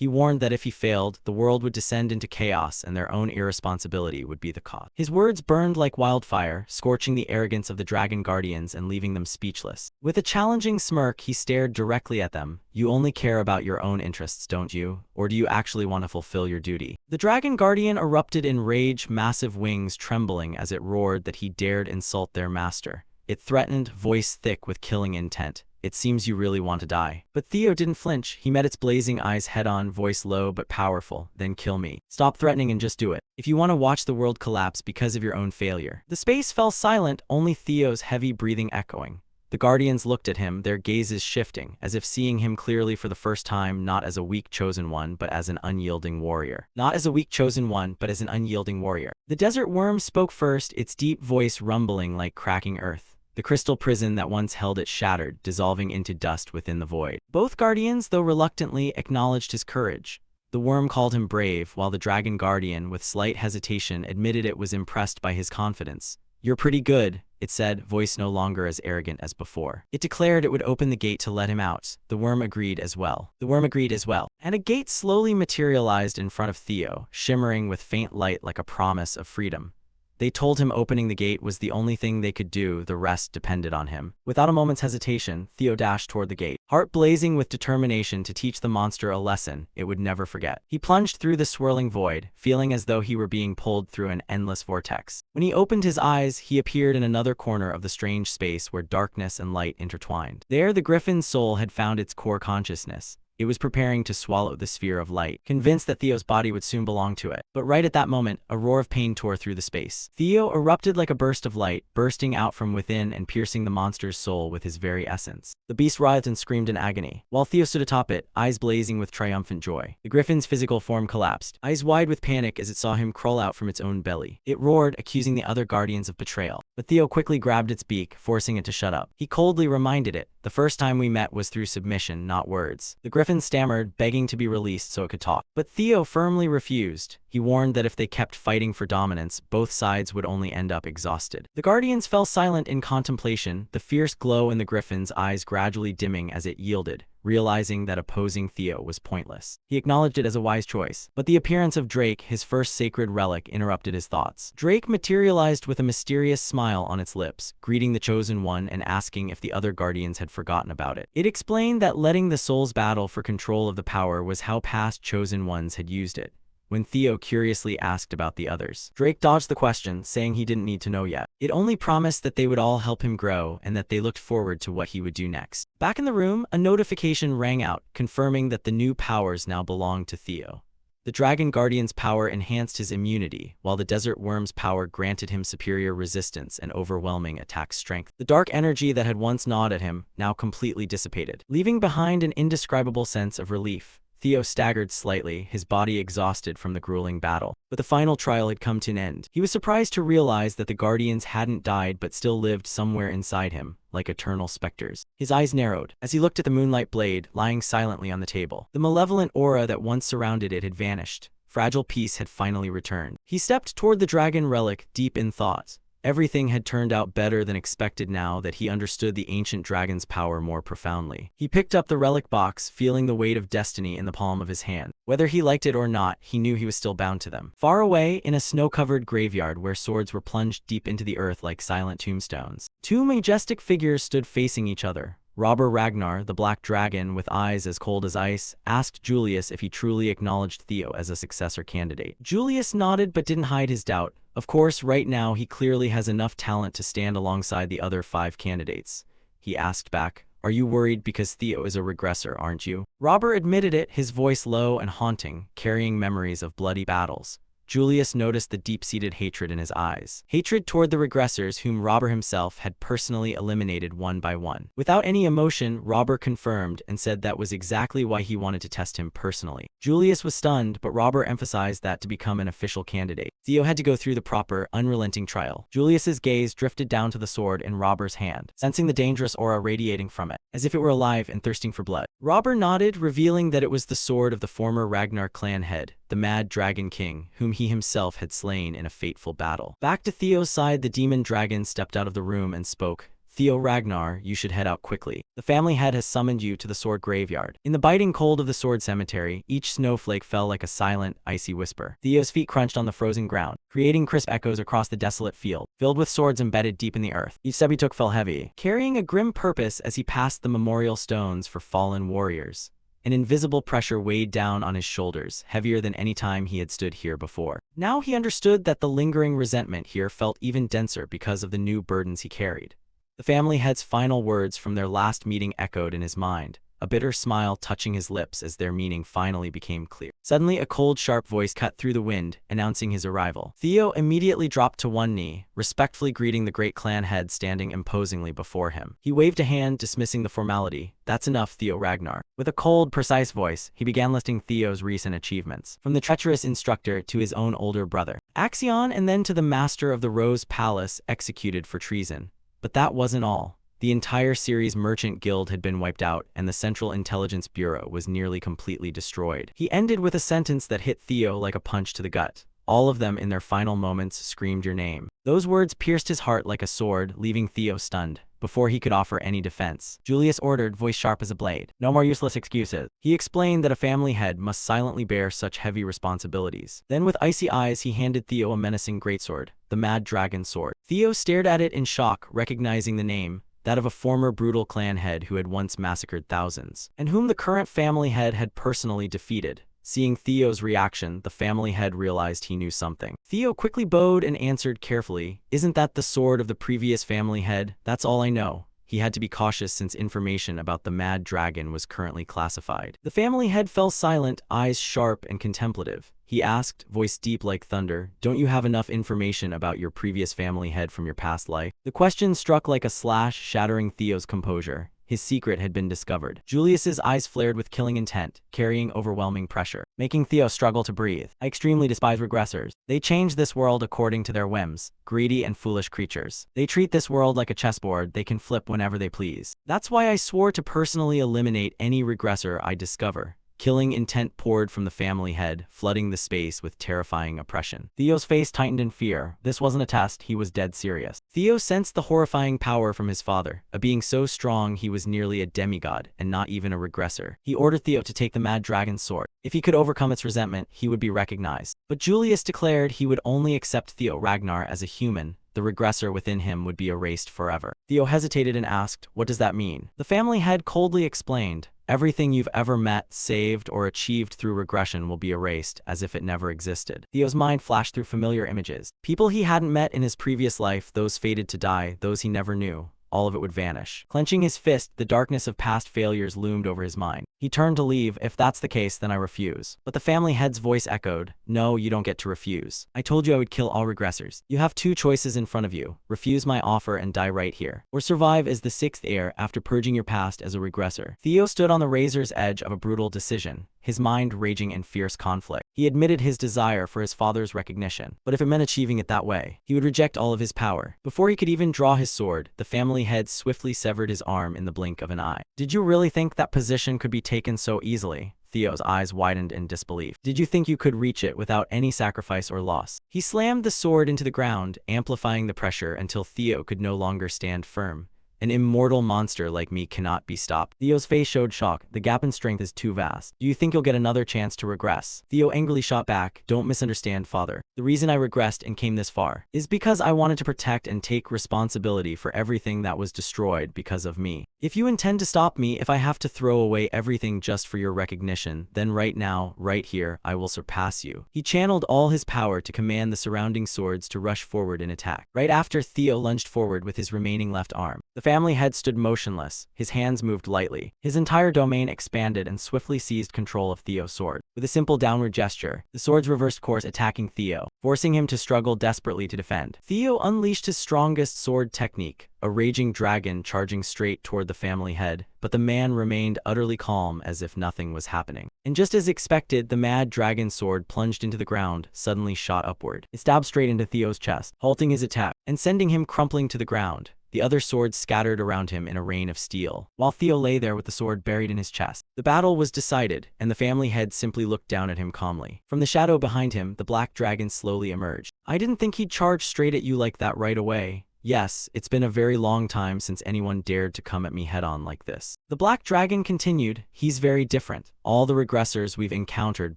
He warned that if he failed, the world would descend into chaos and their own irresponsibility would be the cause. His words burned like wildfire, scorching the arrogance of the Dragon Guardians and leaving them speechless. With a challenging smirk, he stared directly at them. You only care about your own interests, don't you? Or do you actually want to fulfill your duty? The Dragon Guardian erupted in rage, massive wings trembling as it roared that he dared insult their master. It threatened, voice thick with killing intent. It seems you really want to die. But Theo didn't flinch. He met its blazing eyes head-on, voice low but powerful. Then kill me. Stop threatening and just do it. If you want to watch the world collapse because of your own failure. The space fell silent, only Theo's heavy breathing echoing. The Guardians looked at him, their gazes shifting, as if seeing him clearly for the first time, not as a weak chosen one, but as an unyielding warrior. Not as a weak chosen one, but as an unyielding warrior. The desert worm spoke first, its deep voice rumbling like cracking earth. The crystal prison that once held it shattered, dissolving into dust within the void. Both Guardians, though reluctantly, acknowledged his courage. The worm called him brave, while the Dragon Guardian, with slight hesitation, admitted it was impressed by his confidence. You're pretty good, it said, voice no longer as arrogant as before. It declared it would open the gate to let him out. The worm agreed as well. And a gate slowly materialized in front of Theo, shimmering with faint light like a promise of freedom. They told him opening the gate was the only thing they could do, the rest depended on him. Without a moment's hesitation, Theo dashed toward the gate, heart blazing with determination to teach the monster a lesson it would never forget. He plunged through the swirling void, feeling as though he were being pulled through an endless vortex. When he opened his eyes, he appeared in another corner of the strange space where darkness and light intertwined. There, the griffin's soul had found its core consciousness. It was preparing to swallow the sphere of light, convinced that Theo's body would soon belong to it. But right at that moment, a roar of pain tore through the space. Theo erupted like a burst of light, bursting out from within and piercing the monster's soul with his very essence. The beast writhed and screamed in agony, while Theo stood atop it, eyes blazing with triumphant joy. The griffin's physical form collapsed, eyes wide with panic as it saw him crawl out from its own belly. It roared, accusing the other Guardians of betrayal. But Theo quickly grabbed its beak, forcing it to shut up. He coldly reminded it, the first time we met was through submission, not words. The griffin stammered, begging to be released so it could talk. But Theo firmly refused. He warned that if they kept fighting for dominance, both sides would only end up exhausted. The Guardians fell silent in contemplation, the fierce glow in the griffin's eyes gradually dimming as it yielded, realizing that opposing Theo was pointless. He acknowledged it as a wise choice, but the appearance of Drake, his first sacred relic, interrupted his thoughts. Drake materialized with a mysterious smile on its lips, greeting the Chosen One and asking if the other Guardians had forgotten about it. It explained that letting the souls battle for control of the power was how past Chosen Ones had used it. When Theo curiously asked about the others, Drake dodged the question, saying he didn't need to know yet. It only promised that they would all help him grow and that they looked forward to what he would do next. Back in the room, a notification rang out, confirming that the new powers now belonged to Theo. The Dragon Guardian's power enhanced his immunity, while the Desert Worm's power granted him superior resistance and overwhelming attack strength. The dark energy that had once gnawed at him now completely dissipated, leaving behind an indescribable sense of relief. Theo staggered slightly, his body exhausted from the grueling battle. But the final trial had come to an end. He was surprised to realize that the Guardians hadn't died but still lived somewhere inside him, like eternal specters. His eyes narrowed as he looked at the moonlight blade lying silently on the table. The malevolent aura that once surrounded it had vanished. Fragile peace had finally returned. He stepped toward the dragon relic, deep in thought. Everything had turned out better than expected now that he understood the ancient dragon's power more profoundly. He picked up the relic box, feeling the weight of destiny in the palm of his hand. Whether he liked it or not, he knew he was still bound to them. Far away, in a snow-covered graveyard where swords were plunged deep into the earth like silent tombstones, two majestic figures stood facing each other. Robber Ragnar, the black dragon with eyes as cold as ice, asked Julius if he truly acknowledged Theo as a successor candidate. Julius nodded but didn't hide his doubt. Of course, right now he clearly has enough talent to stand alongside the other 5 candidates. He asked back, "Are you worried because Theo is a regressor, aren't you?" Robber admitted it, his voice low and haunting, carrying memories of bloody battles. Julius noticed the deep-seated hatred in his eyes. Hatred toward the regressors whom Robber himself had personally eliminated one by one. Without any emotion, Robber confirmed and said that was exactly why he wanted to test him personally. Julius was stunned, but Robber emphasized that to become an official candidate, Theo had to go through the proper, unrelenting trial. Julius's gaze drifted down to the sword in Robber's hand, sensing the dangerous aura radiating from it, as if it were alive and thirsting for blood. Robber nodded, revealing that it was the sword of the former Ragnar clan head, the Mad Dragon King, whom he himself had slain in a fateful battle. Back to Theo's side, the demon dragon stepped out of the room and spoke. "Theo Ragnar, you should head out quickly. The family head has summoned you to the sword graveyard." In the biting cold of the sword cemetery, each snowflake fell like a silent, icy whisper. Theo's feet crunched on the frozen ground, creating crisp echoes across the desolate field, filled with swords embedded deep in the earth. Each step he took fell heavy, carrying a grim purpose as he passed the memorial stones for fallen warriors. An invisible pressure weighed down on his shoulders, heavier than any time he had stood here before. Now he understood that the lingering resentment here felt even denser because of the new burdens he carried. The family head's final words from their last meeting echoed in his mind, a bitter smile touching his lips as their meaning finally became clear. Suddenly, a cold, sharp voice cut through the wind, announcing his arrival. Theo immediately dropped to one knee, respectfully greeting the great clan head standing imposingly before him. He waved a hand, dismissing the formality. "That's enough, Theo Ragnar." With a cold, precise voice, he began listing Theo's recent achievements, from the treacherous instructor to his own older brother, Axion, and then to the master of the Rose Palace executed for treason. But that wasn't all. The entire series merchant guild had been wiped out, and the Central Intelligence Bureau was nearly completely destroyed. He ended with a sentence that hit Theo like a punch to the gut. All of them in their final moments screamed your name. Those words pierced his heart like a sword, leaving Theo stunned. Before he could offer any defense, Julius ordered, voice sharp as a blade, "No more useless excuses." He explained that a family head must silently bear such heavy responsibilities. Then with icy eyes he handed Theo a menacing greatsword, the Mad Dragon Sword. Theo stared at it in shock, recognizing the name, that of a former brutal clan head who had once massacred thousands, and whom the current family head had personally defeated. Seeing Theo's reaction, the family head realized he knew something. Theo quickly bowed and answered carefully, "Isn't that the sword of the previous family head? That's all I know." He had to be cautious since information about the Mad Dragon was currently classified. The family head fell silent, eyes sharp and contemplative. He asked, voice deep like thunder, "Don't you have enough information about your previous family head from your past life?" The question struck like a slash, shattering Theo's composure. His secret had been discovered. Julius's eyes flared with killing intent, carrying overwhelming pressure, making Theo struggle to breathe. "I extremely despise regressors. They change this world according to their whims, greedy and foolish creatures. They treat this world like a chessboard they can flip whenever they please. That's why I swore to personally eliminate any regressor I discover." Killing intent poured from the family head, flooding the space with terrifying oppression. Theo's face tightened in fear. This wasn't a test, he was dead serious. Theo sensed the horrifying power from his father, a being so strong he was nearly a demigod, and not even a regressor. He ordered Theo to take the Mad Dragon's sword. If he could overcome its resentment, he would be recognized. But Julius declared he would only accept Theo Ragnar as a human. The regressor within him would be erased forever. Theo hesitated and asked, "What does that mean?" The family head coldly explained, "Everything you've ever met, saved, or achieved through regression will be erased, as if it never existed." Theo's mind flashed through familiar images. People he hadn't met in his previous life, those fated to die, those he never knew. All of it would vanish. Clenching his fist, the darkness of past failures loomed over his mind. He turned to leave. "If that's the case, then I refuse." But the family head's voice echoed, "No, you don't get to refuse. I told you I would kill all regressors. You have two choices in front of you. Refuse my offer and die right here, or survive as the sixth heir after purging your past as a regressor." Theo stood on the razor's edge of a brutal decision, his mind raging in fierce conflict. He admitted his desire for his father's recognition, but if it meant achieving it that way, he would reject all of his power. Before he could even draw his sword, the family head swiftly severed his arm in the blink of an eye. "Did you really think that position could be taken so easily?" Theo's eyes widened in disbelief. "Did you think you could reach it without any sacrifice or loss?" He slammed the sword into the ground, amplifying the pressure until Theo could no longer stand firm. "An immortal monster like me cannot be stopped." Theo's face showed shock. "The gap in strength is too vast. Do you think you'll get another chance to regress?" Theo angrily shot back, "Don't misunderstand, father. The reason I regressed and came this far is because I wanted to protect and take responsibility for everything that was destroyed because of me. If you intend to stop me, if I have to throw away everything just for your recognition, then right now, right here, I will surpass you." He channeled all his power to command the surrounding swords to rush forward in attack. Right after, Theo lunged forward with his remaining left arm. The family head stood motionless, his hands moved lightly. His entire domain expanded and swiftly seized control of Theo's sword. With a simple downward gesture, the swords reversed course, attacking Theo, forcing him to struggle desperately to defend. Theo unleashed his strongest sword technique, a raging dragon charging straight toward the family head, but the man remained utterly calm as if nothing was happening. And just as expected, the Mad Dragon sword plunged into the ground, suddenly shot upward. It stabbed straight into Theo's chest, halting his attack and sending him crumpling to the ground. The other swords scattered around him in a rain of steel, while Theo lay there with the sword buried in his chest. The battle was decided, and the family head simply looked down at him calmly. From the shadow behind him, the black dragon slowly emerged. "I didn't think he'd charge straight at you like that right away. Yes, it's been a very long time since anyone dared to come at me head-on like this." The black dragon continued, "He's very different. All the regressors we've encountered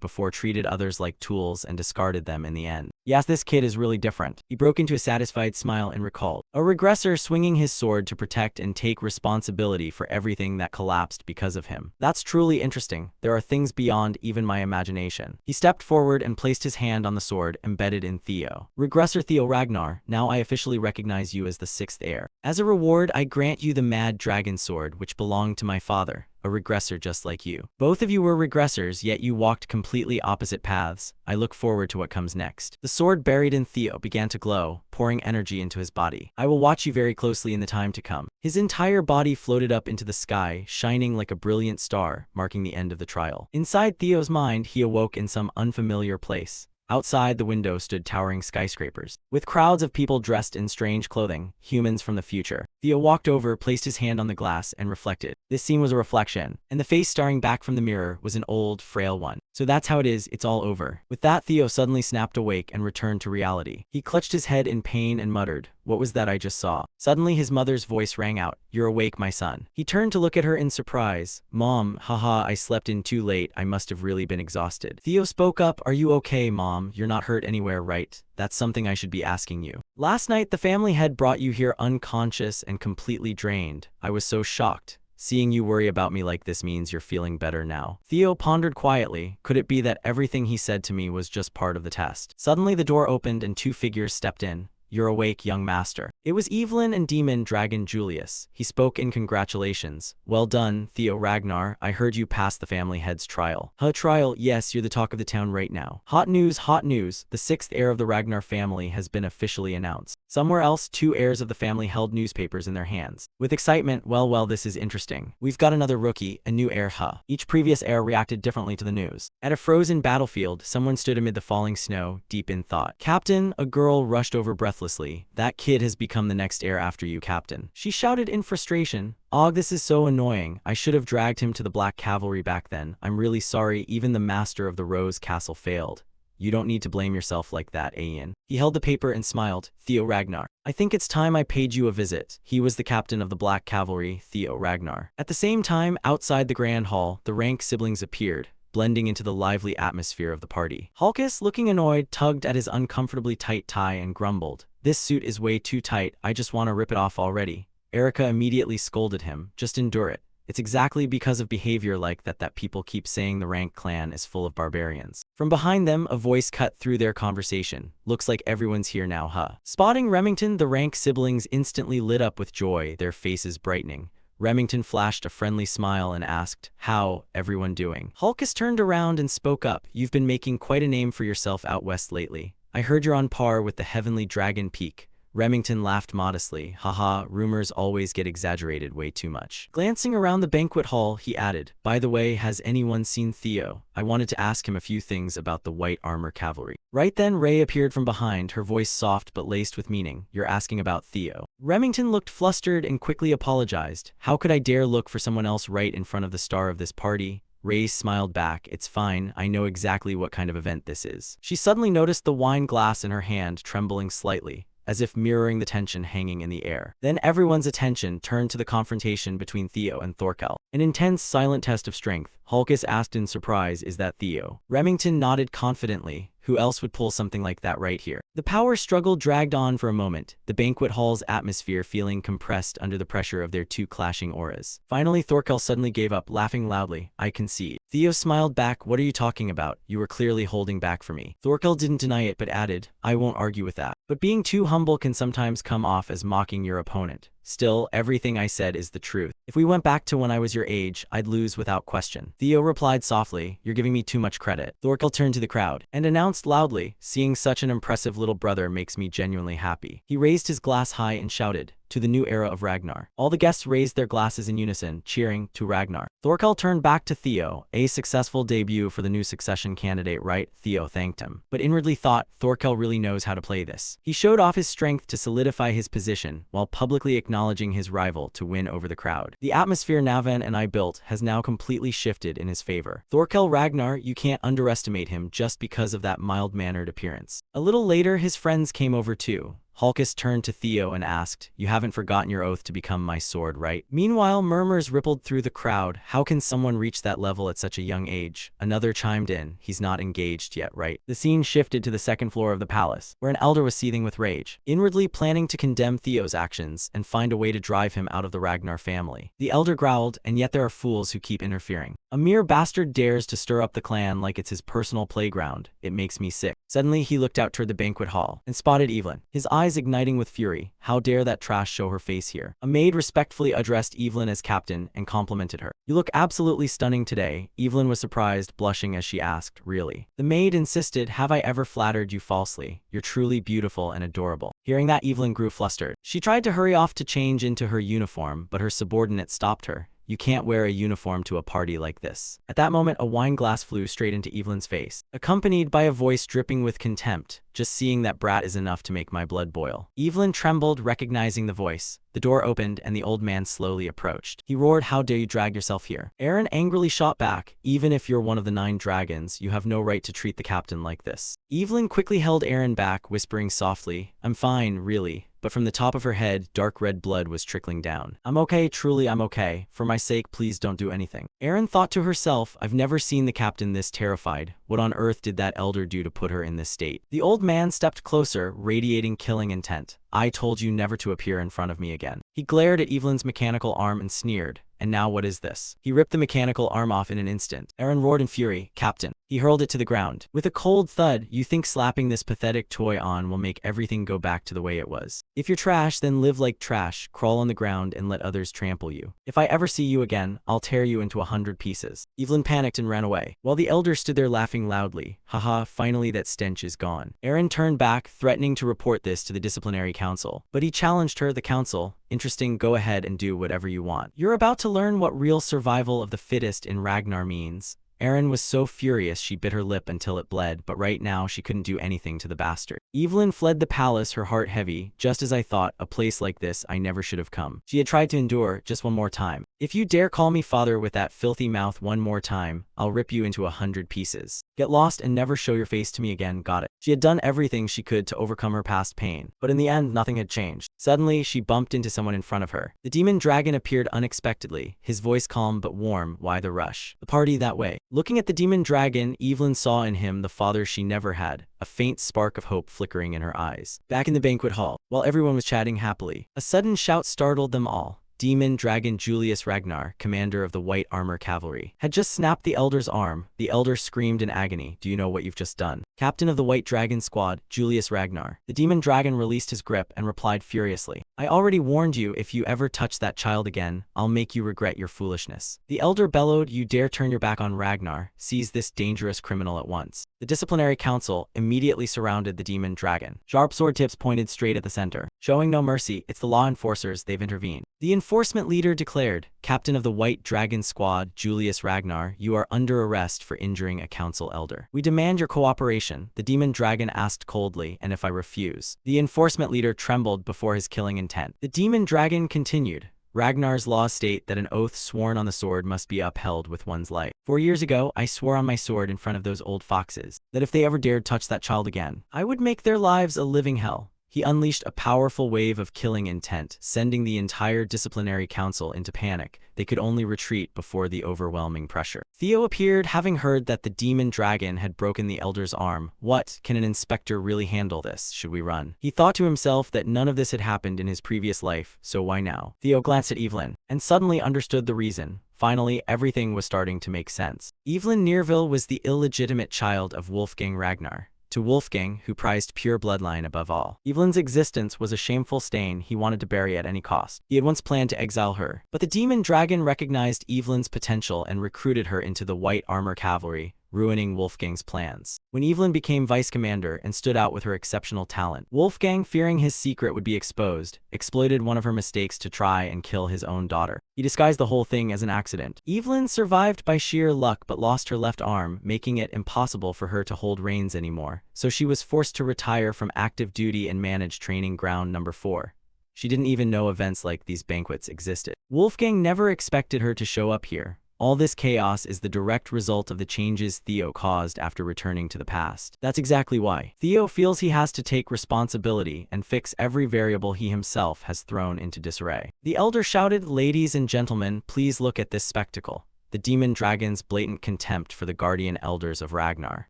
before treated others like tools and discarded them in the end. Yes, this kid is really different." He broke into a satisfied smile and recalled, "A regressor swinging his sword to protect and take responsibility for everything that collapsed because of him. That's truly interesting. There are things beyond even my imagination." He stepped forward and placed his hand on the sword embedded in Theo. "Regressor Theo Ragnar, now I officially recognize recognizes you as the sixth heir. As a reward, I grant you the mad dragon sword which belonged to my father, a regressor just like you. Both of you were regressors, yet you walked completely opposite paths. I look forward to what comes next. The sword buried in Theo began to glow, pouring energy into his body. I will watch you very closely in the time to come. His entire body floated up into the sky, shining like a brilliant star, marking the end of the trial. Inside Theo's mind, he awoke in some unfamiliar place. Outside the window stood towering skyscrapers, with crowds of people dressed in strange clothing, humans from the future. Theo walked over, placed his hand on the glass, and reflected. This scene was a reflection, and the face staring back from the mirror was an old, frail one. So that's how it is, it's all over. With that, Theo suddenly snapped awake and returned to reality. He clutched his head in pain and muttered, "What was that I just saw?" Suddenly his mother's voice rang out, "You're awake, my son." He turned to look at her in surprise. "Mom, haha, I slept in too late, I must have really been exhausted." Theo spoke up, "Are you okay, Mom? You're not hurt anywhere, right? That's something I should be asking you. Last night the family had brought you here unconscious and completely drained. I was so shocked. Seeing you worry about me like this means you're feeling better now." Theo pondered quietly. Could it be that everything he said to me was just part of the test? Suddenly the door opened and two figures stepped in. "You're awake, young master." It was Evelyn and demon dragon Julius. He spoke in congratulations. "Well done, Theo Ragnar. I heard you passed the family head's trial." "Huh, trial? Yes, you're the talk of the town right now." Hot news, hot news. The sixth heir of the Ragnar family has been officially announced. Somewhere else, two heirs of the family held newspapers in their hands. With excitement, well, this is interesting. We've got another rookie, a new heir, huh? Each previous heir reacted differently to the news. At a frozen battlefield, someone stood amid the falling snow, deep in thought. "Captain," a girl rushed over breathlessly. "That kid has become the next heir after you, Captain." She shouted in frustration. "Og, this is so annoying. I should have dragged him to the Black Cavalry back then. I'm really sorry, even the master of the Rose Castle failed." "You don't need to blame yourself like that, Ian." He held the paper and smiled. "Theo Ragnar. I think it's time I paid you a visit." He was the captain of the Black Cavalry, Theo Ragnar. At the same time, outside the Grand Hall, the rank siblings appeared, blending into the lively atmosphere of the party. Hulkus, looking annoyed, tugged at his uncomfortably tight tie and grumbled, "This suit is way too tight, I just want to rip it off already." Erica immediately scolded him, "Just endure it. It's exactly because of behavior like that people keep saying the rank clan is full of barbarians." From behind them, a voice cut through their conversation. "Looks like everyone's here now, huh?" Spotting Remington, the rank siblings instantly lit up with joy, their faces brightening. Remington flashed a friendly smile and asked, "How everyone doing?" Hulkus turned around and spoke up, "You've been making quite a name for yourself out west lately. I heard you're on par with the Heavenly Dragon Peak." Remington laughed modestly. "Haha, rumors always get exaggerated way too much." Glancing around the banquet hall, he added, "By the way, has anyone seen Theo? I wanted to ask him a few things about the White Armor Cavalry." Right then, Ray appeared from behind, her voice soft but laced with meaning. "You're asking about Theo." Remington looked flustered and quickly apologized. "How could I dare look for someone else right in front of the star of this party?" Ray smiled back. "It's fine, I know exactly what kind of event this is." She suddenly noticed the wine glass in her hand trembling slightly, as if mirroring the tension hanging in the air. Then everyone's attention turned to the confrontation between Theo and Thorkel. An intense, silent test of strength. Hulkus asked in surprise, "Is that Theo?" Remington nodded confidently. Who else would pull something like that right here? The power struggle dragged on for a moment, the banquet hall's atmosphere feeling compressed under the pressure of their two clashing auras. Finally, Thorkel suddenly gave up, laughing loudly. "I concede." Theo smiled back. "What are you talking about? You were clearly holding back for me." Thorkel didn't deny it but added, "I won't argue with that. But being too humble can sometimes come off as mocking your opponent. Still, everything I said is the truth. If we went back to when I was your age, I'd lose without question." Theo replied softly, "You're giving me too much credit." Thorkel turned to the crowd and announced loudly, "Seeing such an impressive little brother makes me genuinely happy." He raised his glass high and shouted, "To the new era of Ragnar." All the guests raised their glasses in unison, cheering, "To Ragnar." Thorkel turned back to Theo. "A successful debut for the new succession candidate, right?" Theo thanked him, but inwardly thought, Thorkel really knows how to play this. He showed off his strength to solidify his position, while publicly acknowledging his rival to win over the crowd. The atmosphere Navan and I built has now completely shifted in his favor. Thorkel Ragnar, you can't underestimate him just because of that mild-mannered appearance. A little later, his friends came over too. Hulkus turned to Theo and asked, "You haven't forgotten your oath to become my sword, right?" Meanwhile, murmurs rippled through the crowd. "How can someone reach that level at such a young age?" Another chimed in, "He's not engaged yet, right?" The scene shifted to the second floor of the palace, where an elder was seething with rage, inwardly planning to condemn Theo's actions and find a way to drive him out of the Ragnar family. The elder growled, "And yet there are fools who keep interfering." A mere bastard dares to stir up the clan like it's his personal playground. It makes me sick. Suddenly, he looked out toward the banquet hall and spotted Evelyn, his eyes igniting with fury. How dare that trash show her face here? A maid respectfully addressed Evelyn as captain and complimented her. You look absolutely stunning today. Evelyn was surprised, blushing as she asked, really? The maid insisted, have I ever flattered you falsely? You're truly beautiful and adorable. Hearing that, Evelyn grew flustered. She tried to hurry off to change into her uniform, but her subordinate stopped her. You can't wear a uniform to a party like this. At that moment, a wine glass flew straight into Evelyn's face, accompanied by a voice dripping with contempt. Just seeing that brat is enough to make my blood boil. Evelyn trembled, recognizing the voice. The door opened and the old man slowly approached. He roared, how dare you drag yourself here? Aaron angrily shot back, even if you're one of the 9 dragons, you have no right to treat the captain like this. Evelyn quickly held Aaron back, whispering softly, I'm fine, really. But from the top of her head, dark red blood was trickling down. I'm okay, truly I'm okay. For my sake, please don't do anything. Aaron thought to herself, I've never seen the captain this terrified. What on earth did that elder do to put her in this state? The old man stepped closer, radiating killing intent. I told you never to appear in front of me again. He glared at Evelyn's mechanical arm and sneered. And now what is this? He ripped the mechanical arm off in an instant. Aaron roared in fury, Captain. He hurled it to the ground. With a cold thud, you think slapping this pathetic toy on will make everything go back to the way it was. If you're trash, then live like trash, crawl on the ground and let others trample you. If I ever see you again, I'll tear you into 100 pieces. Evelyn panicked and ran away, while the elder stood there laughing loudly. Haha, finally that stench is gone. Aaron turned back, threatening to report this to the disciplinary council. But he challenged her, the council. Interesting, go ahead and do whatever you want. You're about to learn what real survival of the fittest in Ragnar means. Aaron was so furious she bit her lip until it bled, but right now she couldn't do anything to the bastard. Evelyn fled the palace, her heart heavy. Just as I thought, a place like this I never should have come. She had tried to endure, just one more time. If you dare call me father with that filthy mouth one more time, I'll rip you into 100 pieces. Get lost and never show your face to me again, got it? She had done everything she could to overcome her past pain, but in the end, nothing had changed. Suddenly, she bumped into someone in front of her. The demon dragon appeared unexpectedly, his voice calm but warm. Why the rush? The party that way. Looking at the demon dragon, Evelyn saw in him the father she never had, a faint spark of hope flickering in her eyes. Back in the banquet hall, while everyone was chatting happily, a sudden shout startled them all. Demon Dragon Julius Ragnar, commander of the White Armor Cavalry, had just snapped the elder's arm. The elder screamed in agony, do you know what you've just done? Captain of the White Dragon Squad, Julius Ragnar. The demon dragon released his grip and replied furiously, I already warned you, if you ever touch that child again, I'll make you regret your foolishness. The elder bellowed, you dare turn your back on Ragnar, seize this dangerous criminal at once. The disciplinary council immediately surrounded the demon dragon. Sharp sword tips pointed straight at the center. Showing no mercy, it's the law enforcers, they've intervened. The enforcement leader declared, Captain of the White Dragon Squad, Julius Ragnar, you are under arrest for injuring a council elder. We demand your cooperation, the demon dragon asked coldly, and if I refuse? The enforcement leader trembled before his killing intent. The demon dragon continued, Ragnar's laws state that an oath sworn on the sword must be upheld with one's life. 4 years ago, I swore on my sword in front of those old foxes, that if they ever dared touch that child again, I would make their lives a living hell. He unleashed a powerful wave of killing intent, sending the entire disciplinary council into panic. They could only retreat before the overwhelming pressure. Theo appeared, having heard that the demon dragon had broken the elder's arm. What? Can an inspector really handle this? Should we run? He thought to himself that none of this had happened in his previous life, so why now? Theo glanced at Evelyn, and suddenly understood the reason. Finally, everything was starting to make sense. Evelyn Nerville was the illegitimate child of Wolfgang Ragnar. To Wolfgang, who prized pure bloodline above all, Evelyn's existence was a shameful stain he wanted to bury at any cost. He had once planned to exile her, but the demon dragon recognized Evelyn's potential and recruited her into the White Armor Cavalry, ruining Wolfgang's plans. When Evelyn became vice commander and stood out with her exceptional talent, Wolfgang, fearing his secret would be exposed, exploited one of her mistakes to try and kill his own daughter. He disguised the whole thing as an accident. Evelyn survived by sheer luck but lost her left arm, making it impossible for her to hold reins anymore, so she was forced to retire from active duty and manage training ground number 4. She didn't even know events like these banquets existed. Wolfgang never expected her to show up here. All this chaos is the direct result of the changes Theo caused after returning to the past. That's exactly why. Theo feels he has to take responsibility and fix every variable he himself has thrown into disarray. The elder shouted, ladies and gentlemen, please look at this spectacle. The demon dragon's blatant contempt for the guardian elders of Ragnar,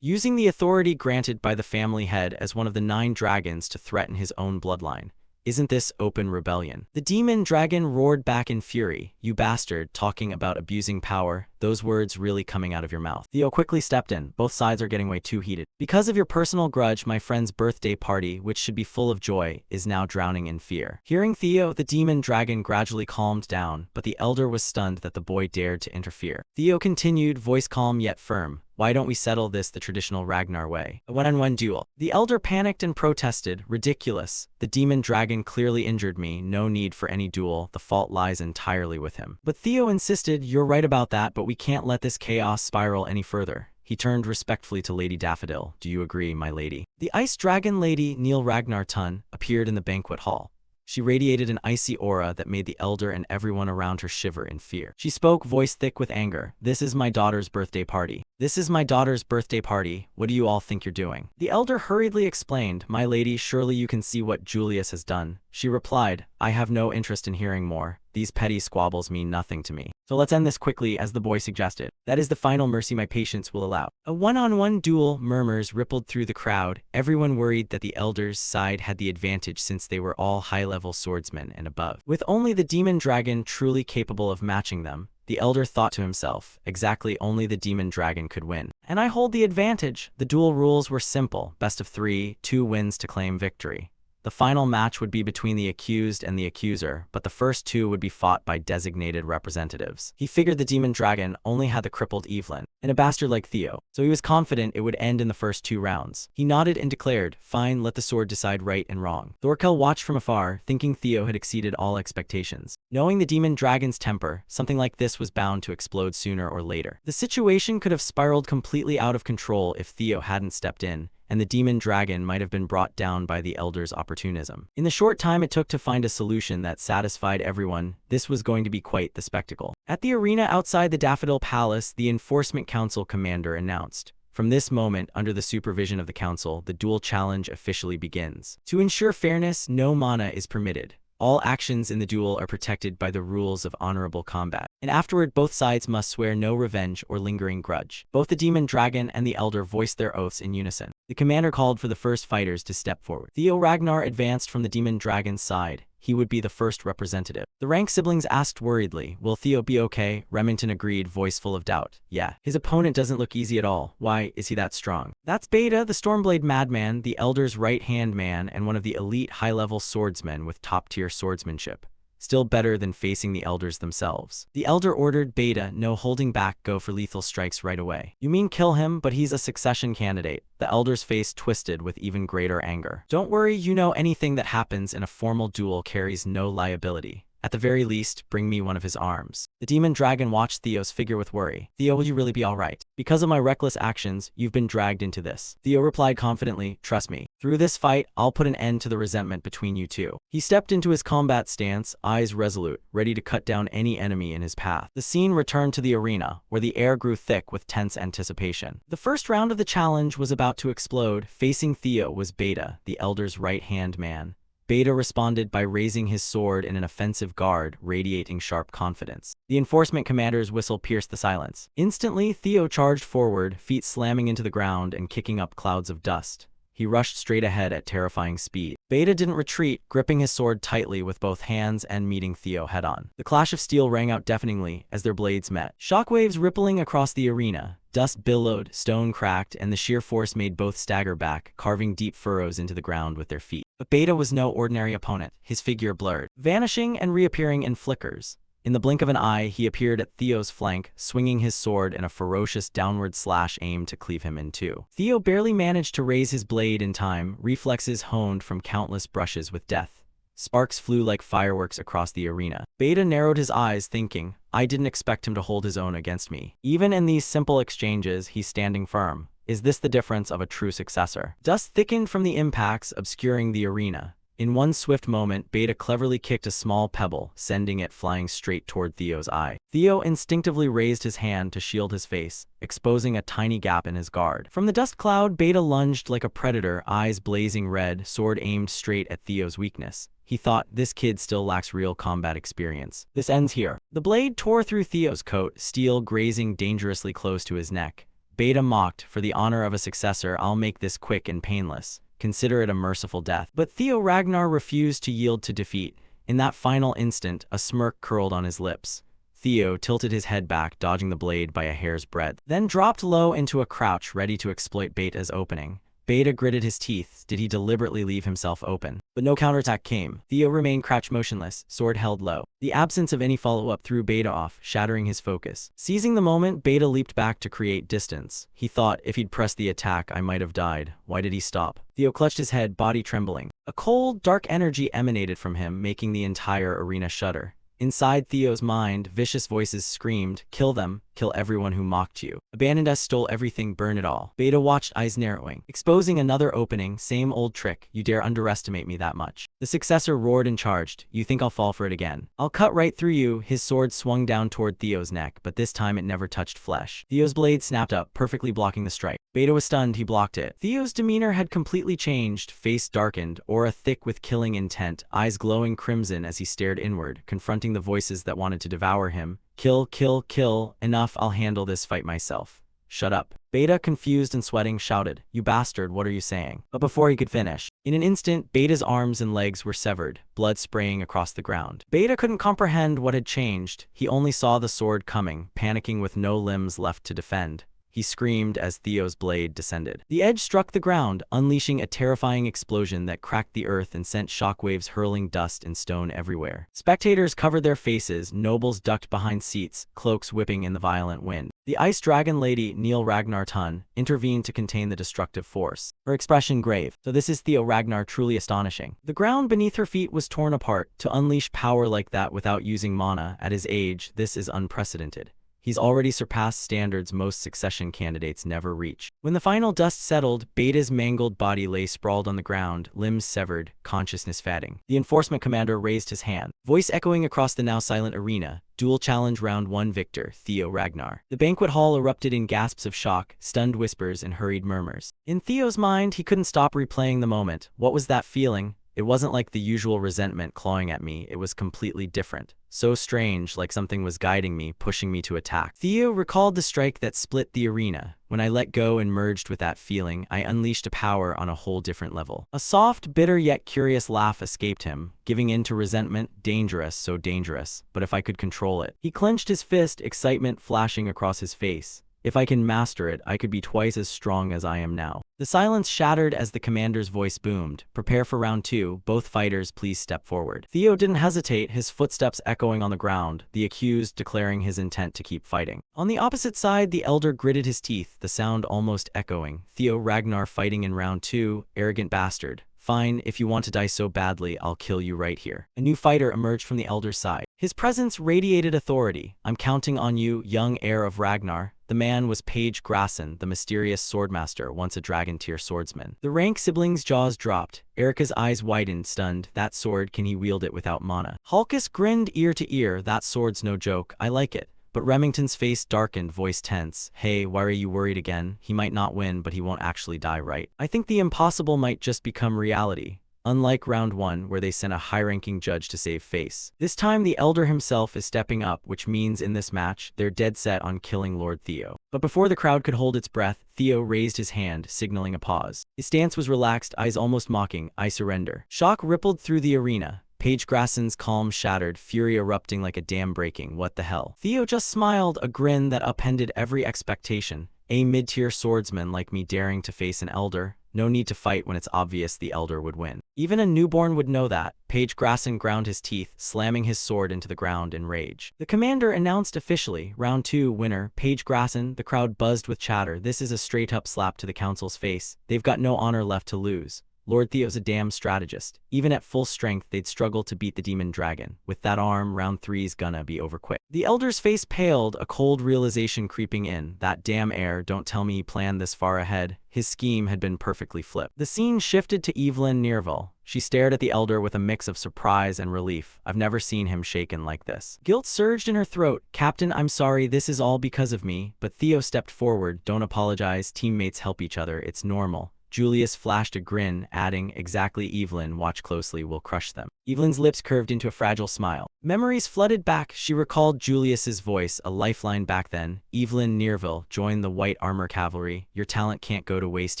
using the authority granted by the family head as one of the 9 dragons to threaten his own bloodline. Isn't this open rebellion? The demon dragon roared back in fury. You bastard, talking about abusing power. those words really coming out of your mouth? Theo quickly stepped in. Both sides are getting way too heated. Because of your personal grudge, my friend's birthday party, which should be full of joy, is now drowning in fear. Hearing Theo, the demon dragon gradually calmed down, but the elder was stunned that the boy dared to interfere. Theo continued, voice calm yet firm. Why don't we settle this the traditional Ragnar way? A one-on-one duel. The elder panicked and protested. Ridiculous. The demon dragon clearly injured me. No need for any duel. The fault lies entirely with him. But Theo insisted, you're right about that, but we can't let this chaos spiral any further. He turned respectfully to Lady Daffodil. Do you agree, my lady? The ice dragon lady, Neil Ragnar Tun, appeared in the banquet hall. She radiated an icy aura that made the elder and everyone around her shiver in fear. She spoke, voice thick with anger. This is my daughter's birthday party. This is my daughter's birthday party. What do you all think you're doing? The elder hurriedly explained, my lady, surely you can see what Julius has done. She replied, I have no interest in hearing more. These petty squabbles mean nothing to me. So let's end this quickly, as the boy suggested. That is the final mercy my patience will allow. A one-on-one duel, murmurs rippled through the crowd. Everyone worried that the elder's side had the advantage since they were all high-level swordsmen and above. With only the demon dragon truly capable of matching them, the elder thought to himself, exactly, only the demon dragon could win. And I hold the advantage. The duel rules were simple. Best of 3, 2 wins to claim victory. The final match would be between the accused and the accuser, but the first 2 would be fought by designated representatives. He figured the demon dragon only had the crippled Evelyn, and a bastard like Theo, so he was confident it would end in the first 2 rounds. He nodded and declared, fine, let the sword decide right and wrong. Thorkel watched from afar, thinking Theo had exceeded all expectations. Knowing the demon dragon's temper, something like this was bound to explode sooner or later. The situation could have spiraled completely out of control if Theo hadn't stepped in, and the demon dragon might have been brought down by the elder's opportunism. In the short time it took to find a solution that satisfied everyone, this was going to be quite the spectacle. At the arena outside the Daffodil Palace, the Enforcement Council commander announced, from this moment, under the supervision of the council, the duel challenge officially begins. To ensure fairness, no mana is permitted. All actions in the duel are protected by the rules of honorable combat, and afterward both sides must swear no revenge or lingering grudge. Both the demon dragon and the elder voiced their oaths in unison. The commander called for the first fighters to step forward. Theo Ragnar advanced from the demon dragon's side. He would be the first representative. The rank siblings asked worriedly, will Theo be okay? Remington agreed, voice full of doubt. Yeah. His opponent doesn't look easy at all. Why is he that strong? That's Beta, the Stormblade madman, the elder's right-hand man and one of the elite high-level swordsmen with top-tier swordsmanship. Still better than facing the elders themselves. The elder ordered Beta, no holding back, go for lethal strikes right away. You mean kill him, but he's a succession candidate. The elder's face twisted with even greater anger. Don't worry, you know anything that happens in a formal duel carries no liability. At the very least, bring me one of his arms. The demon dragon watched Theo's figure with worry. Theo, will you really be alright? Because of my reckless actions, you've been dragged into this. Theo replied confidently, trust me. Through this fight, I'll put an end to the resentment between you two. He stepped into his combat stance, eyes resolute, ready to cut down any enemy in his path. The scene returned to the arena, where the air grew thick with tense anticipation. The first round of the challenge was about to explode. Facing Theo was Beta, the elder's right-hand man. Beta responded by raising his sword in an offensive guard, radiating sharp confidence. The enforcement commander's whistle pierced the silence. Instantly, Theo charged forward, feet slamming into the ground and kicking up clouds of dust. He rushed straight ahead at terrifying speed. Beta didn't retreat, gripping his sword tightly with both hands and meeting Theo head-on. The clash of steel rang out deafeningly as their blades met. Shockwaves rippling across the arena. Dust billowed, stone cracked, and the sheer force made both stagger back, carving deep furrows into the ground with their feet. But Beta was no ordinary opponent. His figure blurred, vanishing and reappearing in flickers. In the blink of an eye, he appeared at Theo's flank, swinging his sword in a ferocious downward slash aimed to cleave him in two. Theo barely managed to raise his blade in time, reflexes honed from countless brushes with death. Sparks flew like fireworks across the arena. Beta narrowed his eyes, thinking, I didn't expect him to hold his own against me. Even in these simple exchanges, he's standing firm. Is this the difference of a true successor? Dust thickened from the impacts, obscuring the arena. In one swift moment, Beta cleverly kicked a small pebble, sending it flying straight toward Theo's eye. Theo instinctively raised his hand to shield his face, exposing a tiny gap in his guard. From the dust cloud, Beta lunged like a predator, eyes blazing red, sword aimed straight at Theo's weakness. He thought, this kid still lacks real combat experience. This ends here. The blade tore through Theo's coat, steel grazing dangerously close to his neck. Beta mocked, for the honor of a successor, I'll make this quick and painless. Consider it a merciful death. But Theo Ragnar refused to yield to defeat. In that final instant, a smirk curled on his lips. Theo tilted his head back, dodging the blade by a hair's breadth, then dropped low into a crouch, ready to exploit Beta's opening. Beta gritted his teeth. Did he deliberately leave himself open? But no counterattack came. Theo remained crouched motionless, sword held low. The absence of any follow-up threw Beta off, shattering his focus. Seizing the moment, Beta leaped back to create distance. He thought, if he'd pressed the attack, I might have died. Why did he stop? Theo clutched his head, body trembling. A cold, dark energy emanated from him, making the entire arena shudder. Inside Theo's mind, vicious voices screamed, "Kill them, kill everyone who mocked you. Abandon us, stole everything, burn it all." Beta watched, eyes narrowing, exposing another opening. Same old trick, you dare underestimate me that much. The successor roared and charged. You think I'll fall for it again? I'll cut right through you. His sword swung down toward Theo's neck, but this time it never touched flesh. Theo's blade snapped up, perfectly blocking the strike. Beta was stunned, he blocked it. Theo's demeanor had completely changed, face darkened, aura thick with killing intent, eyes glowing crimson as he stared inward, confronting the voices that wanted to devour him. Kill, kill, kill. Enough, I'll handle this fight myself. Shut up. Beta, confused and sweating, shouted, "You bastard, what are you saying?" But before he could finish, in an instant, Beta's arms and legs were severed, blood spraying across the ground. Beta couldn't comprehend what had changed. He only saw the sword coming, panicking with no limbs left to defend. He screamed as Theo's blade descended. The edge struck the ground, unleashing a terrifying explosion that cracked the earth and sent shockwaves hurling dust and stone everywhere. Spectators covered their faces, nobles ducked behind seats, cloaks whipping in the violent wind. The Ice Dragon Lady, Neil Ragnar Tun, intervened to contain the destructive force. Her expression grave. So this is Theo Ragnar, truly astonishing. The ground beneath her feet was torn apart. To unleash power like that without using mana, at his age, this is unprecedented. He's already surpassed standards most succession candidates never reach. When the final dust settled, Beta's mangled body lay sprawled on the ground, limbs severed, consciousness fading. The enforcement commander raised his hand, voice echoing across the now silent arena. Dual challenge round 1 victor, Theo Ragnar. The banquet hall erupted in gasps of shock, stunned whispers, and hurried murmurs. In Theo's mind, he couldn't stop replaying the moment. What was that feeling? It wasn't like the usual resentment clawing at me, it was completely different. So strange, like something was guiding me, pushing me to attack. Theo recalled the strike that split the arena. When I let go and merged with that feeling, I unleashed a power on a whole different level. A soft, bitter yet curious laugh escaped him, giving in to resentment. Dangerous, so dangerous, but if I could control it. He clenched his fist, excitement flashing across his face. If I can master it, I could be twice as strong as I am now. The silence shattered as the commander's voice boomed. Prepare for round 2. Both fighters, please step forward. Theo didn't hesitate, his footsteps echoing on the ground, the accused declaring his intent to keep fighting. On the opposite side, the elder gritted his teeth, the sound almost echoing. Theo Ragnar fighting in round 2, arrogant bastard. Fine, if you want to die so badly, I'll kill you right here. A new fighter emerged from the elder's side. His presence radiated authority. I'm counting on you, young heir of Ragnar. The man was Page Grasson, the mysterious swordmaster, once a dragon-tier swordsman. The rank sibling's jaws dropped. Erica's eyes widened, stunned. That sword, can he wield it without mana? Hulkus grinned ear to ear. That sword's no joke. I like it. But Remington's face darkened, voice tense. Hey, why are you worried again? He might not win, but he won't actually die, right? I think the impossible might just become reality. Unlike round 1, where they sent a high-ranking judge to save face. This time the elder himself is stepping up, which means in this match, they're dead set on killing Lord Theo. But before the crowd could hold its breath, Theo raised his hand, signaling a pause. His stance was relaxed, eyes almost mocking. I surrender. Shock rippled through the arena. Page Grasson's calm shattered, fury erupting like a dam breaking. What the hell? Theo just smiled, a grin that upended every expectation. A mid-tier swordsman like me daring to face an elder? No need to fight when it's obvious the elder would win. Even a newborn would know that. Page Grasson ground his teeth, slamming his sword into the ground in rage. The commander announced officially, round 2 winner, Page Grasson. The crowd buzzed with chatter. This is a straight-up slap to the council's face. They've got no honor left to lose. Lord Theo's a damn strategist. Even at full strength, they'd struggle to beat the demon dragon. With that arm, round 3's gonna be over quick. The elder's face paled, a cold realization creeping in. That damn heir, don't tell me he planned this far ahead. His scheme had been perfectly flipped. The scene shifted to Evelyn Nerval. She stared at the elder with a mix of surprise and relief. I've never seen him shaken like this. Guilt surged in her throat. Captain, I'm sorry, this is all because of me. But Theo stepped forward. Don't apologize, teammates help each other, it's normal. Julius flashed a grin, adding, exactly Evelyn, watch closely, we'll crush them. Evelyn's lips curved into a fragile smile. Memories flooded back. She recalled Julius's voice, a lifeline back then. Evelyn Nearville, join the White Armor Cavalry. Your talent can't go to waste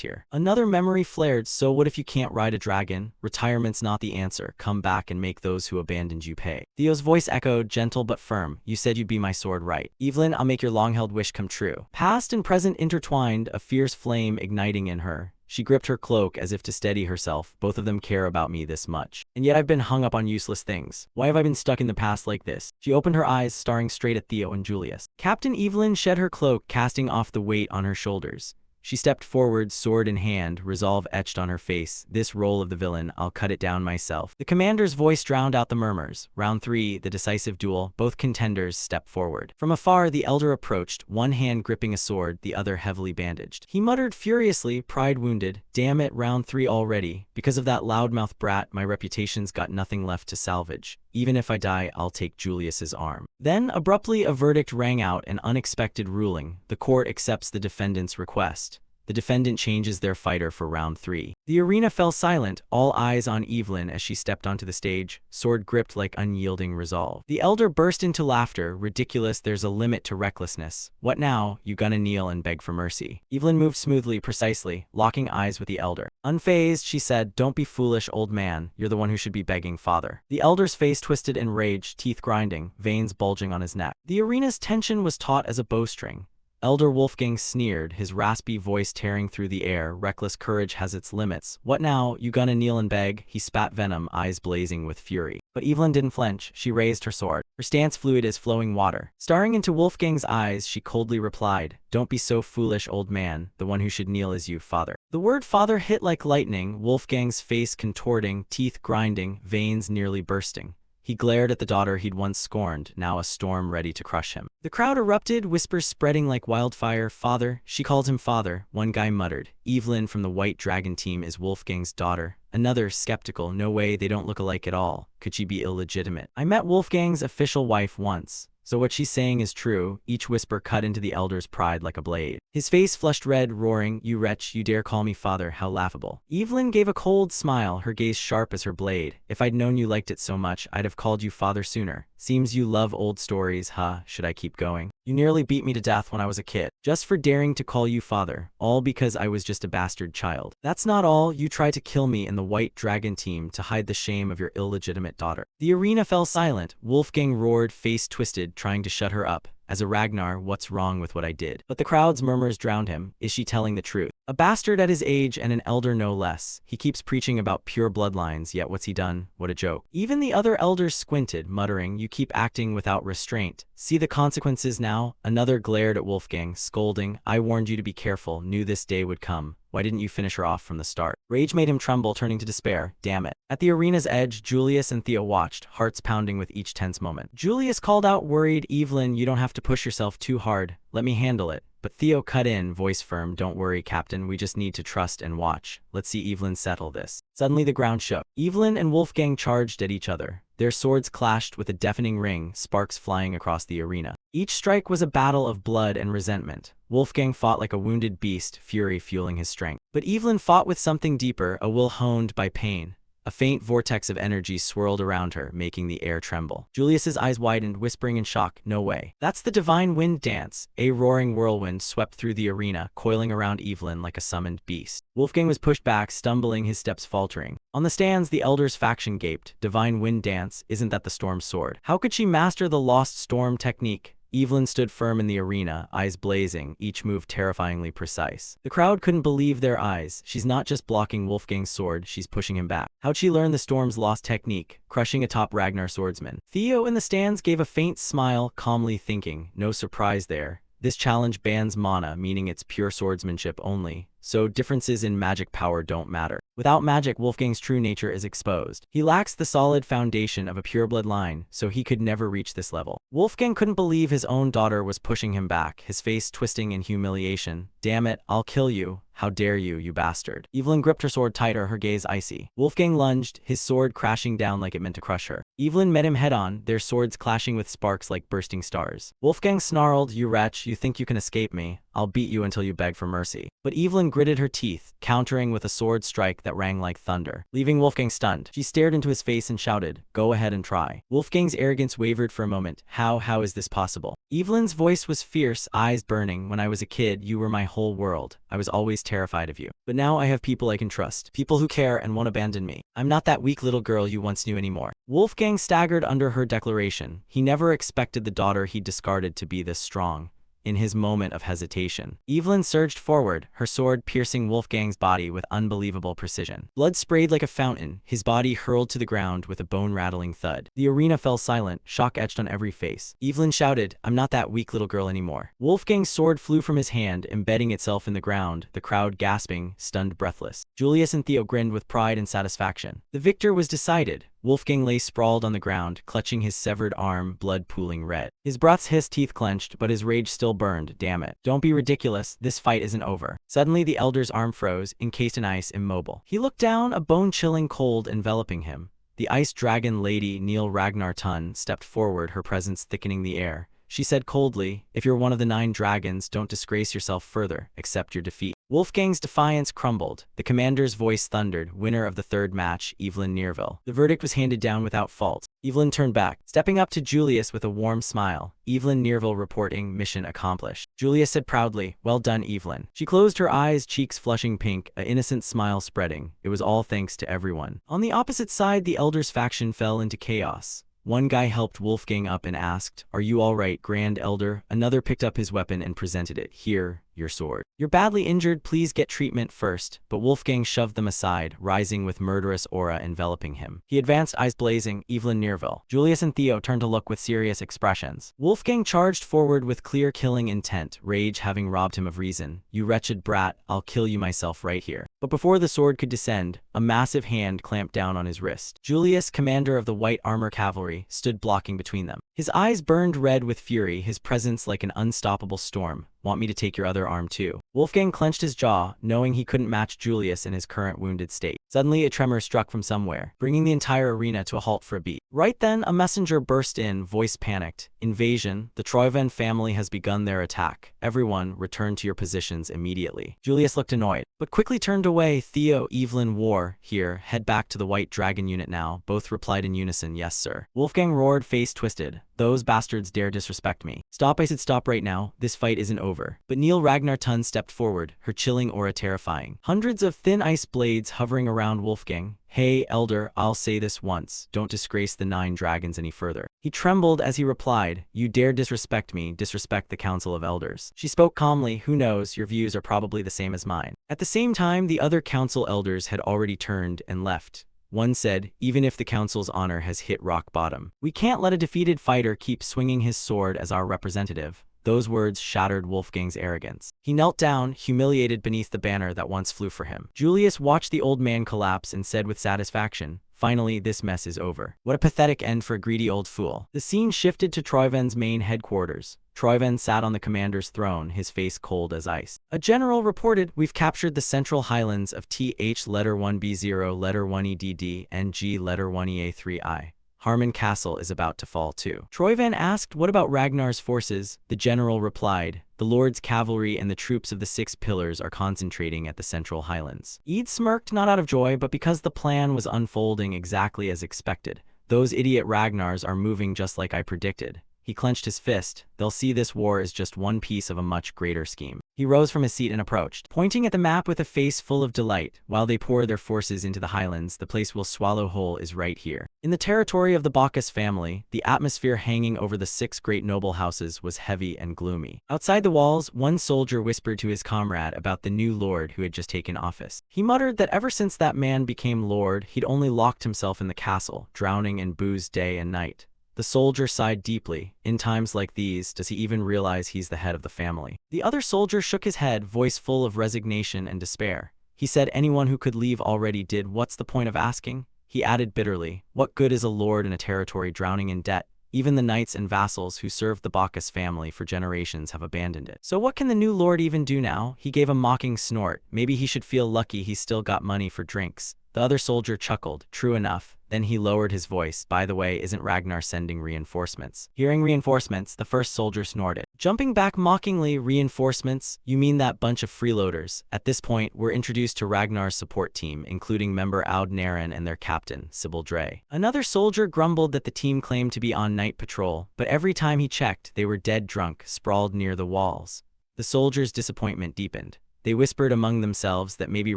here. Another memory flared. So what if you can't ride a dragon? Retirement's not the answer. Come back and make those who abandoned you pay. Theo's voice echoed, gentle but firm. You said you'd be my sword, right? Evelyn, I'll make your long-held wish come true. Past and present intertwined, a fierce flame igniting in her. She gripped her cloak as if to steady herself. Both of them care about me this much. And yet I've been hung up on useless things. Why have I been stuck in the past like this? She opened her eyes, staring straight at Theo and Julius. Captain Evelyn shed her cloak, casting off the weight on her shoulders. She stepped forward, sword in hand, resolve etched on her face. This role of the villain, I'll cut it down myself. The commander's voice drowned out the murmurs. Round 3, the decisive duel. Both contenders stepped forward. From afar, the elder approached, one hand gripping a sword, the other heavily bandaged. He muttered furiously, pride wounded. Damn it, round 3 already. Because of that loudmouth brat, my reputation's got nothing left to salvage. Even if I die, I'll take Julius's arm. Then, abruptly, a verdict rang out, an unexpected ruling. The court accepts the defendant's request. The defendant changes their fighter for round 3. The arena fell silent, all eyes on Evelyn as she stepped onto the stage, sword gripped like unyielding resolve. The elder burst into laughter. Ridiculous, there's a limit to recklessness. What now? You gonna kneel and beg for mercy? Evelyn moved smoothly, precisely, locking eyes with the elder. Unfazed, she said, don't be foolish, old man. You're the one who should be begging, father. The elder's face twisted in rage, teeth grinding, veins bulging on his neck. The arena's tension was taut as a bowstring. Elder Wolfgang sneered, his raspy voice tearing through the air. Reckless courage has its limits. What now? You gonna kneel and beg? He spat venom, eyes blazing with fury. But Evelyn didn't flinch. She raised her sword. Her stance fluid as flowing water. Staring into Wolfgang's eyes, she coldly replied, don't be so foolish, old man. The one who should kneel is you, father. The word father hit like lightning, Wolfgang's face contorting, teeth grinding, veins nearly bursting. He glared at the daughter he'd once scorned, now a storm ready to crush him. The crowd erupted, whispers spreading like wildfire. Father, she called him father, one guy muttered. Evelyn from the White Dragon team is Wolfgang's daughter. Another, skeptical, no way, they don't look alike at all. Could she be illegitimate? I met Wolfgang's official wife once. So what she's saying is true. Each whisper cut into the elder's pride like a blade. His face flushed red, roaring, you wretch, you dare call me father, how laughable. Evelyn gave a cold smile, her gaze sharp as her blade. If I'd known you liked it so much, I'd have called you father sooner. Seems you love old stories, huh? Should I keep going? You nearly beat me to death when I was a kid, just for daring to call you father, all because I was just a bastard child. That's not all, you tried to kill me in the White Dragon team to hide the shame of your illegitimate daughter. The arena fell silent. Wolfgang roared, face twisted, trying to shut her up. As a Ragnar, what's wrong with what I did? But the crowd's murmurs drowned him. Is she telling the truth? A bastard at his age and an elder no less. He keeps preaching about pure bloodlines, yet what's he done? What a joke. Even the other elders squinted, muttering, you keep acting without restraint. See the consequences now? Another glared at Wolfgang, scolding, I warned you to be careful, knew this day would come. Why didn't you finish her off from the start? Rage made him tremble, turning to despair. Damn it. At the arena's edge, Julius and Theo watched, hearts pounding with each tense moment. Julius called out, worried, Evelyn, you don't have to push yourself too hard. Let me handle it. But Theo cut in, voice firm, don't worry, Captain, we just need to trust and watch. Let's see Evelyn settle this. Suddenly the ground shook. Evelyn and Wolfgang charged at each other. Their swords clashed with a deafening ring, sparks flying across the arena. Each strike was a battle of blood and resentment. Wolfgang fought like a wounded beast, fury fueling his strength. But Evelyn fought with something deeper, a will honed by pain. A faint vortex of energy swirled around her, making the air tremble. Julius's eyes widened, whispering in shock, no way. That's the divine wind dance. A roaring whirlwind swept through the arena, coiling around Evelyn like a summoned beast. Wolfgang was pushed back, stumbling, his steps faltering. On the stands, the elders' faction gaped. Divine wind dance, isn't that the storm's sword? How could she master the lost storm technique? Evelyn stood firm in the arena, eyes blazing, each move terrifyingly precise. The crowd couldn't believe their eyes. She's not just blocking Wolfgang's sword, she's pushing him back. How'd she learn the storm's lost technique? Crushing a top Ragnar swordsman. Theo in the stands gave a faint smile, calmly thinking, no surprise there. This challenge bans mana, meaning it's pure swordsmanship only, so differences in magic power don't matter. Without magic, Wolfgang's true nature is exposed. He lacks the solid foundation of a pureblood line, so he could never reach this level. Wolfgang couldn't believe his own daughter was pushing him back, his face twisting in humiliation. Damn it, I'll kill you. How dare you, you bastard. Evelyn gripped her sword tighter, her gaze icy. Wolfgang lunged, his sword crashing down like it meant to crush her. Evelyn met him head-on, their swords clashing with sparks like bursting stars. Wolfgang snarled, "You wretch, you think you can escape me? I'll beat you until you beg for mercy." But Evelyn gritted her teeth, countering with a sword strike that rang like thunder. Leaving Wolfgang stunned, she stared into his face and shouted, "Go ahead and try." Wolfgang's arrogance wavered for a moment. How is this possible? Evelyn's voice was fierce, eyes burning. "When I was a kid, you were my whole world. I was always terrified of you. But now I have people I can trust, people who care and won't abandon me. I'm not that weak little girl you once knew anymore." Wolfgang staggered under her declaration. He never expected the daughter he'd discarded to be this strong. In his moment of hesitation, Evelyn surged forward, her sword piercing Wolfgang's body with unbelievable precision. Blood sprayed like a fountain, his body hurled to the ground with a bone-rattling thud. The arena fell silent, shock etched on every face. Evelyn shouted, "I'm not that weak little girl anymore." Wolfgang's sword flew from his hand, embedding itself in the ground, the crowd gasping, stunned breathless. Julius and Theo grinned with pride and satisfaction. The victor was decided. Wolfgang lay sprawled on the ground, clutching his severed arm, blood pooling red. His brother's teeth clenched, but his rage still burned. "Damn it. Don't be ridiculous, this fight isn't over." Suddenly the elder's arm froze, encased in ice, immobile. He looked down, a bone-chilling cold enveloping him. The ice dragon lady Neil Ragnar Tun stepped forward, her presence thickening the air. She said coldly, "If you're one of the 9 dragons, don't disgrace yourself further, accept your defeat." Wolfgang's defiance crumbled. The commander's voice thundered, "Winner of the 3rd match, Evelyn Nerville." The verdict was handed down without fault. Evelyn turned back, stepping up to Julius with a warm smile. "Evelyn Nerville reporting, mission accomplished." Julius said proudly, "Well done, Evelyn." She closed her eyes, cheeks flushing pink, an innocent smile spreading. It was all thanks to everyone. On the opposite side, the Elder's faction fell into chaos. One guy helped Wolfgang up and asked, "Are you all right, Grand Elder?" Another picked up his weapon and presented it. "Here, your sword. You're badly injured, please get treatment first." But Wolfgang shoved them aside, rising with murderous aura enveloping him. He advanced, eyes blazing, "Evelyn Nerville." Julius and Theo turned to look with serious expressions. Wolfgang charged forward with clear killing intent, rage having robbed him of reason. "You wretched brat, I'll kill you myself right here." But before the sword could descend, a massive hand clamped down on his wrist. Julius, commander of the White Armor Cavalry, stood blocking between them. His eyes burned red with fury, his presence like an unstoppable storm. "Want me to take your other arm too?" Wolfgang clenched his jaw, knowing he couldn't match Julius in his current wounded state. Suddenly a tremor struck from somewhere, bringing the entire arena to a halt for a beat. Right then, a messenger burst in, voice panicked. "Invasion, the Troyven family has begun their attack. Everyone, return to your positions immediately." Julius looked annoyed, but quickly turned away. Theo, Evelyn, war, here, head back to the White Dragon unit now. Both replied in unison, "Yes, sir." Wolfgang roared, face twisted. "Those bastards dare disrespect me. Stop, I said stop right now. This fight isn't over." But Neil Ragnar Tun stepped forward, her chilling aura terrifying. Hundreds of thin ice blades hovering around Wolfgang. "Hey, Elder, I'll say this once. Don't disgrace the 9 dragons any further." He trembled as he replied, "You dare disrespect me, disrespect the Council of Elders." She spoke calmly, "Who knows, your views are probably the same as mine." At the same time, the other council elders had already turned and left. One said, "Even if the council's honor has hit rock bottom, we can't let a defeated fighter keep swinging his sword as our representative." Those words shattered Wolfgang's arrogance. He knelt down, humiliated beneath the banner that once flew for him. Julius watched the old man collapse and said with satisfaction, "Finally, this mess is over." What a pathetic end for a greedy old fool. The scene shifted to Troyven's main headquarters. Troyven sat on the commander's throne, his face cold as ice. A general reported, "We've captured the central highlands of TH letter 1B0 letter 1EDD and G letter 1EA3I. Harmon Castle is about to fall too." Troyven asked, "What about Ragnar's forces?" The general replied, "The Lord's cavalry and the troops of the 6 pillars are concentrating at the central highlands." Eid smirked, not out of joy, but because the plan was unfolding exactly as expected. "Those idiot Ragnars are moving just like I predicted." He clenched his fist. "They'll see this war as just one piece of a much greater scheme." He rose from his seat and approached, pointing at the map with a face full of delight. "While they pour their forces into the highlands, the place we'll swallow whole is right here. In the territory of the Bacchus family." The atmosphere hanging over the 6 great noble houses was heavy and gloomy. Outside the walls, one soldier whispered to his comrade about the new lord who had just taken office. He muttered that ever since that man became lord, he'd only locked himself in the castle, drowning in booze day and night. The soldier sighed deeply. In times like these, does he even realize he's the head of the family? The other soldier shook his head, voice full of resignation and despair. He said, "Anyone who could leave already did. What's the point of asking?" He added bitterly, "What good is a lord in a territory drowning in debt? Even the knights and vassals who served the Bacchus family for generations have abandoned it. So what can the new lord even do now? He gave a mocking snort. Maybe he should feel lucky he's still got money for drinks. The other soldier chuckled. True enough. Then he lowered his voice. By the way, isn't Ragnar sending reinforcements? Hearing reinforcements, the first soldier snorted. Jumping back mockingly, reinforcements? You mean that bunch of freeloaders? At this point, we're introduced to Ragnar's support team, including member Aud Naren and their captain, Sybil Dre. Another soldier grumbled that the team claimed to be on night patrol, but every time he checked, they were dead drunk, sprawled near the walls. The soldiers' disappointment deepened. They whispered among themselves that maybe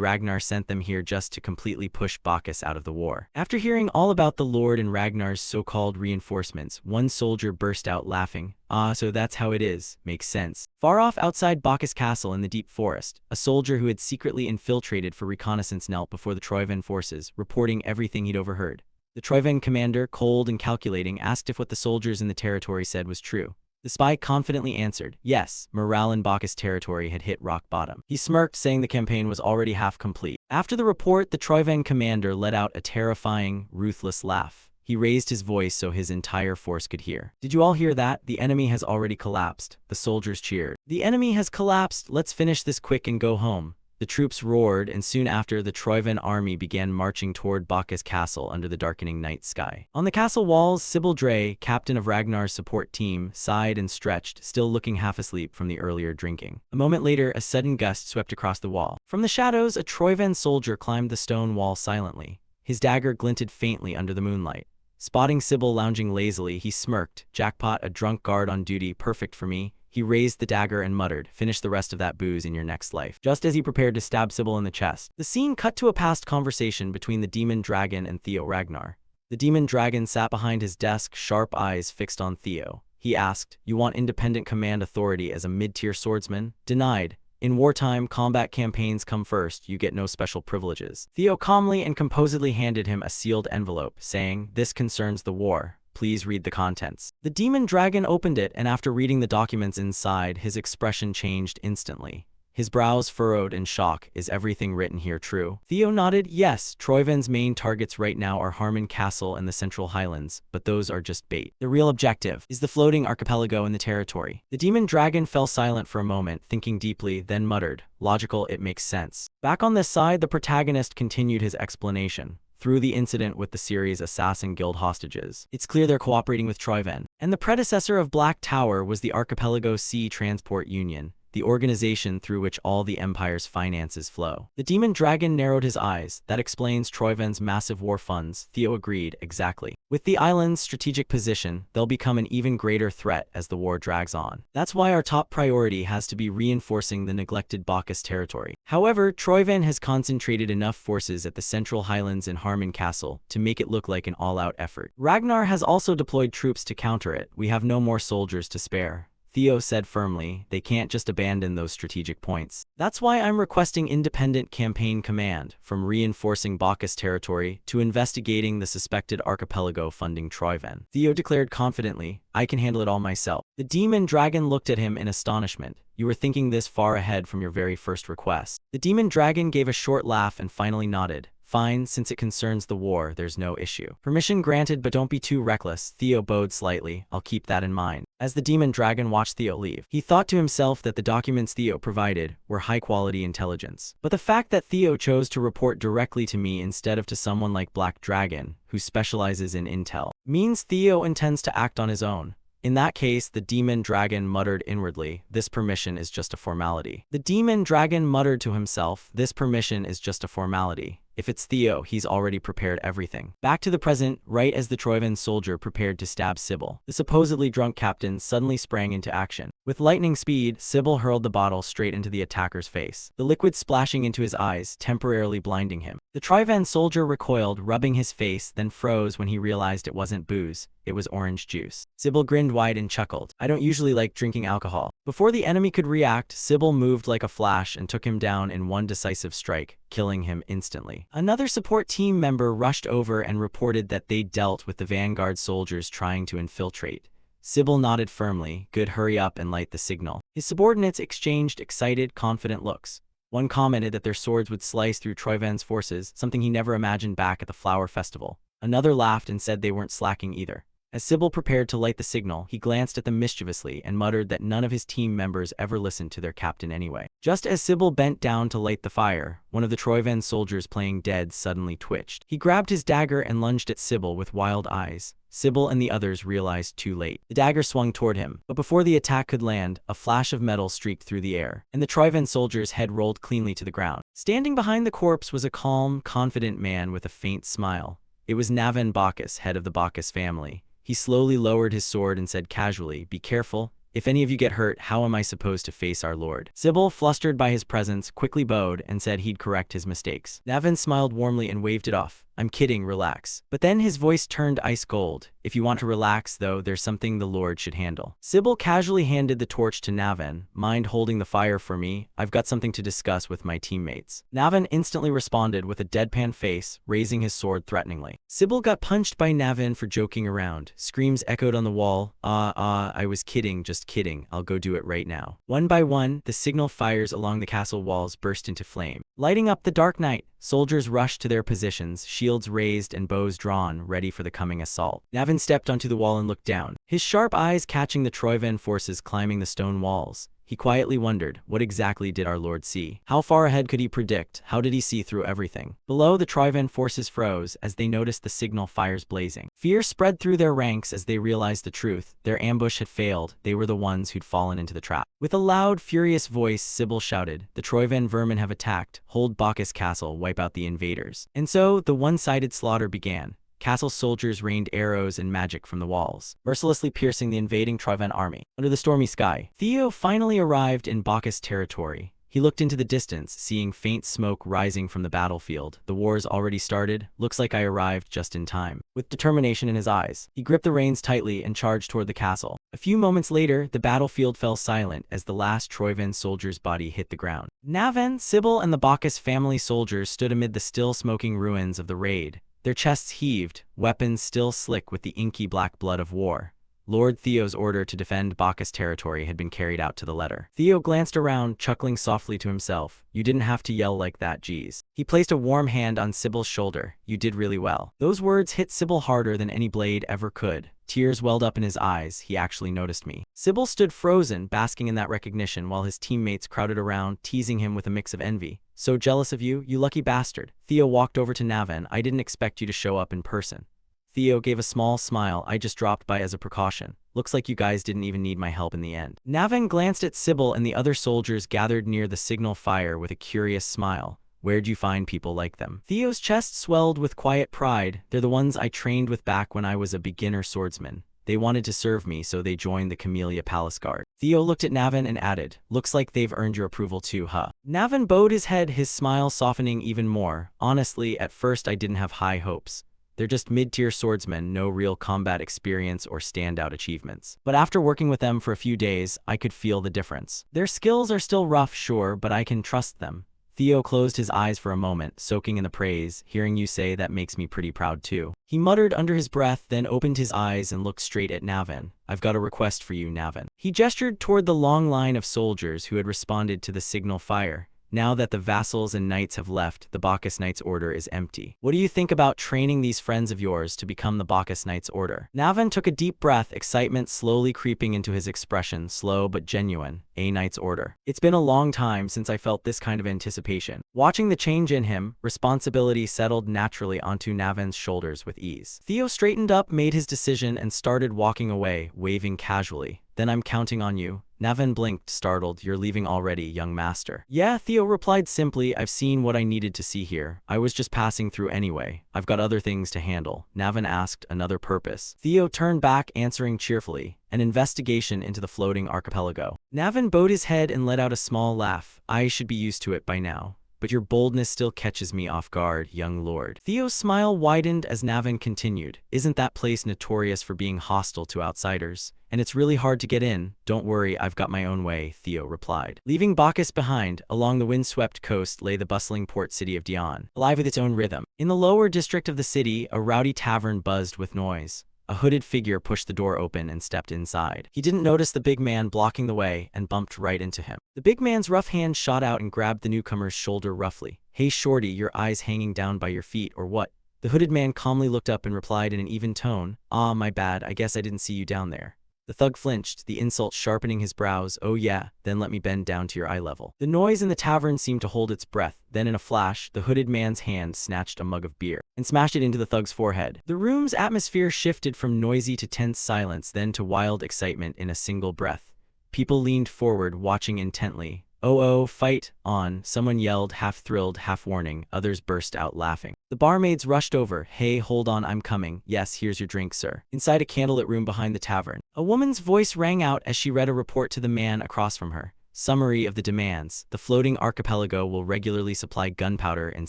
Ragnar sent them here just to completely push Bacchus out of the war. After hearing all about the Lord and Ragnar's so-called reinforcements, one soldier burst out laughing. Ah, so that's how it is. Makes sense. Far off outside Bacchus Castle in the deep forest, a soldier who had secretly infiltrated for reconnaissance knelt before the Troyven forces, reporting everything he'd overheard. The Troyven commander, cold and calculating, asked if what the soldiers in the territory said was true. The spy confidently answered, yes, morale in Bacchus territory had hit rock bottom. He smirked, saying the campaign was already half complete. After the report, the Troyven commander let out a terrifying, ruthless laugh. He raised his voice so his entire force could hear. Did you all hear that? The enemy has already collapsed. The soldiers cheered. The enemy has collapsed. Let's finish this quick and go home. The troops roared, and soon after, the Troyven army began marching toward Bacchus Castle under the darkening night sky. On the castle walls, Sybil Dre, captain of Ragnar's support team, sighed and stretched, still looking half asleep from the earlier drinking. A moment later, a sudden gust swept across the wall. From the shadows, a Troyven soldier climbed the stone wall silently. His dagger glinted faintly under the moonlight. Spotting Sybil lounging lazily, he smirked. Jackpot, a drunk guard on duty, perfect for me. He raised the dagger and muttered, finish the rest of that booze in your next life. Just as he prepared to stab Sybil in the chest, the scene cut to a past conversation between the demon dragon and Theo Ragnar. The demon dragon sat behind his desk, sharp eyes fixed on Theo. He asked, you want independent command authority as a mid-tier swordsman? Denied. In wartime, combat campaigns come first, you get no special privileges. Theo calmly and composedly handed him a sealed envelope, saying, this concerns the war. Please read the contents. The demon dragon opened it, and after reading the documents inside, his expression changed instantly. His brows furrowed in shock. Is everything written here true? Theo nodded. Yes, Troyven's main targets right now are Harmon Castle and the Central Highlands, but those are just bait. The real objective is the floating archipelago in the territory. The demon dragon fell silent for a moment, thinking deeply, then muttered, logical, it makes sense. Back on this side, the protagonist continued his explanation. Through the incident with the series Assassin Guild hostages, it's clear they're cooperating with Troyven. And the predecessor of Black Tower was the Archipelago Sea Transport Union, the organization through which all the Empire's finances flow. The demon dragon narrowed his eyes. That explains Troyven's massive war funds. Theo agreed, exactly. With the island's strategic position, they'll become an even greater threat as the war drags on. That's why our top priority has to be reinforcing the neglected Bacchus territory. However, Troyven has concentrated enough forces at the Central Highlands and Harmon Castle to make it look like an all-out effort. Ragnar has also deployed troops to counter it. We have no more soldiers to spare. Theo said firmly, they can't just abandon those strategic points. That's why I'm requesting independent campaign command, from reinforcing Bacchus territory to investigating the suspected archipelago funding Troyven. Theo declared confidently, I can handle it all myself. The demon dragon looked at him in astonishment. You were thinking this far ahead from your very first request. The demon dragon gave a short laugh and finally nodded. Fine, since it concerns the war, there's no issue. Permission granted, but don't be too reckless. Theo bowed slightly. I'll keep that in mind. As the demon dragon watched Theo leave, he thought to himself that the documents Theo provided were high-quality intelligence. But the fact that Theo chose to report directly to me instead of to someone like Black Dragon, who specializes in intel, means Theo intends to act on his own. In that case, the demon dragon muttered inwardly, this permission is just a formality. The demon dragon muttered to himself, this permission is just a formality. If it's Theo, he's already prepared everything. Back to the present, right as the Troyven soldier prepared to stab Sybil, the supposedly drunk captain suddenly sprang into action. With lightning speed, Sybil hurled the bottle straight into the attacker's face, the liquid splashing into his eyes, temporarily blinding him. The Troyven soldier recoiled, rubbing his face, then froze when he realized it wasn't booze. It was orange juice. Sybil grinned wide and chuckled. I don't usually like drinking alcohol. Before the enemy could react, Sybil moved like a flash and took him down in one decisive strike, killing him instantly. Another support team member rushed over and reported that they dealt with the vanguard soldiers trying to infiltrate. Sybil nodded firmly. Good, hurry up and light the signal. His subordinates exchanged excited, confident looks. One commented that their swords would slice through Troyven's forces, something he never imagined back at the Flower Festival. Another laughed and said they weren't slacking either. As Sybil prepared to light the signal, he glanced at them mischievously and muttered that none of his team members ever listened to their captain anyway. Just as Sybil bent down to light the fire, one of the Troyven soldiers playing dead suddenly twitched. He grabbed his dagger and lunged at Sybil with wild eyes. Sybil and the others realized too late. The dagger swung toward him, but before the attack could land, a flash of metal streaked through the air, and the Troyven soldier's head rolled cleanly to the ground. Standing behind the corpse was a calm, confident man with a faint smile. It was Navan Bacchus, head of the Bacchus family. He slowly lowered his sword and said casually, "Be careful. If any of you get hurt, how am I supposed to face our lord?" Sybil, flustered by his presence, quickly bowed and said he'd correct his mistakes. Navan smiled warmly and waved it off. "I'm kidding, relax." But then his voice turned ice cold. "If you want to relax, though, there's something the lord should handle." Sybil casually handed the torch to Navan. "Mind holding the fire for me? I've got something to discuss with my teammates." Navan instantly responded with a deadpan face, raising his sword threateningly. Sybil got punched by Navan for joking around. Screams echoed on the wall. I was kidding, just kidding. I'll go do it right now." One by one, the signal fires along the castle walls burst into flame. Lighting up the dark night, soldiers rushed to their positions, shields raised and bows drawn, ready for the coming assault. Navan stepped onto the wall and looked down, his sharp eyes catching the Troyven forces climbing the stone walls. He quietly wondered, what exactly did our lord see? How far ahead could he predict? How did he see through everything? Below, the Troyven forces froze as they noticed the signal fires blazing. Fear spread through their ranks as they realized the truth. Their ambush had failed. They were the ones who'd fallen into the trap. With a loud, furious voice, Sybil shouted, "The Troyven vermin have attacked. Hold Bacchus Castle, wipe out the invaders." And so, the one-sided slaughter began. Castle soldiers rained arrows and magic from the walls, mercilessly piercing the invading Troyven army. Under the stormy sky, Theo finally arrived in Bacchus territory. He looked into the distance, seeing faint smoke rising from the battlefield. "The war's already started. Looks like I arrived just in time." With determination in his eyes, he gripped the reins tightly and charged toward the castle. A few moments later, the battlefield fell silent as the last Troyven soldier's body hit the ground. Navan, Sybil, and the Bacchus family soldiers stood amid the still smoking ruins of the raid. Their chests heaved, weapons still slick with the inky black blood of war. Lord Theo's order to defend Bacchus territory had been carried out to the letter. Theo glanced around, chuckling softly to himself. "You didn't have to yell like that, geez." He placed a warm hand on Sybil's shoulder. "You did really well." Those words hit Sybil harder than any blade ever could. Tears welled up in his eyes. He actually noticed me. Sybil stood frozen, basking in that recognition while his teammates crowded around, teasing him with a mix of envy. "So jealous of you, you lucky bastard." Theo walked over to Navan. "I didn't expect you to show up in person." Theo gave a small smile. "I just dropped by as a precaution. Looks like you guys didn't even need my help in the end." Navan glanced at Sybil and the other soldiers gathered near the signal fire with a curious smile. "Where'd you find people like them?" Theo's chest swelled with quiet pride. "They're the ones I trained with back when I was a beginner swordsman. They wanted to serve me, so they joined the Camellia Palace Guard." Theo looked at Navan and added, "Looks like they've earned your approval too, huh?" Navan bowed his head, his smile softening even more. "Honestly, at first I didn't have high hopes. They're just mid-tier swordsmen, no real combat experience or standout achievements. But after working with them for a few days, I could feel the difference. Their skills are still rough, sure, but I can trust them." Theo closed his eyes for a moment, soaking in the praise. "Hearing you say that makes me pretty proud too." He muttered under his breath, then opened his eyes and looked straight at Navan. "I've got a request for you, Navan." He gestured toward the long line of soldiers who had responded to the signal fire. "Now that the vassals and knights have left, the Bacchus Knights Order is empty. What do you think about training these friends of yours to become the Bacchus Knights Order?" Navan took a deep breath, excitement slowly creeping into his expression, slow but genuine. "A Knights Order. It's been a long time since I felt this kind of anticipation." Watching the change in him, responsibility settled naturally onto Navan's shoulders with ease. Theo straightened up, made his decision, and started walking away, waving casually. "Then I'm counting on you." Navan blinked, startled. "You're leaving already, young master." "Yeah," Theo replied simply. "I've seen what I needed to see here. I was just passing through anyway. I've got other things to handle." Navan asked, "Another purpose?" Theo turned back, answering cheerfully, "An investigation into the floating archipelago." Navan bowed his head and let out a small laugh. "I should be used to it by now. But your boldness still catches me off guard, young lord." Theo's smile widened as Navan continued. "Isn't that place notorious for being hostile to outsiders? And it's really hard to get in." "Don't worry, I've got my own way," Theo replied. Leaving Bacchus behind, along the windswept coast lay the bustling port city of Dion, alive with its own rhythm. In the lower district of the city, a rowdy tavern buzzed with noise. A hooded figure pushed the door open and stepped inside. He didn't notice the big man blocking the way and bumped right into him. The big man's rough hand shot out and grabbed the newcomer's shoulder roughly. "Hey shorty, your eyes hanging down by your feet or what?" The hooded man calmly looked up and replied in an even tone, "Ah, my bad, I guess I didn't see you down there." The thug flinched, the insult sharpening his brows. "Oh yeah, then let me bend down to your eye level." The noise in the tavern seemed to hold its breath. Then in a flash, the hooded man's hand snatched a mug of beer and smashed it into the thug's forehead. The room's atmosphere shifted from noisy to tense silence, then to wild excitement in a single breath. People leaned forward, watching intently. "Oh, fight on," someone yelled, half thrilled, half warning. Others burst out laughing. The barmaids rushed over. "Hey, hold on, I'm coming. Yes, here's your drink, sir." Inside a candlelit room behind the tavern, a woman's voice rang out as she read a report to the man across from her. Summary of the demands. The floating archipelago will regularly supply gunpowder and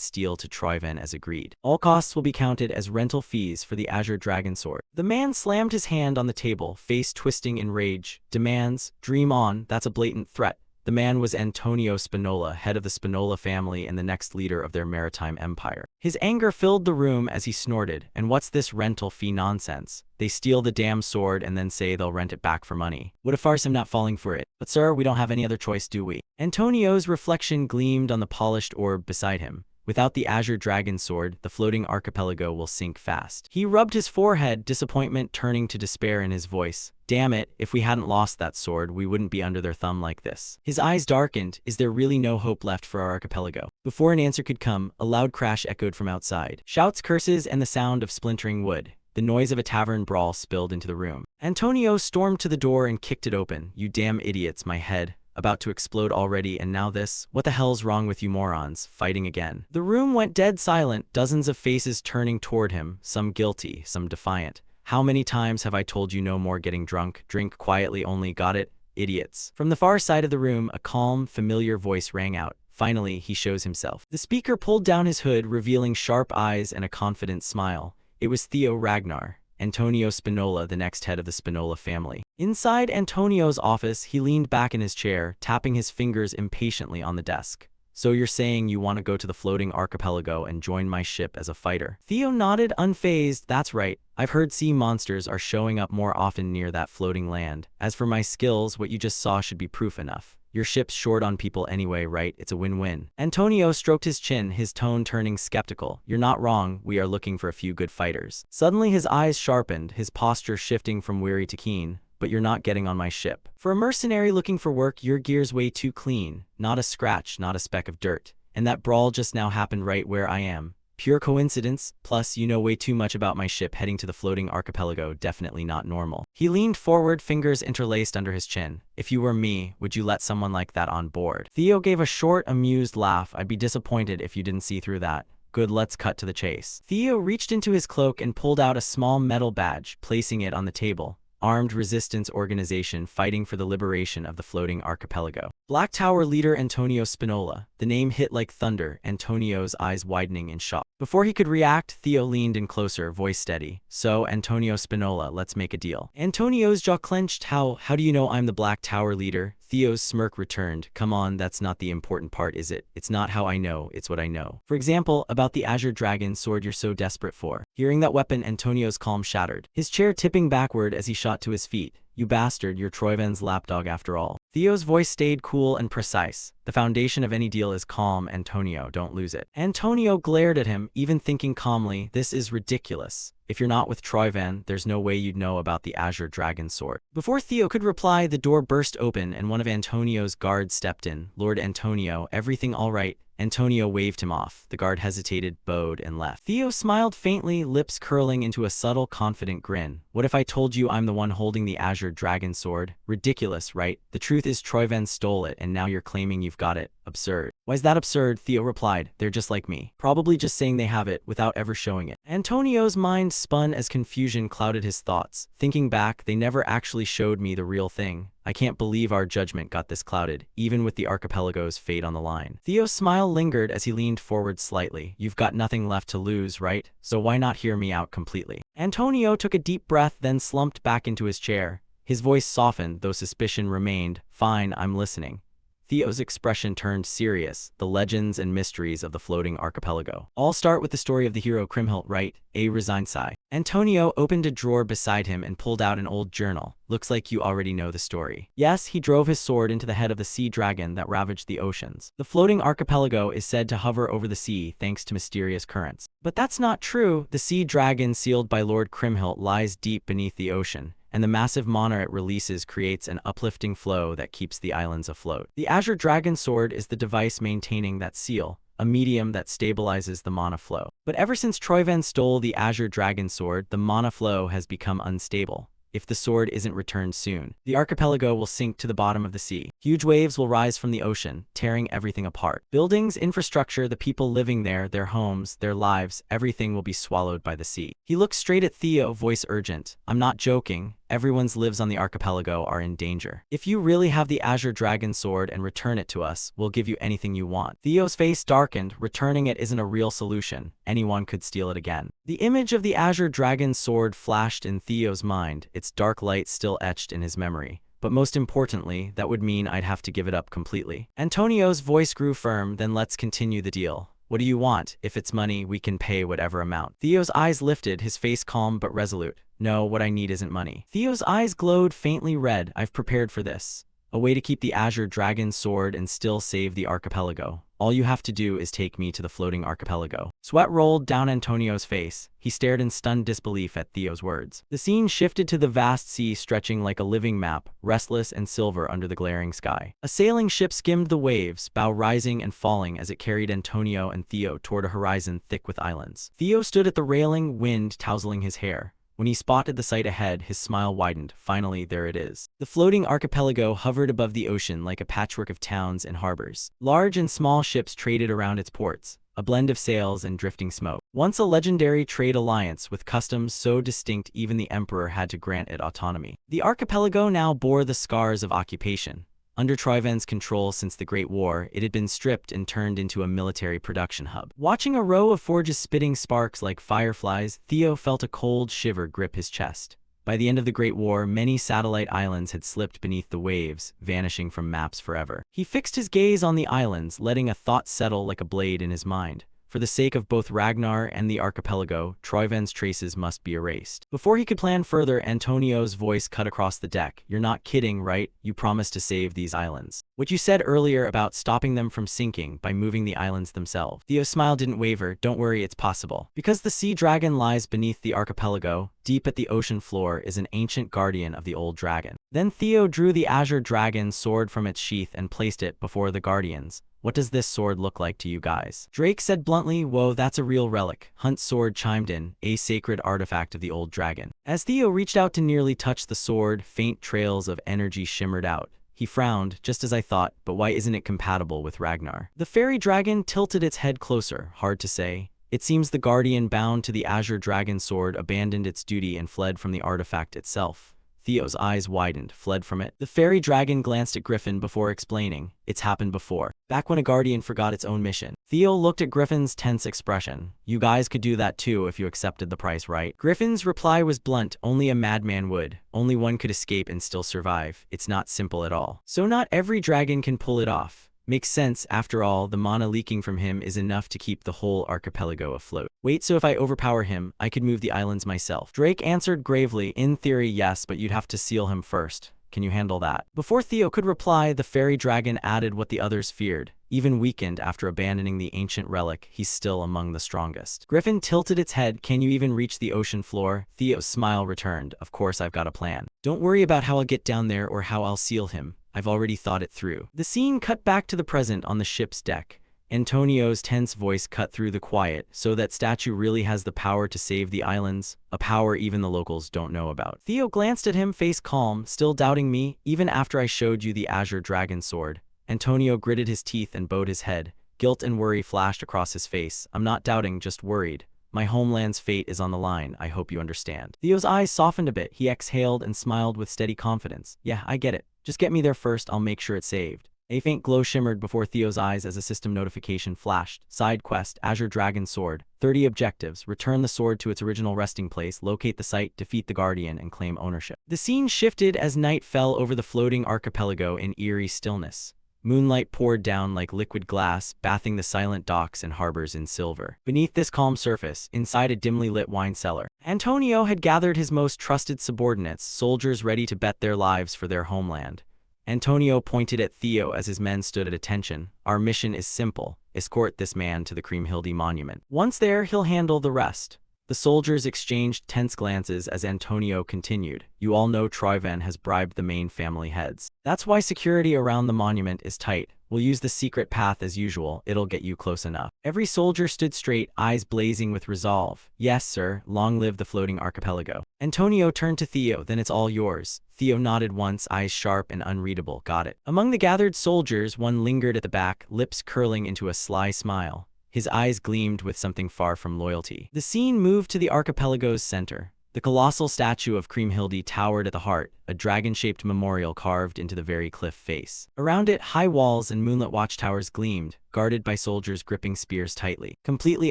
steel to Troyven as agreed. All costs will be counted as rental fees for the Azure Dragon Sword. The man slammed his hand on the table, face twisting in rage. Demands? Dream on, that's a blatant threat. The man was Antonio Spinola, head of the Spinola family and the next leader of their maritime empire. His anger filled the room as he snorted. "And what's this rental fee nonsense? They steal the damn sword and then say they'll rent it back for money. What a farce, I'm not falling for it. But sir, we don't have any other choice, do we?" Antonio's reflection gleamed on the polished orb beside him. Without the Azure Dragon Sword, the floating archipelago will sink fast. He rubbed his forehead, disappointment turning to despair in his voice. "Damn it, if we hadn't lost that sword, we wouldn't be under their thumb like this." His eyes darkened. "Is there really no hope left for our archipelago?" Before an answer could come, a loud crash echoed from outside. Shouts, curses, and the sound of splintering wood. The noise of a tavern brawl spilled into the room. Antonio stormed to the door and kicked it open. "You damn idiots, my head. About to explode already, and now this? What the hell's wrong with you morons? Fighting again." The room went dead silent, dozens of faces turning toward him, some guilty, some defiant. "How many times have I told you no more getting drunk? Drink quietly only, got it? Idiots." From the far side of the room, a calm, familiar voice rang out. "Finally, he shows himself." The speaker pulled down his hood, revealing sharp eyes and a confident smile. It was Theo Ragnar, Antonio Spinola, the next head of the Spinola family. Inside Antonio's office, he leaned back in his chair, tapping his fingers impatiently on the desk. "So you're saying you want to go to the floating archipelago and join my ship as a fighter?" Theo nodded, unfazed. "That's right. I've heard sea monsters are showing up more often near that floating land. As for my skills, what you just saw should be proof enough. Your ship's short on people anyway, right? It's a win-win." Antonio stroked his chin, his tone turning skeptical. "You're not wrong. We are looking for a few good fighters." Suddenly his eyes sharpened, his posture shifting from weary to keen. "But you're not getting on my ship. For a mercenary looking for work, your gear's way too clean. Not a scratch, not a speck of dirt. And that brawl just now happened right where I am. Pure coincidence? Plus, you know way too much about my ship heading to the floating archipelago. Definitely not normal." He leaned forward, fingers interlaced under his chin. "If you were me, would you let someone like that on board?" Theo gave a short, amused laugh. "I'd be disappointed if you didn't see through that." "Good, let's cut to the chase." Theo reached into his cloak and pulled out a small metal badge, placing it on the table. "Armed Resistance Organization fighting for the liberation of the floating archipelago. Black Tower leader Antonio Spinola." The name hit like thunder, Antonio's eyes widening in shock. Before he could react, Theo leaned in closer, voice steady. "So, Antonio Spinola, let's make a deal." Antonio's jaw clenched. How do you know I'm the Black Tower leader?" Theo's smirk returned. "Come on, that's not the important part, is it? It's not how I know, it's what I know. For example, about the Azure Dragon Sword you're so desperate for." Hearing that weapon, Antonio's calm shattered, his chair tipping backward as he shot to his feet. "You bastard, you're Troyven's lapdog after all." Theo's voice stayed cool and precise. "The foundation of any deal is calm, Antonio, don't lose it." Antonio glared at him, even thinking calmly, "This is ridiculous. If you're not with Troyven, there's no way you'd know about the Azure Dragon Sword." Before Theo could reply, the door burst open and one of Antonio's guards stepped in. "Lord Antonio, everything all right?" Antonio waved him off. The guard hesitated, bowed, and left. Theo smiled faintly, lips curling into a subtle, confident grin. "What if I told you I'm the one holding the Azure Dragon Sword? Ridiculous, right? The truth is Troyven stole it, and now you're claiming you've got it. Absurd." "Why's that absurd?" Theo replied. "They're just like me. Probably just saying they have it without ever showing it." Antonio's mind spun as confusion clouded his thoughts. Thinking back, they never actually showed me the real thing. I can't believe our judgment got this clouded, even with the archipelago's fate on the line. Theo's smile lingered as he leaned forward slightly. "You've got nothing left to lose, right? So why not hear me out completely?" Antonio took a deep breath, then slumped back into his chair. His voice softened, though suspicion remained. "Fine, I'm listening." Theo's expression turned serious. "The legends and mysteries of the floating archipelago. All start with the story of the hero Kriemhild, right? A resigned sigh. Antonio opened a drawer beside him and pulled out an old journal. Looks like you already know the story. Yes, he drove his sword into the head of the sea dragon that ravaged the oceans. The floating archipelago is said to hover over the sea thanks to mysterious currents. But that's not true. The sea dragon sealed by Lord Kriemhild lies deep beneath the ocean, and the massive mana it releases creates an uplifting flow that keeps the islands afloat. The Azure Dragon Sword is the device maintaining that seal, a medium that stabilizes the mana flow. But ever since Troyven stole the Azure Dragon Sword, the mana flow has become unstable. If the sword isn't returned soon, the archipelago will sink to the bottom of the sea. Huge waves will rise from the ocean, tearing everything apart. Buildings, infrastructure, the people living there, their homes, their lives, everything will be swallowed by the sea. He looked straight at Theo, voice urgent. I'm not joking. Everyone's lives on the archipelago are in danger. If you really have the Azure Dragon Sword and return it to us, we'll give you anything you want. Theo's face darkened. Returning it isn't a real solution. Anyone could steal it again. The image of the Azure Dragon Sword flashed in Theo's mind, its dark light still etched in his memory. But most importantly, that would mean I'd have to give it up completely. Antonio's voice grew firm. Then let's continue the deal. What do you want? If it's money, we can pay whatever amount. Theo's eyes lifted, his face calm but resolute. No, what I need isn't money. Theo's eyes glowed faintly red. I've prepared for this. A way to keep the Azure Dragon Sword and still save the archipelago. All you have to do is take me to the floating archipelago. Sweat rolled down Antonio's face. He stared in stunned disbelief at Theo's words. The scene shifted to the vast sea stretching like a living map, restless and silver under the glaring sky. A sailing ship skimmed the waves, bow rising and falling as it carried Antonio and Theo toward a horizon thick with islands. Theo stood at the railing, wind tousling his hair. When he spotted the sight ahead, his smile widened. Finally, there it is. The floating archipelago hovered above the ocean like a patchwork of towns and harbors. Large and small ships traded around its ports, a blend of sails and drifting smoke. Once a legendary trade alliance with customs so distinct even the emperor had to grant it autonomy. The archipelago now bore the scars of occupation. Under Troyven's control since the Great War, it had been stripped and turned into a military production hub. Watching a row of forges spitting sparks like fireflies, Theo felt a cold shiver grip his chest. By the end of the Great War, many satellite islands had slipped beneath the waves, vanishing from maps forever. He fixed his gaze on the islands, letting a thought settle like a blade in his mind. For the sake of both Ragnar and the archipelago, Troyven's traces must be erased. Before he could plan further, Antonio's voice cut across the deck. You're not kidding, right? You promised to save these islands. What you said earlier about stopping them from sinking by moving the islands themselves. Theo's smile didn't waver. Don't worry, it's possible. Because the sea dragon lies beneath the archipelago, deep at the ocean floor is an ancient guardian of the old dragon. Then Theo drew the Azure Dragon Sword from its sheath and placed it before the guardians. What does this sword look like to you guys? Drake said bluntly. Whoa, that's a real relic. Hunt's sword chimed in, a sacred artifact of the old dragon. As Theo reached out to nearly touch the sword, faint trails of energy shimmered out. He frowned, just as I thought, but why isn't it compatible with Ragnar? The fairy dragon tilted its head closer, hard to say. It seems the guardian bound to the Azure Dragon Sword abandoned its duty and fled from the artifact itself. Theo's eyes widened, fled from it. The fairy dragon glanced at Griffin before explaining. It's happened before. Back when a guardian forgot its own mission. Theo looked at Griffin's tense expression. You guys could do that too if you accepted the price, right? Griffin's reply was blunt. Only a madman would. Only one could escape and still survive. It's not simple at all. So not every dragon can pull it off. Makes sense, after all, the mana leaking from him is enough to keep the whole archipelago afloat. Wait, so if I overpower him, I could move the islands myself? Drake answered gravely, in theory, yes, but you'd have to seal him first. Can you handle that? Before Theo could reply, the fairy dragon added what the others feared. Even weakened after abandoning the ancient relic, he's still among the strongest. Griffin tilted its head. Can you even reach the ocean floor? Theo's smile returned. Of course, I've got a plan. Don't worry about how I'll get down there or how I'll seal him. I've already thought it through. The scene cut back to the present on the ship's deck. Antonio's tense voice cut through the quiet. So that statue really has the power to save the islands? A power even the locals don't know about. Theo glanced at him, face calm. Still doubting me? Even after I showed you the Azure Dragon Sword? Antonio gritted his teeth and bowed his head. Guilt and worry flashed across his face. I'm not doubting, just worried. My homeland's fate is on the line. I hope you understand. Theo's eyes softened a bit. He exhaled and smiled with steady confidence. Yeah, I get it. Just get me there first, I'll make sure it's saved. A faint glow shimmered before Theo's eyes as a system notification flashed. Side quest, Azure Dragon Sword. 30 objectives. Return the sword to its original resting place, locate the site, defeat the guardian, and claim ownership. The scene shifted as night fell over the floating archipelago in eerie stillness. Moonlight poured down like liquid glass, bathing the silent docks and harbors in silver. Beneath this calm surface, inside a dimly lit wine cellar, Antonio had gathered his most trusted subordinates, soldiers ready to bet their lives for their homeland. Antonio pointed at Theo as his men stood at attention. Our mission is simple. Escort this man to the Kriemhilde monument. Once there, he'll handle the rest. The soldiers exchanged tense glances as Antonio continued. You all know Troyven has bribed the main family heads. That's why security around the monument is tight. We'll use the secret path as usual. It'll get you close enough. Every soldier stood straight, eyes blazing with resolve. Yes, sir. Long live the floating archipelago. Antonio turned to Theo. Then it's all yours. Theo nodded once, eyes sharp and unreadable. Got it. Among the gathered soldiers, one lingered at the back, lips curling into a sly smile. His eyes gleamed with something far from loyalty. The scene moved to the archipelago's center. The colossal statue of Kriemhilde towered at the heart, a dragon-shaped memorial carved into the very cliff face. Around it, high walls and moonlit watchtowers gleamed, guarded by soldiers gripping spears tightly, completely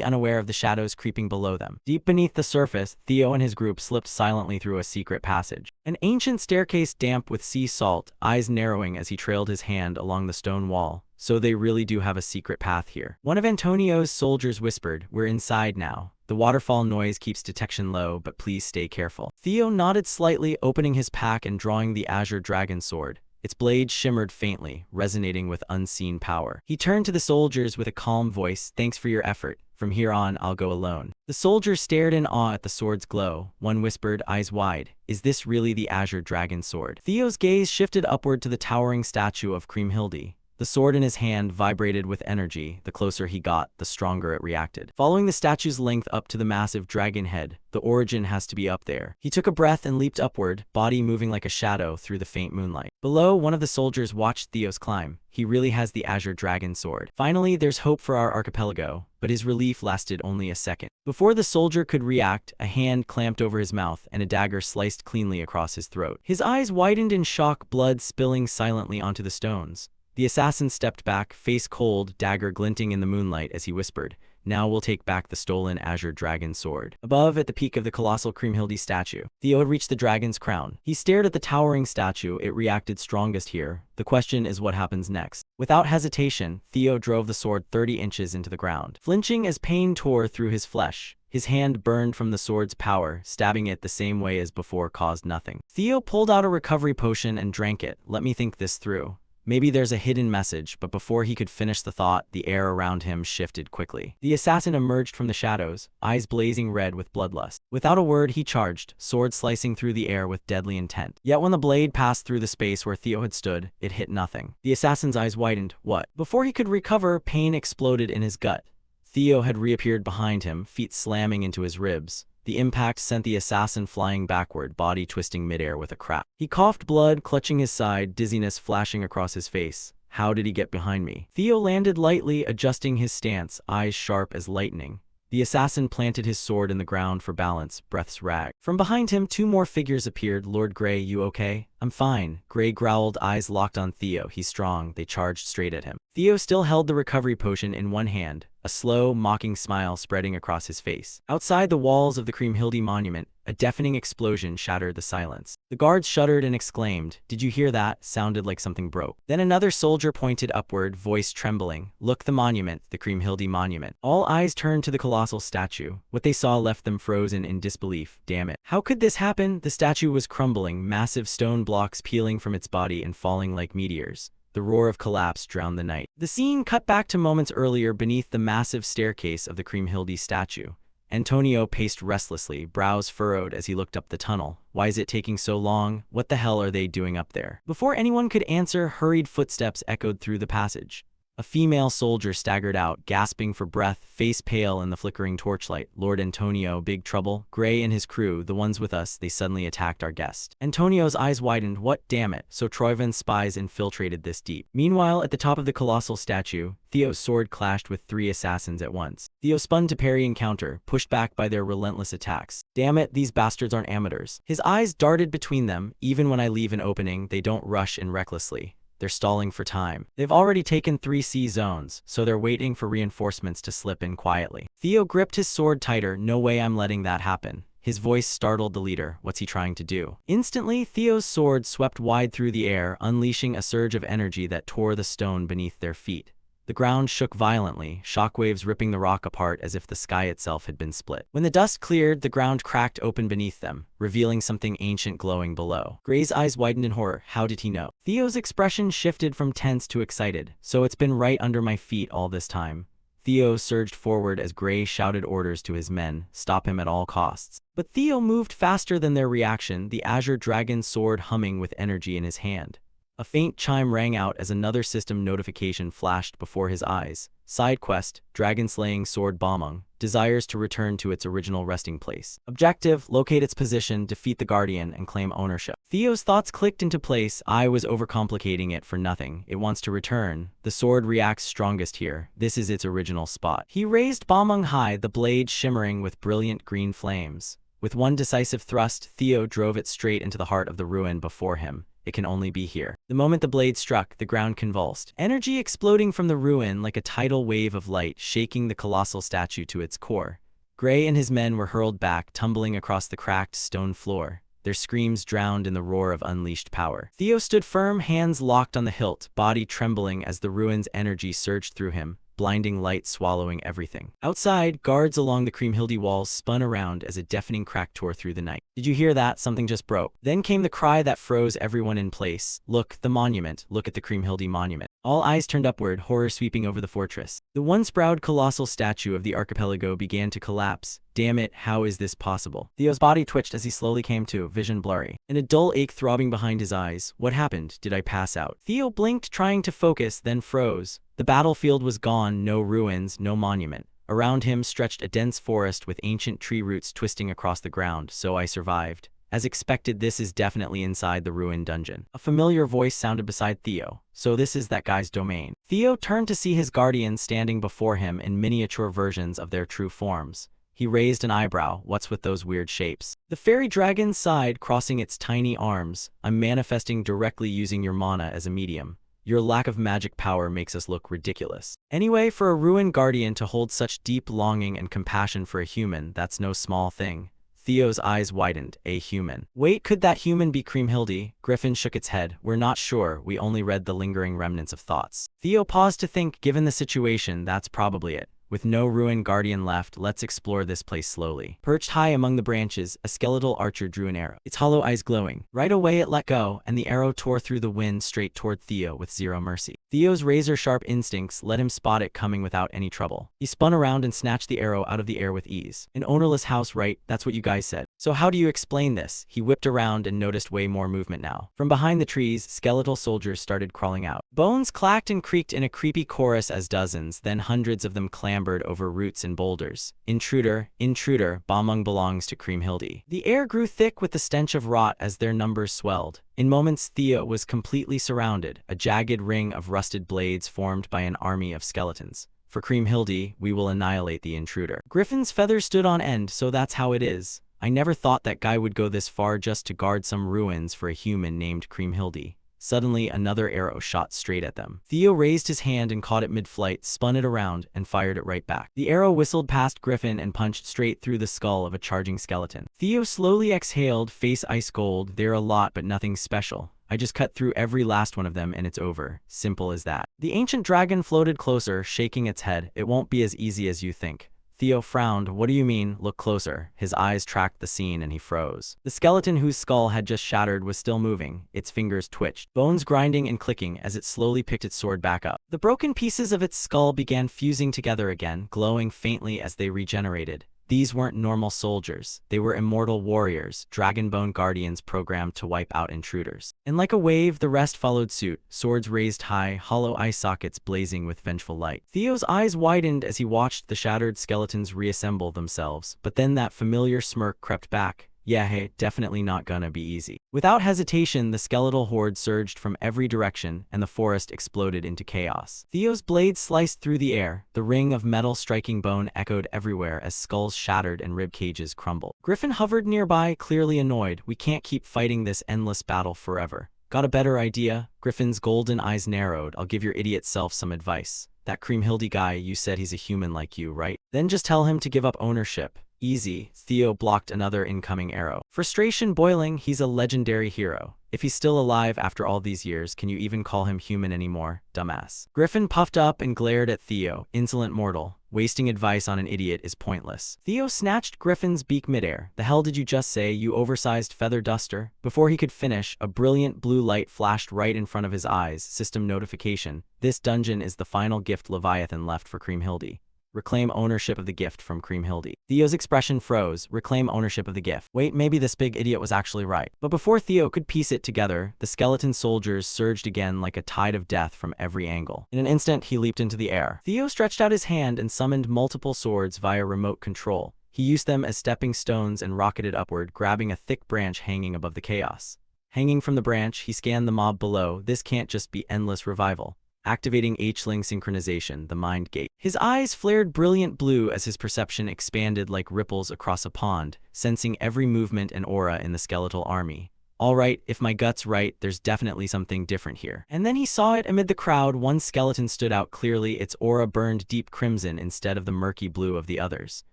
unaware of the shadows creeping below them. Deep beneath the surface, Theo and his group slipped silently through a secret passage. An ancient staircase damp with sea salt, eyes narrowing as he trailed his hand along the stone wall. So they really do have a secret path here. One of Antonio's soldiers whispered, "We're inside now. The waterfall noise keeps detection low, but please stay careful." Theo nodded slightly, opening his pack and drawing the azure dragon sword. Its blade shimmered faintly, resonating with unseen power. He turned to the soldiers with a calm voice. "Thanks for your effort. From here on, I'll go alone." The soldiers stared in awe at the sword's glow. One whispered, eyes wide, "Is this really the azure dragon sword?" Theo's gaze shifted upward to the towering statue of Kriemhilde. The sword in his hand vibrated with energy. The closer he got, the stronger it reacted. Following the statue's length up to the massive dragon head, the origin has to be up there. He took a breath and leaped upward, body moving like a shadow through the faint moonlight. Below, one of the soldiers watched Theo's climb. He really has the azure dragon sword. Finally, there's hope for our archipelago, but his relief lasted only a second. Before the soldier could react, a hand clamped over his mouth and a dagger sliced cleanly across his throat. His eyes widened in shock, blood spilling silently onto the stones. The assassin stepped back, face cold, dagger glinting in the moonlight as he whispered, "Now we'll take back the stolen azure dragon sword." Above, at the peak of the colossal Kriemhilde statue, Theo had reached the dragon's crown. He stared at the towering statue. It reacted strongest here. The question is what happens next. Without hesitation, Theo drove the sword 30 inches into the ground. Flinching as pain tore through his flesh, his hand burned from the sword's power. Stabbing it the same way as before caused nothing. Theo pulled out a recovery potion and drank it. "Let me think this through. Maybe there's a hidden message," but before he could finish the thought, the air around him shifted quickly. The assassin emerged from the shadows, eyes blazing red with bloodlust. Without a word, he charged, sword slicing through the air with deadly intent. Yet when the blade passed through the space where Theo had stood, it hit nothing. The assassin's eyes widened. What? Before he could recover, pain exploded in his gut. Theo had reappeared behind him, feet slamming into his ribs. The impact sent the assassin flying backward, body twisting midair with a crack. He coughed blood, clutching his side, dizziness flashing across his face. How did he get behind me? Theo landed lightly, adjusting his stance, eyes sharp as lightning. The assassin planted his sword in the ground for balance, breaths ragged. From behind him, two more figures appeared. "Lord Grey, you okay?" "I'm fine." Grey growled, eyes locked on Theo. "He's strong." They charged straight at him. Theo still held the recovery potion in one hand, a slow, mocking smile spreading across his face. Outside the walls of the Kriemhilde monument, a deafening explosion shattered the silence. The guards shuddered and exclaimed, "Did you hear that?" Sounded like something broke. Then another soldier pointed upward, voice trembling. "Look, the monument, the Kriemhilde monument." All eyes turned to the colossal statue. What they saw left them frozen in disbelief. Damn it. How could this happen? The statue was crumbling, massive stone blocks peeling from its body and falling like meteors. The roar of collapse drowned the night. The scene cut back to moments earlier beneath the massive staircase of the Kriemhilde statue. Antonio paced restlessly, brows furrowed as he looked up the tunnel. Why is it taking so long? What the hell are they doing up there? Before anyone could answer, hurried footsteps echoed through the passage. A female soldier staggered out, gasping for breath, face pale in the flickering torchlight. "Lord Antonio, big trouble." Grey and his crew, the ones with us, they suddenly attacked our guest. Antonio's eyes widened. What? Damn it. So Troyven's spies infiltrated this deep. Meanwhile, at the top of the colossal statue, Theo's sword clashed with three assassins at once. Theo spun to parry and counter, pushed back by their relentless attacks. Damn it, these bastards aren't amateurs. His eyes darted between them. Even when I leave an opening, they don't rush in recklessly. They're stalling for time. They've already taken 3 C zones, so they're waiting for reinforcements to slip in quietly. Theo gripped his sword tighter. No way I'm letting that happen. His voice startled the leader. What's he trying to do? Instantly, Theo's sword swept wide through the air, unleashing a surge of energy that tore the stone beneath their feet. The ground shook violently, shockwaves ripping the rock apart as if the sky itself had been split. When the dust cleared, the ground cracked open beneath them, revealing something ancient glowing below. Gray's eyes widened in horror. How did he know? Theo's expression shifted from tense to excited. So it's been right under my feet all this time. Theo surged forward as Gray shouted orders to his men, stop him at all costs. But Theo moved faster than their reaction, the azure dragon sword humming with energy in his hand. A faint chime rang out as another system notification flashed before his eyes. Side quest, dragon-slaying sword Bamung, desires to return to its original resting place. Objective, locate its position, defeat the guardian, and claim ownership. Theo's thoughts clicked into place. I was overcomplicating it for nothing. It wants to return. The sword reacts strongest here. This is its original spot. He raised Bamung high, the blade shimmering with brilliant green flames. With one decisive thrust, Theo drove it straight into the heart of the ruin before him. It can only be here. The moment the blade struck, the ground convulsed. Energy exploding from the ruin like a tidal wave of light, shaking the colossal statue to its core. Gray and his men were hurled back, tumbling across the cracked stone floor, their screams drowned in the roar of unleashed power. Theo stood firm, hands locked on the hilt, body trembling as the ruin's energy surged through him, blinding light swallowing everything. Outside, guards along the Kriemhilde walls spun around as a deafening crack tore through the night. Did you hear that? Something just broke. Then came the cry that froze everyone in place. Look, the monument. Look at the Kriemhilde monument. All eyes turned upward, horror sweeping over the fortress. The once proud colossal statue of the archipelago began to collapse. Damn it, how is this possible? Theo's body twitched as he slowly came to, vision blurry, and a dull ache throbbing behind his eyes. What happened? Did I pass out? Theo blinked, trying to focus, then froze. The battlefield was gone, no ruins, no monument. Around him stretched a dense forest with ancient tree roots twisting across the ground. So I survived. As expected, this is definitely inside the ruined dungeon. A familiar voice sounded beside Theo. So this is that guy's domain. Theo turned to see his guardians standing before him in miniature versions of their true forms. He raised an eyebrow. What's with those weird shapes? The fairy dragon sighed, crossing its tiny arms. I'm manifesting directly using your mana as a medium. Your lack of magic power makes us look ridiculous. Anyway, for a ruined guardian to hold such deep longing and compassion for a human, that's no small thing. Theo's eyes widened. A human. Wait, could that human be Kriemhilde? Griffin shook its head. We're not sure. We only read the lingering remnants of thoughts. Theo paused to think. Given the situation, that's probably it. With no ruined guardian left, let's explore this place slowly. Perched high among the branches, a skeletal archer drew an arrow, its hollow eyes glowing. Right away it let go, and the arrow tore through the wind straight toward Theo with zero mercy. Theo's razor-sharp instincts let him spot it coming without any trouble. He spun around and snatched the arrow out of the air with ease. An ownerless house, right? That's what you guys said. So how do you explain this? He whipped around and noticed way more movement now. From behind the trees, skeletal soldiers started crawling out. Bones clacked and creaked in a creepy chorus as dozens, then hundreds of them clambered over roots and boulders. Intruder, intruder, Bamung belongs to Kriemhilde. The air grew thick with the stench of rot as their numbers swelled. In moments, Theo was completely surrounded, a jagged ring of rusted blades formed by an army of skeletons. For Kriemhilde, we will annihilate the intruder. Griffin's feathers stood on end, so that's how it is. I never thought that guy would go this far just to guard some ruins for a human named Kriemhilde. Suddenly, another arrow shot straight at them. Theo raised his hand and caught it mid-flight, spun it around, and fired it right back. The arrow whistled past Griffin and punched straight through the skull of a charging skeleton. Theo slowly exhaled, face ice cold. They're a lot, but nothing special. I just cut through every last one of them and it's over. Simple as that. The ancient dragon floated closer, shaking its head. It won't be as easy as you think. Theo frowned. What do you mean? Look closer. His eyes tracked the scene and he froze. The skeleton whose skull had just shattered was still moving. Its fingers twitched, bones grinding and clicking as it slowly picked its sword back up. The broken pieces of its skull began fusing together again, glowing faintly as they regenerated. These weren't normal soldiers. They were immortal warriors, dragonbone guardians programmed to wipe out intruders. And like a wave, the rest followed suit, swords raised high, hollow eye sockets blazing with vengeful light. Theo's eyes widened as he watched the shattered skeletons reassemble themselves, but then that familiar smirk crept back. Yeah, hey, definitely not gonna be easy. Without hesitation, the skeletal horde surged from every direction, and the forest exploded into chaos. Theo's blade sliced through the air, the ring of metal striking bone echoed everywhere as skulls shattered and rib cages crumbled. Griffin hovered nearby, clearly annoyed. We can't keep fighting this endless battle forever. Got a better idea? Griffin's golden eyes narrowed. I'll give your idiot self some advice. That Kriemhilde guy, you said he's a human like you, right? Then just tell him to give up ownership. Easy, Theo blocked another incoming arrow. Frustration boiling, he's a legendary hero. If he's still alive after all these years, can you even call him human anymore, dumbass? Griffin puffed up and glared at Theo. Insolent mortal. Wasting advice on an idiot is pointless. Theo snatched Griffin's beak midair. The hell did you just say, you oversized feather duster? Before he could finish, a brilliant blue light flashed right in front of his eyes. System notification. This dungeon is the final gift Leviathan left for Kriemhilde. Reclaim ownership of the gift from Kriemhilde. Theo's expression froze. Reclaim ownership of the gift. Wait, maybe this big idiot was actually right. But before Theo could piece it together, the skeleton soldiers surged again like a tide of death from every angle. In an instant, he leaped into the air. Theo stretched out his hand and summoned multiple swords via remote control. He used them as stepping stones and rocketed upward, grabbing a thick branch hanging above the chaos. Hanging from the branch, he scanned the mob below. This can't just be endless revival. Activating H-Ling synchronization, the mind gate. His eyes flared brilliant blue as his perception expanded like ripples across a pond, sensing every movement and aura in the skeletal army. All right, if my gut's right, there's definitely something different here. And then he saw it amid the crowd. One skeleton stood out clearly. Its aura burned deep crimson instead of the murky blue of the others.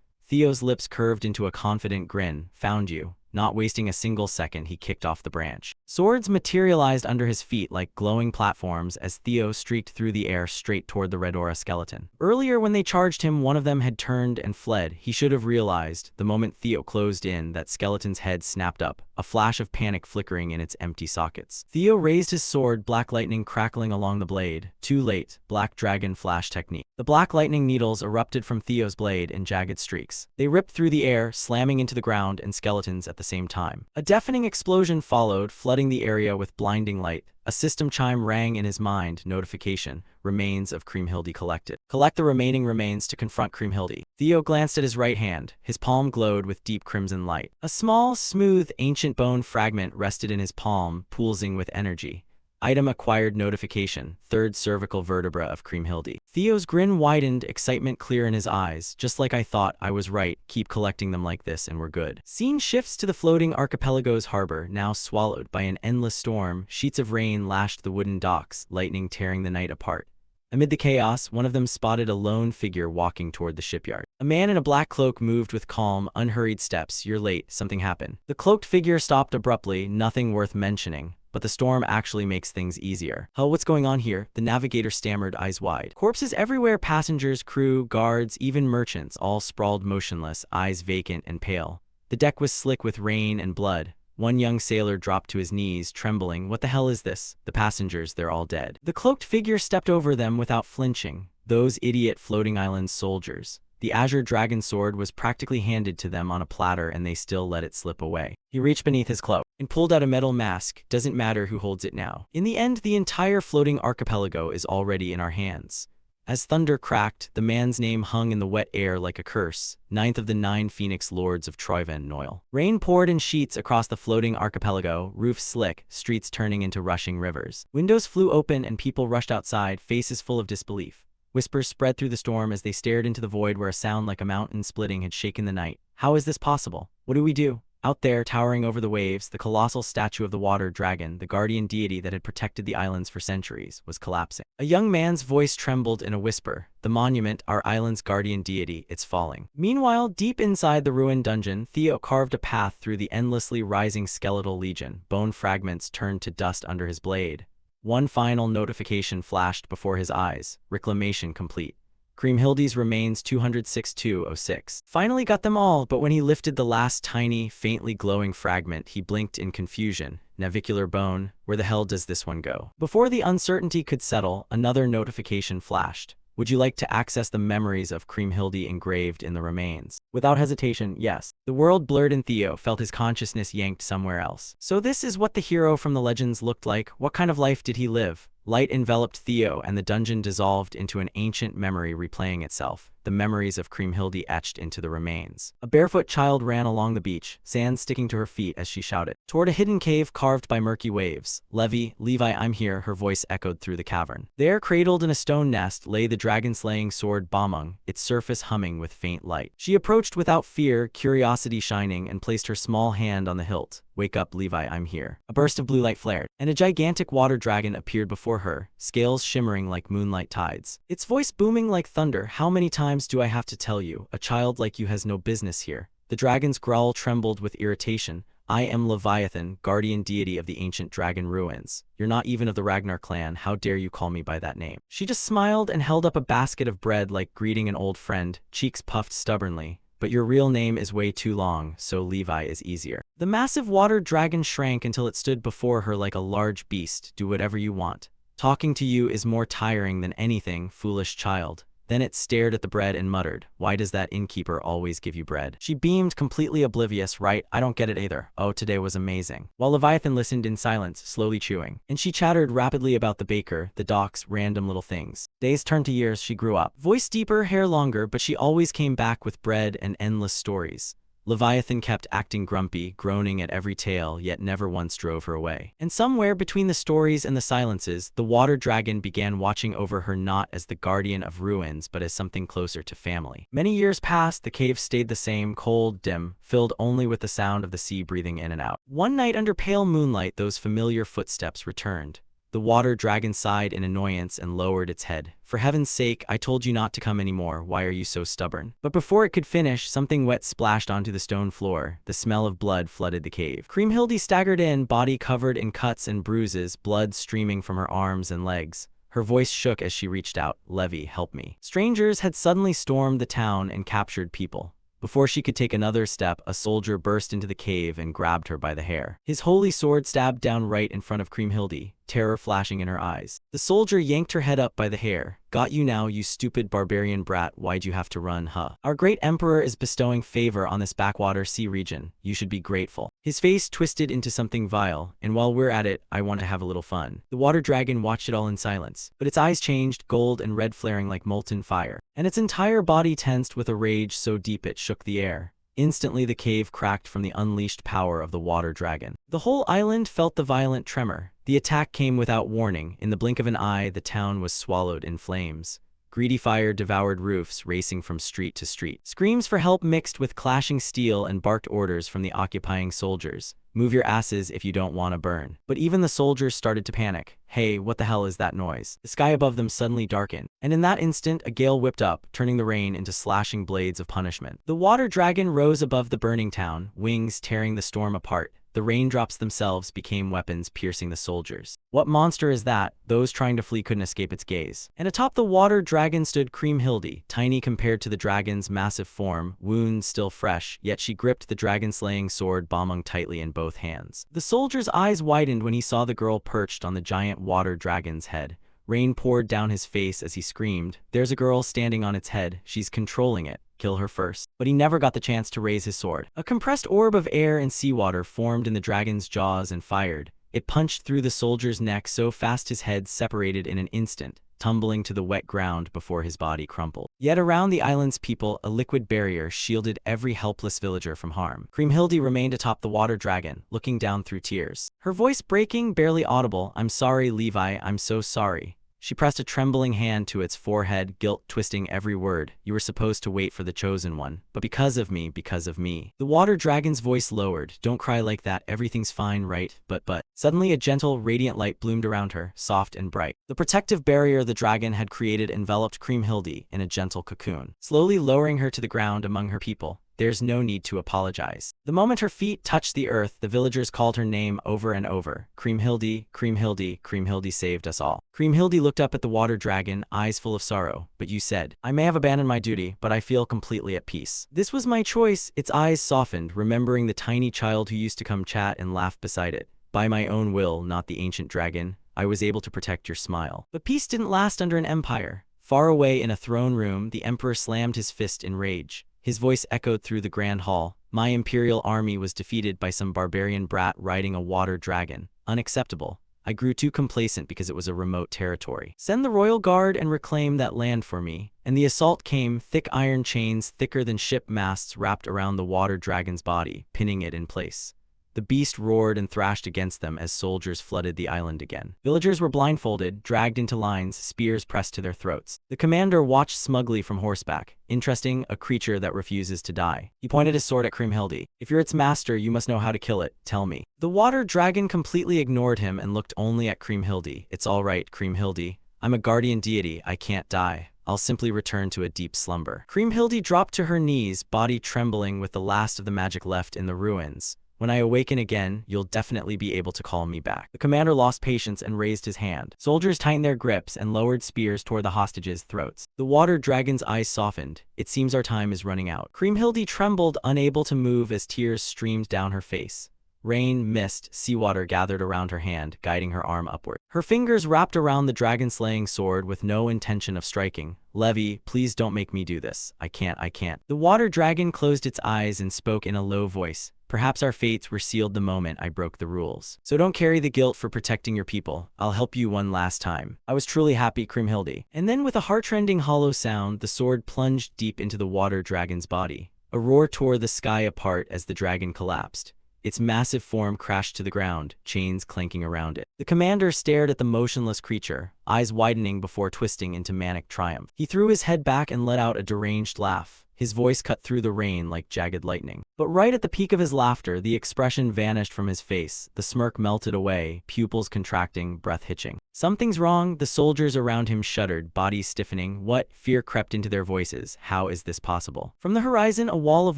Theo's lips curved into a confident grin. Found you. Not wasting a single second, he kicked off the branch. Swords materialized under his feet like glowing platforms as Theo streaked through the air straight toward the red aura skeleton. Earlier when they charged him, one of them had turned and fled. He should have realized, the moment Theo closed in, that skeleton's head snapped up, a flash of panic flickering in its empty sockets. Theo raised his sword, black lightning crackling along the blade. Too late, black dragon flash technique. The black lightning needles erupted from Theo's blade in jagged streaks. They ripped through the air, slamming into the ground and skeletons at the same time. A deafening explosion followed, flooding the area with blinding light. A system chime rang in his mind. Notification. Remains of Kriemhilde collected. Collect the remaining remains to confront Kriemhilde. Theo glanced at his right hand. His palm glowed with deep crimson light. A small, smooth, ancient bone fragment rested in his palm, pulsing with energy. Item acquired. Notification. Third cervical vertebra of Kriemhilde. Theo's grin widened, excitement clear in his eyes. Just like I thought, I was right. Keep collecting them like this and we're good. Scene shifts to the floating archipelago's harbor, now swallowed by an endless storm. Sheets of rain lashed the wooden docks, lightning tearing the night apart. Amid the chaos, one of them spotted a lone figure walking toward the shipyard. A man in a black cloak moved with calm, unhurried steps. You're late. Something happened. The cloaked figure stopped abruptly. Nothing worth mentioning. But the storm actually makes things easier. Hell, what's going on here? The navigator stammered, eyes wide. Corpses everywhere, passengers, crew, guards, even merchants, all sprawled motionless, eyes vacant and pale. The deck was slick with rain and blood. One young sailor dropped to his knees, trembling. What the hell is this? The passengers, they're all dead. The cloaked figure stepped over them without flinching. Those idiot floating island soldiers. The azure dragon sword was practically handed to them on a platter and they still let it slip away. He reached beneath his cloak and pulled out a metal mask. Doesn't matter who holds it now. In the end, the entire floating archipelago is already in our hands. As thunder cracked, the man's name hung in the wet air like a curse. 9th of the 9 Phoenix Lords of Troyven Noil. Rain poured in sheets across the floating archipelago, roofs slick, streets turning into rushing rivers. Windows flew open and people rushed outside, faces full of disbelief. Whispers spread through the storm as they stared into the void where a sound like a mountain splitting had shaken the night. How is this possible? What do we do? Out there, towering over the waves, the colossal statue of the water dragon, the guardian deity that had protected the islands for centuries, was collapsing. A young man's voice trembled in a whisper. The monument, our island's guardian deity, it's falling. Meanwhile, deep inside the ruined dungeon, Theo carved a path through the endlessly rising skeletal legion. Bone fragments turned to dust under his blade. One final notification flashed before his eyes. Reclamation complete. Kriemhilde's remains 206-206. Finally got them all, but when he lifted the last tiny, faintly glowing fragment, he blinked in confusion. Navicular bone, where the hell does this one go? Before the uncertainty could settle, another notification flashed. Would you like to access the memories of Kriemhilde engraved in the remains? Without hesitation, yes. The world blurred and Theo felt his consciousness yanked somewhere else. So this is what the hero from the legends looked like. What kind of life did he live? Light enveloped Theo and the dungeon dissolved into an ancient memory replaying itself. The memories of Kriemhilde etched into the remains. A barefoot child ran along the beach, sand sticking to her feet as she shouted. Toward a hidden cave carved by murky waves. Levi, I'm here, her voice echoed through the cavern. There, cradled in a stone nest, lay the dragon-slaying sword Bamung, its surface humming with faint light. She approached without fear, curiosity shining, and placed her small hand on the hilt. Wake up, Levi, I'm here. A burst of blue light flared, and a gigantic water dragon appeared before her, scales shimmering like moonlight tides. Its voice booming like thunder. How many times do I have to tell you? A child like you has no business here. The dragon's growl trembled with irritation. I am Leviathan, guardian deity of the ancient dragon ruins. You're not even of the Ragnar clan, how dare you call me by that name? She just smiled and held up a basket of bread like greeting an old friend, cheeks puffed stubbornly. But your real name is way too long, so Levi is easier. The massive water dragon shrank until it stood before her like a large beast. Do whatever you want. Talking to you is more tiring than anything, foolish child. Then it stared at the bread and muttered, why does that innkeeper always give you bread? She beamed, completely oblivious, right? I don't get it either. Oh, today was amazing. While Leviathan listened in silence, slowly chewing. And she chattered rapidly about the baker, the docks, random little things. Days turned to years, she grew up. Voice deeper, hair longer, but she always came back with bread and endless stories. Leviathan kept acting grumpy, groaning at every tale, yet never once drove her away. And somewhere between the stories and the silences, the water dragon began watching over her not as the guardian of ruins, but as something closer to family. Many years passed, the cave stayed the same, cold, dim, filled only with the sound of the sea breathing in and out. One night under pale moonlight, those familiar footsteps returned. The water dragon sighed in annoyance and lowered its head. For heaven's sake, I told you not to come anymore. Why are you so stubborn? But before it could finish, something wet splashed onto the stone floor. The smell of blood flooded the cave. Kriemhilde staggered in, body covered in cuts and bruises, blood streaming from her arms and legs. Her voice shook as she reached out. Levi, help me. Strangers had suddenly stormed the town and captured people. Before she could take another step, a soldier burst into the cave and grabbed her by the hair. His holy sword stabbed down right in front of Kriemhilde, terror flashing in her eyes. The soldier yanked her head up by the hair. Got you now, you stupid barbarian brat, why'd you have to run, huh? Our great emperor is bestowing favor on this backwater sea region. You should be grateful. His face twisted into something vile, and while we're at it, I want to have a little fun. The water dragon watched it all in silence, but its eyes changed, gold and red flaring like molten fire, and its entire body tensed with a rage so deep it shook the air. Instantly the cave cracked from the unleashed power of the water dragon. The whole island felt the violent tremor. The attack came without warning. In the blink of an eye, the town was swallowed in flames. Greedy fire devoured roofs, racing from street to street. Screams for help mixed with clashing steel and barked orders from the occupying soldiers. Move your asses if you don't want to burn. But even the soldiers started to panic. Hey, what the hell is that noise? The sky above them suddenly darkened, and in that instant, a gale whipped up, turning the rain into slashing blades of punishment. The water dragon rose above the burning town, wings tearing the storm apart. The raindrops themselves became weapons piercing the soldiers. What monster is that? Those trying to flee couldn't escape its gaze. And atop the water dragon stood Kriemhilde, tiny compared to the dragon's massive form, wounds still fresh, yet she gripped the dragon-slaying sword bombing tightly in both hands. The soldier's eyes widened when he saw the girl perched on the giant water dragon's head. Rain poured down his face as he screamed, "There's a girl standing on its head. She's controlling it. Kill her first." But he never got the chance to raise his sword. A compressed orb of air and seawater formed in the dragon's jaws and fired. It punched through the soldier's neck so fast his head separated in an instant, tumbling to the wet ground before his body crumpled. Yet around the island's people, a liquid barrier shielded every helpless villager from harm. Kriemhilde remained atop the water dragon, looking down through tears. Her voice breaking, barely audible, "I'm sorry, Levi, I'm so sorry." She pressed a trembling hand to its forehead, guilt twisting every word. "You were supposed to wait for the chosen one, but because of me. The water dragon's voice lowered. "Don't cry like that, everything's fine, right? But. Suddenly a gentle, radiant light bloomed around her, soft and bright. The protective barrier the dragon had created enveloped Kriemhilde in a gentle cocoon, slowly lowering her to the ground among her people. There's no need to apologize. The moment her feet touched the earth, the villagers called her name over and over. Kriemhilde, Kriemhilde, Kriemhilde saved us all. Kriemhilde looked up at the water dragon, eyes full of sorrow. "But you said, I may have abandoned my duty, but I feel completely at peace." "This was my choice." Its eyes softened, remembering the tiny child who used to come chat and laugh beside it. "By my own will, not the ancient dragon, I was able to protect your smile." But peace didn't last under an empire. Far away in a throne room, the emperor slammed his fist in rage. His voice echoed through the grand hall. "My imperial army was defeated by some barbarian brat riding a water dragon. Unacceptable. I grew too complacent because it was a remote territory. Send the royal guard and reclaim that land for me." And the assault came, thick iron chains thicker than ship masts wrapped around the water dragon's body, pinning it in place. The beast roared and thrashed against them as soldiers flooded the island again. Villagers were blindfolded, dragged into lines, spears pressed to their throats. The commander watched smugly from horseback. "Interesting, a creature that refuses to die." He pointed his sword at Kriemhilde. "If you're its master, you must know how to kill it. Tell me." The water dragon completely ignored him and looked only at Kriemhilde. "It's all right, Kriemhilde. I'm a guardian deity, I can't die. I'll simply return to a deep slumber. Kriemhilde dropped to her knees, body trembling with the last of the magic left in the ruins. When I awaken again, you'll definitely be able to call me back. The commander lost patience and raised his hand. Soldiers tightened their grips and lowered spears toward the hostages' throats. The water dragon's eyes softened. It seems our time is running out. Kriemhilde trembled, unable to move as tears streamed down her face. Rain, mist, seawater gathered around her hand, guiding her arm upward. Her fingers wrapped around the dragon-slaying sword with no intention of striking. Levi, please don't make me do this. I can't. The water dragon closed its eyes and spoke in a low voice. Perhaps our fates were sealed the moment I broke the rules. So don't carry the guilt for protecting your people. I'll help you one last time. I was truly happy, Kriemhilde. And then with a heart-rending hollow sound, the sword plunged deep into the water dragon's body. A roar tore the sky apart as the dragon collapsed. Its massive form crashed to the ground, chains clanking around it. The commander stared at the motionless creature, eyes widening before twisting into manic triumph. He threw his head back and let out a deranged laugh. His voice cut through the rain like jagged lightning. But right at the peak of his laughter, the expression vanished from his face. The smirk melted away, pupils contracting, breath hitching. Something's wrong. The soldiers around him shuddered, bodies stiffening. What? Fear crept into their voices. How is this possible? From the horizon, a wall of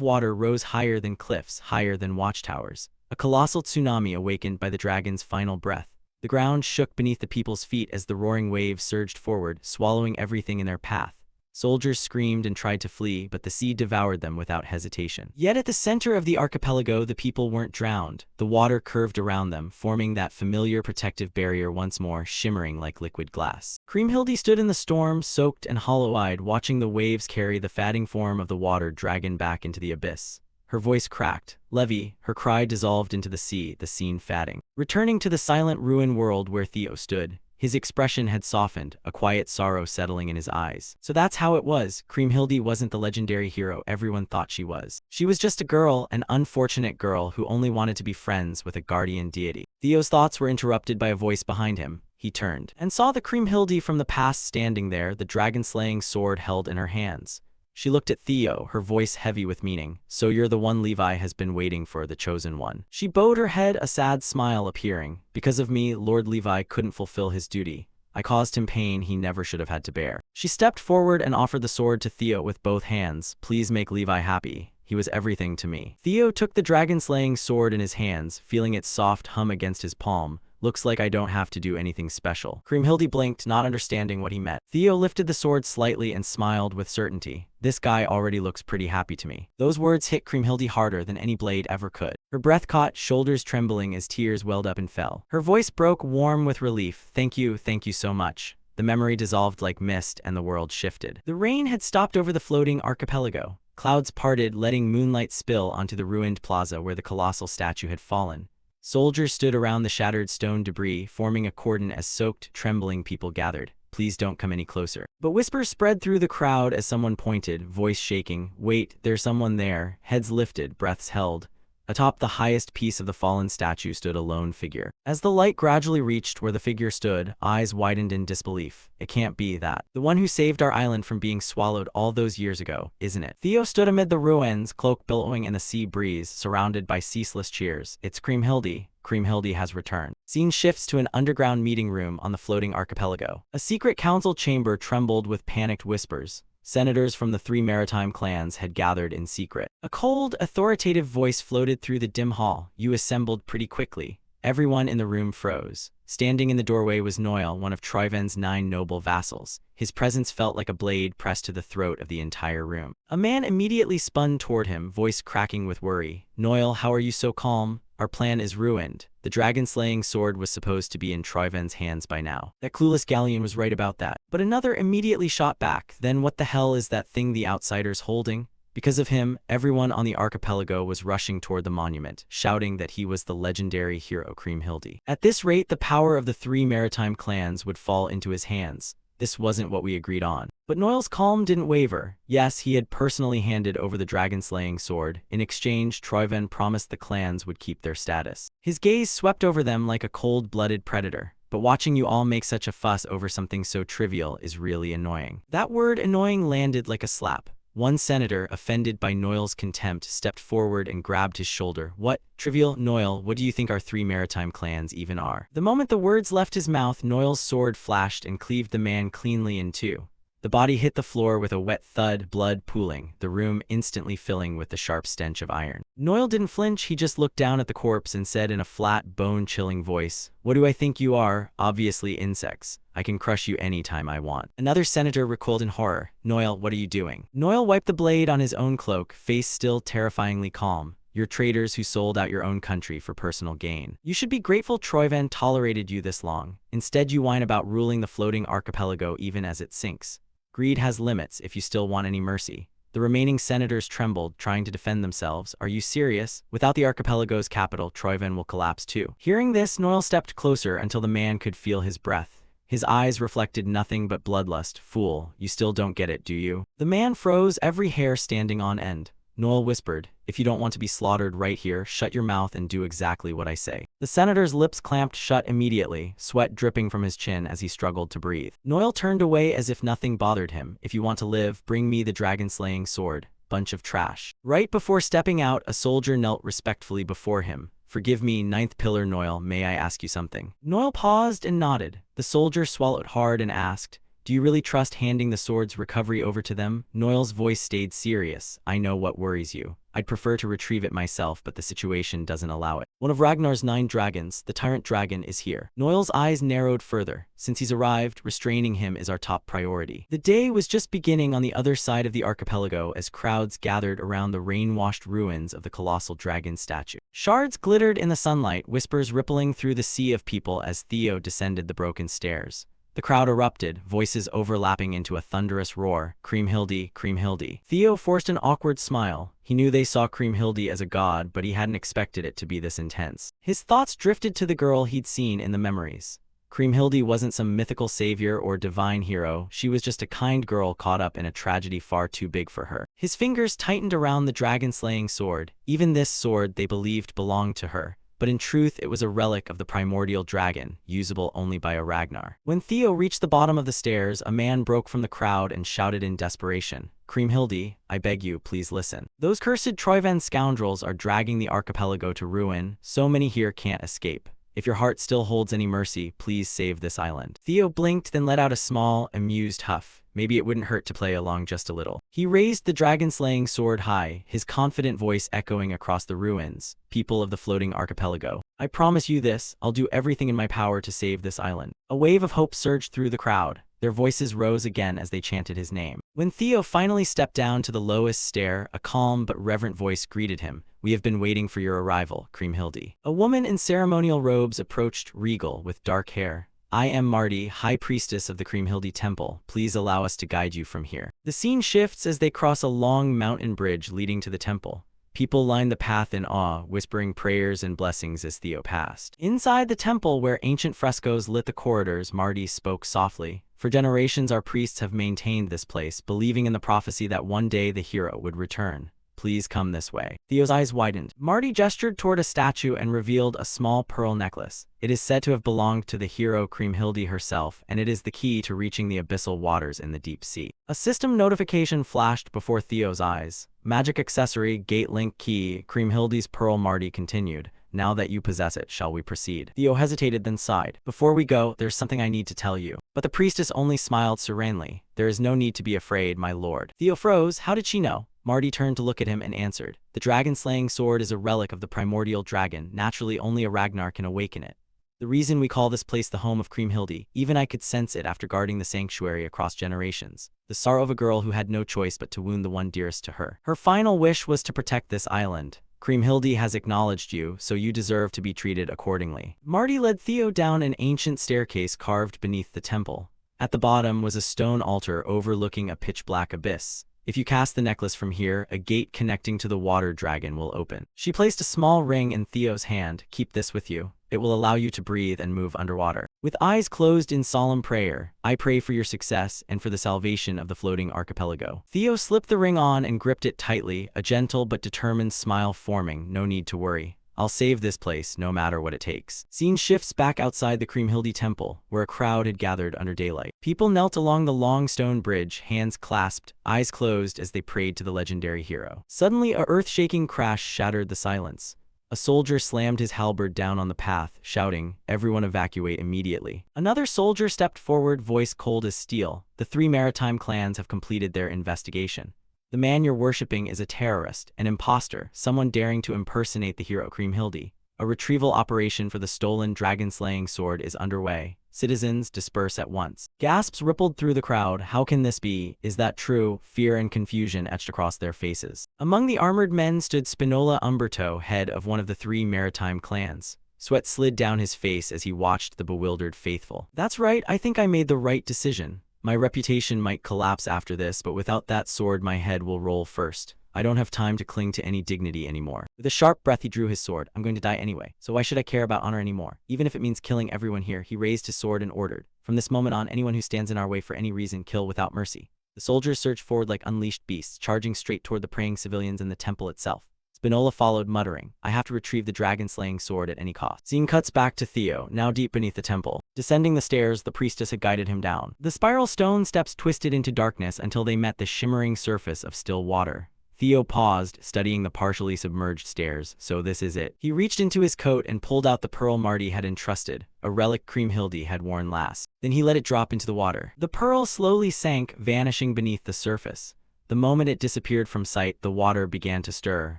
water rose higher than cliffs, higher than watchtowers. A colossal tsunami awakened by the dragon's final breath. The ground shook beneath the people's feet as the roaring waves surged forward, swallowing everything in their path. Soldiers screamed and tried to flee, but the sea devoured them without hesitation. Yet at the center of the archipelago, the people weren't drowned. The water curved around them, forming that familiar protective barrier once more, shimmering like liquid glass. Kriemhilde stood in the storm, soaked and hollow-eyed, watching the waves carry the fatting form of the water dragon back into the abyss. Her voice cracked. Levi, her cry dissolved into the sea, the scene fading. Returning to the silent ruin world where Theo stood, his expression had softened, a quiet sorrow settling in his eyes. So that's how it was. Kriemhilde wasn't the legendary hero everyone thought she was. She was just a girl, an unfortunate girl who only wanted to be friends with a guardian deity. Theo's thoughts were interrupted by a voice behind him. He turned and saw the Kriemhilde from the past standing there, the dragon-slaying sword held in her hands. She looked at Theo, her voice heavy with meaning. So you're the one Levi has been waiting for, the chosen one. She bowed her head, a sad smile appearing. Because of me, Lord Levi couldn't fulfill his duty. I caused him pain he never should have had to bear. She stepped forward and offered the sword to Theo with both hands. Please make Levi happy. He was everything to me. Theo took the dragon-slaying sword in his hands, feeling its soft hum against his palm. Looks like I don't have to do anything special. Kriemhilde blinked, not understanding what he meant. Theo lifted the sword slightly and smiled with certainty. This guy already looks pretty happy to me. Those words hit Kriemhilde harder than any blade ever could. Her breath caught, shoulders trembling as tears welled up and fell. Her voice broke, warm with relief. Thank you so much. The memory dissolved like mist and the world shifted. The rain had stopped over the floating archipelago. Clouds parted, letting moonlight spill onto the ruined plaza where the colossal statue had fallen. Soldiers stood around the shattered stone debris, forming a cordon as soaked, trembling people gathered. Please don't come any closer. But whispers spread through the crowd as someone pointed, voice shaking. Wait, there's someone there. Heads lifted, breaths held. Atop the highest piece of the fallen statue stood a lone figure. As the light gradually reached where the figure stood, eyes widened in disbelief. It can't be that. The one who saved our island from being swallowed all those years ago, isn't it? Theo stood amid the ruins, cloak billowing in the sea breeze, surrounded by ceaseless cheers. It's Kriemhilde. Kriemhilde has returned. Scene shifts to an underground meeting room on the floating archipelago. A secret council chamber trembled with panicked whispers. Senators from the 3 maritime clans had gathered in secret. A cold, authoritative voice floated through the dim hall. You assembled pretty quickly. Everyone in the room froze. Standing in the doorway was Noel, one of Troiven's 9 noble vassals. His presence felt like a blade pressed to the throat of the entire room. A man immediately spun toward him, voice cracking with worry. Noel, how are you so calm? Our plan is ruined. The dragon-slaying sword was supposed to be in Troiven's hands by now. That clueless galleon was right about that. But another immediately shot back. Then what the hell is that thing the outsider's holding? Because of him, everyone on the archipelago was rushing toward the monument, shouting that he was the legendary hero Kriemhilde. At this rate, the power of the 3 maritime clans would fall into his hands. This wasn't what we agreed on. But Noel's calm didn't waver. Yes, he had personally handed over the dragon-slaying sword. In exchange, Troiven promised the clans would keep their status. His gaze swept over them like a cold-blooded predator. But watching you all make such a fuss over something so trivial is really annoying. That word annoying landed like a slap. One senator, offended by Noel's contempt, stepped forward and grabbed his shoulder. What? Trivial? Noel, what do you think our 3 maritime clans even are? The moment the words left his mouth, Noel's sword flashed and cleaved the man cleanly in two. The body hit the floor with a wet thud, blood pooling, the room instantly filling with the sharp stench of iron. Noel didn't flinch, he just looked down at the corpse and said in a flat, bone-chilling voice, "What do I think you are? Obviously insects. I can crush you anytime I want." Another senator recoiled in horror. "Noel, what are you doing?" Noel wiped the blade on his own cloak, face still terrifyingly calm. "You're traitors who sold out your own country for personal gain. You should be grateful Troyven tolerated you this long. Instead you whine about ruling the floating archipelago even as it sinks. Greed has limits if you still want any mercy." The remaining senators trembled, trying to defend themselves. "Are you serious? Without the archipelago's capital, Troyven will collapse too." Hearing this, Noel stepped closer until the man could feel his breath. His eyes reflected nothing but bloodlust. "Fool, you still don't get it, do you?" The man froze, every hair standing on end. Noel whispered, "If you don't want to be slaughtered right here, shut your mouth and do exactly what I say." The senator's lips clamped shut immediately, sweat dripping from his chin as he struggled to breathe. Noel turned away as if nothing bothered him. "If you want to live, bring me the dragon-slaying sword. Bunch of trash." Right before stepping out, a soldier knelt respectfully before him. "Forgive me, ninth pillar Noel, may I ask you something?" Noel paused and nodded. The soldier swallowed hard and asked, "Do you really trust handing the sword's recovery over to them?" Noel's voice stayed serious. "I know what worries you. I'd prefer to retrieve it myself, but the situation doesn't allow it. One of Ragnar's 9 dragons, the tyrant dragon, is here." Noel's eyes narrowed further. "Since he's arrived, restraining him is our top priority." The day was just beginning on the other side of the archipelago as crowds gathered around the rain-washed ruins of the colossal dragon statue. Shards glittered in the sunlight, whispers rippling through the sea of people as Theo descended the broken stairs. The crowd erupted, voices overlapping into a thunderous roar. "Kriemhildi, Kriemhildi." Theo forced an awkward smile. He knew they saw Kriemhildi as a god, but he hadn't expected it to be this intense. His thoughts drifted to the girl he'd seen in the memories. Kriemhildi wasn't some mythical savior or divine hero, she was just a kind girl caught up in a tragedy far too big for her. His fingers tightened around the dragon-slaying sword. Even this sword they believed belonged to her. But in truth it was a relic of the primordial dragon, usable only by a Ragnar. When Theo reached the bottom of the stairs, a man broke from the crowd and shouted in desperation, "Kriemhildi, I beg you, please listen. Those cursed Troyven scoundrels are dragging the archipelago to ruin. So many here can't escape. If your heart still holds any mercy, please save this island." Theo blinked, then let out a small, amused huff. Maybe it wouldn't hurt to play along just a little. He raised the dragon-slaying sword high, his confident voice echoing across the ruins. "People of the floating archipelago, I promise you this, I'll do everything in my power to save this island." A wave of hope surged through the crowd. Their voices rose again as they chanted his name. When Theo finally stepped down to the lowest stair, a calm but reverent voice greeted him. "We have been waiting for your arrival, Kriemhildi." A woman in ceremonial robes approached, regal, with dark hair. "I am Marty, High Priestess of the Kriemhildi Temple. Please allow us to guide you from here." The scene shifts as they cross a long mountain bridge leading to the temple. People lined the path in awe, whispering prayers and blessings as Theo passed. Inside the temple, where ancient frescoes lit the corridors, Marty spoke softly. "For generations our priests have maintained this place, believing in the prophecy that one day the hero would return. Please come this way." Theo's eyes widened. Marty gestured toward a statue and revealed a small pearl necklace. It is said to have belonged to the hero Kriemhildi herself, and it is the key to reaching the abyssal waters in the deep sea. A system notification flashed before Theo's eyes. "Magic accessory, gate link key, Kriemhildi's pearl." Marty continued. "Now that you possess it, shall we proceed?" Theo hesitated, then sighed. "Before we go, there's something I need to tell you." But the priestess only smiled serenely. "There is no need to be afraid, my lord." Theo froze. How did she know? Marty turned to look at him and answered. "The dragon-slaying sword is a relic of the primordial dragon. Naturally, only a Ragnar can awaken it. The reason we call this place the home of Kriemhildi, even I could sense it after guarding the sanctuary across generations. The sorrow of a girl who had no choice but to wound the one dearest to her. Her final wish was to protect this island. Kriemhildi has acknowledged you, so you deserve to be treated accordingly." Marty led Theo down an ancient staircase carved beneath the temple. At the bottom was a stone altar overlooking a pitch-black abyss. "If you cast the necklace from here, a gate connecting to the water dragon will open." She placed a small ring in Theo's hand. "Keep this with you. It will allow you to breathe and move underwater." With eyes closed in solemn prayer, "I pray for your success and for the salvation of the floating archipelago." Theo slipped the ring on and gripped it tightly, a gentle but determined smile forming. "No need to worry. I'll save this place, no matter what it takes." Scene shifts back outside the Kriemhildi Temple, where a crowd had gathered under daylight. People knelt along the long stone bridge, hands clasped, eyes closed as they prayed to the legendary hero. Suddenly, a earth-shaking crash shattered the silence. A soldier slammed his halberd down on the path, shouting, "Everyone evacuate immediately." Another soldier stepped forward, voice cold as steel. "The 3 maritime clans have completed their investigation. The man you're worshipping is a terrorist, an imposter, someone daring to impersonate the hero Kriemhilde. A retrieval operation for the stolen dragon-slaying sword is underway. Citizens, disperse at once." Gasps rippled through the crowd. How can this be? Is that true? Fear and confusion etched across their faces. Among the armored men stood Spinola Umberto, head of one of the 3 maritime clans. Sweat slid down his face as he watched the bewildered faithful. "That's right, I think I made the right decision. My reputation might collapse after this, but without that sword my head will roll first. I don't have time to cling to any dignity anymore." With a sharp breath he drew his sword. "I'm going to die anyway, so why should I care about honor anymore? Even if it means killing everyone here." He raised his sword and ordered, "From this moment on, anyone who stands in our way for any reason, kill without mercy." The soldiers surged forward like unleashed beasts, charging straight toward the praying civilians and the temple itself. Spinola followed, muttering, "I have to retrieve the dragon-slaying sword at any cost." Scene cuts back to Theo, now deep beneath the temple. Descending the stairs, the priestess had guided him down. The spiral stone steps twisted into darkness until they met the shimmering surface of still water. Theo paused, studying the partially submerged stairs. So this is it. He reached into his coat and pulled out the pearl Marty had entrusted, a relic Kriemhilde had worn last. Then he let it drop into the water. The pearl slowly sank, vanishing beneath the surface. The moment it disappeared from sight, the water began to stir.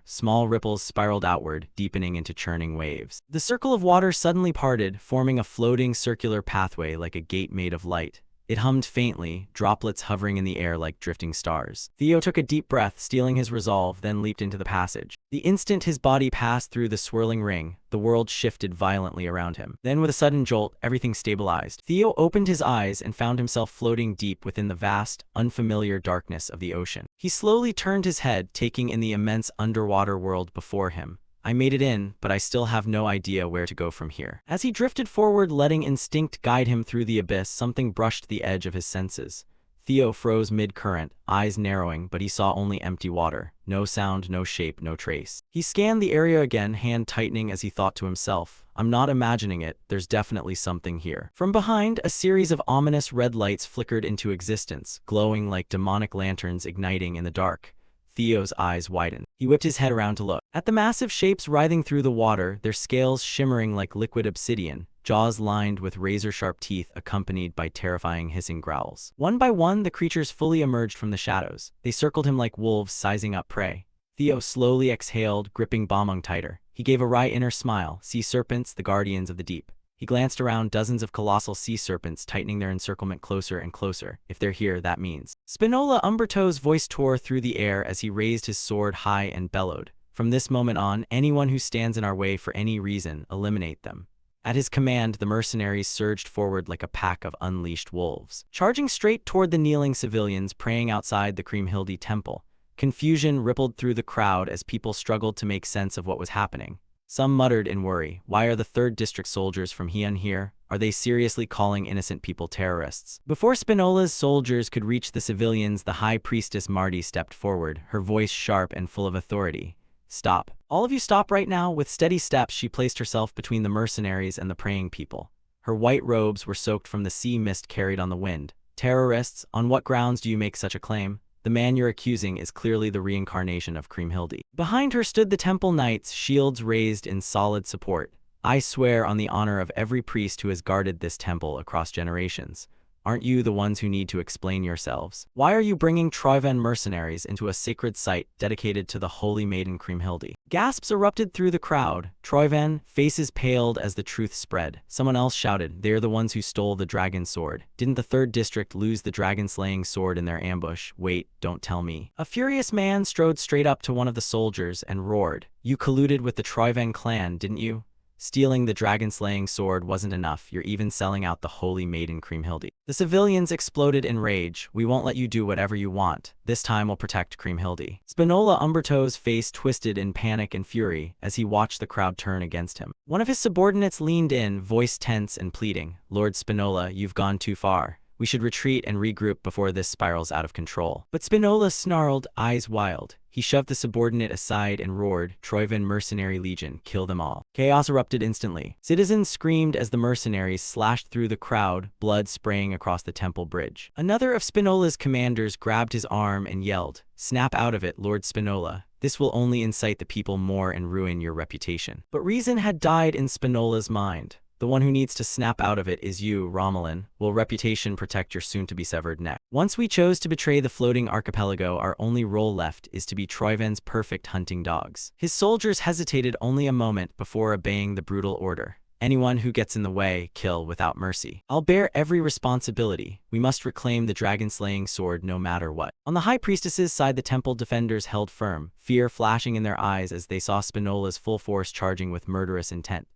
Small ripples spiraled outward, deepening into churning waves. The circle of water suddenly parted, forming a floating circular pathway like a gate made of light. It hummed faintly, droplets hovering in the air like drifting stars. Theo took a deep breath, steeling his resolve, then leaped into the passage. The instant his body passed through the swirling ring, the world shifted violently around him. Then with a sudden jolt, everything stabilized. Theo opened his eyes and found himself floating deep within the vast, unfamiliar darkness of the ocean. He slowly turned his head, taking in the immense underwater world before him. "I made it in, but I still have no idea where to go from here." As he drifted forward, letting instinct guide him through the abyss, something brushed the edge of his senses. Theo froze mid-current, eyes narrowing, but he saw only empty water. No sound, no shape, no trace. He scanned the area again, hand tightening as he thought to himself, "I'm not imagining it, there's definitely something here." From behind, a series of ominous red lights flickered into existence, glowing like demonic lanterns igniting in the dark. Theo's eyes widened. He whipped his head around to look. At the massive shapes writhing through the water, their scales shimmering like liquid obsidian, jaws lined with razor-sharp teeth accompanied by terrifying hissing growls. One by one, the creatures fully emerged from the shadows. They circled him like wolves sizing up prey. Theo slowly exhaled, gripping Bomung tighter. He gave a wry inner smile. Sea serpents, the guardians of the deep. He glanced around, dozens of colossal sea serpents tightening their encirclement closer and closer. If they're here, that means. Spinola Umberto's voice tore through the air as he raised his sword high and bellowed. "From this moment on, anyone who stands in our way for any reason, eliminate them." At his command, the mercenaries surged forward like a pack of unleashed wolves, charging straight toward the kneeling civilians praying outside the Kriemhilde temple. Confusion rippled through the crowd as people struggled to make sense of what was happening. Some muttered in worry, "Why are the 3rd District soldiers from Heian here? Are they seriously calling innocent people terrorists?" Before Spinola's soldiers could reach the civilians, the High Priestess Marty stepped forward, her voice sharp and full of authority. "Stop. All of you stop right now." With steady steps, she placed herself between the mercenaries and the praying people. Her white robes were soaked from the sea mist carried on the wind. "Terrorists, on what grounds do you make such a claim? The man you're accusing is clearly the reincarnation of Kriemhilde." Behind her stood the temple knights, shields raised in solid support. "I swear on the honor of every priest who has guarded this temple across generations. Aren't you the ones who need to explain yourselves? Why are you bringing Troiven mercenaries into a sacred site dedicated to the holy maiden Kriemhilde?" Gasps erupted through the crowd. Troiven, faces paled as the truth spread. Someone else shouted, "They're the ones who stole the dragon sword. Didn't the 3rd District lose the dragon-slaying sword in their ambush? Wait, don't tell me." A furious man strode straight up to one of the soldiers and roared, "You colluded with the Troiven clan, didn't you? Stealing the dragon-slaying sword wasn't enough, you're even selling out the holy maiden Kriemhilde." The civilians exploded in rage. "We won't let you do whatever you want. This time we'll protect Kriemhilde." Spinola Umberto's face twisted in panic and fury as he watched the crowd turn against him. One of his subordinates leaned in, voice tense and pleading, "Lord Spinola, you've gone too far. We should retreat and regroup before this spirals out of control." But Spinola snarled, eyes wild. He shoved the subordinate aside and roared, "Troivan Mercenary Legion, kill them all." Chaos erupted instantly. Citizens screamed as the mercenaries slashed through the crowd, blood spraying across the temple bridge. Another of Spinola's commanders grabbed his arm and yelled, "Snap out of it, Lord Spinola. This will only incite the people more and ruin your reputation." But reason had died in Spinola's mind. The one who needs to snap out of it is you, Romulan. Will reputation protect your soon-to-be-severed neck? Once we chose to betray the floating archipelago, our only role left is to be Troivan's perfect hunting dogs. His soldiers hesitated only a moment before obeying the brutal order. Anyone who gets in the way, kill without mercy. I'll bear every responsibility. We must reclaim the dragon-slaying sword no matter what. On the High Priestess's side, the temple defenders held firm, fear flashing in their eyes as they saw Spinola's full force charging with murderous intent.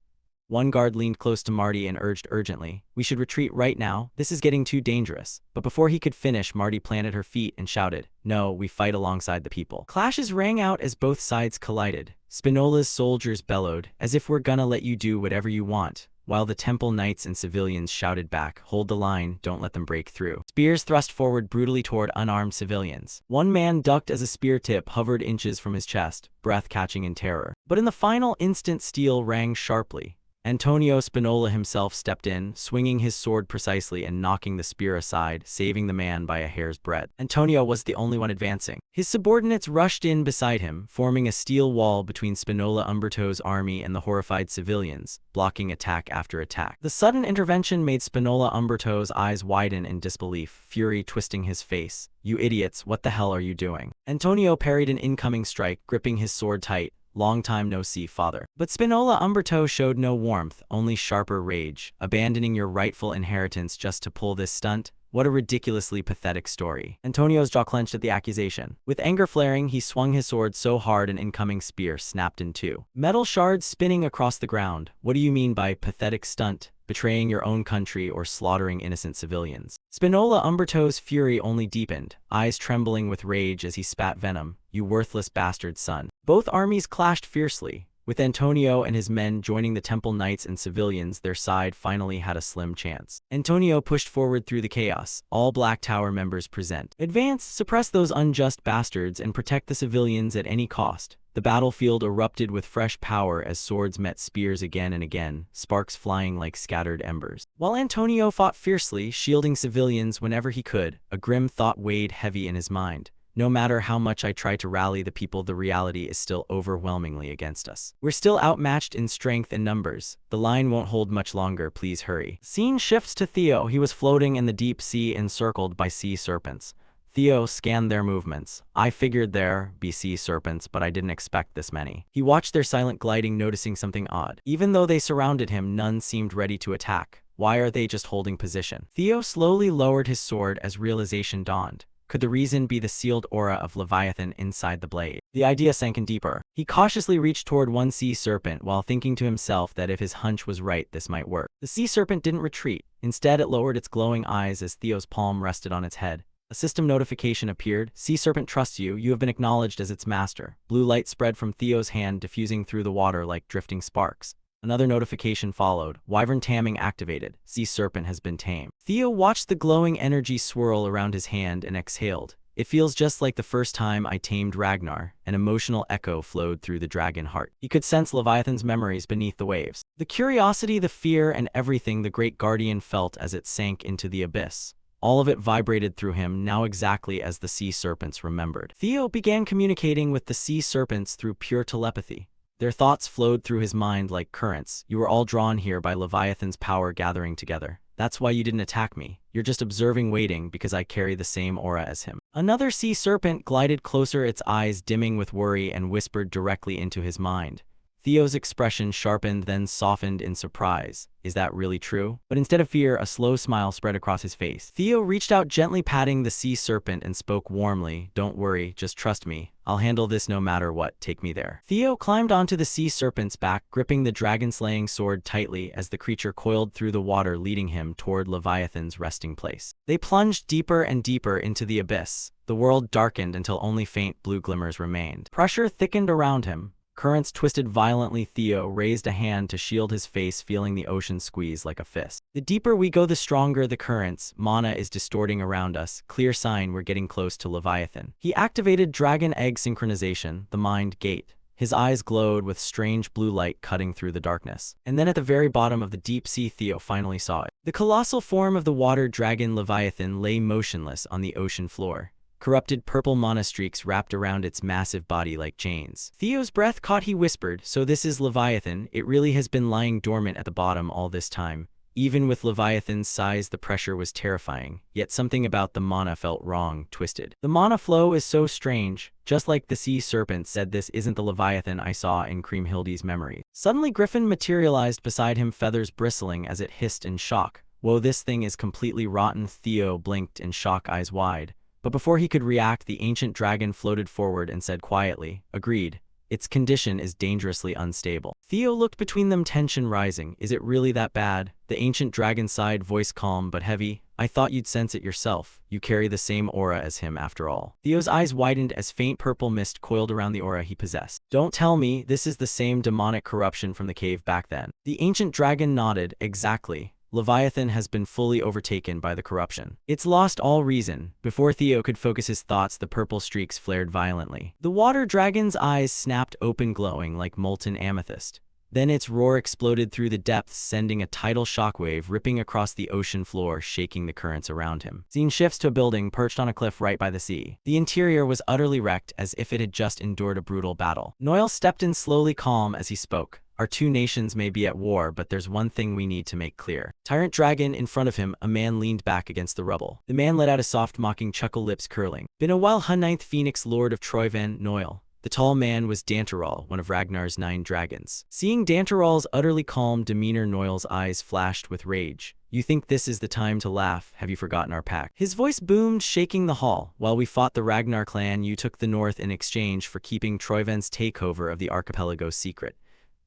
One guard leaned close to Marty and urged urgently, "We should retreat right now. This is getting too dangerous." But before he could finish, Marty planted her feet and shouted, "No, we fight alongside the people." Clashes rang out as both sides collided. Spinola's soldiers bellowed, "As if we're gonna let you do whatever you want," while the temple knights and civilians shouted back, "Hold the line, don't let them break through." Spears thrust forward brutally toward unarmed civilians. One man ducked as a spear tip hovered inches from his chest, breath catching in terror. But in the final instant, steel rang sharply. Antonio Spinola himself stepped in, swinging his sword precisely and knocking the spear aside, saving the man by a hair's breadth. Antonio was the only one advancing. His subordinates rushed in beside him, forming a steel wall between Spinola Umberto's army and the horrified civilians, blocking attack after attack. The sudden intervention made Spinola Umberto's eyes widen in disbelief, fury twisting his face. "You idiots, what the hell are you doing?" Antonio parried an incoming strike, gripping his sword tight. "Long time no see, father." But Spinola Umberto showed no warmth, only sharper rage. "Abandoning your rightful inheritance just to pull this stunt? What a ridiculously pathetic story." Antonio's jaw clenched at the accusation. With anger flaring, he swung his sword so hard an incoming spear snapped in two. Metal shards spinning across the ground. "What do you mean by pathetic stunt? Betraying your own country or slaughtering innocent civilians?" Spinola Umberto's fury only deepened, eyes trembling with rage as he spat venom. "You worthless bastard son." Both armies clashed fiercely. With Antonio and his men joining the temple knights and civilians, their side finally had a slim chance. Antonio pushed forward through the chaos. "All Black Tower members present. Advance, suppress those unjust bastards, and protect the civilians at any cost." The battlefield erupted with fresh power as swords met spears again and again, sparks flying like scattered embers. While Antonio fought fiercely, shielding civilians whenever he could, a grim thought weighed heavy in his mind. No matter how much I try to rally the people, the reality is still overwhelmingly against us. We're still outmatched in strength and numbers. The line won't hold much longer, please hurry. Scene shifts to Theo. He was floating in the deep sea encircled by sea serpents. Theo scanned their movements. "I figured there be sea serpents, but I didn't expect this many." He watched their silent gliding, noticing something odd. Even though they surrounded him, none seemed ready to attack. Why are they just holding position? Theo slowly lowered his sword as realization dawned. Could the reason be the sealed aura of Leviathan inside the blade? The idea sank in deeper. He cautiously reached toward one sea serpent while thinking to himself that if his hunch was right, this might work. The sea serpent didn't retreat. Instead, it lowered its glowing eyes as Theo's palm rested on its head. A system notification appeared. "Sea Serpent trusts you. You have been acknowledged as its master." Blue light spread from Theo's hand, diffusing through the water like drifting sparks. Another notification followed. "Wyvern tamming activated. Sea Serpent has been tamed." Theo watched the glowing energy swirl around his hand and exhaled. "It feels just like the first time I tamed Ragnar." An emotional echo flowed through the dragon heart. He could sense Leviathan's memories beneath the waves. The curiosity, the fear, and everything the great guardian felt as it sank into the abyss. All of it vibrated through him, now exactly as the sea serpents remembered. Theo began communicating with the sea serpents through pure telepathy. Their thoughts flowed through his mind like currents. "You were all drawn here by Leviathan's power gathering together. That's why you didn't attack me. You're just observing, waiting, because I carry the same aura as him." Another sea serpent glided closer, its eyes dimming with worry, and whispered directly into his mind. Theo's expression sharpened, then softened in surprise. "Is that really true?" But instead of fear, a slow smile spread across his face. Theo reached out, gently patting the sea serpent, and spoke warmly. "Don't worry, just trust me. I'll handle this no matter what. Take me there." Theo climbed onto the sea serpent's back, gripping the dragon-slaying sword tightly as the creature coiled through the water, leading him toward Leviathan's resting place. They plunged deeper and deeper into the abyss. The world darkened until only faint blue glimmers remained. Pressure thickened around him. Currents twisted violently. Theo raised a hand to shield his face, feeling the ocean squeeze like a fist. The deeper we go, the stronger the currents. Mana is distorting around us. Clear sign we're getting close to Leviathan. He activated Dragon Egg Synchronization, the Mind Gate. His eyes glowed with strange blue light cutting through the darkness. And then at the very bottom of the deep sea, Theo finally saw it. The colossal form of the water dragon Leviathan lay motionless on the ocean floor. Corrupted purple mana streaks wrapped around its massive body like chains. Theo's breath caught. He whispered, "So this is Leviathan. It really has been lying dormant at the bottom all this time." Even with Leviathan's size, the pressure was terrifying, yet something about the mana felt wrong, twisted. The mana flow is so strange, just like the sea serpent said. This isn't the Leviathan I saw in Kriemhildi's memory. Suddenly Griffin materialized beside him, feathers bristling as it hissed in shock. "Whoa, this thing is completely rotten." Theo blinked in shock, eyes wide. But before he could react, the ancient dragon floated forward and said quietly, "Agreed. Its condition is dangerously unstable." Theo looked between them, tension rising. "Is it really that bad?" The ancient dragon sighed, voice calm but heavy. "I thought you'd sense it yourself. You carry the same aura as him after all." Theo's eyes widened as faint purple mist coiled around the aura he possessed. "Don't tell me this is the same demonic corruption from the cave back then." The ancient dragon nodded. "Exactly. Leviathan has been fully overtaken by the corruption. It's lost all reason." Before Theo could focus his thoughts, the purple streaks flared violently. The water dragon's eyes snapped open, glowing like molten amethyst. Then its roar exploded through the depths, sending a tidal shockwave ripping across the ocean floor, shaking the currents around him. Scene shifts to a building perched on a cliff right by the sea. The interior was utterly wrecked, as if it had just endured a brutal battle. Noel stepped in slowly, calm as he spoke. "Our two nations may be at war, but there's one thing we need to make clear." Tyrant Dragon in front of him, a man leaned back against the rubble. The man let out a soft, mocking chuckle, lips curling. "Been a while, huh, Ninth Phoenix Lord of Troyvan, Noel." The tall man was Dantaral, one of Ragnar's 9 dragons. Seeing Dantaral's utterly calm demeanor, Noel's eyes flashed with rage. "You think this is the time to laugh? Have you forgotten our pact?" His voice boomed, shaking the hall. "While we fought the Ragnar clan, you took the north in exchange for keeping Troyvan's takeover of the archipelago secret."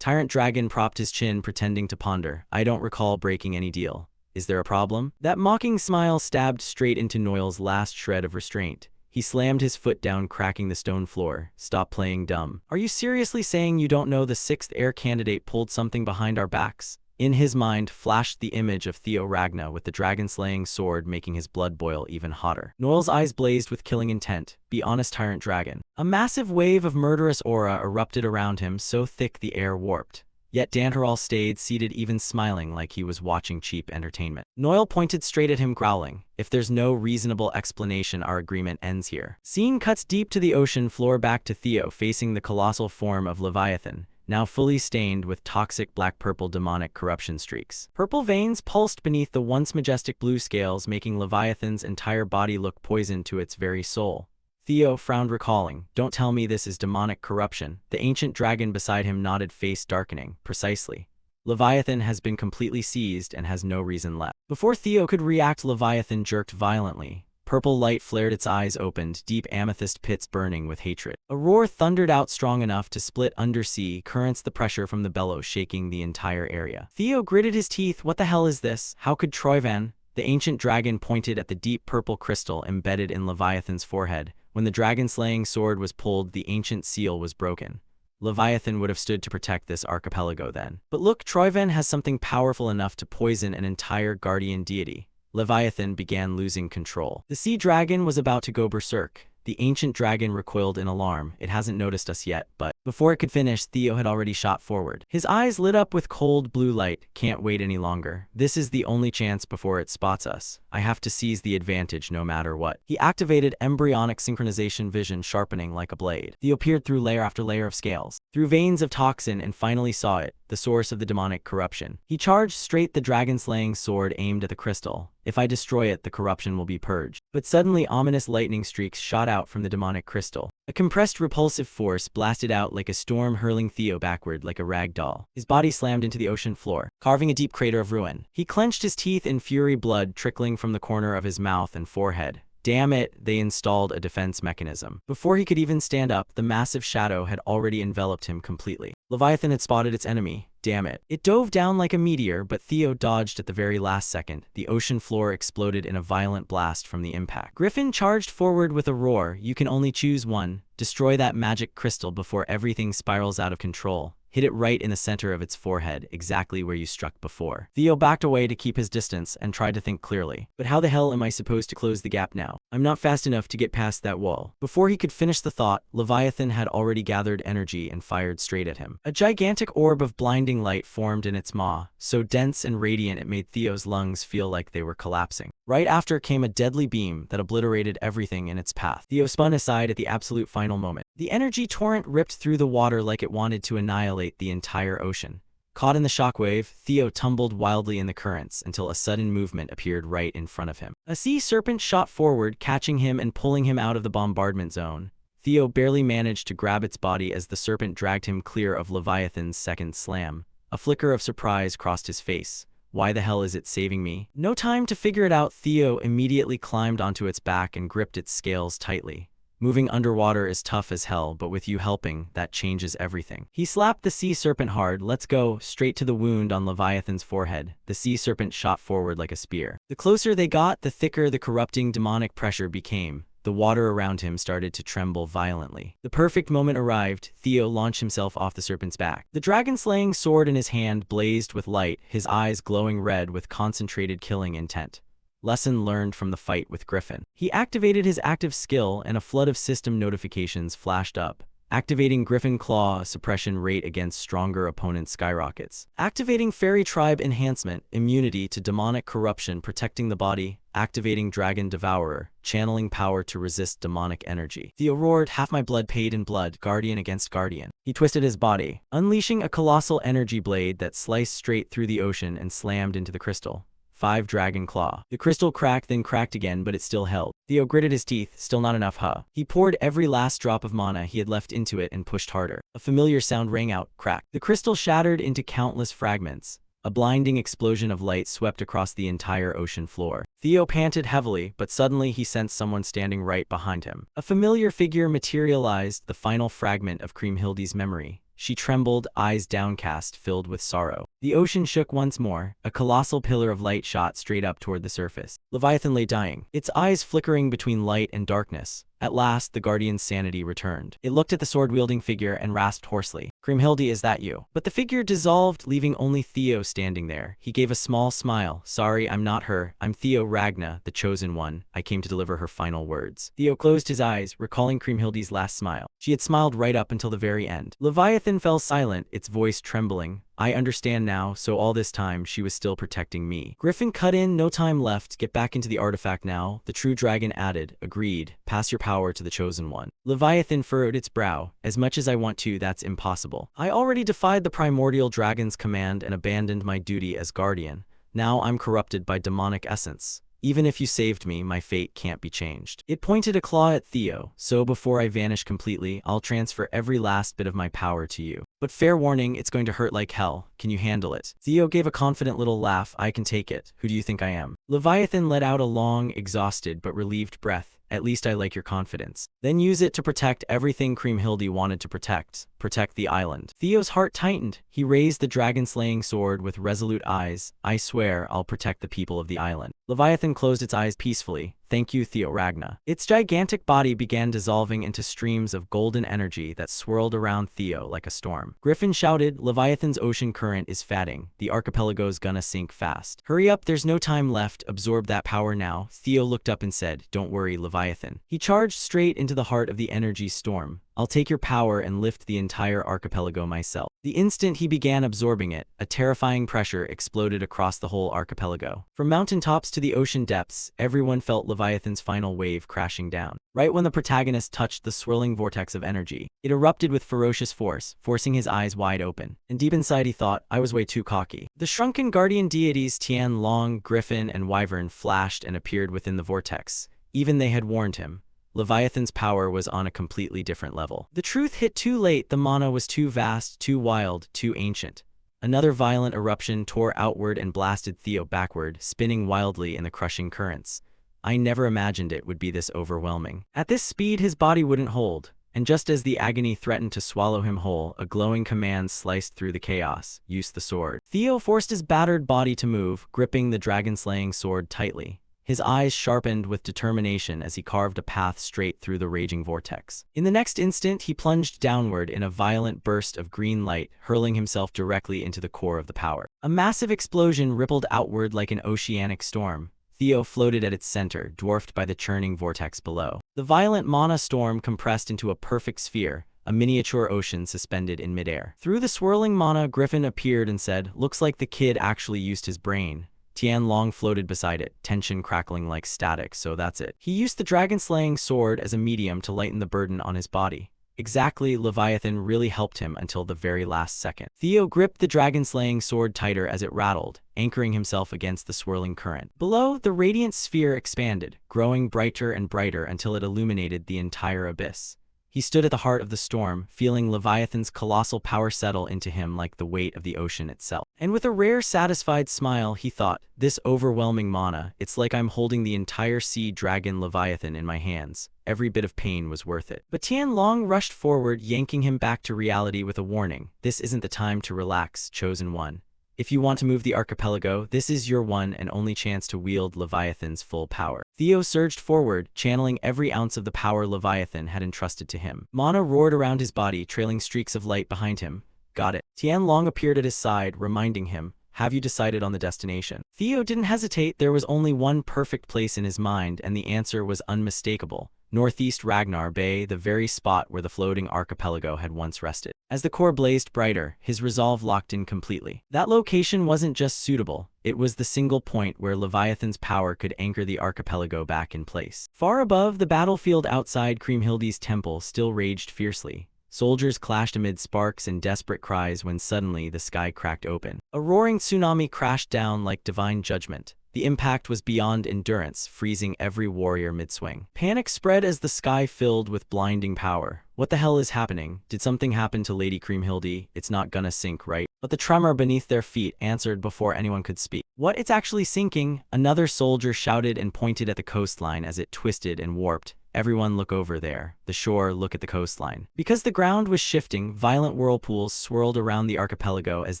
Tyrant Dragon propped his chin, pretending to ponder. "I don't recall breaking any deal. Is there a problem?" That mocking smile stabbed straight into Noel's last shred of restraint. He slammed his foot down, cracking the stone floor. "Stop playing dumb. Are you seriously saying you don't know the 6th heir candidate pulled something behind our backs?" In his mind flashed the image of Theo Ragnar with the dragon-slaying sword, making his blood boil even hotter. Noel's eyes blazed with killing intent. "Be honest, Tyrant Dragon." A massive wave of murderous aura erupted around him, so thick the air warped. Yet Dantaral stayed seated, even smiling like he was watching cheap entertainment. Noel pointed straight at him, growling, "If there's no reasonable explanation, our agreement ends here." Scene cuts deep to the ocean floor, back to Theo facing the colossal form of Leviathan, now fully stained with toxic black-purple demonic corruption streaks. Purple veins pulsed beneath the once majestic blue scales, making Leviathan's entire body look poisoned to its very soul. Theo frowned, recalling, "Don't tell me this is demonic corruption." The ancient dragon beside him nodded, face darkening. "Precisely. Leviathan has been completely seized and has no reason left." Before Theo could react, Leviathan jerked violently. Purple light flared, its eyes opened, deep amethyst pits burning with hatred. A roar thundered out, strong enough to split undersea currents, the pressure from the bellows shaking the entire area. Theo gritted his teeth. "What the hell is this? How could Troyvan?" The ancient dragon pointed at the deep purple crystal embedded in Leviathan's forehead. When the dragon-slaying sword was pulled, the ancient seal was broken. Leviathan would have stood to protect this archipelago then. But look, Troyvan has something powerful enough to poison an entire guardian deity. Leviathan began losing control. The sea dragon was about to go berserk. The ancient dragon recoiled in alarm. "It hasn't noticed us yet, but..." Before it could finish, Theo had already shot forward. His eyes lit up with cold blue light. "Can't wait any longer. This is the only chance before it spots us. I have to seize the advantage no matter what." He activated embryonic synchronization, vision sharpening like a blade. Theo peered through layer after layer of scales, through veins of toxin, and finally saw it, the source of the demonic corruption. He charged straight, the dragon-slaying sword aimed at the crystal. "If I destroy it, the corruption will be purged." But suddenly, ominous lightning streaks shot out from the demonic crystal. A compressed, repulsive force blasted out like a storm, hurling Theo backward like a rag doll. His body slammed into the ocean floor, carving a deep crater of ruin. He clenched his teeth in fury, blood trickling from the corner of his mouth and forehead. Damn it, they installed a defense mechanism. Before he could even stand up, the massive shadow had already enveloped him completely. Leviathan had spotted its enemy. Damn it. It dove down like a meteor, but Theo dodged at the very last second. The ocean floor exploded in a violent blast from the impact. Griffin charged forward with a roar. You can only choose one. Destroy that magic crystal before everything spirals out of control. Hit it right in the center of its forehead, exactly where you struck before. Theo backed away to keep his distance and tried to think clearly. But how the hell am I supposed to close the gap now? I'm not fast enough to get past that wall. Before he could finish the thought, Leviathan had already gathered energy and fired straight at him. A gigantic orb of blinding light formed in its maw, so dense and radiant it made Theo's lungs feel like they were collapsing. Right after came a deadly beam that obliterated everything in its path. Theo spun aside at the absolute final moment. The energy torrent ripped through the water like it wanted to annihilate the entire ocean. Caught in the shockwave, Theo tumbled wildly in the currents until a sudden movement appeared right in front of him. A sea serpent shot forward, catching him and pulling him out of the bombardment zone. Theo barely managed to grab its body as the serpent dragged him clear of Leviathan's second slam. A flicker of surprise crossed his face. Why the hell is it saving me? No time to figure it out, Theo immediately climbed onto its back and gripped its scales tightly. Moving underwater is tough as hell, but with you helping, that changes everything. He slapped the sea serpent hard. Let's go, straight to the wound on Leviathan's forehead. The sea serpent shot forward like a spear. The closer they got, the thicker the corrupting demonic pressure became. The water around him started to tremble violently. The perfect moment arrived. Theo launched himself off the serpent's back. The dragon-slaying sword in his hand blazed with light, his eyes glowing red with concentrated killing intent. Lesson learned from the fight with Griffin. He activated his active skill and a flood of system notifications flashed up. Activating Griffin Claw, suppression rate against stronger opponents skyrockets. Activating Fairy Tribe Enhancement, immunity to demonic corruption protecting the body. Activating Dragon Devourer, channeling power to resist demonic energy. Theo roared, half my blood paid in blood, guardian against guardian. He twisted his body, unleashing a colossal energy blade that sliced straight through the ocean and slammed into the crystal. 5 Dragon Claw. The crystal cracked, then cracked again, but it still held. Theo gritted his teeth. Still not enough, huh? He poured every last drop of mana he had left into it and pushed harder. A familiar sound rang out, crack. The crystal shattered into countless fragments. A blinding explosion of light swept across the entire ocean floor. Theo panted heavily, but suddenly he sensed someone standing right behind him. A familiar figure materialized, the final fragment of Kriemhildi's memory. She trembled, eyes downcast, filled with sorrow. The ocean shook once more. A colossal pillar of light shot straight up toward the surface. Leviathan lay dying, its eyes flickering between light and darkness. At last, the guardian's sanity returned. It looked at the sword-wielding figure and rasped hoarsely, Kriemhildi, is that you? But the figure dissolved, leaving only Theo standing there. He gave a small smile. Sorry, I'm not her. I'm Theo Ragna, the chosen one. I came to deliver her final words. Theo closed his eyes, recalling Kriemhildi's last smile. She had smiled right up until the very end. Leviathan fell silent, its voice trembling. I understand now, so all this time she was still protecting me. Griffin cut in, no time left, get back into the artifact now. The true dragon added, agreed, pass your power to the chosen one. Leviathan furrowed its brow, as much as I want to, that's impossible. I already defied the primordial dragon's command and abandoned my duty as guardian. Now I'm corrupted by demonic essence. Even if you saved me, my fate can't be changed. It pointed a claw at Theo, so before I vanish completely, I'll transfer every last bit of my power to you. But fair warning, it's going to hurt like hell. Can you handle it? Theo gave a confident little laugh. I can take it. Who do you think I am? Leviathan let out a long, exhausted but relieved breath. At least I like your confidence. Then use it to protect everything Kriemhildi wanted to protect. Protect the island. Theo's heart tightened. He raised the dragon-slaying sword with resolute eyes. I swear I'll protect the people of the island. Leviathan closed its eyes peacefully. Thank you, Theo Ragna. Its gigantic body began dissolving into streams of golden energy that swirled around Theo like a storm. Griffin shouted, Leviathan's ocean current is fatting. The archipelago's gonna sink fast. Hurry up, there's no time left. Absorb that power now. Theo looked up and said, don't worry, Leviathan. He charged straight into the heart of the energy storm. I'll take your power and lift the entire archipelago myself. The instant he began absorbing it, a terrifying pressure exploded across the whole archipelago. From mountaintops to the ocean depths, everyone felt Leviathan's final wave crashing down. Right when the protagonist touched the swirling vortex of energy, it erupted with ferocious force, forcing his eyes wide open. And deep inside he thought, I was way too cocky. The shrunken guardian deities Tian Long, Griffin, and Wyvern flashed and appeared within the vortex. Even they had warned him. Leviathan's power was on a completely different level. The truth hit too late. The mana was too vast, too wild, too ancient. Another violent eruption tore outward and blasted Theo backward, spinning wildly in the crushing currents. I never imagined it would be this overwhelming. At this speed, his body wouldn't hold. And just as the agony threatened to swallow him whole, a glowing command sliced through the chaos. Use the sword. Theo forced his battered body to move, gripping the dragon-slaying sword tightly. His eyes sharpened with determination as he carved a path straight through the raging vortex. In the next instant, he plunged downward in a violent burst of green light, hurling himself directly into the core of the power. A massive explosion rippled outward like an oceanic storm. Theo floated at its center, dwarfed by the churning vortex below. The violent mana storm compressed into a perfect sphere, a miniature ocean suspended in midair. Through the swirling mana, Griffin appeared and said, "Looks like the kid actually used his brain." Tian Long floated beside it, tension crackling like static, so that's it. He used the dragon-slaying sword as a medium to lighten the burden on his body. Exactly, Leviathan really helped him until the very last second. Theo gripped the dragon-slaying sword tighter as it rattled, anchoring himself against the swirling current. Below, the radiant sphere expanded, growing brighter and brighter until it illuminated the entire abyss. He stood at the heart of the storm, feeling Leviathan's colossal power settle into him like the weight of the ocean itself. And with a rare, satisfied smile, he thought, "This overwhelming mana, it's like I'm holding the entire sea dragon Leviathan in my hands. Every bit of pain was worth it." But Tian Long rushed forward, yanking him back to reality with a warning. "This isn't the time to relax, Chosen One. If you want to move the archipelago, this is your one and only chance to wield Leviathan's full power." Theo surged forward, channeling every ounce of the power Leviathan had entrusted to him. Mana roared around his body, trailing streaks of light behind him. "Got it." Tian Long appeared at his side, reminding him, "Have you decided on the destination?" Theo didn't hesitate. There was only one perfect place in his mind, and the answer was unmistakable. Northeast Ragnar Bay, the very spot where the floating archipelago had once rested. As the core blazed brighter, his resolve locked in completely. That location wasn't just suitable, it was the single point where Leviathan's power could anchor the archipelago back in place. Far above, the battlefield outside Kriemhildi's temple still raged fiercely. Soldiers clashed amid sparks and desperate cries when suddenly the sky cracked open. A roaring tsunami crashed down like divine judgment. The impact was beyond endurance, freezing every warrior mid-swing. Panic spread as the sky filled with blinding power. What the hell is happening? Did something happen to Lady Kriemhildi? It's not gonna sink, right? But the tremor beneath their feet answered before anyone could speak. "What? It's actually sinking!" Another soldier shouted and pointed at the coastline as it twisted and warped. "Everyone look over there. The shore, look at the coastline." Because the ground was shifting, violent whirlpools swirled around the archipelago as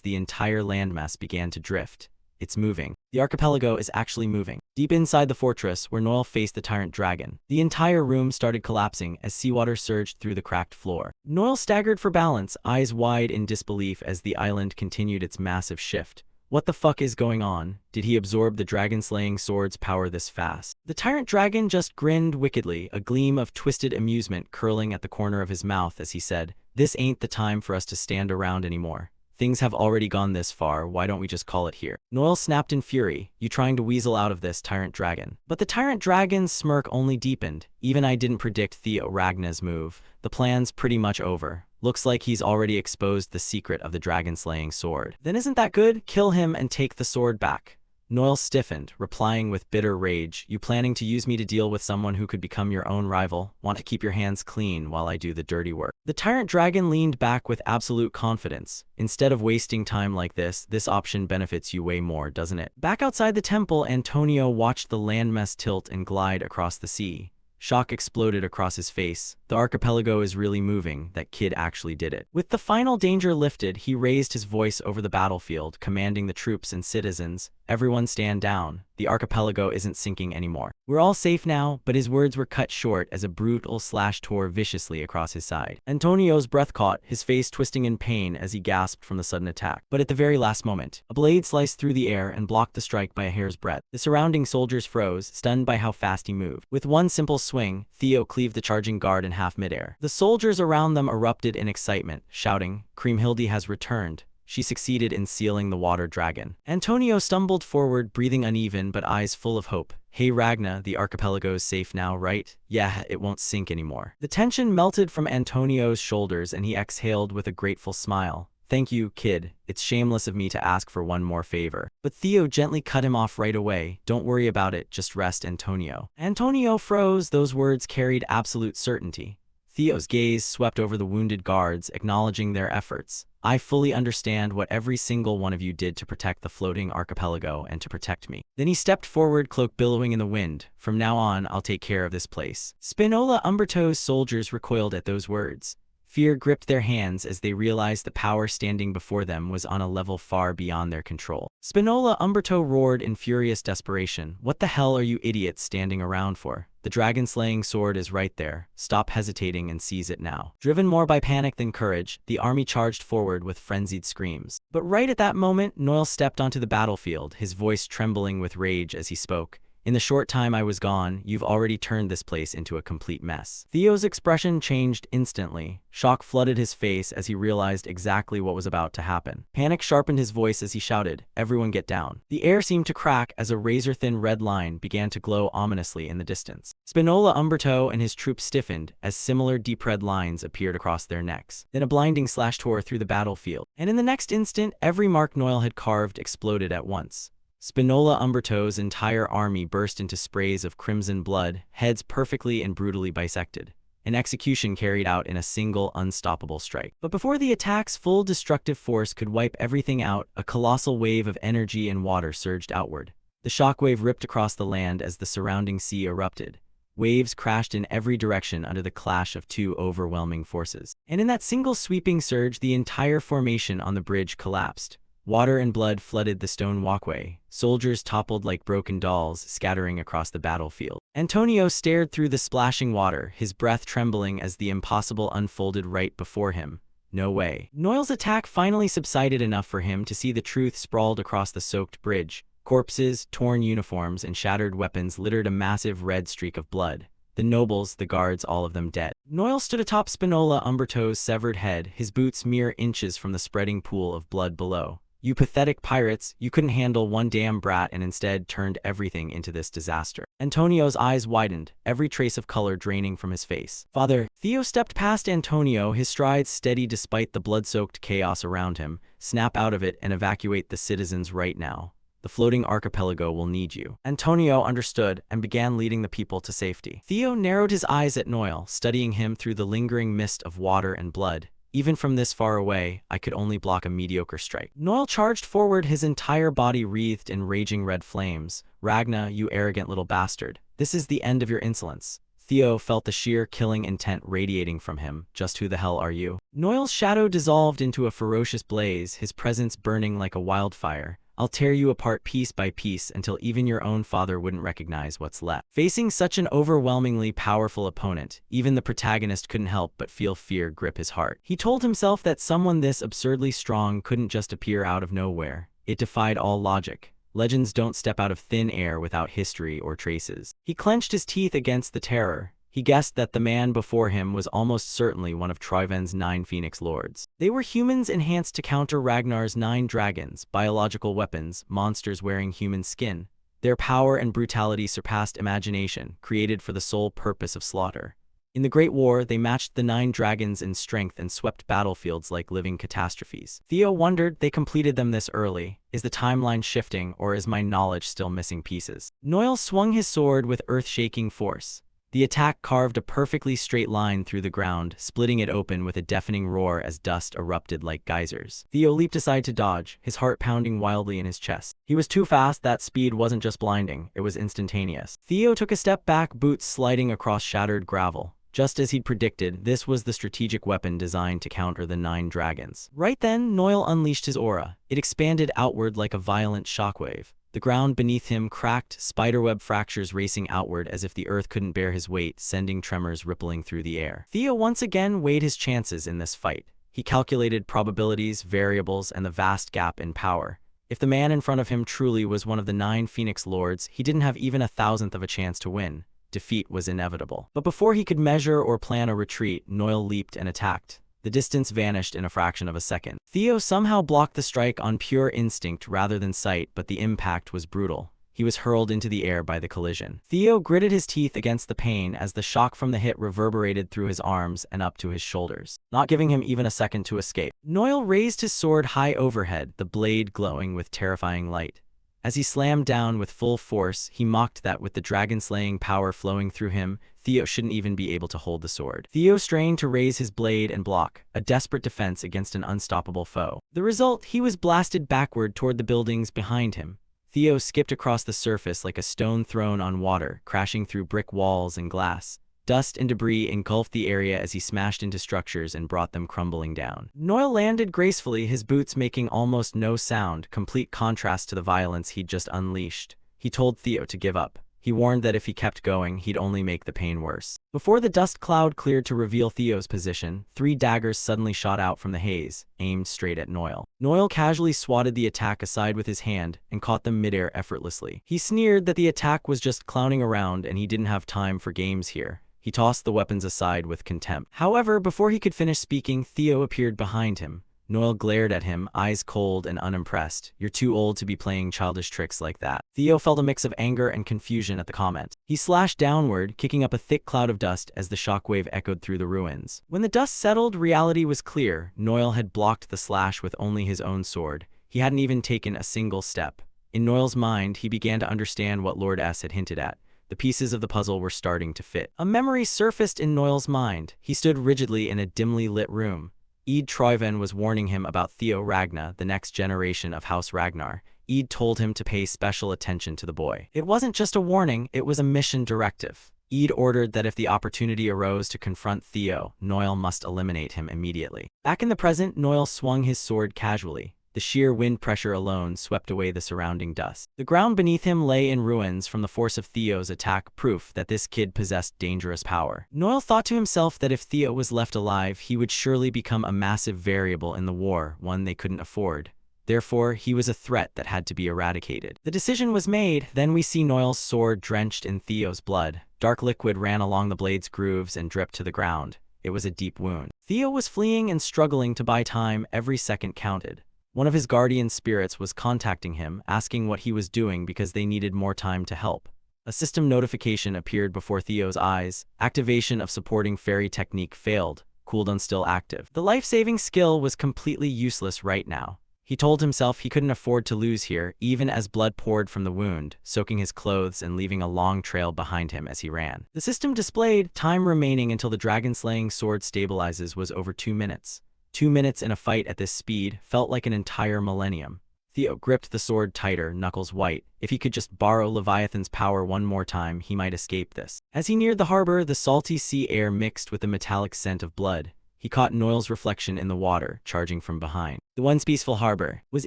the entire landmass began to drift. "It's moving. The archipelago is actually moving." Deep inside the fortress, where Noel faced the tyrant dragon, the entire room started collapsing as seawater surged through the cracked floor. Noel staggered for balance, eyes wide in disbelief as the island continued its massive shift. What the fuck is going on? Did he absorb the dragon-slaying sword's power this fast? The tyrant dragon just grinned wickedly, a gleam of twisted amusement curling at the corner of his mouth as he said, "This ain't the time for us to stand around anymore. Things have already gone this far, why don't we just call it here?" Noel snapped in fury, "You trying to weasel out of this, tyrant dragon?" But the tyrant dragon's smirk only deepened. "Even I didn't predict Theo Ragnar's move. The plan's pretty much over. Looks like he's already exposed the secret of the dragon-slaying sword." "Then isn't that good? Kill him and take the sword back." Noel stiffened, replying with bitter rage, "You planning to use me to deal with someone who could become your own rival? Want to keep your hands clean while I do the dirty work?" The tyrant dragon leaned back with absolute confidence. "Instead of wasting time like this option benefits you way more, doesn't it?" Back outside the temple, Antonio watched the landmass tilt and glide across the sea. Shock exploded across his face. The archipelago is really moving. That kid actually did it. With the final danger lifted, he raised his voice over the battlefield, commanding the troops and citizens, "Everyone stand down. The archipelago isn't sinking anymore. We're all safe now." But his words were cut short as a brutal slash tore viciously across his side. Antonio's breath caught, his face twisting in pain as he gasped from the sudden attack. But at the very last moment, a blade sliced through the air and blocked the strike by a hair's breadth. The surrounding soldiers froze, stunned by how fast he moved. With one simple swing, Theo cleaved the charging guard in half midair. The soldiers around them erupted in excitement, shouting, "Kriemhildi has returned. She succeeded in sealing the water dragon." Antonio stumbled forward, breathing uneven but eyes full of hope. "Hey Ragna, the archipelago is safe now, right? Yeah, it won't sink anymore." The tension melted from Antonio's shoulders and he exhaled with a grateful smile. "Thank you, kid. It's shameless of me to ask for one more favor." But Theo gently cut him off right away. "Don't worry about it, just rest, Antonio." Antonio froze. Those words carried absolute certainty. Theo's gaze swept over the wounded guards, acknowledging their efforts. I fully understand what every single one of you did to protect the floating archipelago and to protect me. Then he stepped forward, cloak billowing in the wind. From now on, I'll take care of this place. Spinola Umberto's soldiers recoiled at those words. Fear gripped their hands as they realized the power standing before them was on a level far beyond their control. Spinola Umberto roared in furious desperation. What the hell are you idiots standing around for? The dragon-slaying sword is right there. Stop hesitating and seize it now. Driven more by panic than courage, the army charged forward with frenzied screams. But right at that moment, Noel stepped onto the battlefield, his voice trembling with rage as he spoke. In the short time I was gone, you've already turned this place into a complete mess. Theo's expression changed instantly. Shock flooded his face as he realized exactly what was about to happen. Panic sharpened his voice as he shouted, "Everyone get down." The air seemed to crack as a razor-thin red line began to glow ominously in the distance. Spinola Umberto and his troops stiffened as similar deep red lines appeared across their necks. Then a blinding slash tore through the battlefield. And in the next instant, every mark Noel had carved exploded at once. Spinola Umberto's entire army burst into sprays of crimson blood, heads perfectly and brutally bisected. An execution carried out in a single, unstoppable strike. But before the attack's full destructive force could wipe everything out, a colossal wave of energy and water surged outward. The shockwave ripped across the land as the surrounding sea erupted. Waves crashed in every direction under the clash of two overwhelming forces. And in that single sweeping surge, the entire formation on the bridge collapsed. Water and blood flooded the stone walkway. Soldiers toppled like broken dolls, scattering across the battlefield. Antonio stared through the splashing water, his breath trembling as the impossible unfolded right before him. No way. Noel's attack finally subsided enough for him to see the truth sprawled across the soaked bridge. Corpses, torn uniforms, and shattered weapons littered a massive red streak of blood. The nobles, the guards, all of them dead. Noel stood atop Spinola Umberto's severed head, his boots mere inches from the spreading pool of blood below. You pathetic pirates, you couldn't handle one damn brat and instead turned everything into this disaster. Antonio's eyes widened, every trace of color draining from his face. Father, Theo stepped past Antonio, his strides steady despite the blood-soaked chaos around him. Snap out of it and evacuate the citizens right now. The floating archipelago will need you. Antonio understood and began leading the people to safety. Theo narrowed his eyes at Noel, studying him through the lingering mist of water and blood. Even from this far away, I could only block a mediocre strike. Noel charged forward, his entire body wreathed in raging red flames. Ragna, you arrogant little bastard. This is the end of your insolence. Theo felt the sheer killing intent radiating from him. Just who the hell are you? Noel's shadow dissolved into a ferocious blaze, his presence burning like a wildfire. I'll tear you apart piece by piece until even your own father wouldn't recognize what's left. Facing such an overwhelmingly powerful opponent, even the protagonist couldn't help but feel fear grip his heart. He told himself that someone this absurdly strong couldn't just appear out of nowhere. It defied all logic. Legends don't step out of thin air without history or traces. He clenched his teeth against the terror. He guessed that the man before him was almost certainly one of Troiven's 9 Phoenix Lords. They were humans enhanced to counter Ragnar's 9 dragons, biological weapons, monsters wearing human skin. Their power and brutality surpassed imagination, created for the sole purpose of slaughter. In the Great War, they matched the 9 dragons in strength and swept battlefields like living catastrophes. Theo wondered they completed them this early. Is the timeline shifting, or is my knowledge still missing pieces? Noel swung his sword with earth-shaking force. The attack carved a perfectly straight line through the ground, splitting it open with a deafening roar as dust erupted like geysers. Theo leaped aside to dodge, his heart pounding wildly in his chest. He was too fast. That speed wasn't just blinding, it was instantaneous. Theo took a step back, boots sliding across shattered gravel. Just as he'd predicted, this was the strategic weapon designed to counter the 9 dragons. Right then, Noel unleashed his aura. It expanded outward like a violent shockwave. The ground beneath him cracked, spiderweb fractures racing outward as if the earth couldn't bear his weight, sending tremors rippling through the air. Theo once again weighed his chances in this fight. He calculated probabilities, variables, and the vast gap in power. If the man in front of him truly was one of the 9 Phoenix Lords, he didn't have even a thousandth of a chance to win. Defeat was inevitable. But before he could measure or plan a retreat, Noel leaped and attacked. The distance vanished in a fraction of a second. Theo somehow blocked the strike on pure instinct rather than sight, but the impact was brutal. He was hurled into the air by the collision. Theo gritted his teeth against the pain as the shock from the hit reverberated through his arms and up to his shoulders, not giving him even a second to escape. Noel raised his sword high overhead, the blade glowing with terrifying light. As he slammed down with full force, he mocked that with the dragon-slaying power flowing through him, Theo shouldn't even be able to hold the sword. Theo strained to raise his blade and block, a desperate defense against an unstoppable foe. The result, he was blasted backward toward the buildings behind him. Theo skipped across the surface like a stone thrown on water, crashing through brick walls and glass. Dust and debris engulfed the area as he smashed into structures and brought them crumbling down. Noel landed gracefully, his boots making almost no sound, complete contrast to the violence he'd just unleashed. He told Theo to give up. He warned that if he kept going, he'd only make the pain worse. Before the dust cloud cleared to reveal Theo's position, 3 daggers suddenly shot out from the haze, aimed straight at Noel. Noel casually swatted the attack aside with his hand and caught them midair effortlessly. He sneered that the attack was just clowning around and he didn't have time for games here. He tossed the weapons aside with contempt. However, before he could finish speaking, Theo appeared behind him. Noel glared at him, eyes cold and unimpressed. "You're too old to be playing childish tricks like that." Theo felt a mix of anger and confusion at the comment. He slashed downward, kicking up a thick cloud of dust as the shockwave echoed through the ruins. When the dust settled, reality was clear. Noel had blocked the slash with only his own sword. He hadn't even taken a single step. In Noel's mind, he began to understand what Lord S had hinted at. The pieces of the puzzle were starting to fit. A memory surfaced in Noel's mind. He stood rigidly in a dimly lit room. Eid Troiven was warning him about Theo Ragna, the next generation of House Ragnar. Eid told him to pay special attention to the boy. It wasn't just a warning, it was a mission directive. Eid ordered that if the opportunity arose to confront Theo, Noel must eliminate him immediately. Back in the present, Noel swung his sword casually. The sheer wind pressure alone swept away the surrounding dust. The ground beneath him lay in ruins from the force of Theo's attack, proof that this kid possessed dangerous power. Noel thought to himself that if Theo was left alive, he would surely become a massive variable in the war, one they couldn't afford. Therefore, he was a threat that had to be eradicated. The decision was made. Then we see Noel's sword drenched in Theo's blood. Dark liquid ran along the blade's grooves and dripped to the ground. It was a deep wound. Theo was fleeing and struggling to buy time. Every second counted. One of his guardian spirits was contacting him, asking what he was doing because they needed more time to help. A system notification appeared before Theo's eyes. Activation of supporting fairy technique failed. Cooldown still active. The life-saving skill was completely useless right now. He told himself he couldn't afford to lose here, even as blood poured from the wound, soaking his clothes and leaving a long trail behind him as he ran. The system displayed time remaining until the dragon-slaying sword stabilizes was over 2 minutes. 2 minutes in a fight at this speed felt like an entire millennium. Theo gripped the sword tighter, knuckles white. If he could just borrow Leviathan's power one more time, he might escape this. As he neared the harbor, the salty sea air mixed with the metallic scent of blood. He caught Noel's reflection in the water, charging from behind. The once peaceful harbor was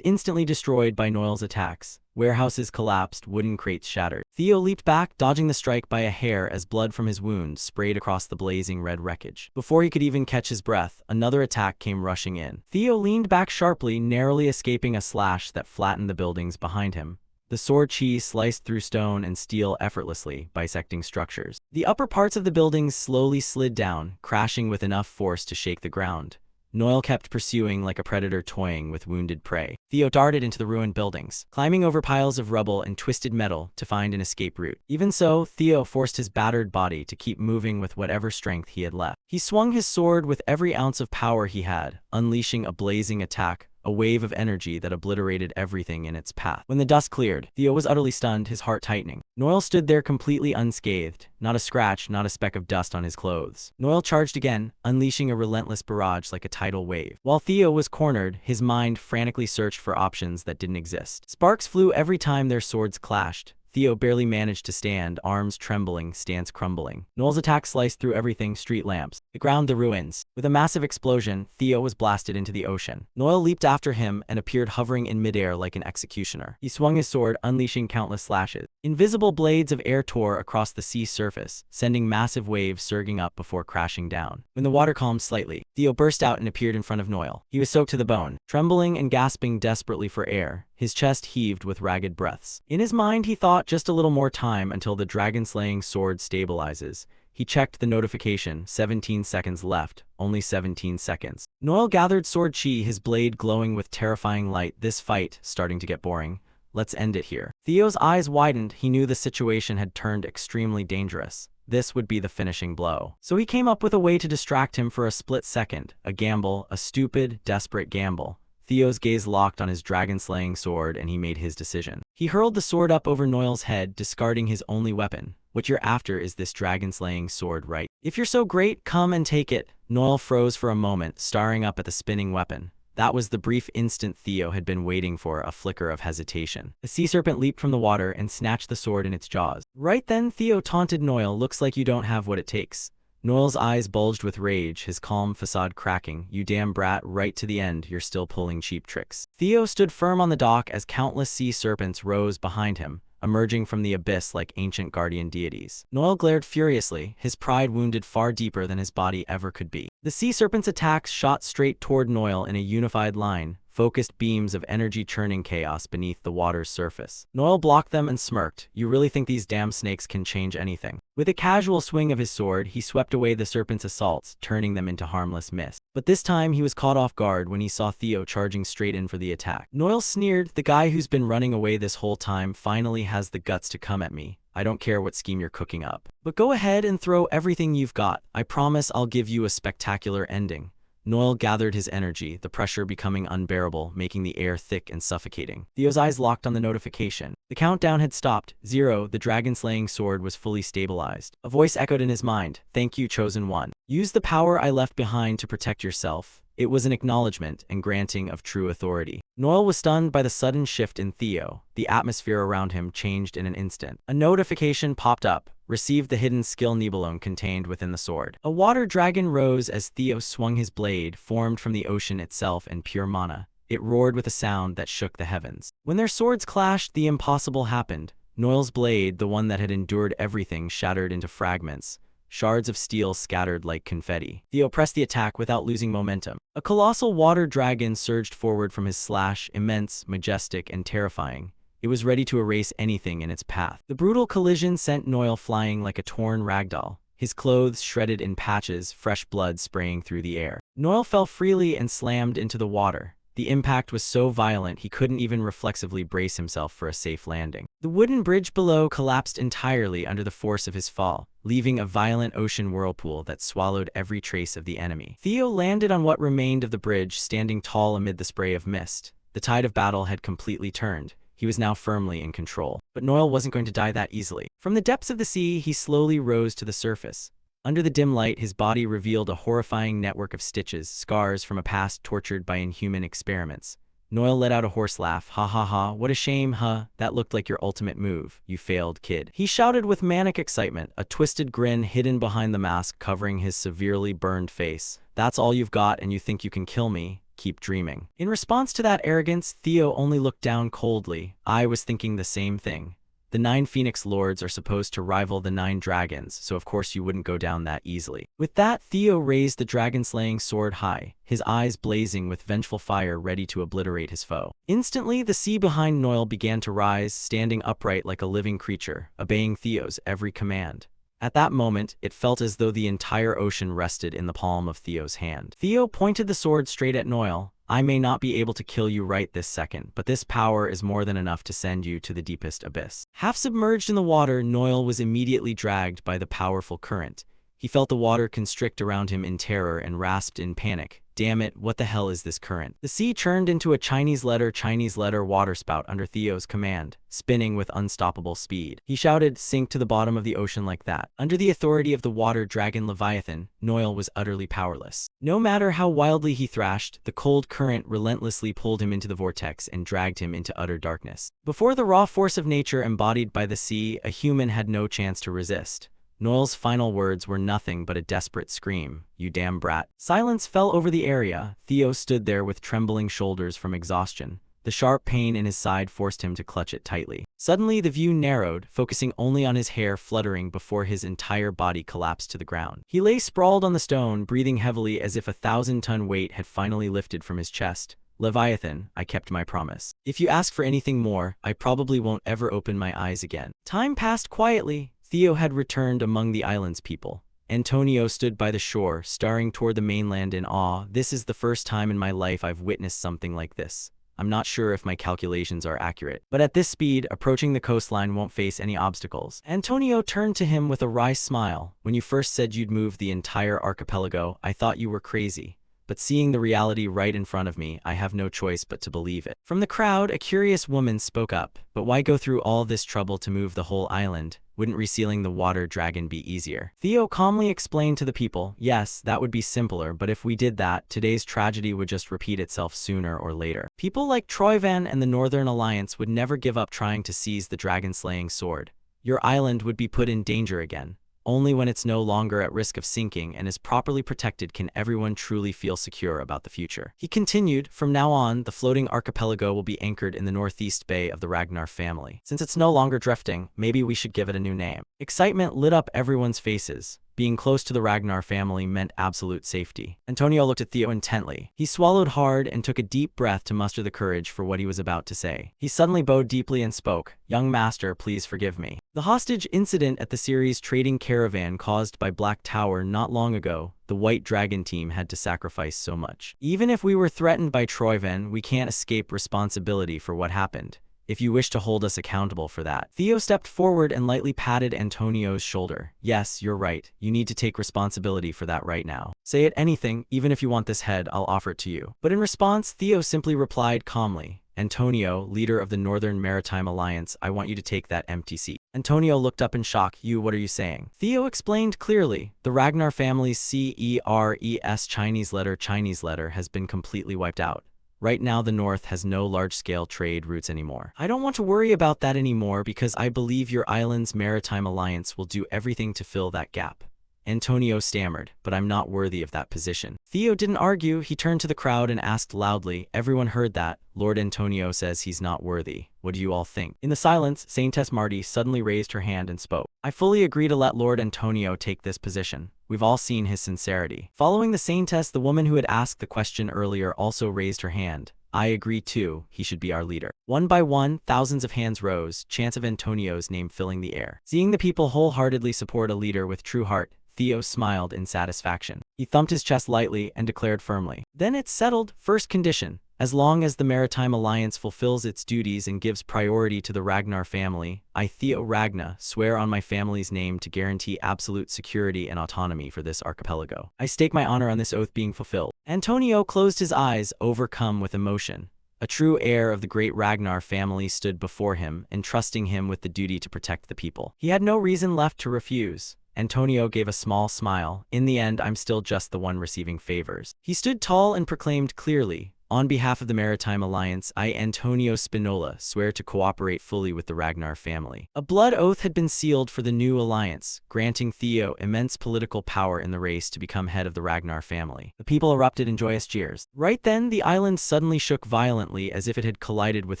instantly destroyed by Noel's attacks. Warehouses collapsed, wooden crates shattered. Theo leaped back, dodging the strike by a hair as blood from his wound sprayed across the blazing red wreckage. Before he could even catch his breath, another attack came rushing in. Theo leaned back sharply, narrowly escaping a slash that flattened the buildings behind him. The sword chi sliced through stone and steel effortlessly, bisecting structures. The upper parts of the buildings slowly slid down, crashing with enough force to shake the ground. Noel kept pursuing like a predator toying with wounded prey. Theo darted into the ruined buildings, climbing over piles of rubble and twisted metal to find an escape route. Even so, Theo forced his battered body to keep moving with whatever strength he had left. He swung his sword with every ounce of power he had, unleashing a blazing attack, a wave of energy that obliterated everything in its path. When the dust cleared, Theo was utterly stunned, his heart tightening. Noel stood there completely unscathed, not a scratch, not a speck of dust on his clothes. Noel charged again, unleashing a relentless barrage like a tidal wave. While Theo was cornered, his mind frantically searched for options that didn't exist. Sparks flew every time their swords clashed. Theo barely managed to stand, arms trembling, stance crumbling. Noel's attack sliced through everything, street lamps, the ground, the ruins. With a massive explosion, Theo was blasted into the ocean. Noel leaped after him and appeared hovering in midair like an executioner. He swung his sword, unleashing countless slashes. Invisible blades of air tore across the sea surface, sending massive waves surging up before crashing down. When the water calmed slightly, Theo burst out and appeared in front of Noel. He was soaked to the bone, trembling and gasping desperately for air. His chest heaved with ragged breaths. In his mind, he thought, just a little more time until the dragon-slaying sword stabilizes. He checked the notification, 17 seconds left, only 17 seconds. Noel gathered sword chi, his blade glowing with terrifying light. This fight, starting to get boring. Let's end it here. Theo's eyes widened. He knew the situation had turned extremely dangerous. This would be the finishing blow. So he came up with a way to distract him for a split second. A gamble, a stupid, desperate gamble. Theo's gaze locked on his dragon-slaying sword and he made his decision. He hurled the sword up over Noel's head, discarding his only weapon. What you're after is this dragon-slaying sword, right? If you're so great, come and take it. Noel froze for a moment, staring up at the spinning weapon. That was the brief instant Theo had been waiting for, a flicker of hesitation. The sea serpent leaped from the water and snatched the sword in its jaws. Right then, Theo taunted Noel, "Looks like you don't have what it takes." Noel's eyes bulged with rage, his calm facade cracking. "You damn brat, right to the end, you're still pulling cheap tricks." Theo stood firm on the dock as countless sea serpents rose behind him, emerging from the abyss like ancient guardian deities. Noel glared furiously, his pride wounded far deeper than his body ever could be. The sea serpent's attacks shot straight toward Noel in a unified line, focused beams of energy-churning chaos beneath the water's surface. Noel blocked them and smirked. "You really think these damn snakes can change anything?" With a casual swing of his sword, he swept away the serpent's assaults, turning them into harmless mist. But this time, he was caught off guard when he saw Theo charging straight in for the attack. Noel sneered, "The guy who's been running away this whole time finally has the guts to come at me. I don't care what scheme you're cooking up. But go ahead and throw everything you've got. I promise I'll give you a spectacular ending." Noel gathered his energy, the pressure becoming unbearable, making the air thick and suffocating. Theo's eyes locked on the notification. The countdown had stopped. 0, the dragon-slaying sword was fully stabilized. A voice echoed in his mind. "Thank you, Chosen One. Use the power I left behind to protect yourself." It was an acknowledgement and granting of true authority. Noel was stunned by the sudden shift in Theo. The atmosphere around him changed in an instant. A notification popped up. Received the hidden skill Nibelung contained within the sword. A water dragon rose as Theo swung his blade, formed from the ocean itself and pure mana. It roared with a sound that shook the heavens. When their swords clashed, the impossible happened. Noel's blade, the one that had endured everything, shattered into fragments. Shards of steel scattered like confetti. Theo pressed the attack without losing momentum. A colossal water dragon surged forward from his slash, immense, majestic, and terrifying. It was ready to erase anything in its path. The brutal collision sent Noel flying like a torn ragdoll, his clothes shredded in patches, fresh blood spraying through the air. Noel fell freely and slammed into the water. The impact was so violent he couldn't even reflexively brace himself for a safe landing. The wooden bridge below collapsed entirely under the force of his fall, leaving a violent ocean whirlpool that swallowed every trace of the enemy. Theo landed on what remained of the bridge, standing tall amid the spray of mist. The tide of battle had completely turned. He was now firmly in control. But Noel wasn't going to die that easily. From the depths of the sea, he slowly rose to the surface. Under the dim light, his body revealed a horrifying network of stitches, scars from a past tortured by inhuman experiments. Noel let out a hoarse laugh. "Ha ha ha, what a shame, huh? That looked like your ultimate move. You failed, kid." He shouted with manic excitement, a twisted grin hidden behind the mask covering his severely burned face. "That's all you've got and you think you can kill me? Keep dreaming." In response to that arrogance, Theo only looked down coldly. "I was thinking the same thing. The 9 Phoenix Lords are supposed to rival the 9 dragons, so of course you wouldn't go down that easily." With that, Theo raised the dragon-slaying sword high, his eyes blazing with vengeful fire ready to obliterate his foe. Instantly, the sea behind Noel began to rise, standing upright like a living creature, obeying Theo's every command. At that moment, it felt as though the entire ocean rested in the palm of Theo's hand. Theo pointed the sword straight at Noel. "I may not be able to kill you right this second, but this power is more than enough to send you to the deepest abyss." Half submerged in the water, Noel was immediately dragged by the powerful current. He felt the water constrict around him in terror and rasped in panic. "Damn it, what the hell is this current?" The sea churned into a Chinese letter waterspout under Theo's command, spinning with unstoppable speed. He shouted, "Sink to the bottom of the ocean like that." Under the authority of the water dragon Leviathan, Noel was utterly powerless. No matter how wildly he thrashed, the cold current relentlessly pulled him into the vortex and dragged him into utter darkness. Before the raw force of nature embodied by the sea, a human had no chance to resist. Noel's final words were nothing but a desperate scream. "You damn brat." Silence fell over the area. Theo stood there with trembling shoulders from exhaustion. The sharp pain in his side forced him to clutch it tightly. Suddenly, the view narrowed, focusing only on his hair fluttering before his entire body collapsed to the ground. He lay sprawled on the stone, breathing heavily as if a 1,000-ton weight had finally lifted from his chest. "Leviathan, I kept my promise. If you ask for anything more, I probably won't ever open my eyes again." Time passed quietly. Theo had returned among the island's people. Antonio stood by the shore, staring toward the mainland in awe. "This is the first time in my life I've witnessed something like this. I'm not sure if my calculations are accurate, but at this speed, approaching the coastline won't face any obstacles." Antonio turned to him with a wry smile. "When you first said you'd move the entire archipelago, I thought you were crazy. but seeing the reality right in front of me, I have no choice but to believe it. From the crowd, a curious woman spoke up, but why go through all this trouble to move the whole island? Wouldn't resealing the water dragon be easier? Theo calmly explained to the people, yes, that would be simpler, but if we did that, today's tragedy would just repeat itself sooner or later. People like Troyvan and the Northern Alliance would never give up trying to seize the dragon-slaying sword. Your island would be put in danger again. Only when it's no longer at risk of sinking and is properly protected can everyone truly feel secure about the future. He continued, from now on, the floating archipelago will be anchored in the northeast bay of the Ragnar family. Since it's no longer drifting, maybe we should give it a new name. Excitement lit up everyone's faces. Being close to the Ragnar family meant absolute safety. Antonio looked at Theo intently. He swallowed hard and took a deep breath to muster the courage for what he was about to say. He suddenly bowed deeply and spoke, "Young master, please forgive me. The hostage incident at the series trading caravan caused by Black Tower not long ago, the White Dragon team had to sacrifice so much. Even if we were threatened by Troyvan, we can't escape responsibility for what happened. If you wish to hold us accountable for that." Theo stepped forward and lightly patted Antonio's shoulder. "Yes, you're right. You need to take responsibility for that right now. Say it anything, even if you want this head, I'll offer it to you." But in response, Theo simply replied calmly, "Antonio, leader of the Northern Maritime Alliance, I want you to take that empty seat." Antonio looked up in shock. What are you saying?" Theo explained clearly. The Ragnar family's CERES Chinese letter has been completely wiped out. Right now, the North has no large-scale trade routes anymore. I don't want to worry about that anymore because I believe your island's maritime alliance will do everything to fill that gap. Antonio stammered, "But I'm not worthy of that position." Theo didn't argue. He turned to the crowd and asked loudly, "Everyone heard that? Lord Antonio says he's not worthy. What do you all think?" In the silence, Saintess Marty suddenly raised her hand and spoke. "I fully agree to let Lord Antonio take this position. We've all seen his sincerity." Following the Saintess, the woman who had asked the question earlier also raised her hand. "I agree too, he should be our leader." One by one, thousands of hands rose, chants of Antonio's name filling the air. Seeing the people wholeheartedly support a leader with true heart, Theo smiled in satisfaction. He thumped his chest lightly and declared firmly, "Then it's settled. First condition. As long as the Maritime Alliance fulfills its duties and gives priority to the Ragnar family, I, Theo Ragna, swear on my family's name to guarantee absolute security and autonomy for this archipelago. I stake my honor on this oath being fulfilled." Antonio closed his eyes, overcome with emotion. A true heir of the great Ragnar family stood before him, entrusting him with the duty to protect the people. He had no reason left to refuse. Antonio gave a small smile. "In the end, I'm still just the one receiving favors." He stood tall and proclaimed clearly, "On behalf of the Maritime Alliance, I, Antonio Spinola, swear to cooperate fully with the Ragnar family." A blood oath had been sealed for the new alliance, granting Theo immense political power in the race to become head of the Ragnar family. The people erupted in joyous cheers. Right then, the island suddenly shook violently as if it had collided with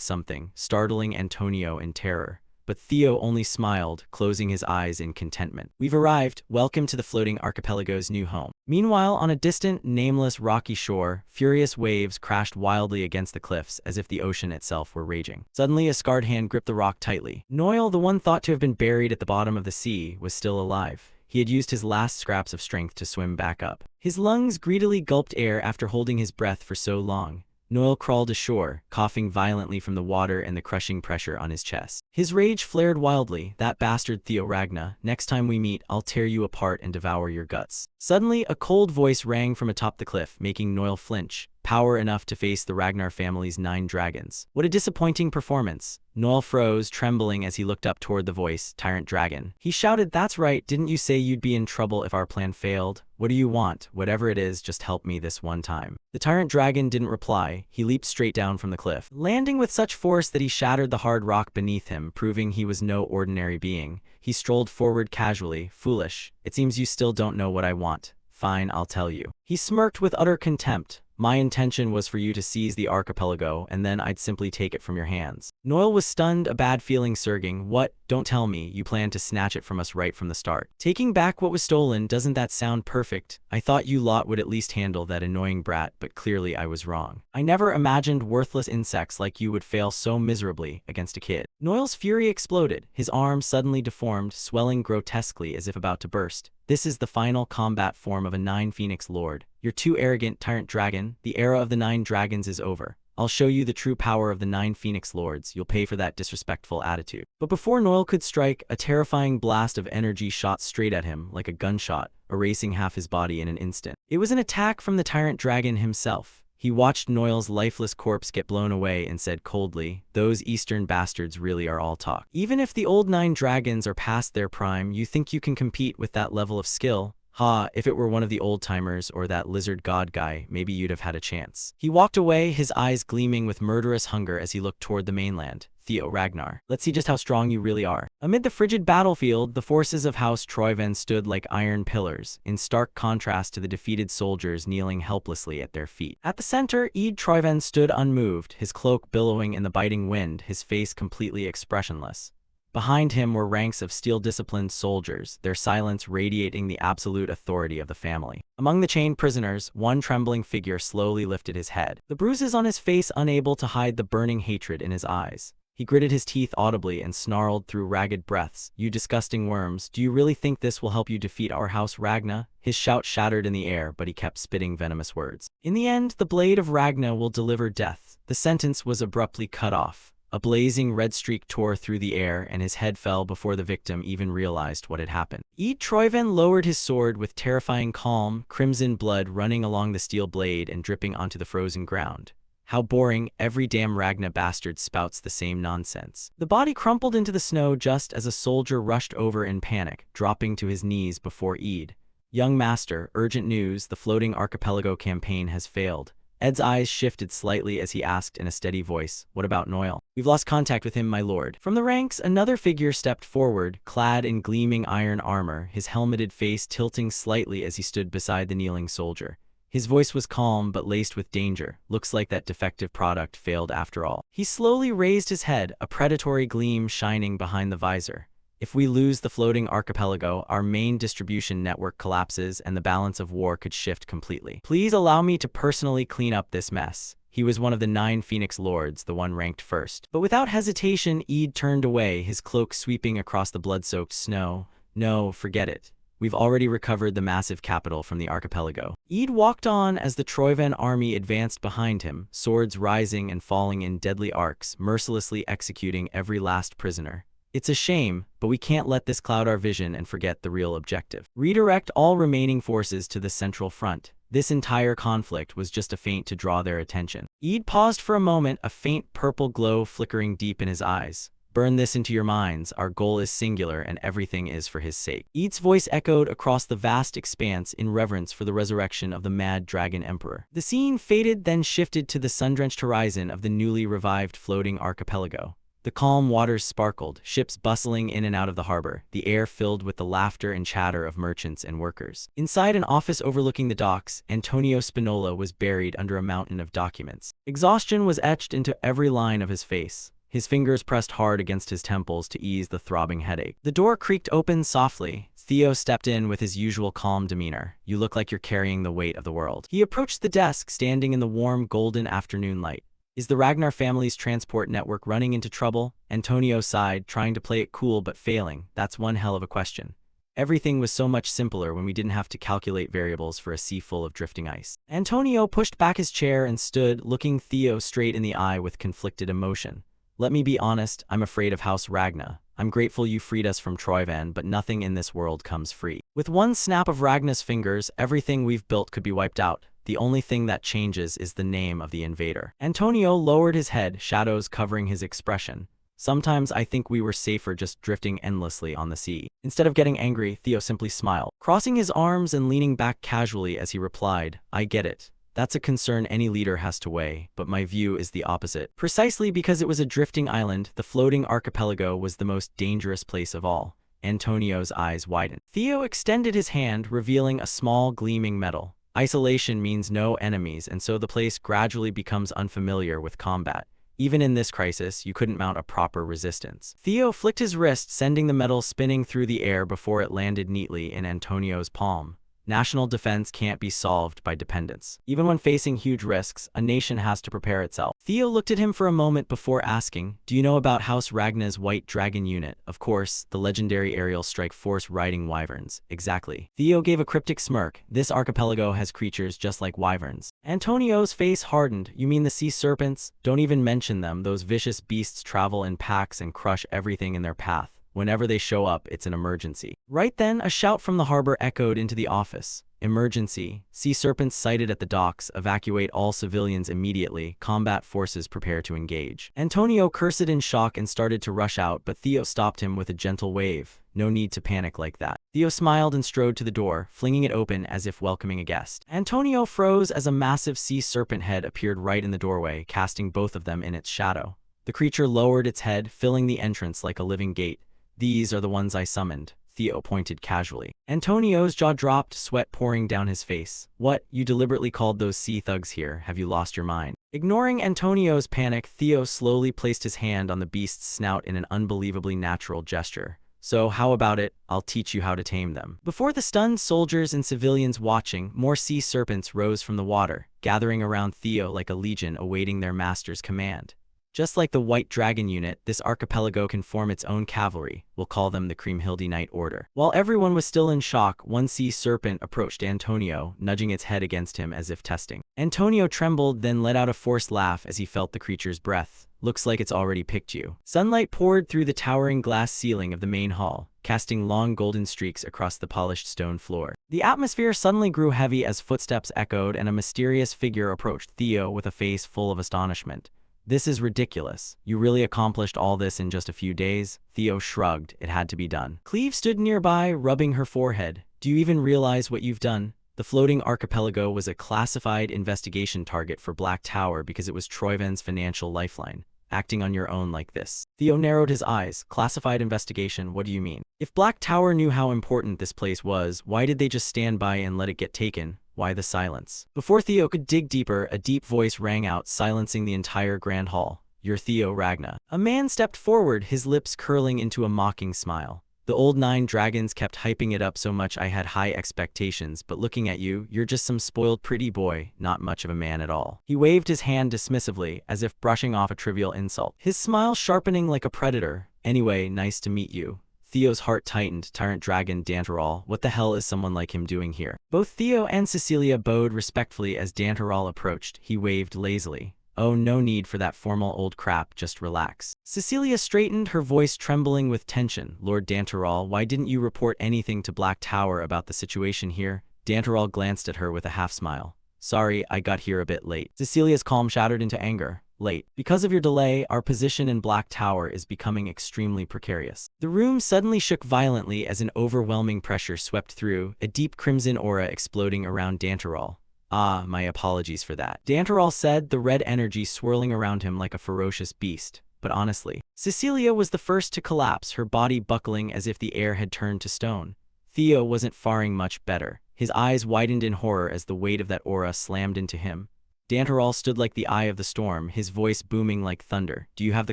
something, startling Antonio in terror. But Theo only smiled, closing his eyes in contentment. "We've arrived. Welcome to the floating archipelago's new home." Meanwhile, on a distant, nameless rocky shore, furious waves crashed wildly against the cliffs as if the ocean itself were raging. Suddenly, a scarred hand gripped the rock tightly. Noel, the one thought to have been buried at the bottom of the sea, was still alive. He had used his last scraps of strength to swim back up. His lungs greedily gulped air after holding his breath for so long. Noel crawled ashore, coughing violently from the water and the crushing pressure on his chest. His rage flared wildly. "That bastard Theo Ragna, next time we meet, I'll tear you apart and devour your guts." Suddenly, a cold voice rang from atop the cliff, making Noel flinch. Power enough to face the Ragnar family's 9 dragons. What a disappointing performance. Noel froze, trembling as he looked up toward the voice, "Tyrant Dragon." He shouted, "That's right, didn't you say you'd be in trouble if our plan failed? What do you want? Whatever it is, just help me this one time." The Tyrant Dragon didn't reply. He leaped straight down from the cliff, landing with such force that he shattered the hard rock beneath him, proving he was no ordinary being. He strolled forward casually. "Foolish. It seems you still don't know what I want. Fine, I'll tell you." He smirked with utter contempt. "My intention was for you to seize the archipelago, and then I'd simply take it from your hands." Noel was stunned, a bad feeling surging. "What? Don't tell me you planned to snatch it from us right from the start. Taking back what was stolen, doesn't that sound perfect? I thought you lot would at least handle that annoying brat, but clearly I was wrong. I never imagined worthless insects like you would fail so miserably against a kid." Noel's fury exploded. His arm suddenly deformed, swelling grotesquely as if about to burst. "This is the final combat form of a 9 Phoenix Lord. You're too arrogant, Tyrant Dragon. The era of the 9 dragons is over. I'll show you the true power of the 9 Phoenix Lords. You'll pay for that disrespectful attitude. But before Noel could strike, a terrifying blast of energy shot straight at him like a gunshot, erasing half his body in an instant. It was an attack from the tyrant dragon himself. He watched Noel's lifeless corpse get blown away and said coldly, "Those Eastern bastards really are all talk. Even if the old 9 dragons are past their prime, you think you can compete with that level of skill? Ha, if it were one of the old-timers or that lizard god guy, maybe you'd have had a chance." He walked away, his eyes gleaming with murderous hunger as he looked toward the mainland. "Theo Ragnar, let's see just how strong you really are." Amid the frigid battlefield, the forces of House Troyven stood like iron pillars, in stark contrast to the defeated soldiers kneeling helplessly at their feet. At the center, Ead Troyven stood unmoved, his cloak billowing in the biting wind, his face completely expressionless. Behind him were ranks of steel-disciplined soldiers, their silence radiating the absolute authority of the family. Among the chained prisoners, one trembling figure slowly lifted his head, the bruises on his face unable to hide the burning hatred in his eyes. He gritted his teeth audibly and snarled through ragged breaths, "You disgusting worms, do you really think this will help you defeat our House Ragna?" His shout shattered in the air, but he kept spitting venomous words. "In the end, the blade of Ragna will deliver death." The sentence was abruptly cut off. A blazing red streak tore through the air, and his head fell before the victim even realized what had happened. Ead Troyven lowered his sword with terrifying calm, crimson blood running along the steel blade and dripping onto the frozen ground. "How boring, every damn Ragna bastard spouts the same nonsense." The body crumpled into the snow just as a soldier rushed over in panic, dropping to his knees before Ead. "Young master, urgent news, the floating archipelago campaign has failed." Ed's eyes shifted slightly as he asked in a steady voice, "What about Noel?" "We've lost contact with him, my lord." From the ranks, another figure stepped forward, clad in gleaming iron armor, his helmeted face tilting slightly as he stood beside the kneeling soldier. His voice was calm but laced with danger. "Looks like that defective product failed after all." He slowly raised his head, a predatory gleam shining behind the visor. "If we lose the floating archipelago, our main distribution network collapses and the balance of war could shift completely. Please allow me to personally clean up this mess." He was one of the 9 Phoenix Lords, the one ranked first. But without hesitation, Ead turned away, his cloak sweeping across the blood-soaked snow. "No, forget it. We've already recovered the massive capital from the archipelago." Ead walked on as the Troyven army advanced behind him, swords rising and falling in deadly arcs, mercilessly executing every last prisoner. "It's a shame, but we can't let this cloud our vision and forget the real objective. Redirect all remaining forces to the central front." This entire conflict was just a feint to draw their attention. Ead paused for a moment, a faint purple glow flickering deep in his eyes. "Burn this into your minds, our goal is singular and everything is for his sake." Ead's voice echoed across the vast expanse in reverence for the resurrection of the mad dragon emperor. The scene faded, then shifted to the sun-drenched horizon of the newly revived floating archipelago. The calm waters sparkled, ships bustling in and out of the harbor, the air filled with the laughter and chatter of merchants and workers. Inside an office overlooking the docks, Antonio Spinola was buried under a mountain of documents. Exhaustion was etched into every line of his face. His fingers pressed hard against his temples to ease the throbbing headache. The door creaked open softly. Theo stepped in with his usual calm demeanor. "You look like you're carrying the weight of the world." He approached the desk, standing in the warm, golden afternoon light. "Is the Ragnar family's transport network running into trouble?" Antonio sighed, trying to play it cool but failing. "That's one hell of a question. Everything was so much simpler when we didn't have to calculate variables for a sea full of drifting ice." Antonio pushed back his chair and stood, looking Theo straight in the eye with conflicted emotion. "Let me be honest, I'm afraid of House Ragna. I'm grateful you freed us from Troyven, but nothing in this world comes free. With one snap of Ragna's fingers, everything we've built could be wiped out. The only thing that changes is the name of the invader." Antonio lowered his head, shadows covering his expression. "Sometimes I think we were safer just drifting endlessly on the sea." Instead of getting angry, Theo simply smiled, crossing his arms and leaning back casually as he replied, "I get it. That's a concern any leader has to weigh, but my view is the opposite. Precisely because it was a drifting island, the floating archipelago was the most dangerous place of all." Antonio's eyes widened. Theo extended his hand, revealing a small gleaming medal. "Isolation means no enemies, and so the place gradually becomes unfamiliar with combat. Even in this crisis, you couldn't mount a proper resistance." Theo flicked his wrist, sending the medal spinning through the air before it landed neatly in Antonio's palm. National defense can't be solved by dependence. Even when facing huge risks, a nation has to prepare itself. Theo looked at him for a moment before asking, do you know about House Ragna's White Dragon Unit? Of course, the legendary aerial strike force riding wyverns. Exactly. Theo gave a cryptic smirk. This archipelago has creatures just like wyverns. Antonio's face hardened. You mean the sea serpents? Don't even mention them. Those vicious beasts travel in packs and crush everything in their path. Whenever they show up, it's an emergency. Right then, a shout from the harbor echoed into the office. Emergency. Sea serpents sighted at the docks. Evacuate all civilians immediately. Combat forces prepare to engage. Antonio cursed in shock and started to rush out, but Theo stopped him with a gentle wave. No need to panic like that. Theo smiled and strode to the door, flinging it open as if welcoming a guest. Antonio froze as a massive sea serpent head appeared right in the doorway, casting both of them in its shadow. The creature lowered its head, filling the entrance like a living gate. These are the ones I summoned, Theo pointed casually. Antonio's jaw dropped, sweat pouring down his face. What? You deliberately called those sea thugs here? Have you lost your mind? Ignoring Antonio's panic, Theo slowly placed his hand on the beast's snout in an unbelievably natural gesture. So how about it? I'll teach you how to tame them. Before the stunned soldiers and civilians watching, more sea serpents rose from the water, gathering around Theo like a legion awaiting their master's command. Just like the White Dragon Unit, this archipelago can form its own cavalry. We'll call them the Kriemhilde Knight Order. While everyone was still in shock, one sea serpent approached Antonio, nudging its head against him as if testing. Antonio trembled, then let out a forced laugh as he felt the creature's breath. Looks like it's already picked you. Sunlight poured through the towering glass ceiling of the main hall, casting long golden streaks across the polished stone floor. The atmosphere suddenly grew heavy as footsteps echoed and a mysterious figure approached Theo with a face full of astonishment. This is ridiculous. You really accomplished all this in just a few days? Theo shrugged. It had to be done. Cleve stood nearby, rubbing her forehead. Do you even realize what you've done? The floating archipelago was a classified investigation target for Black Tower because it was Troyven's financial lifeline. Acting on your own like this. Theo narrowed his eyes. Classified investigation, what do you mean? If Black Tower knew how important this place was, why did they just stand by and let it get taken? Why the silence? Before Theo could dig deeper, a deep voice rang out, silencing the entire grand hall. You're Theo Ragna. A man stepped forward, his lips curling into a mocking smile. The old 9 dragons kept hyping it up so much I had high expectations, but looking at you, you're just some spoiled pretty boy, not much of a man at all. He waved his hand dismissively, as if brushing off a trivial insult. His smile sharpening like a predator. Anyway, nice to meet you. Theo's heart tightened. Tyrant Dragon Danteral, what the hell is someone like him doing here? Both Theo and Cecilia bowed respectfully as Danteral approached. He waved lazily. Oh, no need for that formal old crap, just relax. Cecilia straightened, her voice trembling with tension. Lord Danteral, why didn't you report anything to Black Tower about the situation here? Danteral glanced at her with a half-smile. Sorry, I got here a bit late. Cecilia's calm shattered into anger. Late. Because of your delay, our position in Black Tower is becoming extremely precarious. The room suddenly shook violently as an overwhelming pressure swept through, a deep crimson aura exploding around Danteral. Ah, my apologies for that. Danteral said, the red energy swirling around him like a ferocious beast. But honestly, Cecilia was the first to collapse, her body buckling as if the air had turned to stone. Theo wasn't faring much better. His eyes widened in horror as the weight of that aura slammed into him. Danteral stood like the eye of the storm, his voice booming like thunder. Do you have the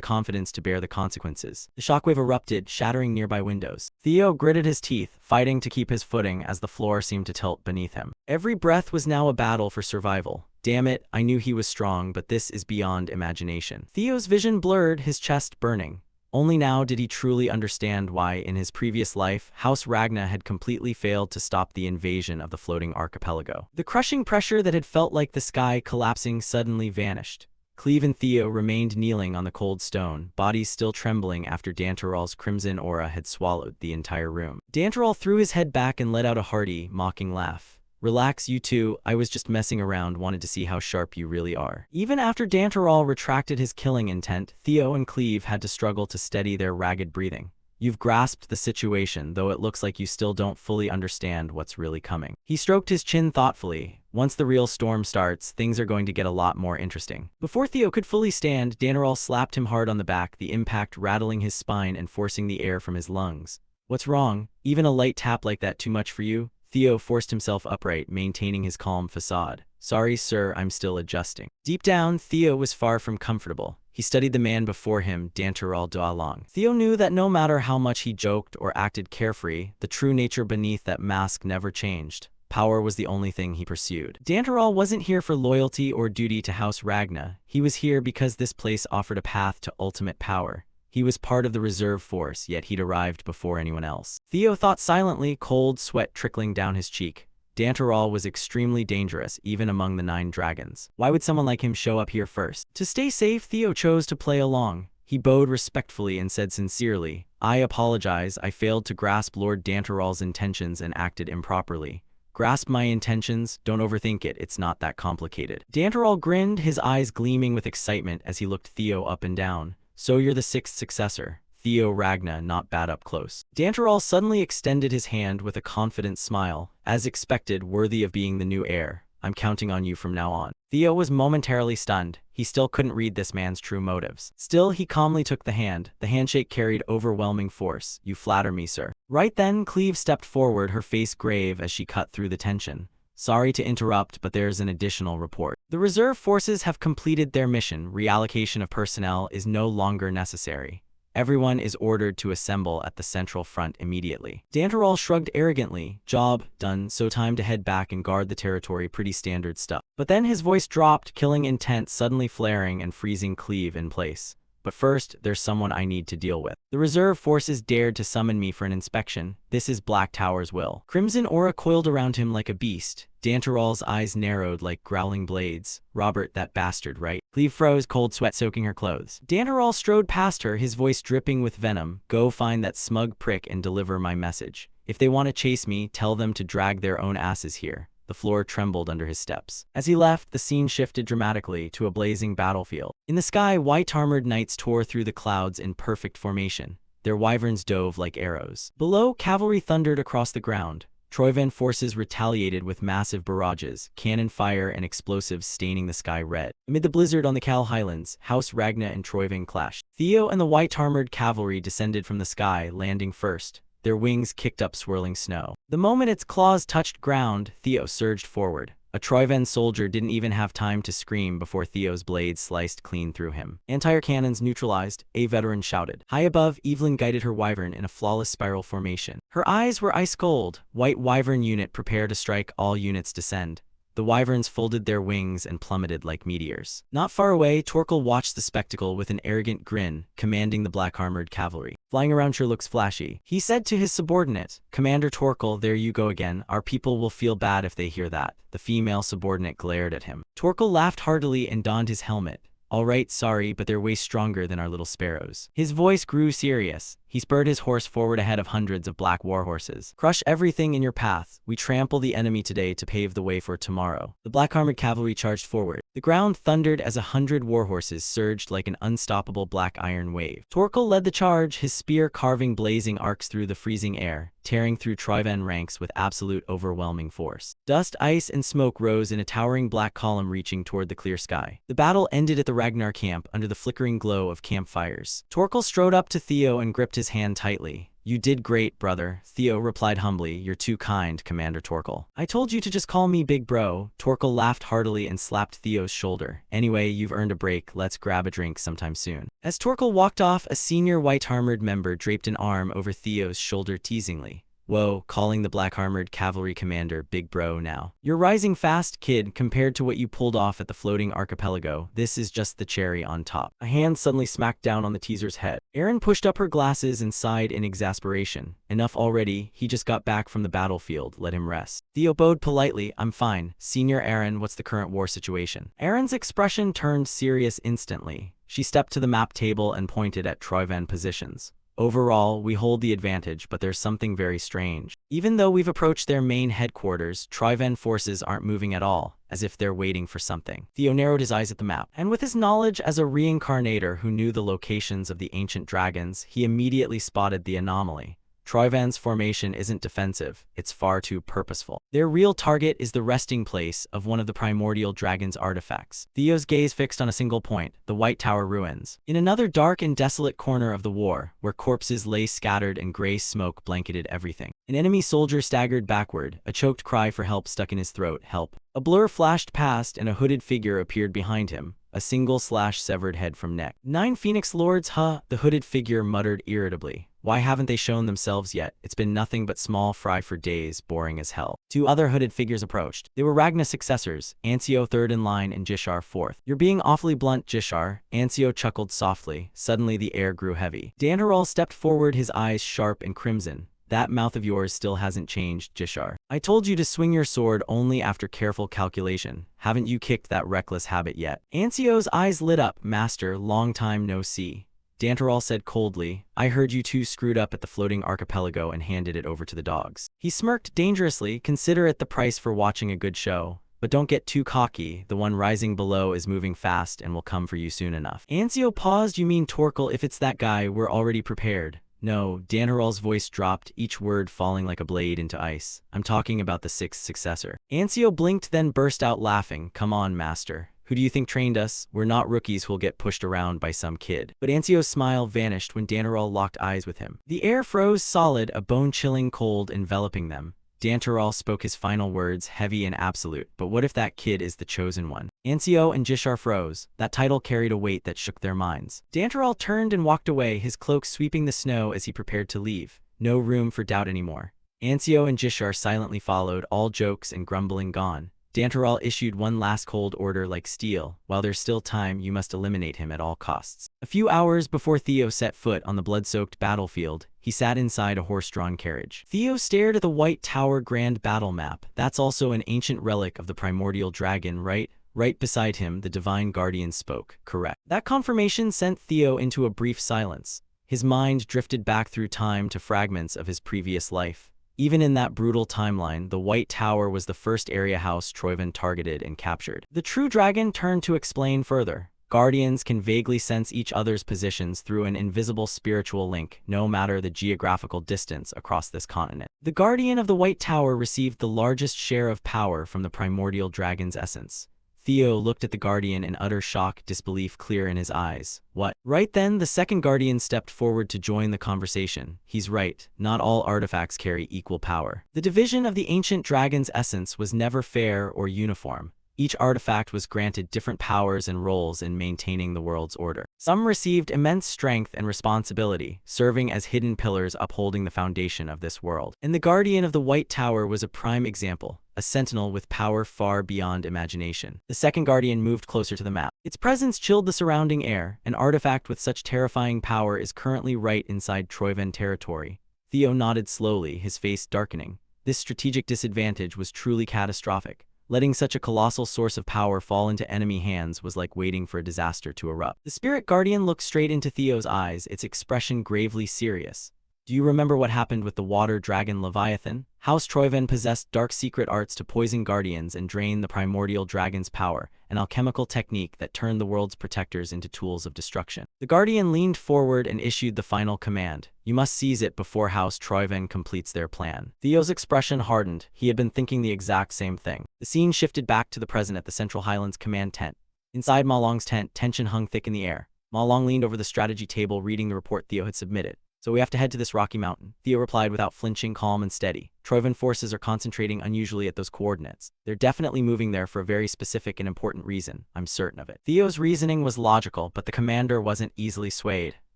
confidence to bear the consequences? The shockwave erupted, shattering nearby windows. Theo gritted his teeth, fighting to keep his footing as the floor seemed to tilt beneath him. Every breath was now a battle for survival. Damn it, I knew he was strong, but this is beyond imagination. Theo's vision blurred, his chest burning. Only now did he truly understand why, in his previous life, House Ragna had completely failed to stop the invasion of the floating archipelago. The crushing pressure that had felt like the sky collapsing suddenly vanished. Cleve and Theo remained kneeling on the cold stone, bodies still trembling after Danteral's crimson aura had swallowed the entire room. Danteral threw his head back and let out a hearty, mocking laugh. Relax, you two, I was just messing around, wanted to see how sharp you really are. Even after Danteral retracted his killing intent, Theo and Cleve had to struggle to steady their ragged breathing. You've grasped the situation, though it looks like you still don't fully understand what's really coming. He stroked his chin thoughtfully. Once the real storm starts, things are going to get a lot more interesting. Before Theo could fully stand, Danteral slapped him hard on the back, the impact rattling his spine and forcing the air from his lungs. What's wrong? Even a light tap like that too much for you? Theo forced himself upright, maintaining his calm facade. Sorry, sir, I'm still adjusting. Deep down, Theo was far from comfortable. He studied the man before him, Danteral Doalong. Theo knew that no matter how much he joked or acted carefree, the true nature beneath that mask never changed. Power was the only thing he pursued. Danteral wasn't here for loyalty or duty to House Ragna. He was here because this place offered a path to ultimate power. He was part of the reserve force, yet he'd arrived before anyone else. Theo thought silently, cold sweat trickling down his cheek. Danteral was extremely dangerous, even among the 9 dragons. Why would someone like him show up here first? To stay safe, Theo chose to play along. He bowed respectfully and said sincerely, "I apologize, I failed to grasp Lord Danteral's intentions and acted improperly." "Grasp my intentions? Don't overthink it, it's not that complicated." Danteral grinned, his eyes gleaming with excitement as he looked Theo up and down. "So you're the 6th successor. Theo Ragna, not bad up close." Danteral suddenly extended his hand with a confident smile, as expected, worthy of being the new heir. "I'm counting on you from now on." Theo was momentarily stunned. He still couldn't read this man's true motives. Still, he calmly took the hand. The handshake carried overwhelming force. "You flatter me, sir." Right then, Cleve stepped forward, her face grave as she cut through the tension. "Sorry to interrupt, but there's an additional report. The reserve forces have completed their mission. Reallocation of personnel is no longer necessary. Everyone is ordered to assemble at the central front immediately." Danteral shrugged arrogantly. "Job done, so time to head back and guard the territory, pretty standard stuff." But then his voice dropped, killing intent suddenly flaring and freezing Cleve in place. "But first, there's someone I need to deal with. The reserve forces dared to summon me for an inspection. This is Black Tower's will." Crimson aura coiled around him like a beast. Danteral's eyes narrowed like growling blades. "Robert, that bastard, right?" Cleve froze, cold sweat soaking her clothes. Danteral strode past her, his voice dripping with venom. "Go find that smug prick and deliver my message. If they want to chase me, tell them to drag their own asses here." The floor trembled under his steps. As he left, the scene shifted dramatically to a blazing battlefield. In the sky, white-armored knights tore through the clouds in perfect formation. Their wyverns dove like arrows. Below, cavalry thundered across the ground. Troyvan forces retaliated with massive barrages, cannon fire and explosives staining the sky red. Amid the blizzard on the Cal Highlands, House Ragna and Troyvan clashed. Theo and the white-armored cavalry descended from the sky, landing first. Their wings kicked up swirling snow. The moment its claws touched ground, Theo surged forward. A Troyvan soldier didn't even have time to scream before Theo's blade sliced clean through him. "Anti-air cannons neutralized," a veteran shouted. High above, Evelyn guided her wyvern in a flawless spiral formation. Her eyes were ice cold. "White wyvern unit, prepare to strike, all units descend." The wyverns folded their wings and plummeted like meteors. Not far away, Torkel watched the spectacle with an arrogant grin, commanding the black-armored cavalry. "Flying around sure looks flashy," he said to his subordinate. "Commander Torkel, there you go again. Our people will feel bad if they hear that." The female subordinate glared at him. Torkel laughed heartily and donned his helmet. "All right, sorry, but they're way stronger than our little sparrows." His voice grew serious. He spurred his horse forward ahead of hundreds of black warhorses. "Crush everything in your path. We trample the enemy today to pave the way for tomorrow." The black-armored cavalry charged forward. The ground thundered as 100 warhorses surged like an unstoppable black iron wave. Torkel led the charge, his spear carving blazing arcs through the freezing air, tearing through Troyvan ranks with absolute overwhelming force. Dust, ice, and smoke rose in a towering black column reaching toward the clear sky. The battle ended at the Ragnar camp under the flickering glow of campfires. Torkel strode up to Theo and gripped his hand tightly. "You did great, brother," Theo replied humbly. "You're too kind, Commander Torkel." "I told you to just call me Big Bro." Torkel laughed heartily and slapped Theo's shoulder. "Anyway, you've earned a break. Let's grab a drink sometime soon." As Torkel walked off, a senior white-armored member draped an arm over Theo's shoulder teasingly. "Whoa," calling the black-armored cavalry commander Big Bro now. "You're rising fast, kid, compared to what you pulled off at the floating archipelago. This is just the cherry on top." A hand suddenly smacked down on the teaser's head. Erin pushed up her glasses and sighed in exasperation. "Enough already, he just got back from the battlefield, let him rest." Theo bowed politely. "I'm fine. Senior Erin, what's the current war situation?" Erin's expression turned serious instantly. She stepped to the map table and pointed at Troyvan positions. "Overall, we hold the advantage, but there's something very strange. Even though we've approached their main headquarters, Troyvan forces aren't moving at all, as if they're waiting for something." Theo narrowed his eyes at the map, and with his knowledge as a reincarnator who knew the locations of the ancient dragons, he immediately spotted the anomaly. Troyvan's formation isn't defensive, it's far too purposeful. Their real target is the resting place of one of the primordial dragon's artifacts. Theo's gaze fixed on a single point, the White Tower ruins. In another dark and desolate corner of the war, where corpses lay scattered and gray smoke blanketed everything, an enemy soldier staggered backward, a choked cry for help stuck in his throat. "Help." A blur flashed past and a hooded figure appeared behind him, a single slash severed head from neck. "9 Phoenix Lords, huh?" The hooded figure muttered irritably. Why haven't they shown themselves yet? It's been nothing but small fry for days, boring as hell. Two other hooded figures approached. They were Ragna's successors, Ansio third in line and Jishar fourth. You're being awfully blunt, Jishar. Ansio chuckled softly. Suddenly the air grew heavy. Dandaral stepped forward, his eyes sharp and crimson. That mouth of yours still hasn't changed, Jishar. I told you to swing your sword only after careful calculation. Haven't you kicked that reckless habit yet? Ansio's eyes lit up. Master, long time no see. Dantaral said coldly, I heard you two screwed up at the floating archipelago and handed it over to the dogs. He smirked dangerously. Consider it the price for watching a good show. But don't get too cocky. The one rising below is moving fast and will come for you soon enough. Ansio paused. You mean Torkel? If it's that guy, we're already prepared. No, Danaral's voice dropped, each word falling like a blade into ice. I'm talking about the sixth successor. Ansio blinked, then burst out laughing. Come on, master. Who do you think trained us? We're not rookies who'll get pushed around by some kid. But Ansio's smile vanished when Danaral locked eyes with him. The air froze solid, a bone-chilling cold enveloping them. Dantaral spoke his final words, heavy and absolute. But what if that kid is the chosen one? Ansio and Jishar froze. That title carried a weight that shook their minds. Dantaral turned and walked away, his cloak sweeping the snow as he prepared to leave. No room for doubt anymore. Ansio and Jishar silently followed, all jokes and grumbling gone. Dantaral issued one last cold order like steel. While there's still time, you must eliminate him at all costs. A few hours before Theo set foot on the blood-soaked battlefield, he sat inside a horse-drawn carriage. Theo stared at the White Tower Grand Battle map. That's also an ancient relic of the primordial dragon, right? Right beside him, the Divine Guardian spoke. Correct. That confirmation sent Theo into a brief silence. His mind drifted back through time to fragments of his previous life. Even in that brutal timeline, the White Tower was the first area house Troyven targeted and captured. The true dragon turned to explain further. Guardians can vaguely sense each other's positions through an invisible spiritual link, no matter the geographical distance across this continent. The Guardian of the White Tower received the largest share of power from the primordial dragon's essence. Theo looked at the Guardian in utter shock, disbelief clear in his eyes. What? Right then, the second Guardian stepped forward to join the conversation. He's right. Not all artifacts carry equal power. The division of the ancient dragon's essence was never fair or uniform. Each artifact was granted different powers and roles in maintaining the world's order. Some received immense strength and responsibility, serving as hidden pillars upholding the foundation of this world. And the Guardian of the White Tower was a prime example, a sentinel with power far beyond imagination. The second Guardian moved closer to the map. Its presence chilled the surrounding air. An artifact with such terrifying power is currently right inside Troyven territory. Theo nodded slowly, his face darkening. This strategic disadvantage was truly catastrophic. Letting such a colossal source of power fall into enemy hands was like waiting for a disaster to erupt. The Spirit Guardian looked straight into Theo's eyes, its expression gravely serious. Do you remember what happened with the water dragon Leviathan? House Troyven possessed dark secret arts to poison guardians and drain the primordial dragon's power, an alchemical technique that turned the world's protectors into tools of destruction. The Guardian leaned forward and issued the final command. You must seize it before House Troyven completes their plan. Theo's expression hardened. He had been thinking the exact same thing. The scene shifted back to the present at the Central Highlands command tent. Inside Ma Long's tent, tension hung thick in the air. Ma Long leaned over the strategy table reading the report Theo had submitted. So we have to head to this rocky mountain, Theo replied without flinching, calm and steady. Troyven forces are concentrating unusually at those coordinates. They're definitely moving there for a very specific and important reason, I'm certain of it. Theo's reasoning was logical, but the commander wasn't easily swayed.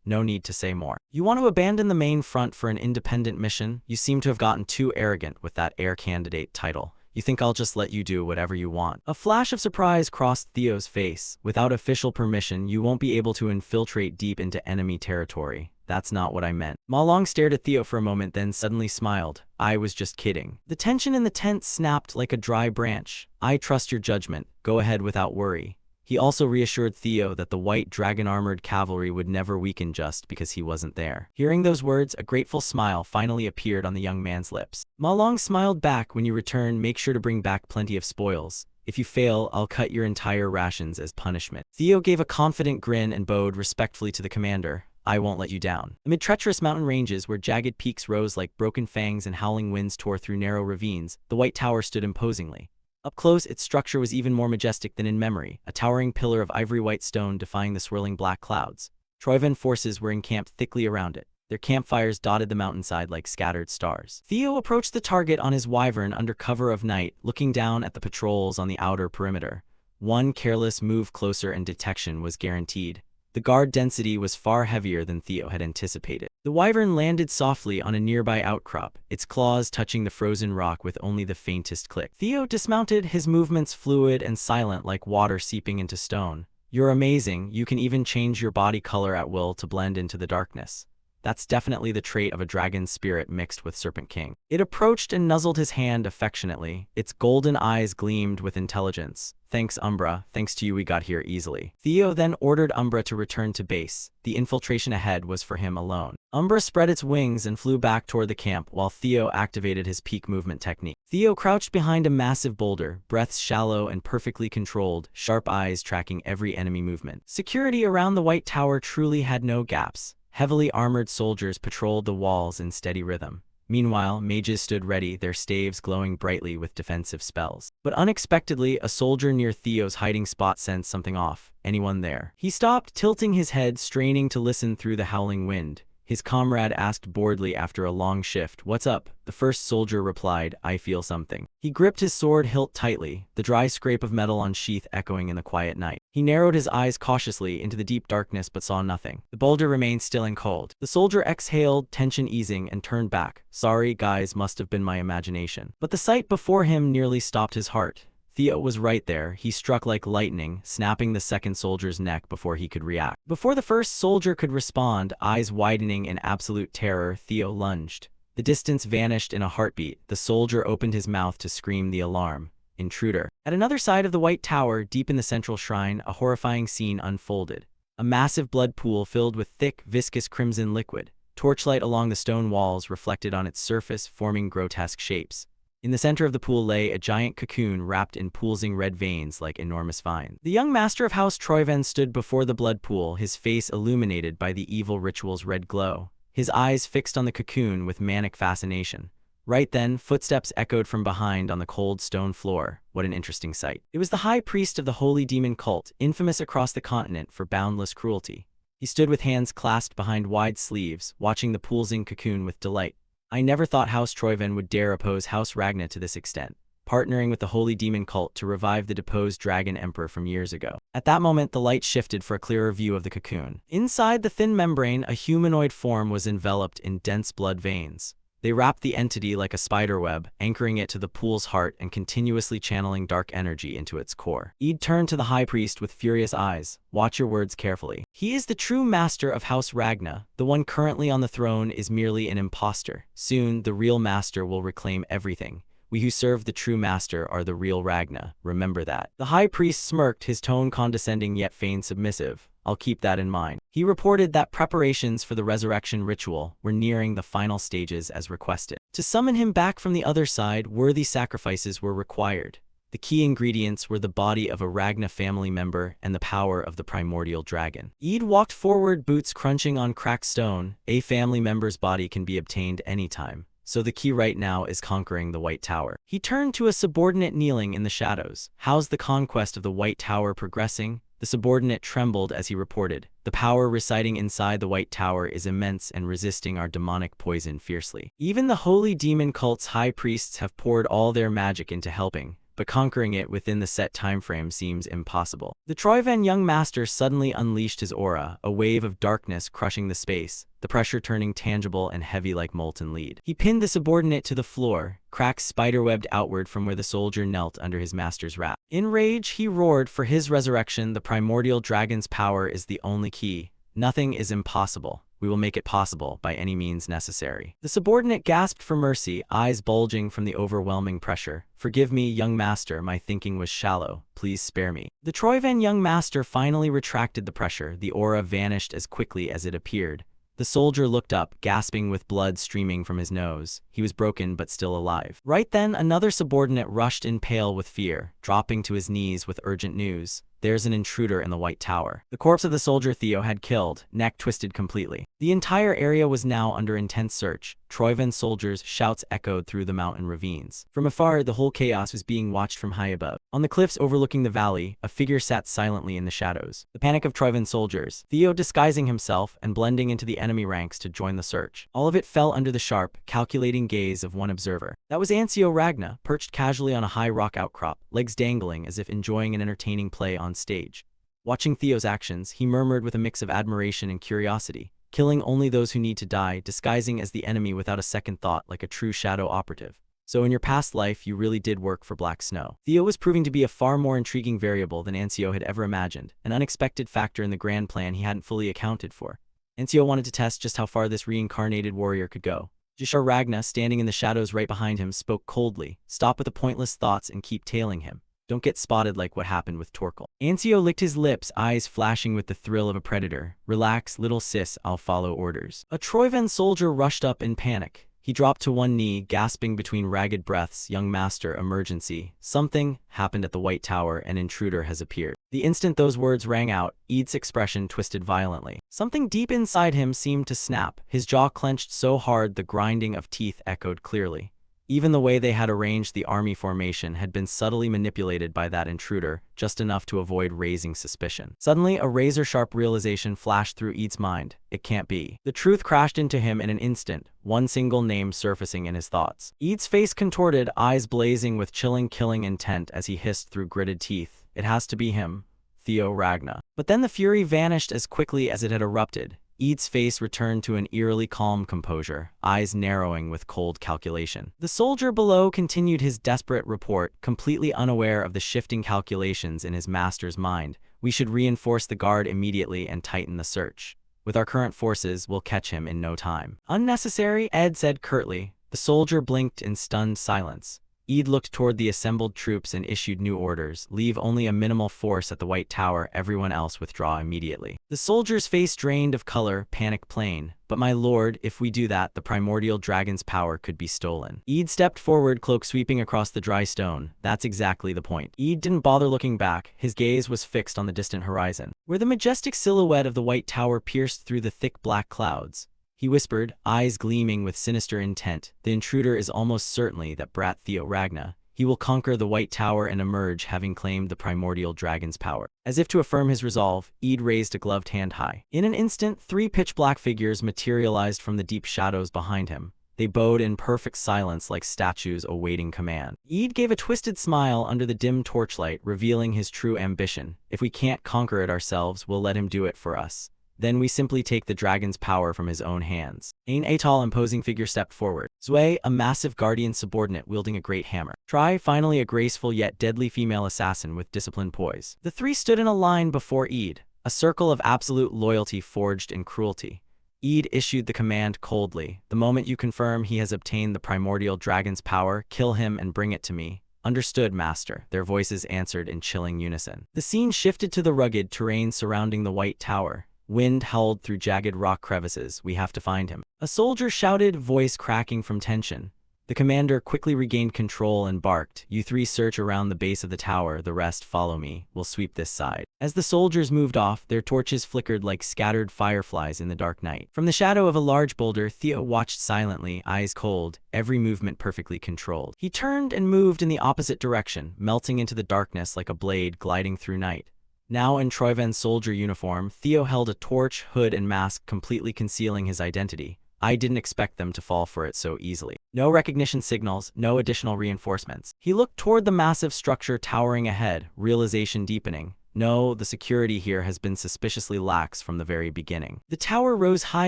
No need to say more. You want to abandon the main front for an independent mission? You seem to have gotten too arrogant with that air candidate title. You think I'll just let you do whatever you want? A flash of surprise crossed Theo's face. Without official permission, you won't be able to infiltrate deep into enemy territory. That's not what I meant. Ma Long stared at Theo for a moment, then suddenly smiled. I was just kidding. The tension in the tent snapped like a dry branch. I trust your judgment. Go ahead without worry. He also reassured Theo that the white dragon-armored cavalry would never weaken just because he wasn't there. Hearing those words, a grateful smile finally appeared on the young man's lips. Ma Long smiled back. When you return, make sure to bring back plenty of spoils. If you fail, I'll cut your entire rations as punishment. Theo gave a confident grin and bowed respectfully to the commander. I won't let you down. Amid treacherous mountain ranges where jagged peaks rose like broken fangs and howling winds tore through narrow ravines, the White Tower stood imposingly. Up close, its structure was even more majestic than in memory, a towering pillar of ivory white stone defying the swirling black clouds. Troyven forces were encamped thickly around it. Their campfires dotted the mountainside like scattered stars. Theo approached the target on his wyvern under cover of night, looking down at the patrols on the outer perimeter. One careless move closer and detection was guaranteed. The guard density was far heavier than Theo had anticipated. The wyvern landed softly on a nearby outcrop, its claws touching the frozen rock with only the faintest click. Theo dismounted, his movements fluid and silent like water seeping into stone. "You're amazing, you can even change your body color at will to blend into the darkness. That's definitely the trait of a dragon spirit mixed with Serpent King." It approached and nuzzled his hand affectionately. Its golden eyes gleamed with intelligence. "Thanks, Umbra. Thanks to you we got here easily." Theo then ordered Umbra to return to base. The infiltration ahead was for him alone. Umbra spread its wings and flew back toward the camp while Theo activated his peak movement technique. Theo crouched behind a massive boulder, breaths shallow and perfectly controlled, sharp eyes tracking every enemy movement. Security around the White Tower truly had no gaps. Heavily armored soldiers patrolled the walls in steady rhythm. Meanwhile, mages stood ready, their staves glowing brightly with defensive spells. But unexpectedly, a soldier near Theo's hiding spot sensed something off. "Anyone there?" He stopped, tilting his head, straining to listen through the howling wind. His comrade asked boredly after a long shift, "What's up?" The first soldier replied, "I feel something." He gripped his sword hilt tightly, the dry scrape of metal on sheath echoing in the quiet night. He narrowed his eyes cautiously into the deep darkness but saw nothing. The boulder remained still and cold. The soldier exhaled, tension easing, and turned back. "Sorry, guys, must have been my imagination." But the sight before him nearly stopped his heart. Theo was right there. He struck like lightning, snapping the second soldier's neck before he could react. Before the first soldier could respond, eyes widening in absolute terror, Theo lunged. The distance vanished in a heartbeat. The soldier opened his mouth to scream the alarm. Intruder. At another side of the White Tower, deep in the central shrine, a horrifying scene unfolded. A massive blood pool filled with thick, viscous crimson liquid. Torchlight along the stone walls reflected on its surface, forming grotesque shapes. In the center of the pool lay a giant cocoon wrapped in pulsing red veins like enormous vines. The young master of House Troyven stood before the blood pool, his face illuminated by the evil ritual's red glow, his eyes fixed on the cocoon with manic fascination. Right then, footsteps echoed from behind on the cold stone floor. What an interesting sight. It was the high priest of the holy demon cult, infamous across the continent for boundless cruelty. He stood with hands clasped behind wide sleeves, watching the pulsing cocoon with delight. "I never thought House Troyven would dare oppose House Ragna to this extent, partnering with the holy demon cult to revive the deposed dragon emperor from years ago." At that moment, the light shifted for a clearer view of the cocoon. Inside the thin membrane, a humanoid form was enveloped in dense blood veins. They wrapped the entity like a spiderweb, anchoring it to the pool's heart and continuously channeling dark energy into its core. Eid turned to the high priest with furious eyes. "Watch your words carefully. He is the true master of House Ragna. The one currently on the throne is merely an imposter. Soon, the real master will reclaim everything. We who serve the true master are the real Ragna. Remember that." The high priest smirked, his tone condescending yet feigned submissive. "I'll keep that in mind." He reported that preparations for the resurrection ritual were nearing the final stages as requested. To summon him back from the other side, worthy sacrifices were required. The key ingredients were the body of a Ragna family member and the power of the primordial dragon. Eid walked forward, boots crunching on cracked stone. A family member's body can be obtained anytime. So the key right now is conquering the White Tower. He turned to a subordinate kneeling in the shadows. "How's the conquest of the White Tower progressing?" The subordinate trembled as he reported. "The power residing inside the White Tower is immense and resisting our demonic poison fiercely. Even the holy demon cult's high priests have poured all their magic into helping, but conquering it within the set timeframe seems impossible." The Troyven young master suddenly unleashed his aura, a wave of darkness crushing the space, the pressure turning tangible and heavy like molten lead. He pinned the subordinate to the floor, cracks spiderwebbed outward from where the soldier knelt under his master's wrap. In rage, he roared, "For his resurrection, the primordial dragon's power is the only key. Nothing is impossible. We will make it possible by any means necessary." The subordinate gasped for mercy, eyes bulging from the overwhelming pressure. "Forgive me, young master, my thinking was shallow. Please spare me." The Troyven young master finally retracted the pressure. The aura vanished as quickly as it appeared. The soldier looked up, gasping with blood streaming from his nose. He was broken but still alive. Right then, another subordinate rushed in pale with fear, dropping to his knees with urgent news. "There's an intruder in the White Tower." The corpse of the soldier Theo had killed, neck twisted completely. The entire area was now under intense search. Troyven soldiers' shouts echoed through the mountain ravines. From afar, the whole chaos was being watched from high above. On the cliffs overlooking the valley, a figure sat silently in the shadows. The panic of Troyven soldiers, Theo disguising himself and blending into the enemy ranks to join the search. All of it fell under the sharp, calculating gaze of one observer. That was Ancio Ragna, perched casually on a high rock outcrop, legs dangling as if enjoying an entertaining play on stage. Watching Theo's actions, he murmured with a mix of admiration and curiosity, killing only those who need to die, disguising as the enemy without a second thought like a true shadow operative. So in your past life, you really did work for Black Snow. Theo was proving to be a far more intriguing variable than Ancio had ever imagined, an unexpected factor in the grand plan he hadn't fully accounted for. Ancio wanted to test just how far this reincarnated warrior could go. Jishar Ragna, standing in the shadows right behind him, spoke coldly, "Stop with the pointless thoughts and keep tailing him. Don't get spotted like what happened with Torkel." Ancio licked his lips, eyes flashing with the thrill of a predator. "Relax, little sis, I'll follow orders." A Troyven soldier rushed up in panic. He dropped to one knee, gasping between ragged breaths. "Young master, emergency. Something happened at the White Tower. An intruder has appeared." The instant those words rang out, Eid's expression twisted violently. Something deep inside him seemed to snap. His jaw clenched so hard the grinding of teeth echoed clearly. Even the way they had arranged the army formation had been subtly manipulated by that intruder, just enough to avoid raising suspicion. Suddenly, a razor-sharp realization flashed through Eid's mind. It can't be. The truth crashed into him in an instant, one single name surfacing in his thoughts. Eid's face contorted, eyes blazing with chilling, killing intent as he hissed through gritted teeth. It has to be him, Theo Ragna. But then the fury vanished as quickly as it had erupted. Eid's face returned to an eerily calm composure, eyes narrowing with cold calculation. The soldier below continued his desperate report, completely unaware of the shifting calculations in his master's mind. "We should reinforce the guard immediately and tighten the search. With our current forces, we'll catch him in no time." "Unnecessary," Ed said curtly. The soldier blinked in stunned silence. Eid looked toward the assembled troops and issued new orders. "Leave only a minimal force at the White Tower, everyone else withdraw immediately." The soldier's face drained of color, panic plain. "But my lord, if we do that, the primordial dragon's power could be stolen." Eid stepped forward, cloak sweeping across the dry stone. "That's exactly the point." Eid didn't bother looking back. His gaze was fixed on the distant horizon, where the majestic silhouette of the White Tower pierced through the thick black clouds. He whispered, eyes gleaming with sinister intent, "The intruder is almost certainly that brat Theo Ragna. He will conquer the White Tower and emerge having claimed the primordial dragon's power." As if to affirm his resolve, Eid raised a gloved hand high. In an instant, 3 pitch-black figures materialized from the deep shadows behind him. They bowed in perfect silence like statues awaiting command. Eid gave a twisted smile under the dim torchlight, revealing his true ambition. "If we can't conquer it ourselves, we'll let him do it for us. Then we simply take the dragon's power from his own hands." A tall, imposing figure stepped forward. Zui, a massive guardian subordinate wielding a great hammer. Tri, finally a graceful yet deadly female assassin with disciplined poise. The 3 stood in a line before Eid, a circle of absolute loyalty forged in cruelty. Eid issued the command coldly. "The moment you confirm he has obtained the primordial dragon's power, kill him and bring it to me." "Understood, master," their voices answered in chilling unison. The scene shifted to the rugged terrain surrounding the White Tower. Wind howled through jagged rock crevices. "We have to find him." A soldier shouted, voice cracking from tension. The commander quickly regained control and barked, "You 3 search around the base of the tower, the rest follow me. We'll sweep this side." As the soldiers moved off, their torches flickered like scattered fireflies in the dark night. From the shadow of a large boulder, Theo watched silently, eyes cold, every movement perfectly controlled. He turned and moved in the opposite direction, melting into the darkness like a blade gliding through night. Now in Troyven's soldier uniform, Theo held a torch, hood, and mask completely concealing his identity. I didn't expect them to fall for it so easily. No recognition signals, no additional reinforcements. He looked toward the massive structure towering ahead, realization deepening. No, the security here has been suspiciously lax from the very beginning. The tower rose high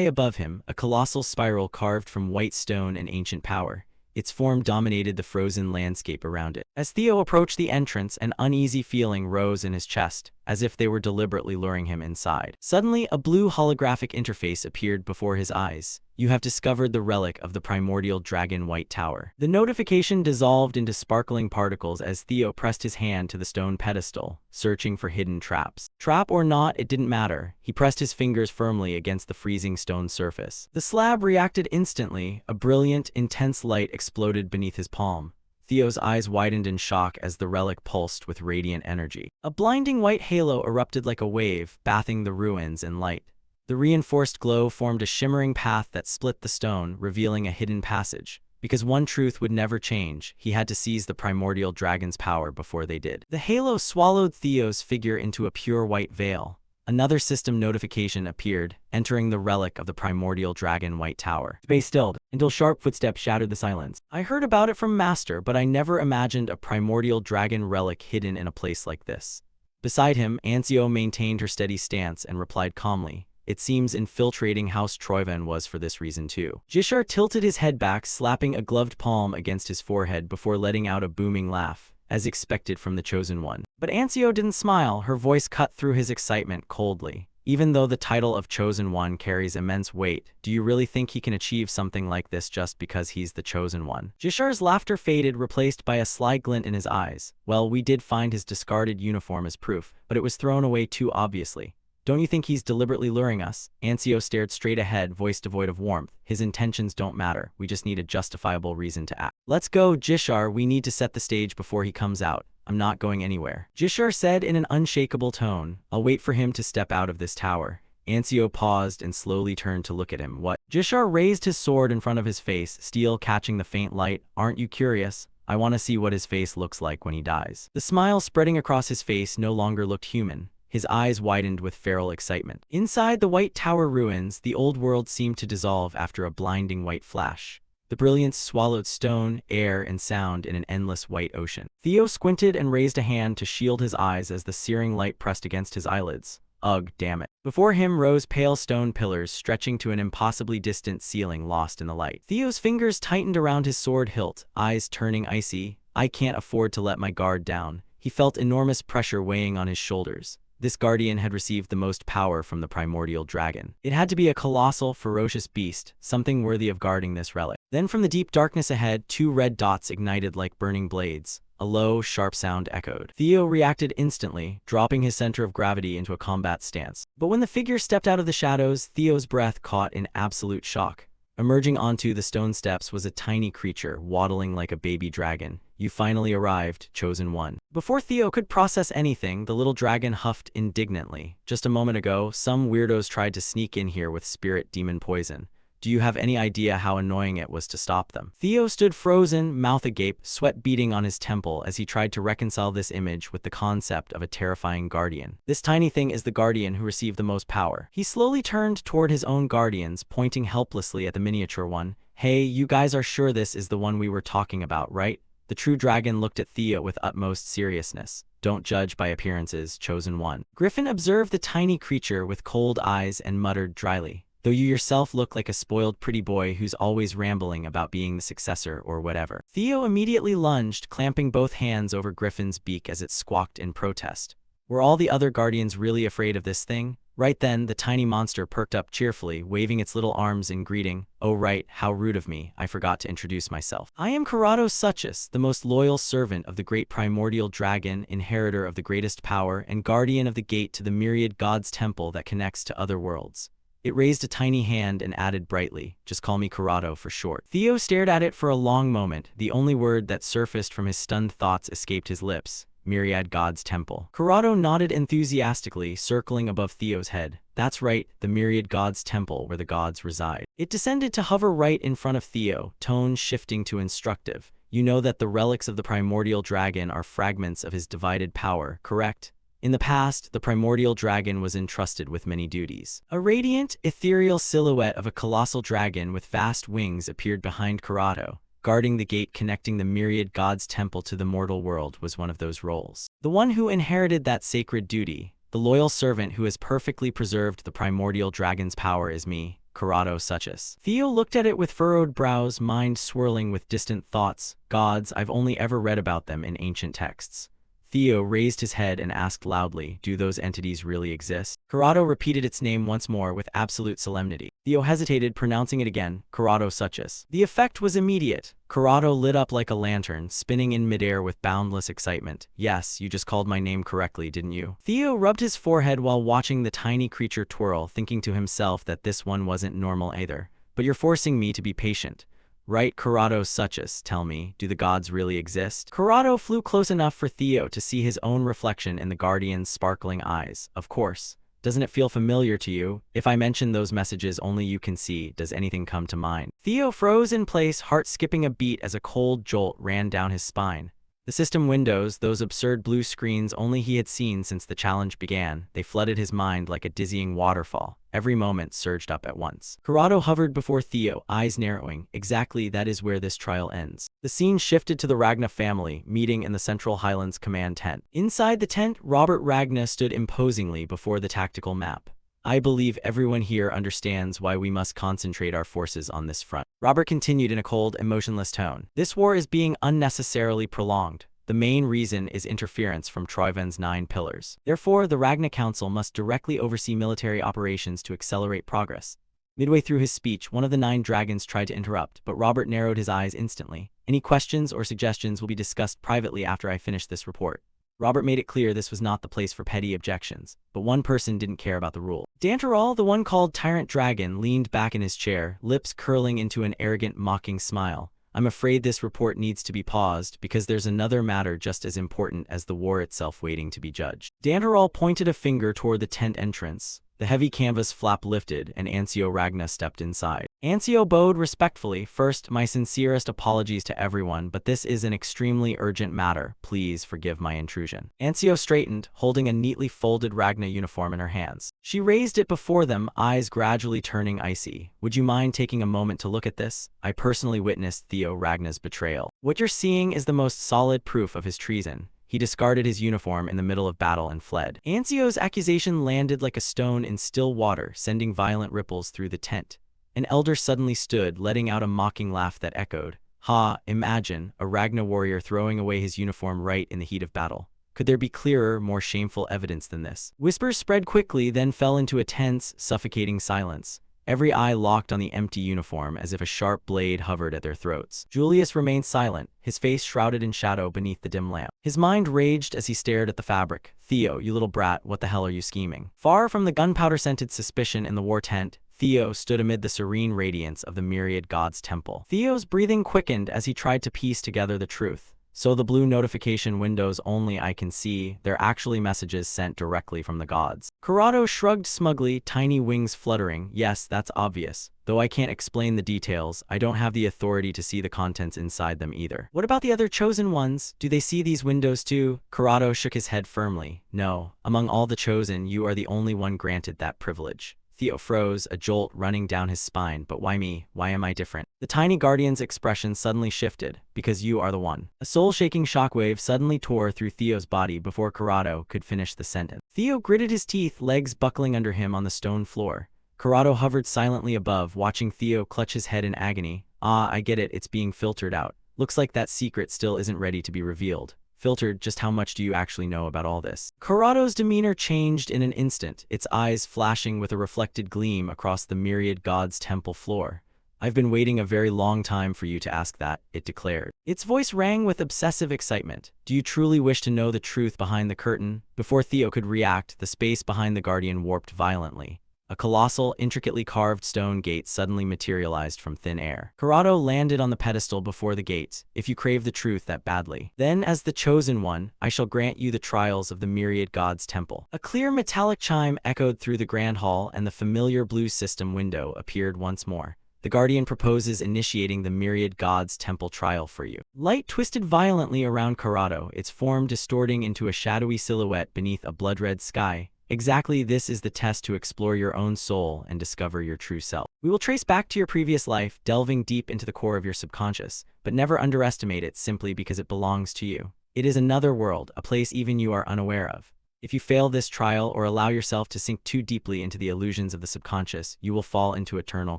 above him, a colossal spiral carved from white stone and ancient power. Its form dominated the frozen landscape around it. As Theo approached the entrance, an uneasy feeling rose in his chest, as if they were deliberately luring him inside. Suddenly, a blue holographic interface appeared before his eyes. "You have discovered the relic of the primordial dragon White Tower." The notification dissolved into sparkling particles as Theo pressed his hand to the stone pedestal, searching for hidden traps. Trap or not, it didn't matter. He pressed his fingers firmly against the freezing stone surface. The slab reacted instantly. A brilliant, intense light exploded beneath his palm. Theo's eyes widened in shock as the relic pulsed with radiant energy. A blinding white halo erupted like a wave, bathing the ruins in light. The reinforced glow formed a shimmering path that split the stone, revealing a hidden passage. Because one truth would never change, he had to seize the primordial dragon's power before they did. The halo swallowed Theo's figure into a pure white veil. Another system notification appeared, entering the relic of the primordial dragon White Tower. Space stilled, until sharp footsteps shattered the silence. "I heard about it from Master, but I never imagined a primordial dragon relic hidden in a place like this." Beside him, Ancio maintained her steady stance and replied calmly, "It seems infiltrating House Troivan was for this reason too." Jishar tilted his head back, slapping a gloved palm against his forehead before letting out a booming laugh, as expected from the Chosen One. But Ancio didn't smile, her voice cut through his excitement coldly. "Even though the title of Chosen One carries immense weight, do you really think he can achieve something like this just because he's the Chosen One?" Jishar's laughter faded, replaced by a sly glint in his eyes. "Well, we did find his discarded uniform as proof, but it was thrown away too obviously. Don't you think he's deliberately luring us?" Ancio stared straight ahead, voice devoid of warmth. "His intentions don't matter. We just need a justifiable reason to act." "Let's go, Jishar. We need to set the stage before he comes out." "I'm not going anywhere," Jishar said in an unshakable tone. "I'll wait for him to step out of this tower." Ancio paused and slowly turned to look at him. "What?" Jishar raised his sword in front of his face, steel catching the faint light. "Aren't you curious? I want to see what his face looks like when he dies." The smile spreading across his face no longer looked human. His eyes widened with feral excitement. Inside the White Tower ruins, the old world seemed to dissolve after a blinding white flash. The brilliance swallowed stone, air, and sound in an endless white ocean. Theo squinted and raised a hand to shield his eyes as the searing light pressed against his eyelids. Ugh, damn it. Before him rose pale stone pillars stretching to an impossibly distant ceiling lost in the light. Theo's fingers tightened around his sword hilt, eyes turning icy. "I can't afford to let my guard down." He felt enormous pressure weighing on his shoulders. This guardian had received the most power from the primordial dragon. It had to be a colossal, ferocious beast, something worthy of guarding this relic. Then from the deep darkness ahead, two red dots ignited like burning blades. A low, sharp sound echoed. Theo reacted instantly, dropping his center of gravity into a combat stance. But when the figure stepped out of the shadows, Theo's breath caught in absolute shock. Emerging onto the stone steps was a tiny creature, waddling like a baby dragon. "You finally arrived, Chosen One." Before Theo could process anything, the little dragon huffed indignantly. "Just a moment ago, some weirdos tried to sneak in here with spirit demon poison. Do you have any idea how annoying it was to stop them?" Theo stood frozen, mouth agape, sweat beading on his temple as he tried to reconcile this image with the concept of a terrifying guardian. "This tiny thing is the guardian who received the most power." He slowly turned toward his own guardians, pointing helplessly at the miniature one. "Hey, you guys are sure this is the one we were talking about, right?" The true dragon looked at Theo with utmost seriousness. "Don't judge by appearances, Chosen One." Griffin observed the tiny creature with cold eyes and muttered dryly, "Though you yourself look like a spoiled pretty boy who's always rambling about being the successor or whatever." Theo immediately lunged, clamping both hands over Griffin's beak as it squawked in protest. Were all the other guardians really afraid of this thing? Right then, the tiny monster perked up cheerfully, waving its little arms in greeting. "Oh right, how rude of me, I forgot to introduce myself. I am Corrado Suchus, the most loyal servant of the great primordial dragon, inheritor of the greatest power, and guardian of the gate to the myriad gods' temple that connects to other worlds." It raised a tiny hand and added brightly, "Just call me Corrado for short." Theo stared at it for a long moment. The only word that surfaced from his stunned thoughts escaped his lips. Myriad Gods Temple. Corrado nodded enthusiastically, circling above Theo's head. "That's right, the Myriad Gods Temple where the gods reside." It descended to hover right in front of Theo, tone shifting to instructive. "You know that the relics of the primordial dragon are fragments of his divided power, correct? In the past, the primordial dragon was entrusted with many duties." A radiant, ethereal silhouette of a colossal dragon with vast wings appeared behind Corrado. Guarding the gate connecting the Myriad Gods Temple to the mortal world was one of those roles. The one who inherited that sacred duty, the loyal servant who has perfectly preserved the primordial dragon's power, is me, Corrado Suchus. Theo looked at it with furrowed brows, mind swirling with distant thoughts. Gods, I've only ever read about them in ancient texts. Theo raised his head and asked loudly, "Do those entities really exist?" Corrado repeated its name once more with absolute solemnity. Theo hesitated, pronouncing it again, Corrado Suchus. The effect was immediate. Corrado lit up like a lantern, spinning in midair with boundless excitement. "Yes, you just called my name correctly, didn't you?" Theo rubbed his forehead while watching the tiny creature twirl, thinking to himself that this one wasn't normal either. "But you're forcing me to be patient. Right, Corrado Suchus, tell me, do the gods really exist?" Corrado flew close enough for Theo to see his own reflection in the guardian's sparkling eyes. "Of course. Doesn't it feel familiar to you? If I mention those messages only you can see, does anything come to mind?" Theo froze in place, heart skipping a beat as a cold jolt ran down his spine. The system windows, those absurd blue screens only he had seen since the challenge began, they flooded his mind like a dizzying waterfall. Every moment surged up at once. Corrado hovered before Theo, eyes narrowing. Exactly, that is where this trial ends. The scene shifted to the Ragna family, meeting in the Central Highlands command tent. Inside the tent, Robert Ragna stood imposingly before the tactical map. I believe everyone here understands why we must concentrate our forces on this front. Robert continued in a cold, emotionless tone. This war is being unnecessarily prolonged. The main reason is interference from Troiven's 9 pillars. Therefore, the Ragna Council must directly oversee military operations to accelerate progress. Midway through his speech, one of the 9 dragons tried to interrupt, but Robert narrowed his eyes instantly. Any questions or suggestions will be discussed privately after I finish this report. Robert made it clear this was not the place for petty objections, but one person didn't care about the rule. Danteral, the one called Tyrant Dragon, leaned back in his chair, lips curling into an arrogant, mocking smile. I'm afraid this report needs to be paused because there's another matter just as important as the war itself waiting to be judged. Danteral pointed a finger toward the tent entrance. The heavy canvas flap lifted, and Ancio Ragna stepped inside. Ancio bowed respectfully. First, my sincerest apologies to everyone, but this is an extremely urgent matter. Please forgive my intrusion. Ancio straightened, holding a neatly folded Ragna uniform in her hands. She raised it before them, eyes gradually turning icy. Would you mind taking a moment to look at this? I personally witnessed Theo Ragna's betrayal. What you're seeing is the most solid proof of his treason. He discarded his uniform in the middle of battle and fled. Ancio's accusation landed like a stone in still water, sending violent ripples through the tent. An elder suddenly stood, letting out a mocking laugh that echoed. Ha, imagine, a Ragna warrior throwing away his uniform right in the heat of battle. Could there be clearer, more shameful evidence than this? Whispers spread quickly, then fell into a tense, suffocating silence. Every eye locked on the empty uniform as if a sharp blade hovered at their throats. Julius remained silent, his face shrouded in shadow beneath the dim lamp. His mind raged as he stared at the fabric. Theo, you little brat, what the hell are you scheming? Far from the gunpowder-scented suspicion in the war tent, Theo stood amid the serene radiance of the myriad gods' temple. Theo's breathing quickened as he tried to piece together the truth. So the blue notification windows only I can see, they're actually messages sent directly from the gods. Corrado shrugged smugly, tiny wings fluttering. Yes, that's obvious. Though I can't explain the details, I don't have the authority to see the contents inside them either. What about the other chosen ones? Do they see these windows too? Corrado shook his head firmly. No, among all the chosen, you are the only one granted that privilege. Theo froze, a jolt running down his spine. But why me? Why am I different? The tiny guardian's expression suddenly shifted. Because you are the one. A soul-shaking shockwave suddenly tore through Theo's body before Corrado could finish the sentence. Theo gritted his teeth, legs buckling under him on the stone floor. Corrado hovered silently above, watching Theo clutch his head in agony. Ah, I get it, it's being filtered out. Looks like that secret still isn't ready to be revealed. Filtered, just how much do you actually know about all this? Corrado's demeanor changed in an instant, its eyes flashing with a reflected gleam across the myriad gods' temple floor. I've been waiting a very long time for you to ask that, it declared. Its voice rang with obsessive excitement. Do you truly wish to know the truth behind the curtain? Before Theo could react, the space behind the guardian warped violently. A colossal, intricately carved stone gate suddenly materialized from thin air. Corrado landed on the pedestal before the gate. If you crave the truth that badly, then as the chosen one, I shall grant you the trials of the myriad gods' temple. A clear metallic chime echoed through the grand hall, and the familiar blue system window appeared once more. The guardian proposes initiating the myriad gods' temple trial for you. Light twisted violently around Corrado, its form distorting into a shadowy silhouette beneath a blood-red sky. Exactly, this is the test to explore your own soul and discover your true self. We will trace back to your previous life, delving deep into the core of your subconscious, but never underestimate it simply because it belongs to you. It is another world, a place even you are unaware of. If you fail this trial or allow yourself to sink too deeply into the illusions of the subconscious, you will fall into eternal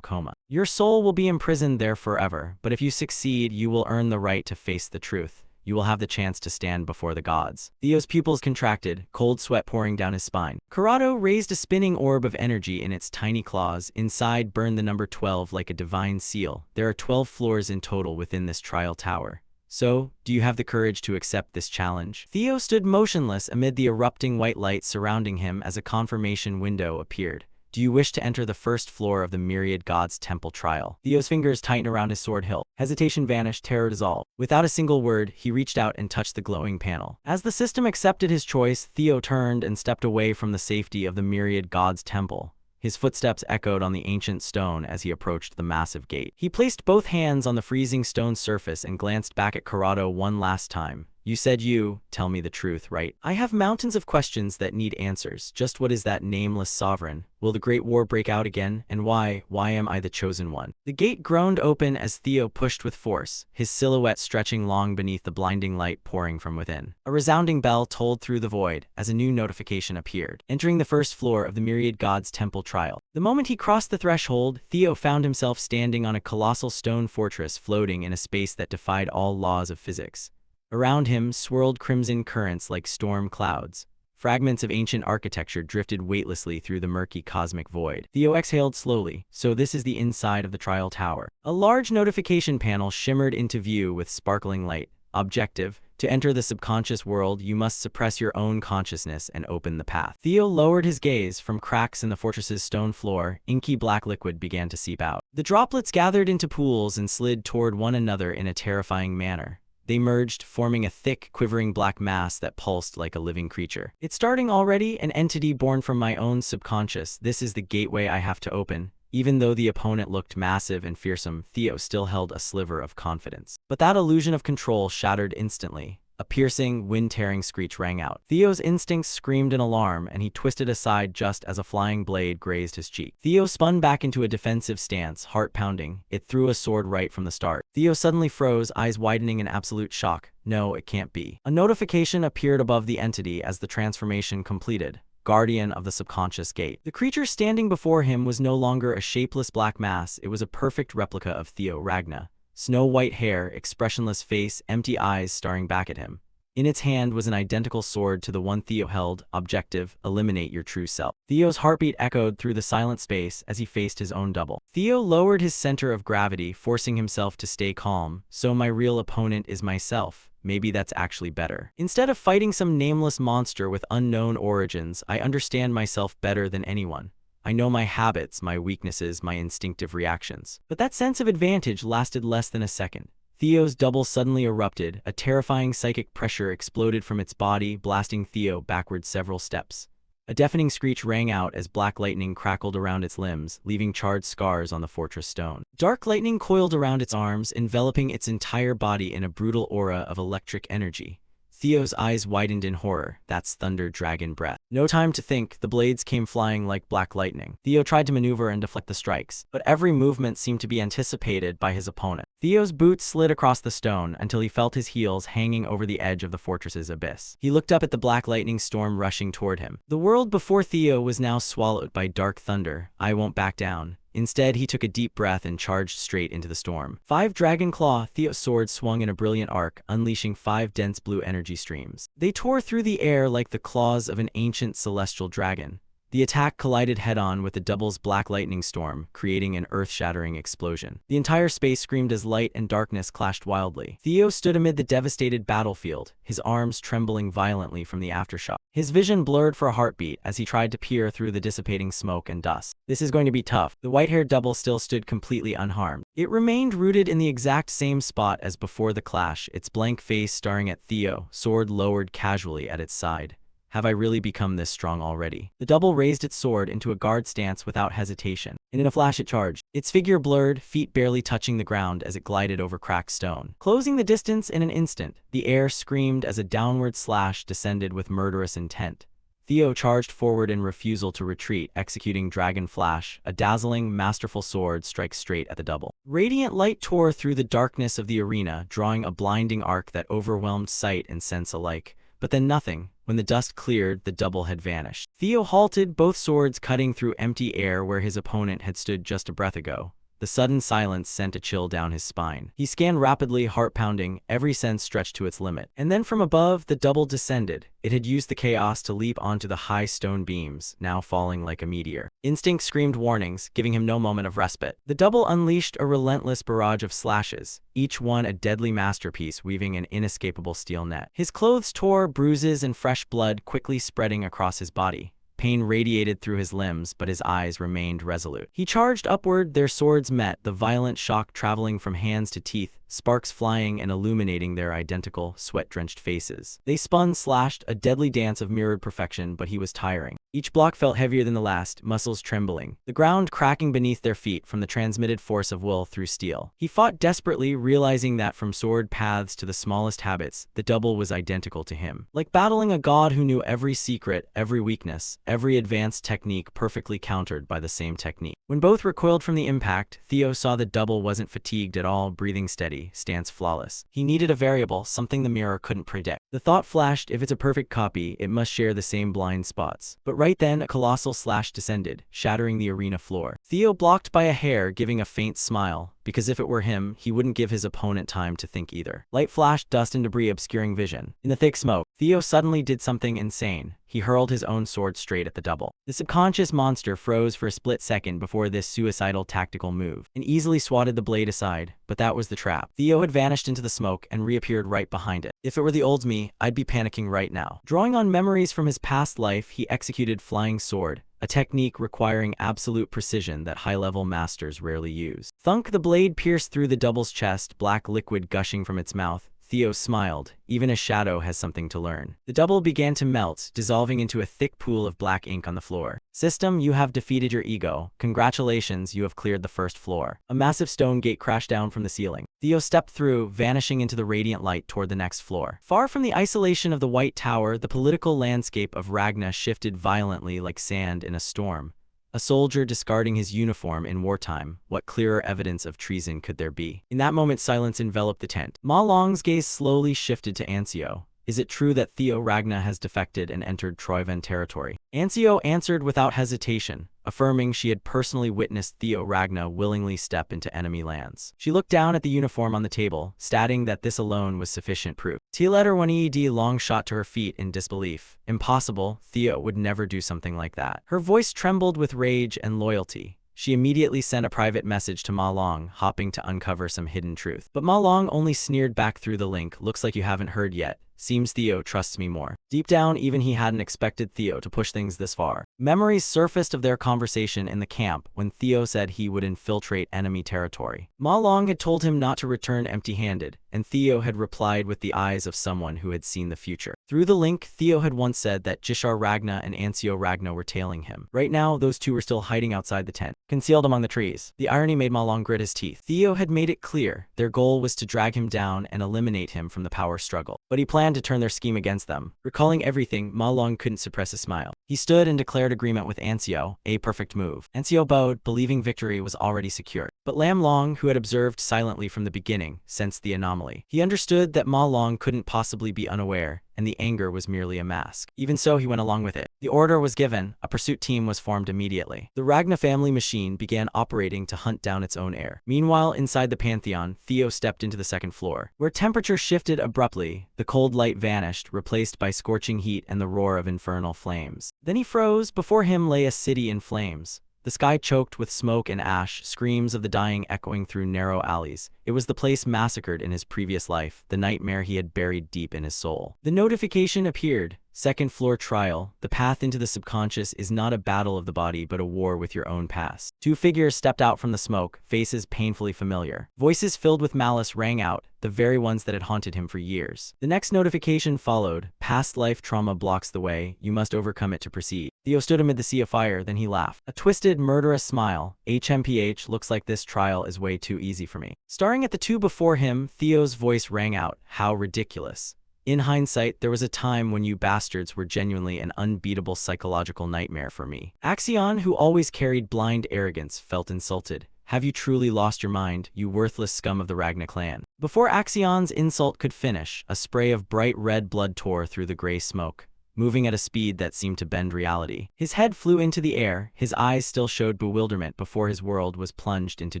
coma. Your soul will be imprisoned there forever, but if you succeed, you will earn the right to face the truth. You will have the chance to stand before the gods. Theo's pupils contracted, cold sweat pouring down his spine. Corrado raised a spinning orb of energy in its tiny claws. Inside burned the number 12 like a divine seal. There are 12 floors in total within this trial tower. So, do you have the courage to accept this challenge? Theo stood motionless amid the erupting white light surrounding him as a confirmation window appeared. Do you wish to enter the first floor of the myriad gods' temple trial? Theo's fingers tightened around his sword hilt. Hesitation vanished, terror dissolved. Without a single word, he reached out and touched the glowing panel. As the system accepted his choice, Theo turned and stepped away from the safety of the myriad gods' temple. His footsteps echoed on the ancient stone as he approached the massive gate. He placed both hands on the freezing stone surface and glanced back at Corrado one last time. You said you, tell me the truth, right? I have mountains of questions that need answers. Just what is that nameless sovereign? Will the Great War break out again? And why? Why am I the chosen one? The gate groaned open as Theo pushed with force, his silhouette stretching long beneath the blinding light pouring from within. A resounding bell tolled through the void as a new notification appeared, entering the first floor of the Myriad Gods Temple trial. The moment he crossed the threshold, Theo found himself standing on a colossal stone fortress floating in a space that defied all laws of physics. Around him swirled crimson currents like storm clouds. Fragments of ancient architecture drifted weightlessly through the murky cosmic void. Theo exhaled slowly. So this is the inside of the trial tower. A large notification panel shimmered into view with sparkling light. Objective: to enter the subconscious world, you must suppress your own consciousness and open the path. Theo lowered his gaze. From cracks in the fortress's stone floor, inky black liquid began to seep out. The droplets gathered into pools and slid toward one another in a terrifying manner. They merged, forming a thick, quivering black mass that pulsed like a living creature. It's starting already, an entity born from my own subconscious. This is the gateway I have to open. Even though the opponent looked massive and fearsome, Theo still held a sliver of confidence. But that illusion of control shattered instantly. A piercing, wind-tearing screech rang out. Theo's instincts screamed in alarm, and he twisted aside just as a flying blade grazed his cheek. Theo spun back into a defensive stance, heart pounding. It threw a sword right from the start. Theo suddenly froze, eyes widening in absolute shock. No, it can't be. A notification appeared above the entity as the transformation completed. Guardian of the subconscious gate. The creature standing before him was no longer a shapeless black mass. It was a perfect replica of Theo Ragna. Snow-white hair, expressionless face, empty eyes staring back at him. In its hand was an identical sword to the one Theo held. Objective: eliminate your true self. Theo's heartbeat echoed through the silent space as he faced his own double. Theo lowered his center of gravity, forcing himself to stay calm. So my real opponent is myself. Maybe that's actually better. Instead of fighting some nameless monster with unknown origins, I understand myself better than anyone. I know my habits, my weaknesses, my instinctive reactions. But that sense of advantage lasted less than a second. Theo's double suddenly erupted. A terrifying psychic pressure exploded from its body, blasting Theo backward several steps. A deafening screech rang out as black lightning crackled around its limbs, leaving charred scars on the fortress stone. Dark lightning coiled around its arms, enveloping its entire body in a brutal aura of electric energy. Theo's eyes widened in horror. That's thunder dragon breath. No time to think, the blades came flying like black lightning. Theo tried to maneuver and deflect the strikes, but every movement seemed to be anticipated by his opponent. Theo's boots slid across the stone until he felt his heels hanging over the edge of the fortress's abyss. He looked up at the black lightning storm rushing toward him. The world before Theo was now swallowed by dark thunder. I won't back down. Instead, he took a deep breath and charged straight into the storm. 5 Dragon Claw. Theo's sword swung in a brilliant arc, unleashing 5 dense blue energy streams. They tore through the air like the claws of an ancient celestial dragon. The attack collided head-on with the double's black lightning storm, creating an earth-shattering explosion. The entire space screamed as light and darkness clashed wildly. Theo stood amid the devastated battlefield, his arms trembling violently from the aftershock. His vision blurred for a heartbeat as he tried to peer through the dissipating smoke and dust. This is going to be tough. The white-haired double still stood completely unharmed. It remained rooted in the exact same spot as before the clash, its blank face staring at Theo, sword lowered casually at its side. Have I really become this strong already? The double raised its sword into a guard stance without hesitation, and in a flash it charged. Its figure blurred, feet barely touching the ground as it glided over cracked stone. Closing the distance in an instant, the air screamed as a downward slash descended with murderous intent. Theo charged forward in refusal to retreat, executing Dragon Flash, a dazzling, masterful sword strike straight at the double. Radiant light tore through the darkness of the arena, drawing a blinding arc that overwhelmed sight and sense alike. But then nothing. When the dust cleared, the double had vanished. Theo halted, both swords cutting through empty air where his opponent had stood just a breath ago. The sudden silence sent a chill down his spine. He scanned rapidly, heart pounding, every sense stretched to its limit. And then from above, the double descended. It had used the chaos to leap onto the high stone beams, now falling like a meteor. Instinct screamed warnings, giving him no moment of respite. The double unleashed a relentless barrage of slashes, each one a deadly masterpiece weaving an inescapable steel net. His clothes tore, bruises and fresh blood quickly spreading across his body. Pain radiated through his limbs, but his eyes remained resolute. He charged upward, their swords met, the violent shock traveling from hands to teeth, sparks flying and illuminating their identical, sweat-drenched faces. They spun, slashed, a deadly dance of mirrored perfection, but he was tiring. Each block felt heavier than the last, muscles trembling, the ground cracking beneath their feet from the transmitted force of will through steel. He fought desperately, realizing that from sword paths to the smallest habits, the double was identical to him. Like battling a god who knew every secret, every weakness, every advanced technique perfectly countered by the same technique. When both recoiled from the impact, Theo saw the double wasn't fatigued at all, breathing steady, stance flawless. He needed a variable, something the mirror couldn't predict. The thought flashed, if it's a perfect copy, it must share the same blind spots. But right then, a colossal slash descended, shattering the arena floor. Theo blocked by a hair, giving a faint smile, because if it were him, he wouldn't give his opponent time to think either. Light flashed, dust and debris obscuring vision. In the thick smoke, Theo suddenly did something insane. He hurled his own sword straight at the double. The subconscious monster froze for a split second before this suicidal tactical move, and easily swatted the blade aside, but that was the trap. Theo had vanished into the smoke and reappeared right behind it. If it were the old me, I'd be panicking right now. Drawing on memories from his past life, he executed Flying Sword, a technique requiring absolute precision that high-level masters rarely use. Thunk, the blade pierced through the double's chest, black liquid gushing from its mouth. Theo smiled. Even a shadow has something to learn. The double began to melt, dissolving into a thick pool of black ink on the floor. System, you have defeated your ego. Congratulations, you have cleared the first floor. A massive stone gate crashed down from the ceiling. Theo stepped through, vanishing into the radiant light toward the next floor. Far from the isolation of the White Tower, the political landscape of Ragna shifted violently like sand in a storm. A soldier discarding his uniform in wartime, what clearer evidence of treason could there be? In that moment, silence enveloped the tent. Ma Long's gaze slowly shifted to Ancio. Is it true that Theo Ragna has defected and entered Troivan territory? Ancio answered without hesitation, affirming she had personally witnessed Theo Ragna willingly step into enemy lands. She looked down at the uniform on the table, stating that this alone was sufficient proof. T-letter 1ED Long shot to her feet in disbelief. Impossible, Theo would never do something like that. Her voice trembled with rage and loyalty. She immediately sent a private message to Ma Long, hoping to uncover some hidden truth. But Ma Long only sneered back through the link. Looks like you haven't heard yet. Seems Theo trusts me more. Deep down, even he hadn't expected Theo to push things this far. Memories surfaced of their conversation in the camp when Theo said he would infiltrate enemy territory. Ma Long had told him not to return empty-handed, and Theo had replied with the eyes of someone who had seen the future. Through the link, Theo had once said that Jishar Ragna and Ancio Ragna were tailing him. Right now, those two were still hiding outside the tent, concealed among the trees. The irony made Ma Long grit his teeth. Theo had made it clear their goal was to drag him down and eliminate him from the power struggle. But he planned to turn their scheme against them. Recalling everything, Ma Long couldn't suppress a smile. He stood and declared agreement with Ancio, a perfect move. Ancio bowed, believing victory was already secured. But Lam Long, who had observed silently from the beginning, sensed the anomaly. He understood that Ma Long couldn't possibly be unaware, and the anger was merely a mask. Even so, he went along with it. The order was given, a pursuit team was formed immediately. The Ragna family machine began operating to hunt down its own heir. Meanwhile, inside the Pantheon, Theo stepped into the second floor, where temperature shifted abruptly. The cold light vanished, replaced by scorching heat and the roar of infernal flames. Then he froze. Before him lay a city in flames. The sky choked with smoke and ash, screams of the dying echoing through narrow alleys. It was the place massacred in his previous life, the nightmare he had buried deep in his soul. The notification appeared. Second floor trial. The path into the subconscious is not a battle of the body but a war with your own past. Two figures stepped out from the smoke, faces painfully familiar. Voices filled with malice rang out, the very ones that had haunted him for years. The next notification followed. Past life trauma blocks the way. You must overcome it to proceed. Theo stood amid the sea of fire, then he laughed. A twisted, murderous smile. HMPH, looks like this trial is way too easy for me. Staring at the two before him, Theo's voice rang out. How ridiculous. In hindsight, there was a time when you bastards were genuinely an unbeatable psychological nightmare for me. Axion, who always carried blind arrogance, felt insulted. Have you truly lost your mind, you worthless scum of the Ragna clan? Before Axion's insult could finish, a spray of bright red blood tore through the gray smoke, moving at a speed that seemed to bend reality. His head flew into the air, his eyes still showed bewilderment before his world was plunged into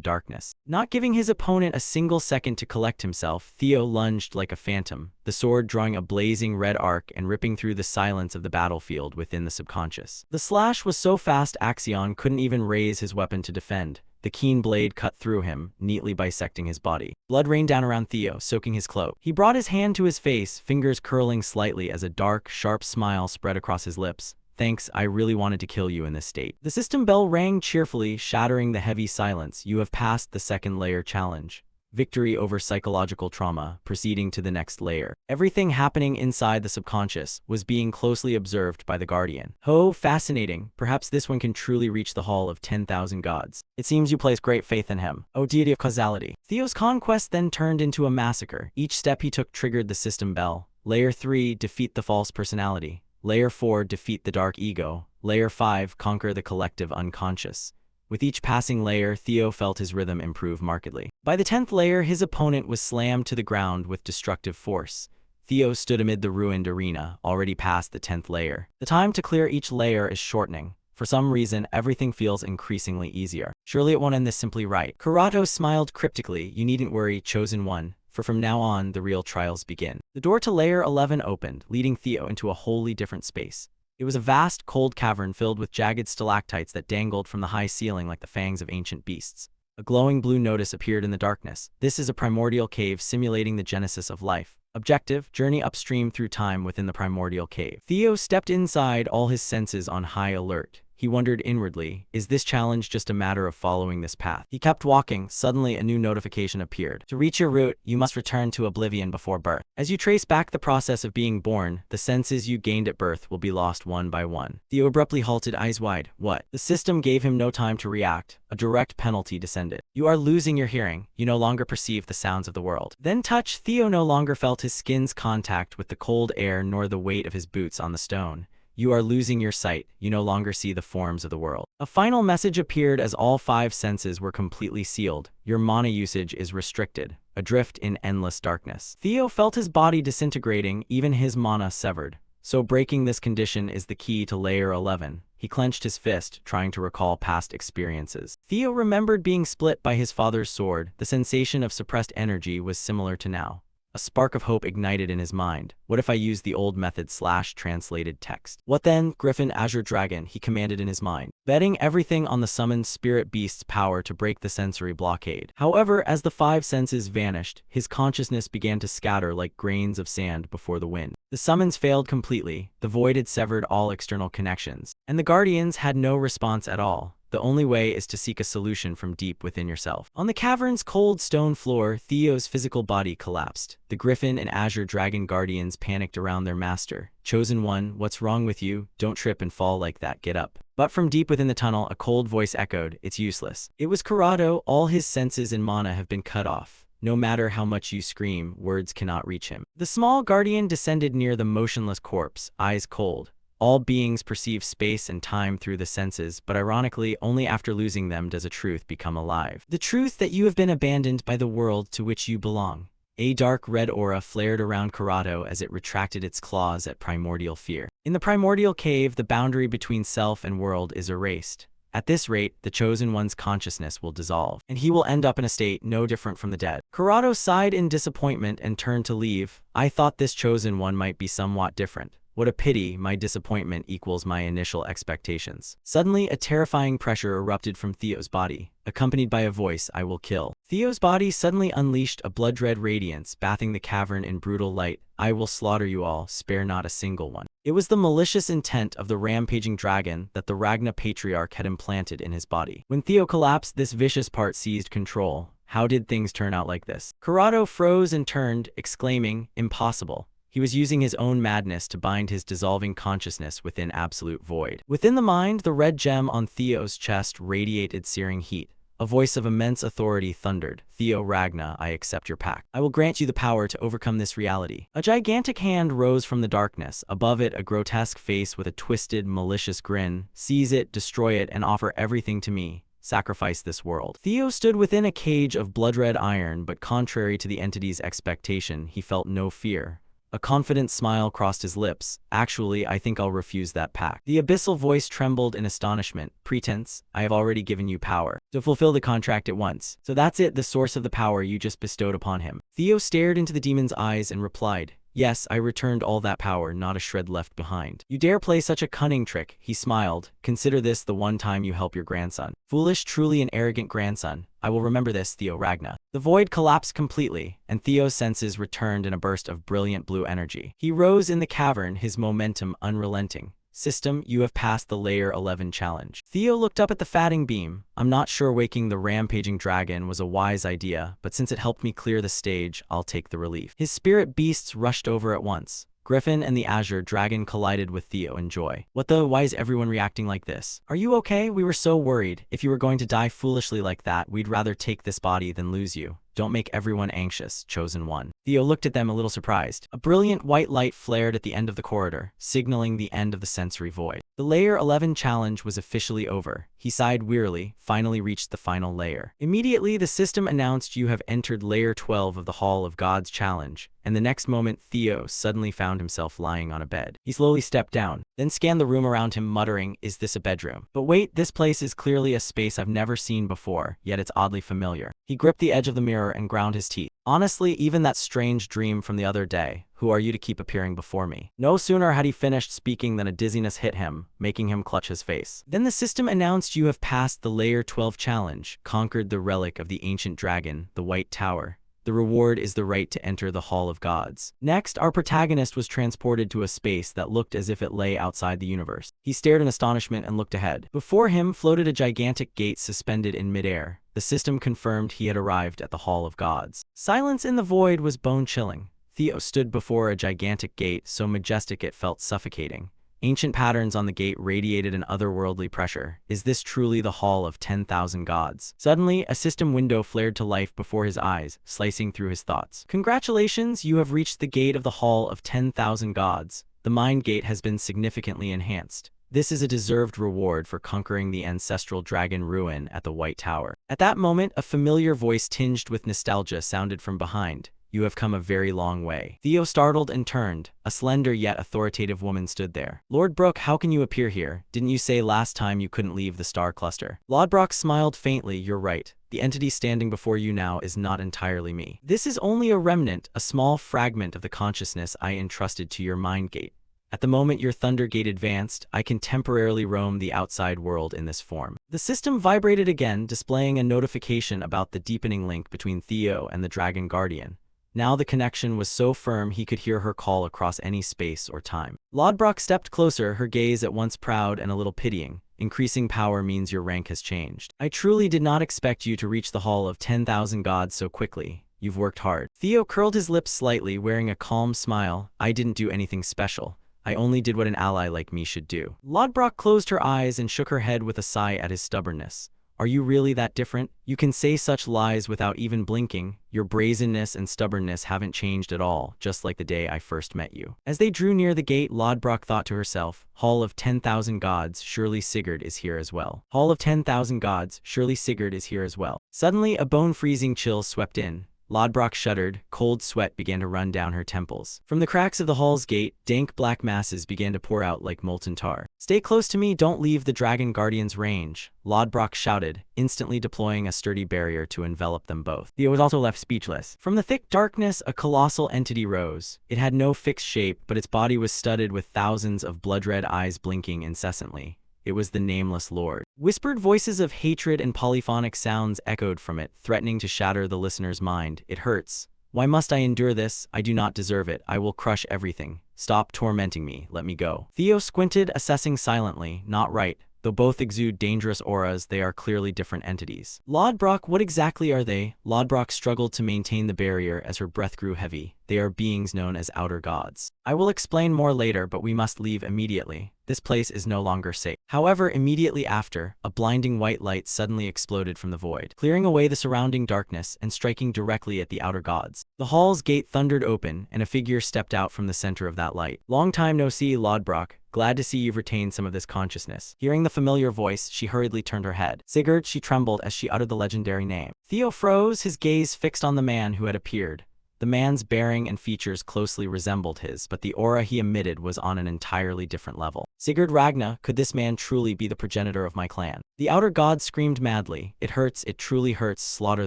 darkness. Not giving his opponent a single second to collect himself, Theo lunged like a phantom, the sword drawing a blazing red arc and ripping through the silence of the battlefield within the subconscious. The slash was so fast Axion couldn't even raise his weapon to defend. The keen blade cut through him, neatly bisecting his body. Blood rained down around Theo, soaking his cloak. He brought his hand to his face, fingers curling slightly as a dark, sharp smile spread across his lips. Thanks, I really wanted to kill you in this state. The system bell rang cheerfully, shattering the heavy silence. You have passed the second layer challenge. victory over psychological trauma, proceeding to the next layer. Everything happening inside the subconscious was being closely observed by the Guardian. Oh, fascinating. Perhaps this one can truly reach the Hall of 10,000 Gods. It seems you place great faith in him. O deity of causality. Theo's conquest then turned into a massacre. Each step he took triggered the system bell. Layer 3, defeat the false personality. Layer 4, defeat the dark ego. Layer 5, conquer the collective unconscious. With each passing layer, Theo felt his rhythm improve markedly. By the 10th layer, his opponent was slammed to the ground with destructive force. Theo stood amid the ruined arena, already past the 10th layer. The time to clear each layer is shortening. For some reason, everything feels increasingly easier. Surely it won't end this simply right. Kurato smiled cryptically. You needn't worry, Chosen One, for from now on, the real trials begin. The door to layer 11 opened, leading Theo into a wholly different space. It was a vast, cold cavern filled with jagged stalactites that dangled from the high ceiling like the fangs of ancient beasts. A glowing blue notice appeared in the darkness. This is a primordial cave simulating the genesis of life. Objective, journey upstream through time within the primordial cave. Theo stepped inside, all his senses on high alert. He wondered inwardly, is this challenge just a matter of following this path? He kept walking. Suddenly, a new notification appeared. To reach your root, you must return to oblivion before birth. As you trace back the process of being born, the senses you gained at birth will be lost one by one. Theo abruptly halted, eyes wide. What? The system gave him no time to react. A direct penalty descended. You are losing your hearing. You no longer perceive the sounds of the world. Then touch. Theo no longer felt his skin's contact with the cold air nor the weight of his boots on the stone. You are losing your sight. You no longer see the forms of the world. A final message appeared as all 5 senses were completely sealed. Your mana usage is restricted, adrift in endless darkness. Theo felt his body disintegrating, even his mana severed. So breaking this condition is the key to layer 11. He clenched his fist, trying to recall past experiences. Theo remembered being split by his father's sword. The sensation of suppressed energy was similar to now. A spark of hope ignited in his mind. What if I used the old method / translated text? What then, Griffin Azure Dragon, he commanded in his mind, betting everything on the summoned spirit beast's power to break the sensory blockade. However, as the 5 senses vanished, his consciousness began to scatter like grains of sand before the wind. The summons failed completely, the void had severed all external connections, and the Guardians had no response at all. The only way is to seek a solution from deep within yourself. On the cavern's cold stone floor, Theo's physical body collapsed. The Griffin and Azure Dragon Guardians panicked around their master. Chosen One, what's wrong with you? Don't trip and fall like that, get up. But from deep within the tunnel, a cold voice echoed, it's useless. It was Kurato. All his senses and mana have been cut off. No matter how much you scream, words cannot reach him. The small Guardian descended near the motionless corpse, eyes cold. All beings perceive space and time through the senses, but ironically, only after losing them does a truth become alive. The truth that you have been abandoned by the world to which you belong. A dark red aura flared around Kurato as it retracted its claws at primordial fear. In the primordial cave, the boundary between self and world is erased. At this rate, the Chosen One's consciousness will dissolve, and he will end up in a state no different from the dead. Kurato sighed in disappointment and turned to leave. I thought this Chosen One might be somewhat different. What a pity, my disappointment equals my initial expectations. Suddenly, a terrifying pressure erupted from Theo's body, accompanied by a voice, I will kill. Theo's body suddenly unleashed a blood-red radiance, bathing the cavern in brutal light. I will slaughter you all, spare not a single one. It was the malicious intent of the rampaging dragon that the Ragna Patriarch had implanted in his body. When Theo collapsed, this vicious part seized control. How did things turn out like this? Kurato froze and turned, exclaiming, impossible. He was using his own madness to bind his dissolving consciousness within absolute void. Within the mind, the red gem on Theo's chest radiated searing heat. A voice of immense authority thundered, Theo Ragna, I accept your pact. I will grant you the power to overcome this reality. A gigantic hand rose from the darkness. Above it, a grotesque face with a twisted, malicious grin. Seize it, destroy it, and offer everything to me. Sacrifice this world. Theo stood within a cage of blood-red iron, but contrary to the entity's expectation, he felt no fear. A confident smile crossed his lips. Actually, I think I'll refuse that pact. The abyssal voice trembled in astonishment. Pretense, I have already given you power. To fulfill the contract at once. So that's it, the source of the power you just bestowed upon him. Theo stared into the demon's eyes and replied, yes, I returned all that power, not a shred left behind. You dare play such a cunning trick, he smiled. Consider this the one time you help your grandson. Foolish, truly an arrogant grandson. I will remember this, Theo Ragna. The void collapsed completely, and Theo's senses returned in a burst of brilliant blue energy. He rose in the cavern, his momentum unrelenting. System, you have passed the Layer 11 challenge. Theo looked up at the fatting beam. I'm not sure waking the rampaging dragon was a wise idea, but since it helped me clear the stage, I'll take the relief. His spirit beasts rushed over at once. Griffin and the Azure Dragon collided with Theo in joy. What the? Why is everyone reacting like this? Are you okay? We were so worried. If you were going to die foolishly like that, we'd rather take this body than lose you. Don't make everyone anxious, Chosen One. Theo looked at them a little surprised. A brilliant white light flared at the end of the corridor, signaling the end of the sensory void. The Layer 11 challenge was officially over. He sighed wearily, finally reached the final layer. Immediately, the system announced you have entered Layer 12 of the Hall of Gods challenge, and the next moment Theo suddenly found himself lying on a bed. He slowly stepped down, then scanned the room around him, muttering, "Is this a bedroom? But wait, this place is clearly a space I've never seen before, yet it's oddly familiar." He gripped the edge of the mirror and ground his teeth. Honestly, even that strange dream from the other day, who are you to keep appearing before me? No sooner had he finished speaking than a dizziness hit him, making him clutch his face. Then the system announced you have passed the Layer 12 challenge, conquered the relic of the ancient dragon, the White Tower. The reward is the right to enter the Hall of Gods. Next, our protagonist was transported to a space that looked as if it lay outside the universe. He stared in astonishment and looked ahead. Before him floated a gigantic gate suspended in midair. The system confirmed he had arrived at the Hall of Gods. Silence in the void was bone-chilling. Theo stood before a gigantic gate, so majestic it felt suffocating. Ancient patterns on the gate radiated an otherworldly pressure. Is this truly the Hall of 10,000 Gods? Suddenly, a system window flared to life before his eyes, slicing through his thoughts. Congratulations, you have reached the gate of the Hall of 10,000 Gods. The mind gate has been significantly enhanced. This is a deserved reward for conquering the ancestral dragon ruin at the White Tower. At that moment, a familiar voice tinged with nostalgia sounded from behind. You have come a very long way. Theo startled and turned. A slender yet authoritative woman stood there. Lord Brooke, how can you appear here? Didn't you say last time you couldn't leave the star cluster? Lord Brooke smiled faintly. You're right. The entity standing before you now is not entirely me. This is only a remnant, a small fragment of the consciousness I entrusted to your mind gate. At the moment your Thunder Gate advanced, I can temporarily roam the outside world in this form. The system vibrated again, displaying a notification about the deepening link between Theo and the Dragon Guardian. Now the connection was so firm he could hear her call across any space or time. Lodbrok stepped closer, her gaze at once proud and a little pitying. Increasing power means your rank has changed. I truly did not expect you to reach the Hall of 10,000 Gods so quickly. You've worked hard. Theo curled his lips slightly, wearing a calm smile. I didn't do anything special. I only did what an ally like me should do. Lodbrok closed her eyes and shook her head with a sigh at his stubbornness. Are you really that different? You can say such lies without even blinking. Your brazenness and stubbornness haven't changed at all, just like the day I first met you. As they drew near the gate, Lodbrok thought to herself, Hall of 10,000 Gods, surely Sigurd is here as well. Hall of 10,000 Gods, surely Sigurd is here as well. Suddenly, a bone-freezing chill swept in. Lodbrok shuddered, cold sweat began to run down her temples. From the cracks of the hall's gate, dank black masses began to pour out like molten tar. Stay close to me, don't leave the Dragon Guardian's range, Lodbrok shouted, instantly deploying a sturdy barrier to envelop them both. Theo was also left speechless. From the thick darkness, a colossal entity rose. It had no fixed shape, but its body was studded with thousands of blood-red eyes blinking incessantly. It was the Nameless Lord. Whispered voices of hatred and polyphonic sounds echoed from it, threatening to shatter the listener's mind. It hurts. Why must I endure this? I do not deserve it. I will crush everything. Stop tormenting me. Let me go. Theo squinted, assessing silently. Not right. Though both exude dangerous auras, they are clearly different entities. Lodbrok, what exactly are they? Lodbrok struggled to maintain the barrier as her breath grew heavy. They are beings known as outer gods. I will explain more later, but we must leave immediately. This place is no longer safe. However, immediately after, a blinding white light suddenly exploded from the void, clearing away the surrounding darkness and striking directly at the outer gods. The hall's gate thundered open, and a figure stepped out from the center of that light. Long time no see, Lodbrok. Glad to see you've retained some of this consciousness. Hearing the familiar voice, she hurriedly turned her head. Sigurd, she trembled as she uttered the legendary name. Theo froze, his gaze fixed on the man who had appeared. The man's bearing and features closely resembled his, but the aura he emitted was on an entirely different level. Sigurd Ragna, could this man truly be the progenitor of my clan? The outer god screamed madly. It hurts, it truly hurts, slaughter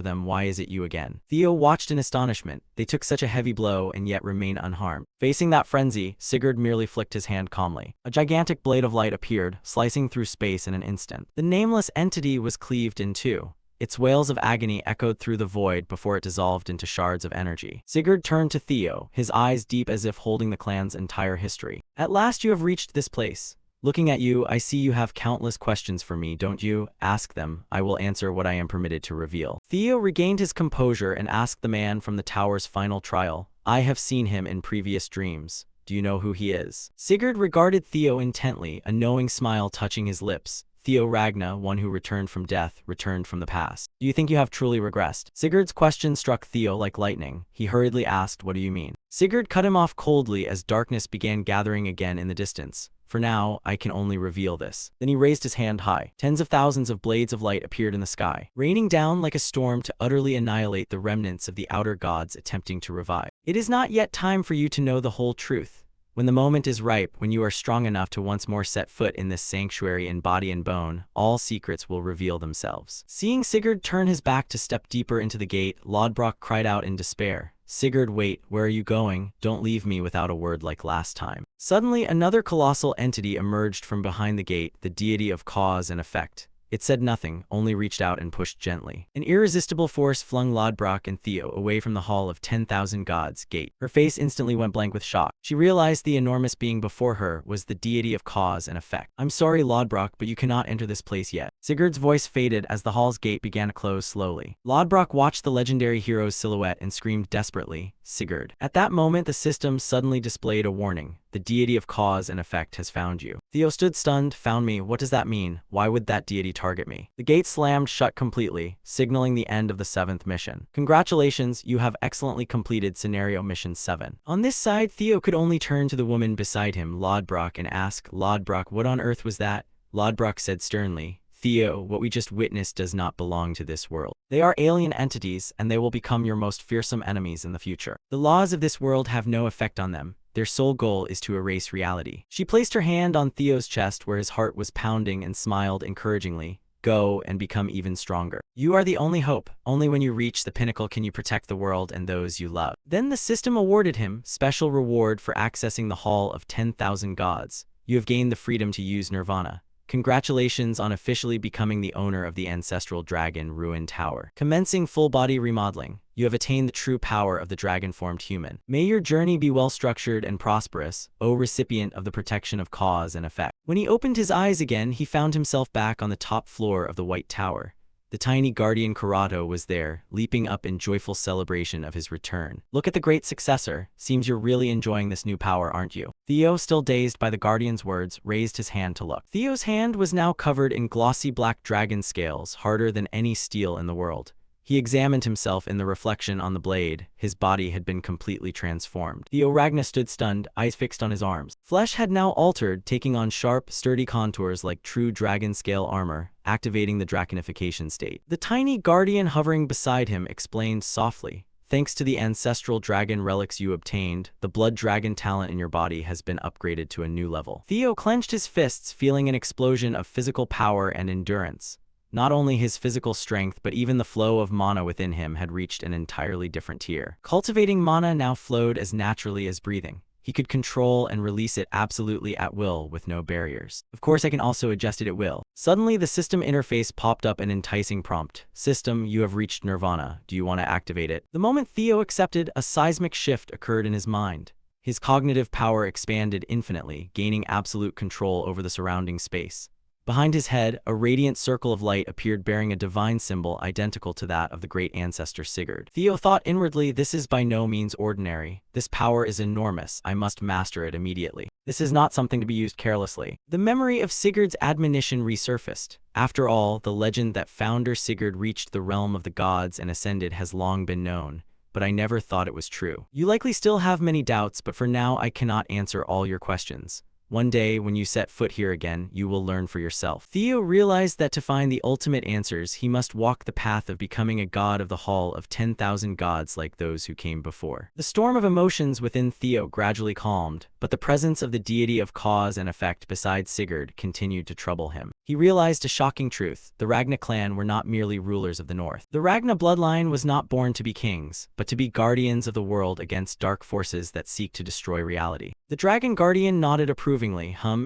them, why is it you again? Theo watched in astonishment. They took such a heavy blow and yet remain unharmed. Facing that frenzy, Sigurd merely flicked his hand calmly. A gigantic blade of light appeared, slicing through space in an instant. The nameless entity was cleaved in two. Its wails of agony echoed through the void before it dissolved into shards of energy. Sigurd turned to Theo, his eyes deep as if holding the clan's entire history. At last you have reached this place. Looking at you, I see you have countless questions for me, don't you? Ask them. I will answer what I am permitted to reveal. Theo regained his composure and asked the man from the tower's final trial. I have seen him in previous dreams. Do you know who he is? Sigurd regarded Theo intently, a knowing smile touching his lips. Theo Ragna, one who returned from death, returned from the past. Do you think you have truly regressed? Sigurd's question struck Theo like lightning. He hurriedly asked, what do you mean? Sigurd cut him off coldly as darkness began gathering again in the distance. For now, I can only reveal this. Then he raised his hand high. Tens of thousands of blades of light appeared in the sky, raining down like a storm to utterly annihilate the remnants of the outer gods attempting to revive. It is not yet time for you to know the whole truth. When the moment is ripe, when you are strong enough to once more set foot in this sanctuary in body and bone, all secrets will reveal themselves. Seeing Sigurd turn his back to step deeper into the gate, Lodbrok cried out in despair. Sigurd, wait, where are you going? Don't leave me without a word like last time. Suddenly, another colossal entity emerged from behind the gate, the deity of cause and effect. It said nothing, only reached out and pushed gently. An irresistible force flung Lodbrok and Theo away from the Hall of 10,000 Gods gate. Her face instantly went blank with shock. She realized the enormous being before her was the deity of cause and effect. I'm sorry, Lodbrok, but you cannot enter this place yet. Sigurd's voice faded as the hall's gate began to close slowly. Lodbrok watched the legendary hero's silhouette and screamed desperately, Sigurd. At that moment, the system suddenly displayed a warning. The deity of cause and effect has found you. Theo stood stunned. Found me? What does that mean? Why would that deity target me? The gate slammed shut completely, signaling the end of the 7th mission. Congratulations, you have excellently completed Scenario Mission 7. On this side, Theo could only turn to the woman beside him, Lodbrok, and ask, Lodbrok, what on earth was that? Lodbrok said sternly, Theo, what we just witnessed does not belong to this world. They are alien entities, and they will become your most fearsome enemies in the future. The laws of this world have no effect on them. Their sole goal is to erase reality. She placed her hand on Theo's chest where his heart was pounding and smiled encouragingly. Go and become even stronger. You are the only hope. Only when you reach the pinnacle can you protect the world and those you love. Then the system awarded him special reward for accessing the Hall of 10,000 Gods. You have gained the freedom to use Nirvana. Congratulations on officially becoming the owner of the ancestral dragon ruined tower. Commencing full body remodeling, you have attained the true power of the dragon-formed human. May your journey be well-structured and prosperous, O recipient of the protection of cause and effect. When he opened his eyes again, he found himself back on the top floor of the White Tower. The tiny guardian Karato was there, leaping up in joyful celebration of his return. Look at the great successor. Seems you're really enjoying this new power, aren't you? Theo, still dazed by the guardian's words, raised his hand to look. Theo's hand was now covered in glossy black dragon scales, harder than any steel in the world. He examined himself in the reflection on the blade. His body had been completely transformed. Theo Ragna stood stunned, eyes fixed on his arms. Flesh had now altered, taking on sharp, sturdy contours like true dragon-scale armor, activating the draconification state. The tiny guardian hovering beside him explained softly, thanks to the ancestral dragon relics you obtained, the blood dragon talent in your body has been upgraded to a new level. Theo clenched his fists, feeling an explosion of physical power and endurance. Not only his physical strength, but even the flow of mana within him had reached an entirely different tier. Cultivating mana now flowed as naturally as breathing. He could control and release it absolutely at will with no barriers. Of course, I can also adjust it at will. Suddenly, the system interface popped up an enticing prompt. System, you have reached Nirvana. Do you want to activate it? The moment Theo accepted, a seismic shift occurred in his mind. His cognitive power expanded infinitely, gaining absolute control over the surrounding space. Behind his head, a radiant circle of light appeared bearing a divine symbol identical to that of the great ancestor Sigurd. Theo thought inwardly, this is by no means ordinary. This power is enormous. I must master it immediately. This is not something to be used carelessly. The memory of Sigurd's admonition resurfaced. After all, the legend that founder Sigurd reached the realm of the gods and ascended has long been known. But I never thought it was true. You likely still have many doubts, but for now I cannot answer all your questions. One day, when you set foot here again, you will learn for yourself. Theo realized that to find the ultimate answers, he must walk the path of becoming a god of the Hall of 10,000 Gods like those who came before. The storm of emotions within Theo gradually calmed, but the presence of the deity of cause and effect beside Sigurd continued to trouble him. He realized a shocking truth. The Ragna clan were not merely rulers of the north. The Ragna bloodline was not born to be kings, but to be guardians of the world against dark forces that seek to destroy reality. The dragon guardian nodded approvingly.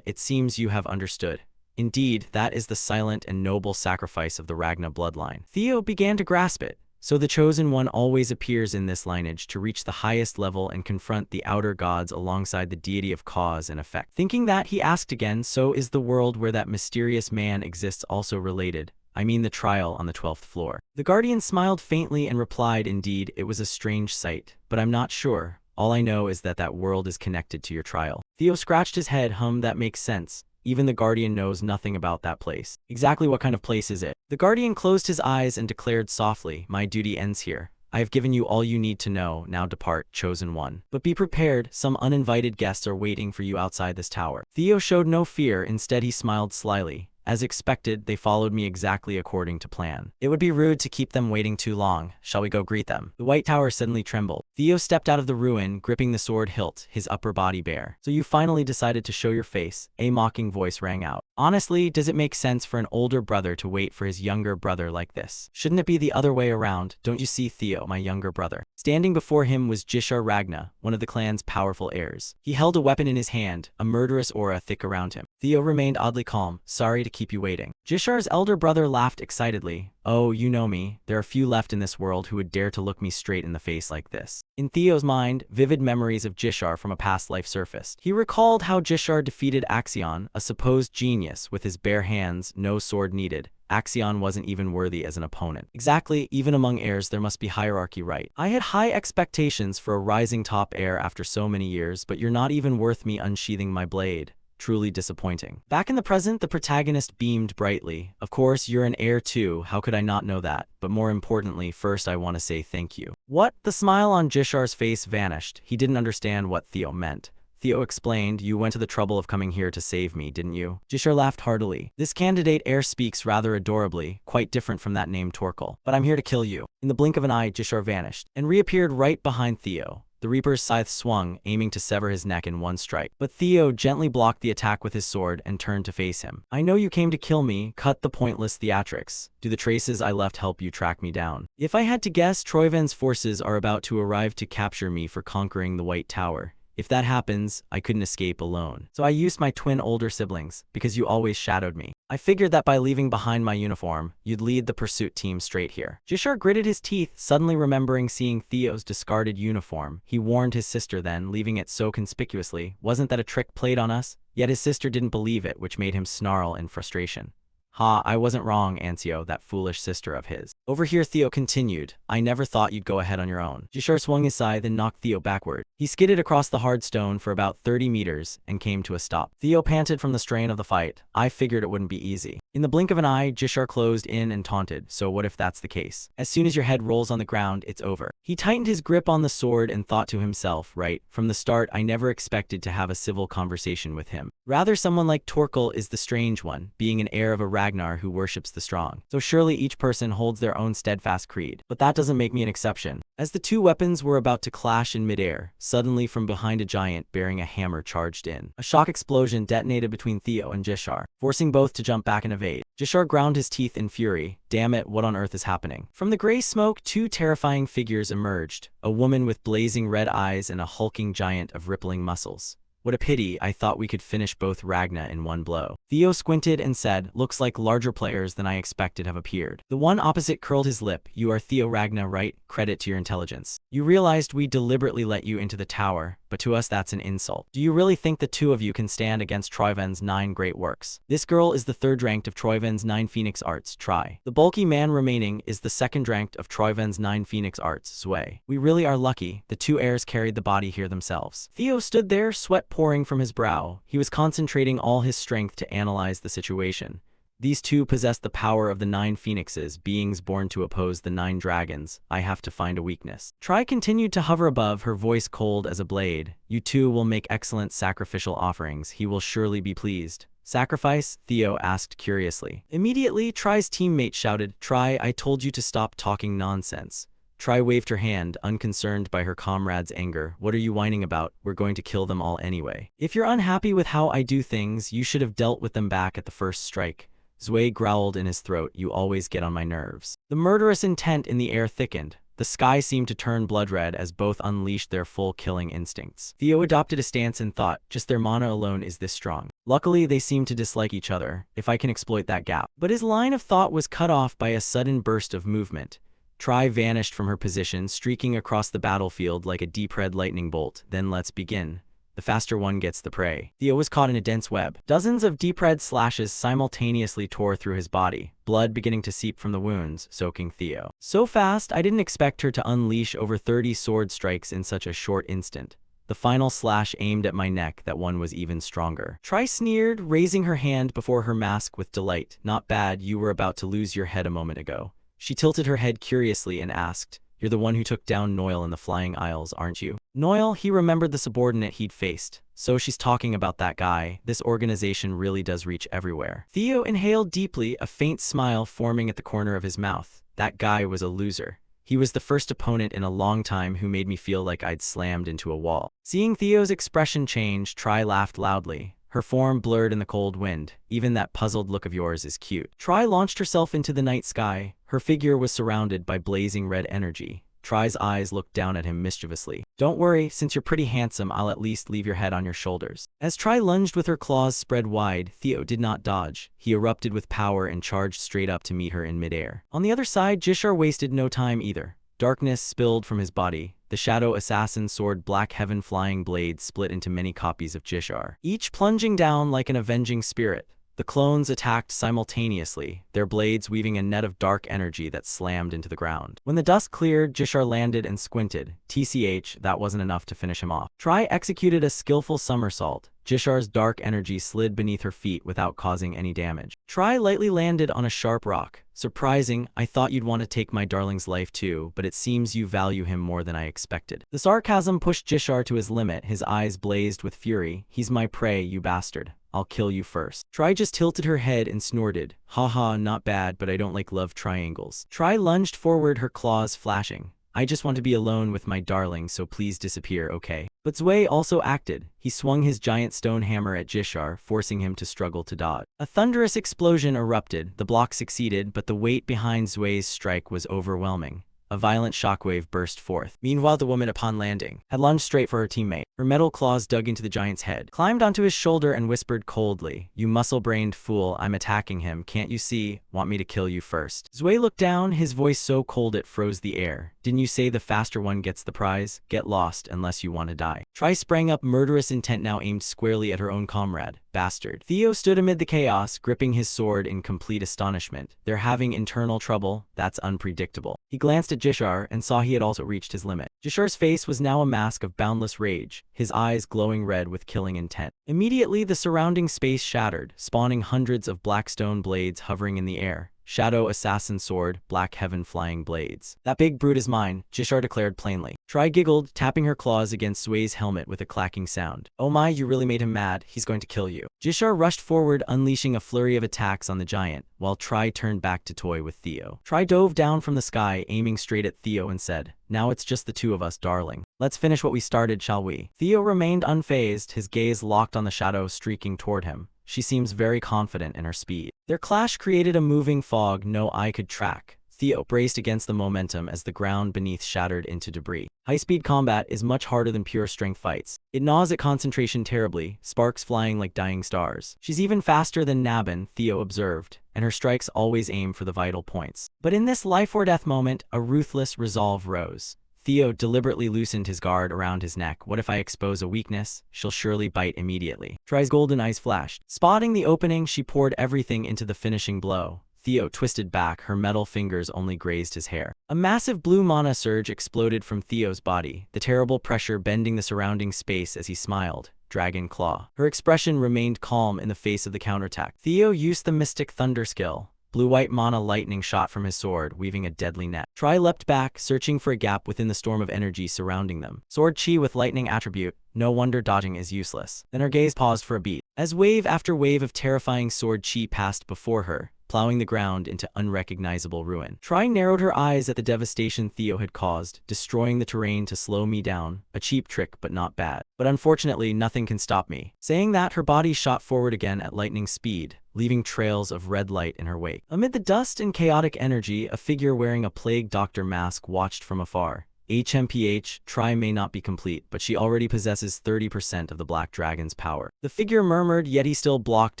It seems you have understood. Indeed, that is the silent and noble sacrifice of the Ragna bloodline. Theo began to grasp it. So the Chosen One always appears in this lineage to reach the highest level and confront the outer gods alongside the deity of cause and effect. Thinking that, he asked again, so is the world where that mysterious man exists also related? I mean the trial on the 12th floor. The Guardian smiled faintly and replied, indeed, it was a strange sight, but I'm not sure. All I know is that that world is connected to your trial. Theo scratched his head, that makes sense. Even the Guardian knows nothing about that place. Exactly what kind of place is it? The Guardian closed his eyes and declared softly, my duty ends here. I have given you all you need to know, now depart, Chosen One. But be prepared, some uninvited guests are waiting for you outside this tower. Theo showed no fear, instead he smiled slyly. As expected, they followed me exactly according to plan. It would be rude to keep them waiting too long. Shall we go greet them? The White Tower suddenly trembled. Theo stepped out of the ruin, gripping the sword hilt, his upper body bare. So you finally decided to show your face? A mocking voice rang out. Honestly, does it make sense for an older brother to wait for his younger brother like this? Shouldn't it be the other way around? Don't you see, Theo, my younger brother? Standing before him was Jishar Ragna, one of the clan's powerful heirs. He held a weapon in his hand, a murderous aura thick around him. Theo remained oddly calm, sorry to keep you waiting. Jishar's elder brother laughed excitedly. Oh, you know me. There are few left in this world who would dare to look me straight in the face like this. In Theo's mind, vivid memories of Jishar from a past life surfaced. He recalled how Jishar defeated Axion, a supposed genius, with his bare hands, no sword needed. Axion wasn't even worthy as an opponent. Exactly, even among heirs there must be hierarchy, right? I had high expectations for a rising top heir after so many years, but you're not even worth me unsheathing my blade. Truly disappointing. Back in the present, the protagonist beamed brightly. Of course, you're an heir too, how could I not know that? But more importantly, first I want to say thank you. What? The smile on Jishar's face vanished. He didn't understand what Theo meant. Theo explained, you went to the trouble of coming here to save me, didn't you? Jishar laughed heartily. This candidate heir speaks rather adorably, quite different from that named Torkel. But I'm here to kill you. In the blink of an eye, Jishar vanished and reappeared right behind Theo. The Reaper's scythe swung, aiming to sever his neck in one strike. But Theo gently blocked the attack with his sword and turned to face him. I know you came to kill me, cut the pointless theatrics. Do the traces I left help you track me down? If I had to guess, Troyven's forces are about to arrive to capture me for conquering the White Tower. If that happens, I couldn't escape alone. So I used my twin older siblings, because you always shadowed me. I figured that by leaving behind my uniform, you'd lead the pursuit team straight here. Jishar gritted his teeth, suddenly remembering seeing Theo's discarded uniform. He warned his sister then, leaving it so conspicuously. Wasn't that a trick played on us? Yet his sister didn't believe it, which made him snarl in frustration. Ha, I wasn't wrong, Ancio, that foolish sister of his. Over here, Theo continued. I never thought you'd go ahead on your own. Jishar swung his scythe and knocked Theo backward. He skidded across the hard stone for about 30 meters and came to a stop. Theo panted from the strain of the fight. I figured it wouldn't be easy. In the blink of an eye, Jishar closed in and taunted, so what if that's the case? As soon as your head rolls on the ground, it's over. He tightened his grip on the sword and thought to himself, right, from the start I never expected to have a civil conversation with him. Rather, someone like Torkel is the strange one, being an heir of a Ragnar who worships the strong. So surely each person holds their own steadfast creed. But that doesn't make me an exception. As the two weapons were about to clash in midair, suddenly from behind a giant bearing a hammer charged in. A shock explosion detonated between Theo and Jishar, forcing both to jump back and evade. Jishar ground his teeth in fury. Damn it, what on earth is happening? From the gray smoke, two terrifying figures emerged. A woman with blazing red eyes and a hulking giant of rippling muscles. What a pity, I thought we could finish both Ragna in one blow. Theo squinted and said, looks like larger players than I expected have appeared. The one opposite curled his lip. You are Theo Ragna, right? Credit to your intelligence. You realized we deliberately let you into the tower, but to us that's an insult. Do you really think the two of you can stand against Troyven's 9 great works? This girl is the 3rd ranked of Troyven's 9 Phoenix Arts, Try. The bulky man remaining is the 2nd ranked of Troyven's 9 Phoenix Arts, Zway. We really are lucky, the two heirs carried the body here themselves. Theo stood there, sweat pouring from his brow. He was concentrating all his strength to analyze the situation. These two possess the power of the 9 phoenixes, beings born to oppose the 9 dragons. I have to find a weakness. Try continued to hover above, her voice cold as a blade. You two will make excellent sacrificial offerings. He will surely be pleased. Sacrifice? Theo asked curiously. Immediately, Try's teammate shouted, Try, I told you to stop talking nonsense. Try waved her hand, unconcerned by her comrade's anger. What are you whining about? We're going to kill them all anyway. If you're unhappy with how I do things, you should have dealt with them back at the first strike. Zway growled in his throat, you always get on my nerves. The murderous intent in the air thickened. The sky seemed to turn blood red as both unleashed their full killing instincts. Theo adopted a stance and thought, just their mana alone is this strong. Luckily, they seem to dislike each other, if I can exploit that gap. But his line of thought was cut off by a sudden burst of movement. Try vanished from her position, streaking across the battlefield like a deep red lightning bolt. Then let's begin. The faster one gets the prey. Theo was caught in a dense web. Dozens of deep red slashes simultaneously tore through his body, blood beginning to seep from the wounds, soaking Theo. So fast, I didn't expect her to unleash over 30 sword strikes in such a short instant. The final slash aimed at my neck, that one was even stronger. Try sneered, raising her hand before her mask with delight. Not bad, you were about to lose your head a moment ago. She tilted her head curiously and asked, "You're the one who took down Noel in the Flying Isles, aren't you?" Noel, he remembered the subordinate he'd faced. So she's talking about that guy. This organization really does reach everywhere. Theo inhaled deeply, a faint smile forming at the corner of his mouth. That guy was a loser. He was the first opponent in a long time who made me feel like I'd slammed into a wall. Seeing Theo's expression change, Try laughed loudly. Her form blurred in the cold wind. Even that puzzled look of yours is cute. Try launched herself into the night sky. Her figure was surrounded by blazing red energy. Try's eyes looked down at him mischievously. "Don't worry, since you're pretty handsome, I'll at least leave your head on your shoulders." As Try lunged with her claws spread wide, Theo did not dodge. He erupted with power and charged straight up to meet her in midair. On the other side, Jishar wasted no time either. Darkness spilled from his body. The shadow assassin's sword Black Heaven flying blades split into many copies of Jishar, each plunging down like an avenging spirit. The clones attacked simultaneously, their blades weaving a net of dark energy that slammed into the ground. When the dust cleared, Jishar landed and squinted. TCH, that wasn't enough to finish him off. Try executed a skillful somersault. Jishar's dark energy slid beneath her feet without causing any damage. Try lightly landed on a sharp rock. "Surprising, I thought you'd want to take my darling's life too, but it seems you value him more than I expected." The sarcasm pushed Jishar to his limit, his eyes blazed with fury. "He's my prey, you bastard. I'll kill you first." Try just tilted her head and snorted. "Haha, not bad, but I don't like love triangles." Try lunged forward, her claws flashing. "I just want to be alone with my darling, so please disappear, okay?" But Zwei also acted. He swung his giant stone hammer at Jishar, forcing him to struggle to dodge. A thunderous explosion erupted. The block succeeded, but the weight behind Zwei's strike was overwhelming. A violent shockwave burst forth. Meanwhile, the woman, upon landing, had lunged straight for her teammate. Her metal claws dug into the giant's head, climbed onto his shoulder and whispered coldly, "You muscle-brained fool, I'm attacking him, can't you see? Want me to kill you first?" Zwei looked down, his voice so cold it froze the air. "Didn't you say the faster one gets the prize? Get lost unless you want to die." Try sprang up, murderous intent now aimed squarely at her own comrade. "Bastard." Theo stood amid the chaos, gripping his sword in complete astonishment. "They're having internal trouble? That's unpredictable." He glanced at Jishar and saw he had also reached his limit. Jishar's face was now a mask of boundless rage, his eyes glowing red with killing intent. Immediately, the surrounding space shattered, spawning hundreds of black stone blades hovering in the air. Shadow assassin sword, Black Heaven flying blades. "That big brute is mine," Jishar declared plainly. Try giggled, tapping her claws against Zwei's helmet with a clacking sound. "Oh my, you really made him mad. He's going to kill you." Jishar rushed forward, unleashing a flurry of attacks on the giant, while Try turned back to toy with Theo. Try dove down from the sky, aiming straight at Theo and said, "Now it's just the two of us, darling. Let's finish what we started, shall we?" Theo remained unfazed, his gaze locked on the shadow streaking toward him. She seems very confident in her speed. Their clash created a moving fog no eye could track. Theo braced against the momentum as the ground beneath shattered into debris. High-speed combat is much harder than pure strength fights. It gnaws at concentration terribly, sparks flying like dying stars. She's even faster than Nabin, Theo observed, and her strikes always aim for the vital points. But in this life-or-death moment, a ruthless resolve rose. Theo deliberately loosened his guard around his neck. "What if I expose a weakness? She'll surely bite immediately." Try's golden eyes flashed. Spotting the opening, she poured everything into the finishing blow. Theo twisted back, her metal fingers only grazed his hair. A massive blue mana surge exploded from Theo's body, the terrible pressure bending the surrounding space as he smiled. Dragon Claw. Her expression remained calm in the face of the counterattack. Theo used the Mystic Thunder skill. Blue-white mana lightning shot from his sword, weaving a deadly net. Try leapt back, searching for a gap within the storm of energy surrounding them. Sword chi with lightning attribute, no wonder dodging is useless. Then her gaze paused for a beat, as wave after wave of terrifying sword chi passed before her, plowing the ground into unrecognizable ruin. Try narrowed her eyes at the devastation Theo had caused, destroying the terrain to slow me down. A cheap trick, but not bad. But unfortunately, nothing can stop me. Saying that, her body shot forward again at lightning speed, leaving trails of red light in her wake. Amid the dust and chaotic energy, a figure wearing a plague doctor mask watched from afar. HMPH, Try may not be complete, but she already possesses 30% of the Black Dragon's power. The figure murmured, yet he still blocked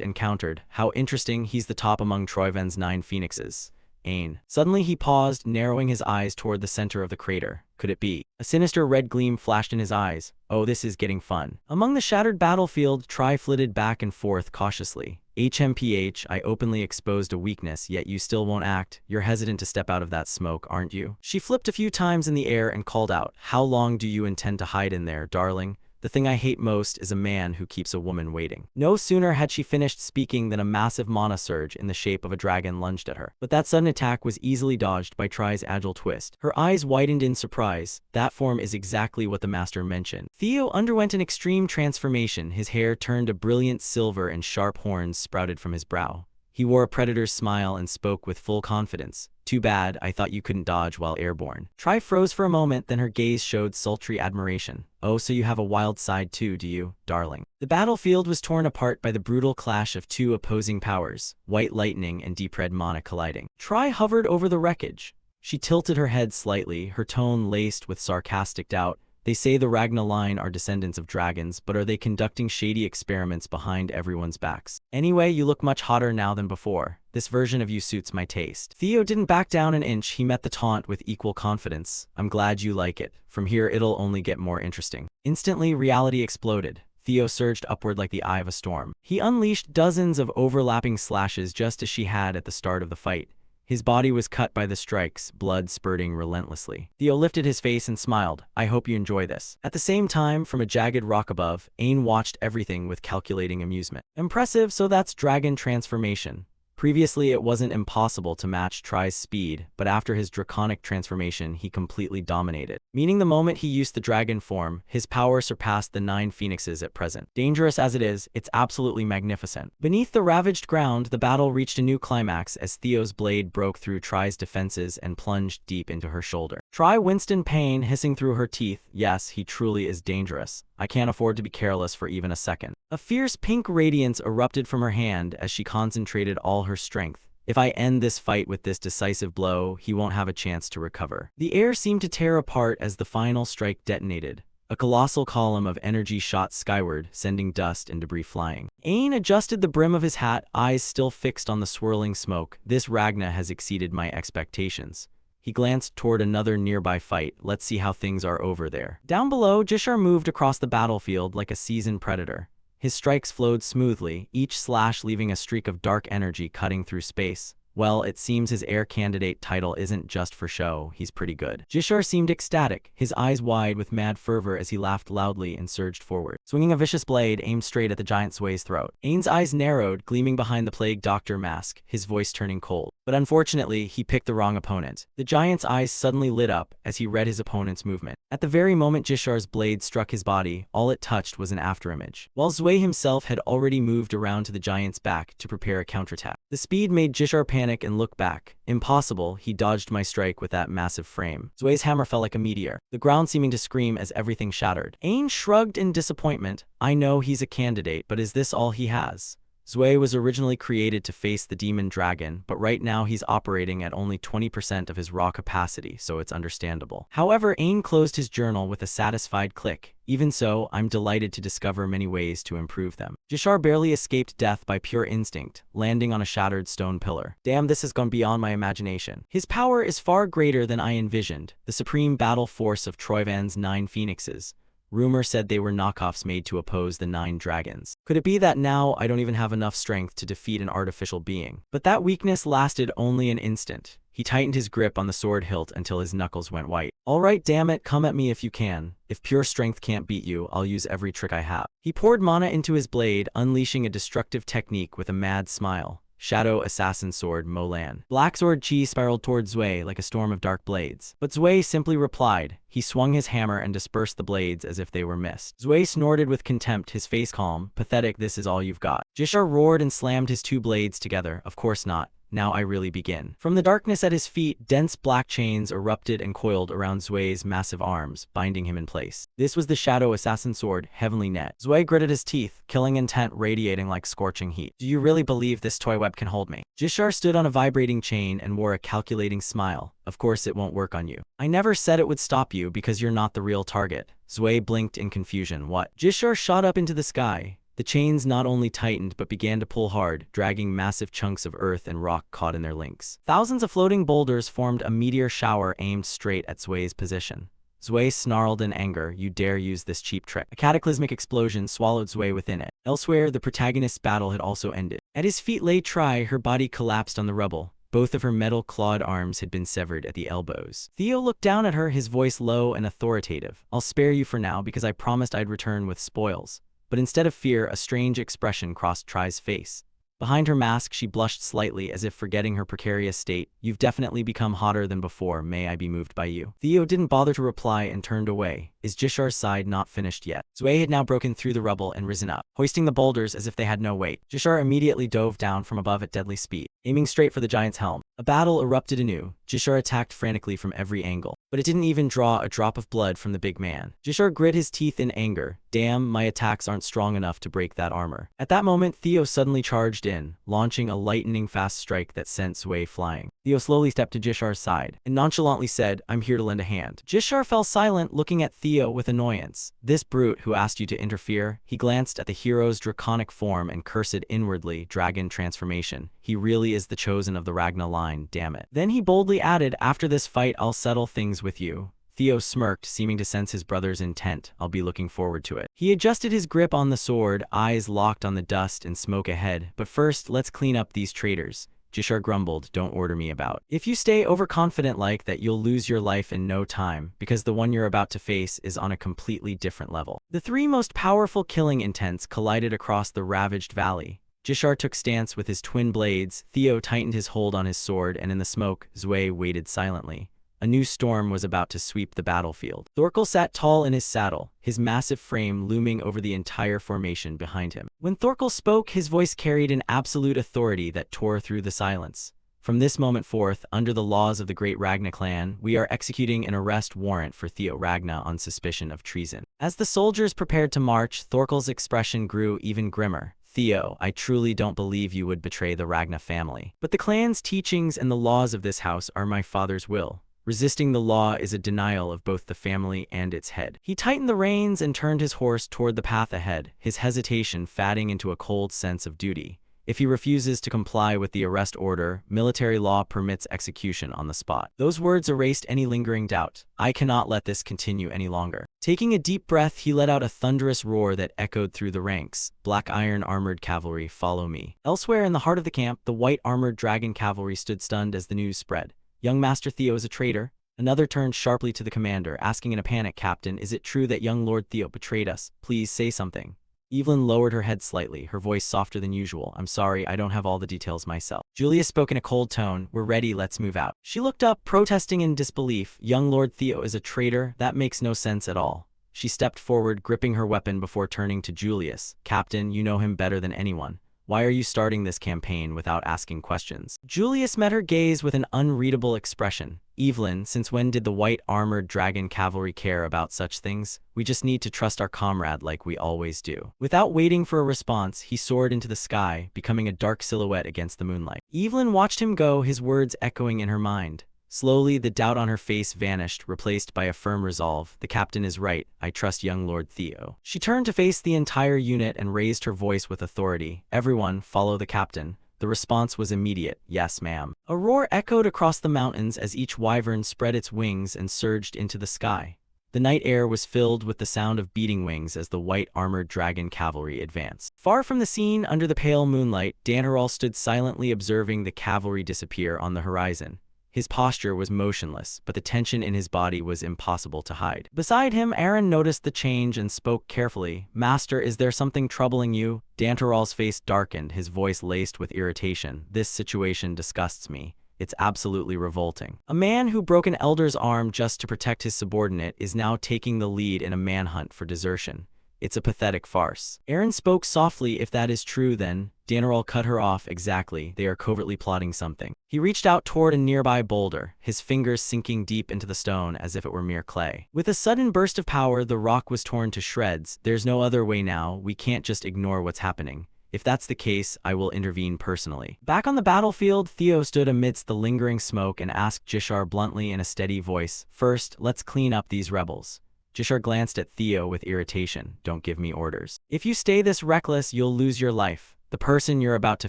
and countered. How interesting, he's the top among Troiven's 9 phoenixes. Ain. Suddenly he paused, narrowing his eyes toward the center of the crater. Could it be? A sinister red gleam flashed in his eyes. Oh, this is getting fun. Among the shattered battlefield, Tri flitted back and forth cautiously. HMPH, I openly exposed a weakness, yet you still won't act. You're hesitant to step out of that smoke, aren't you? She flipped a few times in the air and called out, how long do you intend to hide in there, darling? The thing I hate most is a man who keeps a woman waiting. No sooner had she finished speaking than a massive mana surge in the shape of a dragon lunged at her. But that sudden attack was easily dodged by Tri's agile twist. Her eyes widened in surprise. That form is exactly what the master mentioned. Theo underwent an extreme transformation. His hair turned a brilliant silver and sharp horns sprouted from his brow. He wore a predator's smile and spoke with full confidence. Too bad, I thought you couldn't dodge while airborne. Tri froze for a moment, then her gaze showed sultry admiration. Oh, so you have a wild side too, do you, darling? The battlefield was torn apart by the brutal clash of two opposing powers, white lightning and deep red mana colliding. Tri hovered over the wreckage. She tilted her head slightly, her tone laced with sarcastic doubt. They say the Ragna line are descendants of dragons, but are they conducting shady experiments behind everyone's backs? Anyway, you look much hotter now than before. This version of you suits my taste. Theo didn't back down an inch. He met the taunt with equal confidence. I'm glad you like it. From here, it'll only get more interesting. Instantly, reality exploded. Theo surged upward like the eye of a storm. He unleashed dozens of overlapping slashes just as she had at the start of the fight. His body was cut by the strikes, blood spurting relentlessly. Theo lifted his face and smiled. I hope you enjoy this. At the same time, from a jagged rock above, Ain watched everything with calculating amusement. Impressive, so that's dragon transformation. Previously, it wasn't impossible to match Tri's speed, but after his draconic transformation, he completely dominated. Meaning the moment he used the dragon form, his power surpassed the 9 phoenixes at present. Dangerous as it is, it's absolutely magnificent. Beneath the ravaged ground, the battle reached a new climax as Theo's blade broke through Tri's defenses and plunged deep into her shoulder. Tri winced in pain, hissing through her teeth. Yes, he truly is dangerous. I can't afford to be careless for even a second. A fierce pink radiance erupted from her hand as she concentrated all her strength. If I end this fight with this decisive blow, he won't have a chance to recover. The air seemed to tear apart as the final strike detonated. A colossal column of energy shot skyward, sending dust and debris flying. Ain adjusted the brim of his hat, eyes still fixed on the swirling smoke. This Ragna has exceeded my expectations. He glanced toward another nearby fight. Let's see how things are over there. Down below, Jishar moved across the battlefield like a seasoned predator. His strikes flowed smoothly, each slash leaving a streak of dark energy cutting through space. Well, it seems his heir candidate title isn't just for show, he's pretty good. Jishar seemed ecstatic, his eyes wide with mad fervor as he laughed loudly and surged forward. Swinging a vicious blade aimed straight at the giant Sway's throat. Ain's eyes narrowed, gleaming behind the plague doctor mask, his voice turning cold. But unfortunately, he picked the wrong opponent. The giant's eyes suddenly lit up as he read his opponent's movement. At the very moment Jishar's blade struck his body, all it touched was an afterimage. While Zway himself had already moved around to the giant's back to prepare a counterattack. The speed made Jishar panic and look back. Impossible, he dodged my strike with that massive frame. Zway's hammer fell like a meteor, the ground seeming to scream as everything shattered. Ain shrugged in disappointment. I know he's a candidate, but is this all he has? Zway was originally created to face the demon dragon, but right now he's operating at only 20% of his raw capacity, so it's understandable. However, Ain closed his journal with a satisfied click. Even so, I'm delighted to discover many ways to improve them. Jishar barely escaped death by pure instinct, landing on a shattered stone pillar. Damn, this has gone beyond my imagination. His power is far greater than I envisioned, the supreme battle force of Troyvan's 9 phoenixes. Rumor said they were knockoffs made to oppose the 9 dragons. Could it be that now I don't even have enough strength to defeat an artificial being? But that weakness lasted only an instant. He tightened his grip on the sword hilt until his knuckles went white. Alright, damn it, come at me if you can. If pure strength can't beat you, I'll use every trick I have. He poured mana into his blade, unleashing a destructive technique with a mad smile. Shadow Assassin Sword Molan. Black Sword Chi spiraled toward Zway like a storm of dark blades. But Zway simply replied. He swung his hammer and dispersed the blades as if they were mist. Zway snorted with contempt, his face calm. Pathetic, this is all you've got. Jishar roared and slammed his 2 blades together. Of course not. Now I really begin. From the darkness at his feet, dense black chains erupted and coiled around Zway's massive arms, binding him in place. This was the Shadow Assassin Sword, Heavenly Net. Zway gritted his teeth, killing intent radiating like scorching heat. Do you really believe this toy web can hold me? Jishar stood on a vibrating chain and wore a calculating smile. Of course it won't work on you. I never said it would stop you because you're not the real target. Zway blinked in confusion. What? Jishar shot up into the sky. The chains not only tightened but began to pull hard, dragging massive chunks of earth and rock caught in their links. Thousands of floating boulders formed a meteor shower aimed straight at Zwei's position. Zwei snarled in anger. You dare use this cheap trick. A cataclysmic explosion swallowed Zwei within it. Elsewhere, the protagonist's battle had also ended. At his feet lay Tri, her body collapsed on the rubble. Both of her metal-clawed arms had been severed at the elbows. Theo looked down at her, his voice low and authoritative. I'll spare you for now because I promised I'd return with spoils. But instead of fear, a strange expression crossed Tri's face. Behind her mask, she blushed slightly as if forgetting her precarious state. You've definitely become hotter than before. May I be moved by you? Theo didn't bother to reply and turned away. Is Jishar's side not finished yet? Zwei had now broken through the rubble and risen up, hoisting the boulders as if they had no weight. Jishar immediately dove down from above at deadly speed, aiming straight for the giant's helm. A battle erupted anew. Jishar attacked frantically from every angle, but it didn't even draw a drop of blood from the big man. Jishar grit his teeth in anger. Damn, my attacks aren't strong enough to break that armor. At that moment, Theo suddenly charged in, launching a lightning-fast strike that sent Zwei flying. Theo slowly stepped to Jishar's side and nonchalantly said, I'm here to lend a hand. Jishar fell silent, looking at Theo with annoyance. This brute who asked you to interfere? He glanced at the hero's draconic form and cursed inwardly, dragon transformation. He really is the chosen of the Ragna line, damn it. Then he boldly added, after this fight, I'll settle things with you. Theo smirked, seeming to sense his brother's intent. I'll be looking forward to it. He adjusted his grip on the sword, eyes locked on the dust and smoke ahead. But first, let's clean up these traitors. Jishar grumbled, don't order me about. If you stay overconfident like that, you'll lose your life in no time, because the one you're about to face is on a completely different level. The three most powerful killing intents collided across the ravaged valley. Jishar took stance with his twin blades, Theo tightened his hold on his sword, and in the smoke, Zwei waited silently. A new storm was about to sweep the battlefield. Thorkel sat tall in his saddle, his massive frame looming over the entire formation behind him. When Thorkel spoke, his voice carried an absolute authority that tore through the silence. From this moment forth, under the laws of the great Ragna clan, we are executing an arrest warrant for Theo Ragna on suspicion of treason. As the soldiers prepared to march, Thorkel's expression grew even grimmer. Theo, I truly don't believe you would betray the Ragna family. But the clan's teachings and the laws of this house are my father's will. Resisting the law is a denial of both the family and its head. He tightened the reins and turned his horse toward the path ahead, his hesitation fading into a cold sense of duty. If he refuses to comply with the arrest order, military law permits execution on the spot. Those words erased any lingering doubt. I cannot let this continue any longer. Taking a deep breath, he let out a thunderous roar that echoed through the ranks. Black iron armored cavalry, follow me. Elsewhere in the heart of the camp, the white armored dragon cavalry stood stunned as the news spread. Young Master Theo is a traitor. Another turned sharply to the commander, asking in a panic, Captain, is it true that young Lord Theo betrayed us? Please say something. Evelyn lowered her head slightly, her voice softer than usual. I'm sorry, I don't have all the details myself. Julia spoke in a cold tone. We're ready, let's move out. She looked up, protesting in disbelief. Young Lord Theo is a traitor? That makes no sense at all. She stepped forward, gripping her weapon before turning to Julius. Captain, you know him better than anyone. Why are you starting this campaign without asking questions? Julius met her gaze with an unreadable expression. Evelyn, since when did the white armored dragon cavalry care about such things? We just need to trust our comrade like we always do. Without waiting for a response, he soared into the sky, becoming a dark silhouette against the moonlight. Evelyn watched him go, his words echoing in her mind. Slowly, the doubt on her face vanished, replaced by a firm resolve. The captain is right. I trust young Lord Theo. She turned to face the entire unit and raised her voice with authority. Everyone, follow the captain. The response was immediate. Yes, ma'am. A roar echoed across the mountains as each wyvern spread its wings and surged into the sky. The night air was filled with the sound of beating wings as the white armored dragon cavalry advanced. Far from the scene, under the pale moonlight, Danterall stood silently observing the cavalry disappear on the horizon. His posture was motionless, but the tension in his body was impossible to hide. Beside him, Aaron noticed the change and spoke carefully. Master, is there something troubling you? Danterall's face darkened, his voice laced with irritation. This situation disgusts me. It's absolutely revolting. A man who broke an elder's arm just to protect his subordinate is now taking the lead in a manhunt for desertion. It's a pathetic farce. Aaron spoke softly. If that is true, then... Danterall cut her off. Exactly. They are covertly plotting something. He reached out toward a nearby boulder, his fingers sinking deep into the stone as if it were mere clay. With a sudden burst of power, the rock was torn to shreds. There's no other way now. We can't just ignore what's happening. If that's the case, I will intervene personally. Back on the battlefield, Theo stood amidst the lingering smoke and asked Jishar bluntly in a steady voice, First, let's clean up these rebels. Jishar glanced at Theo with irritation. Don't give me orders. If you stay this reckless, you'll lose your life. The person you're about to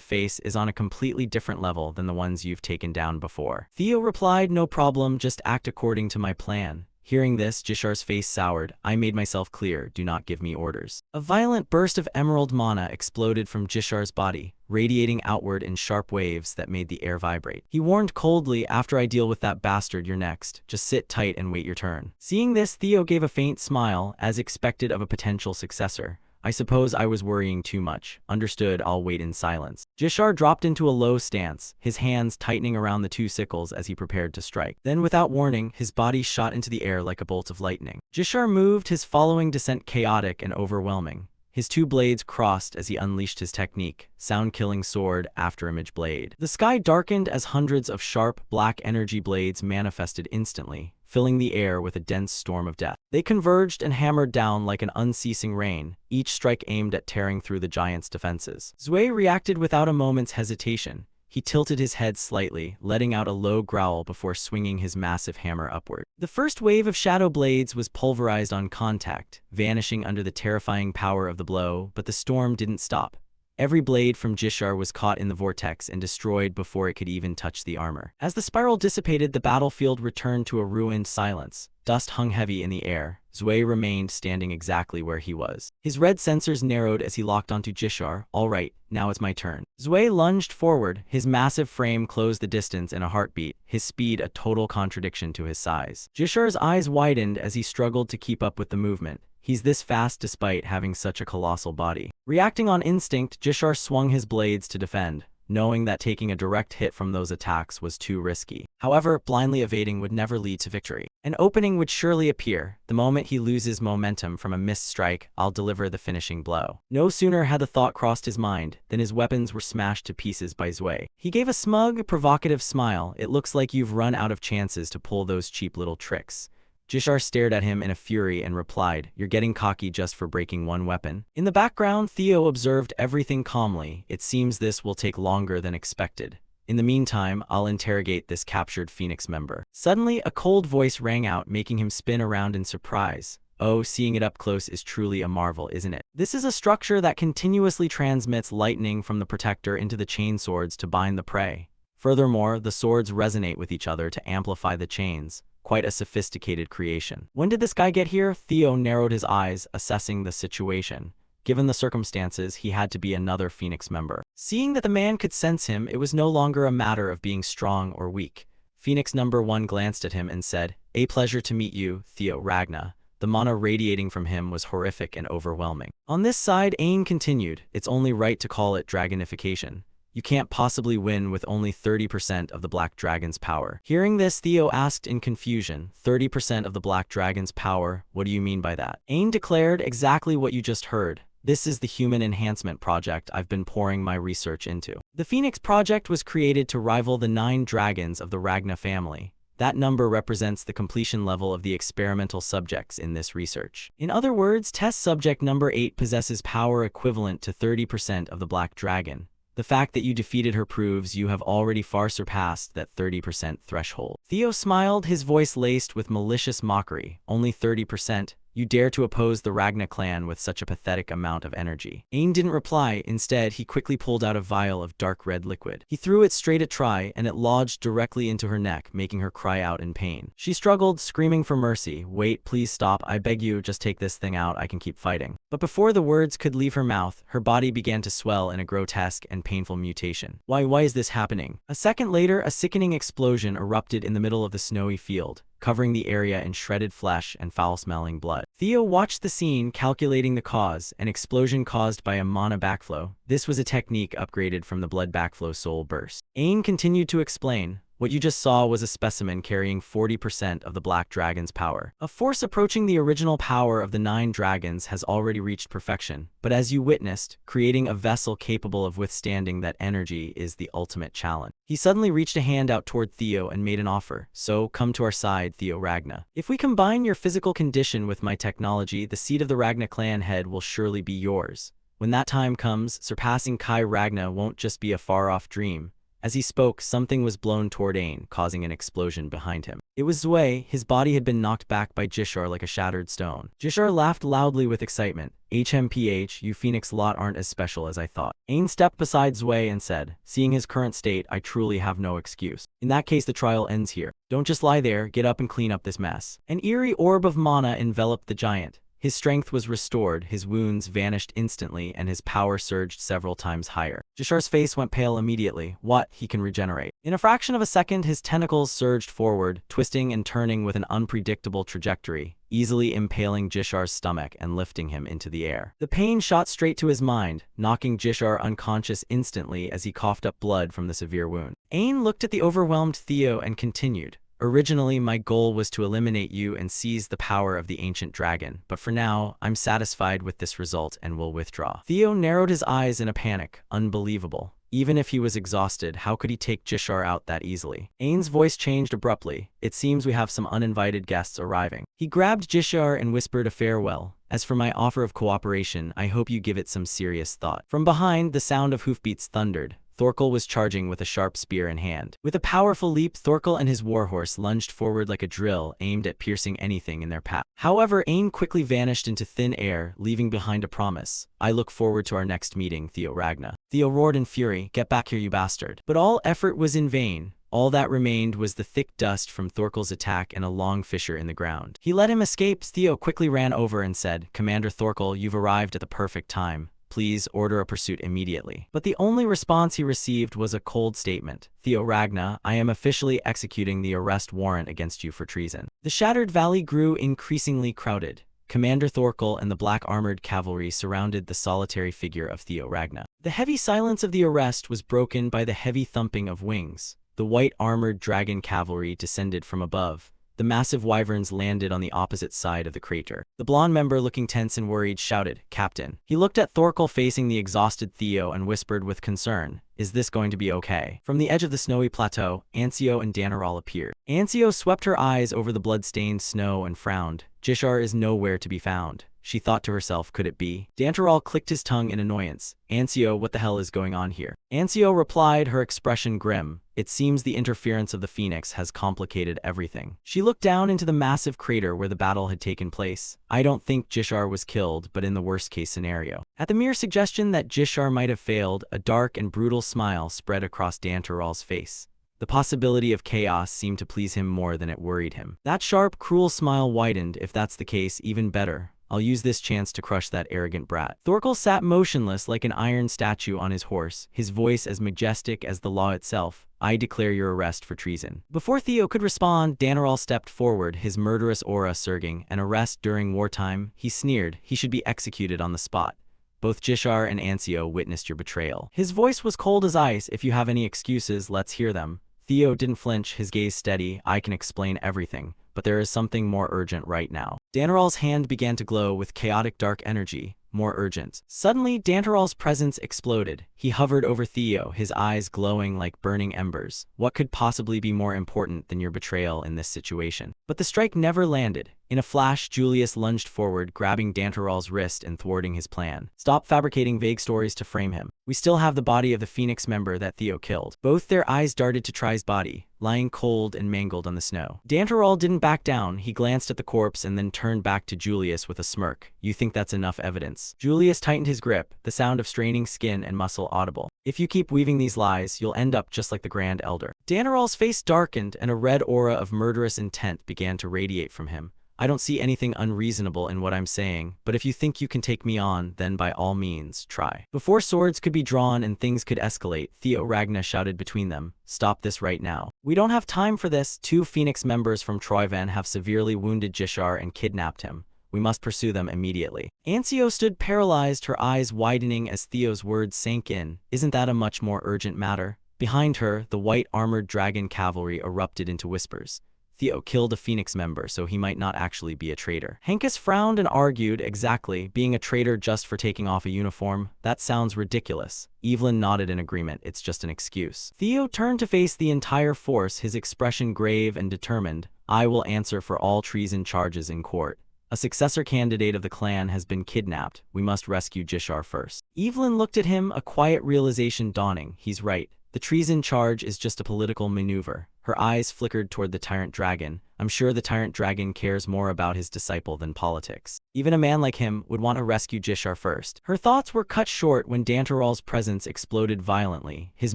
face is on a completely different level than the ones you've taken down before. Theo replied, no problem, just act according to my plan. Hearing this, Jishar's face soured. I made myself clear, do not give me orders. A violent burst of emerald mana exploded from Jishar's body, radiating outward in sharp waves that made the air vibrate. He warned coldly, after I deal with that bastard, you're next. Just sit tight and wait your turn. Seeing this, Theo gave a faint smile, as expected of a potential successor. I suppose I was worrying too much. Understood, I'll wait in silence. Jishar dropped into a low stance, his hands tightening around the two sickles as he prepared to strike. Then, without warning, his body shot into the air like a bolt of lightning. Jishar moved, his following descent chaotic and overwhelming. His two blades crossed as he unleashed his technique, sound-killing sword after image blade. The sky darkened as hundreds of sharp, black energy blades manifested instantly, filling the air with a dense storm of death. They converged and hammered down like an unceasing rain, each strike aimed at tearing through the giant's defenses. Zui reacted without a moment's hesitation. He tilted his head slightly, letting out a low growl before swinging his massive hammer upward. The first wave of shadow blades was pulverized on contact, vanishing under the terrifying power of the blow, but the storm didn't stop. Every blade from Jishar was caught in the vortex and destroyed before it could even touch the armor. As the spiral dissipated, the battlefield returned to a ruined silence. Dust hung heavy in the air. Zui remained standing exactly where he was. His red sensors narrowed as he locked onto Jishar. All right, now it's my turn. Zui lunged forward. His massive frame closed the distance in a heartbeat, his speed a total contradiction to his size. Jishar's eyes widened as he struggled to keep up with the movement. He's this fast despite having such a colossal body. Reacting on instinct, Jishar swung his blades to defend, knowing that taking a direct hit from those attacks was too risky. However, blindly evading would never lead to victory. An opening would surely appear. The moment he loses momentum from a missed strike, I'll deliver the finishing blow. No sooner had the thought crossed his mind than his weapons were smashed to pieces by Zui. He gave a smug, provocative smile. It looks like you've run out of chances to pull those cheap little tricks. Jishar stared at him in a fury and replied, you're getting cocky just for breaking one weapon. In the background, Theo observed everything calmly. It seems this will take longer than expected. In the meantime, I'll interrogate this captured Phoenix member. Suddenly, a cold voice rang out, making him spin around in surprise. Oh, seeing it up close is truly a marvel, isn't it? This is a structure that continuously transmits lightning from the protector into the chain swords to bind the prey. Furthermore, the swords resonate with each other to amplify the chains. Quite a sophisticated creation. When did this guy get here? Theo narrowed his eyes, assessing the situation. Given the circumstances, he had to be another Phoenix member. Seeing that the man could sense him, it was no longer a matter of being strong or weak. Phoenix number 1 glanced at him and said, a pleasure to meet you, Theo Ragna. The mana radiating from him was horrific and overwhelming. On this side, Ain continued, it's only right to call it dragonification. You can't possibly win with only 30% of the Black Dragon's power. Hearing this, Theo asked in confusion, 30% of the Black Dragon's power? What do you mean by that? Ain declared, exactly what you just heard. This is the human enhancement project I've been pouring my research into. The Phoenix Project was created to rival the 9 dragons of the Ragna family. That number represents the completion level of the experimental subjects in this research. In other words, test subject number 8 possesses power equivalent to 30% of the Black Dragon. The fact that you defeated her proves you have already far surpassed that 30% threshold. Theo smiled, his voice laced with malicious mockery. Only 30%? You dare to oppose the Ragna clan with such a pathetic amount of energy. Ain didn't reply. Instead, he quickly pulled out a vial of dark red liquid. He threw it straight at Tri, and it lodged directly into her neck, making her cry out in pain. She struggled, screaming for mercy. Wait, please stop. I beg you, just take this thing out. I can keep fighting. But before the words could leave her mouth, her body began to swell in a grotesque and painful mutation. Why is this happening? A second later, a sickening explosion erupted in the middle of the snowy field, covering the area in shredded flesh and foul-smelling blood. Theo watched the scene, calculating the cause, an explosion caused by a mana backflow. This was a technique upgraded from the blood backflow soul burst. Ain continued to explain, what you just saw was a specimen carrying 40% of the Black Dragon's power. A force approaching the original power of the 9 dragons has already reached perfection, but as you witnessed, creating a vessel capable of withstanding that energy is the ultimate challenge. He suddenly reached a hand out toward Theo and made an offer. So, come to our side, Theo Ragna. If we combine your physical condition with my technology, the seat of the Ragna clan head will surely be yours. When that time comes, surpassing Kai Ragna won't just be a far-off dream. As he spoke, something was blown toward Ain, causing an explosion behind him. It was Zwei. His body had been knocked back by Jishar like a shattered stone. Jishar laughed loudly with excitement. HMPH, you Phoenix lot aren't as special as I thought. Ain stepped beside Zwei and said, seeing his current state, I truly have no excuse. In that case, the trial ends here. Don't just lie there, get up and clean up this mess. An eerie orb of mana enveloped the giant. His strength was restored, his wounds vanished instantly, and his power surged several times higher. Jishar's face went pale immediately. What? He can regenerate. In a fraction of a second, his tentacles surged forward, twisting and turning with an unpredictable trajectory, easily impaling Jishar's stomach and lifting him into the air. The pain shot straight to his mind, knocking Jishar unconscious instantly as he coughed up blood from the severe wound. Ain looked at the overwhelmed Theo and continued. Originally, my goal was to eliminate you and seize the power of the ancient dragon, but for now, I'm satisfied with this result and will withdraw. Theo narrowed his eyes in a panic. Unbelievable. Even if he was exhausted, how could he take Jishar out that easily? Ain's voice changed abruptly. It seems we have some uninvited guests arriving. He grabbed Jishar and whispered a farewell. As for my offer of cooperation, I hope you give it some serious thought. From behind, the sound of hoofbeats thundered. Thorkel was charging with a sharp spear in hand. With a powerful leap, Thorkel and his warhorse lunged forward like a drill, aimed at piercing anything in their path. However, Ain quickly vanished into thin air, leaving behind a promise. I look forward to our next meeting, Theo Ragna. Theo roared in fury, get back here, you bastard. But all effort was in vain. All that remained was the thick dust from Thorkel's attack and a long fissure in the ground. He let him escape. Theo quickly ran over and said, Commander Thorkel, you've arrived at the perfect time. Please order a pursuit immediately. But the only response he received was a cold statement. Theo Ragna, I am officially executing the arrest warrant against you for treason. The shattered valley grew increasingly crowded. Commander Thorkel and the black-armored cavalry surrounded the solitary figure of Theo Ragna. The heavy silence of the arrest was broken by the heavy thumping of wings. The white-armored dragon cavalry descended from above. The massive wyverns landed on the opposite side of the crater. The blonde member, looking tense and worried, shouted, Captain. He looked at Thorkel facing the exhausted Theo and whispered with concern, is this going to be okay? From the edge of the snowy plateau, Ancio and Danaral appeared. Ancio swept her eyes over the blood-stained snow and frowned. Jishar is nowhere to be found. She thought to herself, could it be? Dantaral clicked his tongue in annoyance. Ancio, what the hell is going on here? Ancio replied, her expression grim. It seems the interference of the Phoenix has complicated everything. She looked down into the massive crater where the battle had taken place. I don't think Jishar was killed, but in the worst-case scenario. At the mere suggestion that Jishar might have failed, a dark and brutal smile spread across Dantaral's face. The possibility of chaos seemed to please him more than it worried him. That sharp, cruel smile widened. If that's the case, even better. I'll use this chance to crush that arrogant brat. Thorkel sat motionless like an iron statue on his horse, his voice as majestic as the law itself. I declare your arrest for treason. Before Theo could respond, Danaral stepped forward, his murderous aura surging. An arrest during wartime? He sneered. He should be executed on the spot. Both Jishar and Ancio witnessed your betrayal. His voice was cold as ice. If you have any excuses, let's hear them. Theo didn't flinch, his gaze steady. I can explain everything. But there is something more urgent right now. Danaral's hand began to glow with chaotic dark energy. More urgent. Suddenly, Dantaral's presence exploded. He hovered over Theo, his eyes glowing like burning embers. What could possibly be more important than your betrayal in this situation? But the strike never landed. In a flash, Julius lunged forward, grabbing Dantaral's wrist and thwarting his plan. Stop fabricating vague stories to frame him. We still have the body of the Phoenix member that Theo killed. Both their eyes darted to Tri's body, lying cold and mangled on the snow. Dantaral didn't back down. He glanced at the corpse and then turned back to Julius with a smirk. You think that's enough evidence? Julius tightened his grip, the sound of straining skin and muscle audible. If you keep weaving these lies, you'll end up just like the Grand Elder. Danaral's face darkened and a red aura of murderous intent began to radiate from him. I don't see anything unreasonable in what I'm saying, but if you think you can take me on, then by all means, try. Before swords could be drawn and things could escalate, Theo Ragna shouted between them, stop this right now. We don't have time for this. 2 Phoenix members from Troyvan have severely wounded Jishar and kidnapped him. We must pursue them immediately. Ancio stood paralyzed, her eyes widening as Theo's words sank in. Isn't that a much more urgent matter? Behind her, the white-armored dragon cavalry erupted into whispers. Theo killed a Phoenix member, so he might not actually be a traitor. Henkus frowned and argued, exactly, being a traitor just for taking off a uniform? That sounds ridiculous. Evelyn nodded in agreement, it's just an excuse. Theo turned to face the entire force, his expression grave and determined. I will answer for all treason charges in court. A successor candidate of the clan has been kidnapped. We must rescue Jishar first. Evelyn looked at him, a quiet realization dawning. He's right. The treason charge is just a political maneuver. Her eyes flickered toward the tyrant dragon. I'm sure the tyrant dragon cares more about his disciple than politics. Even a man like him would want to rescue Jishar first. Her thoughts were cut short when Dantaral's presence exploded violently, his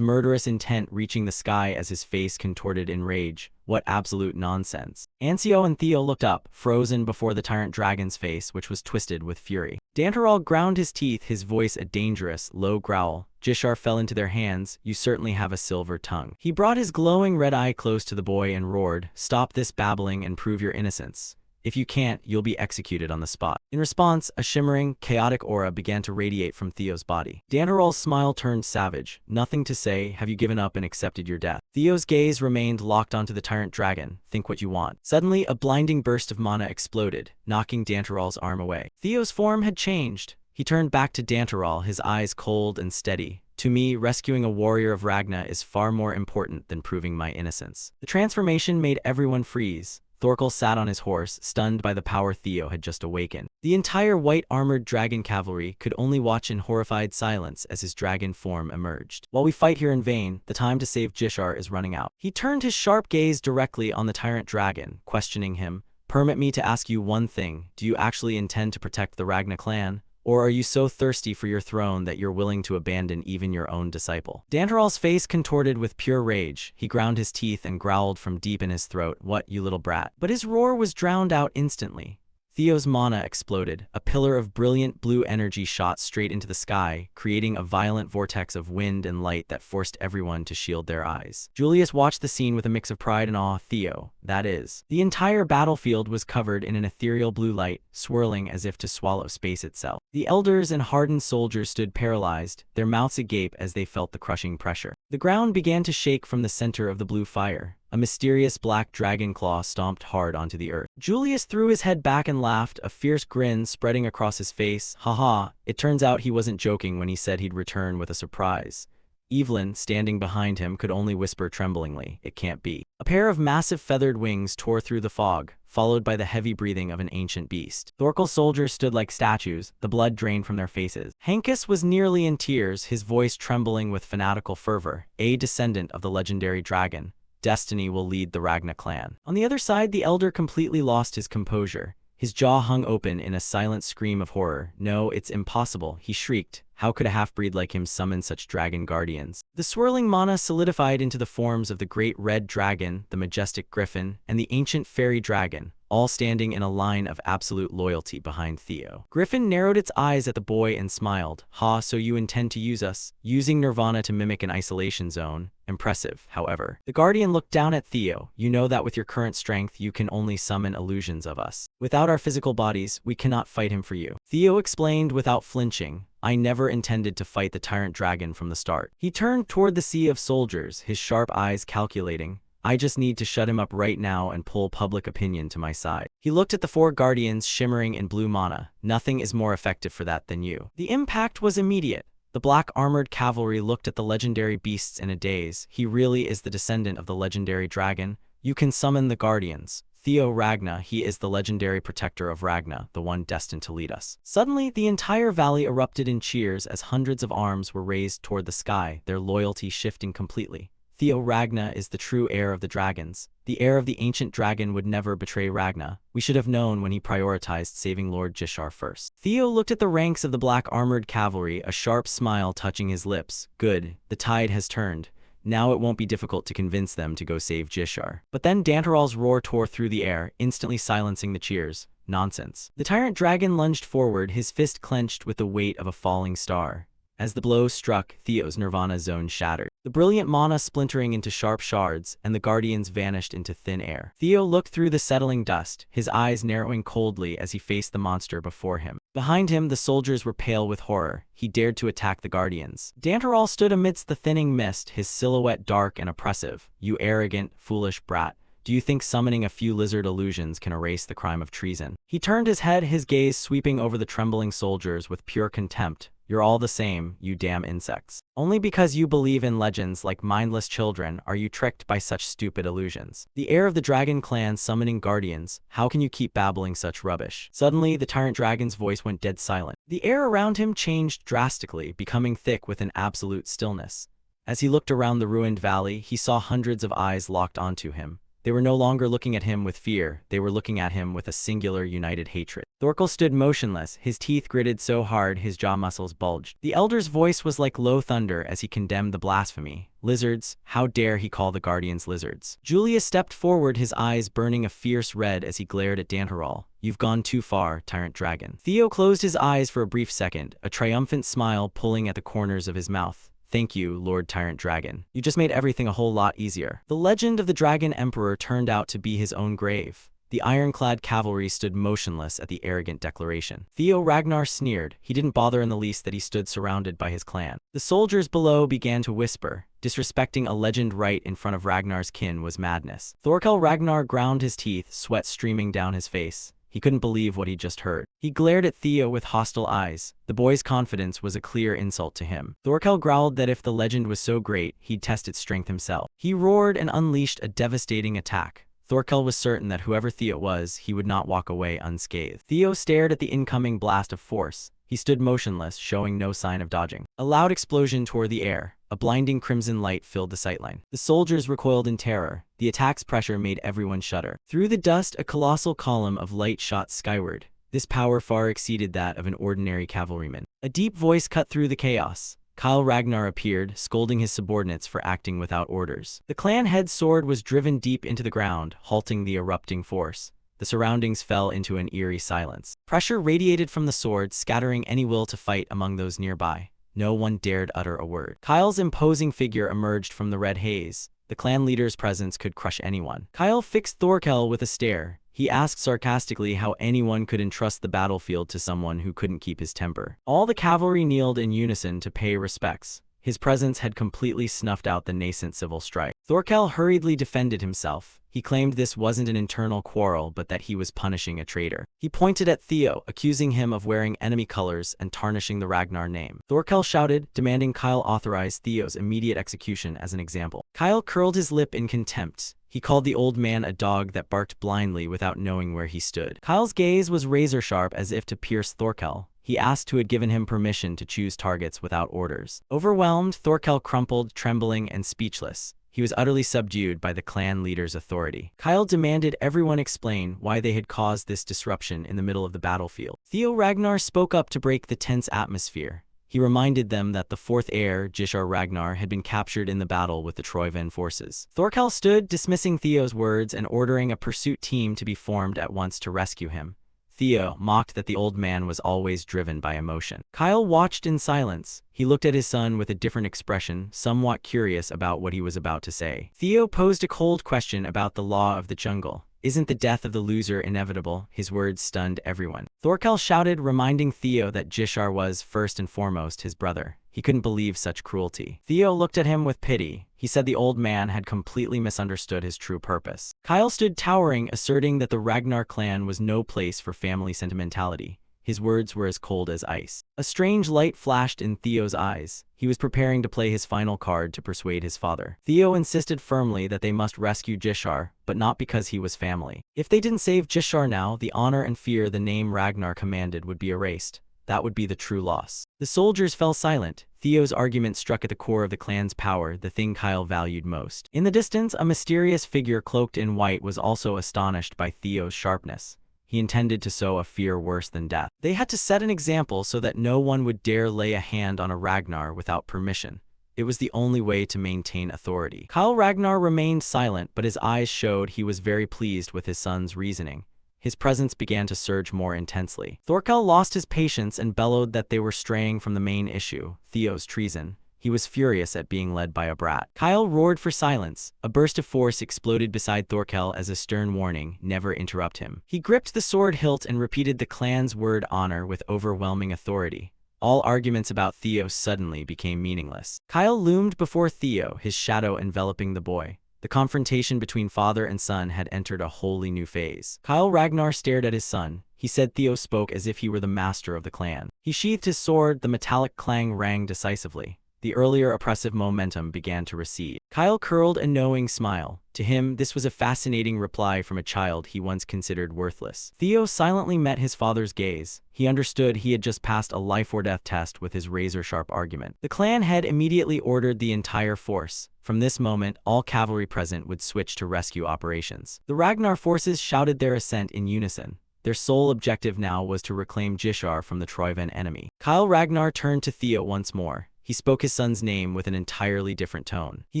murderous intent reaching the sky as his face contorted in rage. What absolute nonsense. Ancio and Theo looked up, frozen before the tyrant dragon's face, which was twisted with fury. Dantaral ground his teeth, his voice a dangerous, low growl. Jishar fell into their hands. You certainly have a silver tongue. He brought his glowing red eye close to the boy and roared, stop this babbling and prove your innocence. If you can't, you'll be executed on the spot. In response, a shimmering, chaotic aura began to radiate from Theo's body. Dantaral's smile turned savage. Nothing to say, have you given up and accepted your death? Theo's gaze remained locked onto the tyrant dragon. Think what you want. Suddenly, a blinding burst of mana exploded, knocking Dantaral's arm away. Theo's form had changed. He turned back to Dantaral, his eyes cold and steady. To me, rescuing a warrior of Ragna is far more important than proving my innocence. The transformation made everyone freeze. Thorkel sat on his horse, stunned by the power Theo had just awakened. The entire white-armored dragon cavalry could only watch in horrified silence as his dragon form emerged. While we fight here in vain, the time to save Jishar is running out. He turned his sharp gaze directly on the tyrant dragon, questioning him. Permit me to ask you one thing. Do you actually intend to protect the Ragna clan? Or are you so thirsty for your throne that you're willing to abandon even your own disciple? Dantaral's face contorted with pure rage. He ground his teeth and growled from deep in his throat, what, you little brat? But his roar was drowned out instantly. Theo's mana exploded. A pillar of brilliant blue energy shot straight into the sky, creating a violent vortex of wind and light that forced everyone to shield their eyes. Julius watched the scene with a mix of pride and awe. Theo, that is. The entire battlefield was covered in an ethereal blue light, swirling as if to swallow space itself. The elders and hardened soldiers stood paralyzed, their mouths agape as they felt the crushing pressure. The ground began to shake from the center of the blue fire. A mysterious black dragon claw stomped hard onto the earth. Julius threw his head back and laughed, a fierce grin spreading across his face. Haha, it turns out he wasn't joking when he said he'd return with a surprise. Evelyn, standing behind him, could only whisper tremblingly, it can't be. A pair of massive feathered wings tore through the fog, followed by the heavy breathing of an ancient beast. Thorkel's soldiers stood like statues, the blood drained from their faces. Hankus was nearly in tears, his voice trembling with fanatical fervor. A descendant of the legendary dragon. Destiny will lead the Ragna clan. On the other side, the elder completely lost his composure. His jaw hung open in a silent scream of horror. No, it's impossible, he shrieked. How could a half-breed like him summon such dragon guardians? The swirling mana solidified into the forms of the great red dragon, the majestic griffin, and the ancient fairy dragon, all standing in a line of absolute loyalty behind Theo. Griffin narrowed its eyes at the boy and smiled. Ha, so you intend to use us? Using Nirvana to mimic an isolation zone? Impressive, however. The Guardian looked down at Theo. You know that with your current strength, you can only summon illusions of us. Without our physical bodies, we cannot fight him for you. Theo explained without flinching. I never intended to fight the tyrant dragon from the start. He turned toward the sea of soldiers, his sharp eyes calculating. I just need to shut him up right now and pull public opinion to my side. He looked at the four guardians shimmering in blue mana. Nothing is more effective for that than you. The impact was immediate. The black armored cavalry looked at the legendary beasts in a daze. He really is the descendant of the legendary dragon. You can summon the guardians. Theo Ragna, he is the legendary protector of Ragna, the one destined to lead us. Suddenly, the entire valley erupted in cheers as hundreds of arms were raised toward the sky, their loyalty shifting completely. Theo Ragna is the true heir of the dragons. The heir of the ancient dragon would never betray Ragna. We should have known when he prioritized saving Lord Jishar first. Theo looked at the ranks of the black armored cavalry, a sharp smile touching his lips. Good, the tide has turned. Now it won't be difficult to convince them to go save Jishar. But then Dantaral's roar tore through the air, instantly silencing the cheers. Nonsense. The tyrant dragon lunged forward, his fist clenched with the weight of a falling star. As the blow struck, Theo's Nirvana zone shattered. The brilliant mana splintering into sharp shards, and the guardians vanished into thin air. Theo looked through the settling dust, his eyes narrowing coldly as he faced the monster before him. Behind him, the soldiers were pale with horror. He dared to attack the guardians. Dantaral stood amidst the thinning mist, his silhouette dark and oppressive. You arrogant, foolish brat. Do you think summoning a few lizard illusions can erase the crime of treason? He turned his head, his gaze sweeping over the trembling soldiers with pure contempt. You're all the same, you damn insects. Only because you believe in legends like mindless children are you tricked by such stupid illusions. The heir of the dragon clan summoning guardians, how can you keep babbling such rubbish? Suddenly, the tyrant dragon's voice went dead silent. The air around him changed drastically, becoming thick with an absolute stillness. As he looked around the ruined valley, he saw hundreds of eyes locked onto him. They were no longer looking at him with fear, they were looking at him with a singular united hatred. Thorkel stood motionless, his teeth gritted so hard his jaw muscles bulged. The elder's voice was like low thunder as he condemned the blasphemy. Lizards, how dare he call the guardians lizards? Julius stepped forward, his eyes burning a fierce red as he glared at Dantarol. You've gone too far, tyrant dragon. Theo closed his eyes for a brief second, a triumphant smile pulling at the corners of his mouth. Thank you, Lord Tyrant Dragon. You just made everything a whole lot easier. The legend of the Dragon Emperor turned out to be his own grave. The ironclad cavalry stood motionless at the arrogant declaration. Theo Ragnar sneered. He didn't bother in the least that he stood surrounded by his clan. The soldiers below began to whisper. Disrespecting a legend right in front of Ragnar's kin was madness. Thorkel Ragnar ground his teeth, sweat streaming down his face. He couldn't believe what he just heard. He glared at Theo with hostile eyes. The boy's confidence was a clear insult to him. Thorkel growled that if the legend was so great, he'd test its strength himself. He roared and unleashed a devastating attack. Thorkel was certain that whoever Theo was, he would not walk away unscathed. Theo stared at the incoming blast of force. He stood motionless, showing no sign of dodging. A loud explosion tore the air. A blinding crimson light filled the sightline. The soldiers recoiled in terror. The attack's pressure made everyone shudder. Through the dust, a colossal column of light shot skyward. This power far exceeded that of an ordinary cavalryman. A deep voice cut through the chaos. Kyle Ragnar appeared, scolding his subordinates for acting without orders. The clan head's sword was driven deep into the ground, halting the erupting force. The surroundings fell into an eerie silence. Pressure radiated from the sword, scattering any will to fight among those nearby. No one dared utter a word. Kyle's imposing figure emerged from the red haze. The clan leader's presence could crush anyone. Kyle fixed Thorkel with a stare. He asked sarcastically how anyone could entrust the battlefield to someone who couldn't keep his temper. All the cavalry kneeled in unison to pay respects. His presence had completely snuffed out the nascent civil strife. Thorkel hurriedly defended himself. He claimed this wasn't an internal quarrel, but that he was punishing a traitor. He pointed at Theo, accusing him of wearing enemy colors and tarnishing the Ragnar name. Thorkel shouted, demanding Kyle authorize Theo's immediate execution as an example. Kyle curled his lip in contempt. He called the old man a dog that barked blindly without knowing where he stood. Kyle's gaze was razor-sharp as if to pierce Thorkel. He asked who had given him permission to choose targets without orders. Overwhelmed, Thorkel crumpled, trembling and speechless. He was utterly subdued by the clan leader's authority. Kyle demanded everyone explain why they had caused this disruption in the middle of the battlefield. Theo Ragnar spoke up to break the tense atmosphere. He reminded them that the fourth heir, Jishar Ragnar, had been captured in the battle with the Troyven forces. Thorkel stood, dismissing Theo's words and ordering a pursuit team to be formed at once to rescue him. Theo mocked that the old man was always driven by emotion. Kyle watched in silence. He looked at his son with a different expression, somewhat curious about what he was about to say. Theo posed a cold question about the law of the jungle. Isn't the death of the loser inevitable? His words stunned everyone. Thorkel shouted, reminding Theo that Jishar was, first and foremost, his brother. He couldn't believe such cruelty. Theo looked at him with pity. He said the old man had completely misunderstood his true purpose. Kyle stood towering, asserting that the Ragnar clan was no place for family sentimentality. His words were as cold as ice. A strange light flashed in Theo's eyes. He was preparing to play his final card to persuade his father. Theo insisted firmly that they must rescue Jishar, but not because he was family. If they didn't save Jishar now, the honor and fear the name Ragnar commanded would be erased. That would be the true loss. The soldiers fell silent. Theo's argument struck at the core of the clan's power, the thing Kyle valued most. In the distance, a mysterious figure cloaked in white was also astonished by Theo's sharpness. He intended to sow a fear worse than death. They had to set an example so that no one would dare lay a hand on a Ragnar without permission. It was the only way to maintain authority. Kyle Ragnar remained silent, but his eyes showed he was very pleased with his son's reasoning. His presence began to surge more intensely. Thorkel lost his patience and bellowed that they were straying from the main issue, Theo's treason. He was furious at being led by a brat. Kyle roared for silence. A burst of force exploded beside Thorkel as a stern warning, never interrupt him. He gripped the sword hilt and repeated the clan's word honor with overwhelming authority. All arguments about Theo suddenly became meaningless. Kyle loomed before Theo, his shadow enveloping the boy. The confrontation between father and son had entered a wholly new phase. Kyle Ragnar stared at his son. He said Theo spoke as if he were the master of the clan. He sheathed his sword, the metallic clang rang decisively. the earlier oppressive momentum began to recede. Kyle curled a knowing smile. To him, this was a fascinating reply from a child he once considered worthless. Theo silently met his father's gaze. He understood he had just passed a life-or-death test with his razor-sharp argument. The clan head immediately ordered the entire force. From this moment, all cavalry present would switch to rescue operations. The Ragnar forces shouted their assent in unison. Their sole objective now was to reclaim Jishar from the Troyven enemy. Kyle Ragnar turned to Theo once more. He spoke his son's name with an entirely different tone. He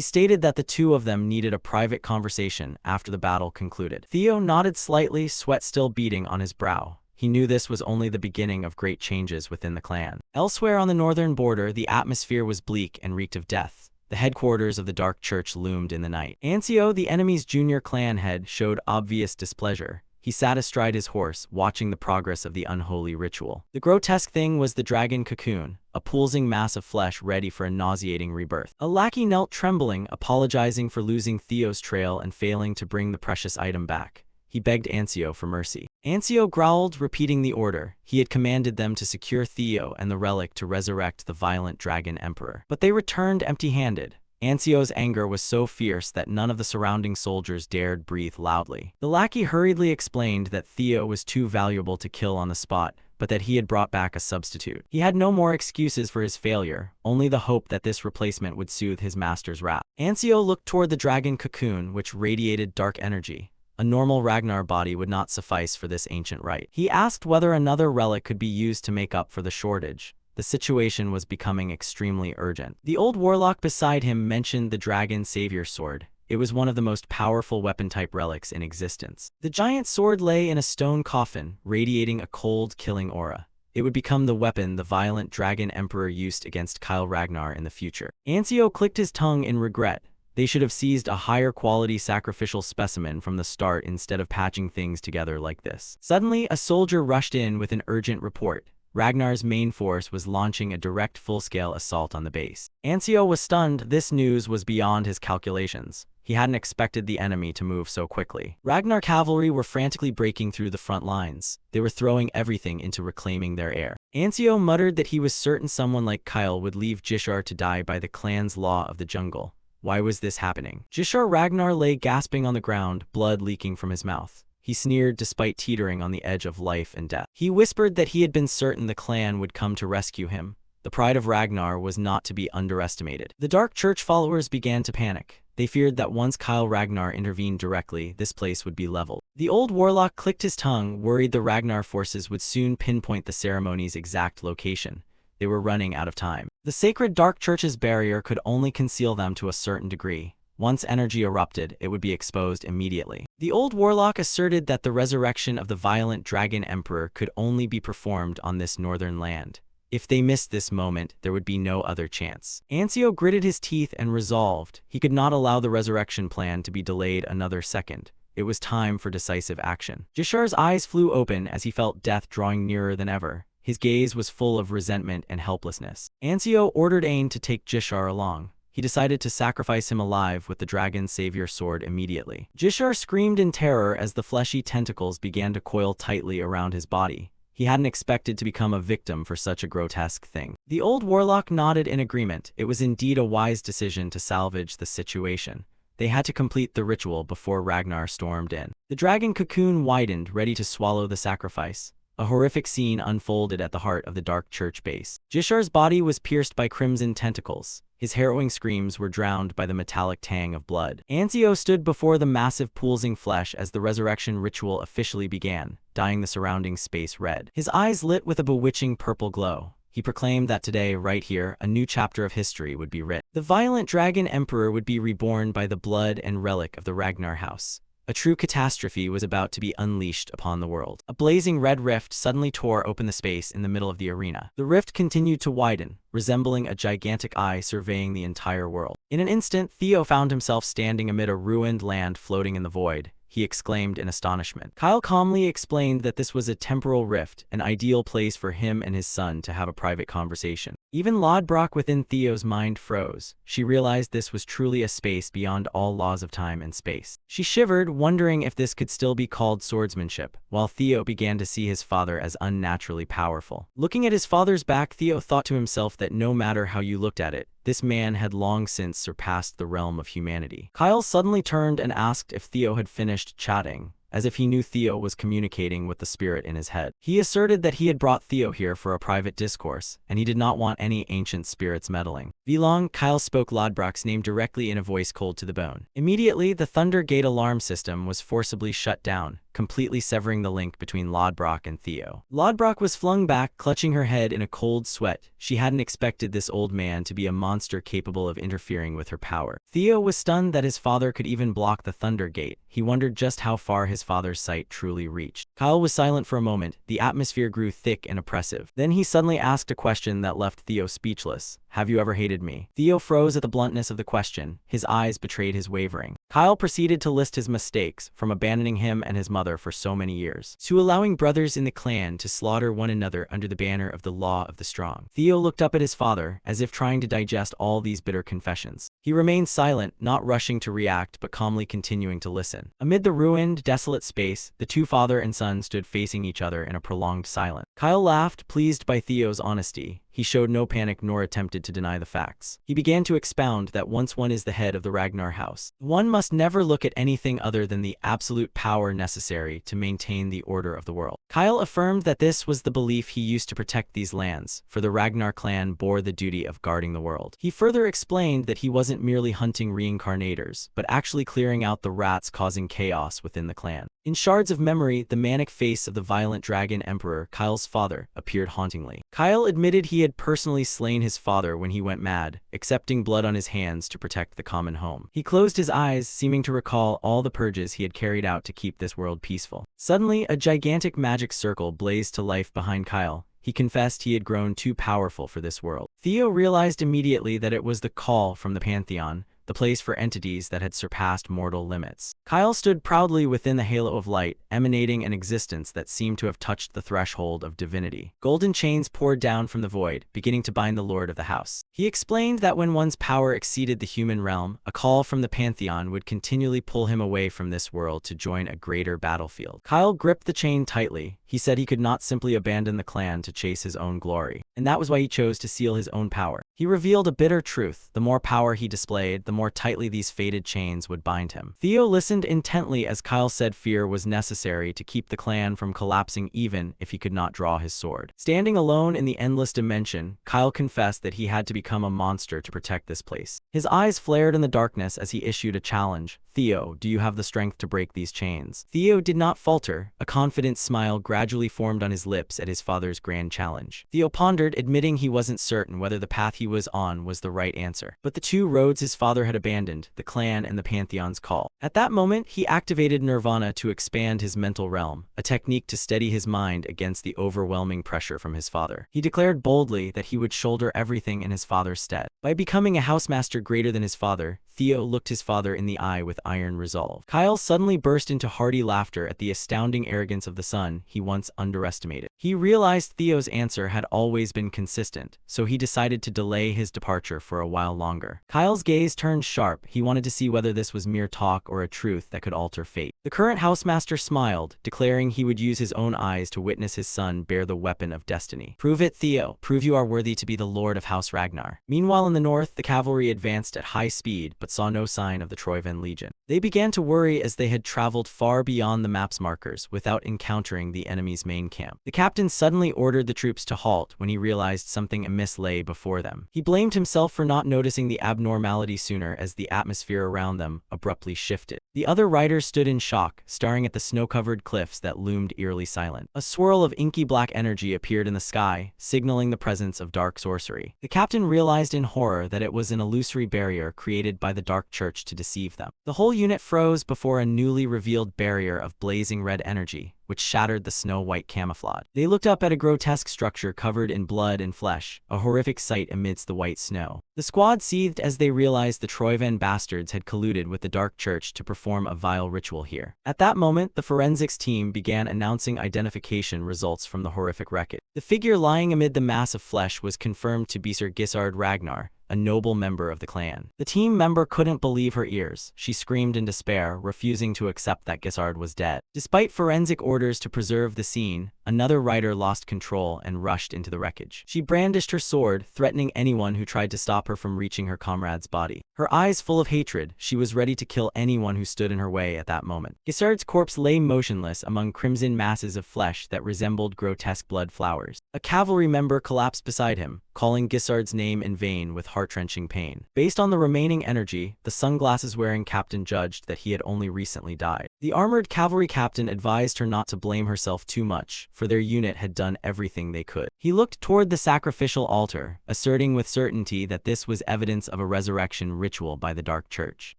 stated that the two of them needed a private conversation after the battle concluded. Theo nodded slightly, sweat still beading on his brow. He knew this was only the beginning of great changes within the clan. Elsewhere on the northern border, the atmosphere was bleak and reeked of death. The headquarters of the Dark Church loomed in the night. Ancio, the enemy's junior clan head, showed obvious displeasure. He sat astride his horse, watching the progress of the unholy ritual. The grotesque thing was the dragon cocoon, a pulsing mass of flesh ready for a nauseating rebirth. A lackey knelt trembling, apologizing for losing Theo's trail and failing to bring the precious item back. He begged Ancio for mercy. Ancio growled, repeating the order. He had commanded them to secure Theo and the relic to resurrect the violent dragon emperor. But they returned empty-handed. Ancio's anger was so fierce that none of the surrounding soldiers dared breathe loudly. The lackey hurriedly explained that Theo was too valuable to kill on the spot, but that he had brought back a substitute. He had no more excuses for his failure, only the hope that this replacement would soothe his master's wrath. Ancio looked toward the dragon cocoon, which radiated dark energy. A normal Ragnar body would not suffice for this ancient rite. He asked whether another relic could be used to make up for the shortage. The situation was becoming extremely urgent. The old warlock beside him mentioned the dragon savior sword. It was one of the most powerful weapon-type relics in existence. The giant sword lay in a stone coffin, radiating a cold, killing aura. It would become the weapon the violent dragon emperor used against Kyle Ragnar in the future. Ancio clicked his tongue in regret. They should have seized a higher quality sacrificial specimen from the start instead of patching things together like this. Suddenly, a soldier rushed in with an urgent report. Ragnar's main force was launching a direct full-scale assault on the base. Ancio was stunned. This news was beyond his calculations. He hadn't expected the enemy to move so quickly. Ragnar cavalry were frantically breaking through the front lines. They were throwing everything into reclaiming their heir. Ancio muttered that he was certain someone like Kyle would leave Jishar to die by the clan's law of the jungle. Why was this happening? Jishar Ragnar lay gasping on the ground, blood leaking from his mouth. He sneered despite teetering on the edge of life and death. He whispered that he had been certain the clan would come to rescue him. The pride of Ragnar was not to be underestimated. The Dark Church followers began to panic. They feared that once Kyle Ragnar intervened directly, this place would be leveled. The old warlock clicked his tongue, worried the Ragnar forces would soon pinpoint the ceremony's exact location. They were running out of time. The sacred Dark Church's barrier could only conceal them to a certain degree. Once energy erupted, it would be exposed immediately. The old warlock asserted that the resurrection of the violent dragon emperor could only be performed on this northern land. If they missed this moment, there would be no other chance. Ancio gritted his teeth and resolved. He could not allow the resurrection plan to be delayed another second. It was time for decisive action. Jishar's eyes flew open as he felt death drawing nearer than ever. His gaze was full of resentment and helplessness. Ancio ordered Ain to take Jishar along. He decided to sacrifice him alive with the dragon's savior sword immediately. Jishar screamed in terror as the fleshy tentacles began to coil tightly around his body. He hadn't expected to become a victim for such a grotesque thing. The old warlock nodded in agreement. It was indeed a wise decision to salvage the situation. They had to complete the ritual before Ragnar stormed in. The dragon cocoon widened, ready to swallow the sacrifice. A horrific scene unfolded at the heart of the Dark Church base. Jishar's body was pierced by crimson tentacles. His harrowing screams were drowned by the metallic tang of blood. Ancio stood before the massive pulsing flesh as the resurrection ritual officially began, dyeing the surrounding space red. His eyes lit with a bewitching purple glow. He proclaimed that today, right here, a new chapter of history would be written. The violent dragon emperor would be reborn by the blood and relic of the Ragnar house. A true catastrophe was about to be unleashed upon the world. A blazing red rift suddenly tore open the space in the middle of the arena. The rift continued to widen, resembling a gigantic eye surveying the entire world. In an instant, Theo found himself standing amid a ruined land floating in the void. He exclaimed in astonishment. Kyle calmly explained that this was a temporal rift, an ideal place for him and his son to have a private conversation. Even Lodbrok within Theo's mind froze. She realized this was truly a space beyond all laws of time and space. She shivered, wondering if this could still be called swordsmanship, while Theo began to see his father as unnaturally powerful. Looking at his father's back, Theo thought to himself that no matter how you looked at it, this man had long since surpassed the realm of humanity. Kyle suddenly turned and asked if Theo had finished chatting, as if he knew Theo was communicating with the spirit in his head. He asserted that he had brought Theo here for a private discourse, and he did not want any ancient spirits meddling. Vilong, Kyle spoke Lodbrok's name directly in a voice cold to the bone. Immediately, the Thunder Gate alarm system was forcibly shut down, completely severing the link between Lodbrok and Theo. Lodbrok was flung back, clutching her head in a cold sweat. She hadn't expected this old man to be a monster capable of interfering with her power. Theo was stunned that his father could even block the Thunder Gate. He wondered just how far his father's sight truly reached. Kyle was silent for a moment. The atmosphere grew thick and oppressive. Then he suddenly asked a question that left Theo speechless. Have you ever hated me? Theo froze at the bluntness of the question. His eyes betrayed his wavering. Kyle proceeded to list his mistakes, from abandoning him and his mother for so many years, to allowing brothers in the clan to slaughter one another under the banner of the law of the strong. Theo looked up at his father, as if trying to digest all these bitter confessions. He remained silent, not rushing to react but calmly continuing to listen. Amid the ruined, desolate space, the two father and son stood facing each other in a prolonged silence. Kyle laughed, pleased by Theo's honesty. He showed no panic nor attempted to deny the facts. He began to expound that once one is the head of the Ragnar house, one must never look at anything other than the absolute power necessary to maintain the order of the world. Kyle affirmed that this was the belief he used to protect these lands, for the Ragnar clan bore the duty of guarding the world. He further explained that he wasn't merely hunting reincarnators, but actually clearing out the rats causing chaos within the clan. In shards of memory, the manic face of the violent dragon emperor, Kyle's father, appeared hauntingly. Kyle admitted he had personally slain his father when he went mad, accepting blood on his hands to protect the common home. He closed his eyes, seeming to recall all the purges he had carried out to keep this world peaceful. Suddenly, a gigantic magic circle blazed to life behind Kyle. He confessed he had grown too powerful for this world. Theo realized immediately that it was the call from the Pantheon, the place for entities that had surpassed mortal limits. Kyle stood proudly within the halo of light, emanating an existence that seemed to have touched the threshold of divinity. Golden chains poured down from the void, beginning to bind the lord of the house. He explained that when one's power exceeded the human realm, a call from the Pantheon would continually pull him away from this world to join a greater battlefield. Kyle gripped the chain tightly. He said he could not simply abandon the clan to chase his own glory, and that was why he chose to seal his own power. He revealed a bitter truth. The more power he displayed, the more tightly these fated chains would bind him. Theo listened intently as Kyle said fear was necessary to keep the clan from collapsing even if he could not draw his sword. Standing alone in the endless dimension, Kyle confessed that he had to become a monster to protect this place. His eyes flared in the darkness as he issued a challenge. Theo, do you have the strength to break these chains? Theo did not falter. A confident smile gradually formed on his lips at his father's grand challenge. Theo pondered, admitting he wasn't certain whether the path he was on was the right answer. But the two roads his father had abandoned, the clan and the Pantheon's call. At that moment, he activated Nirvana to expand his mental realm, a technique to steady his mind against the overwhelming pressure from his father. He declared boldly that he would shoulder everything in his father's stead. By becoming a housemaster greater than his father, Theo looked his father in the eye with iron resolve. Kyle suddenly burst into hearty laughter at the astounding arrogance of the son he once underestimated. He realized Theo's answer had always been consistent, so he decided to delay his departure for a while longer. Kyle's gaze turned sharp. He wanted to see whether this was mere talk or a truth that could alter fate. The current housemaster smiled, declaring he would use his own eyes to witness his son bear the weapon of destiny. Prove it, Theo. Prove you are worthy to be the Lord of House Ragnar. Meanwhile, in the north, the cavalry advanced at high speed, but saw no sign of the Troyven Legion. They began to worry as they had traveled far beyond the map's markers without encountering the enemy's main camp. The captain suddenly ordered the troops to halt when he realized something amiss lay before them. He blamed himself for not noticing the abnormality sooner as the atmosphere around them abruptly shifted. The other riders stood in shock, staring at the snow-covered cliffs that loomed eerily silent. A swirl of inky black energy appeared in the sky, signaling the presence of dark sorcery. The captain realized in horror that it was an illusory barrier created by the Dark Church to deceive them. The whole unit froze before a newly revealed barrier of blazing red energy, which shattered the snow-white camouflage. They looked up at a grotesque structure covered in blood and flesh, a horrific sight amidst the white snow. The squad seethed as they realized the Troyven bastards had colluded with the Dark Church to perform a vile ritual here. At that moment, the forensics team began announcing identification results from the horrific wreckage. The figure lying amid the mass of flesh was confirmed to be Sir Gisard Ragnar, a noble member of the clan. The team member couldn't believe her ears. She screamed in despair, refusing to accept that Gisard was dead. Despite forensic orders to preserve the scene, another rider lost control and rushed into the wreckage. She brandished her sword, threatening anyone who tried to stop her from reaching her comrade's body. Her eyes full of hatred, she was ready to kill anyone who stood in her way at that moment. Gisard's corpse lay motionless among crimson masses of flesh that resembled grotesque blood flowers. A cavalry member collapsed beside him, calling Gisard's name in vain with heart-wrenching pain. Based on the remaining energy, the sunglasses-wearing captain judged that he had only recently died. The armored cavalry captain advised her not to blame herself too much, for their unit had done everything they could. He looked toward the sacrificial altar, asserting with certainty that this was evidence of a resurrection ritual by the Dark Church.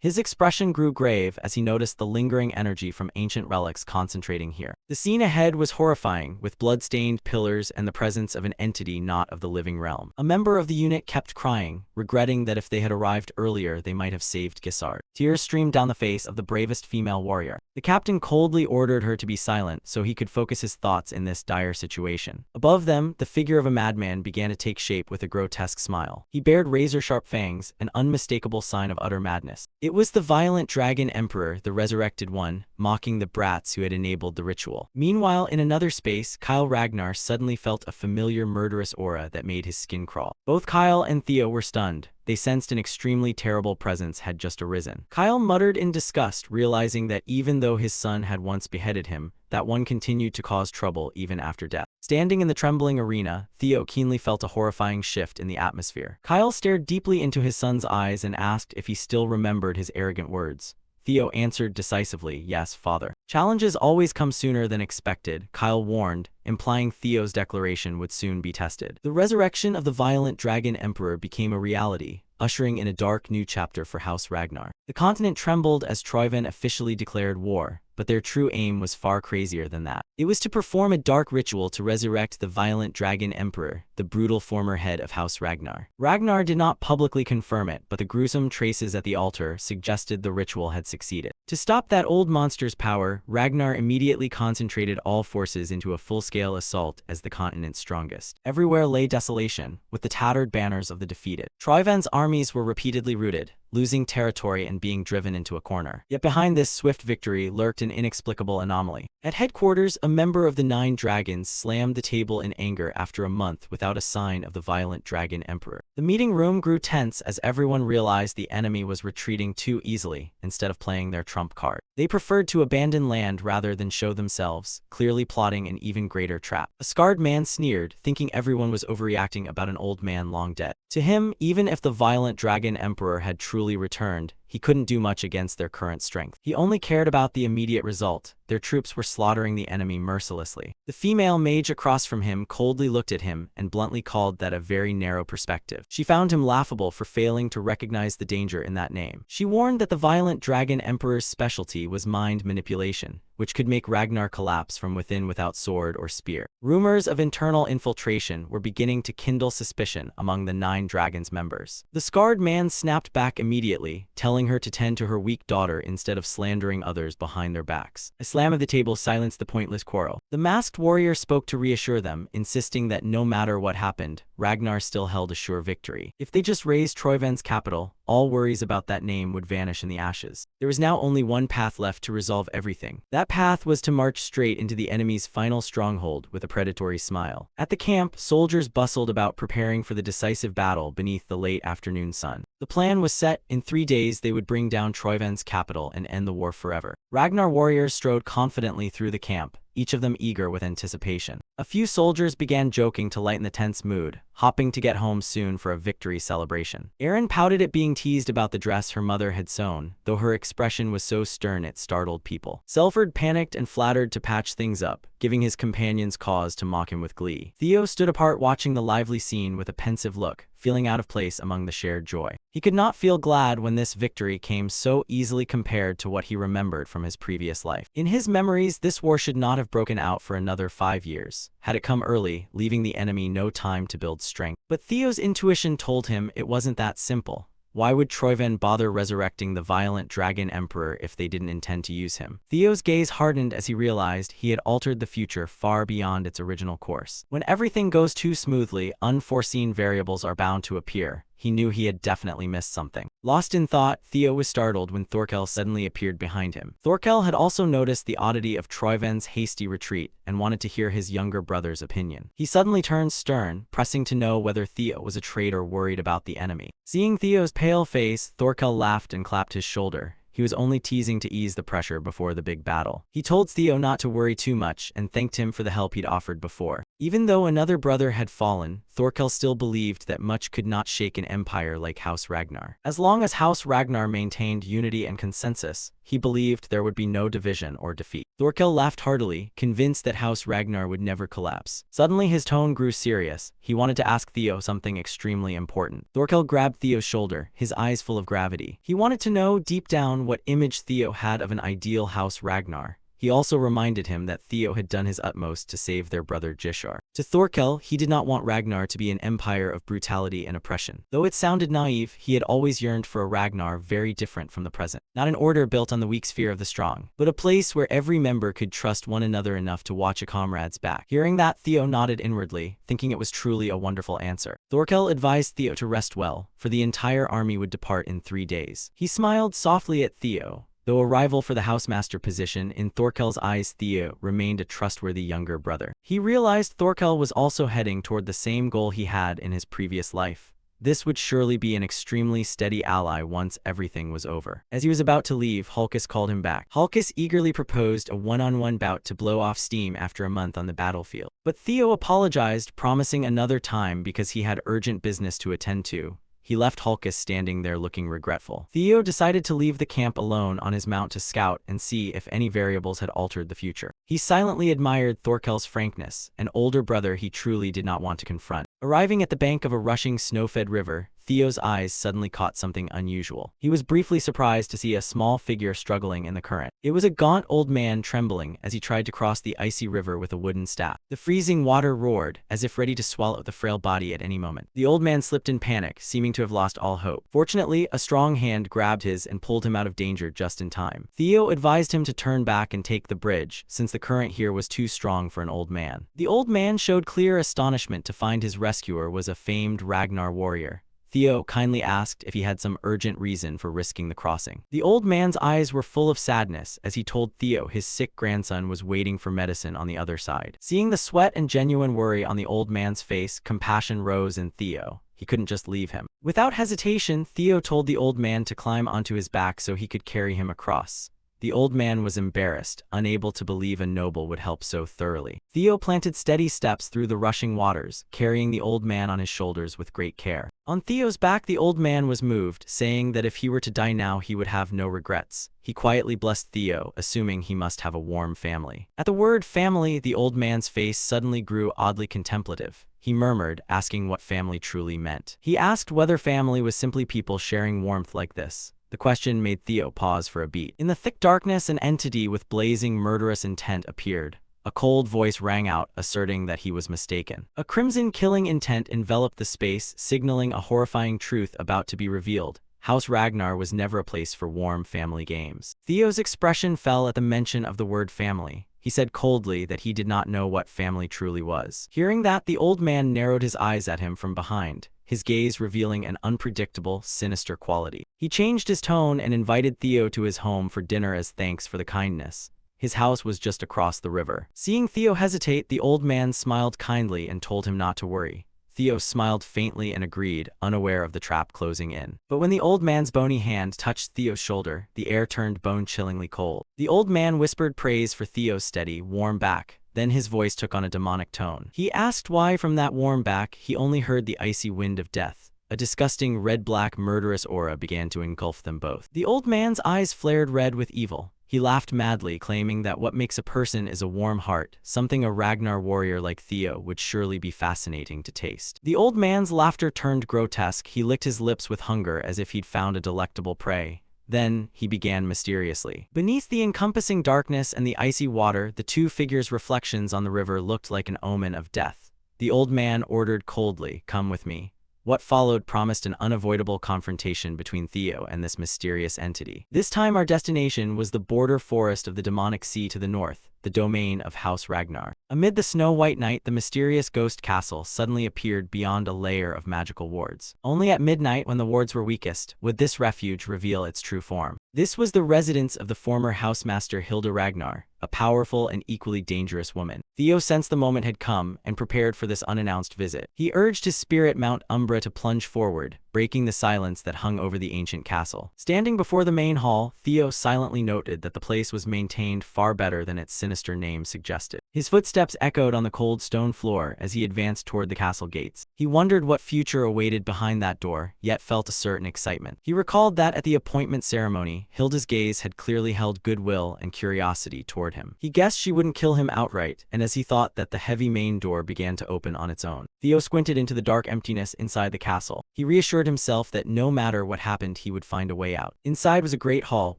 His expression grew grave as he noticed the lingering energy from ancient relics concentrating here. The scene ahead was horrifying, with blood-stained pillars and the presence of an entity not of the living realm. A member of the unit kept crying, regretting that if they had arrived earlier they might have saved Gisard. Tears streamed down the face of the bravest female warrior. The captain coldly ordered her to be silent so he could focus his thoughts in this dire situation. Above them, the figure of a madman began to take shape with a grotesque smile. He bared razor-sharp fangs, an unmistakable sign of utter madness. It was the violent dragon emperor, the resurrected one, mocking the brats who had enabled the ritual. Meanwhile, in another space, Kyle Ragnar suddenly felt a familiar murderous aura that made his skin crawl. Both Kyle and Theo were stunned. They sensed an extremely terrible presence had just arisen. Kyle muttered in disgust, realizing that even though his son had once beheaded him, that one continued to cause trouble even after death. Standing in the trembling arena, Theo keenly felt a horrifying shift in the atmosphere. Kyle stared deeply into his son's eyes and asked if he still remembered his arrogant words. Theo answered decisively, "Yes, father." Challenges always come sooner than expected, Kyle warned, implying Theo's declaration would soon be tested. The resurrection of the violent dragon emperor became a reality, ushering in a dark new chapter for House Ragnar. The continent trembled as Troyven officially declared war, but their true aim was far crazier than that. It was to perform a dark ritual to resurrect the violent dragon emperor, the brutal former head of House Ragnar. Ragnar did not publicly confirm it, but the gruesome traces at the altar suggested the ritual had succeeded. To stop that old monster's power, Ragnar immediately concentrated all forces into a full-scale assault as the continent's strongest. Everywhere lay desolation, with the tattered banners of the defeated. Troyven's armies were repeatedly routed, losing territory and being driven into a corner. Yet behind this swift victory lurked an inexplicable anomaly. At headquarters, a member of the Nine Dragons slammed the table in anger after a month without a sign of the violent dragon emperor. The meeting room grew tense as everyone realized the enemy was retreating too easily instead of playing their trump card. They preferred to abandon land rather than show themselves, clearly plotting an even greater trap. A scarred man sneered, thinking everyone was overreacting about an old man long dead. To him, even if the violent dragon emperor had truly returned, he couldn't do much against their current strength. He only cared about the immediate result. Their troops were slaughtering the enemy mercilessly. The female mage across from him coldly looked at him and bluntly called that a very narrow perspective. She found him laughable for failing to recognize the danger in that name. She warned that the violent dragon emperor's specialty was mind manipulation, which could make Ragnar collapse from within without sword or spear. Rumors of internal infiltration were beginning to kindle suspicion among the Nine Dragons members. The scarred man snapped back immediately, telling her to tend to her weak daughter instead of slandering others behind their backs. A slam of the table silenced the pointless quarrel. The masked warrior spoke to reassure them, insisting that no matter what happened, Ragnar still held a sure victory. If they just raised Troyven's capital, all worries about that name would vanish in the ashes. There was now only one path left to resolve everything. That path was to march straight into the enemy's final stronghold with a predatory smile. At the camp, soldiers bustled about preparing for the decisive battle beneath the late afternoon sun. The plan was set. In 3 days they would bring down Troyven's capital and end the war forever. Ragnar warriors strode confidently through the camp, each of them eager with anticipation. A few soldiers began joking to lighten the tense mood, hopping to get home soon for a victory celebration. Erin pouted at being teased about the dress her mother had sewn, though her expression was so stern it startled people. Selford panicked and flattered to patch things up, giving his companions cause to mock him with glee. Theo stood apart watching the lively scene with a pensive look, feeling out of place among the shared joy. He could not feel glad when this victory came so easily compared to what he remembered from his previous life. In his memories, this war should not have broken out for another 5 years, had it come early, leaving the enemy no time to build strength. But Theo's intuition told him it wasn't that simple. Why would Troyven bother resurrecting the violent dragon emperor if they didn't intend to use him? Theo's gaze hardened as he realized he had altered the future far beyond its original course. When everything goes too smoothly, unforeseen variables are bound to appear, he knew he had definitely missed something. Lost in thought, Theo was startled when Thorkel suddenly appeared behind him. Thorkel had also noticed the oddity of Troyven's hasty retreat and wanted to hear his younger brother's opinion. He suddenly turned stern, pressing to know whether Theo was a traitor worried about the enemy. Seeing Theo's pale face, Thorkel laughed and clapped his shoulder. He was only teasing to ease the pressure before the big battle. He told Theo not to worry too much and thanked him for the help he'd offered before. Even though another brother had fallen, Thorkel still believed that much could not shake an empire like House Ragnar. As long as House Ragnar maintained unity and consensus, he believed there would be no division or defeat. Thorkel laughed heartily, convinced that House Ragnar would never collapse. Suddenly his tone grew serious. He wanted to ask Theo something extremely important. Thorkel grabbed Theo's shoulder, his eyes full of gravity. He wanted to know deep down what image Theo had of an ideal House Ragnar. He also reminded him that Theo had done his utmost to save their brother Jishar. To Thorkel, he did not want Ragnar to be an empire of brutality and oppression. Though it sounded naive, he had always yearned for a Ragnar very different from the present. Not an order built on the weak's fear of the strong, but a place where every member could trust one another enough to watch a comrade's back. Hearing that, Theo nodded inwardly, thinking it was truly a wonderful answer. Thorkel advised Theo to rest well, for the entire army would depart in 3 days. He smiled softly at Theo. Though a rival for the housemaster position, in Thorkel's eyes Theo remained a trustworthy younger brother. He realized Thorkel was also heading toward the same goal he had in his previous life. This would surely be an extremely steady ally once everything was over. As he was about to leave, Hulkus called him back. Hulkus eagerly proposed a one-on-one bout to blow off steam after a month on the battlefield. But Theo apologized, promising another time because he had urgent business to attend to. He left Hulkus standing there looking regretful. Theo decided to leave the camp alone on his mount to scout and see if any variables had altered the future. He silently admired Thorkel's frankness, an older brother he truly did not want to confront. Arriving at the bank of a rushing snow-fed river, Theo's eyes suddenly caught something unusual. He was briefly surprised to see a small figure struggling in the current. It was a gaunt old man trembling as he tried to cross the icy river with a wooden staff. The freezing water roared, as if ready to swallow the frail body at any moment. The old man slipped in panic, seeming to have lost all hope. Fortunately, a strong hand grabbed his and pulled him out of danger just in time. Theo advised him to turn back and take the bridge, since the current here was too strong for an old man. The old man showed clear astonishment to find his rescuer was a famed Ragnar warrior. Theo kindly asked if he had some urgent reason for risking the crossing. The old man's eyes were full of sadness as he told Theo his sick grandson was waiting for medicine on the other side. Seeing the sweat and genuine worry on the old man's face, compassion rose in Theo. He couldn't just leave him. Without hesitation, Theo told the old man to climb onto his back so he could carry him across. The old man was embarrassed, unable to believe a noble would help so thoroughly. Theo planted steady steps through the rushing waters, carrying the old man on his shoulders with great care. On Theo's back, the old man was moved, saying that if he were to die now, he would have no regrets. He quietly blessed Theo, assuming he must have a warm family. At the word family, the old man's face suddenly grew oddly contemplative. He murmured, asking what family truly meant. He asked whether family was simply people sharing warmth like this. The question made Theo pause for a beat. In the thick darkness, an entity with blazing murderous intent appeared. A cold voice rang out, asserting that he was mistaken. A crimson killing intent enveloped the space, signaling a horrifying truth about to be revealed. House Ragnar was never a place for warm family games. Theo's expression fell at the mention of the word family. He said coldly that he did not know what family truly was. Hearing that, the old man narrowed his eyes at him from behind, his gaze revealing an unpredictable, sinister quality. He changed his tone and invited Theo to his home for dinner as thanks for the kindness. His house was just across the river. Seeing Theo hesitate, the old man smiled kindly and told him not to worry. Theo smiled faintly and agreed, unaware of the trap closing in. But when the old man's bony hand touched Theo's shoulder, the air turned bone-chillingly cold. The old man whispered praise for Theo's steady, warm back. Then his voice took on a demonic tone. He asked why from that warm back he only heard the icy wind of death. A disgusting red-black murderous aura began to engulf them both. The old man's eyes flared red with evil. He laughed madly, claiming that what makes a person is a warm heart, something a Ragnar warrior like Theo would surely be fascinating to taste. The old man's laughter turned grotesque. He licked his lips with hunger as if he'd found a delectable prey. Then, he began mysteriously. Beneath the encompassing darkness and the icy water, the two figures' reflections on the river looked like an omen of death. The old man ordered coldly, "Come with me." What followed promised an unavoidable confrontation between Theo and this mysterious entity. This time our destination was the border forest of the demonic sea to the north. the domain of House Ragnar. Amid the snow-white night, the mysterious ghost castle suddenly appeared beyond a layer of magical wards. Only at midnight, when the wards were weakest, would this refuge reveal its true form. This was the residence of the former housemaster Hilda Ragnar, a powerful and equally dangerous woman. Theo sensed the moment had come and prepared for this unannounced visit. He urged his spirit Mount Umbra to plunge forward, breaking the silence that hung over the ancient castle. Standing before the main hall, Theo silently noted that the place was maintained far better than its sinister name suggested. His footsteps echoed on the cold stone floor as he advanced toward the castle gates. He wondered what future awaited behind that door, yet felt a certain excitement. He recalled that at the appointment ceremony, Hilda's gaze had clearly held goodwill and curiosity toward him. He guessed she wouldn't kill him outright, and as he thought that the heavy main door began to open on its own, Theo squinted into the dark emptiness inside the castle. He reassured himself that no matter what happened, he would find a way out. Inside was a great hall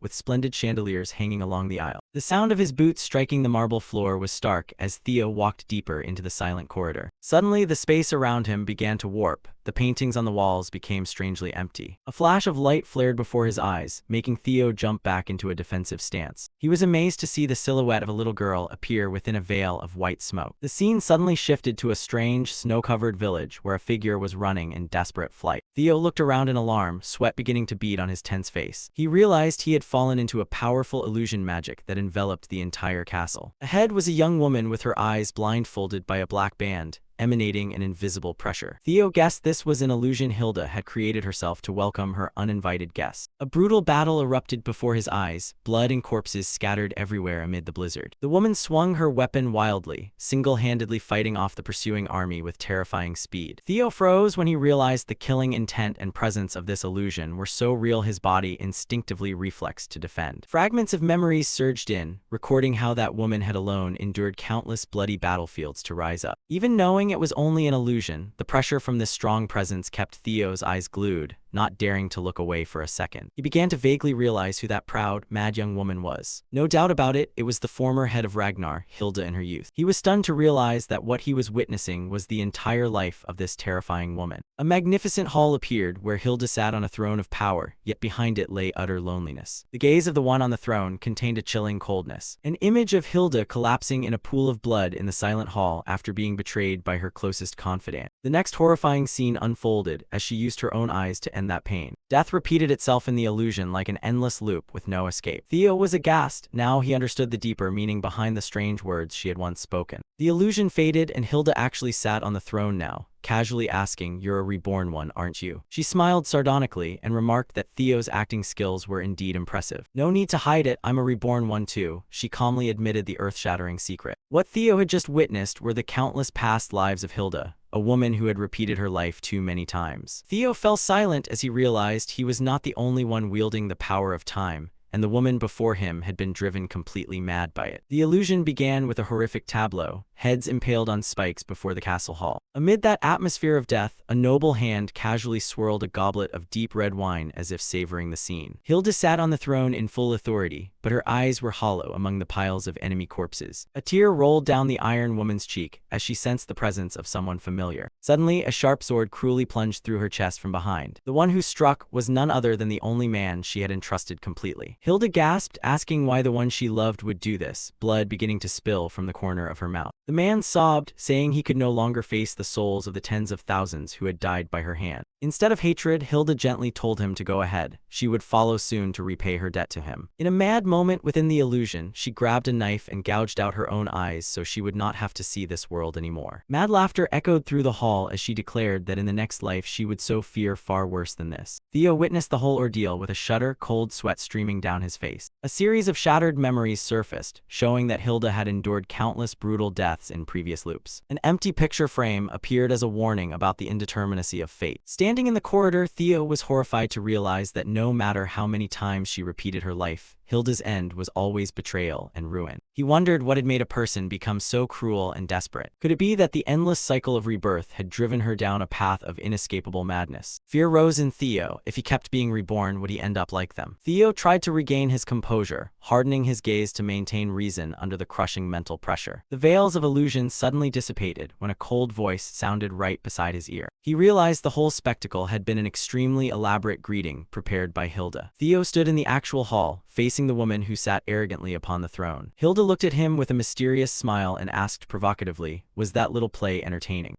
with splendid chandeliers hanging along the aisle. The sound of his boots striking the marble floor was stark as Theo walked deeper into the silent corridor. Suddenly, the space around him began to warp. The paintings on the walls became strangely empty. A flash of light flared before his eyes, making Theo jump back into a defensive stance. He was amazed to see the silhouette of a little girl appear within a veil of white smoke. The scene suddenly shifted to a strange, snow-covered village where a figure was running in desperate flight. Theo looked around in alarm, sweat beginning to bead on his tense face. He realized he had fallen into a powerful illusion magic that enveloped the entire castle. Ahead was a young woman with her eyes blindfolded by a black band, emanating an invisible pressure. Theo guessed this was an illusion Hilda had created herself to welcome her uninvited guests. A brutal battle erupted before his eyes, blood and corpses scattered everywhere amid the blizzard. The woman swung her weapon wildly, single-handedly fighting off the pursuing army with terrifying speed. Theo froze when he realized the killing intent and presence of this illusion were so real his body instinctively reflexed to defend. Fragments of memories surged in, recording how that woman had alone endured countless bloody battlefields to rise up. Even knowing it was only an illusion, the pressure from this strong presence kept Theo's eyes glued, not daring to look away for a second. He began to vaguely realize who that proud, mad young woman was. No doubt about it, it was the former head of Ragnar, Hilda in her youth. He was stunned to realize that what he was witnessing was the entire life of this terrifying woman. A magnificent hall appeared where Hilda sat on a throne of power, yet behind it lay utter loneliness. The gaze of the one on the throne contained a chilling coldness. An image of Hilda collapsing in a pool of blood in the silent hall after being betrayed by her closest confidant. The next horrifying scene unfolded as she used her own eyes to end that pain. Death repeated itself in the illusion like an endless loop with no escape. Theo was aghast. Now he understood the deeper meaning behind the strange words she had once spoken. The illusion faded and Hilda actually sat on the throne now, casually asking, "You're a reborn one, aren't you?" She smiled sardonically and remarked that Theo's acting skills were indeed impressive. "No need to hide it, I'm a reborn one too," she calmly admitted the earth-shattering secret. What Theo had just witnessed were the countless past lives of Hilda, a woman who had repeated her life too many times. Theo fell silent as he realized he was not the only one wielding the power of time, and the woman before him had been driven completely mad by it. The illusion began with a horrific tableau, heads impaled on spikes before the castle hall. Amid that atmosphere of death, a noble hand casually swirled a goblet of deep red wine as if savoring the scene. Hilda sat on the throne in full authority, but her eyes were hollow among the piles of enemy corpses. A tear rolled down the iron woman's cheek as she sensed the presence of someone familiar. Suddenly, a sharp sword cruelly plunged through her chest from behind. The one who struck was none other than the only man she had entrusted completely. Hilda gasped, asking why the one she loved would do this, blood beginning to spill from the corner of her mouth. The man sobbed, saying he could no longer face the souls of the tens of thousands who had died by her hand. Instead of hatred, Hilda gently told him to go ahead. She would follow soon to repay her debt to him. In a mad moment within the illusion, she grabbed a knife and gouged out her own eyes so she would not have to see this world anymore. Mad laughter echoed through the hall as she declared that in the next life she would so fear far worse than this. Theo witnessed the whole ordeal with a shudder, cold sweat streaming down his face. A series of shattered memories surfaced, showing that Hilda had endured countless brutal deaths in previous loops. An empty picture frame appeared as a warning about the indeterminacy of fate. Standing in the corridor, Theo was horrified to realize that no matter how many times she repeated her life, Hilda's end was always betrayal and ruin. He wondered what had made a person become so cruel and desperate. Could it be that the endless cycle of rebirth had driven her down a path of inescapable madness? Fear rose in Theo. If he kept being reborn, would he end up like them? Theo tried to regain his composure, hardening his gaze to maintain reason under the crushing mental pressure. The veils of illusion suddenly dissipated when a cold voice sounded right beside his ear. He realized the whole spectacle had been an extremely elaborate greeting prepared by Hilda. Theo stood in the actual hall, facing facing the woman who sat arrogantly upon the throne. Hilda looked at him with a mysterious smile and asked provocatively, "Was that little play entertaining?"